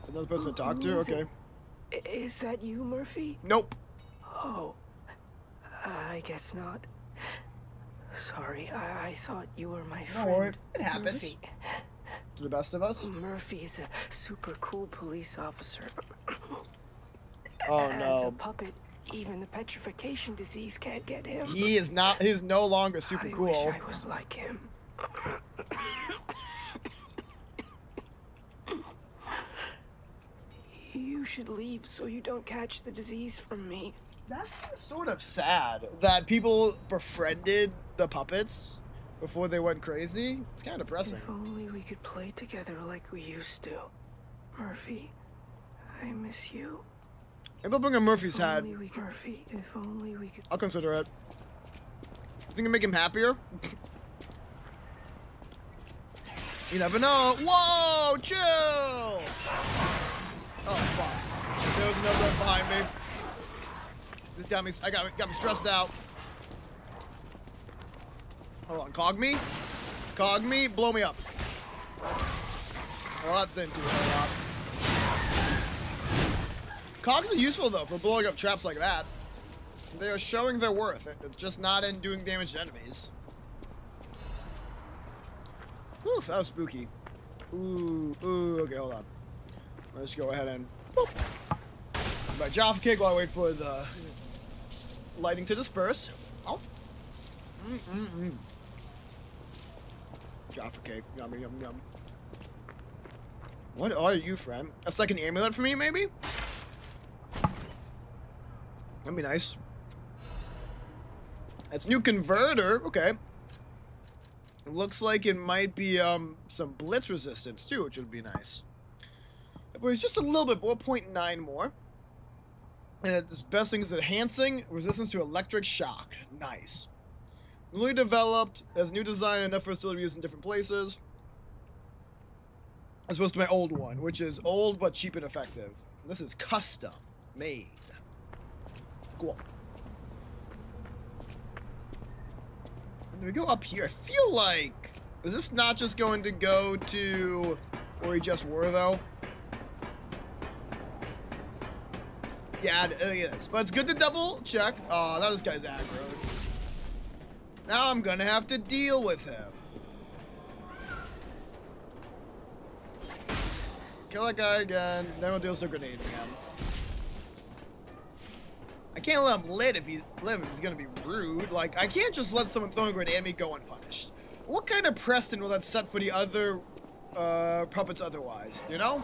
Another person to talk to? Okay. Is that you, Murphy? Nope. Oh. I guess not. Sorry, I thought you were my friend. No, it happens. Murphy. To the best of us. Murphy is a super cool police officer. Oh As no. a puppet, even the petrification disease can't get him. He is not. He's no longer super cool. Wish I was like him. You should leave so you don't catch the disease from me. That's sort of sad that people befriended the puppets before they went crazy. It's kind of depressing. If only we could play together like we used to. Murphy, I miss you. Maybe I'll bring a Murphy's hat. Murphy, if only we could. I'll consider it. You think it'll make him happier? You never know. Whoa, chill! Oh, fuck. There's another one behind me. This got me stressed out. Hold on, cog me? Cog me, blow me up. Well, that didn't do a whole lot. Cogs are useful, though, for blowing up traps like that. They are showing their worth. It's just not in doing damage to enemies. Oof, that was spooky. Ooh, okay, hold on. Let's go ahead and boop. My Jaffa cake while I wait for the lighting to disperse. Oh. Jaffa cake. Yum, yum, yum. What are you, friend? A second amulet for me, maybe? That'd be nice. That's new converter. Okay. It looks like it might be some blitz resistance too, which would be nice. But it's just a little bit more, 0.9 more. And the best thing is enhancing resistance to electric shock. Nice. Newly developed, has new design, enough for us to be used in different places. As opposed to my old one, which is old but cheap and effective. This is custom made. Cool. Do we go up here? I feel like... Is this not just going to go to where we just were, though? Yeah, it is. But it's good to double check. Oh, now this guy's aggroed. Now I'm gonna have to deal with him. Kill that guy again. Then we'll deal with the grenade again. I can't let him live if he's gonna be rude. Like, I can't just let someone throw a grenade at me go unpunished. What kind of precedent will that set for the other puppets otherwise, you know?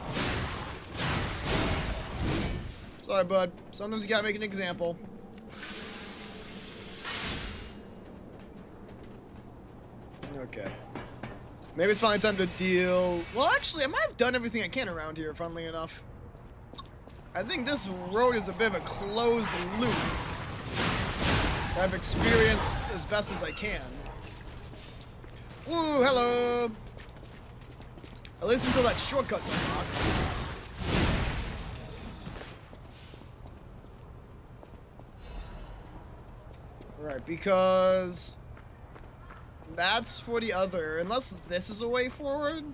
Sorry, bud. Sometimes you gotta make an example. Okay. Maybe it's finally time to deal... Well, actually, I might have done everything I can around here, funnily enough. I think this road is a bit of a closed loop. I've experienced as best as I can. Ooh, hello! At least until that shortcut's unlocked. Right, because... That's for the other... Unless this is a way forward?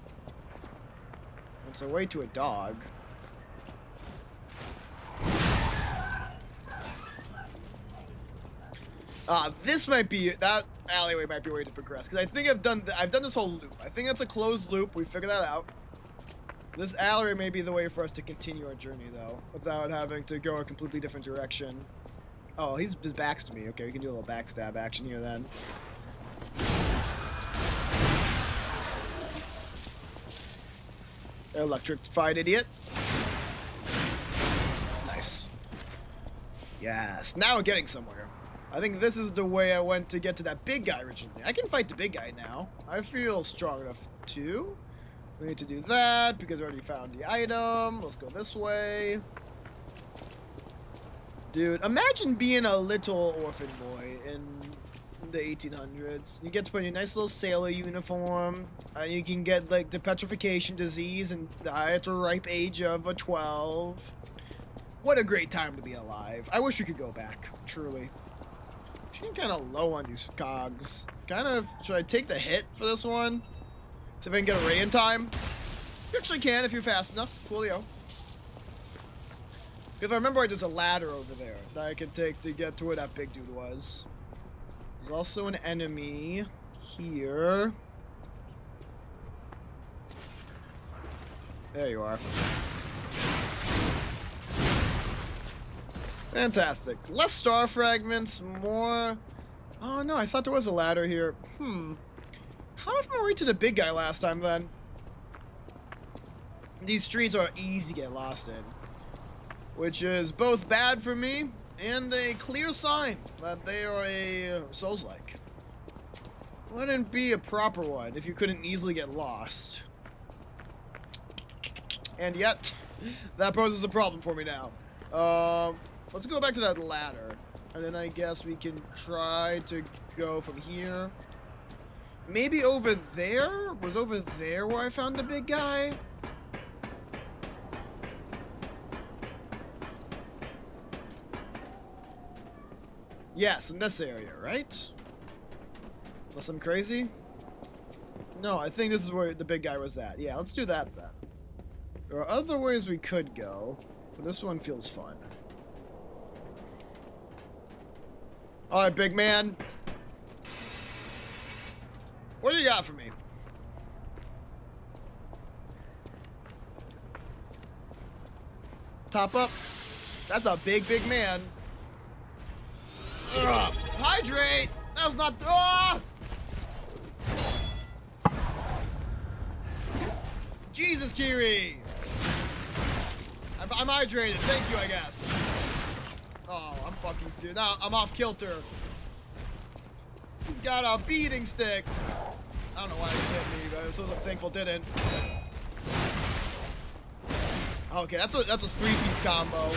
It's a way to a dog. This might be... That alleyway might be a way to progress. Because I think I've done this whole loop. I think that's a closed loop. We figured that out. This alleyway may be the way for us to continue our journey, though. Without having to go a completely different direction. Oh, his back's to me. Okay, we can do a little backstab action here, then. Electrified idiot. Nice. Yes, now we're getting somewhere. I think this is the way I went to get to that big guy originally. I can fight the big guy now. I feel strong enough to. We need to do that because I already found the item. Let's go this way. Dude, imagine being a little orphan boy in the 1800s. You get to put on your nice little sailor uniform. You can get like the petrification disease and die at the ripe age of 12. What a great time to be alive. I wish we could go back, truly. She's kind of low on these cogs. Kind of, should I take the hit for this one? See if I can get a ray in time. You actually can if you're fast enough. Coolio. If I remember right, there's a ladder over there that I can take to get to where that big dude was. There's also an enemy here. There you are. Fantastic. Less star fragments, more... Oh no, I thought there was a ladder here. How did I reach to the big guy last time then? These streets are easy to get lost in. Which is both bad for me and a clear sign that they are a Souls-like. Wouldn't be a proper one if you couldn't easily get lost. And yet, that poses a problem for me now. Let's go back to that ladder. And then I guess we can try to go from here. Maybe over there? Was over there where I found the big guy? Yes, in this area, right? Unless I'm crazy? No, I think this is where the big guy was at. Yeah, let's do that then. There are other ways we could go, but this one feels fun. Alright, big man. What do you got for me? Top up. That's a big, big man. Ugh. Hydrate! That was not... Oh! Jesus, Kiri! I'm hydrated. Thank you, I guess. Oh, I'm fucking too. Now I'm off kilter. He's got a beating stick. I don't know why it hit me, but I'm so thankful it didn't. Okay, that's a 3-piece combo.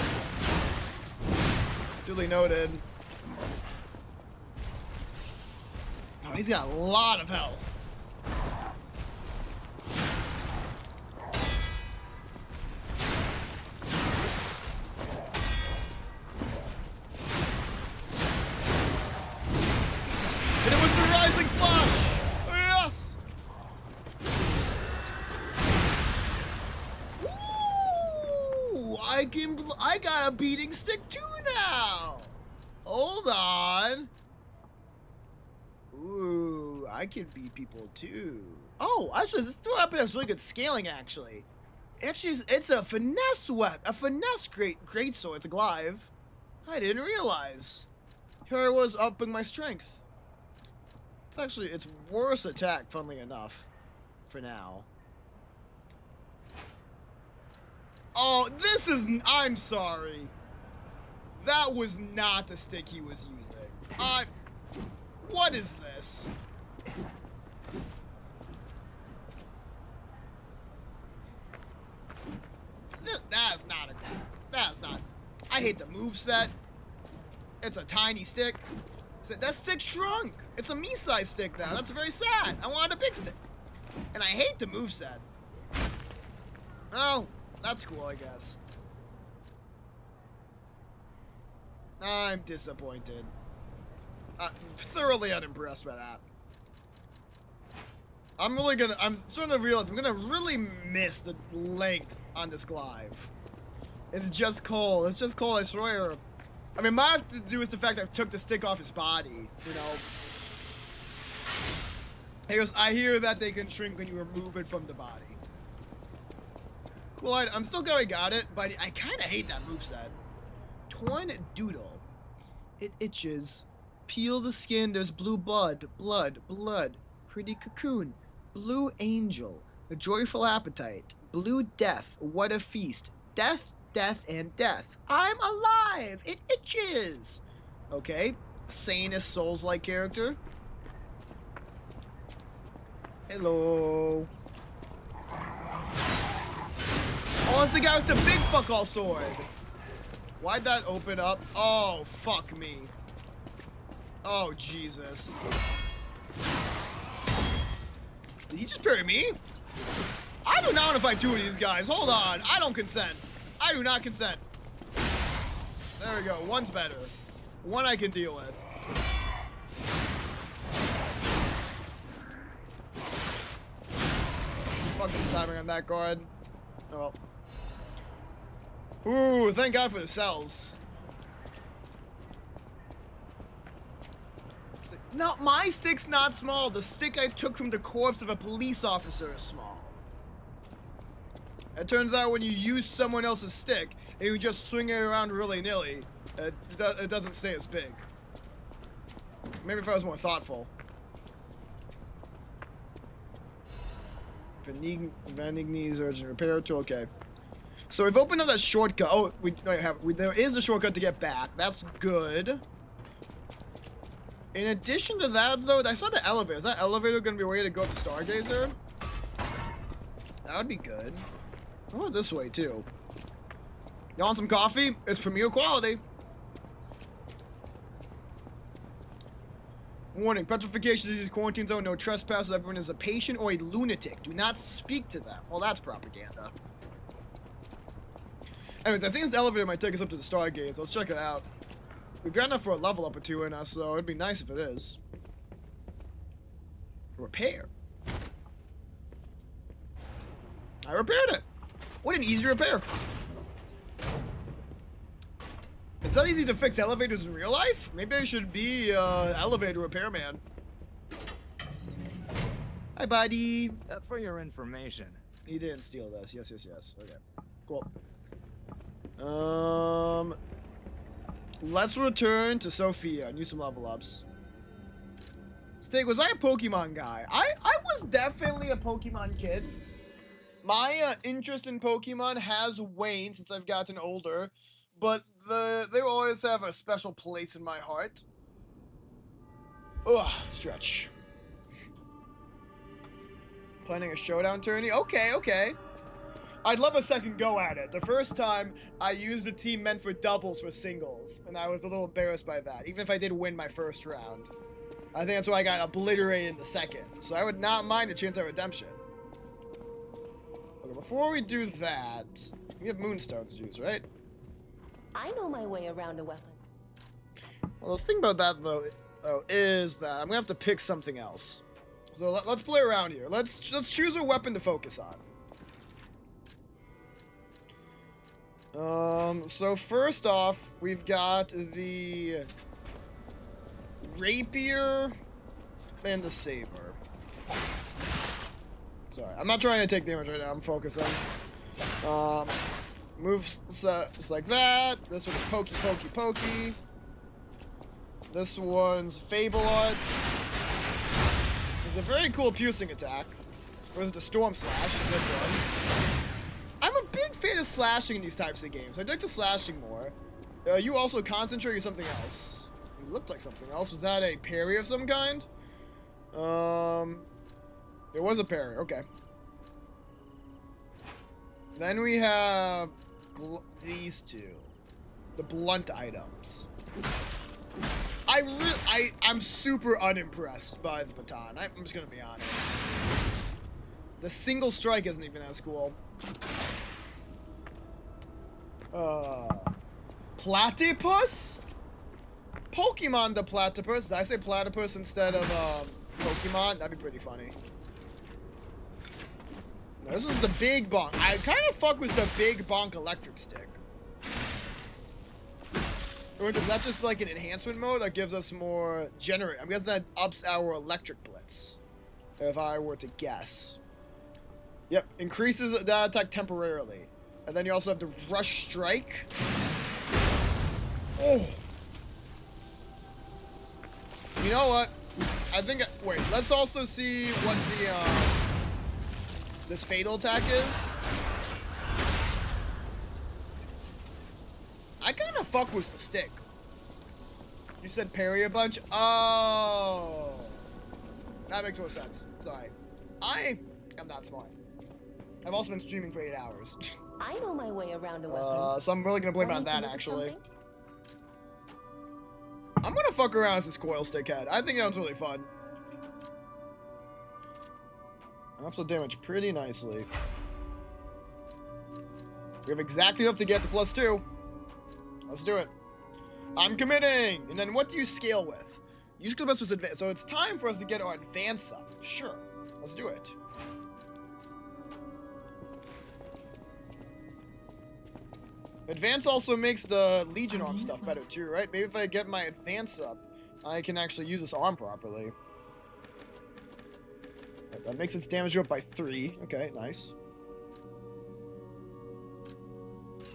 Duly noted. Oh, he's got a lot of health. And it was the Rising Slash! Yes! Ooh! I got a beating stick too now! Hold on. Ooh, I can beat people too. Oh, actually, this weapon has really good scaling, actually. Actually, it's a finesse weapon. A finesse greatsword. It's a glaive. I didn't realize. Here I was upping my strength. It's worse attack, funnily enough. For now. Oh, this is... I'm sorry. That was not the stick he was using. What is this? That is not. I hate the moveset. It's a tiny stick. That stick shrunk. It's a me-sized stick now. That's very sad. I wanted a big stick. And I hate the moveset. Oh, that's cool, I guess. I'm disappointed. Thoroughly unimpressed by that. I'm starting to realize I'm gonna really miss the length on this glaive. It's just cold. It's just cold, I swear. I mean, my have to do with the fact I took the stick off his body, you know. He goes, I hear that they can shrink when you remove it from the body. Cool, I'm still glad I got it, but I kind of hate that moveset. Torn Doodle. It itches. Peel the skin, there's blue blood. Pretty cocoon. Blue angel. A joyful appetite. Blue death. What a feast. Death, death, and death. I'm alive. It itches. Okay. Sanest Souls-like character. Hello. Oh, that's the guy with the big fuck all sword. Why'd that open up? Oh, fuck me. Oh, Jesus. Did he just parry me? I do not know if I do with these guys. Hold on. I don't consent. I do not consent. There we go. One's better. One I can deal with. Fucking timing on that guard. Oh well. Ooh, thank God for the cells. No, my stick's not small. The stick I took from the corpse of a police officer is small. It turns out when you use someone else's stick and you just swing it around willy-nilly, it doesn't stay as big. Maybe if I was more thoughtful. Vanigny's urgent repair tool. Okay. So we've opened up that shortcut. Oh, there is a shortcut to get back. That's good. In addition to that, though, I saw the elevator. Is that elevator going to be a way to go up the Stargazer? That would be good. I went this way, too. You want some coffee? It's premier quality. Warning, petrification disease, quarantine zone, no trespassers, everyone is a patient or a lunatic. Do not speak to them. Well, that's propaganda. Anyways, I think this elevator might take us up to the Stargaze. Let's check it out. We've got enough for a level up or two in us, so it'd be nice if it is. Repair. I repaired it. What an easy repair. It's not easy to fix elevators in real life. Maybe I should be elevator repairman. Hi, buddy. For your information. He didn't steal this. Yes, yes, yes. Okay. Cool. Let's return to Sophia and use some level ups. Stig, was I a Pokemon guy? I was definitely a Pokemon kid. My interest in Pokemon has waned since I've gotten older, but they will always have a special place in my heart. Ugh, stretch. Planning a showdown tourney? Okay, okay. I'd love a second go at it. The first time, I used a team meant for doubles for singles, and I was a little embarrassed by that, even if I did win my first round. I think that's why I got obliterated in the second, so I would not mind a chance at redemption. Okay, before we do that, we have moonstones to use, right? I know my way around a weapon. Well, the thing about that, though, is that I'm gonna have to pick something else. So let's play around here. Let's choose a weapon to focus on. So first off, we've got the rapier and the saber. Sorry, I'm not trying to take damage right now. I'm focusing. Moves just like that. This one's pokey, pokey, pokey. This one's Fable Art. It's a very cool piercing attack. Or is it the Storm Slash? This one. I'm a big fan of slashing in these types of games. I'd like to slashing more. You also concentrate or something else? It looked like something else. Was that a parry of some kind? It was a parry. Okay. Then we have these two. The blunt items. I'm super unimpressed by the baton. I'm just gonna be honest. The single strike isn't even as cool. Platypus? Pokemon the Platypus. Did I say Platypus instead of Pokemon? That'd be pretty funny. No, this was the big bonk. I kind of fuck with the big bonk electric stick. Or is that just like an enhancement mode that gives us more generate? I'm guessing that ups our electric blitz. If I were to guess. Yep, increases that attack temporarily. And then you also have the rush strike. Oh. You know what? I think, wait, let's also see what this fatal attack is. I kind of fuck with the stick. You said parry a bunch? Oh. That makes more sense. Sorry. I am not smart. I've also been streaming for 8 hours. I know my way around a weapon. So I'm really gonna blame it on that, actually. I'm gonna fuck around as this coil stick head. I think that was really fun. Ups the damage pretty nicely. We have exactly enough to get to +2. Let's do it. I'm committing! And then what do you scale with? Use skill best with advance. So it's time for us to get our advance up. Sure. Let's do it. Advance also makes the Legion arm stuff better too, right? Maybe if I get my advance up, I can actually use this arm properly. Right, that makes its damage go up by 3. Okay, nice.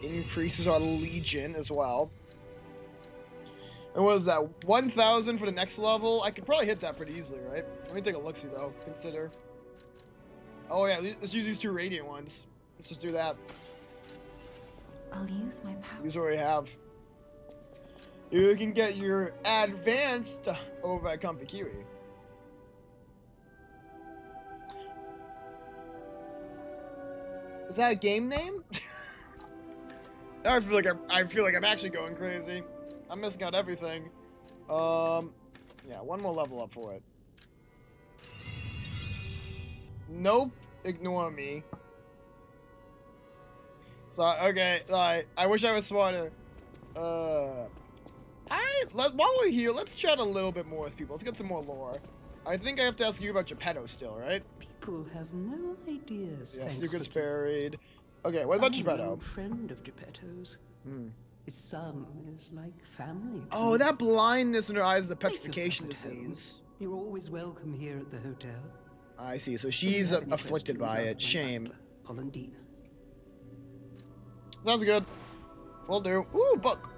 Increases our Legion as well. And what is that? 1,000 for the next level? I could probably hit that pretty easily, right? Let me take a look-see though. Consider. Oh yeah, let's use these 2 radiant ones. Let's just do that. I'll use my power. These already have. You can get your advanced over at Comfy Kiwi. Is that a game name? Now I feel like I'm actually going crazy. I'm missing out everything. Yeah, one more level up for it. Nope, ignore me. So okay, I wish I was smarter. While we're here, let's chat a little bit more with people. Let's get some more lore. I think I have to ask you about Geppetto still, right? People have no ideas. Yeah, Secret is buried. Okay, what about Geppetto? Friend of Geppetto's. His son is like family. Oh, that blindness in her eyes is a petrification disease. You're always welcome here at the hotel. I see. So she's afflicted by it. Shame. Polendina. Sounds good. Will do. Ooh, book.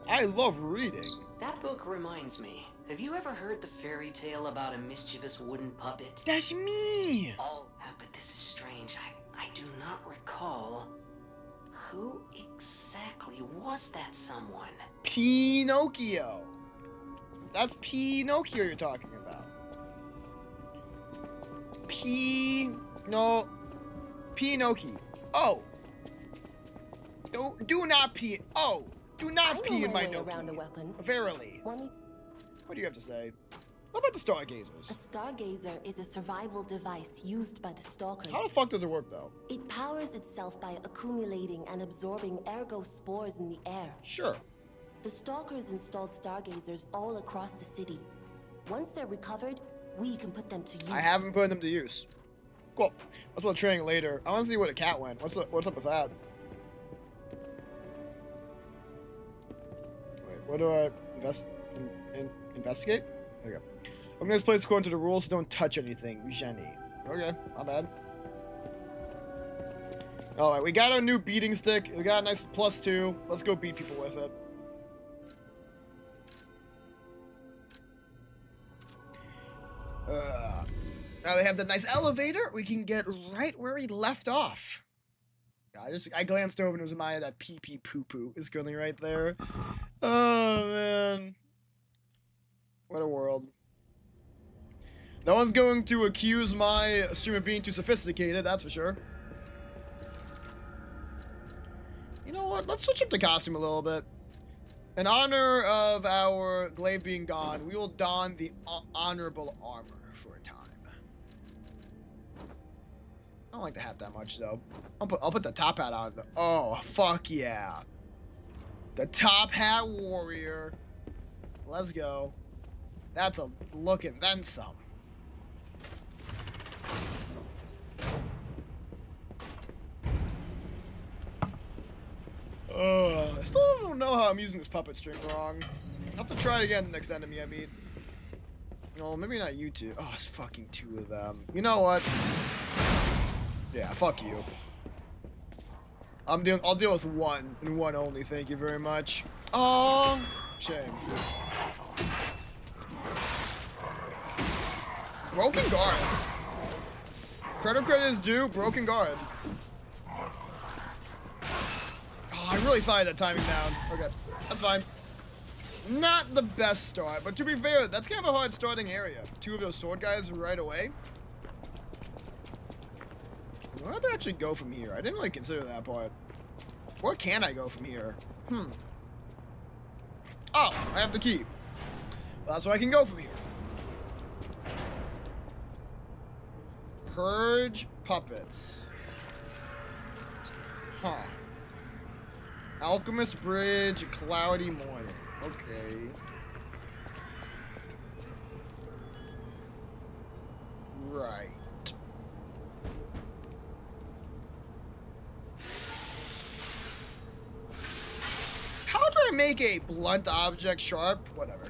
I love reading. That book reminds me. Have you ever heard the fairy tale about a mischievous wooden puppet? That's me! But this is strange. I do not recall. Who exactly was that someone? Pinocchio. That's Pinocchio you're talking about. Pinocchio. Oh. Do not pee. Oh. Do not pee in my Noki. Verily. What do you have to say? What about the Stargazers? A Stargazer is a survival device used by the Stalkers. How the fuck does it work, though? It powers itself by accumulating and absorbing ergo spores in the air. Sure. The Stalkers installed Stargazers all across the city. Once they're recovered, we can put them to use. I haven't put them to use. Cool. That's what training later. I want to see where the cat went. What's up with that? Wait, what do I investigate? There we go. Open this place according to the rules. Don't touch anything, Jenny. Okay, not bad. All right, we got our new beating stick. We got a nice +2. Let's go beat people with it. Now they have the nice elevator. We can get right where we left off. I glanced over and it was reminded that pee pee poo poo is currently right there. Oh man, what a world. No one's going to accuse my stream of being too sophisticated, that's for sure. You know what? Let's switch up the costume a little bit. In honor of our glaive being gone, we will don the honorable armor for a time. I don't like the hat that much, though. I'll put the top hat on. Oh, fuck yeah. The top hat warrior. Let's go. That's a look and then some. I still don't know how I'm using this puppet string wrong. I'll have to try it again the next enemy I meet. No, maybe not you two. Oh, it's fucking 2 of them. You know what? Yeah, fuck you. I'll deal with 1 and 1 only. Thank you very much. Oh, shame. Broken guard. Credit is due. Broken guard. Oh, I really thought I had that timing down. Okay, that's fine. Not the best start, but to be fair, that's kind of a hard starting area. 2 of those sword guys right away. Where do I have to actually go from here? I didn't really consider that part. Where can I go from here? Oh, I have the key. Well, that's where I can go from here. Purge puppets. Huh. Alchemist Bridge, cloudy morning. Okay. Right. How do I make a blunt object sharp? Whatever.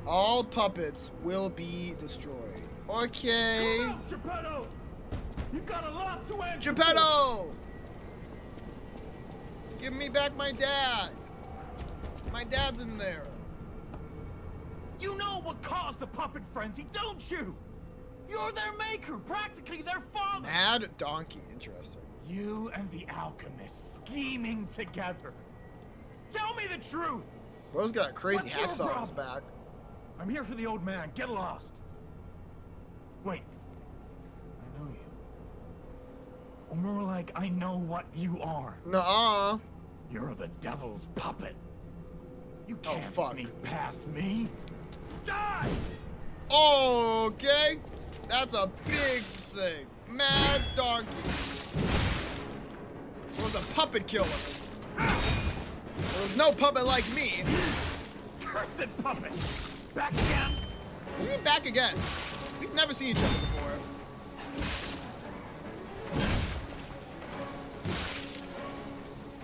All puppets will be destroyed. Okay. Geppetto! You got a lot to answer. Geppetto! Give me back my dad. My dad's in there. You know what caused the puppet frenzy, don't you? You're their maker, practically their father. Mad donkey, interesting. You and the alchemist scheming together. Tell me the truth. Bro's got a crazy What's your hacksaw on his back. I'm here for the old man. Get lost. Wait. I know you. Or more like, I know what you are. Nuh-uh. You're the devil's puppet. You can't fuck. sneak past me. Die! Okay. That's a big thing. Mad donkey. Was a puppet killer. There was no puppet like me. Cursed puppet! Back again? What do you mean back again? We've never seen each other before.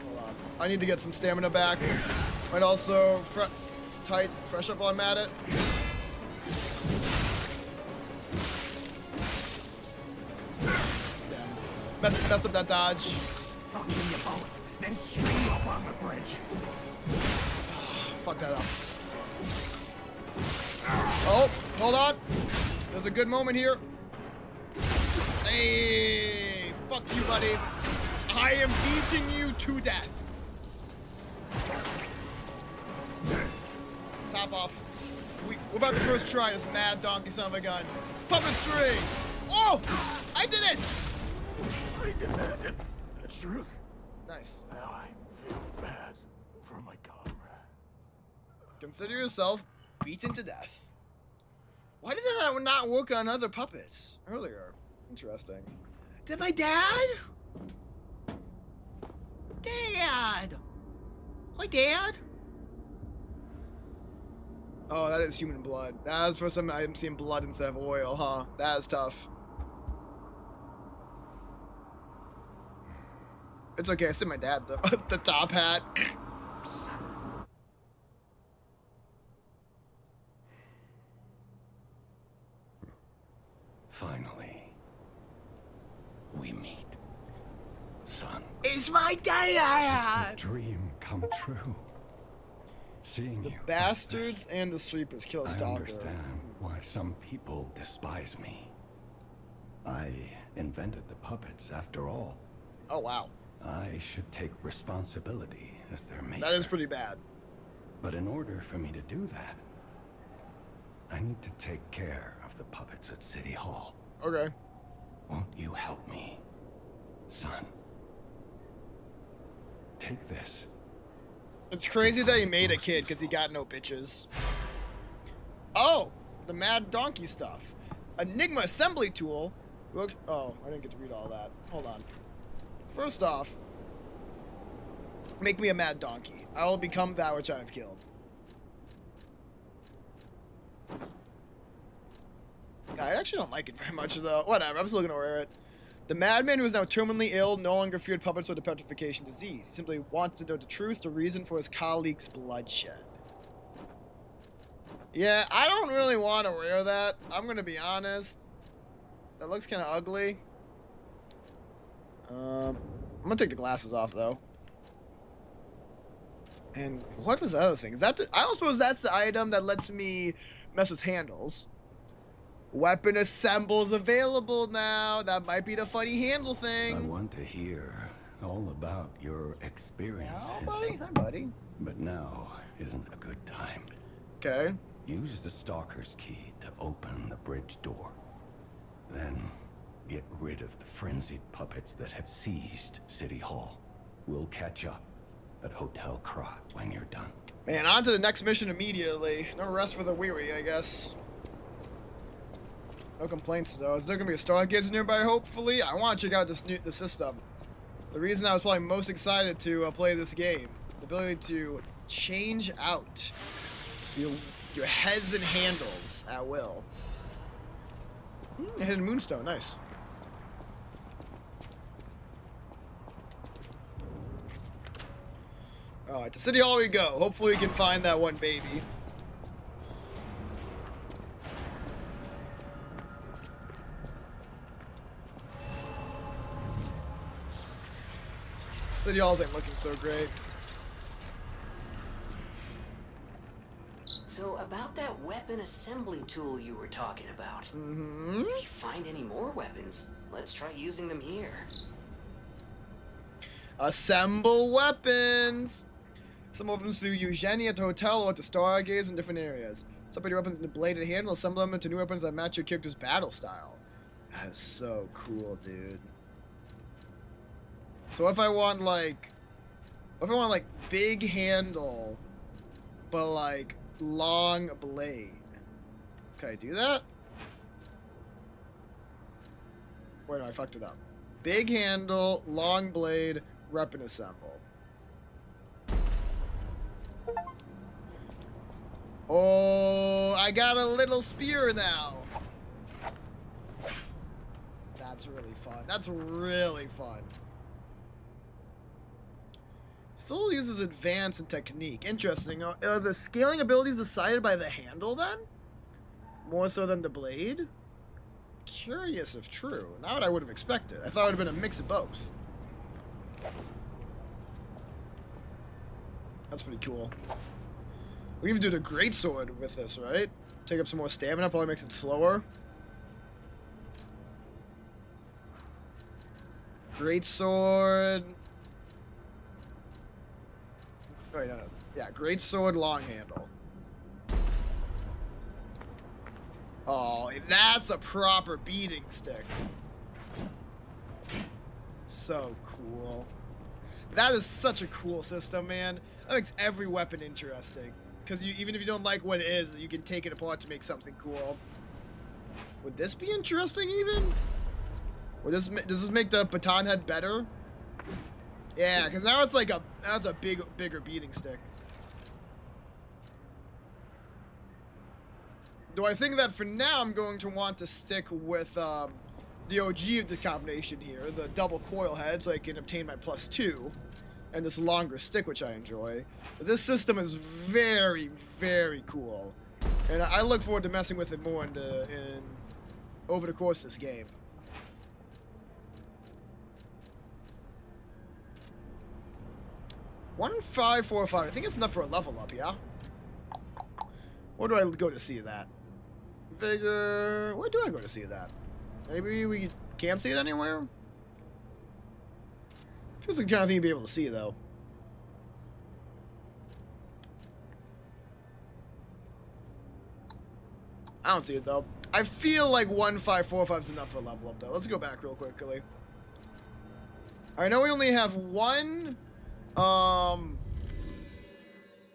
Hold on. I need to get some stamina back. Might also fresh up while I'm at it. Damn. Messed up that dodge. I'll give you both, then shoot you up on the bridge. Fuck that up. Oh, hold on. There's a good moment here. Hey, fuck you, buddy. I am beating you to death. Top off. We're about to first try this mad donkey son of a gun. Puppetry! Oh! I did it! I demanded the truth. Nice. Now I feel bad for my comrade. Consider yourself beaten to death. Why did that not work on other puppets earlier? Interesting. Did my dad? Dad! Hi, Dad! Oh, that is human blood. That is the first time I'm seeing blood instead of oil, huh? That is tough. It's okay, I see my dad, though. The top hat. Finally, we meet. Son. It's my dad! It's a dream come true. Seeing you. Bastards and the sweepers kill a I stalker. understand why some people despise me. I invented the puppets after all. Oh, wow. I should take responsibility as their maker. That is pretty bad. But in order for me to do that, I need to take care of the puppets at City Hall. Okay. Won't you help me, son? Take this. It's crazy that he made a kid because he got no bitches. Oh, the mad donkey stuff. Enigma assembly tool. Oh, I didn't get to read all that. Hold on. First off, make me a mad donkey. I will become that which I have killed. I actually don't like it very much, though. Whatever, I'm still gonna wear it. The madman who is now terminally ill no longer feared puppets or the petrification disease. He simply wants to know the truth, the reason for his colleagues' bloodshed. Yeah, I don't really want to wear that. I'm gonna be honest. That looks kind of ugly. I'm gonna take the glasses off, though. And what was the other thing? Is that I don't suppose that's the item that lets me mess with handles. Weapon assembles available now. That might be the funny handle I thing. want to hear all about your experiences. Oh, buddy. Hi, buddy. But now isn't a good time. Okay. Use the Stalker's key to open the bridge door. Then get rid of the frenzied puppets that have seized City Hall. We'll catch up at Hotel Krat when you're done. Man, on to the next mission immediately. No rest for the weary, I guess. No complaints though. Is there gonna be a stargazer nearby? Hopefully. I want to check out the system. The reason I was probably most excited to play this game, the ability to change out your heads and handles at will. A hidden moonstone, nice. All right, to City Hall we go. Hopefully we can find that one baby. City Halls ain't looking so great. So about that weapon assembly tool you were talking about. Mm-hmm. If you find any more weapons, let's try using them here. Assemble weapons! Some weapons through Eugenia at the hotel or at the Stargaze in different areas. Separate your weapons into bladed handle, assemble them into new weapons that match your character's battle style. That is so cool, dude. So if I want like big handle, but like long blade, can I do that? Wait, no, I fucked it up. Big handle, long blade, weapon assemble. Oh, I got a little spear now. That's really fun. That's really fun. Still uses advance and technique. Interesting. Are the scaling abilities decided by the handle then? More so than the blade? Curious if true. Not what I would have expected. I thought it would have been a mix of both. That's pretty cool. We can even do the greatsword with this, right? Take up some more stamina, probably makes it slower. Greatsword. Wait, no. Yeah, greatsword, long handle. Oh, that's a proper beating stick. So cool. That is such a cool system, man. That makes every weapon interesting. Because even if you don't like what it is, you can take it apart to make something cool. Would this be interesting even? Does this make the baton head better? Yeah, because now it's like that's a bigger beating stick. Do I think that for now I'm going to want to stick with the OG of the combination here, the double coil head, so I can obtain my +2, and this longer stick, which I enjoy. But this system is very, very cool, and I look forward to messing with it more over the course of this game. $1,545. I think it's enough for a level up, yeah? Where do I go to see that? Vigor. Where do I go to see that? Maybe we can't see it anywhere? Feels like the kind of thing you'd be able to see, though. I don't see it, though. I feel like 1,545 is enough for a level up, though. Let's go back real quickly. I know we only have one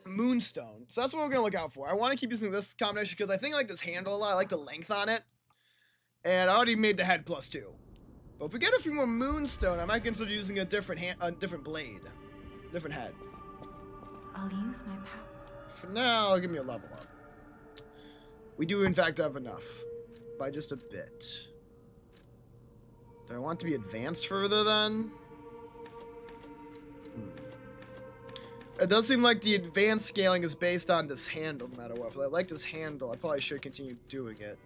moonstone, so that's what we're gonna look out for. I want to keep using this combination because I think I like this handle a lot. I like the length on it, and I already made the head +2. But if we get a few more moonstone, I might consider using a different blade, different head. I'll use my power. For now, give me a level up. We do in fact have enough, by just a bit. Do I want to be advanced further then? It does seem like the advanced scaling is based on this handle, no matter what. If I like this handle, I probably should continue doing it.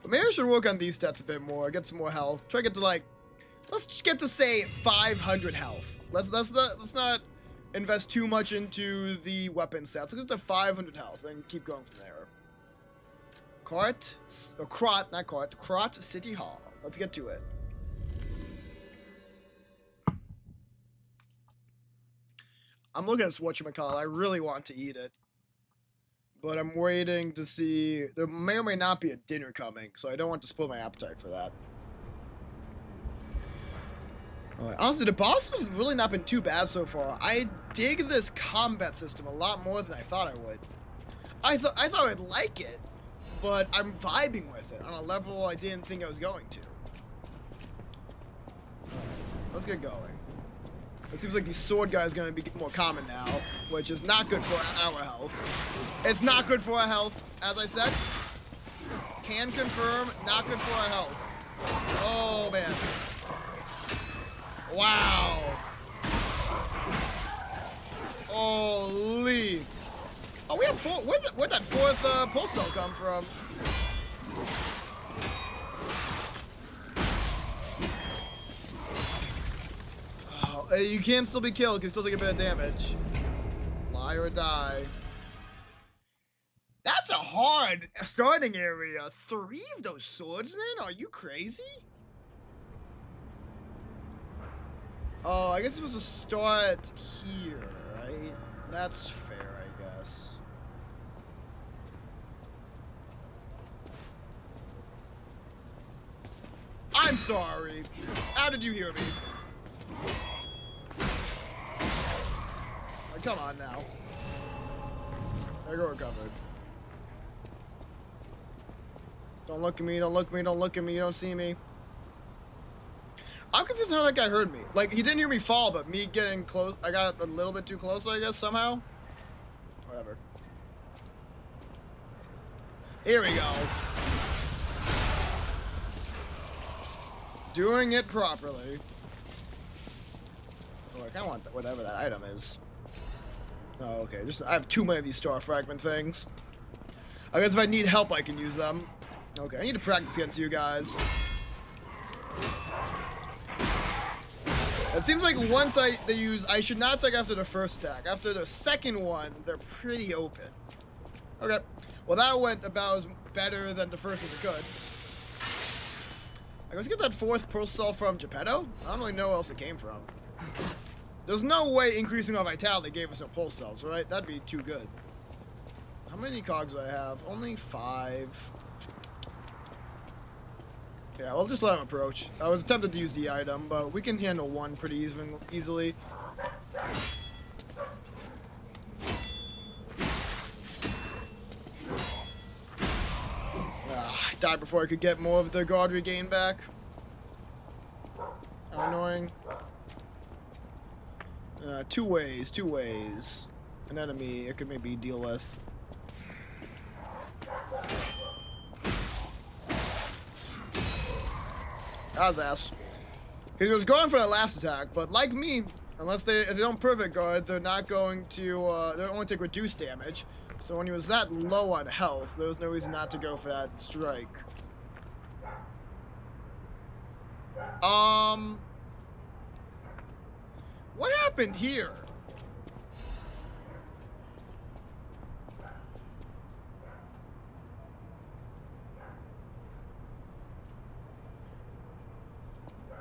But maybe I should work on these stats a bit more, get some more health. Try to get to like, let's just get to say 500 health. Let's not invest too much into the weapon stats. Let's get to 500 health and keep going from there. Crot City Hall. Let's get to it. I'm looking at this whatchamacallit. I really want to eat it. But I'm waiting to see. There may or may not be a dinner coming, so I don't want to spoil my appetite for that. Alright, honestly, the boss has really not been too bad so far. I dig this combat system a lot more than I thought I would. I thought I'd like it, but I'm vibing with it on a level I didn't think I was going to. Let's get going. It seems like the sword guy is going to be more common now, which is not good for our health. It's not good for our health, as I said. Can confirm, not good for our health. Oh, man. Wow. Holy. Oh, we have four. Where'd that fourth pulse cell come from? Oh, you can still be killed. You can still take a bit of damage. Lie or die. That's a hard starting area. 3 of those swordsmen? Are you crazy? Oh, I guess it was to start here, right? That's fair, I guess. I'm sorry. How did you hear me? Oh, come on now. There you go, recovered. Don't look at me, don't look at me, don't look at me, you don't see me. I'm confused how that guy heard me. Like, he didn't hear me fall, but me getting close, I got a little bit too close, I guess, somehow. Whatever. Here we go. Doing it properly. Oh, I kind of want that, whatever that item is. Oh, okay. I have too many of these star fragment things. I guess if I need help, I can use them. Okay, I need to practice against you guys. It seems like once I should not attack after the first attack. After the second one, they're pretty open. Okay. Well, that went about as better than the first as it could. I guess get that 4th pulse cell from Geppetto? I don't really know where else it came from. There's no way increasing our vitality gave us no pulse cells, right? That'd be too good. How many cogs do I have? Only 5. Yeah, we'll just let him approach. I was tempted to use the item, but we can handle 1 pretty easily. I died before I could get more of the guard regain back. How annoying. 2 ways, 2 ways. An enemy it could maybe deal with. That was ass. He was going for that last attack, but like me, if they don't perfect guard, they're not going to, they'll only take reduced damage. So when he was that low on health, there was no reason not to go for that strike. What happened here?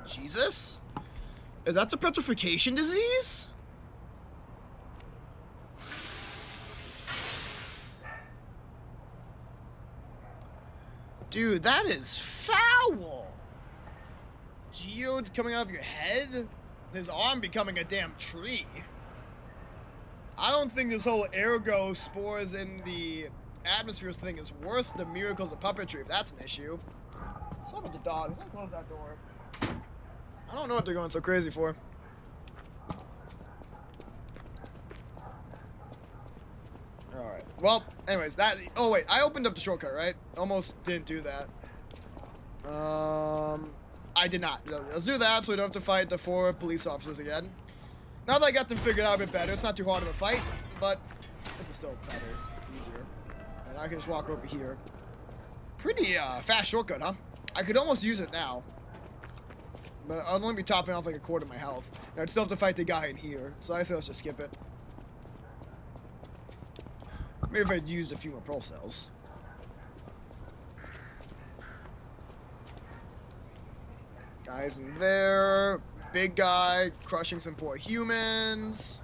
Jesus? Is that the petrification disease? Dude, that is foul! Geodes coming out of your head? His arm becoming a damn tree. I don't think this whole ergo spores in the atmospheres thing is worth the miracles of puppetry if that's an issue. Stop with the dog. Let's close that door. I don't know what they're going so crazy for. Alright. Well, anyways, that... Oh, wait. I opened up the shortcut, right? Almost didn't do that. I did not. Let's do that so we don't have to fight the 4 police officers again. Now that I got them figured out a bit better, it's not too hard of a fight, but this is still better, easier. And I can just walk over here. Pretty fast shortcut, huh? I could almost use it now. But I'll only be topping off like a quarter of my health. And I'd still have to fight the guy in here. So I say let's just skip it. Maybe if I'd used a few more pulse cells. Guys in there. Big guy crushing some poor humans.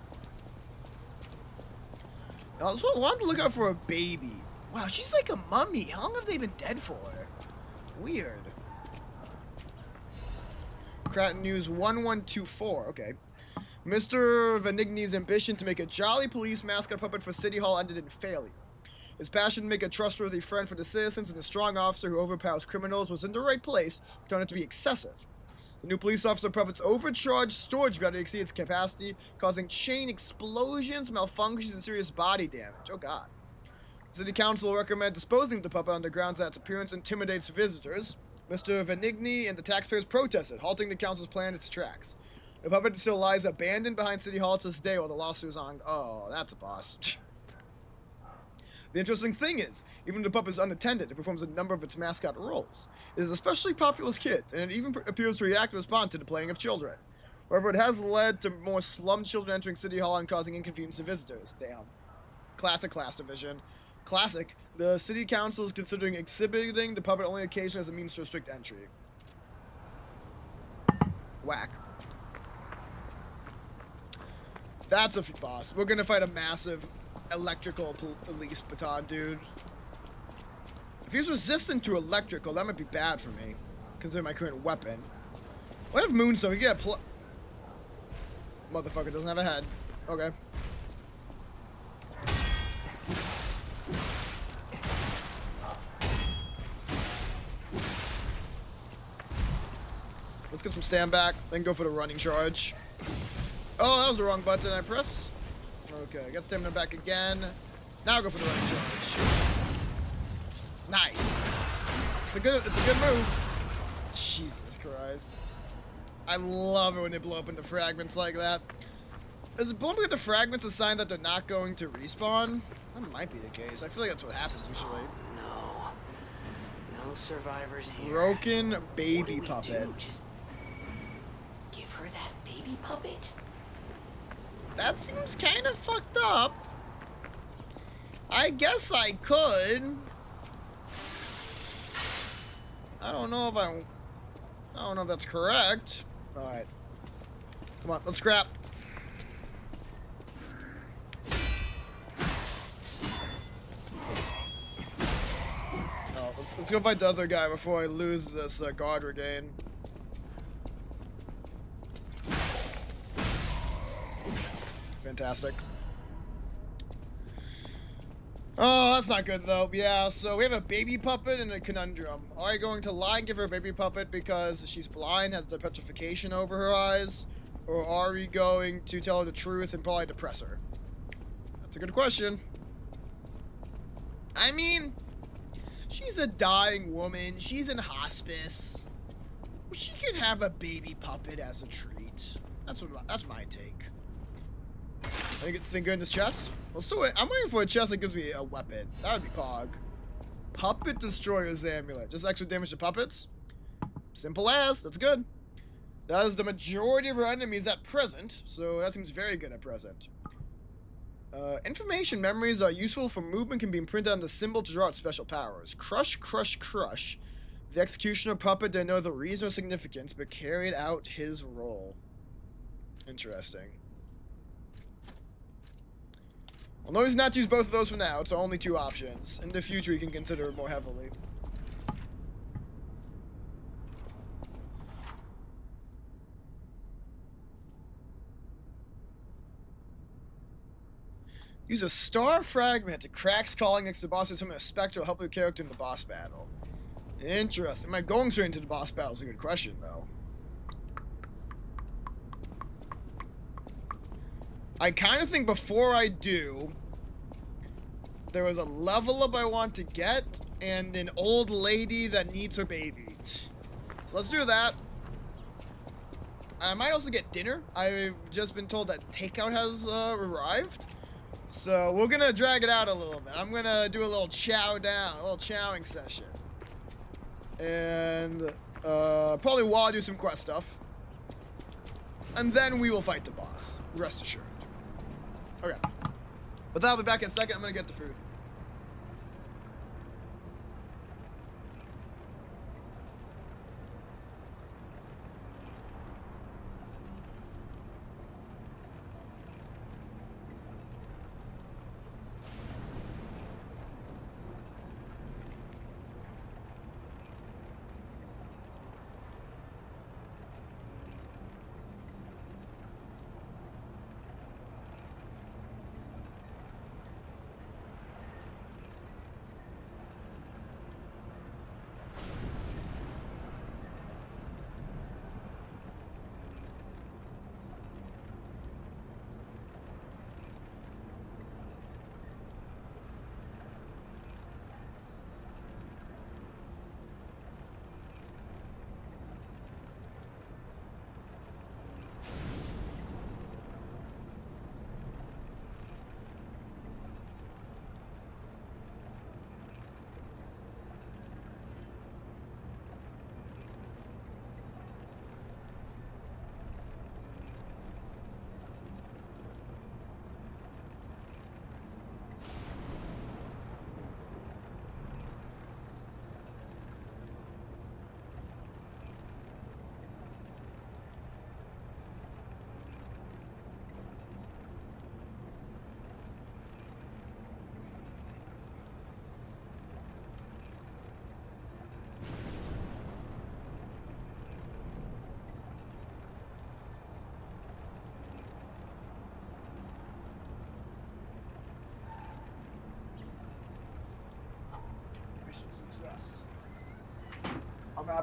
I also wanted to look out for a baby. Wow, she's like a mummy. How long have they been dead for? Weird. Cratton News 1124. Okay. Mr. Venigni's ambition to make a jolly police mascot puppet for City Hall ended in failure. His passion to make a trustworthy friend for the citizens and a strong officer who overpowers criminals was in the right place, but turned out to be excessive. The new police officer puppet's overcharged storage battery exceeded its capacity, causing chain explosions, malfunctions, and serious body damage. Oh god. The City Council will recommend disposing of the puppet on the grounds that its appearance intimidates visitors. Mr. Venigni and the taxpayers protested, halting the council's plan in its tracks. The puppet still lies abandoned behind City Hall to this day while the lawsuit is on. Oh, that's a boss. The interesting thing is, even if the puppet is unattended, it performs a number of its mascot roles. It is especially popular with kids, and it even appears to react and respond to the playing of children. However, it has led to more slum children entering City Hall and causing inconvenience to visitors. Damn. Classic class division. Classic. The City Council is considering exhibiting the puppet only occasionally as a means to restrict entry. Whack. That's a boss. We're gonna fight a massive electrical police baton, dude. If he's resistant to electrical, that might be bad for me, considering my current weapon. I have Moonstone. We get motherfucker doesn't have a head. Okay. Let's get some stand back, then go for the running charge. Oh, that was the wrong button I pressed. Okay, get stamina back again. Now go for the running charge. Nice. It's a good move. Jesus Christ. I love it when they blow up into fragments like that. Is it blowing up into fragments a sign that they're not going to respawn? That might be the case. I feel like that's what happens usually. No survivors here. Broken baby puppet. Just give her that baby puppet? That seems kind of fucked up. I guess I could. I don't know if that's correct. All right. Come on, let's scrap. Oh, let's go fight the other guy before I lose this guard regain. Fantastic. Oh, that's not good though. Yeah, so we have a baby puppet and a conundrum. Are you going to lie and give her a baby puppet because she's blind, has the petrification over her eyes? Or are we going to tell her the truth and probably depress her? That's a good question. I mean, she's a dying woman. She's in hospice. She can have a baby puppet as a treat. That's my take. Anything good in this chest? Let's do it. I'm waiting for a chest that gives me a weapon. That would be pog. Puppet Destroyer's Amulet. Just extra damage to puppets? Simple as. That's good. That is the majority of our enemies at present, so that seems very good at present. Information memories are useful for movement, can be imprinted on the symbol to draw out special powers. Crush, crush, crush. The executioner puppet didn't know the reason or significance, but carried out his role. Interesting. Well, no, he's not to use both of those for now. It's only two options. In the future, you can consider it more heavily. Use a star fragment to cracks calling next to the boss to summon a spectre will help your character in the boss battle. Interesting. Am I going straight into the boss battle is a good question, though. I kind of think before I do, there was a level up I want to get and an old lady that needs her baby. So let's do that. I might also get dinner. I've just been told that takeout has arrived. So we're gonna drag it out a little bit. I'm gonna do a little chow down, a little chowing session. And probably while I do some quest stuff. And then we will fight the boss. Rest assured. Okay. But that'll be back in a second. I'm gonna get the food.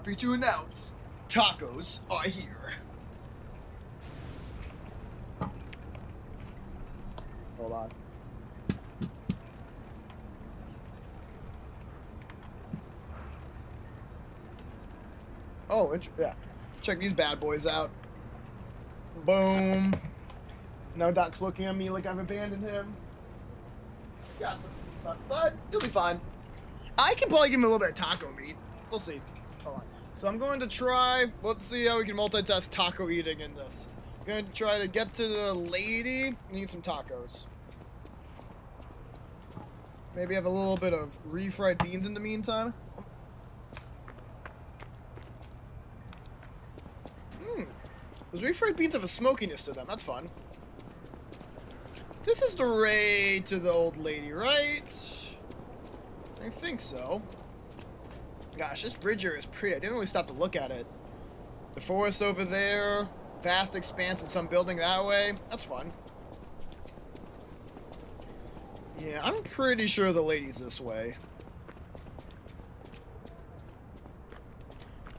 happy to announce tacos are here. Hold on. Oh, yeah. Check these bad boys out. Boom. Now Doc's looking at me like I've abandoned him. Got some stuff, but he'll be fine. I can probably give him a little bit of taco meat. We'll see. Hold on. So I'm going to try, let's see how we can multitask taco eating in this. I'm going to try to get to the lady and eat some tacos. Maybe have a little bit of refried beans in the meantime. Those refried beans have a smokiness to them. That's fun. This is the way to the old lady, right? I think so. Gosh, this bridge area is pretty. I didn't really stop to look at it. The forest over there. Vast expanse and some building that way. That's fun. Yeah, I'm pretty sure the lady's this way.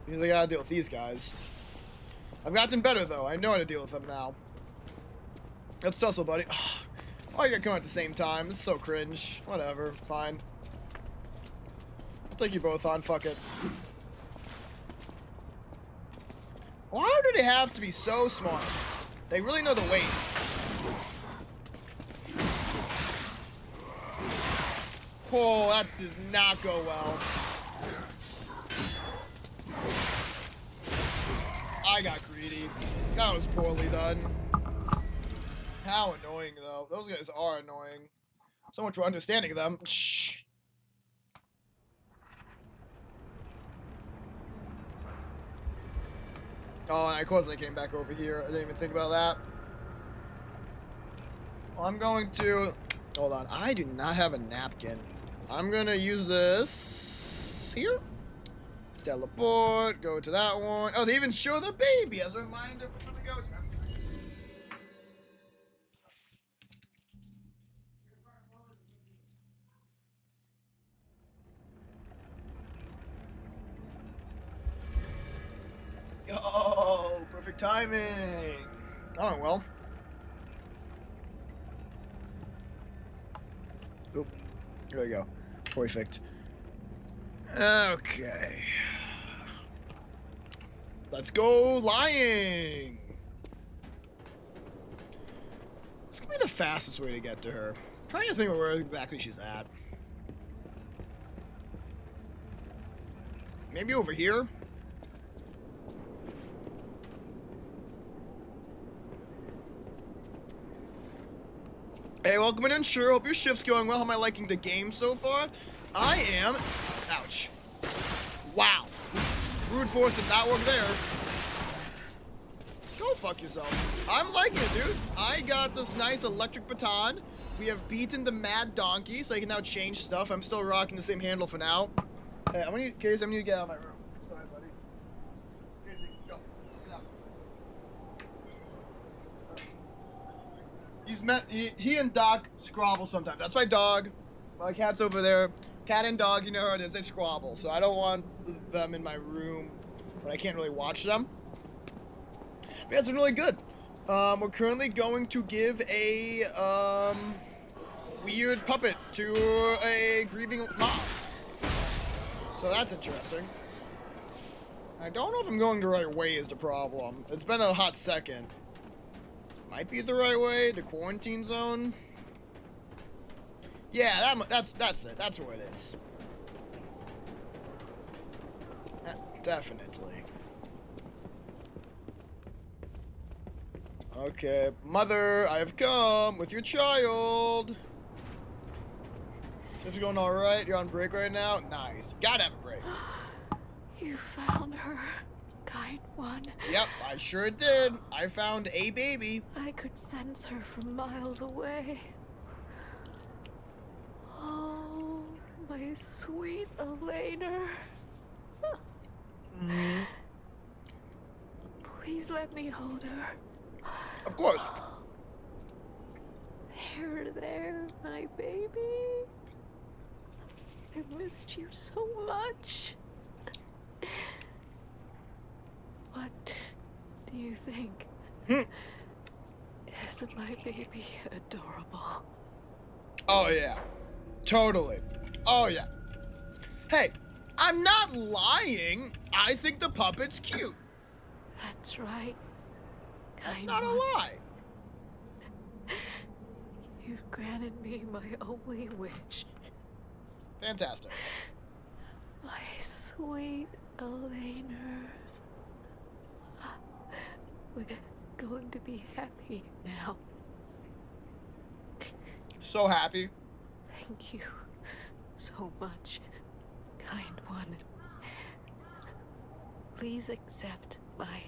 Usually gotta deal with these guys. I've gotten better, though. I know how to deal with them now. Let's tussle, buddy. Why you gotta come at the same time? It's so cringe. Whatever. Fine. I'll take you both on. Fuck it. Why do they have to be so smart? They really know the weight. Oh, that did not go well. I got greedy. That was poorly done. How annoying, though. Those guys are annoying. So much for understanding them. Shh. Oh, and of course they came back over here. I didn't even think about that. Well, I'm going to... Hold on. I do not have a napkin. I'm going to use this... here. Teleport. Go to that one. Oh, they even show the baby as a reminder for something to go to. Oh, perfect timing. Oh, well. Oop. There we go. Perfect. Okay. Let's go lying. What's gonna be the fastest way to get to her? I'm trying to think of where exactly she's at. Maybe over here? Hey, welcome in, sure. Hope your shift's going well. How am I liking the game so far? I am... Ouch. Wow. Brute force did not work there. Go fuck yourself. I'm liking it, dude. I got this nice electric baton. We have beaten the mad donkey, so I can now change stuff. I'm still rocking the same handle for now. Hey, I'm gonna need to get out of my room. Sorry, buddy. Casey, go. Get out. He and Doc squabble sometimes. That's my dog. My cat's over there. Cat and dog, you know how it is. They squabble. So I don't want them in my room, but I can't really watch them. But yeah, it's been really good. We're currently going to give a weird puppet to a grieving mom. So that's interesting. I don't know if I'm going the right way is the problem. It's been a hot second. This might be the right way. The quarantine zone. Yeah, that's it. That's where it is. Definitely. Okay, mother, I have come with your child. Shift's going all right. You're on break right now. Nice. Gotta have a break. You found her, kind one. Yep, I sure did. I found a baby. I could sense her from miles away. Oh, my sweet Elena. Mm-hmm. Please let me hold her. Of course. There, my baby. I missed you so much. What do you think? Isn't my baby adorable? Oh, yeah. Totally. Oh, yeah. Hey, I'm not lying. I think the puppet's cute. That's right. That's not a lie. You've granted me my only wish. Fantastic. My sweet Elena. We're going to be happy now. So happy. Thank you so much, kind one. Please accept my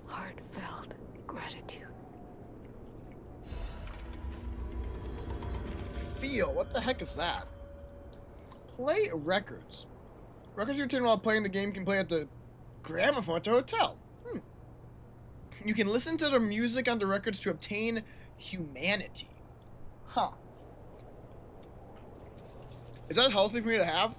heartfelt gratitude. Feel? What the heck is that? Play records. Records you obtain while playing the game can play at the gramophone at the hotel. You can listen to the music on the records to obtain humanity. Huh. Is that healthy for me to have?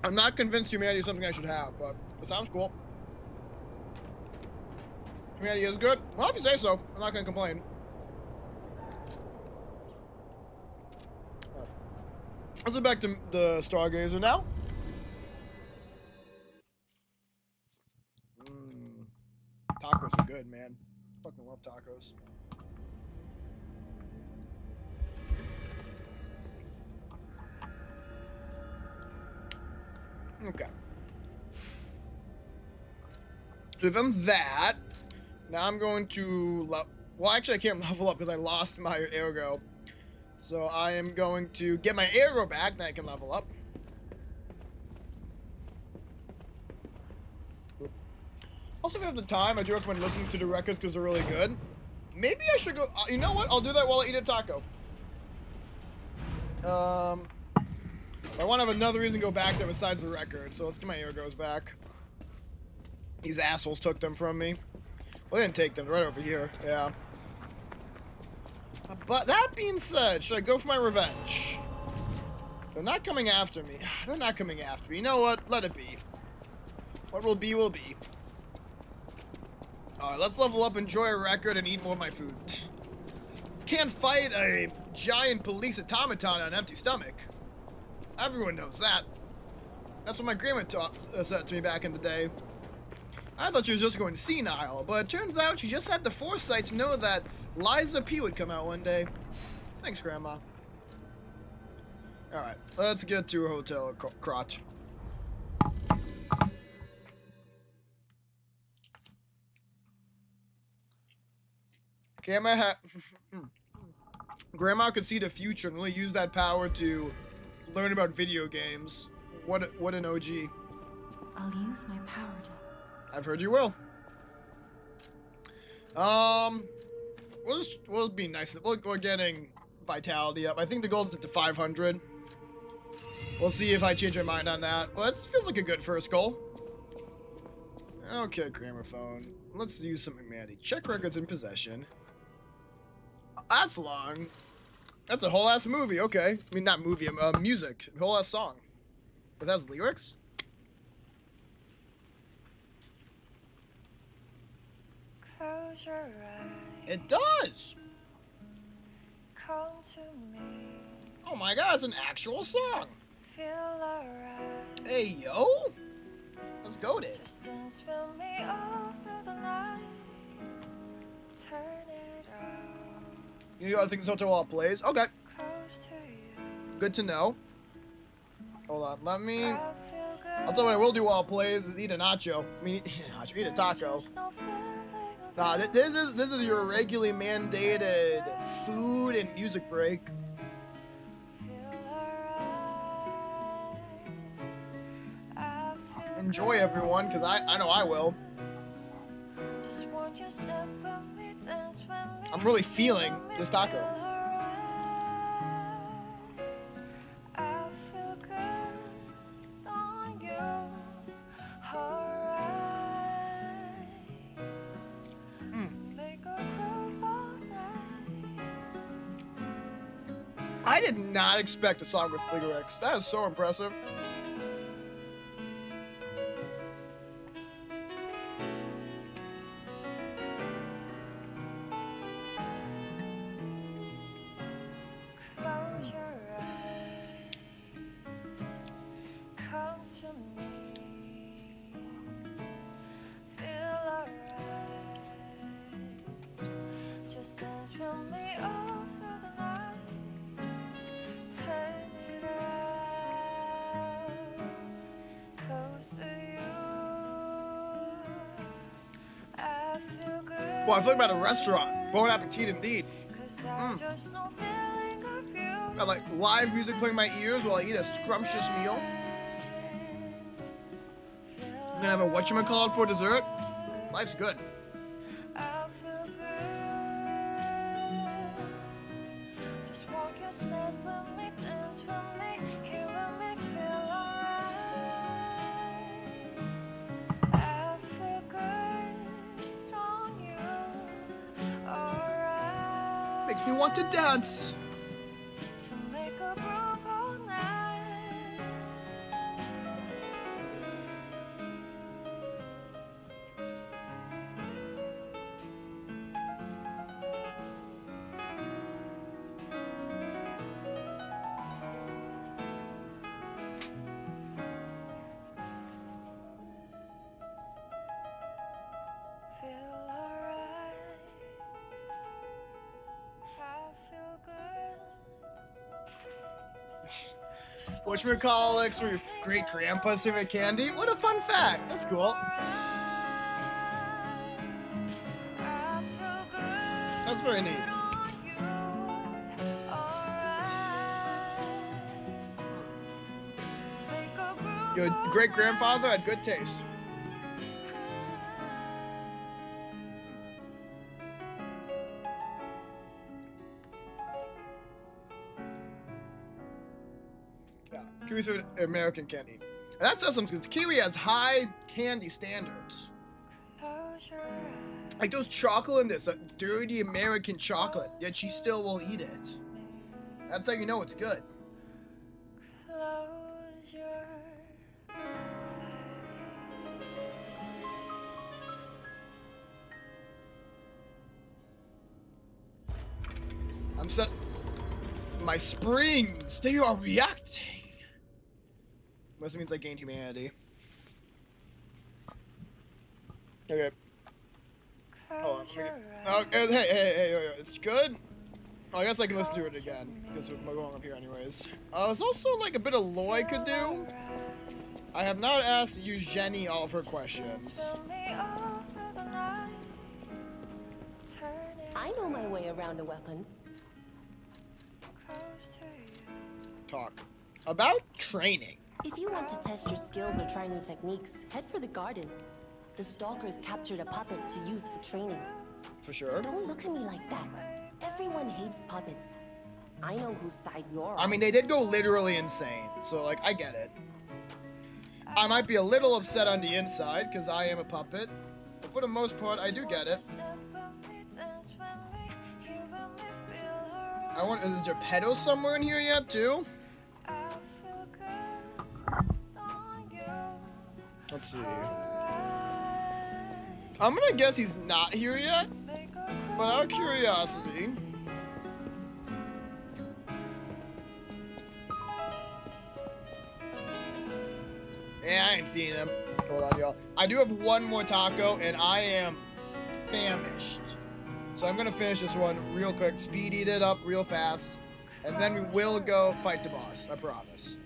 I'm not convinced humanity is something I should have, but it sounds cool. Humanity is good? Well, if you say so, I'm not going to complain. Let's get back to the Stargazer now. Tacos are good, man. Fucking love tacos. Okay. So we've done that. Now I'm going to... Well, actually, I can't level up because I lost my ergo. So I am going to get my ergo back, then I can level up. Also, if you have the time, I do recommend listening to the records because they're really good. Maybe I should go... you know what? I'll do that while I eat a taco. I want to have another reason to go back there besides the record, so let's get my ergos back. These assholes took them from me. Well, they didn't take them. They're right over here. Yeah. But that being said, should I go for my revenge? They're not coming after me. They're not coming after me. You know what? Let it be. What will be, will be. Alright, let's level up, enjoy a record, and eat more of my food. Can't fight a giant police automaton on an empty stomach. Everyone knows that. That's what my grandma said to me back in the day. I thought she was just going senile, but it turns out she just had the foresight to know that Liza P would come out one day. Thanks, Grandma. Alright, let's get to a hotel crotch. Grandma could see the future and really use that power to learn about video games. What an OG. I'll use my power to... I've heard you will. We'll be nice. We're getting vitality up. I think the goal is to 500. We'll see if I change my mind on that. But it feels like a good first goal. Okay, gramophone. Let's use some humanity. Check records in possession. That's long. That's a whole ass movie. Okay. I mean, not movie. Music. A whole ass song. But that's lyrics? Close your eyes. It does. Come to me. Oh my god, it's an actual song. Feel alright. Hey, yo. Let's go there. Just dance with me all through the night. Turn it out. You gotta think this hotel while it plays? Okay. Close to you. Good to know. Hold on, let me... I'll tell you what I will do while it plays is eat a nacho. I mean, eat a taco. Nah, this is your regularly mandated food and music break. Enjoy, everyone, because I know I will. I'm really feeling this taco. I did not expect a song with lyrics. That is so impressive. Close your eyes. Come to me. Feel alright. Just dance with me all through the night. Turn it out. Close to you. I feel good. Well, I feel like I'm at a restaurant. Bon appetit indeed. Just no feeling of you. Got like live music playing in my ears while I eat a scrumptious meal. I'm gonna have a whatchamacallit for dessert. Life's good. I feel good. Just walk your step with me, dance with me, here with me, feel alright. I feel good on you, alright. Makes me want to dance. To make a groove all night. Feel alright. I feel good. Whatchamacallits were your great grandpa's favorite candy? What a fun fact. That's cool. That's very neat. Your great grandfather had good taste. Yeah, Kiwi's favorite American candy. And that says something because Kiwi has high candy standards. Like those chocolate in this, dirty American chocolate, yet she still will eat it. That's how you know it's good. Close your I'm set. My springs, they are reacting. Must means I gained humanity. Okay. Oh, hey, it's good. Oh, I guess I can listen to it again because we're going up here anyways. There's also like a bit of Loy could do. I have not asked Eugenie all of her questions. I know my way around a weapon. Talk about training. If you want to test your skills or try new techniques, head for the garden. The stalkers captured a puppet to use for training. For sure. Don't look at me like that. Everyone hates puppets. I know whose side you're on. I mean, they did go literally insane, so like, I get it. I might be a little upset on the inside because I am a puppet, but for the most part, I do get it. Is Geppetto somewhere in here yet, too? Let's see. I'm gonna guess he's not here yet, but out of curiosity. Yeah, I ain't seen him. Hold on, y'all. I do have one more taco, and I am famished. So I'm gonna finish this one real quick, speed eat it up real fast, and then we will go fight the boss, I promise.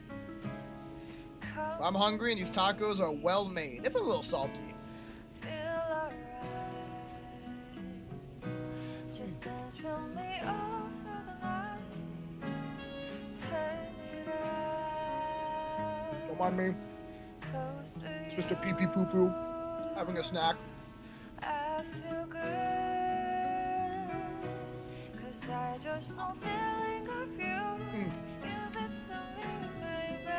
I'm hungry and these tacos are well made, if a little salty. Don't mind me. It's Mr. Pee Pee Poo Poo having a snack. I feel good, 'cause I just know feeling of you. Give it to me, baby.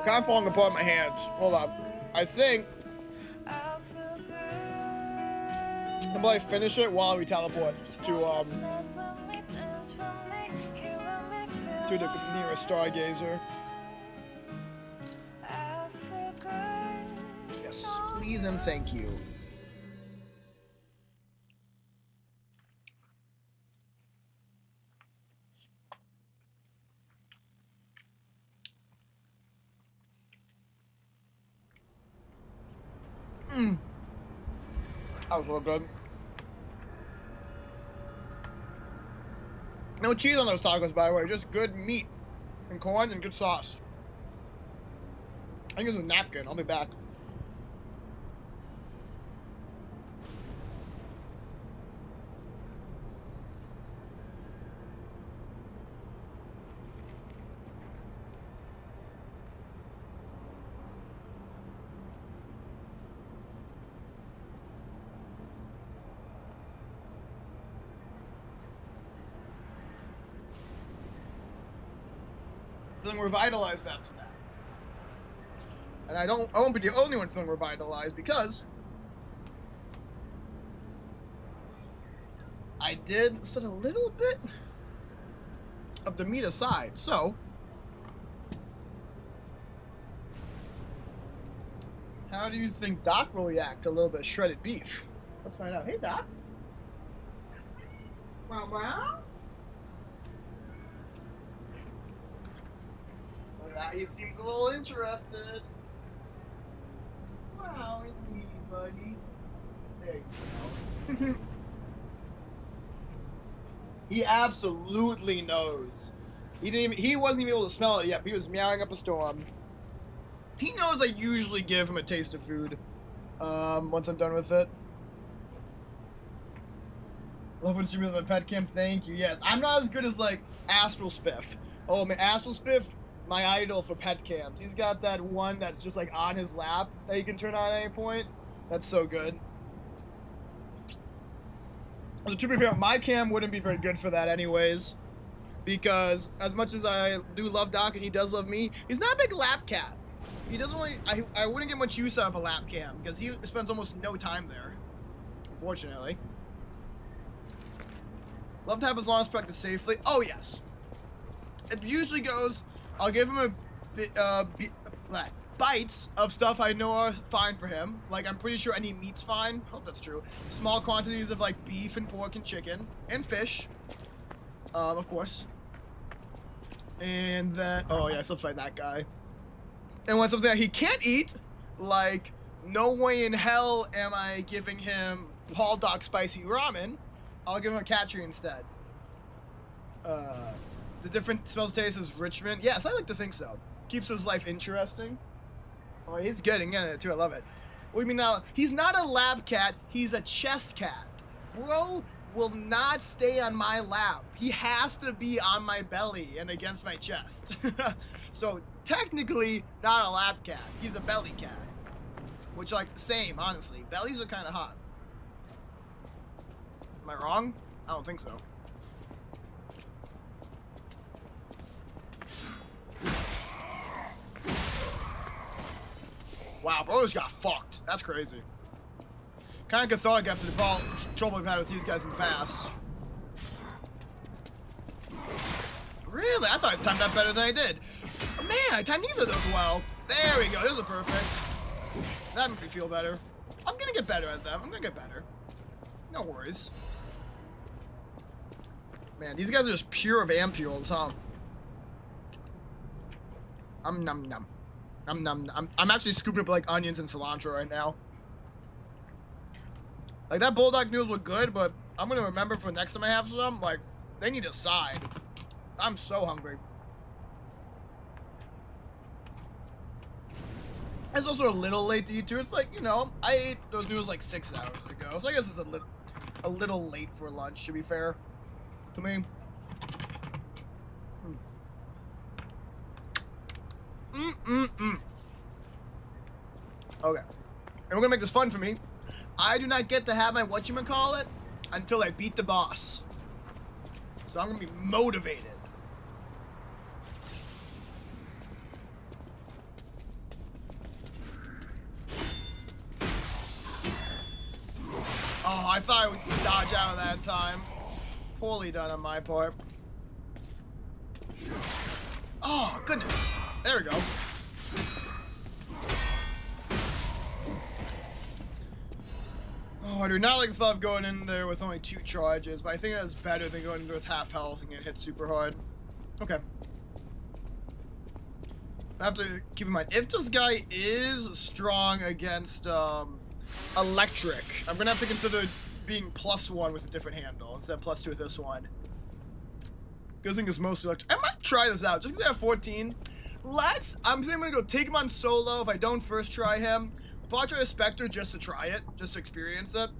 Kind of falling apart in my hands. Hold on. I think I'm gonna finish it while we teleport to to the nearest stargazer. Yes, please and thank you. That was real good. No cheese on those tacos, by the way. Just good meat and corn and good sauce. I think it's a napkin. I'll be back. Feeling revitalized after that. And I won't be the only one feeling revitalized because I did set a little bit of the meat aside. So how do you think Doc will react to a little bit of shredded beef? Let's find out. Hey, Doc. Wow, wow. He seems a little interested. Wow, indeed, buddy. There you go. He absolutely knows. He wasn't even able to smell it yet. He was meowing up a storm. He knows I usually give him a taste of food once I'm done with it. Love when streaming with my pet cam. Thank you. Yes, I'm not as good as like Astral Spiff. Oh man, Astral Spiff, my idol for pet cams. He's got that one that's just like on his lap that you can turn on at any point. That's so good. So to be fair, my cam wouldn't be very good for that anyways, because as much as I do love Doc and he does love me, he's not a big lap cat. He doesn't really. I wouldn't get much use out of a lap cam because he spends almost no time there, unfortunately. Love to have his long practice safely. Oh yes. It usually goes. I'll give him bites of stuff I know are fine for him. Like, I'm pretty sure any meat's fine. Hope that's true. Small quantities of, like, beef and pork and chicken. And fish. Of course. And then... Oh, yeah, I still fight that guy. And when something that he can't eat, like, no way in hell am I giving him Paul Doc spicy ramen. I'll give him a cat tree instead. The different smells taste is Richmond. Yes, I like to think so. Keeps his life interesting. Oh, he's getting in it too. I love it. What do you mean now? He's not a lab cat. He's a chest cat. Bro will not stay on my lap. He has to be on my belly and against my chest. So technically not a lap cat. He's a belly cat. Which, like, same, honestly. Bellies are kind of hot. Am I wrong? I don't think so. Wow, bro just got fucked. That's crazy. Kind of cathartic after the trouble we've had with these guys in the past. Really? I thought I timed that better than I did. Oh, man, I timed neither of those well. There we go. Those are perfect. That makes me feel better. I'm gonna get better at them. I'm gonna get better. No worries. Man, these guys are just pure of ampules, huh? Num num. I'm actually scooping up like onions and cilantro right now. Like, that bulldog noodles look good, but I'm gonna remember for next time I have some, like, they need a side. I'm so hungry. It's also a little late to eat too. It's like, you know, I ate those noodles like 6 hours ago, so I guess it's a little late for lunch, to be fair to me. Okay. And we're gonna make this fun for me. I do not get to have my whatchamacallit until I beat the boss. So I'm gonna be motivated. Oh, I thought I would dodge out of that time. Poorly done on my part. Oh, goodness. There we go. Oh, I do not like the thought of going in there with only 2 charges, but I think that's better than going in there with half health and getting hit super hard. Okay. I have to keep in mind, if this guy is strong against electric, I'm going to have to consider being +1 with a different handle instead of +2 with this one. Good thing is mostly electric. I might try this out just because I have 14. I'm saying I'm going to go take him on solo if I don't first try him. I'll probably try a Spectre just to try it, just to experience it.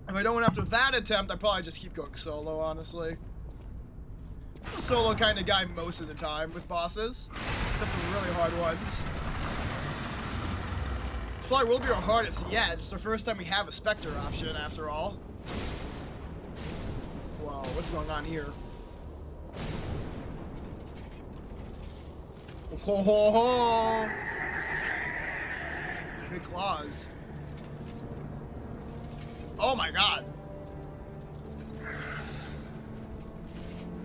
If I don't win after that attempt, I probably just keep going solo, honestly. I'm a solo kind of guy most of the time with bosses, except for really hard ones. This probably will be our hardest yet. It's the first time we have a Spectre option, after all. Whoa, what's going on here? Ho ho ho! Big claws. Oh my god.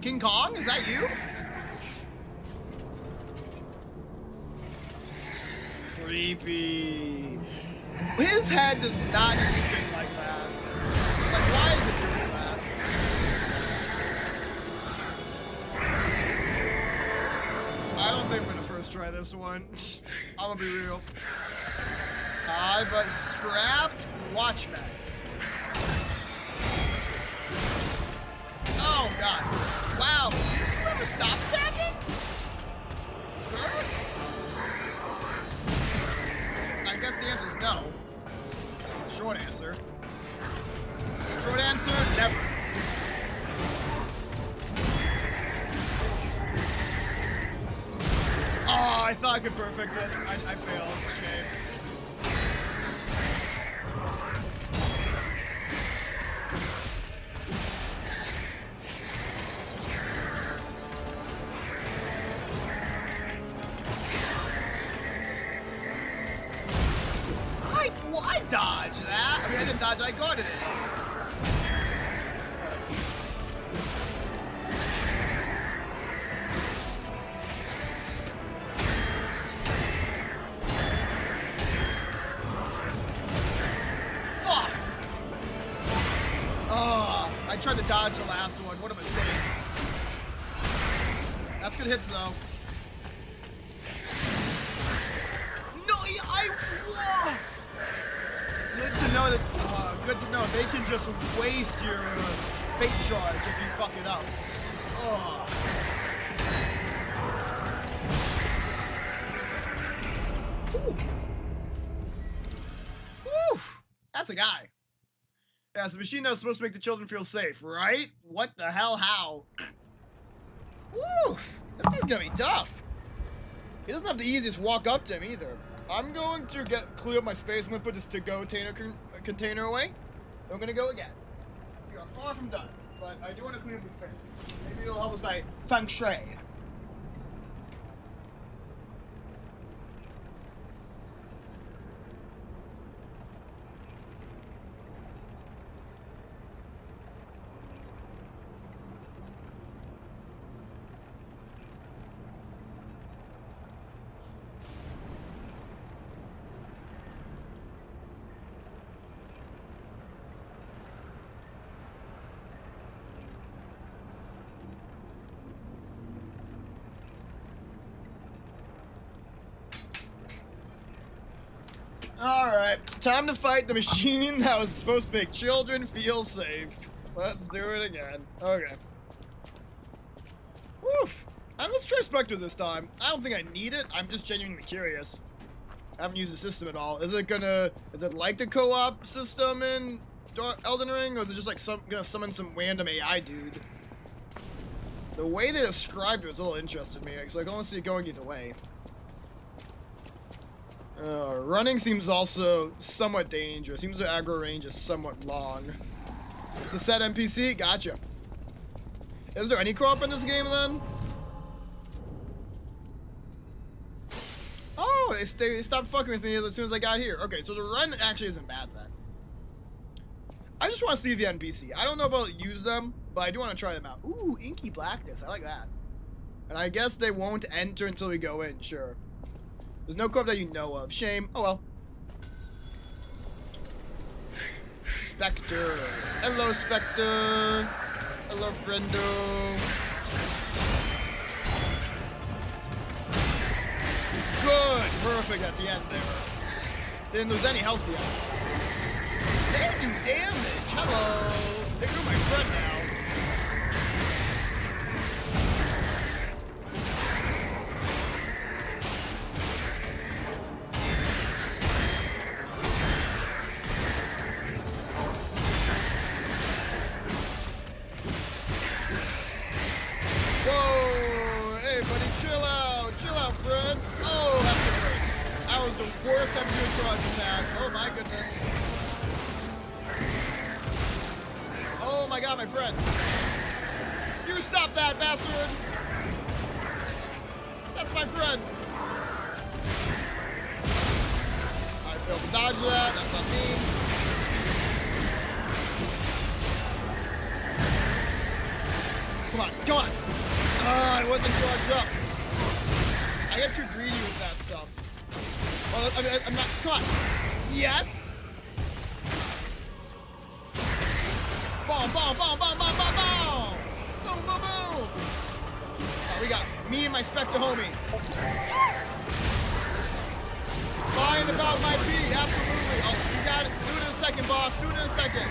King Kong, is that you? Creepy. His head does not spin like that. Like, why is it doing that? I don't think I'm gonna first try this one. I'm gonna be real. But scrapped Watchmen. Oh god. Wow. You ever stop tagging? Sir? I guess the answer is no. Short answer. Short answer, never. Oh, I thought I could perfect it. I failed. Shame. I dodged that. I mean, I didn't dodge, I guarded it. Fuck! Oh, I tried to dodge the last one. What a mistake. That's good hits, though. No, whoa! Good to know that. Good to know they can just waste your fate charge if you fuck it up. Oh. Ooh. Woof. That's a guy. Yeah, it's the machine that's supposed to make the children feel safe, right? What the hell? How? Woof. This guy's gonna be tough. He doesn't have the easiest walk up to him either. I'm going to clear up my space. I'm going to put this to-go container away. I'm going to go again. We are far from done, but I do want to clear up this space. Maybe it'll help us by feng shui. Alright, time to fight the machine that was supposed to make children feel safe. Let's do it again. Okay. Woof! And let's try Spectre this time. I don't think I need it, I'm just genuinely curious. I haven't used the system at all. Is it like the co-op system in Elden Ring, or is it just like gonna summon some random AI dude? The way they described it was a little interested me, so I can only see it going either way. Running seems also somewhat dangerous. Seems the aggro range is somewhat long. It's a set NPC? Gotcha. Is there any co-op in this game then? Oh, they stopped fucking with me as soon as I got here. Okay, so the run actually isn't bad then. I just want to see the NPC. I don't know if I'll use them, but I do want to try them out. Ooh, inky blackness. I like that. And I guess they won't enter until we go in. Sure. There's no corp that you know of. Shame. Oh well. Spectre. Hello, Spectre. Hello, friendo. Good. Perfect at the end there. Didn't lose any health yet. They do damage. Hello. They grew my friend now. Whoa. Hey, buddy, chill out. Chill out, friend. Oh, that's great. That was the worst time to do a charge attack. Oh, my goodness. Oh my god, my friend. You stop that, bastard! That's my friend! I failed to dodge that, that's not me. Come on, come on! I wasn't charged up. I get too greedy with that stuff. Well, I'm not, come on! Yes! Boom, boom, boom, boom, boom, boom, boom! Boom, boom, boom! Oh, we got me and my Spectre homie. Lying about my pee, absolutely. Oh, you got it. Do it in a second, boss. Do it in a second.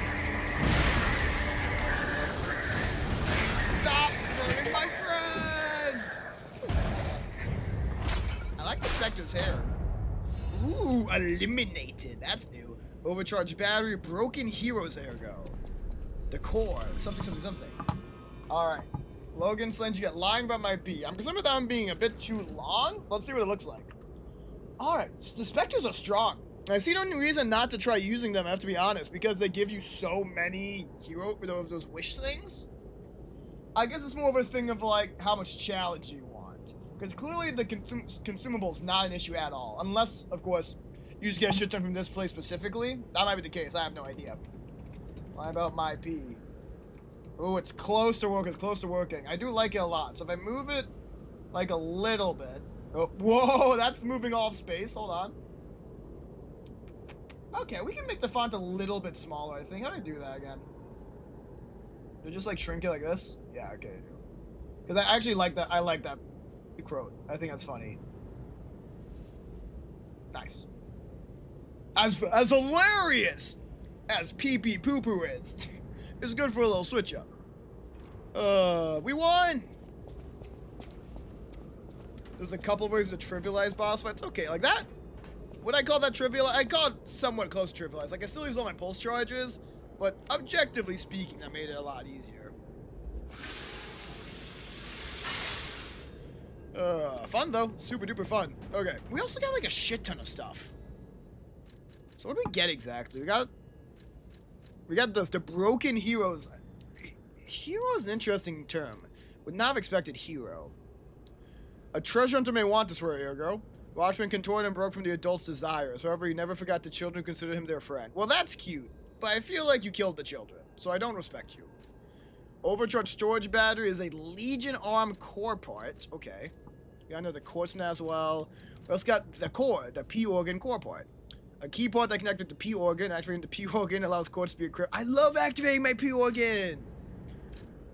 Stop hurting my friend! I like the Spectre's hair. Ooh, eliminated. That's new. Overcharged battery, broken heroes ergo. The core, something. Alright. Logan Slange, you get lying about my pee. I'm concerned with that one being a bit too long. Let's see what it looks like. Alright, the Spectres are strong. I see no reason not to try using them, I have to be honest, because they give you so many hero of those wish things. I guess it's more of a thing of like how much challenge you want. Because clearly the consumable is not an issue at all. Unless, of course, you just get a shit ton from this place specifically. That might be the case, I have no idea. Why about my pee? Oh, it's close to working. It's close to working. I do like it a lot. So if I move it like a little bit. Oh, whoa, that's moving off space. Hold on. Okay, we can make the font a little bit smaller, I think. How do I do that again? Do I just like shrink it like this? Yeah, okay. Because I actually like that. I like that quote. I think that's funny. Nice. As hilarious as pee-pee poo-poo is. It's good for a little switch up. We won! There's a couple of ways to trivialize boss fights. Okay, like that? Would I call that trivial? I'd call it somewhat close to trivialized. Like, I still use all my pulse charges, but objectively speaking, that made it a lot easier. Fun though. Super duper fun. Okay, we also got like a shit ton of stuff. So what do we get exactly? We got this, the broken heroes. Hero is an interesting term. Would not have expected hero. A treasure hunter may want this for a year ago. Watchman contorted and broke from the adult's desires. However, he never forgot the children who considered him their friend. Well, that's cute, but I feel like you killed the children, so I don't respect you. Overcharged storage battery is a Legion arm core part. Okay. We got another quartz as well. We also got the core, the P organ core part. A key part that connected to P organ. Activating the P organ allows quartz to be equipped. I love activating my P organ!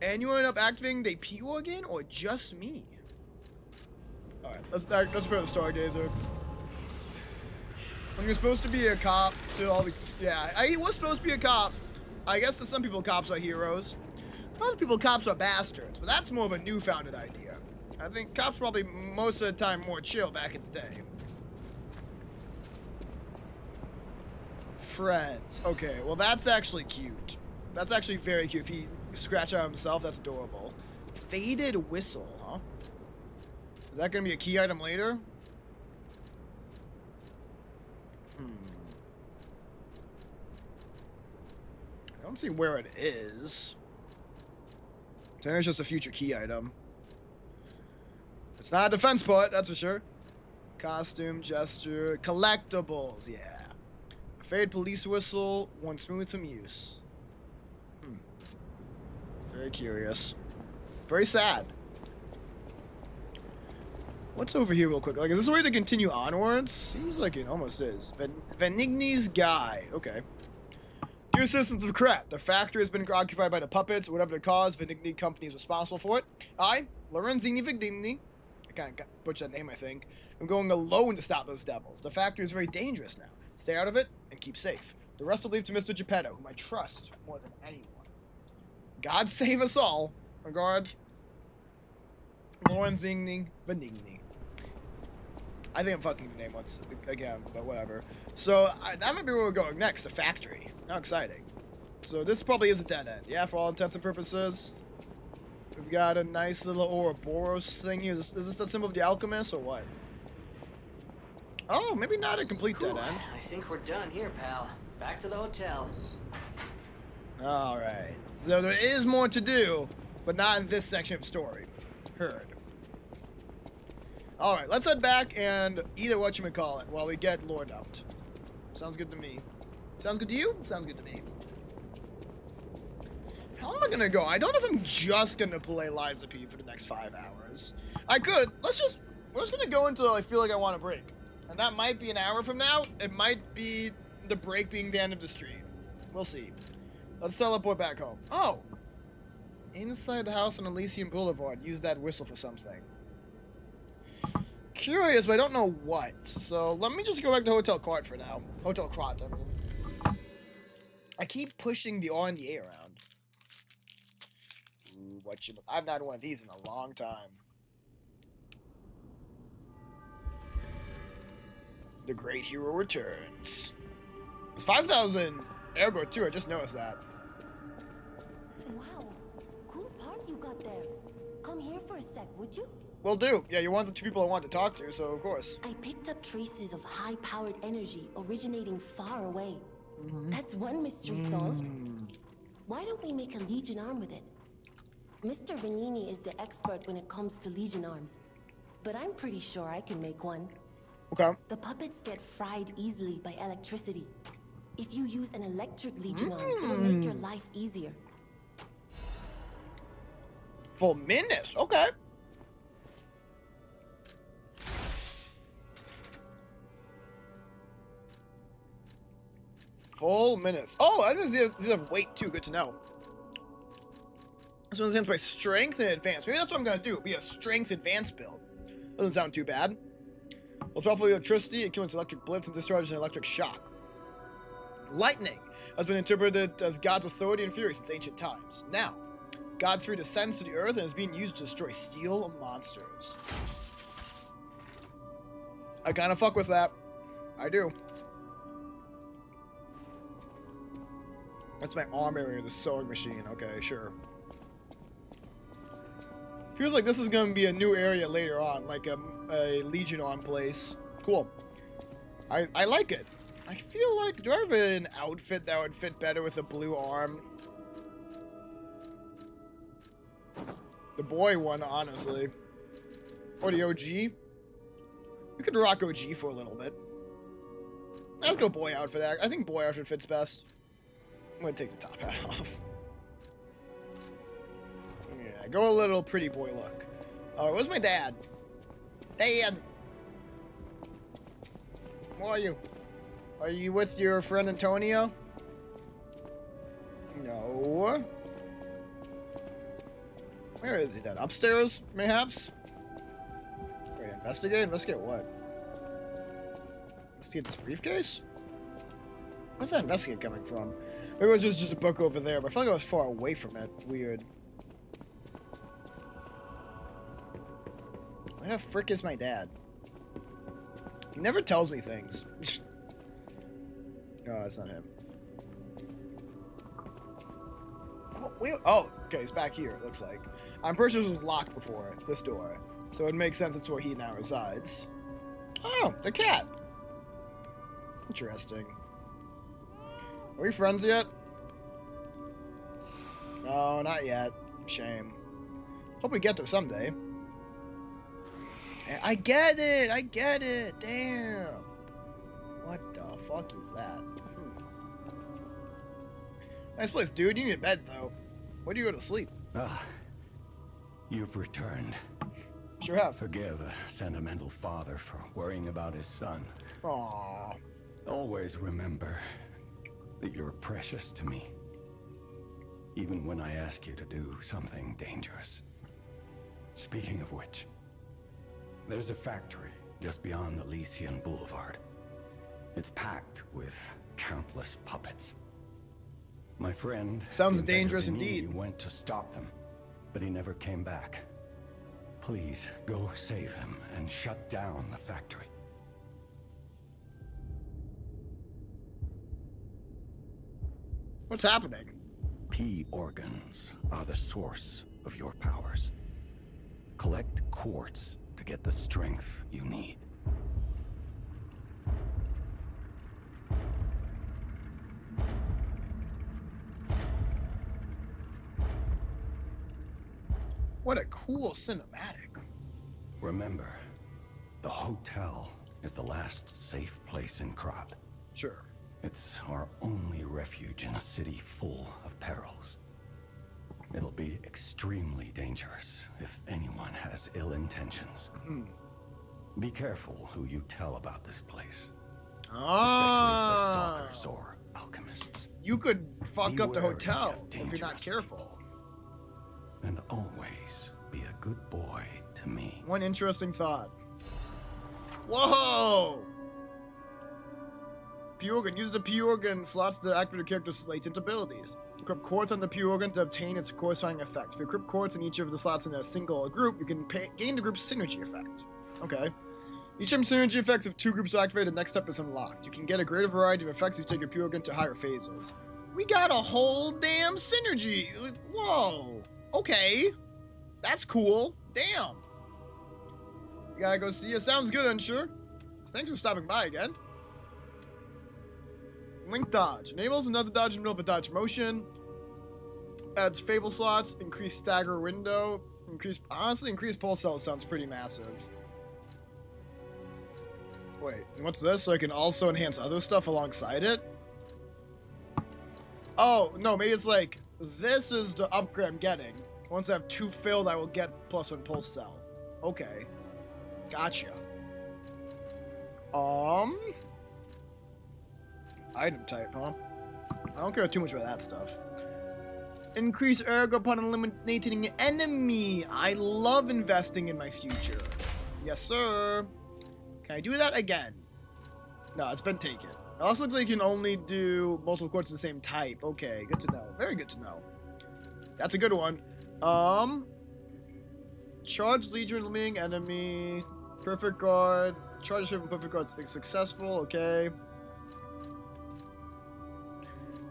And you end up activating the P organ or just me? Alright, let's put on the Stargazer. I'm supposed to be a cop to all the... Yeah, he was supposed to be a cop. I guess to some people, cops are heroes. To other people, cops are bastards. But that's more of a newfounded idea. I think cops probably most of the time more chill back in the day. Friends. Okay, well that's actually cute. That's actually very cute. If he scratched out himself, that's adorable. Faded whistle, huh? Is that going to be a key item later? I don't see where it is. I think it's just a future key item. It's not a defense part, that's for sure. Costume, gesture, collectibles, yeah. A faded police whistle, one smooth from use. Very curious. Very sad. What's over here real quick? Like, is this a way to continue onwards? Seems like it almost is. Venigni's guy. Okay. Dear citizens of Krat, the factory has been occupied by the puppets. Whatever the cause, Venigni Company is responsible for it. I, Lorenzini Venigni, I kind of butchered that name, I think. I'm going alone to stop those devils. The factory is very dangerous now. Stay out of it and keep safe. The rest will leave to Mr. Geppetto, whom I trust more than anyone. God save us all. Regards, Lorenzini Venigni. I think I'm fucking the name once again, but whatever. So, that might be where we're going next, the factory. How exciting. So, this probably is a dead end, yeah, for all intents and purposes? We've got a nice little Ouroboros thing here. Is this the symbol of the alchemist, or what? Oh, maybe not a complete dead end. I think we're done here, pal. Back to the hotel. Alright. So, there is more to do, but not in this section of story. Heard. Alright, let's head back and eat a whatchamacallit while we get Lord out. Sounds good to me. Sounds good to you? Sounds good to me. How am I gonna go? I don't know if I'm just gonna play Liza P for the next 5 hours. I could. We're just gonna go until I feel like I want to break. And that might be an hour from now. It might be the break being the end of the stream. We'll see. Let's teleport back home. Oh! Inside the house on Elysian Boulevard. Use that whistle for something. Curious, but I don't know what. So let me just go back to Hotel Cart for now. Hotel Cart, I mean. I keep pushing the R and the A around. Ooh, I've not had one of these in a long time. The Great Hero returns. It's 5,000 ergo too. I just noticed that. Wow, cool part you got there. Come here for a sec, would you? Will do. Yeah, you want the two people I want to talk to, so of course. I picked up traces of high-powered energy originating far away. That's one mystery solved. Why don't we make a Legion arm with it? Mr. Venini is the expert when it comes to Legion arms, but I'm pretty sure I can make one. Okay. The puppets get fried easily by electricity. If you use an electric Legion arm, it'll make your life easier. Full minutes, okay. Full minutes. Oh, I didn't see have weight too. Good to know. This one stands by strength and advance. Maybe that's what I'm gonna do. Be a strength advance build. Doesn't sound too bad. Will travel electricity, accumulates electric blitz, and discharges an electric shock. Lightning has been interpreted as God's authority and fury since ancient times. Now, God's fury descends to the earth and is being used to destroy steel monsters. I kind of fuck with that. I do. That's my arm area, the sewing machine. Okay, sure. Feels like this is going to be a new area later on, like a Legion arm place. Cool. I like it. I feel like, do I have an outfit that would fit better with a blue arm? The boy one, honestly. Or the OG. We could rock OG for a little bit. Let's go boy outfit for that. I think boy outfit fits best. I'm gonna take the top hat off. Yeah, go a little pretty boy look. Oh, where's my dad? Dad! Where are you? Are you with your friend Antonio? No. Where is he then? Upstairs, mayhaps? Wait, investigate? Investigate what? Investigate this briefcase? Where's that investigate coming from? Maybe it was just a book over there, but I feel like I was far away from it. Weird. Where the frick is my dad? He never tells me things. No, that's not him. Oh, wait. Oh, okay, he's back here, it looks like. I'm pretty sure this was locked before, this door. So it makes sense it's where he now resides. Oh, the cat. Interesting. Are we friends yet? No, not yet. Shame. Hope we get to someday. I get it! I get it! Damn! What the fuck is that? Nice place, dude. You need a bed, though. Where do you go to sleep? Ah, you've returned. Sure have. Forgive a sentimental father for worrying about his son. Aww. Always remember that you're precious to me. Even when I ask you to do something dangerous. Speaking of which, there's a factory just beyond the Elysian Boulevard. It's packed with countless puppets. My friend... Sounds dangerous indeed. He went to stop them, but he never came back. Please, go save him and shut down the factory. What's happening? P organs are the source of your powers. Collect quartz to get the strength you need. What a cool cinematic. Remember, the hotel is the last safe place in Krat. Sure. It's our only refuge in a city full of perils. It'll be extremely dangerous if anyone has ill intentions. Be careful who you tell about this place. Especially if they're stalkers or alchemists. You could fuck up the Beware hotel of if you're not dangerous careful. And always be a good boy to me. One interesting thought. Whoa! P organ. Use the P organ slots to activate a character's latent abilities. Equip quartz on the P organ to obtain its corresponding effect. If you equip quartz in each of the slots in a single group, you can gain the group's synergy effect. Okay. Each time synergy effects of two groups are activated, the next step is unlocked. You can get a greater variety of effects if you take your P organ to higher phases. We got a whole damn synergy. Whoa. Okay. That's cool. Damn. You gotta go see it. Sounds good, unsure. Thanks for stopping by again. Link dodge. Enables another dodge in the middle of a dodge motion. Adds fable slots. Increase stagger window. Honestly, increased pulse cell sounds pretty massive. Wait, what's this? So I can also enhance other stuff alongside it? Oh, no, maybe it's like, this is the upgrade I'm getting. Once I have 2 filled, I will get +1 pulse cell. Okay. Gotcha. Item type, huh? I don't care too much about that stuff. Increase ergo upon eliminating an enemy. I love investing in my future. Yes, sir. Can I do that again? No, it's been taken. It also looks like you can only do multiple quartz of the same type. Okay, good to know. Very good to know. That's a good one. Charge Legion eliminating enemy. Perfect guard. Charge from perfect guard is successful. Okay.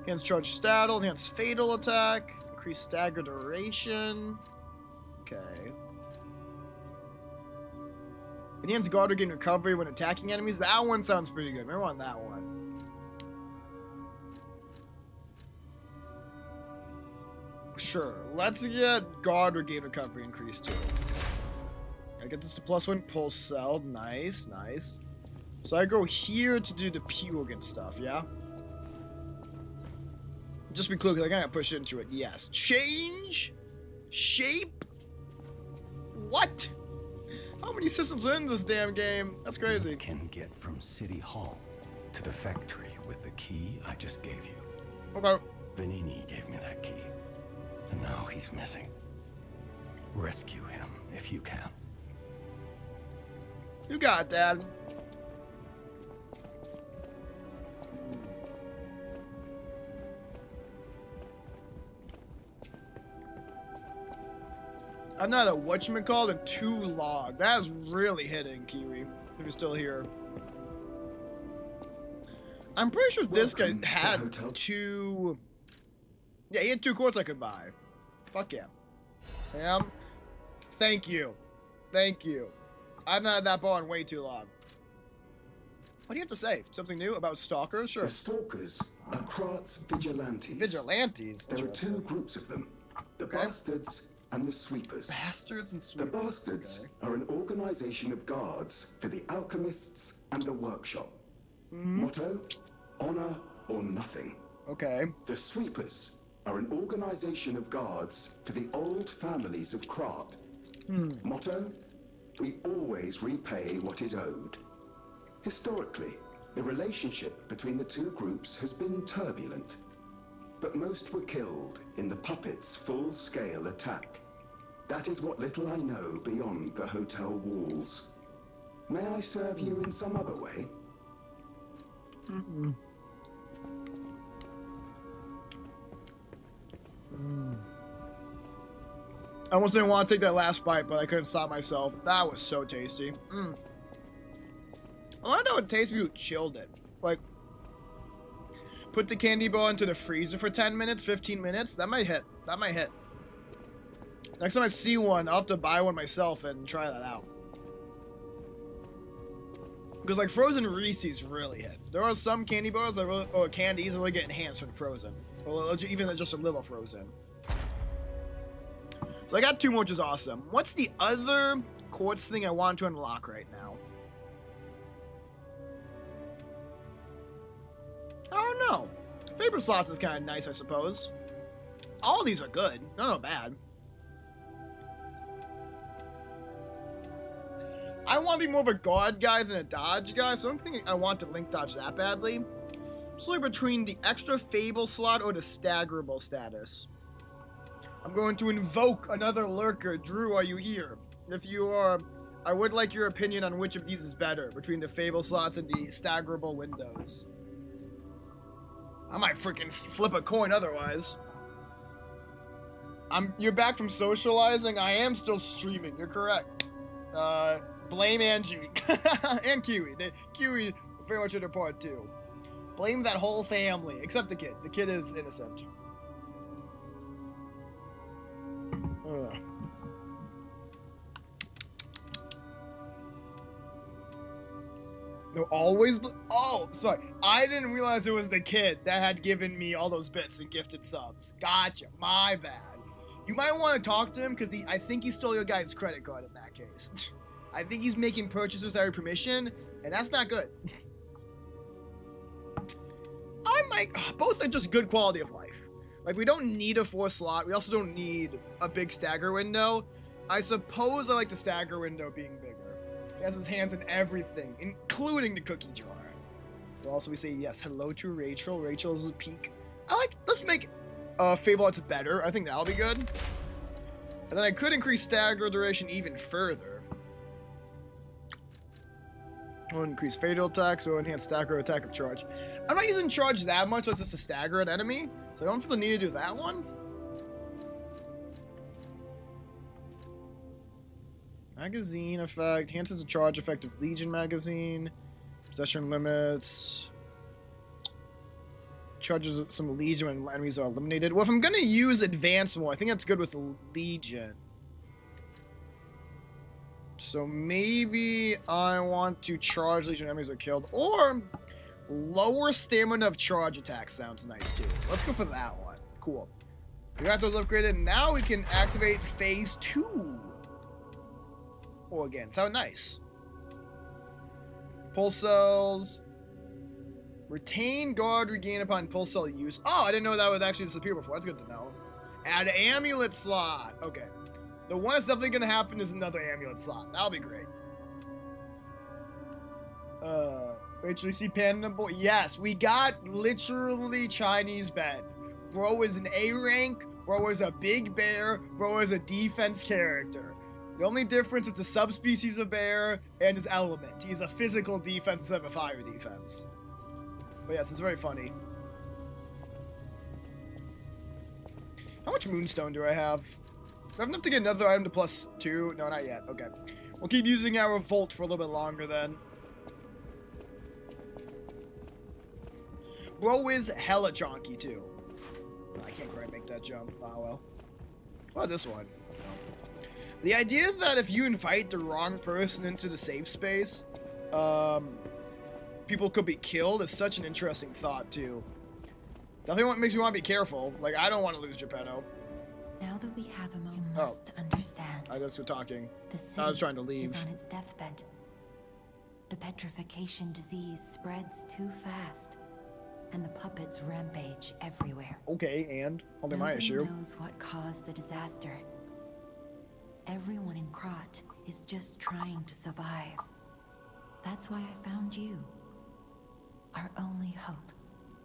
Enhance charge staddle. Enhance fatal attack. Increase stagger duration. Okay. Enhance guard or gain recovery when attacking enemies. That one sounds pretty good. Remember on that one. Sure. Let's get guard or gain recovery increased too. I get this to +1 pulse cell. Nice, nice. So I go here to do the P organ stuff, yeah? Just be clear, because I gotta push into it. Yes. Change? Shape? What? How many systems are in this damn game? That's crazy. You can get from City Hall to the factory with the key I just gave you. Okay. Vanini gave me that key. And now he's missing. Rescue him if you can. You got it, Dad. I'm not a whatchamacallit, a 2 log. That is really hitting, Kiwi. If you're still here. I'm pretty sure this guy had 2... Yeah, he had 2 quartz I could buy. Fuck yeah. Thank you. Thank you. I've not had that ball in way too long. What do you have to say? Something new about stalkers? Sure. The stalkers are Krat's vigilantes. Vigilantes? There are 2 groups of them. The bastards and the sweepers. Bastards and sweepers. The bastards are an organization of guards for the alchemists and the workshop. Motto, honor or nothing. Okay. The sweepers are an organization of guards for the old families of Krat. Motto: we always repay what is owed. Historically, the relationship between the two groups has been turbulent, but most were killed in the puppets' full-scale attack. That is what little I know beyond the hotel walls. May I serve you in some other way? I almost didn't want to take that last bite, but I couldn't stop myself. That was so tasty. I wonder how it would taste if you chilled it. Like, put the candy bar into the freezer for 10 minutes, 15 minutes. That might hit. That might hit. Next time I see one, I'll have to buy one myself and try that out. Because, like, frozen Reese's really hit. There are some candy bars that really, or candies that really get enhanced when frozen. Or even just a little frozen. So I got 2 more, which is awesome. What's the other quartz thing I want to unlock right now? I don't know. Faber slots is kind of nice, I suppose. All of these are good. None are bad. I want to be more of a guard guy than a dodge guy, so I don't think I want to link dodge that badly. Slowly between the extra Fable slot or the staggerable status. I'm going to invoke another lurker. Drew, are you here? If you are, I would like your opinion on which of these is better, between the Fable slots and the staggerable windows. I might freaking flip a coin otherwise. You're back from socializing? I am still streaming, you're correct. Blame Angie. And Kiwi. Kiwi very much in their part too. Blame that whole family, except the kid. The kid is innocent. No, always. Oh, sorry. I didn't realize it was the kid that had given me all those bits and gifted subs. Gotcha. My bad. You might want to talk to him because I think he stole your guy's credit card in that case. I think he's making purchases without your permission, and that's not good. Both are just good quality of life. Like, we don't need a 4 slot. We also don't need a big stagger window. I suppose I like the stagger window being bigger. He has his hands in everything, including the cookie jar. But also we say yes, hello to Rachel. Rachel's a peak. Let's make Fable Arts better. I think that'll be good. And then I could increase stagger duration even further. Or increase fatal attacks or enhance stagger attack of charge. I'm not using charge that much, so it's just to stagger an enemy. So I don't feel the need to do that one. Magazine effect. Enhances the charge effect of Legion magazine. Possession limits. Charges some Legion when enemies are eliminated. Well, if I'm going to use Advance more, I think that's good with Legion. So maybe I want to charge Legion enemies are killed. Or lower stamina of charge attacks sounds nice too. Let's go for that one. Cool. We got those upgraded. Now we can activate phase 2. Organs. How nice. Pulse cells. Retain guard regain upon pulse cell use. Oh, I didn't know that would actually disappear before. That's good to know. Add amulet slot. Okay. The one that's definitely going to happen is another amulet slot. That'll be great. Rachel, you see Panda Boy? Yes, we got literally Chinese bed. Bro is an A rank. Bro is a big bear. Bro is a defense character. The only difference is a subspecies of bear and his element. He's a physical defense instead of a fire defense. But yes, it's very funny. How much moonstone do I have? Do I have enough to get another item to +2? No, not yet. Okay. We'll keep using our Volt for a little bit longer then. Bro is hella chonky too. I can't quite make that jump. Oh well. What about this one? The idea that if you invite the wrong person into the safe space, people could be killed is such an interesting thought too. Definitely makes me want to be careful. Like, I don't want to lose Geppetto. Now that we have him, you must understand. I just was talking. The I was trying to leave. Is on its deathbed. The petrification disease spreads too fast. and the puppets rampage everywhere. Okay, and only my Nobody issue. knows what caused the disaster. Everyone in Krot is just trying to survive. That's why I found you. Our only hope,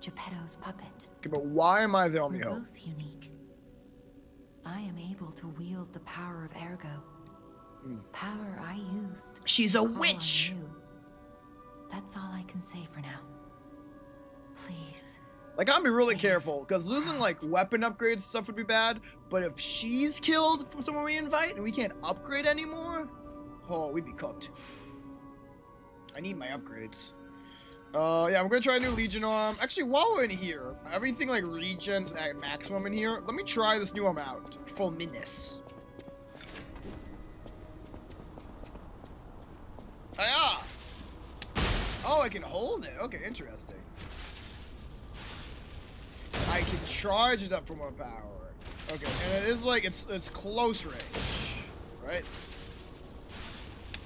Geppetto's puppet. Okay, but why am I the only We're hope? both unique. I am able to wield the power of Ergo. Power I used. She's a to call on witch! you. That's all I can say for now. Please. Like, I'll be really careful, because losing, like, weapon upgrades and stuff would be bad, but if she's killed from someone we invite and we can't upgrade anymore, oh, we'd be cooked. I need my upgrades. Yeah, I'm gonna try a new Legion arm. Actually, while we're in here, everything, like, regens at maximum in here. Let me try this new arm out. Fulminous. Ah! Oh, I can hold it. Okay, interesting. I can charge it up for more power. Okay, and it is like, it's close range, right?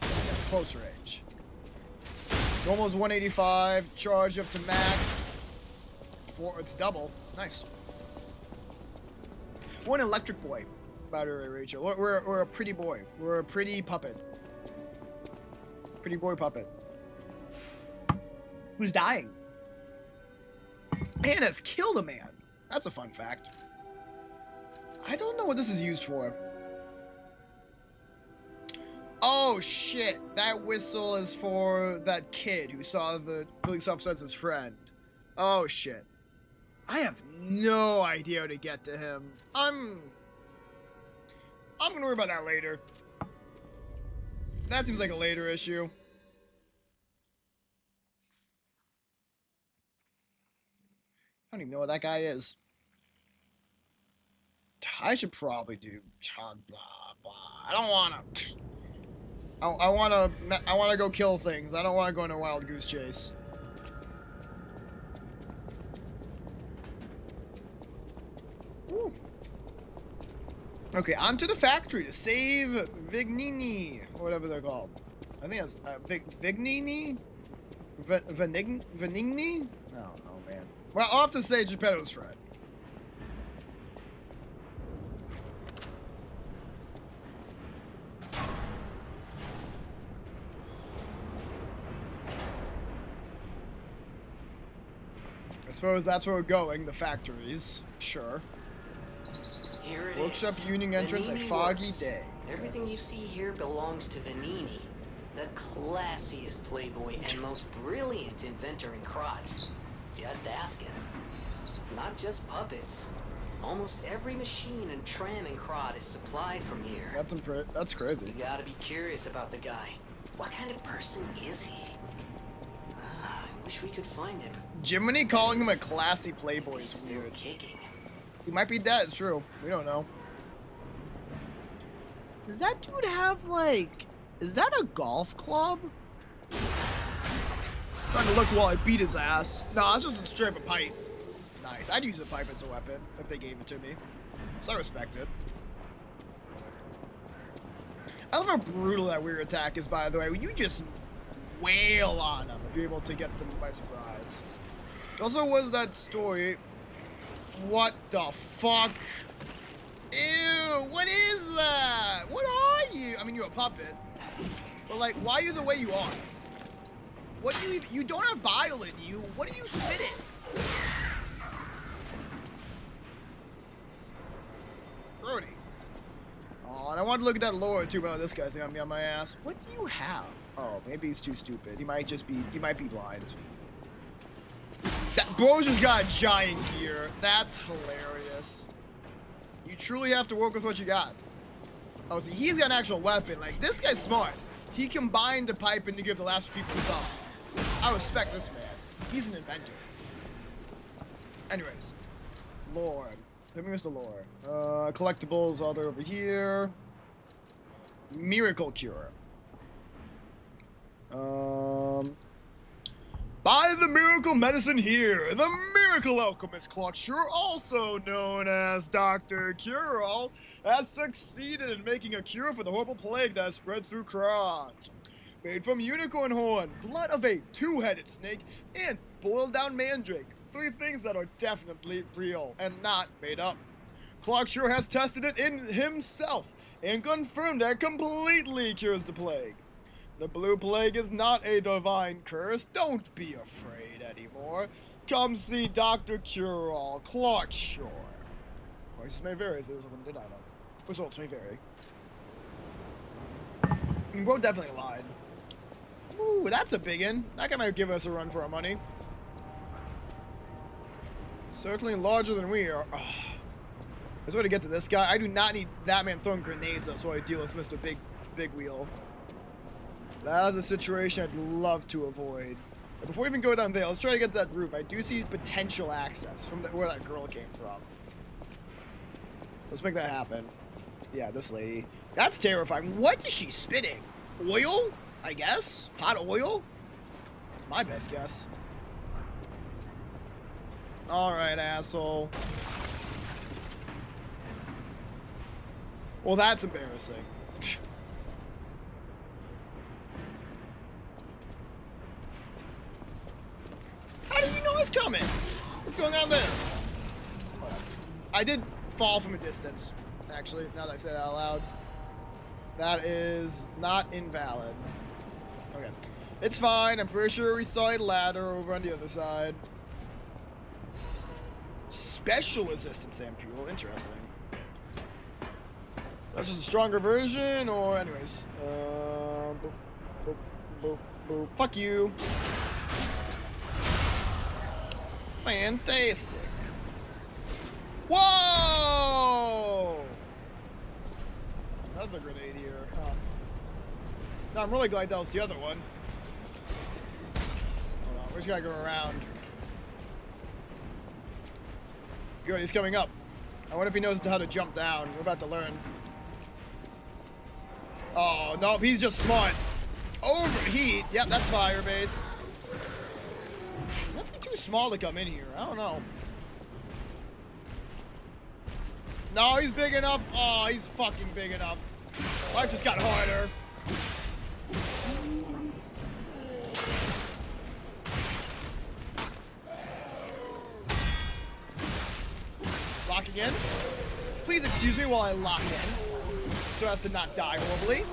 Yeah, it's close range. Almost 185, charge up to max. It's double. Nice. We're an electric boy, by the way, Rachel. We're a pretty boy. We're a pretty puppet. Pretty boy puppet. Who's dying? And has killed a man. That's a fun fact. I don't know what this is used for. Oh shit, that whistle is for that kid who saw the police officer as his friend. Oh shit. I have no idea how to get to him. I'm gonna worry about that later. That seems like a later issue. I don't even know what that guy is. I should probably do blah blah. I don't wanna. I wanna go kill things. I don't wanna go on a wild goose chase. Woo. Okay, on to the factory to save Vignini, or whatever they're called. I think that's Vignini? Venigni? I don't know, man. Well, I'll have to say Geppetto's friend. I suppose that's where we're going, the factories. Sure. Here it Workshop is. Union entrance, a Venini foggy Works. day. Everything you see here belongs to Venini, the classiest playboy and most brilliant inventor in Krot. Just ask him. Not just puppets. Almost every machine and tram in Krot is supplied from here. That's crazy. You gotta be curious about the guy. What kind of person is he? I wish we could find him. Jiminy calling him a classy playboy is weird. Kicking. He might be dead, it's true. We don't know. Does that dude have, like... Is that a golf club? Trying to look while I beat his ass. No, it's just a straight up a pipe. Nice. I'd use a pipe as a weapon if they gave it to me. So I respect it. I love how brutal that weird attack is, by the way. When you just wail on them if you're able to get them by surprise. There also was that story. What the fuck? Ew, what is that? What are you? I mean, you're a puppet. But, like, why are you the way you are? What do you don't have bile in you. What are you spitting? Brody. Oh, and I wanted to look at that lore too, but this guy's gonna be on my ass. What do you have? Oh, maybe he's too stupid. He might be blind. That bro's just got a giant gear. That's hilarious. You truly have to work with what you got. Oh, see, he's got an actual weapon. Like, this guy's smart. He combined the pipe and to give the last people stuff. I respect this man. He's an inventor. Anyways, lore. Let me miss the lore. Collectibles all the way over here. Miracle cure. Buy the miracle medicine here. The miracle alchemist Clutcher, also known as Dr. Cure-All, has succeeded in making a cure for the horrible plague that spread through Krot. Made from unicorn horn, blood of a two-headed snake, and boiled down mandrake. three things that are definitely real and not made up. Clark sure has tested it in himself and confirmed that it completely cures the plague. The blue plague is not a divine curse. Don't be afraid anymore. Come see Dr. Cure-All, Clark Shore. Prices may vary as it is a limited item. Results may vary. Bro definitely lied. Ooh, that's a big one. That guy might give us a run for our money. Certainly larger than we are. Oh. There's a way to get to this guy. I do not need that man throwing grenades. That's why I deal with Mr. Big Wheel. That is a situation I'd love to avoid. But before we even go down there, let's try to get to that roof. I do see potential access from where that girl came from. Let's make that happen. Yeah, this lady. That's terrifying. What is she spitting? Oil? I guess? Hot oil? That's my best guess. Alright, asshole. Well, that's embarrassing. How did you know I was coming? What's going on there? I did fall from a distance, actually, now that I say that out loud. That is not invalid. Okay. It's fine. I'm pretty sure we saw a ladder over on the other side. Special resistance ampule. Interesting. That's just a stronger version, or anyways. Boop, boop, boop, boop. Fuck you. Fantastic. Whoa! Another grenade here, huh? No, I'm really glad that was the other one. Hold on, we just gotta go around. Good, he's coming up. I wonder if he knows how to jump down. We're about to learn. Oh, nope, he's just smart. Overheat. Yep, that's fire base. Must be too small to come in here. I don't know. No, he's big enough. Oh, he's fucking big enough. Life just got harder. Locking in. Please excuse me while I lock in, so as to not die horribly.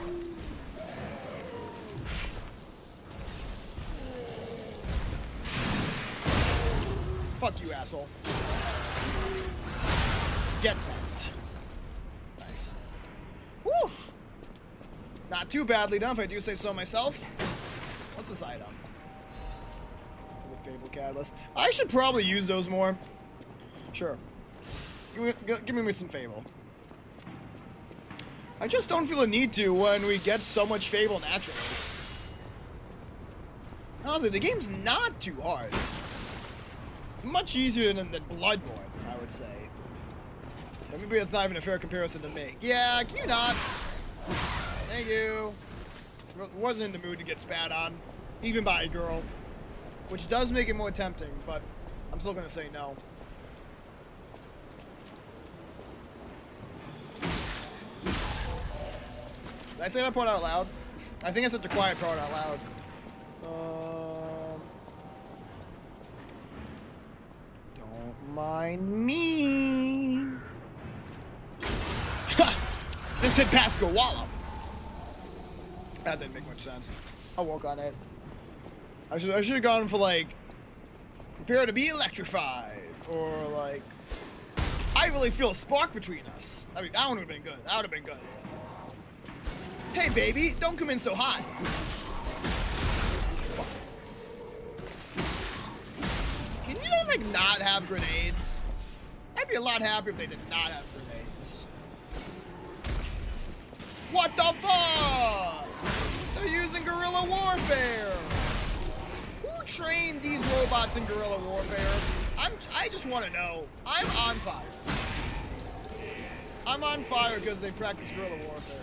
Fuck you, asshole. Get that. Nice. Woo! Not too badly done, if I do say so myself. What's this item? The Fable Catalyst. I should probably use those more. Sure. Give me some Fable. I just don't feel a need to when we get so much Fable naturally. Honestly, the game's not too hard. It's much easier than Bloodborne, I would say. But maybe it's not even a fair comparison to make. Yeah, can you not? Thank you. Wasn't in the mood to get spat on, even by a girl. Which does make it more tempting, but I'm still gonna say no. Did I say that part out loud? I think I said the quiet part out loud. Don't mind me. This hit past go wallop. That didn't make much sense. I'll work on it. I should have gone for like prepare to be electrified, or like I really feel a spark between us. I mean, that one would have been good. That would have been good. Hey baby, don't come in so hot. Can you like not have grenades? I'd be a lot happier if they did not have grenades. What the fuck? They're using guerrilla warfare. Who trained these robots in guerrilla warfare? I just want to know. I'm on fire. I'm on fire because they practice guerrilla warfare.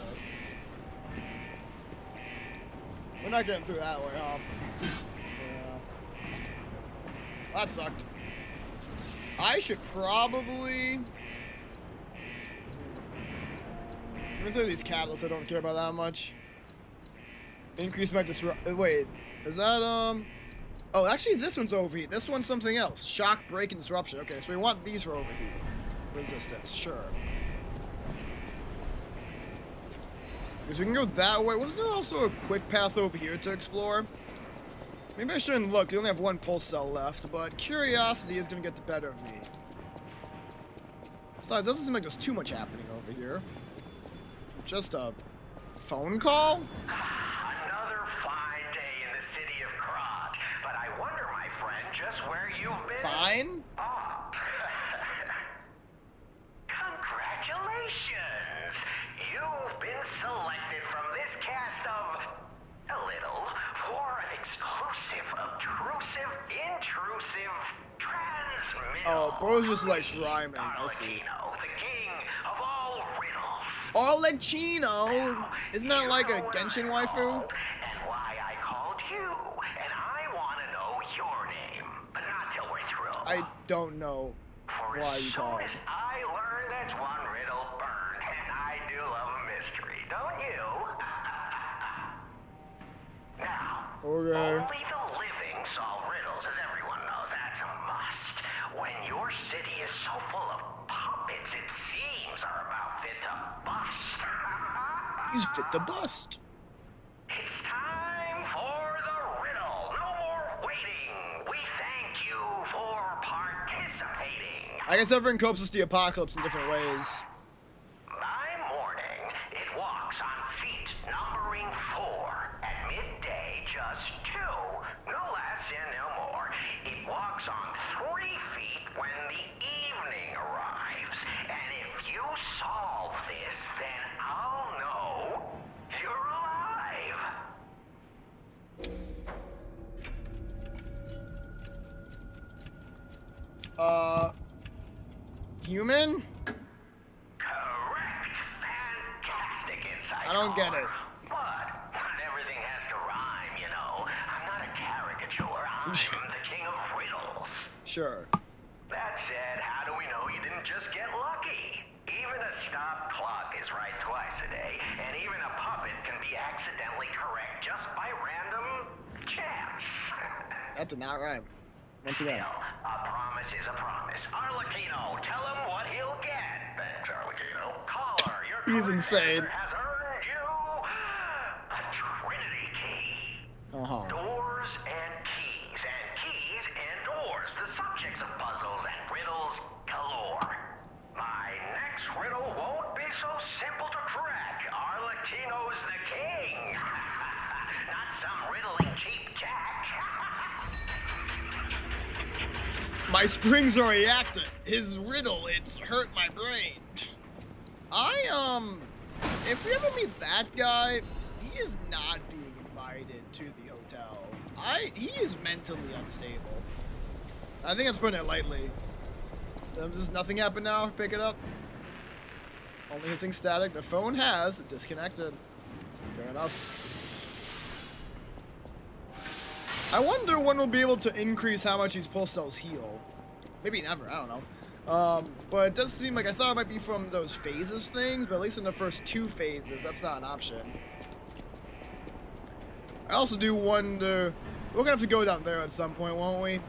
We're not getting through that way, huh? Yeah. That sucked. I should probably... Let me say these catalysts I don't care about that much. Increase my disrupt... Wait, is that, Oh, actually, this one's overheat. This one's something else. Shock, break, and disruption. Okay, so we want these for overheat. Resistance, sure. Because we can go that way. Was there also a quick path over here to explore? Maybe I shouldn't look. We only have one pulse cell left, but curiosity is going to get the better of me. Besides, it doesn't seem like there's too much happening over here. Just a phone call? Another fine day in the city of Krog, but I wonder, my friend, just where you've been. Fine? Oh. Congratulations! You've been selected from this cast of a little for an exclusive, obtrusive, intrusive, transmittal. Oh, bro just likes rhyming. I see. The king of all riddles. Arlecchino? Isn't that like a Genshin waifu? And why I called you, and I want to know your name, but not till we're through. I don't know why you called. I learned that's one riddle burned, and I do love a mystery, don't you? Now, okay. only the living solve riddles, as everyone knows. That's a must. When your city is so full of puppets, it seems are about fit to bust. He's fit to bust. It's time for the riddle. No more waiting. We thank you for participating. I guess everyone copes with the apocalypse in different ways. By morning, it walks on feet numbering 4. At midday, just 2. No less and no more. It walks on 3 feet when the evening arrives. And if you solve this, then I'll know you're alive. Human? Correct. Fantastic insight. I don't get it. But not everything has to rhyme, you know. I'm not a caricature. I'm the king of riddles. Sure. That said, how do we know you didn't just get lucky? Even a stopped clock is right twice a day, and even a puppet can be accidentally correct just by random chance. That did not rhyme. Once again. Still, a promise is a promise. Arlecchino, tell him what he'll get. Thanks, Arlecchino. Caller, your He's insane. has earned you a Trinity key. Uh-huh. Doors and keys and doors, the subjects of puzzles and riddles galore. My next riddle won't be so simple to crack. Arlecchino's the king. Not some riddling cheap jack. My springs are reacting. His riddle, it's hurt my brain. If we ever meet that guy, he is not being invited to the hotel. He is mentally unstable. I think I'm putting it lightly. Does nothing happen now? Pick it up. Only hissing static. The phone has disconnected. Fair enough. I wonder when we'll be able to increase how much these pulse cells heal. Maybe never, I don't know. But it does seem like I thought it might be from those phases things, but at least in the first 2 phases, that's not an option. I also do wonder, we're gonna have to go down there at some point, won't we?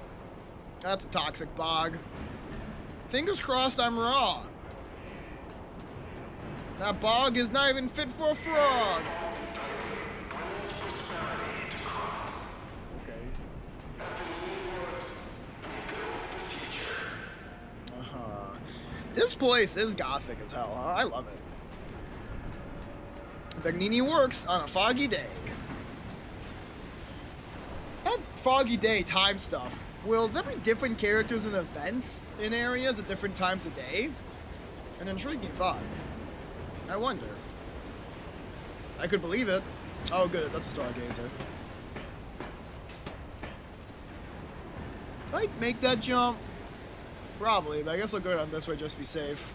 That's a toxic bog. Fingers crossed I'm wrong. That bog is not even fit for a frog. This place is gothic as hell, huh? I love it. Vagnini works on a foggy day. That foggy day time stuff. Will there be different characters and events in areas at different times of day? An intriguing thought. I wonder. I could believe it. Oh good, that's a stargazer. Can I make that jump? Probably, but I guess I'll go down this way just to be safe.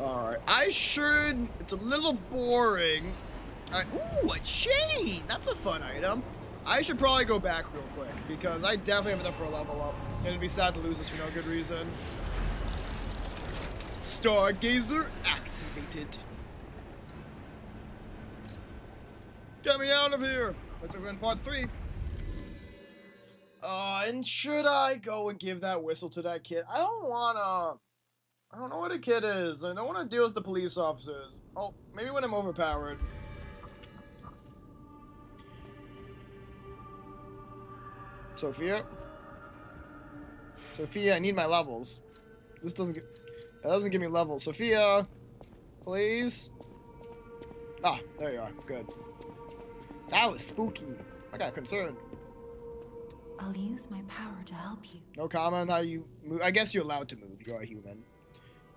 Alright, it's a little boring. Ooh, a chain! That's a fun item. I should probably go back real quick, because I definitely have enough for a level up. And it'd be sad to lose this for no good reason. Stargazer activated. Get me out of here. Let's go in part 3. And should I go and give that whistle to that kid? I don't know what a kid is. I don't want to deal with the police officers. Oh, maybe when I'm overpowered. Sophia, I need my levels. That doesn't give me levels. Sophia, please. Ah, there you are. Good. That was spooky. I got concerned. I'll use my power to help you. No comment on how you move. I guess you're allowed to move. You're a human.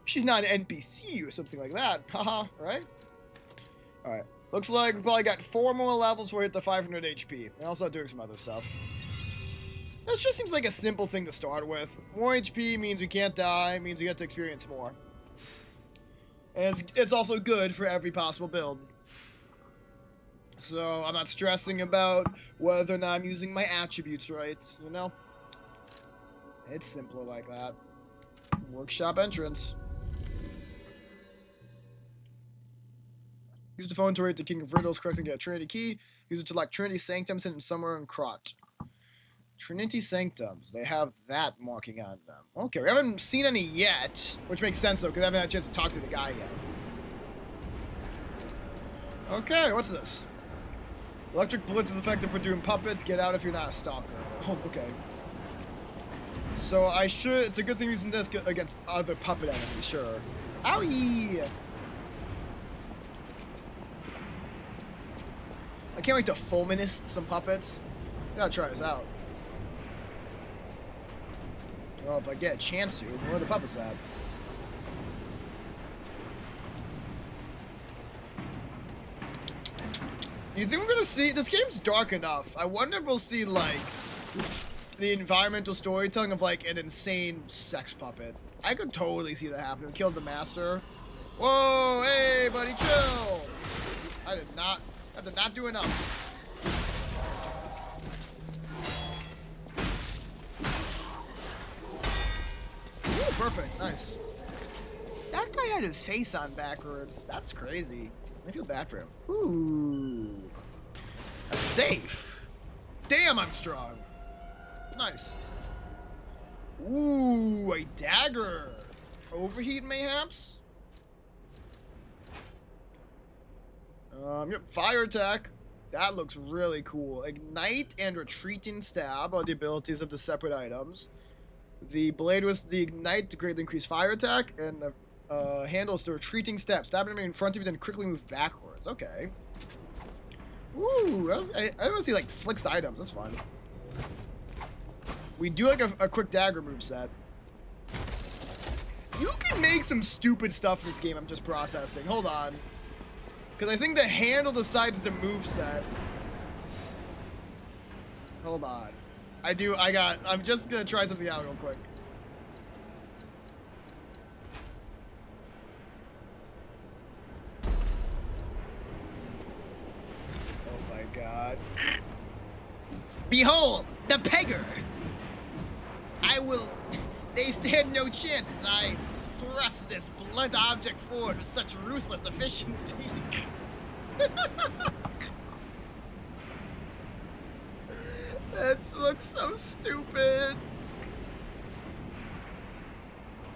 She's not an NPC or something like that. Haha, right? Alright. Looks like we probably got 4 more levels before we hit the 500 HP. And I'll start doing some other stuff. That just seems like a simple thing to start with. More HP means we can't die, means we get to experience more. And it's also good for every possible build. So I'm not stressing about whether or not I'm using my attributes right, you know? It's simpler like that. Workshop entrance. Use the phone to rate the King of Riddles, correct and get a Trinity key. Use it to lock Trinity Sanctums hidden somewhere in Krot. Trinity Sanctums. They have that marking on them. Okay, we haven't seen any yet, which makes sense though, because I haven't had a chance to talk to the guy yet. Okay, what's this? Electric Blitz is effective for doing puppets. Get out if you're not a stalker. Oh, okay. So I should... It's a good thing using this against other puppet enemies, sure. Owie! I can't wait to fulminist some puppets. Gotta try this out. Well, if I get a chance to, where are the puppets at? You think we're gonna see... This game's dark enough. I wonder if we'll see, like, the environmental storytelling of, like, an insane sex puppet. I could totally see that happening. We killed the master. Whoa, hey, buddy, chill. I did not do enough. Ooh, perfect, nice. That guy had his face on backwards. That's crazy. I feel bad for him. Ooh. A safe. Damn, I'm strong. Nice. Ooh, a dagger. Overheat, mayhaps? Yep, fire attack. That looks really cool. Ignite and retreating stab are the abilities of the separate items. The blade was the ignite to greatly increase fire attack, and the handles the retreating stab. Stab enemy in front of you, then quickly move backwards. Okay. Ooh, I don't see like flicked items. That's fun. We do like a quick dagger move set. You can make some stupid stuff in this game. I'm just processing. Hold on. Because I think the handle decides the move set. Hold on. I'm just going to try something out real quick. Oh my god. Behold, the pegger! They stand no chance as I thrust this blunt object forward with such ruthless efficiency. That looks so stupid.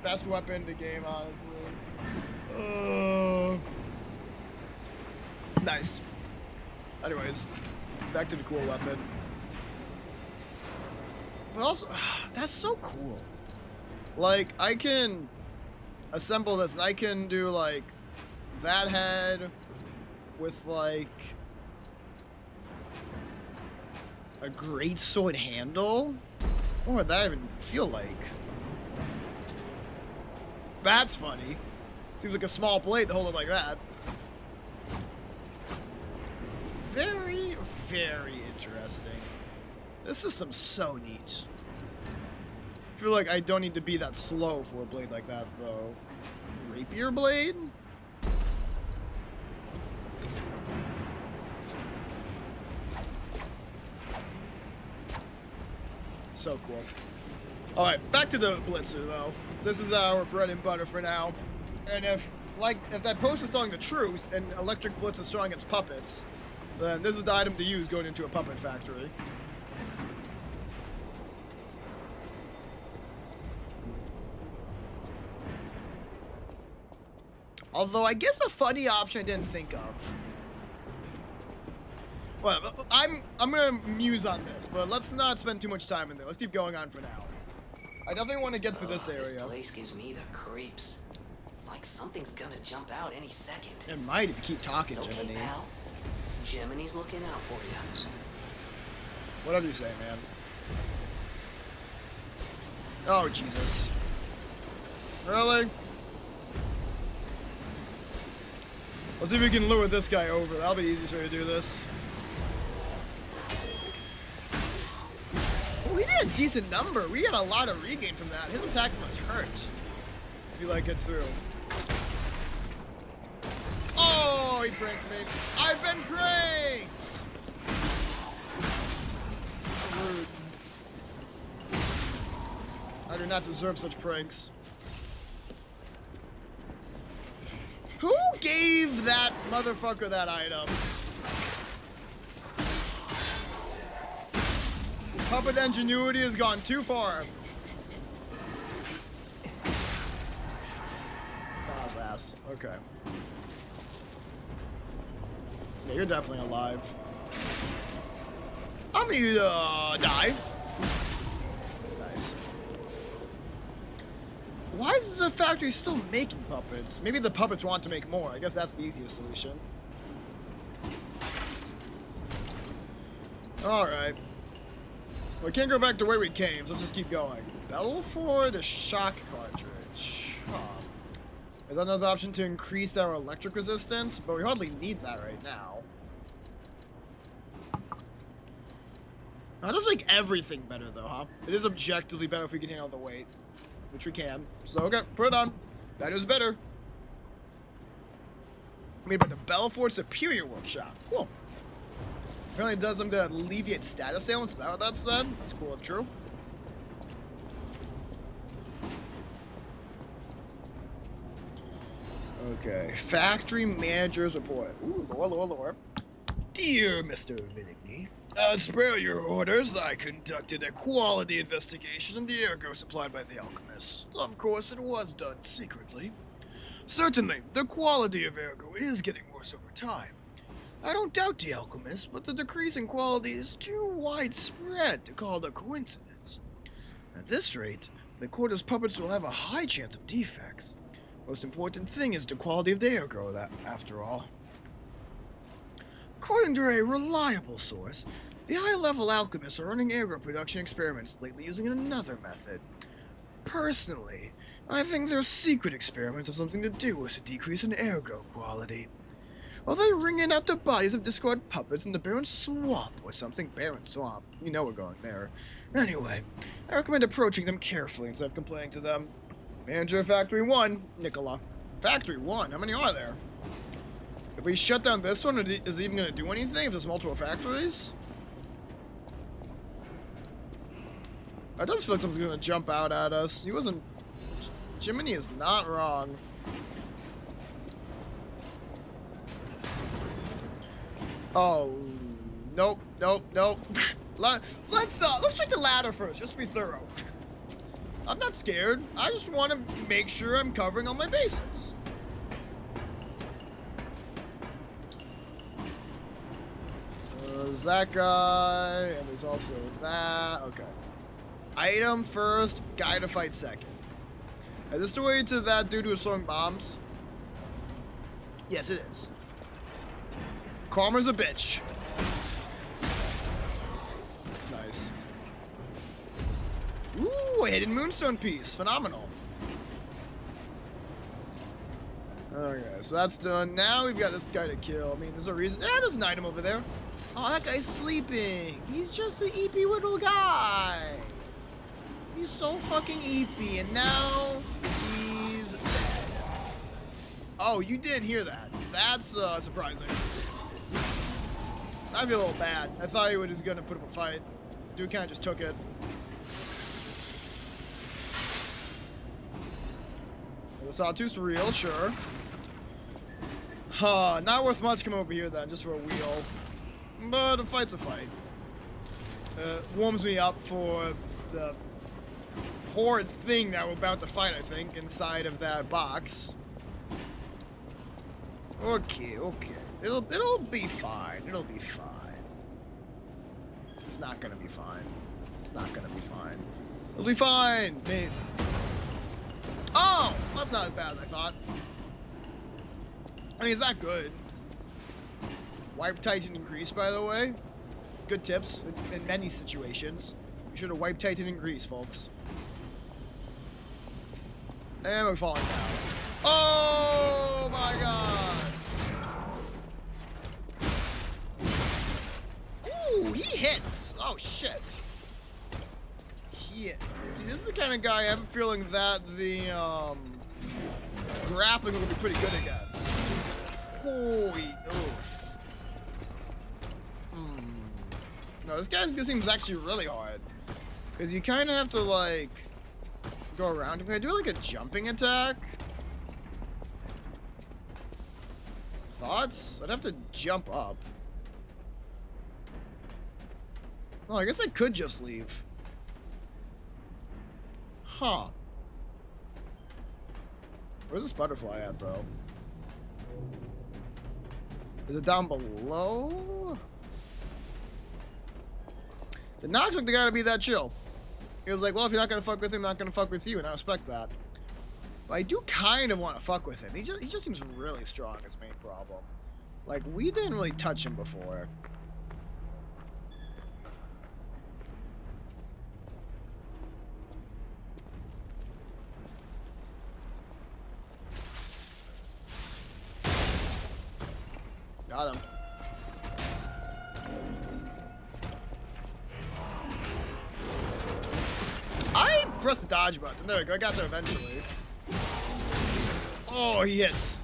Best weapon in the game, honestly. Nice. Anyways, back to the cool weapon. But also, that's so cool. Like, I can assemble this and I can do, like, that head with, like, a great sword handle? What would that even feel like? That's funny. Seems like a small blade to hold it like that. Very, very interesting. This system's so neat. I feel like I don't need to be that slow for a blade like that, though. Rapier blade? So cool. Alright, back to the Blitzer, though. This is our bread and butter for now. And if that post is telling the truth, and Electric Blitz is throwing its puppets, then this is the item to use going into a puppet factory. Although, I guess a funny option I didn't think of. Well, I'm gonna muse on this, but let's not spend too much time in there. Let's keep going on for now. I definitely want to get through this area. This place gives me the creeps. It's like something's gonna jump out any second. It might if you keep talking, It's okay, Jiminy. pal. Jiminy's looking out for you. Whatever you say, man. Oh, Jesus. Really? Let's see if we can lure this guy over. That'll be the easiest way to do this. Oh, he did a decent number. We got a lot of regain from that. His attack must hurt. If you, like, get through. Oh, he pranked me. I've been pranked! Rude. I do not deserve such pranks. Who gave that motherfucker that item? Puppet ingenuity has gone too far. Oh, ass. Okay. Yeah, you're definitely alive. I'm gonna die. Nice. Why is the factory still making puppets? Maybe the puppets want to make more. I guess that's the easiest solution. Alright. We can't go back the way we came, so let's just keep going. Battle for the shock cartridge. Huh. Is that another option to increase our electric resistance? But we hardly need that right now. Now, it does make everything better, though, huh? It is objectively better if we can handle the weight. Which we can. So, okay, put it on. That is better. Made by the Belfort Superior Workshop. Cool. Apparently it does them to alleviate status ailments. Is that what that said? That's cool if true. Okay. Factory Manager's Report. Ooh, lore. Dear Mr. Vinigny, as per your orders, I conducted a quality investigation in the ergo supplied by the alchemist. Of course, it was done secretly. Certainly, the quality of ergo is getting worse over time. I don't doubt the alchemist, but the decrease in quality is too widespread to call it a coincidence. At this rate, the quarter's puppets will have a high chance of defects. Most important thing is the quality of the ergo, after all. According to a reliable source, the high-level alchemists are running ergo production experiments lately using another method. Personally, I think their secret experiments have something to do with the decrease in ergo quality. While they wringing out the bodies of discarded puppets in the barren swamp or something. Barren swamp. You know we're going there. Anyway, I recommend approaching them carefully instead of complaining to them. Manager of Factory 1, Nicola. Factory 1? How many are there? If we shut down this one, is it even going to do anything if there's multiple factories? I just feel like something's going to jump out at us. He wasn't... Jiminy is not wrong. Oh, nope. Let's check the ladder first, just to be thorough. I'm not scared. I just want to make sure I'm covering all my bases. There's that guy, and there's also that. Okay. Item first, guy to fight second. Is this the way to that dude who was throwing bombs? Yes, it is. Karma's a bitch. Nice. Ooh, a hidden moonstone piece. Phenomenal. Okay, so that's done. Now we've got this guy to kill. I mean, there's a reason. Yeah, there's an item over there. Oh, that guy's sleeping. He's just an eepy little guy. He's so fucking eepy, and now he's dead. Oh, you didn't hear that. That's surprising. I feel a little bad. I thought he was gonna put up a fight. Dude kind of just took it. The sawtooth's real, sure. Huh, not worth much. Come over here then, just for a wheel. But a fight's a fight. Warms me up for the horrid thing that we're about to fight, I think, inside of that box. Okay. It'll be fine. It'll be fine. It's not gonna be fine. It's not gonna be fine. It'll be fine, mate. Oh! That's not as bad as I thought. I mean, it's not good. Wipe Titan increase, by the way. Good tips in many situations. You should have wiped Titan increase, folks. And we're falling down. Oh my god! Ooh, he hits! Oh shit. See, this is the kind of guy I have a feeling that the grappling will be pretty good against. Holy oof. No, this guy seems actually really hard. Because you kind of have to, like, go around him. Can I do, like, a jumping attack? Thoughts? I'd have to jump up. Oh, I guess I could just leave. Huh. Where's this butterfly at, though? Is it down below? Did not expect the guy to be that chill. He was like, well, if you're not gonna fuck with him, I'm not gonna fuck with you, and I respect that. But I do kind of want to fuck with him. He just seems really strong, his main problem. Like, we didn't really touch him before. Got him. I pressed the dodge button. There we go. I got there eventually. Oh, he hits.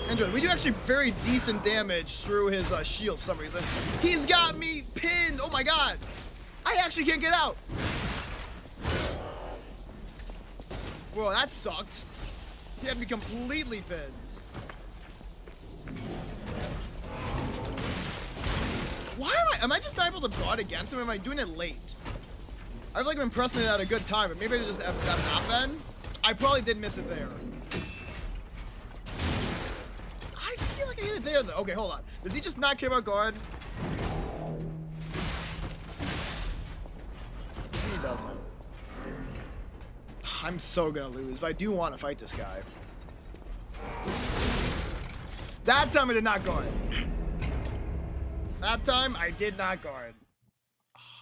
Enjoy. We do actually very decent damage through his shield for some reason. He's got me pinned. Oh my god. I actually can't get out. Whoa, that sucked. He had me completely pinned. Why am I just not able to guard against him? Or am I doing it late? I feel like I'm pressing it at a good time, but maybe I just have not been. I probably did miss it there. I feel like I hit it there, though. Okay, hold on. Does he just not care about guard? He doesn't. I'm so gonna lose, but I do want to fight this guy. That time I did not guard. That time I did not guard.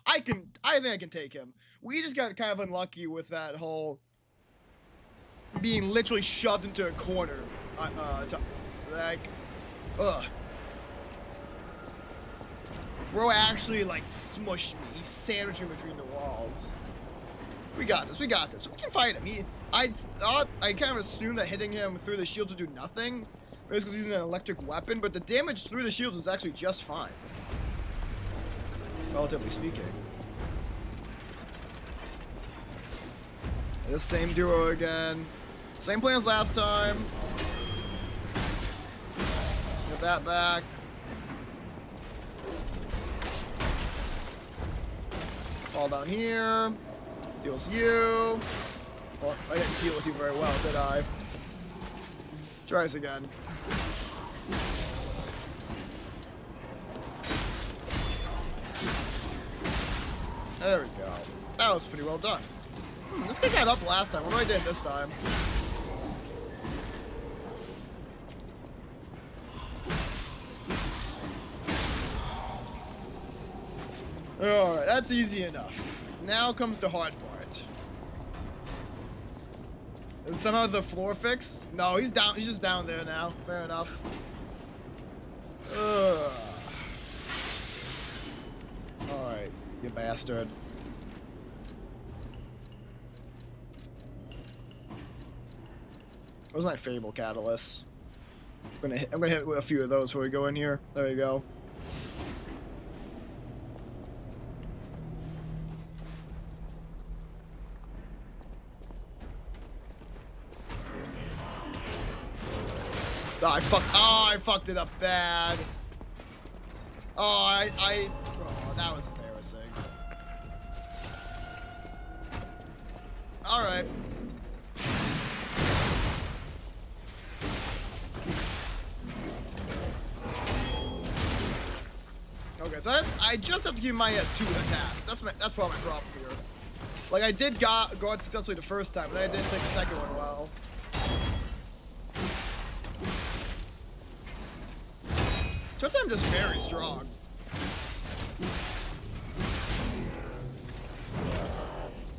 I think I can take him. We just got kind of unlucky with that whole being literally shoved into a corner. Bro actually like smushed me. He sandwiched me between the walls. We got this. We got this. We can fight him. I kind of assumed that hitting him through the shields would do nothing. Basically using an electric weapon, but the damage through the shields was actually just fine. Relatively speaking. This same duo again. Same plan as last time. Get that back. Fall down here. Deals you. Well, I didn't deal with you very well, did I? Try this again. There we go. That was pretty well done. This guy got up last time. What do I do this time? Alright, that's easy enough. Now comes the hard part. Is somehow the floor fixed? No, he's down. He's just down there now. Fair enough. Alright, you bastard. Where's my Fable Catalyst? I'm gonna hit a few of those before we go in here. There you go. Oh, I fucked it up bad. Oh, oh, that was embarrassing. All right. Okay, so I just have to keep my has 2 attacks. That's probably my problem here. Like, I did go out successfully the first time, but then I didn't take the second one well. Turns out I'm just very strong.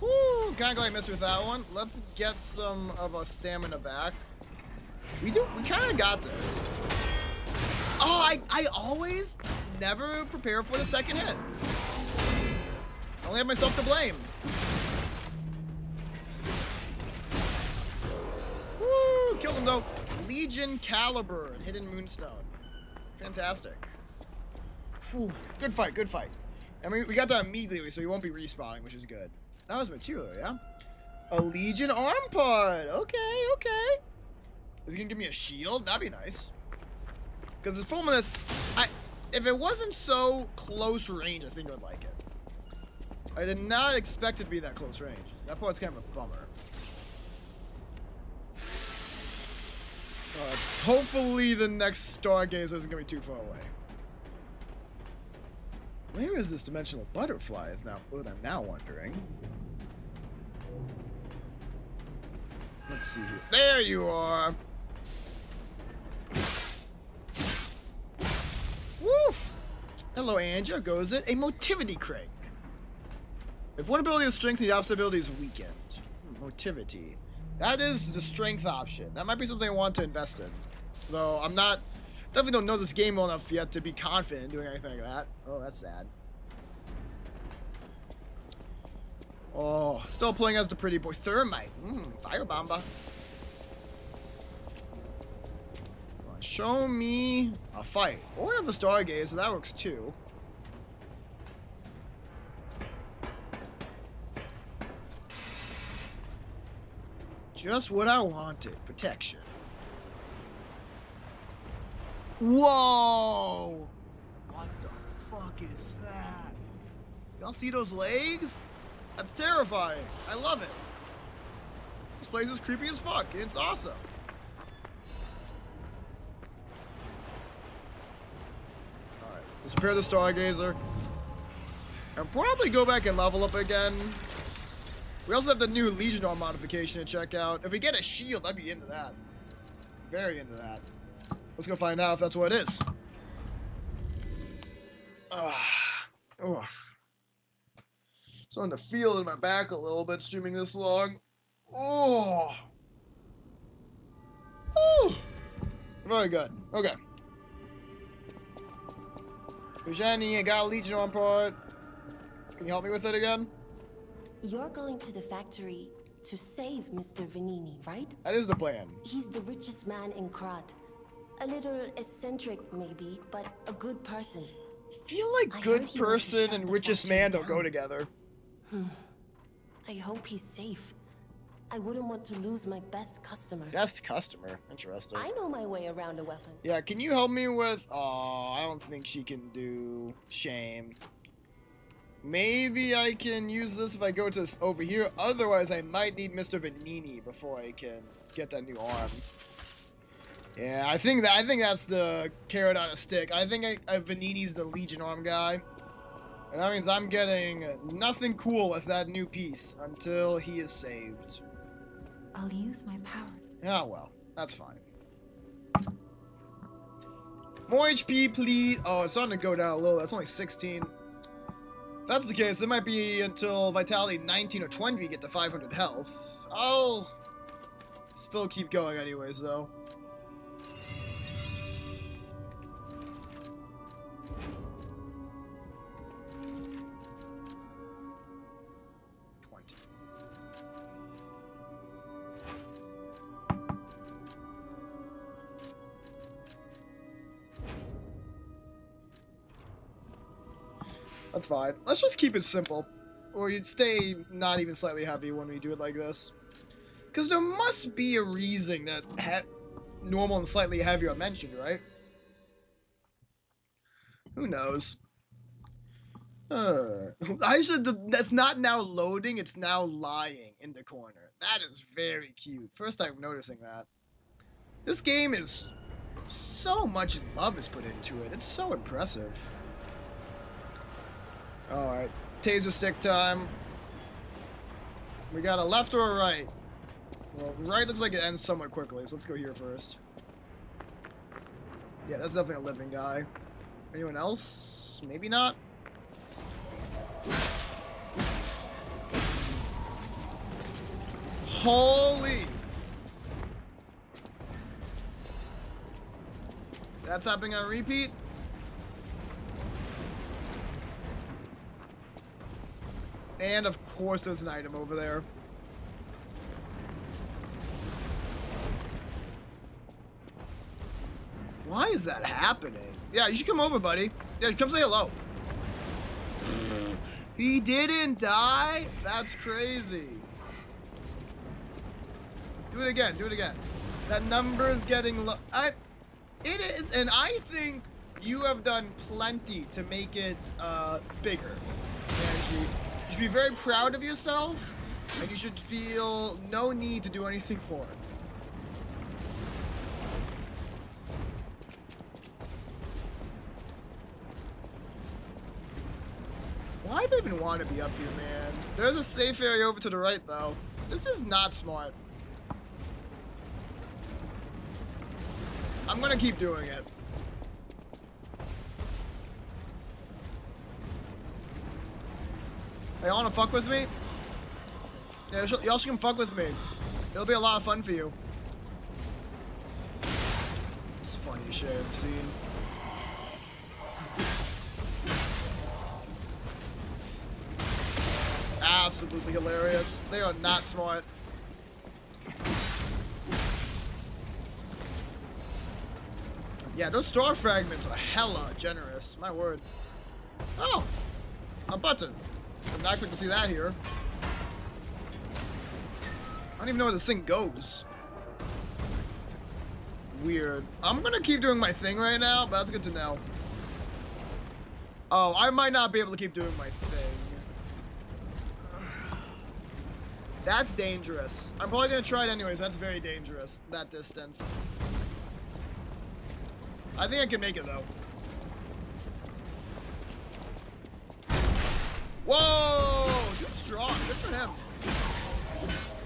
Woo! Kinda glad I missed with that one. Let's get some of our stamina back. We kinda got this. Oh, I always never prepare for the second hit. I only have myself to blame. Woo! Killed him though. Legion Caliber and Hidden Moonstone. Fantastic. Whew. Good fight, good fight. I mean, we got that immediately, so he won't be respawning, which is good. That was material, yeah? A Legion arm part. Okay, okay. Is he gonna give me a shield? That'd be nice. Because his fullness, if it wasn't so close range, I think I would like it. I did not expect it to be that close range. That part's kind of a bummer. Hopefully the next Stargazer isn't going to be too far away. Where is this dimensional butterfly is now what I'm now wondering. Let's see here. There you are! Woof! Hello, Anja. Goes it? A motivity crank. If one ability is strength, the opposite ability is weakened. Motivity. That is the strength option. That might be something I want to invest in. Though I'm not... Definitely don't know this game well enough yet to be confident in doing anything like that. Oh, that's sad. Oh, still playing as the pretty boy. Thermite. Firebomba. Come on, show me a fight. Or the Stargazer, that works too. Just what I wanted. Protection. Whoa! What the fuck is that? Y'all see those legs? That's terrifying. I love it. This place is creepy as fuck. It's awesome. Alright, let's repair the Stargazer. And probably go back and level up again. We also have the new Legion arm modification to check out. If we get a shield, I'd be into that. Very into that. Let's go find out if that's what it is. Starting to feel it in my back a little bit streaming this long. Oh. Whew. Very good. Okay. Eugenie, I got a Legion arm part. Can you help me with it again? You're going to the factory to save Mr. Vanini, right? That is the plan. He's the richest man in Krat. A little eccentric, maybe, but a good person. I feel like good person and richest man don't go together. I hope he's safe. I wouldn't want to lose my best customer. Best customer? Interesting. I know my way around a weapon. Yeah, can you help me with... Oh, I don't think she can do... Shame. Maybe I can use this if I go to over here. Otherwise, I might need Mr. Vanini before I can get that new arm. Yeah, I think that's the carrot on a stick. I think Vanini's the Legion arm guy. And that means I'm getting nothing cool with that new piece until he is saved. I'll use my power. Yeah, well, that's fine. More HP, please. Oh, it's starting to go down a little. That's only 16. If that's the case, it might be until Vitality 19 or 20 we get to 500 health. I'll still keep going anyways, though. That's fine. Let's just keep it simple. Or you'd stay not even slightly heavy when we do it like this. Because there must be a reason that normal and slightly heavier are mentioned, right? Who knows? That's not now loading, it's now lying in the corner. That is very cute. First time noticing that. This game is so much love is put into it. It's so impressive. Alright, taser stick time. We got a left or a right? Well, right looks like it ends somewhat quickly, so let's go here first. Yeah, that's definitely a living guy. Anyone else? Maybe not. Holy! That's happening on repeat? And of course there's an item over there. Why is that happening? Yeah, you should come over, buddy. Yeah, come say hello. He didn't die? That's crazy. Do it again, do it again. That number is getting low. It is, and I think you have done plenty to make it bigger. And you should be very proud of yourself, and you should feel no need to do anything more. Why do I even want to be up here, man? There's a safe area over to the right, though. This is not smart. I'm gonna keep doing it. Hey, y'all wanna fuck with me? Yeah, y'all should come fuck with me. It'll be a lot of fun for you. It's funny shit I've seen. Absolutely hilarious. They are not smart. Yeah, those star fragments are hella generous. My word. Oh! A button. I'm not quick to see that here. I don't even know where this thing goes. Weird. I'm gonna keep doing my thing right now, but that's good to know. Oh, I might not be able to keep doing my thing. That's dangerous. I'm probably gonna try it anyways. That's very dangerous. That distance. I think I can make it though. Whoa! Dude's strong. Good for him.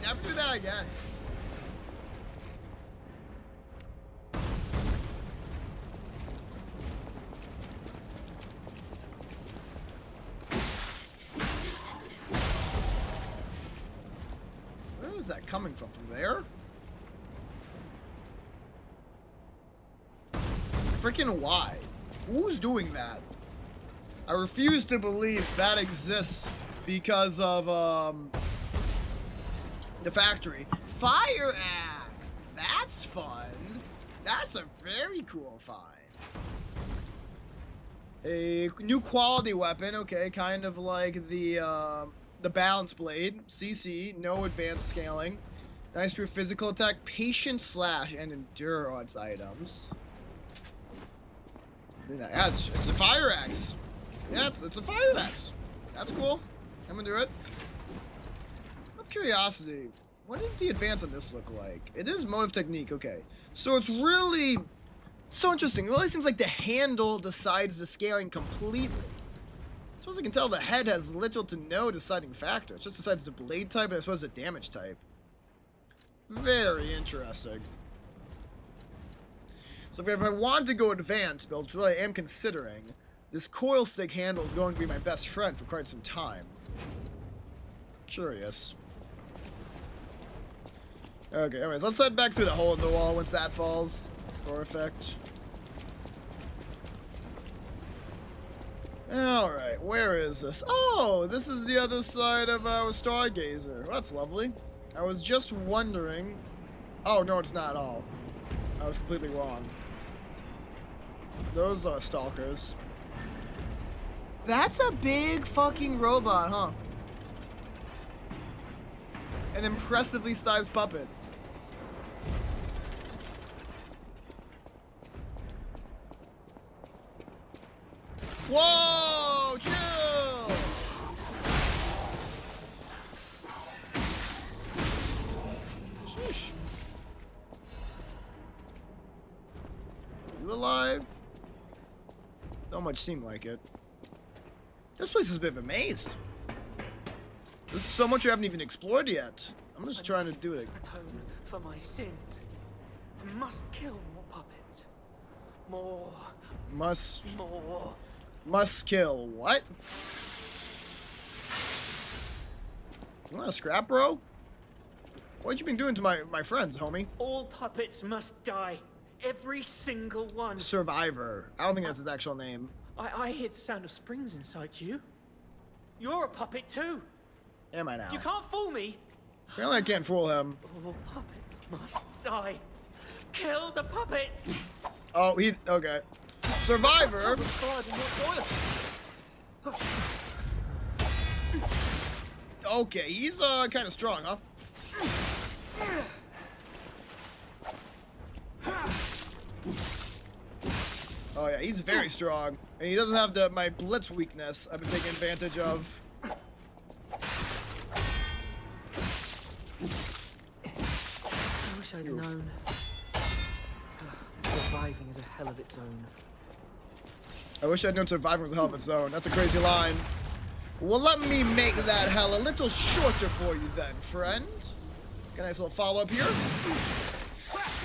Never do that again. Where is that coming from? From there? Freaking why? Who's doing that? I refuse to believe that exists because of the factory. Fire axe! That's fun. That's a very cool find. A new quality weapon, okay, kind of like the balance blade. CC, no advanced scaling. Nice pure physical attack, patient slash, and endurance items. Yeah, it's a fire axe. Yeah, it's a fire axe. That's cool. I'm gonna do it. Out of curiosity, what does the advance on this look like? It is motive technique, okay. So it's really so interesting. It really seems like the handle decides the scaling completely. As far as I can tell, the head has little to no deciding factor. It just decides the blade type and I suppose the damage type. Very interesting. So if I want to go advanced build, which I am considering, this coil stick handle is going to be my best friend for quite some time. Curious. Okay, anyways, let's head back through the hole in the wall once that falls. Perfect. Alright, where is this? Oh, this is the other side of our stargazer. Well, that's lovely. I was just wondering... Oh, no, it's not at all. I was completely wrong. Those are stalkers. That's a big fucking robot, huh? An impressively sized puppet. alive? Don't much seem like it. This place is a bit of a maze. There's so much I haven't even explored yet. I'm just trying to do it. Atone for my sins. Must kill more puppets. More. Must kill what? You want a scrap, bro? What you been doing to my friends, homie? All puppets must die. Every single one. Survivor. I don't think that's his actual name. I hear the sound of springs inside you. You're a puppet too. Am I now? You can't fool me. Apparently I can't fool him. All puppets must die. Kill the puppets. Oh, okay. Survivor. Okay, he's kind of strong, huh? Oh yeah, he's very strong, and he doesn't have my blitz weakness I've been taking advantage of. I wish I'd known. Surviving is a hell of its own. I wish I'd known surviving was a hell of its own. That's a crazy line. Well, let me make that hell a little shorter for you then, friend. Got a nice little follow-up here.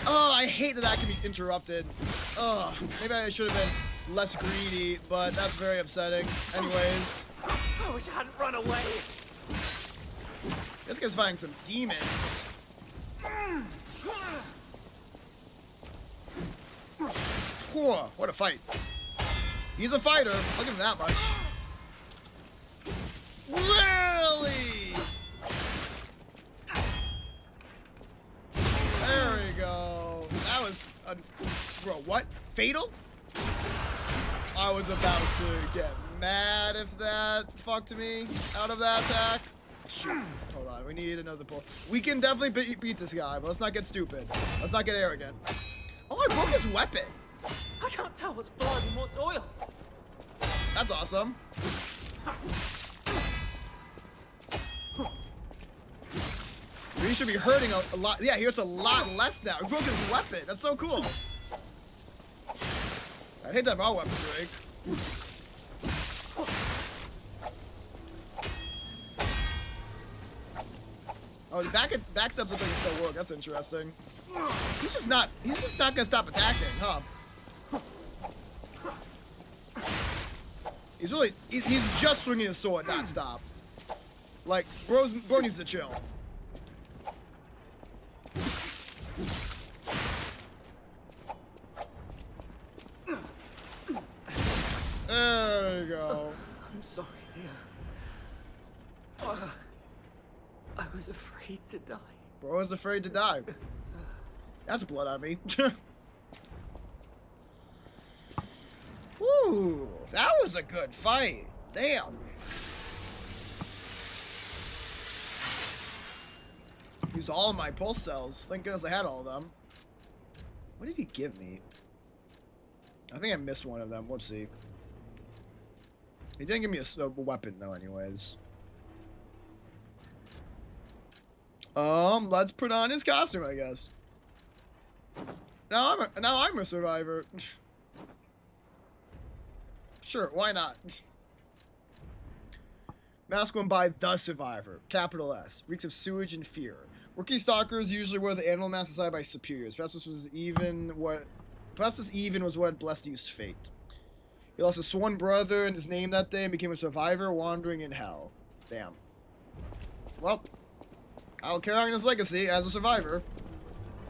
Oh, I hate that can be interrupted. Ugh, maybe I should have been less greedy, but that's very upsetting. Anyways. I wish I hadn't run away. This guy's fighting some demons. Whoa, what a fight. He's a fighter. I'll give him that much. Really? There we go. That was... bro, what? Fatal? I was about to get mad if that fucked me out of that attack. Shoot. Hold on. We need another pull. We can definitely beat this guy, but let's not get stupid. Let's not get arrogant. Oh, I broke his weapon. I can't tell what's blood and what's oil. That's awesome. He should be hurting a lot. Yeah, he hurts a lot less now. He broke his weapon. That's so cool. I hate to have our weapon break. Oh, the back steps look like it still work. That's interesting. He's just not gonna stop attacking, huh? He's just swinging his sword, not stop. Like, bro needs to chill. There you go. I'm sorry, Leah. I was afraid to die. Bro was afraid to die. That's blood on me. Woo, that was a good fight. Damn. Used all of my pulse cells. Thank goodness I had all of them. What did he give me? I think I missed one of them. Whoopsie. He didn't give me a weapon though, anyways. Let's put on his costume, I guess. Now I'm a survivor. Sure, why not? Mask worn by the survivor, capital S, reeks of sewage and fear. Rookie stalkers usually wear the animal mask decided by superiors. Perhaps this even was what blessed you's fate. He lost his sworn brother and his name that day and became a survivor wandering in hell. Damn. Well, I'll carry on his legacy as a survivor.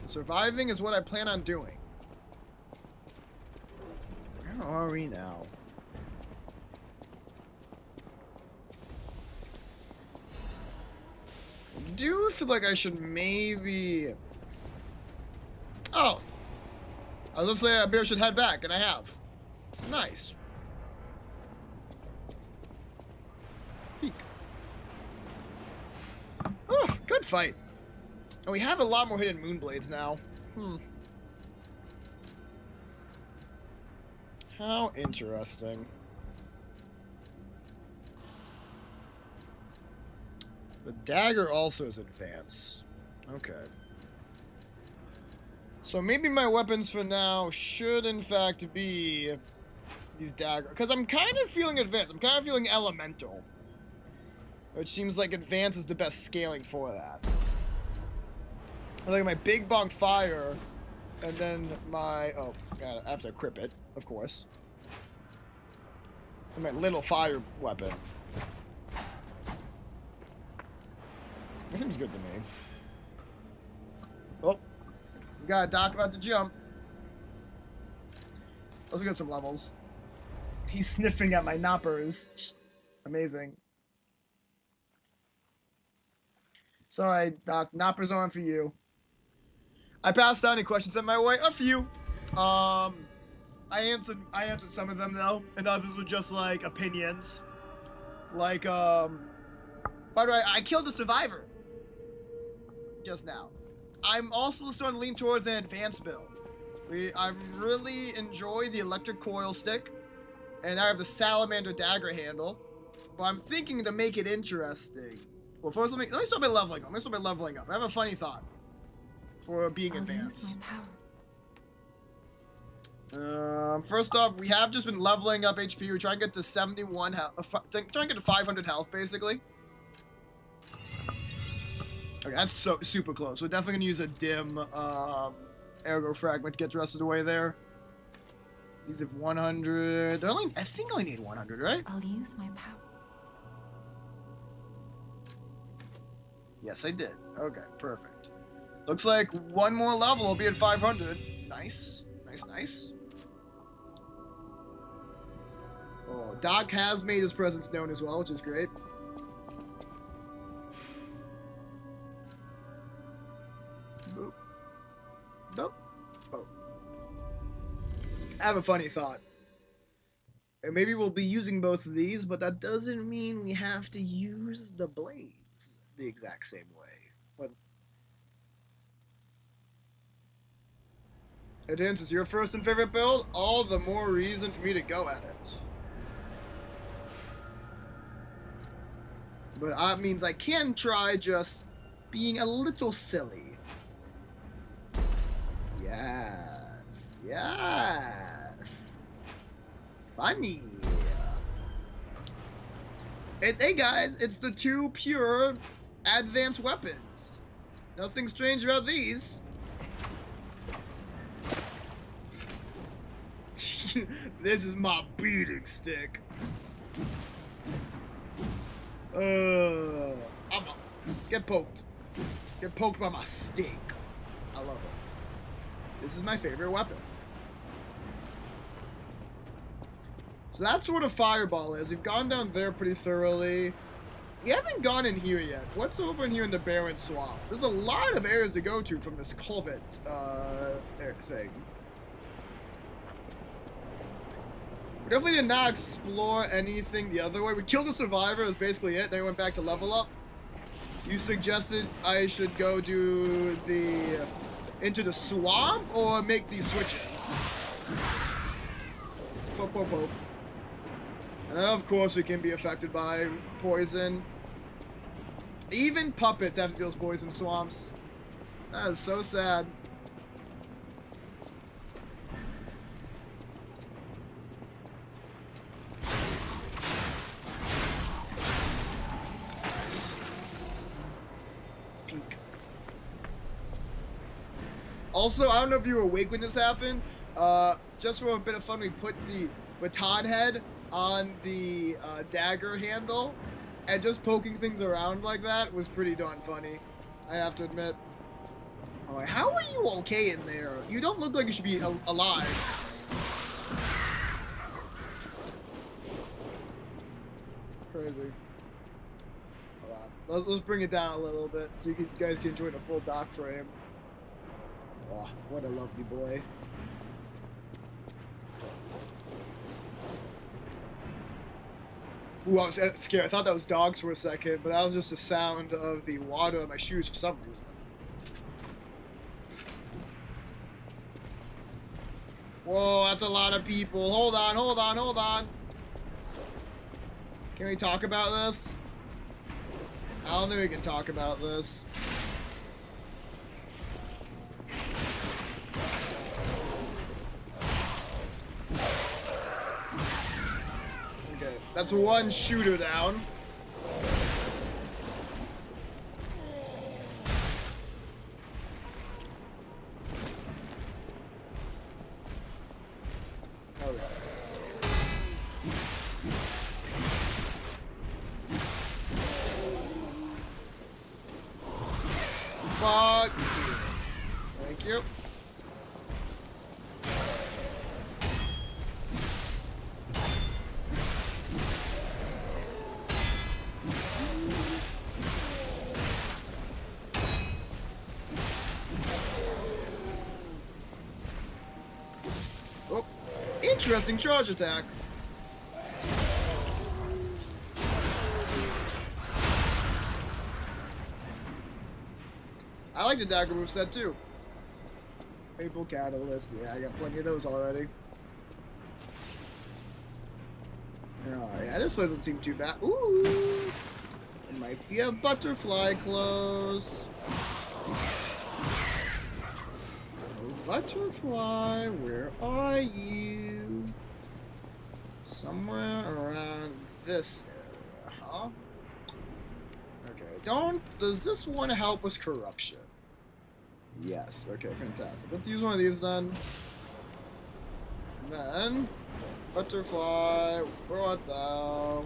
Surviving is what I plan on doing. Where are we now? I do feel like I should maybe... Oh! I was gonna say I maybe should head back, and I have. Nice. Peek. Oh, good fight. And we have a lot more hidden moonblades now. How interesting. The dagger also is advanced. Okay. So maybe my weapons for now should in fact be these daggers. Because I'm kind of feeling advanced. I'm kind of feeling elemental. Which seems like advanced is the best scaling for that. I like my big bonk fire. And then my... Oh, God, I have to equip it, of course. And my little fire weapon. That seems good to me. Oh. We got a doc about to jump. Let's get some levels. He's sniffing at my knoppers. Amazing. Sorry, Doc. Knoppers on for you. I passed on any questions sent my way. A few. I answered some of them though, and others were just like opinions. Like, by the way, I killed a survivor just now. I'm also starting to lean towards an advanced build. I really enjoy the electric coil stick, and I have the salamander dagger handle. But I'm thinking to make it interesting. Well, first let me start by leveling up. I have a funny thought for being advanced. First off, we have just been leveling up HP. We're trying to get to 71 health, trying to get to 500 health, basically. Okay, that's so super close. We're definitely gonna use a dim ergo fragment to get the rest of the way there. These have 100. I think I only need 100, right? I'll use my power. Yes, I did. Okay, perfect. Looks like one more level will be at 500. Nice. Nice. Oh, Doc has made his presence known as well, which is great. Boop. Nope. Oh. I have a funny thought. And maybe we'll be using both of these, but that doesn't mean we have to use the blades the exact same way. But Advance is your first and favorite build, all the more reason for me to go at it. But that means I can try just being a little silly. Yes. Funny. And hey guys, it's the two pure advanced weapons. Nothing strange about these. This is my beating stick. Get poked. Get poked by my stick. I love it. This is my favorite weapon. So that's what a fireball is. We've gone down there pretty thoroughly. We haven't gone in here yet. What's over in here in the Barren Swamp? There's a lot of areas to go to from this culvert thing. We definitely did not explore anything the other way. We killed a survivor, that's basically it. Then we went back to level up. You suggested I should go do the into the swamp or make these switches. Poke. And then of course we can be affected by poison. Even puppets have to deal with poison swamps. That is so sad. Also, I don't know if you were awake when this happened. Just for a bit of fun, we put the baton head on the dagger handle, and just poking things around like that was pretty darn funny, I have to admit. I'm like, how are you okay in there? You don't look like you should be alive. Crazy. Hold on. Let's bring it down a little bit so you guys can enjoy the full dock frame. Oh, what a lovely boy. Ooh, I was scared. I thought that was dogs for a second, but that was just the sound of the water on my shoes for some reason. Whoa, that's a lot of people. Hold on. Can we talk about this? I don't think we can talk about this. That's one shooter down. Okay. Fuck. Thank you. Oh, interesting charge attack. I like the dagger moveset too. Maple Catalyst, yeah, I got plenty of those already. Oh, yeah, this place doesn't seem too bad. Ooh! It might be a butterfly close. Oh, butterfly, where are you? Somewhere around this area, huh? Okay, does this one help with corruption? Yes, okay, fantastic. Let's use one of these then. And then, butterfly, where art thou?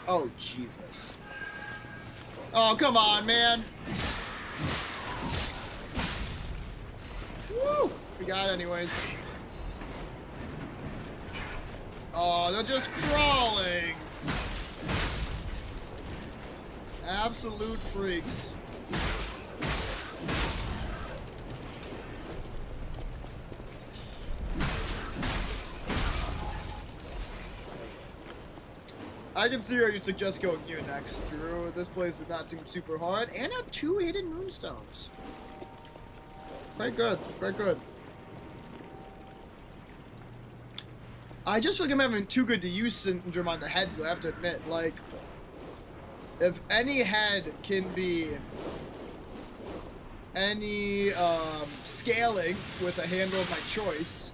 Oh, Jesus. Oh, come on, man. Woo! We got it anyways. Oh, they're just crawling. Absolute freaks. I can see where you'd suggest going here next, Drew. This place does not seem super hard. And have 2 hidden moonstones. Very good, very good. I just feel like I'm having too good to use syndrome on the heads, though, I have to admit. Like, if any head can be any scaling with a handle of my choice,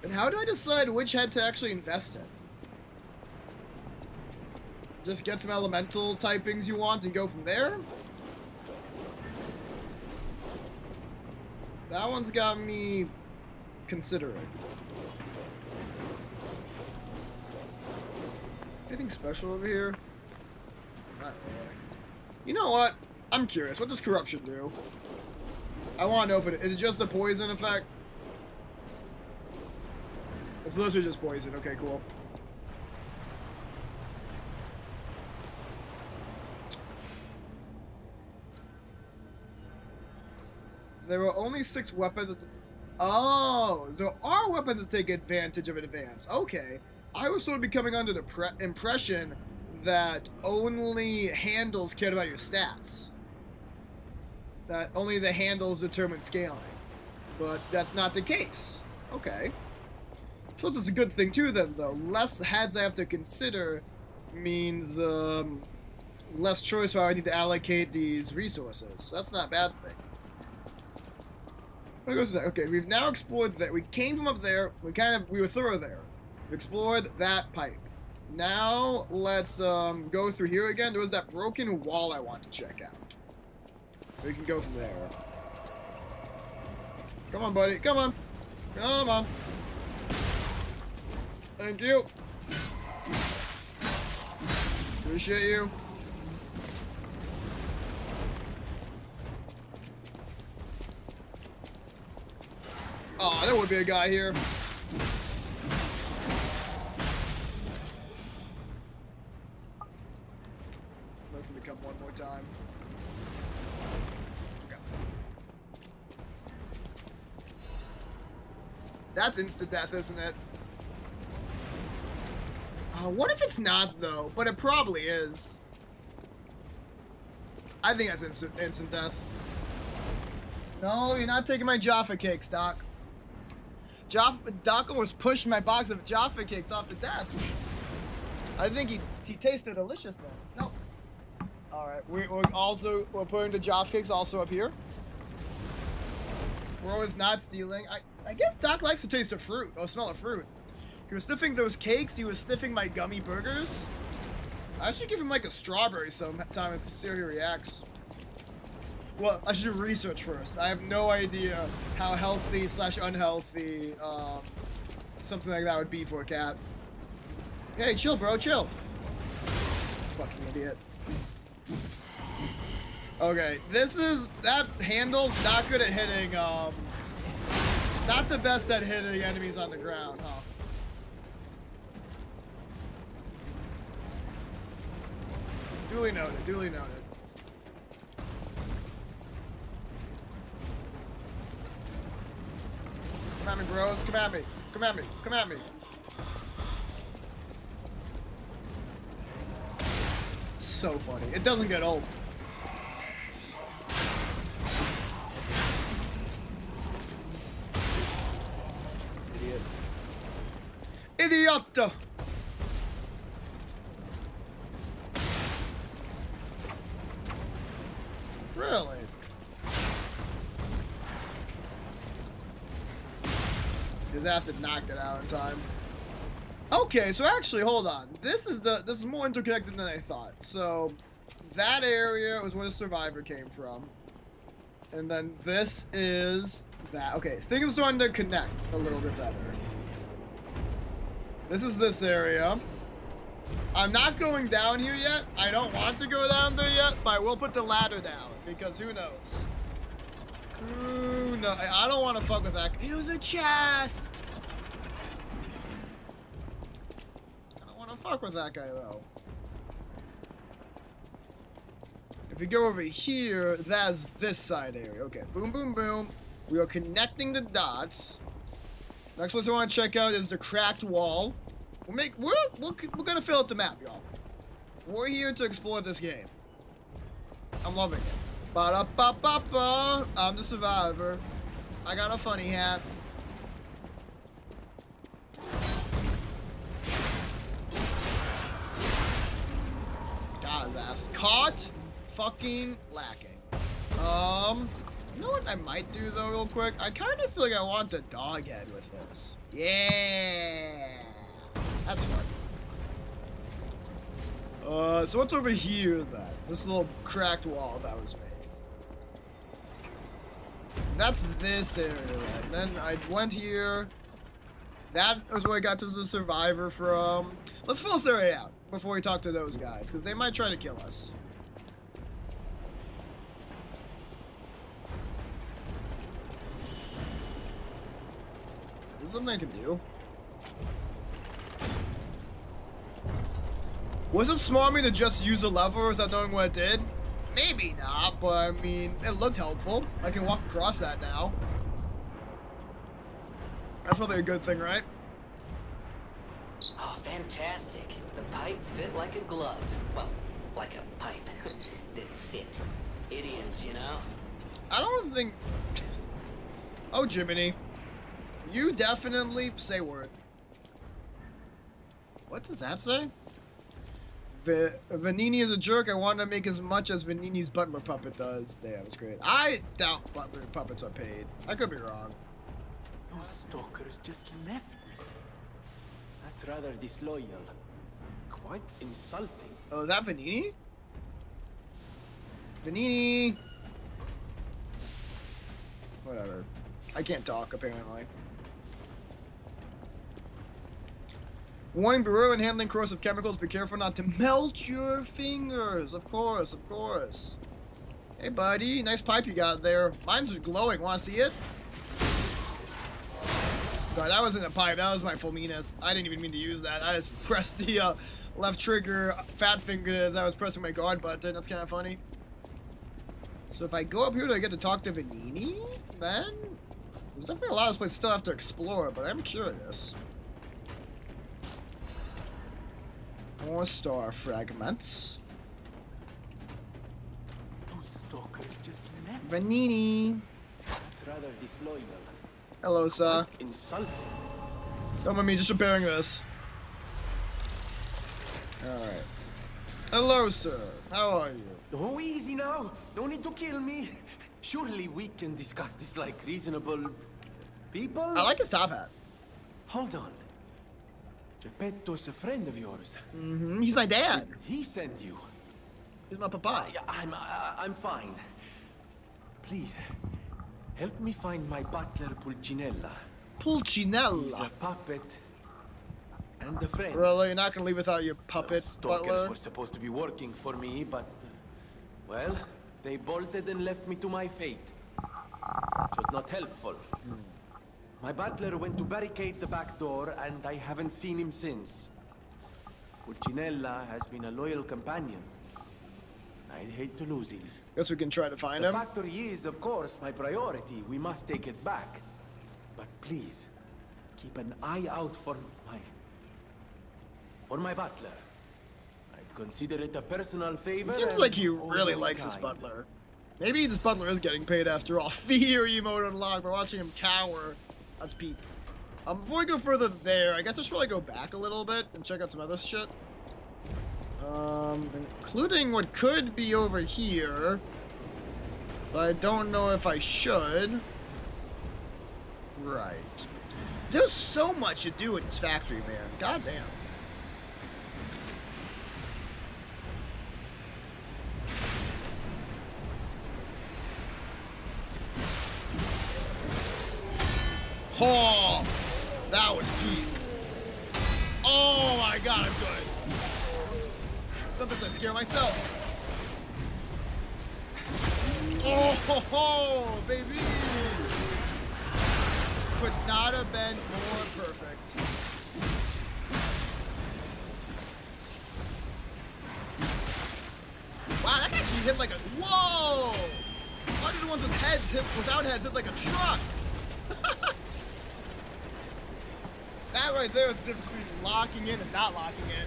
then how do I decide which head to actually invest in? Just get some elemental typings you want and go from there? That one's got me considering. Anything special over here? Not really. You know what? I'm curious. What does corruption do? I want to know if is it just a poison effect? It's literally just poison. Okay, cool. There are only 6 weapons. Oh, there are weapons that take advantage of an advance. Okay. I was sort of becoming under the impression that only handles cared about your stats. That only the handles determine scaling. But that's not the case. Okay. So it's a good thing too then, though. Less heads I have to consider means less choice where I need to allocate these resources. That's not a bad thing. What goes to that? Okay, we've now explored that. We came from up there. We were thorough there. We explored that pipe. Now let's go through here again. There was that broken wall I want to check out. We can go from there. Come on, buddy. Come on. Come on. Thank you. Appreciate you. Oh, there would be a guy here. Wait for him to come one more time. Okay. That's instant death, isn't it? What if it's not, though? But it probably is. I think that's instant death. No, you're not taking my Jaffa cakes, Doc. Doc almost pushed my box of Jaffa cakes off the desk. I think he tasted deliciousness. No. Alright, we're putting the Joff cakes also up here. We're always not stealing. I guess Doc likes to taste of fruit, or smell of fruit. He was sniffing those cakes, he was sniffing my gummy burgers. I should give him like a strawberry sometime and see how he reacts. Well, I should research first. I have no idea how healthy / unhealthy something like that would be for a cat. Hey, chill, bro, chill. Fucking idiot. Okay, that handle's not good at hitting, not the best at hitting enemies on the ground, huh? Duly noted, duly noted. Come at me, bros, come at me, come at me, come at me. So funny, it doesn't get old. Idiot. Idiota! Really? His ass did not get out in time. Okay, so actually, hold on. This is more interconnected than I thought. So, that area was where the survivor came from. And then this is that. Okay, so things are starting to connect a little bit better. This is this area. I'm not going down here yet. I don't want to go down there yet, but I will put the ladder down, because who knows? Who knows? I don't want to fuck with that. It was a chest! I don't want to fuck with that guy, though. If you go over here, that's this side area. Okay, boom, boom, boom. We are connecting the dots. Next place I want to check out is the cracked wall. We're gonna fill out the map, y'all. We're here to explore this game. I'm loving it. Ba-da-ba-ba-ba. I'm the survivor. I got a funny hat. Got his ass caught. Fucking lacking. You know what I might do though, real quick? I kind of feel like I want the dog head with this. Yeah. That's fun. So what's over here then? This little cracked wall that was made. That's this area then. Then I went here. That was where I got to the survivor from. Let's fill this area out before we talk to those guys, because they might try to kill us. Is there something I can do? Was it smart of me to just use a lever without knowing what it did? Maybe not, but I mean, it looked helpful. I can walk across that now. That's probably a good thing, right? Oh, fantastic. The pipe fit like a glove. Well, like a pipe that fit. Idioms, you know? I don't think... Oh, Jiminy. You definitely say word. What does that say? Vanini is a jerk. I want to make as much as Vanini's butler puppet does. Yeah, that was great. I doubt butler puppets are paid. I could be wrong. Those stalkers just left me. That's rather disloyal. Quite insulting. Oh, is that Vanini? Vanini! Whatever. I can't talk, apparently. Warning, beware when handling corrosive chemicals. Be careful not to melt your fingers. Of course, of course. Hey, buddy. Nice pipe you got there. Mine's glowing. Want to see it? Sorry, that wasn't a pipe. That was my fulminus. I didn't even mean to use that. I just pressed the left trigger, fat finger, as I was pressing my guard button. That's kind of funny. So if I go up here, do I get to talk to Vanini? Then? There's definitely a lot of places still have to explore, but I'm curious. More star fragments. Those stalkers just left. Vanini. That's rather disloyal. Hello, sir. Quite insulting. Don't mind me just repairing this. Alright. Hello, sir. How are you? Oh, easy now. No need to kill me. Surely we can discuss this like reasonable people? I like his top hat. Hold on. Geppetto's a friend of yours. Mm-hmm. He's my dad. Did he send you? He's my papa. I'm fine. Please, help me find my butler Pulcinella. Pulcinella? He's a puppet and a friend. Really? You're not gonna leave without your puppet, Those stalkers butler? were supposed to be working for me, but... well, they bolted and left me to my fate. It was not helpful. My butler went to barricade the back door, and I haven't seen him since. Pulcinella has been a loyal companion. I'd hate to lose him. Guess we can try to find The him. factory is, of course, my priority. We must take it back. But please, keep an eye out for my butler. I'd consider it a personal favor. It seems like he really likes his butler. Maybe this butler is getting paid after all. Fear emote unlocked by watching him cower. That's peak. Before we go further there, I guess I should probably go back a little bit and check out some other shit. Including what could be over here. But I don't know if I should. Right. There's so much to do in this factory, man. God damn. Oh, that was peak. Oh my god, I'm good. Sometimes I scare myself. Oh, ho, ho, baby. Could not have been more perfect. Wow, that actually hit like a... Whoa! Why did the ones with heads hit without heads hit like a truck? That right there is the difference between locking in and not locking in.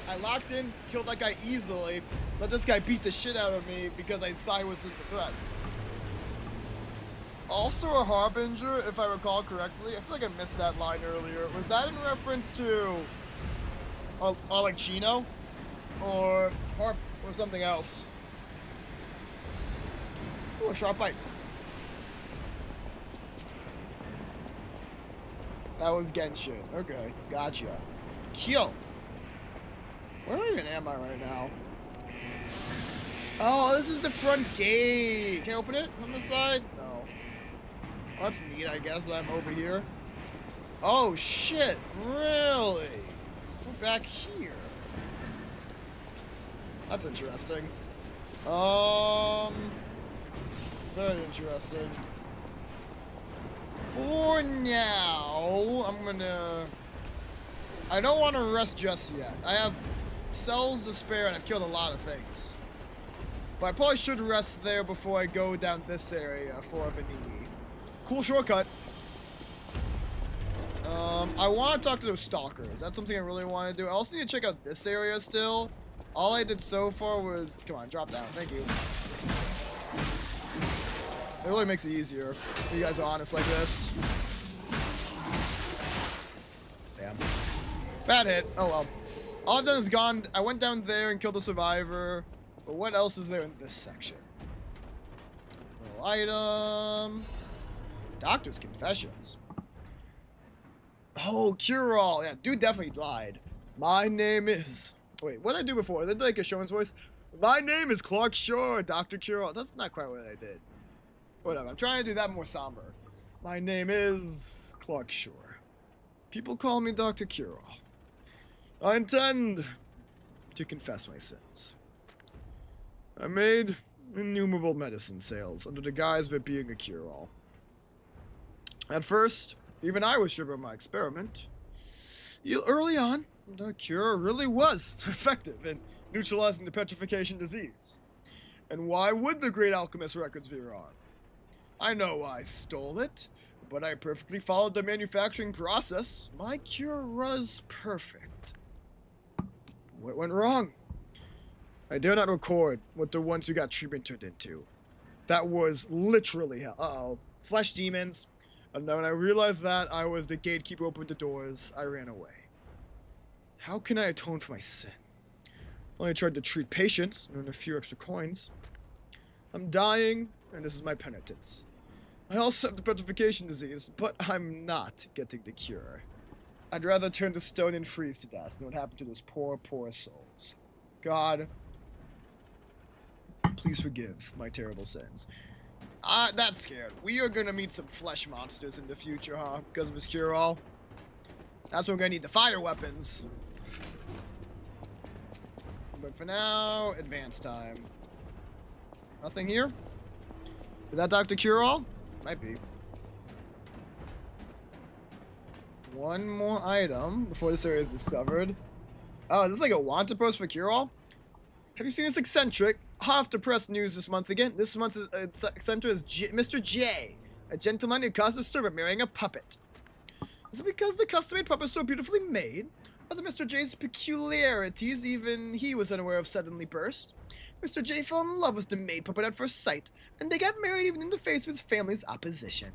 I locked in, killed that guy easily, let this guy beat the shit out of me because I thought he was the threat. Also a Harbinger, if I recall correctly. I feel like I missed that line earlier. Was that in reference to like Chino? Or Harp or something else? Ooh, a sharp bite. That was Genshin. Okay, gotcha. Kill. Where even am I right now? Oh, this is the front gate. Can I open it from the side? No. Well, that's neat, I guess. I'm over here. Oh, shit. Really? We're back here. That's interesting. Very interesting. For now, I don't want to rest just yet. I have cells to spare and I've killed a lot of things. But I probably should rest there before I go down this area for Venini. Cool shortcut. I want to talk to those stalkers. That's something I really want to do. I also need to check out this area still. All I did so far was... Come on, drop down. Thank you. It really makes it easier if you guys are honest like this. Damn. Bad hit. Oh well. All I've done is gone. I went down there and killed a survivor. But what else is there in this section? Little item. Doctor's confessions. Oh, cure-all. Yeah, dude definitely lied. My name is... Wait, what did I do before? Did I like a showman's voice? My name is Clark Shore, Dr. Cure-all. That's not quite what I did. Whatever, I'm trying to do that more somber. My name is Clark Shore. People call me Dr. Cure-all. I intend to confess my sins. I made innumerable medicine sales under the guise of it being a cure-all. At first, even I was sure about my experiment. Early on, the cure really was effective in neutralizing the petrification disease. And why would the great alchemist records be wrong? I know I stole it, but I perfectly followed the manufacturing process. My cure was perfect. What went wrong? I dare not record what the ones who got treatment turned into. That was literally hell. Uh-oh. Flesh demons. And then when I realized that I was the gatekeeper who opened the doors, I ran away. How can I atone for my sin? Only tried to treat patients and earn a few extra coins. I'm dying, and this is my penitence. I also have the petrification disease, but I'm not getting the cure. I'd rather turn to stone and freeze to death than what happened to those poor, poor souls. God, please forgive my terrible sins. That's scared. We are gonna meet some flesh monsters in the future, huh? Because of his cure-all. That's when we're gonna need the fire weapons. But for now, advance time. Nothing here? Is that Dr. Cure-all? Might be. One more item before this area is discovered. Oh, is this like a wanted post for Cure-all? Have you seen this eccentric? Hot off the press news this month again. This month's eccentric is Mr. J, a gentleman who caused a stir by marrying a puppet. Is it because the custom-made puppet is so beautifully made? Or the Mr. J's peculiarities even he was unaware of suddenly burst? Mr. J fell in love with the maid puppet at first sight, and they got married even in the face of his family's opposition.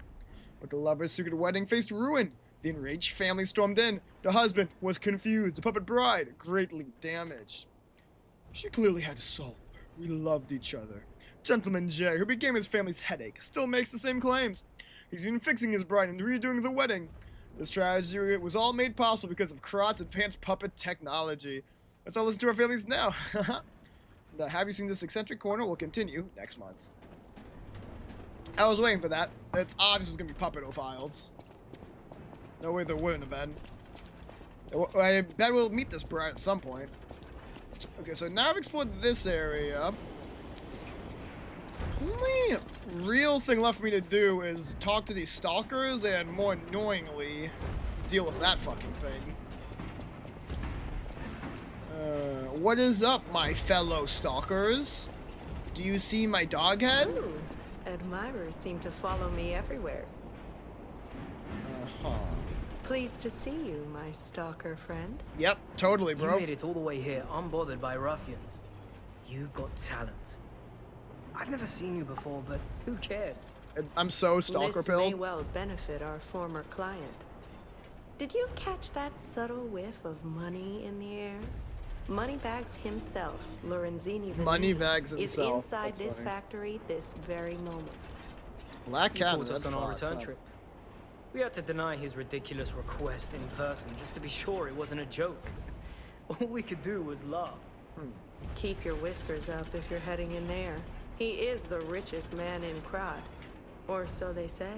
But the lovers' secret wedding faced ruin. The enraged family stormed in. The husband was confused. The puppet bride greatly damaged. She clearly had a soul. We loved each other. Gentleman J, who became his family's headache, still makes the same claims. He's even fixing his bride and redoing the wedding. This tragedy was all made possible because of Krot's advanced puppet technology. Let's all listen to our families now. The Have You Seen This Eccentric Corner will continue next month. I was waiting for that. It's obvious it's going to be puppetophiles. No way there wouldn't have been. I bet we'll meet this bride at some point. Okay, so now I've explored this area. Only real thing left for me to do is talk to these stalkers and, more annoyingly, deal with that fucking thing. What is up, my fellow stalkers? Do you see my dog head? Ooh, admirers seem to follow me everywhere. Uh-huh. Pleased to see you, my stalker friend. Yep, totally, bro. You made it all the way here, unbothered by ruffians. You've got talent. I've never seen you before, but who cares? I'm so stalker pilled. This may well benefit our former client. Did you catch that subtle whiff of money in the air? Moneybags himself, Lorenzini Moneybags himself. is inside That's this funny. factory this very moment. Black Cat He called us on our return trip. We had to deny his ridiculous request in person just to be sure it wasn't a joke. All we could do was laugh. Keep your whiskers up if you're heading in there. He is the richest man in Krot. Or so they say.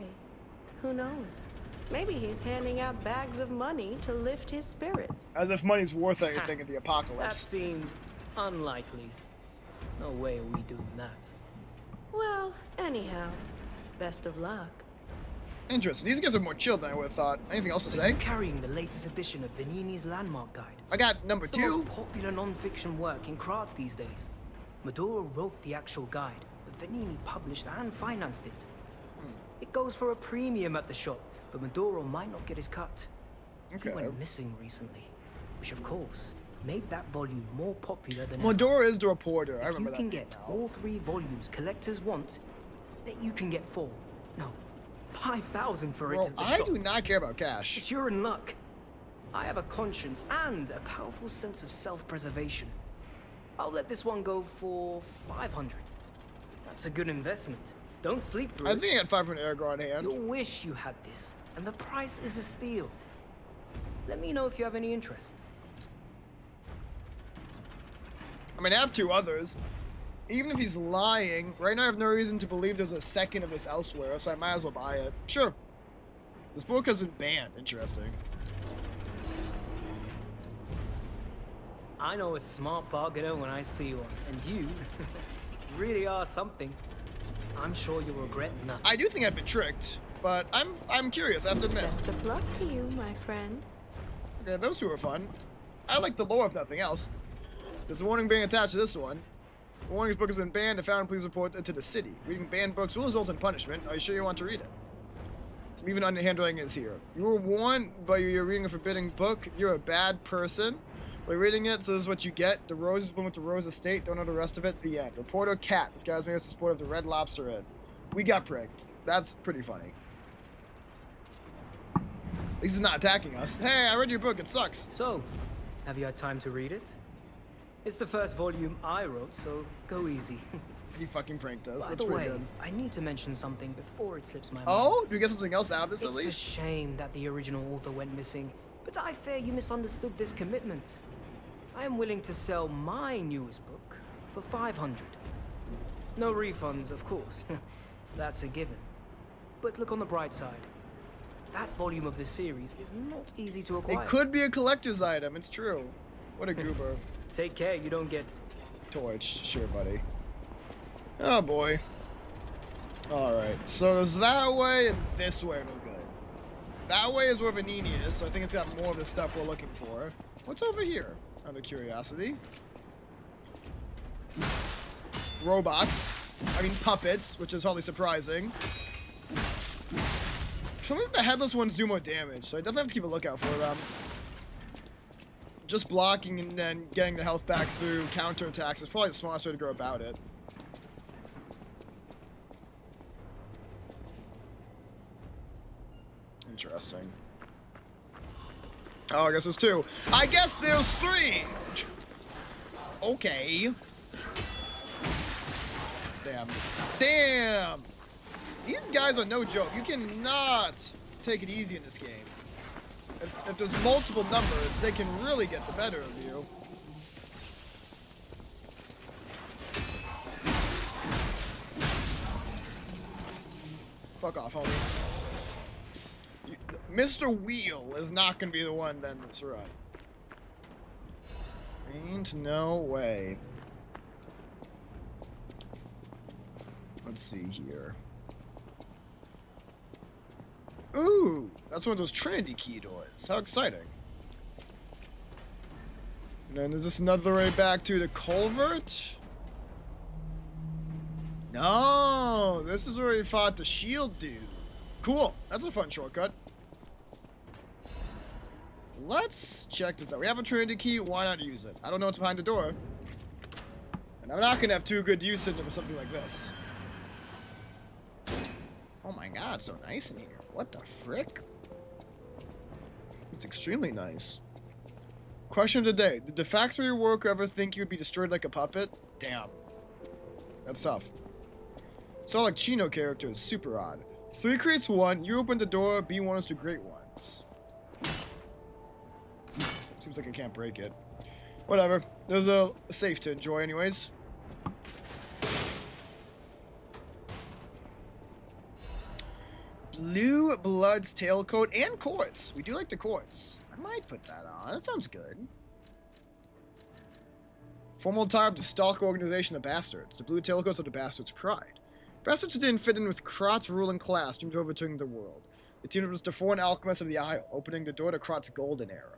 Who knows? Maybe he's handing out bags of money to lift his spirits. As if money's worth anything in the That apocalypse. seems unlikely. No way are we doing that. Well, anyhow, best of luck. Interesting. These guys are more chilled than I would have thought. Anything else to say? Carrying the latest edition of Venini's Landmark Guide. I got number It's the 2. most popular non-fiction work in Krot these days. Maduro wrote the actual guide, but Venini published and financed it. It goes for a premium at the shop, but Maduro might not get his cut. Okay. He went missing recently, which of course made that volume more popular than Maduro is the reporter. I If remember you can that. get all 3 volumes collectors want, bet you can get 4. No, 5,000 for it Bro, at the I shop. do not care about cash. But you're in luck. I have a conscience and a powerful sense of self-preservation. I'll let this one go for 500. That's a good investment. Don't sleep through I it. think I got 500 Ergo on hand. You'll wish you had this, and the price is a steal. Let me know if you have any interest. I mean, I have 2 others. Even if he's lying, right now I have no reason to believe there's a second of this elsewhere, so I might as well buy it. Sure. This book has been banned. Interesting. I know a smart bargainer when I see one, and you really are something. I'm sure you'll regret nothing. I do think I've been tricked, but I'm curious, I have to admit. Best of luck to you, my friend. Yeah, those 2 are fun. I like the lore if nothing else. There's a warning being attached to this one. The warning's book has been banned. If found, please report it to the city. Reading banned books will result in punishment. Are you sure you want to read it? Some even underhandling is here. You were warned, but you're reading a forbidden book. You're a bad person. By reading it, so this is what you get. The Rose is blown with the Rose Estate. Don't know the rest of it. The end. Reporter Cat. This guy's made us the sport of the Red Lobster Inn. We got pricked. That's pretty funny. At least he's not attacking us. Hey, I read your book. It sucks. So, have you had time to read it? It's the first volume I wrote, so go easy. He fucking pranked us. By That's the pretty way, good. I need to mention something before it slips my mind. Oh, do we get something else out of this at It's least? a shame that the original author went missing, but I fear you misunderstood this commitment. I am willing to sell my newest book for 500. No refunds, of course. That's a given. But look on the bright side. That volume of the series is not easy to acquire. It could be a collector's item. It's true. What a goober. Take care, you don't get torched. Sure, buddy. Oh boy. Alright, so there's that way and this way no good. That way is where Venini is, so I think it's got more of the stuff we're looking for. What's over here? Out of curiosity. Robots. I mean puppets, which is hardly surprising. Some of the headless ones do more damage, so I definitely have to keep a lookout for them. Just blocking and then getting the health back through counterattacks is probably the smartest way to go about it. Interesting. Oh, I guess there's two. I guess there's three! Okay. Damn. Damn! These guys are no joke. You cannot take it easy in this game. If there's multiple numbers, they can really get the better of you. Fuck off, homie. Mr. Wheel is not gonna be the one then that's right. Ain't no way. Let's see here. Ooh, that's one of those Trinity key doors. How exciting. And then is this another way back to the culvert? No, this is where we fought the shield dude. Cool, that's a fun shortcut. Let's check this out. We have a Trinity key, why not use it? I don't know what's behind the door. And I'm not gonna have too good use in it for something like this. Oh my god, it's so nice in here. What the frick? It's extremely nice. Question of the day. Did the factory worker ever think he would be destroyed like a puppet? Damn. That's tough. So like Chino character is super odd. 3 creates 1, you open the door, B1 is to great ones. Seems like I can't break it. Whatever. There's a safe to enjoy anyways. Blue Blood's tailcoat and quartz. We do like the quartz. I might put that on. That sounds good. Formal attire of the stalk organization of bastards. The blue tailcoats of the bastards' pride. Bastards who didn't fit in with Krot's ruling class dreamed of overturning the world. They teamed up with the foreign alchemists of the Isle, opening the door to Krot's golden era.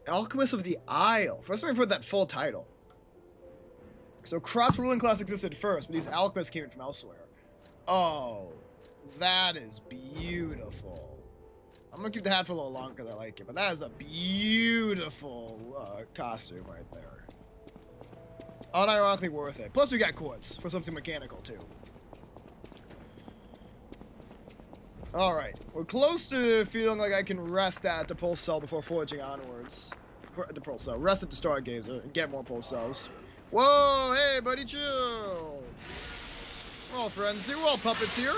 Alchemists of the Isle. First time I've heard that full title. So Krot's ruling class existed first, but these alchemists came in from elsewhere. Oh. That is beautiful. I'm gonna keep the hat for a little longer because I like it, but that is a beautiful costume right there. Unironically worth it. Plus we got quartz for something mechanical too. Alright, we're close to feeling like I can rest at the pulse cell before forging onwards. The pulse cell. Rest at the Stargazer and get more pulse cells. Whoa, hey buddy, chill. We're all friends here, we're all puppets here.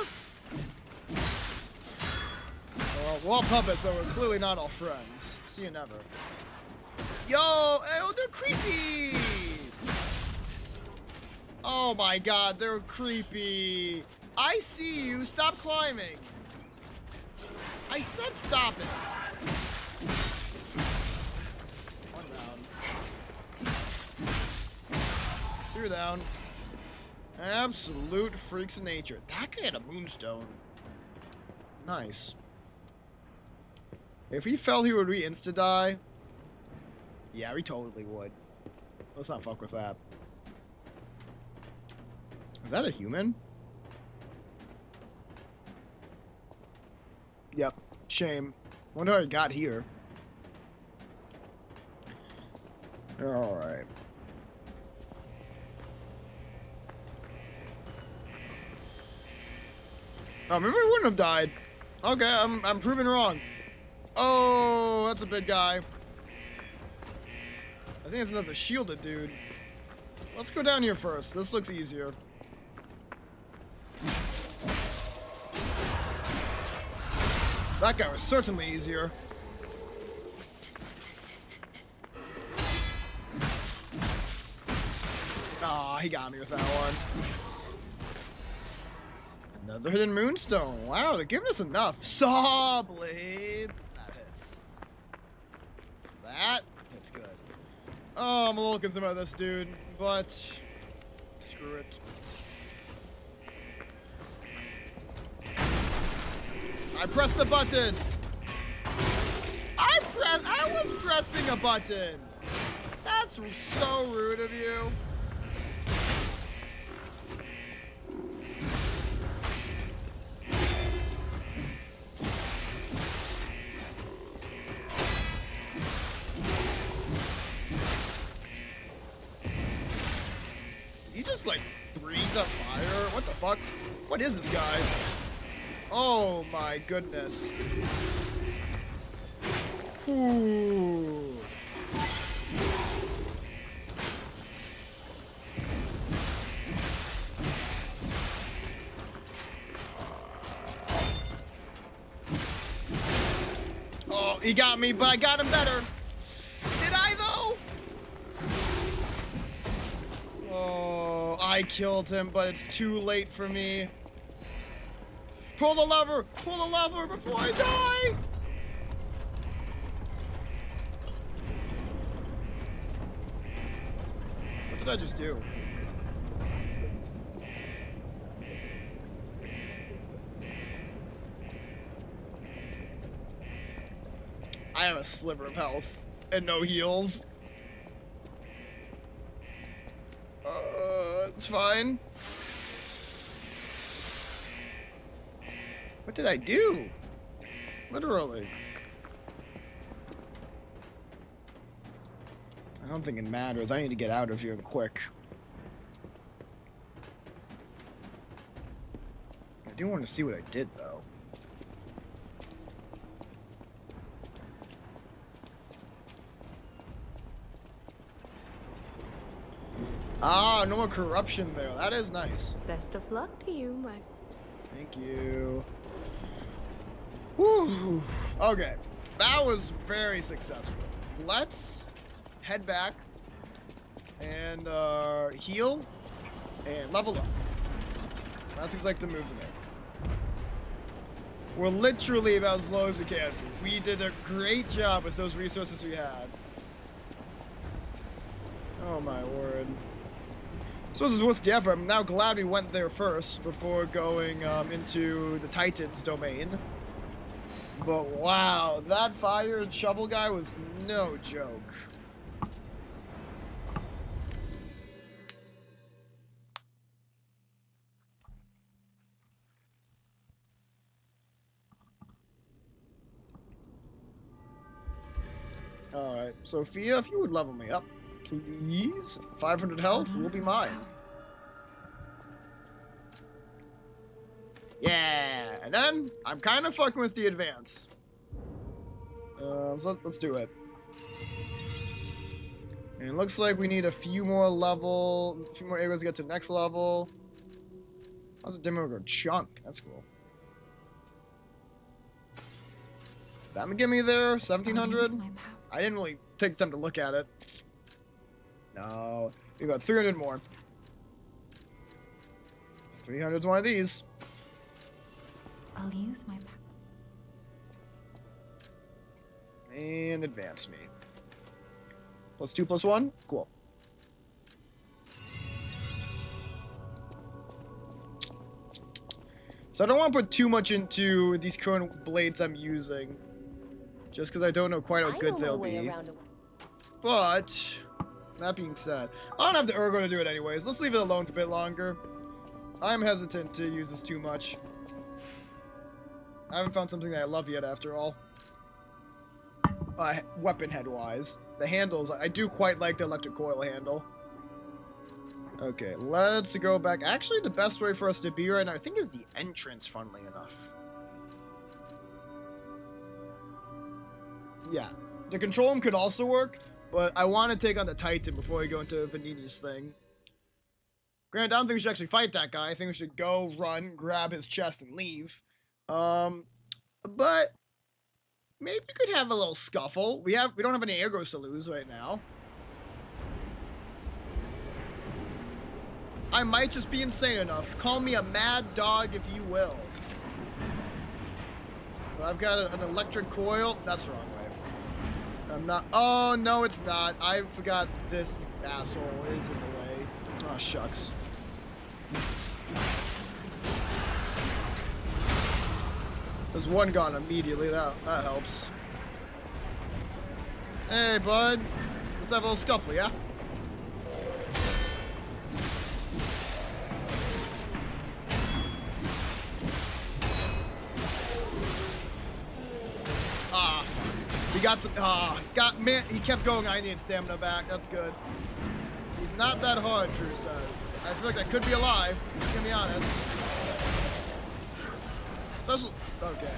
Well, we're all puppets, but we're clearly not all friends. See you never. Yo, oh, they're creepy! Oh my god, they're creepy. I see you, stop climbing. I said stop it. One down. 2 down. Absolute freaks of nature. That guy had a moonstone. Nice. If he fell, he would insta-die. Yeah, he totally would. Let's not fuck with that. Is that a human? Yep. Shame. Wonder how he got here. Alright. Oh, maybe we wouldn't have died. Okay, I'm proven wrong. Oh, that's a big guy. I think it's another shielded dude. Let's go down here first. This looks easier. That guy was certainly easier. Aw, he got me with that one. Another hidden moonstone. Wow, they're giving us enough. Saw blade. That hits. That hits good. Oh, I'm a little concerned about this dude, but screw it. I pressed the button. I was pressing a button. That's so rude of you. He just like breathed up fire. What the fuck? What is this guy? Oh my goodness. Ooh. Oh, he got me, but I got him better. Did I though? Oh, I killed him, but it's too late for me. Pull the lever! Pull the lever before I die! What did I just do? I have a sliver of health and no heals. It's fine. What did I do? Literally. I don't think it matters. I need to get out of here quick. I do want to see what I did, though. Ah, no more corruption there. That is nice. Best of luck to you, my... Thank you. Whew. Okay, that was very successful. Let's head back and heal and level up. That seems like the move to make. We're literally about as low as we can be. We did a great job with those resources we had. Oh my word. So this is worth the effort. I'm now glad we went there first before going into the Titan's domain. But wow, that fire and shovel guy was no joke. Alright, Sophia, if you would level me up, please. 500 health will be mine. Yeah, and then I'm kind of fucking with the advance. So let's do it. And it looks like we need a few more areas to get to the next level. How's the demo go? Chunk. That's cool. That would get me there. 1700. I didn't really take the time to look at it. No, we got 300 more. 300's one of these. I'll use my power. And advance me. +2 +1? Cool. So I don't want to put too much into these current blades I'm using. Just because I don't know quite how good they'll be. But, that being said, I don't have the ergo to do it anyways. Let's leave it alone for a bit longer. I'm hesitant to use this too much. I haven't found something that I love yet, after all. Weapon head-wise. The handles, I do quite like the electric coil handle. Okay, let's go back. Actually, the best way for us to be right now, I think, is the entrance, funnily enough. Yeah, the control room could also work, But I want to take on the Titan before we go into Vanini's thing. Granted, I don't think we should actually fight that guy. I think we should go, run, grab his chest, and leave. But maybe we could have a little scuffle. We don't have any airgos to lose right now. I might just be insane enough. Call me a mad dog if you will. But I've got an electric coil. That's the wrong way. I'm not. Oh, no, it's not. I forgot this asshole is in the way. Oh, shucks. There's one gone immediately. That helps. Hey, bud. Let's have a little scuffle, yeah? Ah, he got some. Man, he kept going. I need stamina back. That's good. He's not that hard, Drew says. I feel like I could be alive. I'm gonna be honest. Special. Okay.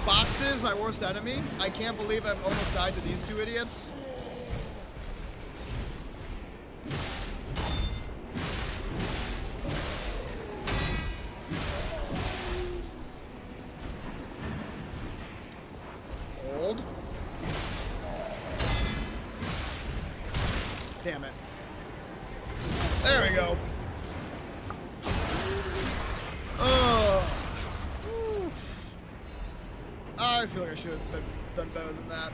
Boxes, my worst enemy. I can't believe I've almost died to these two idiots. Hold. Damn it. There we go. I feel like I should have done better than that.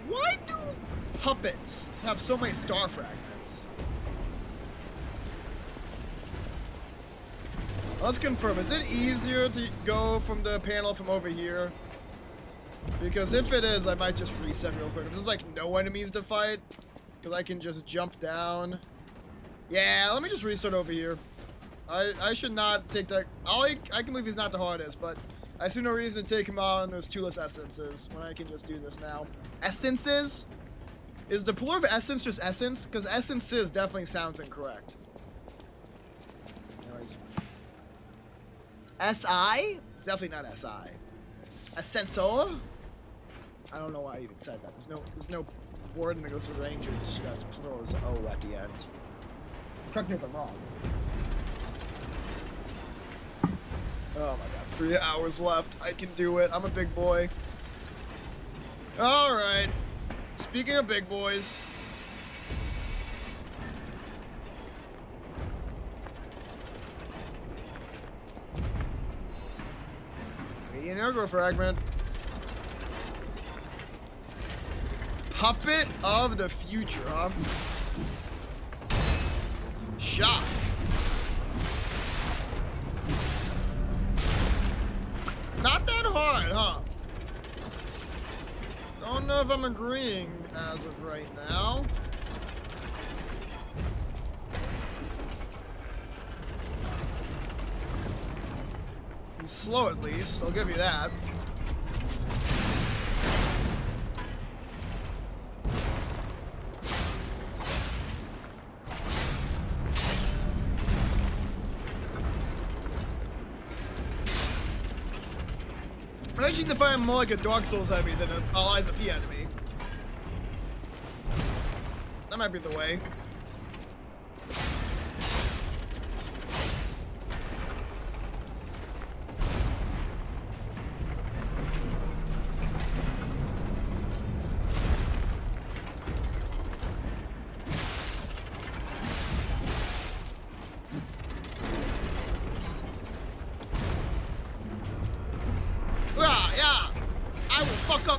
Why do puppets have so many star fragments? Let's confirm. Is it easier to go from the panel from over here? Because if it is, I might just reset real quick. If there's like no enemies to fight, because I can just jump down. Yeah, let me just restart over here. I should not take that. I can believe he's not the hardest, but I see no reason to take him on those 2 less essences when I can just do this now. Essences? Is the plural of essence just essence? Because essences definitely sounds incorrect. Anyways. S-I? It's definitely not S-I. Essensor? I don't know why I even said that. There's no word in the Ghost of Rangers that's plural as O at the end. Correct me if I'm wrong. Oh my god, 3 hours left. I can do it. I'm a big boy. Alright. Speaking of big boys. An ergo fragment. Puppet of the future, huh? Shock. Not that hard, huh? Don't know if I'm agreeing as of right now. He's slow at least, I'll give you that. I actually define him more like a Dark Souls enemy than an Eliza P enemy. That might be the way.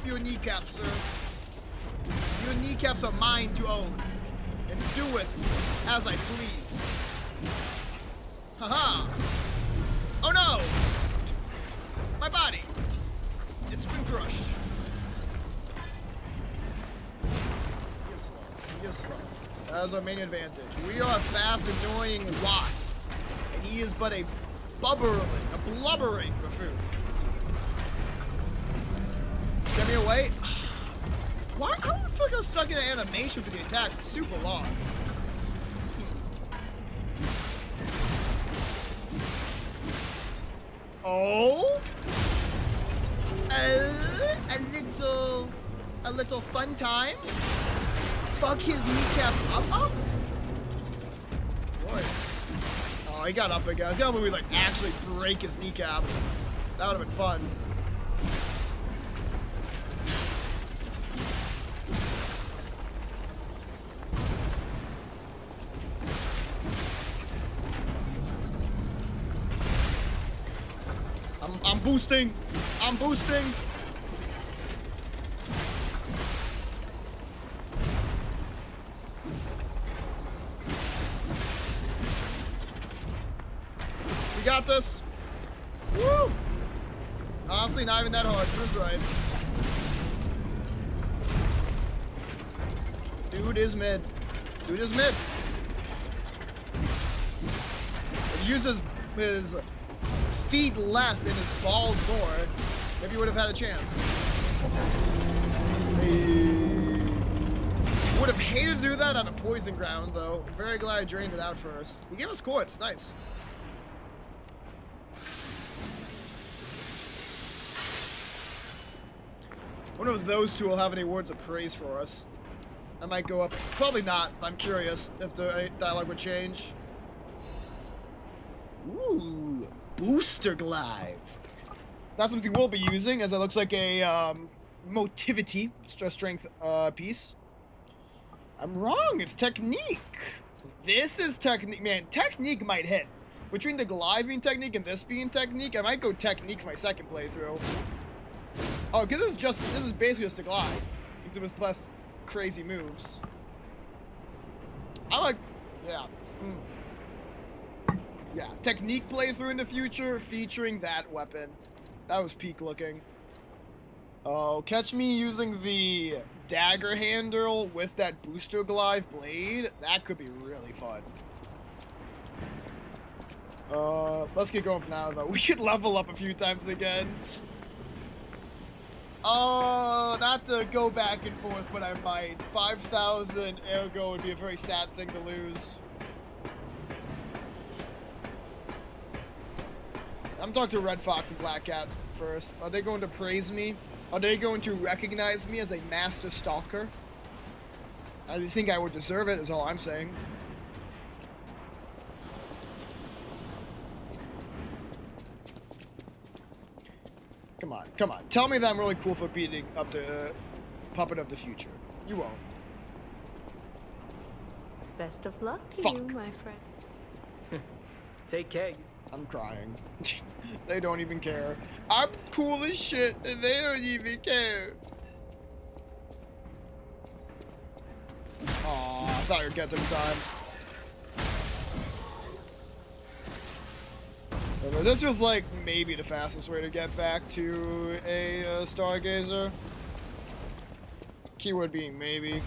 Your kneecaps, sir. Your kneecaps are mine to own, and do with as I please. Haha! Oh no! My body! It's been crushed. He is slow. He is slow. That is our main advantage. We are a fast, annoying wasp, and he is but a blubbering buffoon. Get me away. Why? I don't feel like I was stuck in an animation for the attack for super long. Oh? A little fun time? fuck his kneecap up? Glorious. Oh, he got up again. I was gonna we like actually break his kneecap. That would have been fun. I'm boosting. I'm boosting. We got this. Woo! Honestly, not even that hard. Drew's right. Dude is mid. Dude is mid. He uses his feet less in his balls more. Maybe he would have had a chance. Would have hated to do that on a poison ground, though. I'm very glad I drained it out first. He gave us quartz. Nice. I wonder if those two will have any words of praise for us. I might go up. Probably not. I'm curious if the dialogue would change. Ooh, booster glide. That's something we'll be using, as it looks like a motivity strength piece. I'm wrong. It's technique. This is technique. Man, technique might hit. Between the glide being technique and this being technique, I might go technique for my second playthrough. Oh, because this is basically just a glide. Except with less crazy moves. I like, yeah. Yeah, technique playthrough in the future featuring that weapon. That was peak looking. Oh, catch me using the dagger handle with that booster glide blade. That could be really fun. Let's get going for now, though. We could level up a few times again. Oh, not to go back and forth, but I might. 5,000 ergo would be a very sad thing to lose. I'm talking to Red Fox and Black Cat first. Are they going to praise me? Are they going to recognize me as a master stalker? I think I would deserve it, is all I'm saying. Come on, come on. Tell me that I'm really cool for beating up the Puppet of the Future. You won't. Best of luck to Fuck. you, my friend. Take care. I'm crying. They don't even care. I'm cool as shit, and they don't even care. Aw, I thought you'd get them time. But this was like maybe the fastest way to get back to a Stargazer. Keyword being maybe.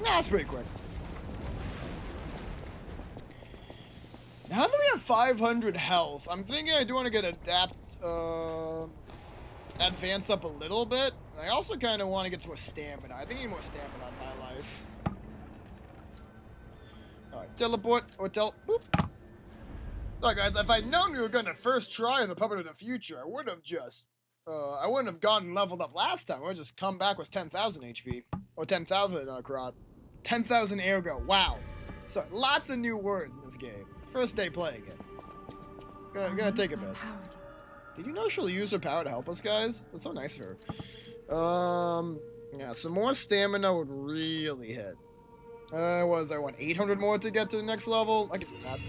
Nah, it's pretty quick. Now that we have 500 health, I'm thinking I do want to get advance up a little bit. I also kind of want to get some more stamina. I think I need more stamina in my life. Alright, teleport, or boop. Look, guys, if I'd known we were going to first try the Puppet of the Future, I would have just, I wouldn't have gone and leveled up last time. I would have just come back with 10,000 HP. Or 10,000, crot. 10,000 ergo. Wow. So, lots of new words in this game. First day playing it. Gonna take a bit. Did you know she'll use her power to help us, guys? That's so nice of her. Yeah, some more stamina would really hit. I want 800 more to get to the next level? I can do that.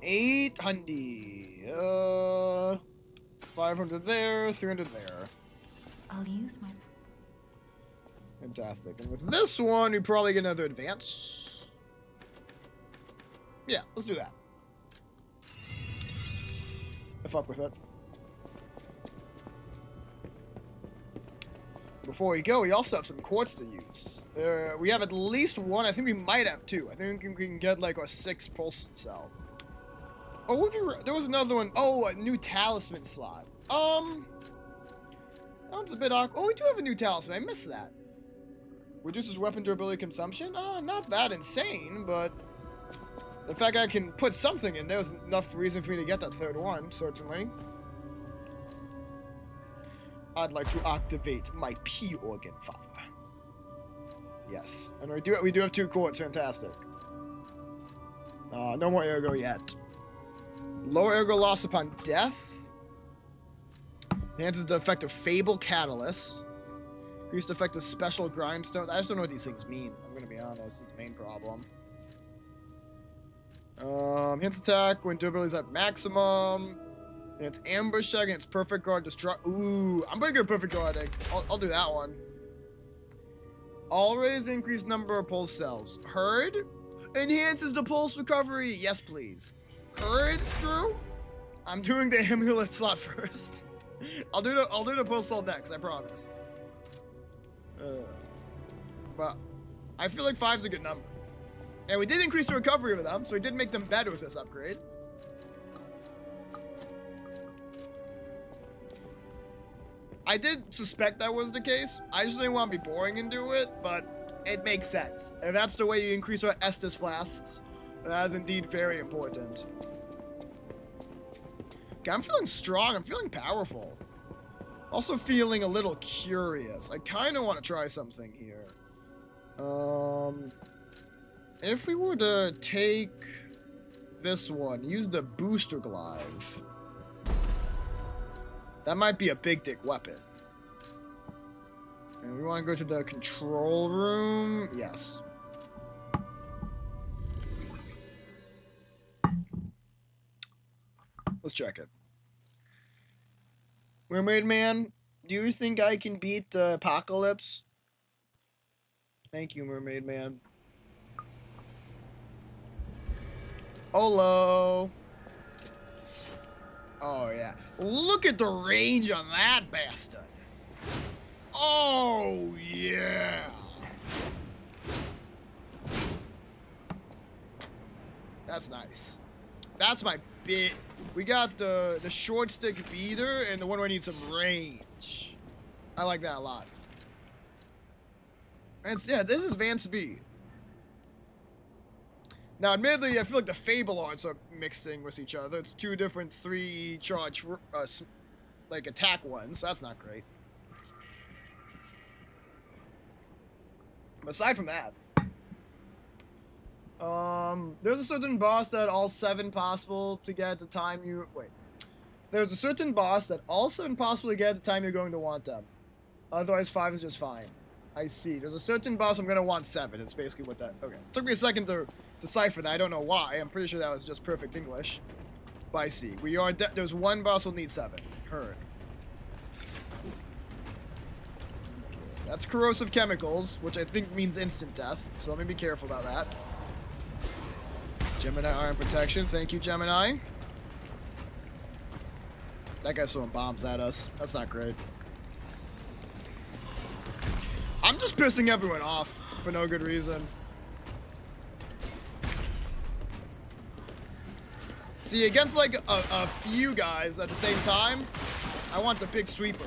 800. 500 there, 300 there. I'll use my... Fantastic. And with this one, we probably get another advance. Yeah, let's do that. I fuck with it. Before we go, we also have some quartz to use. We have at least one. I think we might have two. I think we can get like a 6 pulse cell. Oh, there was another one. Oh, a new talisman slot. That one's a bit awkward. Oh, we do have a new talisman. I missed that. Reduces weapon durability consumption? Not that insane, but the fact I can put something in there is enough reason for me to get that third one, certainly. I'd like to activate my pee organ, Father. Yes, and we do have 2 quartz. Fantastic. No more ergo yet. Lower ergo loss upon death. Enhances the effect of Fable Catalyst. Increased effect of Special Grindstone. I just don't know what these things mean. I'm gonna be honest. This is the main problem. Hints attack when durability is at maximum. And it's ambush check and it's perfect guard destruct. Ooh, I'm pretty good at perfect guarding. I'll do that one. Always increased number of pulse cells. Heard? Enhances the pulse recovery. Yes, please. Heard, Drew? I'm doing the amulet slot first. I'll do the pulse cell next, I promise. But I feel like 5's a good number. And we did increase the recovery of them, so we did make them better with this upgrade. I did suspect that was the case. I just didn't want to be boring and do it, but it makes sense. If that's the way you increase our Estus flasks, that is indeed very important. Okay, I'm feeling strong. I'm feeling powerful. Also feeling a little curious. I kind of want to try something here. If we were to take this one, use the booster glaive. That might be a big dick weapon. And we want to go to the control room. Yes. Let's check it. Mermaid Man, do you think I can beat the apocalypse? Thank you, Mermaid Man. Hello. Oh, yeah. Look at the range on that bastard. Oh, yeah. That's nice. That's my bit. We got the short stick beater and the one where I need some range. I like that a lot. And yeah, this is Vance B. Now, admittedly, I feel like the Fable arts are mixing with each other. It's 2 different 3-charge, like, attack ones. So that's not great. But aside from that, there's a certain boss that all 7 possible to get at the time you... Wait. There's a certain boss that all 7 possible to get at the time you're going to want them. Otherwise, 5 is just fine. I see. There's a certain boss I'm going to want 7. It's basically what that... Okay. Took me a second to decipher that. I don't know why. I'm pretty sure that was just perfect English. But I see. We are... There's 1 boss we'll need 7. Heard. Okay. That's corrosive chemicals, which I think means instant death. So let me be careful about that. Gemini Iron Protection. Thank you, Gemini. That guy's throwing bombs at us. That's not great. I'm just pissing everyone off for no good reason. See, against like a few guys at the same time, I want the big sweeper.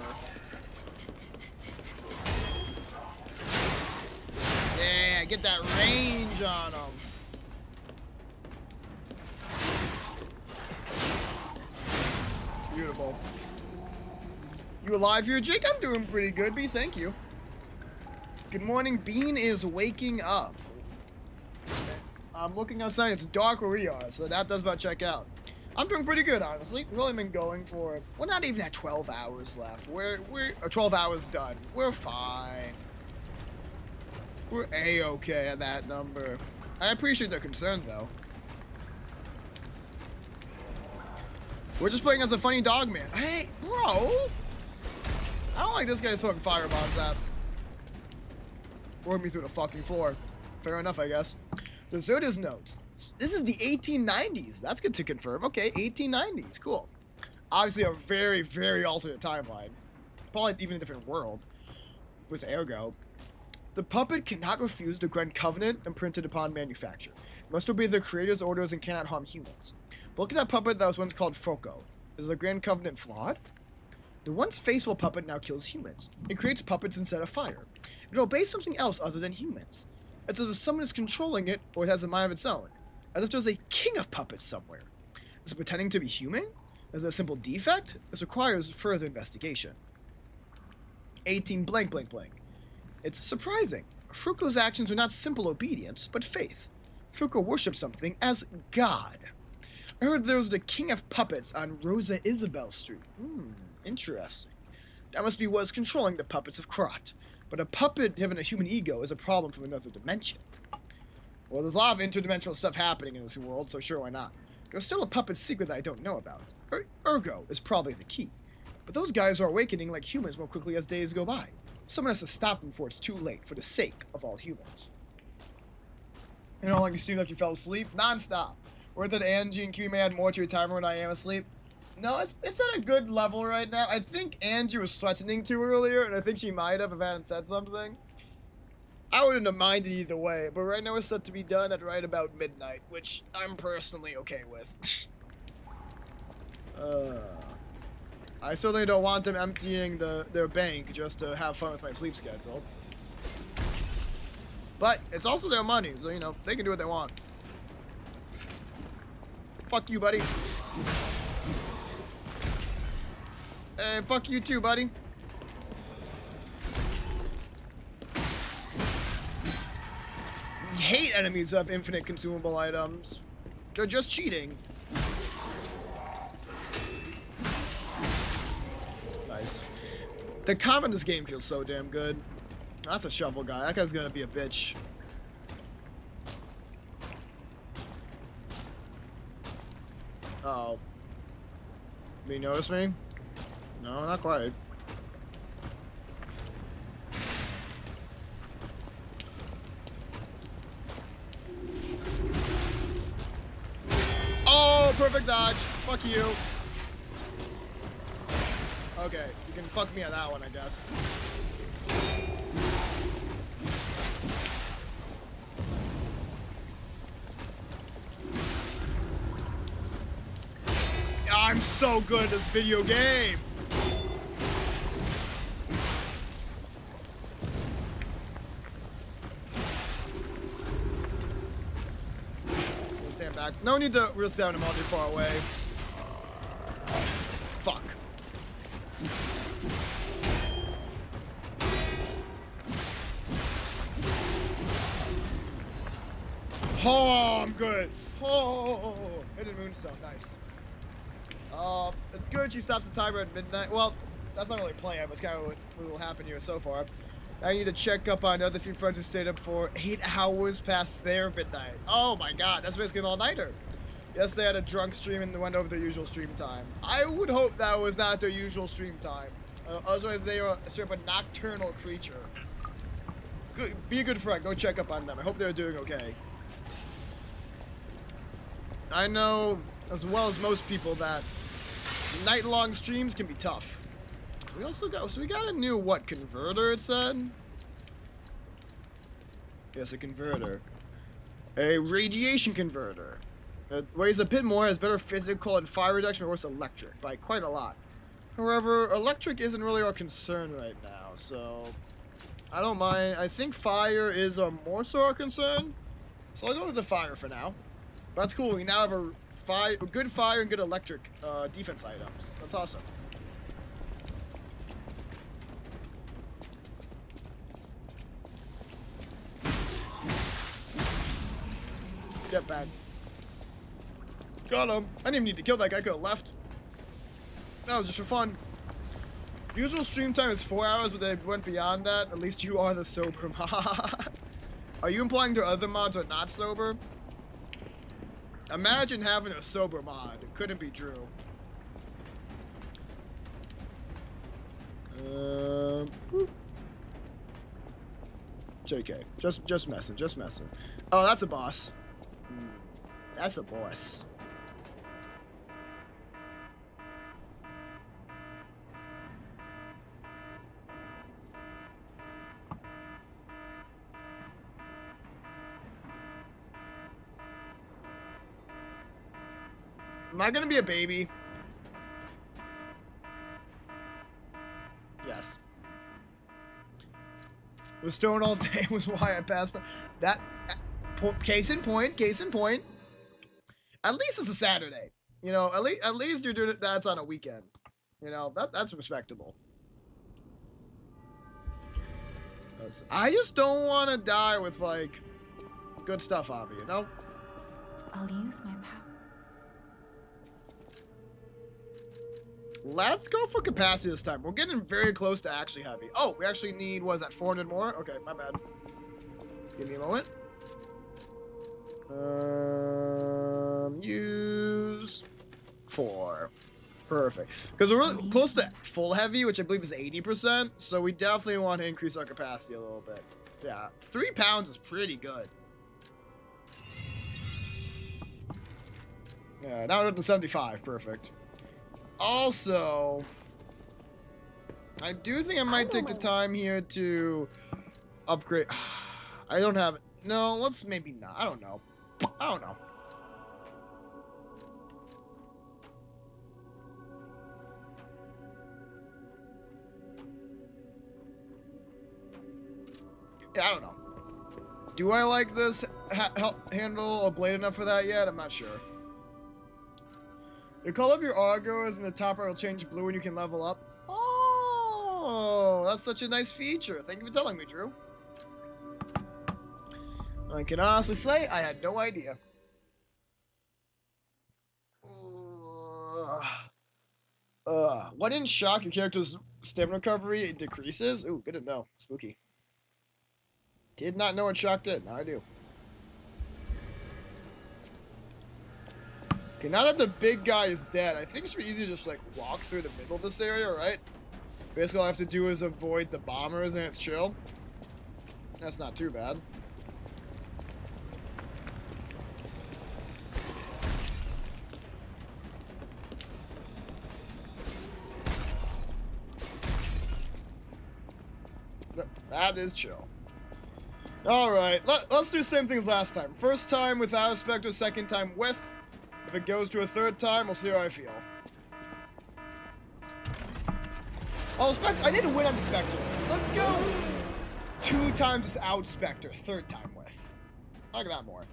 Yeah, get that range on them. Beautiful. You alive here, Jake? I'm doing pretty good, B. Thank you. Good morning. Bean is waking up. I'm looking outside. It's dark where we are, so that does about check out. I'm doing pretty good, honestly. We've only been going for... We're not even at 12 hours left. We're 12 hours done. We're fine. We're A-okay at that number. I appreciate their concern, though. We're just playing as a funny dog man. Hey, bro! I don't like this guy throwing firebombs at. Poured me through the fucking floor. Fair enough, I guess. Deserters notes. This is the 1890s. That's good to confirm. Okay, 1890s. Cool. Obviously a very, very alternate timeline. Probably even a different world. With Ergo. The puppet cannot refuse the Grand Covenant imprinted upon manufacture. It must obey their creator's orders and cannot harm humans. But look at that puppet that was once called Foco. Is the Grand Covenant flawed? The once faithful puppet now kills humans. It creates puppets instead of fire. It obeys something else other than humans. It's as if someone is controlling it, or it has a mind of its own. As if there's a king of puppets somewhere. Is it pretending to be human? Is it a simple defect? This requires further investigation. 18 blank blank blank. It's surprising. Fruko's actions were not simple obedience, but faith. Fruko worshipped something as God. I heard there was the King of Puppets on Rosa Isabel Street. Interesting. That must be what's controlling the puppets of Krot. But a puppet having a human ego is a problem from another dimension. Well, there's a lot of interdimensional stuff happening in this world, so sure, why not? There's still a puppet secret that I don't know about. Ergo is probably the key. But those guys are awakening like humans more quickly as days go by. Someone has to stop them before it's too late, for the sake of all humans. You know how long you seemed like you fell asleep? Non-stop. Or that Angie and Kiwi may add more to your timer when I am asleep? No, it's at a good level right now. I think Angie was threatening to earlier, and I think she might have if I hadn't said something. I wouldn't have minded either way, but right now it's set to be done at right about midnight, which I'm personally okay with. I certainly don't want them emptying their bank just to have fun with my sleep schedule. But it's also their money, so, you know, they can do what they want. Fuck you, buddy. Hey, fuck you too, buddy. We hate enemies who have infinite consumable items. They're just cheating. Nice. The combat in this game feels so damn good. That's a shovel guy. That guy's gonna be a bitch. Uh-oh. Did he notice me? No, not quite. Oh, perfect dodge. Fuck you. Okay, you can fuck me on that one, I guess. I'm so good at this video game. Stand back. No need to real sound him all too far away. Fuck. Oh, I'm good. Oh, hidden moonstone, nice. It's good she stops the timer at midnight. Well, that's not really planned, but it's kind of what will happen here so far. I need to check up on another few friends who stayed up for 8 hours past their midnight. Oh my god, that's basically an all-nighter. Yes, they had a drunk stream and they went over their usual stream time. I would hope that was not their usual stream time. Otherwise, they are straight up a nocturnal creature. Good, be a good friend. Go check up on them. I hope they're doing okay. I know, as well as most people, that night-long streams can be tough. We also got, so we got a new, what, converter, it said? Yes, a converter. A radiation converter. It weighs a bit more, has better physical and fire reduction, but worse electric, by quite a lot. However, electric isn't really our concern right now, so I don't mind. I think fire is more so our concern, so I'll go with the fire for now. But that's cool, we now have a good fire and good electric defense items. That's awesome. Get back. Got him. I didn't even need to kill that guy. I could have left. That was just for fun. Usual stream time is 4 hours, but they went beyond that. At least you are the sober mod. Are you implying their other mods are not sober? Imagine having a sober mod. It couldn't be true. JK. Just messing. Oh, that's a boss. That's a boss. Am I gonna be a baby? Yes. Was stoned all day was why I passed out. That case in point. At least it's a Saturday. You know, at least you're doing it. That's on a weekend. You know, that's respectable. I just don't want to die with, like, good stuff on me, you know? I'll use my power. Let's go for capacity this time. We're getting very close to actually heavy. Oh, we actually need, what is that, 400 more? Okay, my bad. Give me a moment. Use 4. Perfect. Because we're really close to full heavy, which I believe is 80%. So we definitely want to increase our capacity a little bit. Yeah, 3 pounds is pretty good. Yeah, now we're up to 75. Perfect. Also, I do think I might take the time here to upgrade. I don't have it. No, let's maybe not. I don't know. I don't know. Yeah, I don't know. Do I like this handle or blade enough for that yet? I'm not sure. The color of your Argo is in the top right will change blue and you can level up. Oh, that's such a nice feature. Thank you for telling me, Drew. I can honestly say I had no idea. What in shock your character's stamina recovery decreases? Ooh, good to know. Spooky. Did not know what shock did. Now I do. Okay, now that the big guy is dead, I think it should be easy to just, like, walk through the middle of this area, right? Basically, all I have to do is avoid the bombers and it's chill. That's not too bad. That is chill. Alright, let's do the same thing as last time. First time without a Spectre, second time with. If it goes to a third time, we'll see how I feel. Oh, Spectre, I didn't win on the Spectre. Let's go 2 times without Spectre, third time with. I like that more.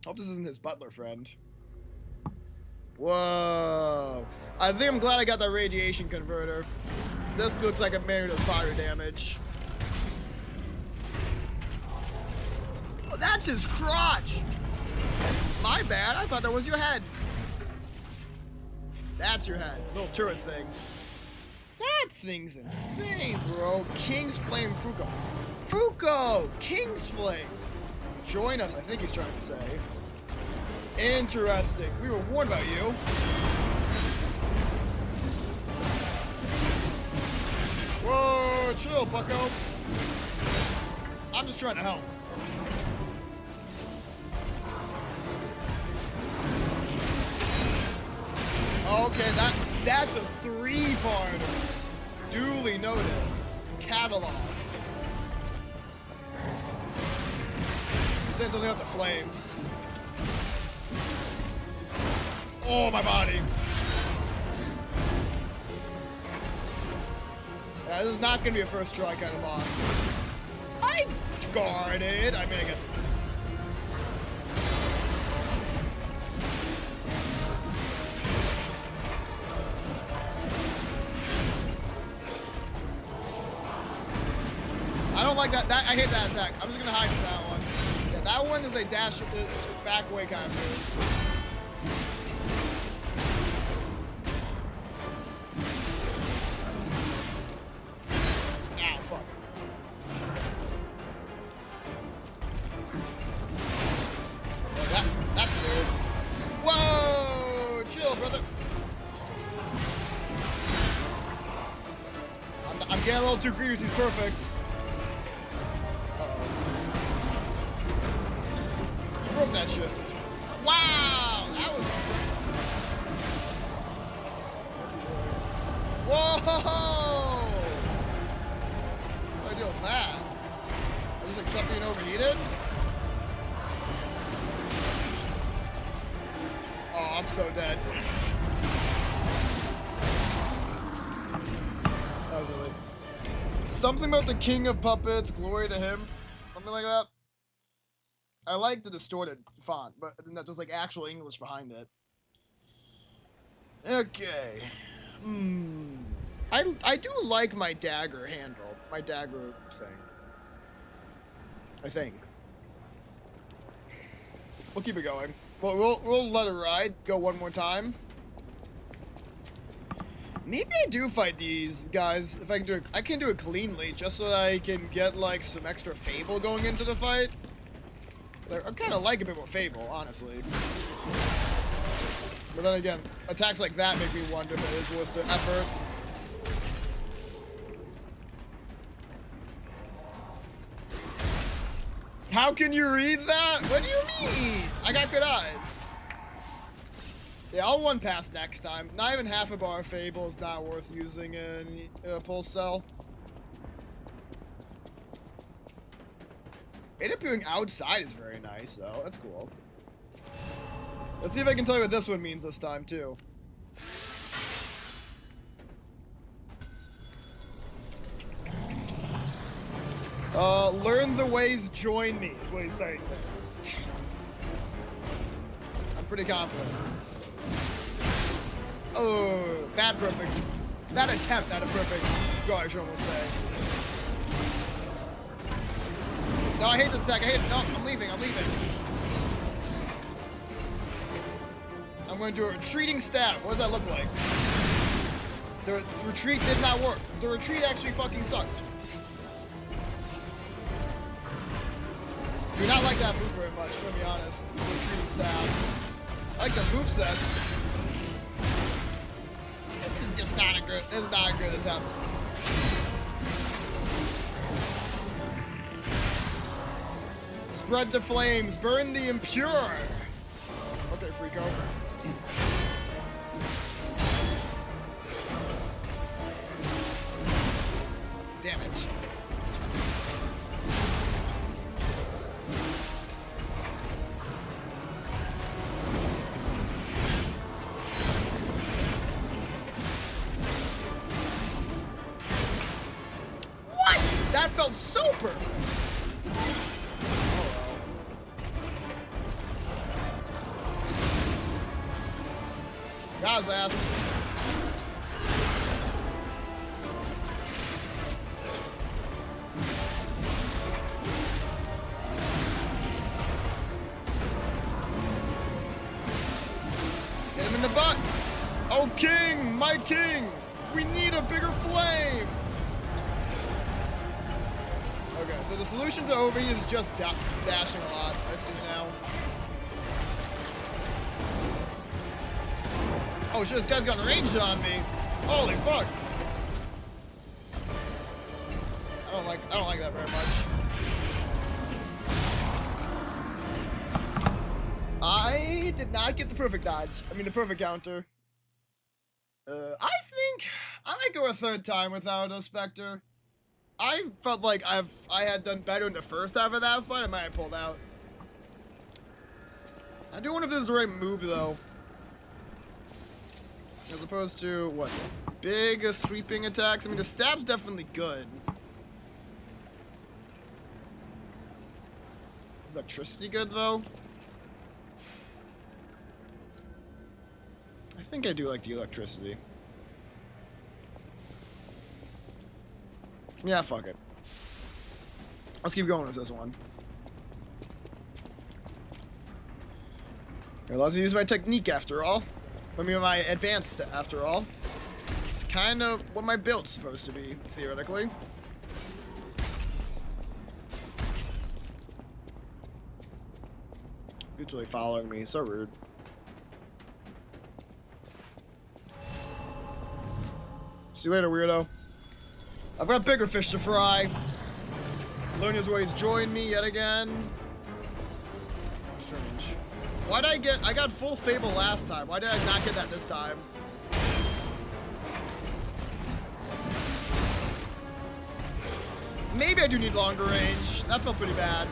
Hope this isn't his butler friend. Whoa. I think I'm glad I got that radiation converter. This looks like a man who does fire damage. Oh, that's his crotch! My bad, I thought that was your head. That's your head, little turret thing. That thing's insane, bro. King's Flame Fuko. Fuko! King's Flame! Join us, I think he's trying to say. Interesting. We were warned about you. Whoa, chill, bucko. I'm just trying to help. Okay, that's a 3-parter. Duly noted. Catalog. Saying something about the flames. Oh, my body. This is not going to be a first try kind of boss. I guarded. I mean, I guess. I don't like that. I hate that attack. I'm just going to hide from that one. Yeah, that one is a dash back away kind of move. Yeah, a little too greedy with these perfects. Uh-oh. You broke that shit. Wow! That was... Whoa! What do I do with that? I just accept being overheated? Oh, I'm so dead. That was really... Something about the King of Puppets, glory to him. Something like that. I like the distorted font, but then there's like actual English behind it. Okay. I do like my dagger handle, my dagger thing. I think. We'll keep it going. We'll let it ride. Go one more time. Maybe I do fight these guys if I can do it. I can do it cleanly, just so that I can get like some extra Fable going into the fight. I kind of like a bit more Fable, honestly. But then again, attacks like that make me wonder if it is worth the effort. How can you read that? What do you mean? I got good eyes. Yeah, I'll one pass next time. Not even half a bar of Fable is not worth using in a pulse cell. It appearing outside is very nice, though. That's cool. Let's see if I can tell you what this one means this time, too. Learn the ways, join me, is what he's saying there. I'm pretty confident. Oh, bad perfect. Bad attempt at a perfect guard, I almost say. No, I hate this deck. I hate it. No, I'm leaving. I'm leaving. I'm going to do a retreating stab. What does that look like? The retreat did not work. The retreat actually fucking sucked. Do not like that move very much, I'm gonna be honest. The retreating stab. I like the moveset. This is just not a good. This is not a good attempt. Spread the flames, burn the impure. Okay, Freako. Damage. What? That felt so perfect. Got his ass. Get him in the butt. Oh, king, my king. We need a bigger flame. Okay, so the solution to OV is just dashing a lot. I see now. Oh shit, this guy's got ranged on me. Holy fuck. I don't like that very much. I did not get the perfect dodge. I mean the perfect counter. I think I might go a third time without a Spectre. I felt like I had done better in the first half of that fight. I might have pulled out. I do wonder if this is the right move though. As opposed to, what, big sweeping attacks? I mean, the stab's definitely good. Is electricity good, though? I think I do like the electricity. Yeah, fuck it. Let's keep going with this one. It allows me to use my technique, after all. I mean, my advanced, after all. It's kind of what my build's supposed to be, theoretically. Mutually following me, so rude. See you later, weirdo. I've got bigger fish to fry. Learn his ways, join me yet again. Strange. Why did I got full Fable last time? Why did I not get that this time? Maybe I do need longer range. That felt pretty bad.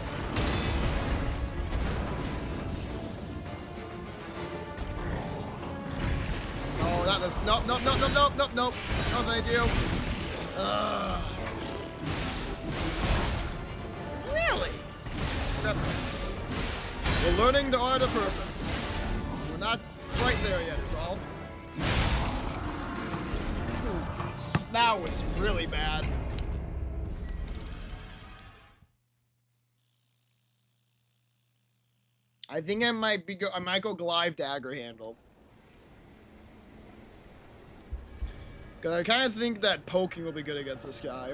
Oh, that was nope. No, thank you. Really? We're learning the art of perfect. We're not quite there yet, is all. That was really bad. I think I might go Glaive Dagger Handle. Cause I kind of think that poking will be good against this guy.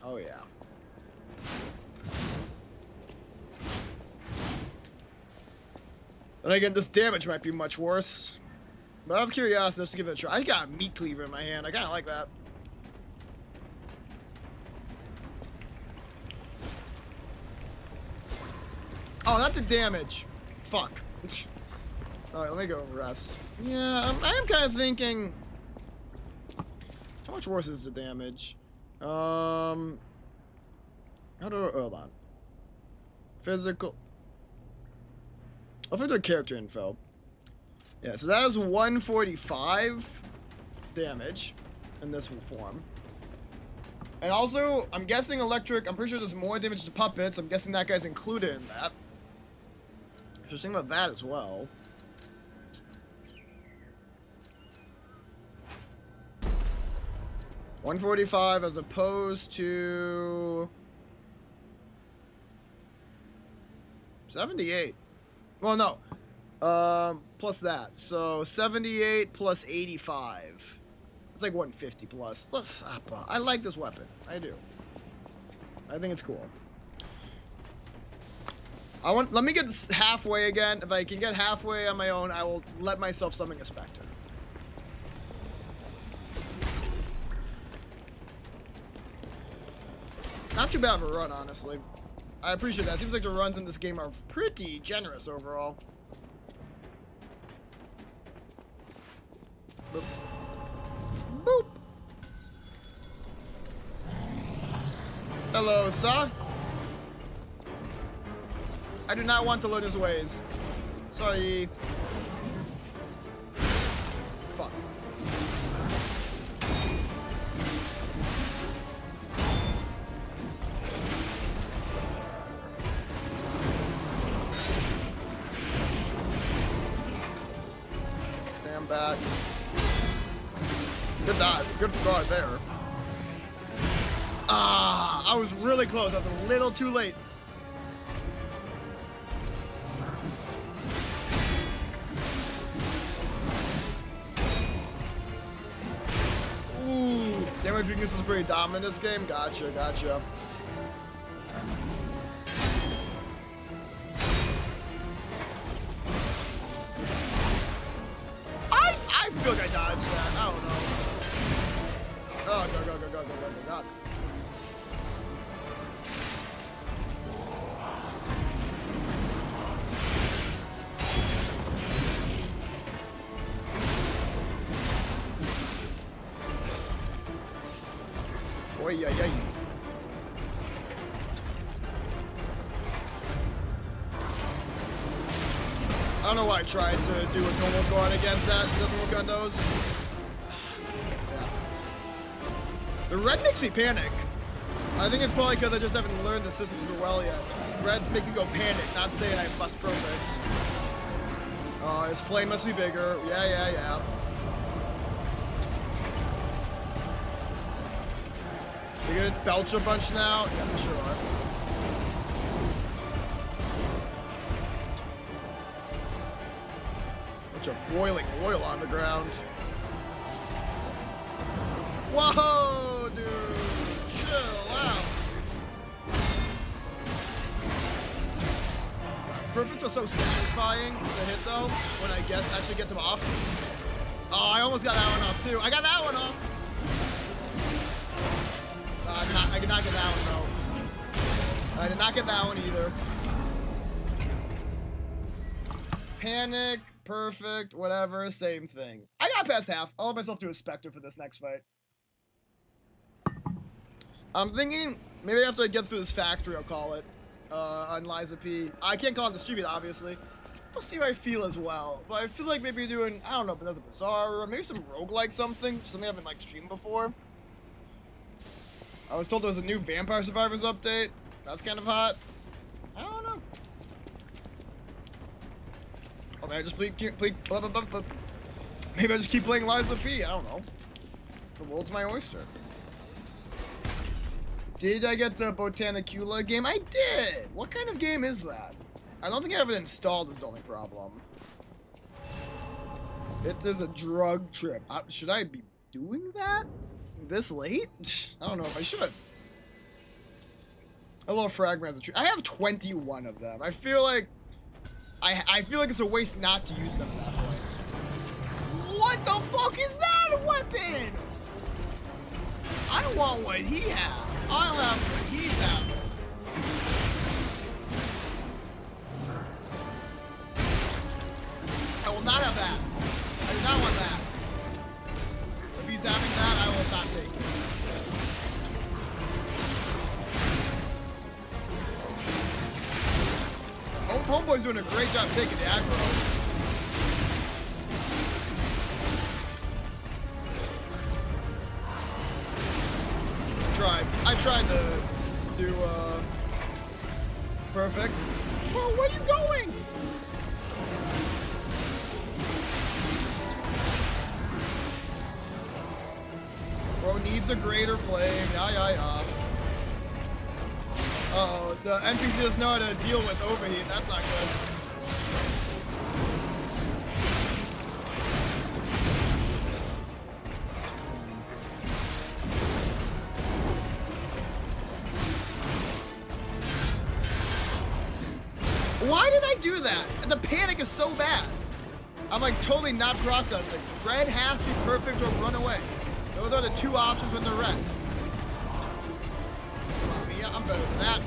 Oh yeah. And again, this damage might be much worse. But out of curiosity, let's give it a try. I got a meat cleaver in my hand. I kind of like that. Oh, that's the damage. Fuck. Alright, let me go rest. Yeah, I'm kind of thinking... How much worse is the damage? How do... Hold on. Physical... I'll find the character info. Yeah, so that was 145 damage in this form. And also, I'm guessing electric... I'm pretty sure there's more damage to puppets. I'm guessing that guy's included in that. Just think about that as well. $145 as opposed to 78. Well, no. Plus that. So 78 plus 85. It's like 150 plus. I like this weapon. I do. I think it's cool. Let me get this halfway again. If I can get halfway on my own, I will let myself summon a Spectre. Not too bad of a run, honestly. I appreciate that. Seems like the runs in this game are pretty generous overall. Boop. Boop. Hello, sir. I do not want to learn his ways. Sorry. Fuck. Stand back. Good dive. Good guard there. Ah, I was really close. I was a little too late. Ooh, damage weakness is pretty dominant in this game. Gotcha, gotcha. I feel like I dodged that. I don't know. Oh, go. Oy, ay, ay. I don't know why I tried to do a normal guard against that. It doesn't work on those. Yeah. The red makes me panic. I think it's probably because I just haven't learned the system super well yet. Red's make me go panic, not saying I must perfect. His flame must be bigger. Yeah. We gonna belch a bunch now? Yeah, we sure are. Bunch of boiling oil on the ground. Whoa, dude! Chill out. Perfect was so satisfying to hit though when I actually get them off. Oh, I almost got that one off too. I got that one off. I did not get that one though. I did not get that one either. Panic, perfect, whatever, same thing. I got past half. I'll let myself do a Spectre for this next fight. I'm thinking maybe after I get through this factory, I'll call it. On Liza P. I can't call it distribute, obviously. We'll see how I feel as well. But I feel like maybe doing, I don't know, another Bazaar or maybe some roguelike something I haven't like streamed before. I was told there was a new Vampire Survivors update. That's kind of hot. I don't know. Oh, maybe I just blah, blah, blah, blah. Maybe I just keep playing Lies of P. I don't know. The world's my oyster. Did I get the Botanicula game? I did! What kind of game is that? I don't think I have it installed is the only problem. It is a drug trip. Should I be doing that? This late? I don't know if I should. Hello, Fragments of Truth. I have 21 of them. I feel like I feel like it's a waste not to use them at that point. What the fuck is that weapon? I don't want what he has. I'll have what he's having. I will not have that. I do not want that. If he's having that, I will not take it. Homeboy's doing a great job taking the aggro. I tried to do perfect. Well, where are you going? Bro needs a greater flame. Yeah. Uh-oh, the NPC doesn't know how to deal with overheat. That's not good. Why did I do that? The panic is so bad. I'm like totally not processing. Red has to be perfect or run away. Those are the two options when they're red. Come on, Mia, I'm better than that.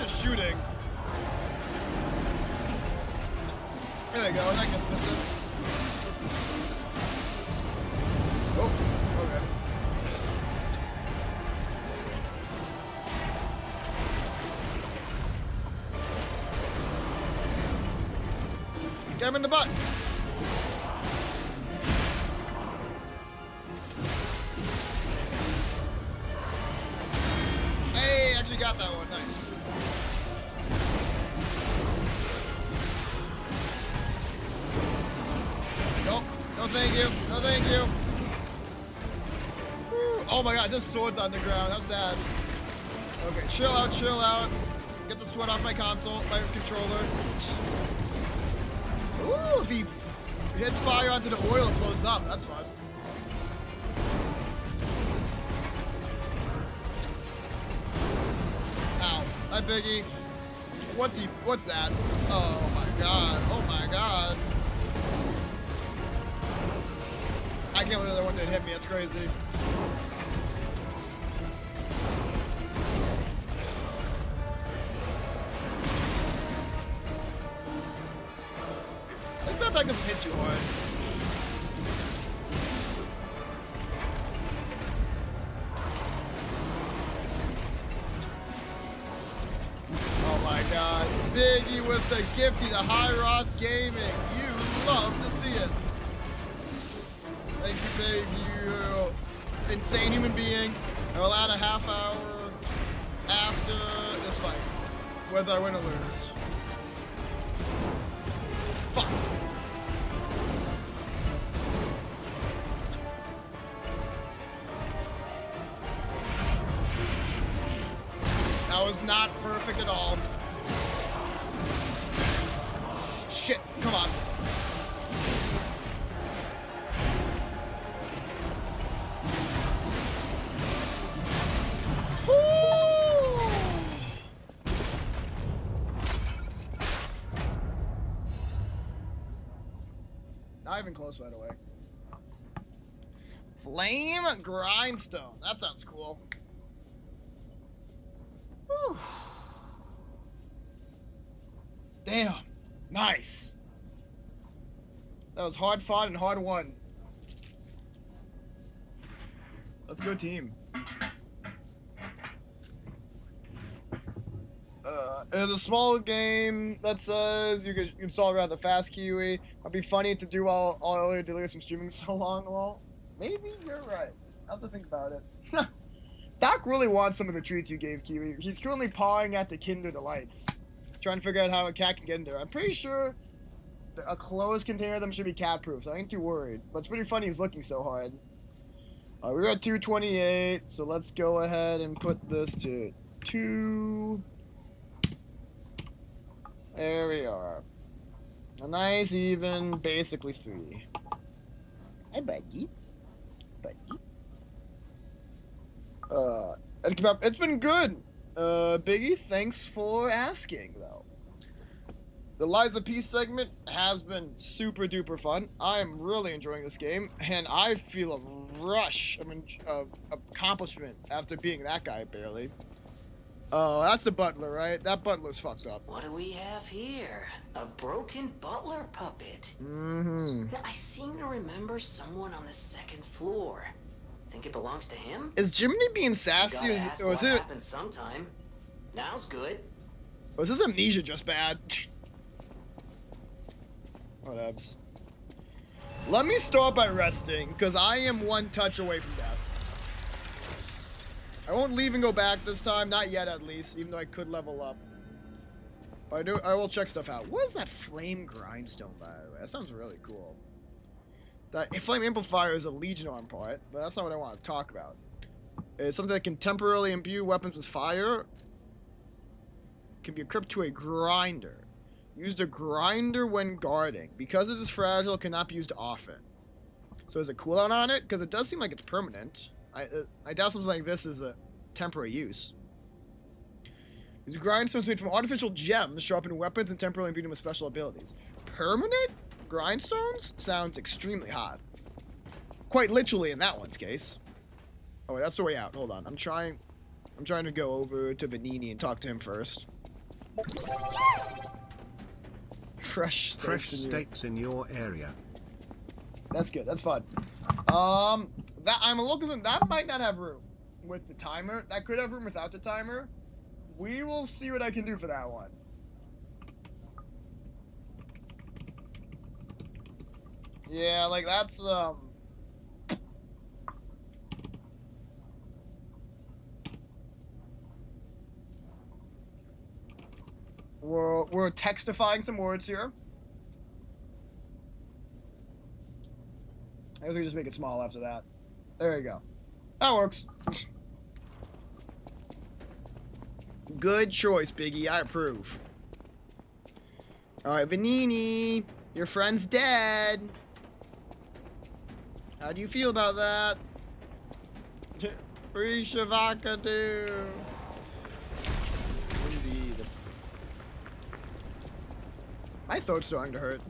Shooting. There we go, that gets missing. Oh, okay. Get him in the butt. Hey, actually got that one, nice. No thank you. No thank you. Woo. Oh my god, this sword's on the ground. How sad. Okay, chill out, chill out. Get the sweat off my console, my controller. Ooh, if he hits fire onto the oil, it blows up. That's fun. Ow. Hi, Biggie. What's that? Oh my god. Oh my god. I can't believe the other one didn't hit me. That's crazy. This attack doesn't hit too hard. Oh my god. Biggie with the gifty to High Roth Gaming. You love to see it. Thank you, Faze, you insane human being. I will add a half hour after this fight, whether I win or lose. Fuck. That was not perfect at all. Shit, come on. Not even close, by the way. Flame Grindstone. That sounds cool. Whew. Damn. Nice. That was hard fought and hard won. Let's go team. There's a small game that says you can install around the fast kiwi. It'd be funny to do all your delirious from streaming so long. Well, maybe you're right. I'll have to think about it. Doc really wants some of the treats you gave Kiwi. He's currently pawing at the Kinder Delights, trying to figure out how a cat can get in there. I'm pretty sure a closed container of them should be cat-proof, so I ain't too worried. But it's pretty funny he's looking so hard. We're at 228, so let's go ahead and put this to 2. There we are. A nice, even, basically 3. Hi, buddy. It's been good. Biggie, thanks for asking, though. The Lies of Peace segment has been super duper fun. I am really enjoying this game, and I feel a rush of accomplishment after being that guy, barely. Oh, that's the butler, right? That butler's fucked up. What do we have here? A broken butler puppet. Mm-hmm. I seem to remember someone on the 2nd floor. Think it belongs to him? Is Jiminy being sassy, or is it? Happened sometime. Now's good. Or is this amnesia just bad? Whatevs. Let me start by resting, because I am 1 touch away from death. I won't leave and go back this time, not yet at least, even though I could level up. But I will check stuff out. What is that flame grindstone, by the way? That sounds really cool. That flame amplifier is a Legion arm part, but that's not what I want to talk about. It's something that can temporarily imbue weapons with fire. It can be equipped to a grinder. Used a grinder when guarding. Because it is fragile, it cannot be used often. So is a cooldown on it? Because it does seem like it's permanent. I doubt something like this is a temporary use. These grindstones made from artificial gems sharpen weapons and temporarily imbue them with special abilities. Permanent grindstones sounds extremely hot. Quite literally in that one's case. Oh, wait, that's the way out. Hold on. I'm trying to go over to Vanini and talk to him first. Fresh steaks in your area. That's good. That's fun. That I'm looking. That might not have room with the timer. That could have room without the timer. We will see what I can do for that one. Yeah, like that's We're textifying some words here. I guess we just make it small after that. There you go. That works. Good choice, Biggie. I approve. Alright, Vanini. Your friend's dead. How do you feel about that? Free Shavakadu. Indeed. My throat's starting to hurt.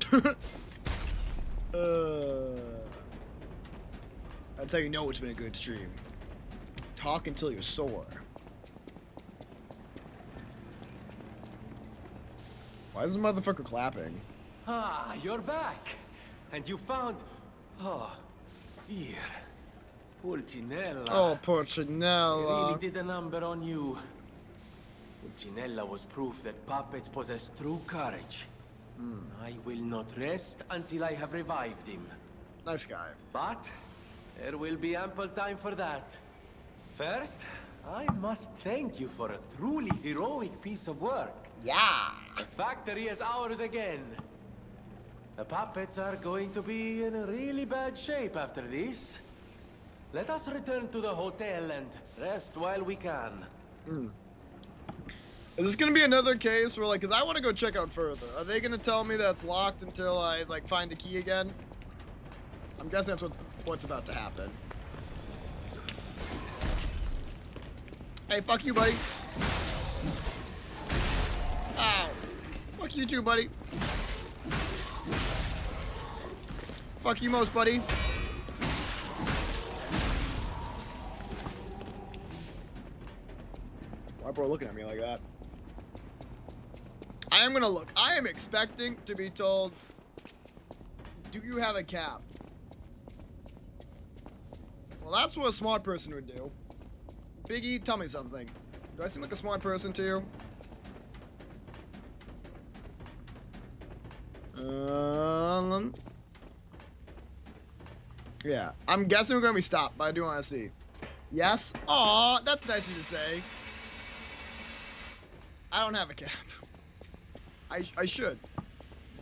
That's how you know it's been a good stream. Talk until you're sore. Why is the motherfucker clapping? Ah, you're back. And you found... Oh, dear. Pulcinella. Oh, Pulcinella. He really did a number on you. Pulcinella was proof that puppets possess true courage. I will not rest until I have revived him. Nice guy. But there will be ample time for that. First, I must thank you for a truly heroic piece of work. Yeah. The factory is ours again. The puppets are going to be in a really bad shape after this. Let us return to the hotel and rest while we can. Is this gonna be another case where, like, because I want to go check out further. Are they gonna tell me that it's locked until I, like, find the key again? I'm guessing that's what's about to happen. Hey, fuck you, buddy. Ow. Fuck you too, buddy. Fuck you most, buddy. Why bro looking at me like that? I am gonna look. I am expecting to be told, do you have a cap? Well, that's what a smart person would do. Biggie, tell me something. Do I seem like a smart person to you? Yeah, I'm guessing we're gonna be stopped, but I do want to see. Yes? Aw, that's nice of you to say. I don't have a cap. I should.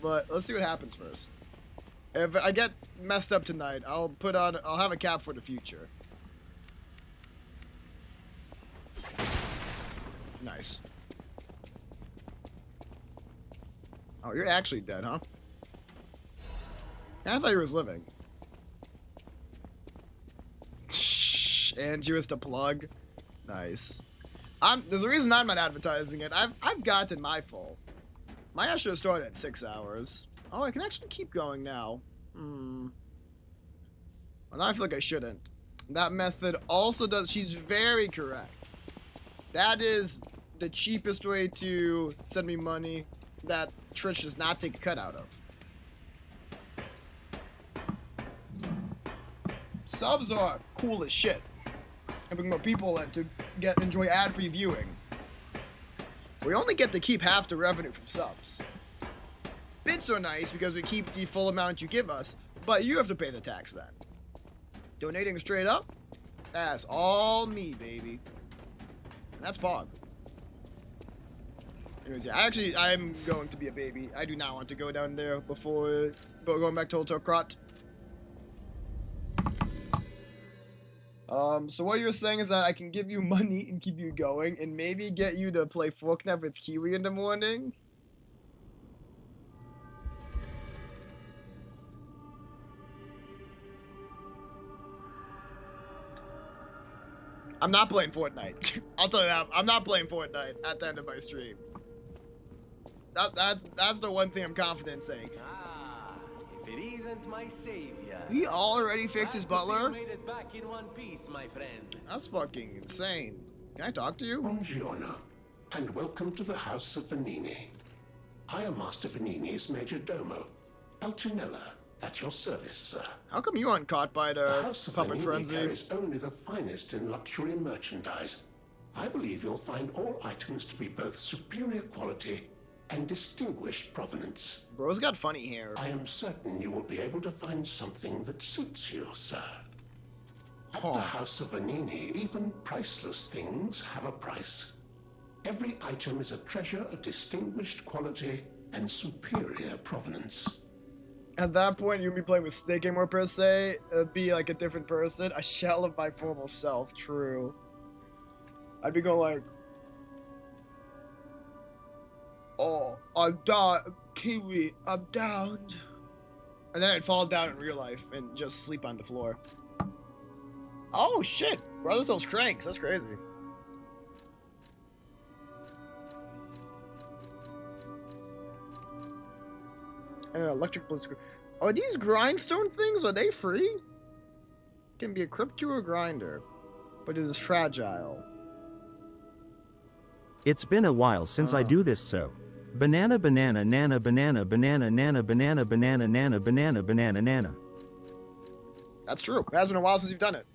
But let's see what happens first. If I get messed up tonight, I'll have a cap for the future. Nice. Oh, you're actually dead, huh? I thought you was living. Shh, Angie was the plug. Nice. There's a reason I'm not advertising it. I've gotten my full. My ass should have started at 6 hours. Oh, I can actually keep going now. Well, now I feel like I shouldn't. That method also does. She's very correct. That is the cheapest way to send me money that Trish does not take a cut out of. Subs are cool as shit. Having more people to enjoy ad-free viewing. We only get to keep half the revenue from subs. Bits are nice because we keep the full amount you give us, but you have to pay the tax then. Donating straight up? That's all me, baby. And that's Pog. Anyways, yeah, I'm going to be a baby. I do not want to go down there before going back to Hotel Krot. So what you're saying is that I can give you money and keep you going, and maybe get you to play Forkner with Kiwi in the morning? I'm not playing Fortnite. I'll tell you that. I'm not playing Fortnite at the end of my stream. That's the one thing I'm confident in saying. If it isn't my savior. He already fixed his butler? Made it back in one piece, my friend. That's fucking insane. Can I talk to you? Buongiorno, and welcome to the House of Venini. I am Master Venini's Major Domo, Pulcinella, at your service, sir. How come you aren't caught by the House of puppet Venini frenzy? carries only the finest in luxury merchandise. I believe you'll find all items to be both superior quality and distinguished provenance. Bro's got funny hair. I am certain you will be able to find something that suits you, sir. At the House of Venini, even priceless things have a price. Every item is a treasure of distinguished quality and superior provenance. At that point, you'd be playing with Snake anymore per se. It'd be like a different person. A shell of my former self, true. I'd be going like, oh, I'm down, Kiwi, I'm down. And then I'd fall down in real life and just sleep on the floor. Oh shit, Brother sells cranks, that's crazy. And an electric blitzkrieg. Are these grindstone things, are they free? Can be equipped to a grinder, but it is fragile. It's been a while since I do this, so. Banana, banana, nana, banana, banana, nana, banana, banana, nana, banana, banana, nana. That's true. It has been a while since you've done it.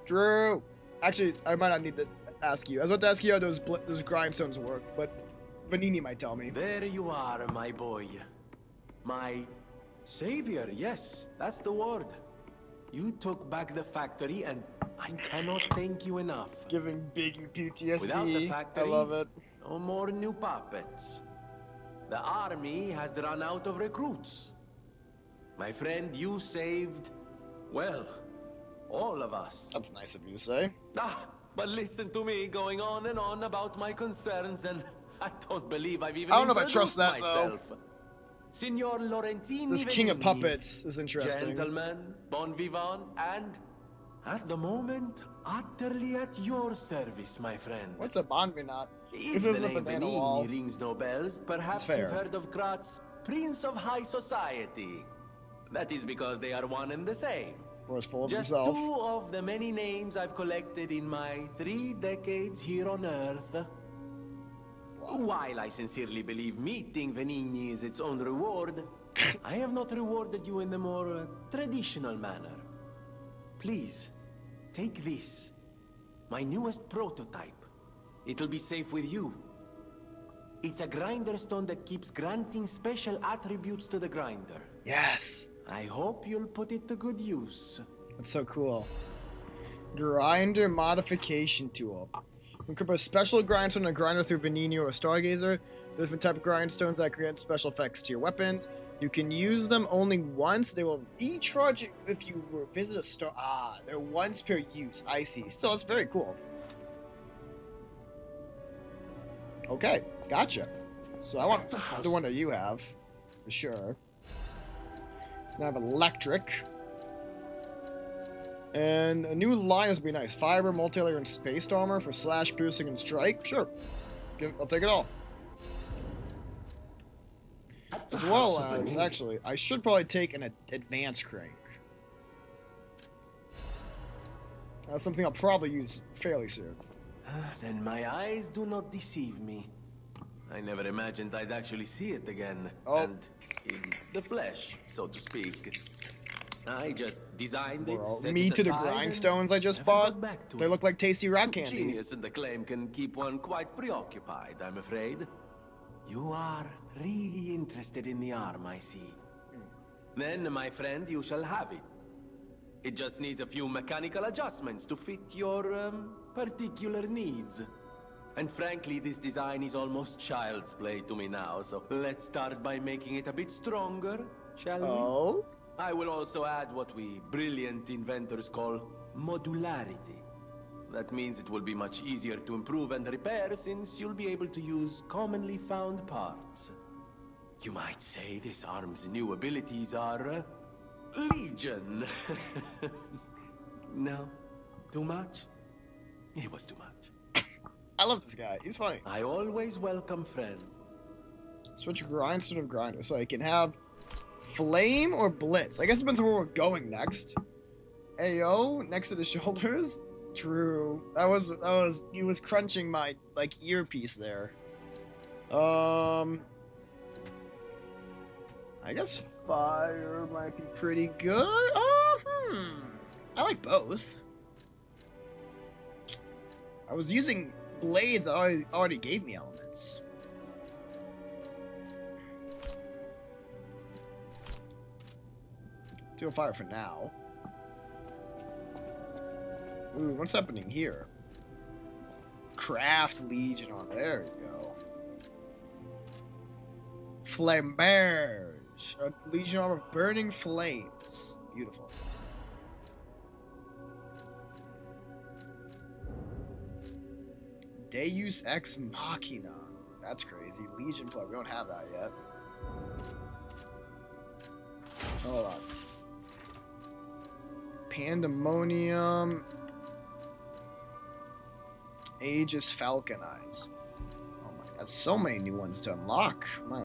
Drew. Actually, I might not need to ask you. I was about to ask you how those grindstones work, but Venini might tell me. There you are, my boy. My savior, yes, that's the word. You took back the factory, and I cannot thank you enough. Giving Biggie PTSD. Without the factory, I love it. No more new puppets. The army has run out of recruits. My friend, you saved, well, all of us. That's nice of you to say. But listen to me going on and on about my concerns, and I don't believe I've even I don't know if I trust that, myself. Though. Signor Laurentini This King of Venini, Puppets is interesting. Gentleman, bon vivant, and at the moment, utterly at your service, my friend. What's a bon vivant? If This is the a name banana Venini wall. rings no bells, perhaps fair. you've heard of Krat's Prince of High Society. That is because they are one and the same. Or is full of Just himself. two of the many names I've collected in my 3 decades here on Earth. While I sincerely believe meeting Venini is its own reward, I have not rewarded you in the more traditional manner. Please, take this. My newest prototype. It'll be safe with you. It's a grinder stone that keeps granting special attributes to the grinder. Yes. I hope you'll put it to good use. That's so cool. Grinder modification tool. You can put a special grindstone on a grinder through Venini or a Stargazer. Different type of grindstones that grant special effects to your weapons. You can use them only once. They will recharge if you visit a star. Ah, they're once per use. I see. Still, it's very cool. Okay, gotcha. So I want the one that you have, for sure. I have electric. And a new line would be nice. Fiber, multi-layer, and spaced armor for slash, piercing, and strike. Sure. I'll take it all. As well as, actually, I should probably take an advanced crank. That's something I'll probably use fairly soon. Then my eyes do not deceive me. I never imagined I'd actually see it again. Oh. And in the flesh, so to speak. I just designed it, set Me it to the aside, grindstones I just never bought. got back to They it. look like tasty rock candy. Genius and the claim can keep one quite preoccupied, I'm afraid. You are really interested in the arm, I see. Then, my friend, you shall have it. It just needs a few mechanical adjustments to fit your, particular needs. And frankly, this design is almost child's play to me now, so let's start by making it a bit stronger, shall we? Oh? I will also add what we brilliant inventors call modularity. That means it will be much easier to improve and repair since you'll be able to use commonly found parts. You might say this arm's new abilities are legion. No? Too much? It was too much. I love this guy. He's funny. I always welcome friends. Switch grindstone of grinder. So I can have flame or blitz. I guess it depends on where we're going next. AO next to the shoulders. True. That was he was crunching my like earpiece there. I guess fire might be pretty good. I like both. I was using blades that already gave me elements. Do a fire for now. Ooh, what's happening here? Craft Legion on. There you go. Flamberge. A Legion armor of burning flames. Beautiful. Deus Ex Machina. That's crazy. Legion plug. We don't have that yet. Hold on. Pandemonium. Aegis Falcon Eyes. Oh my god, so many new ones to unlock. My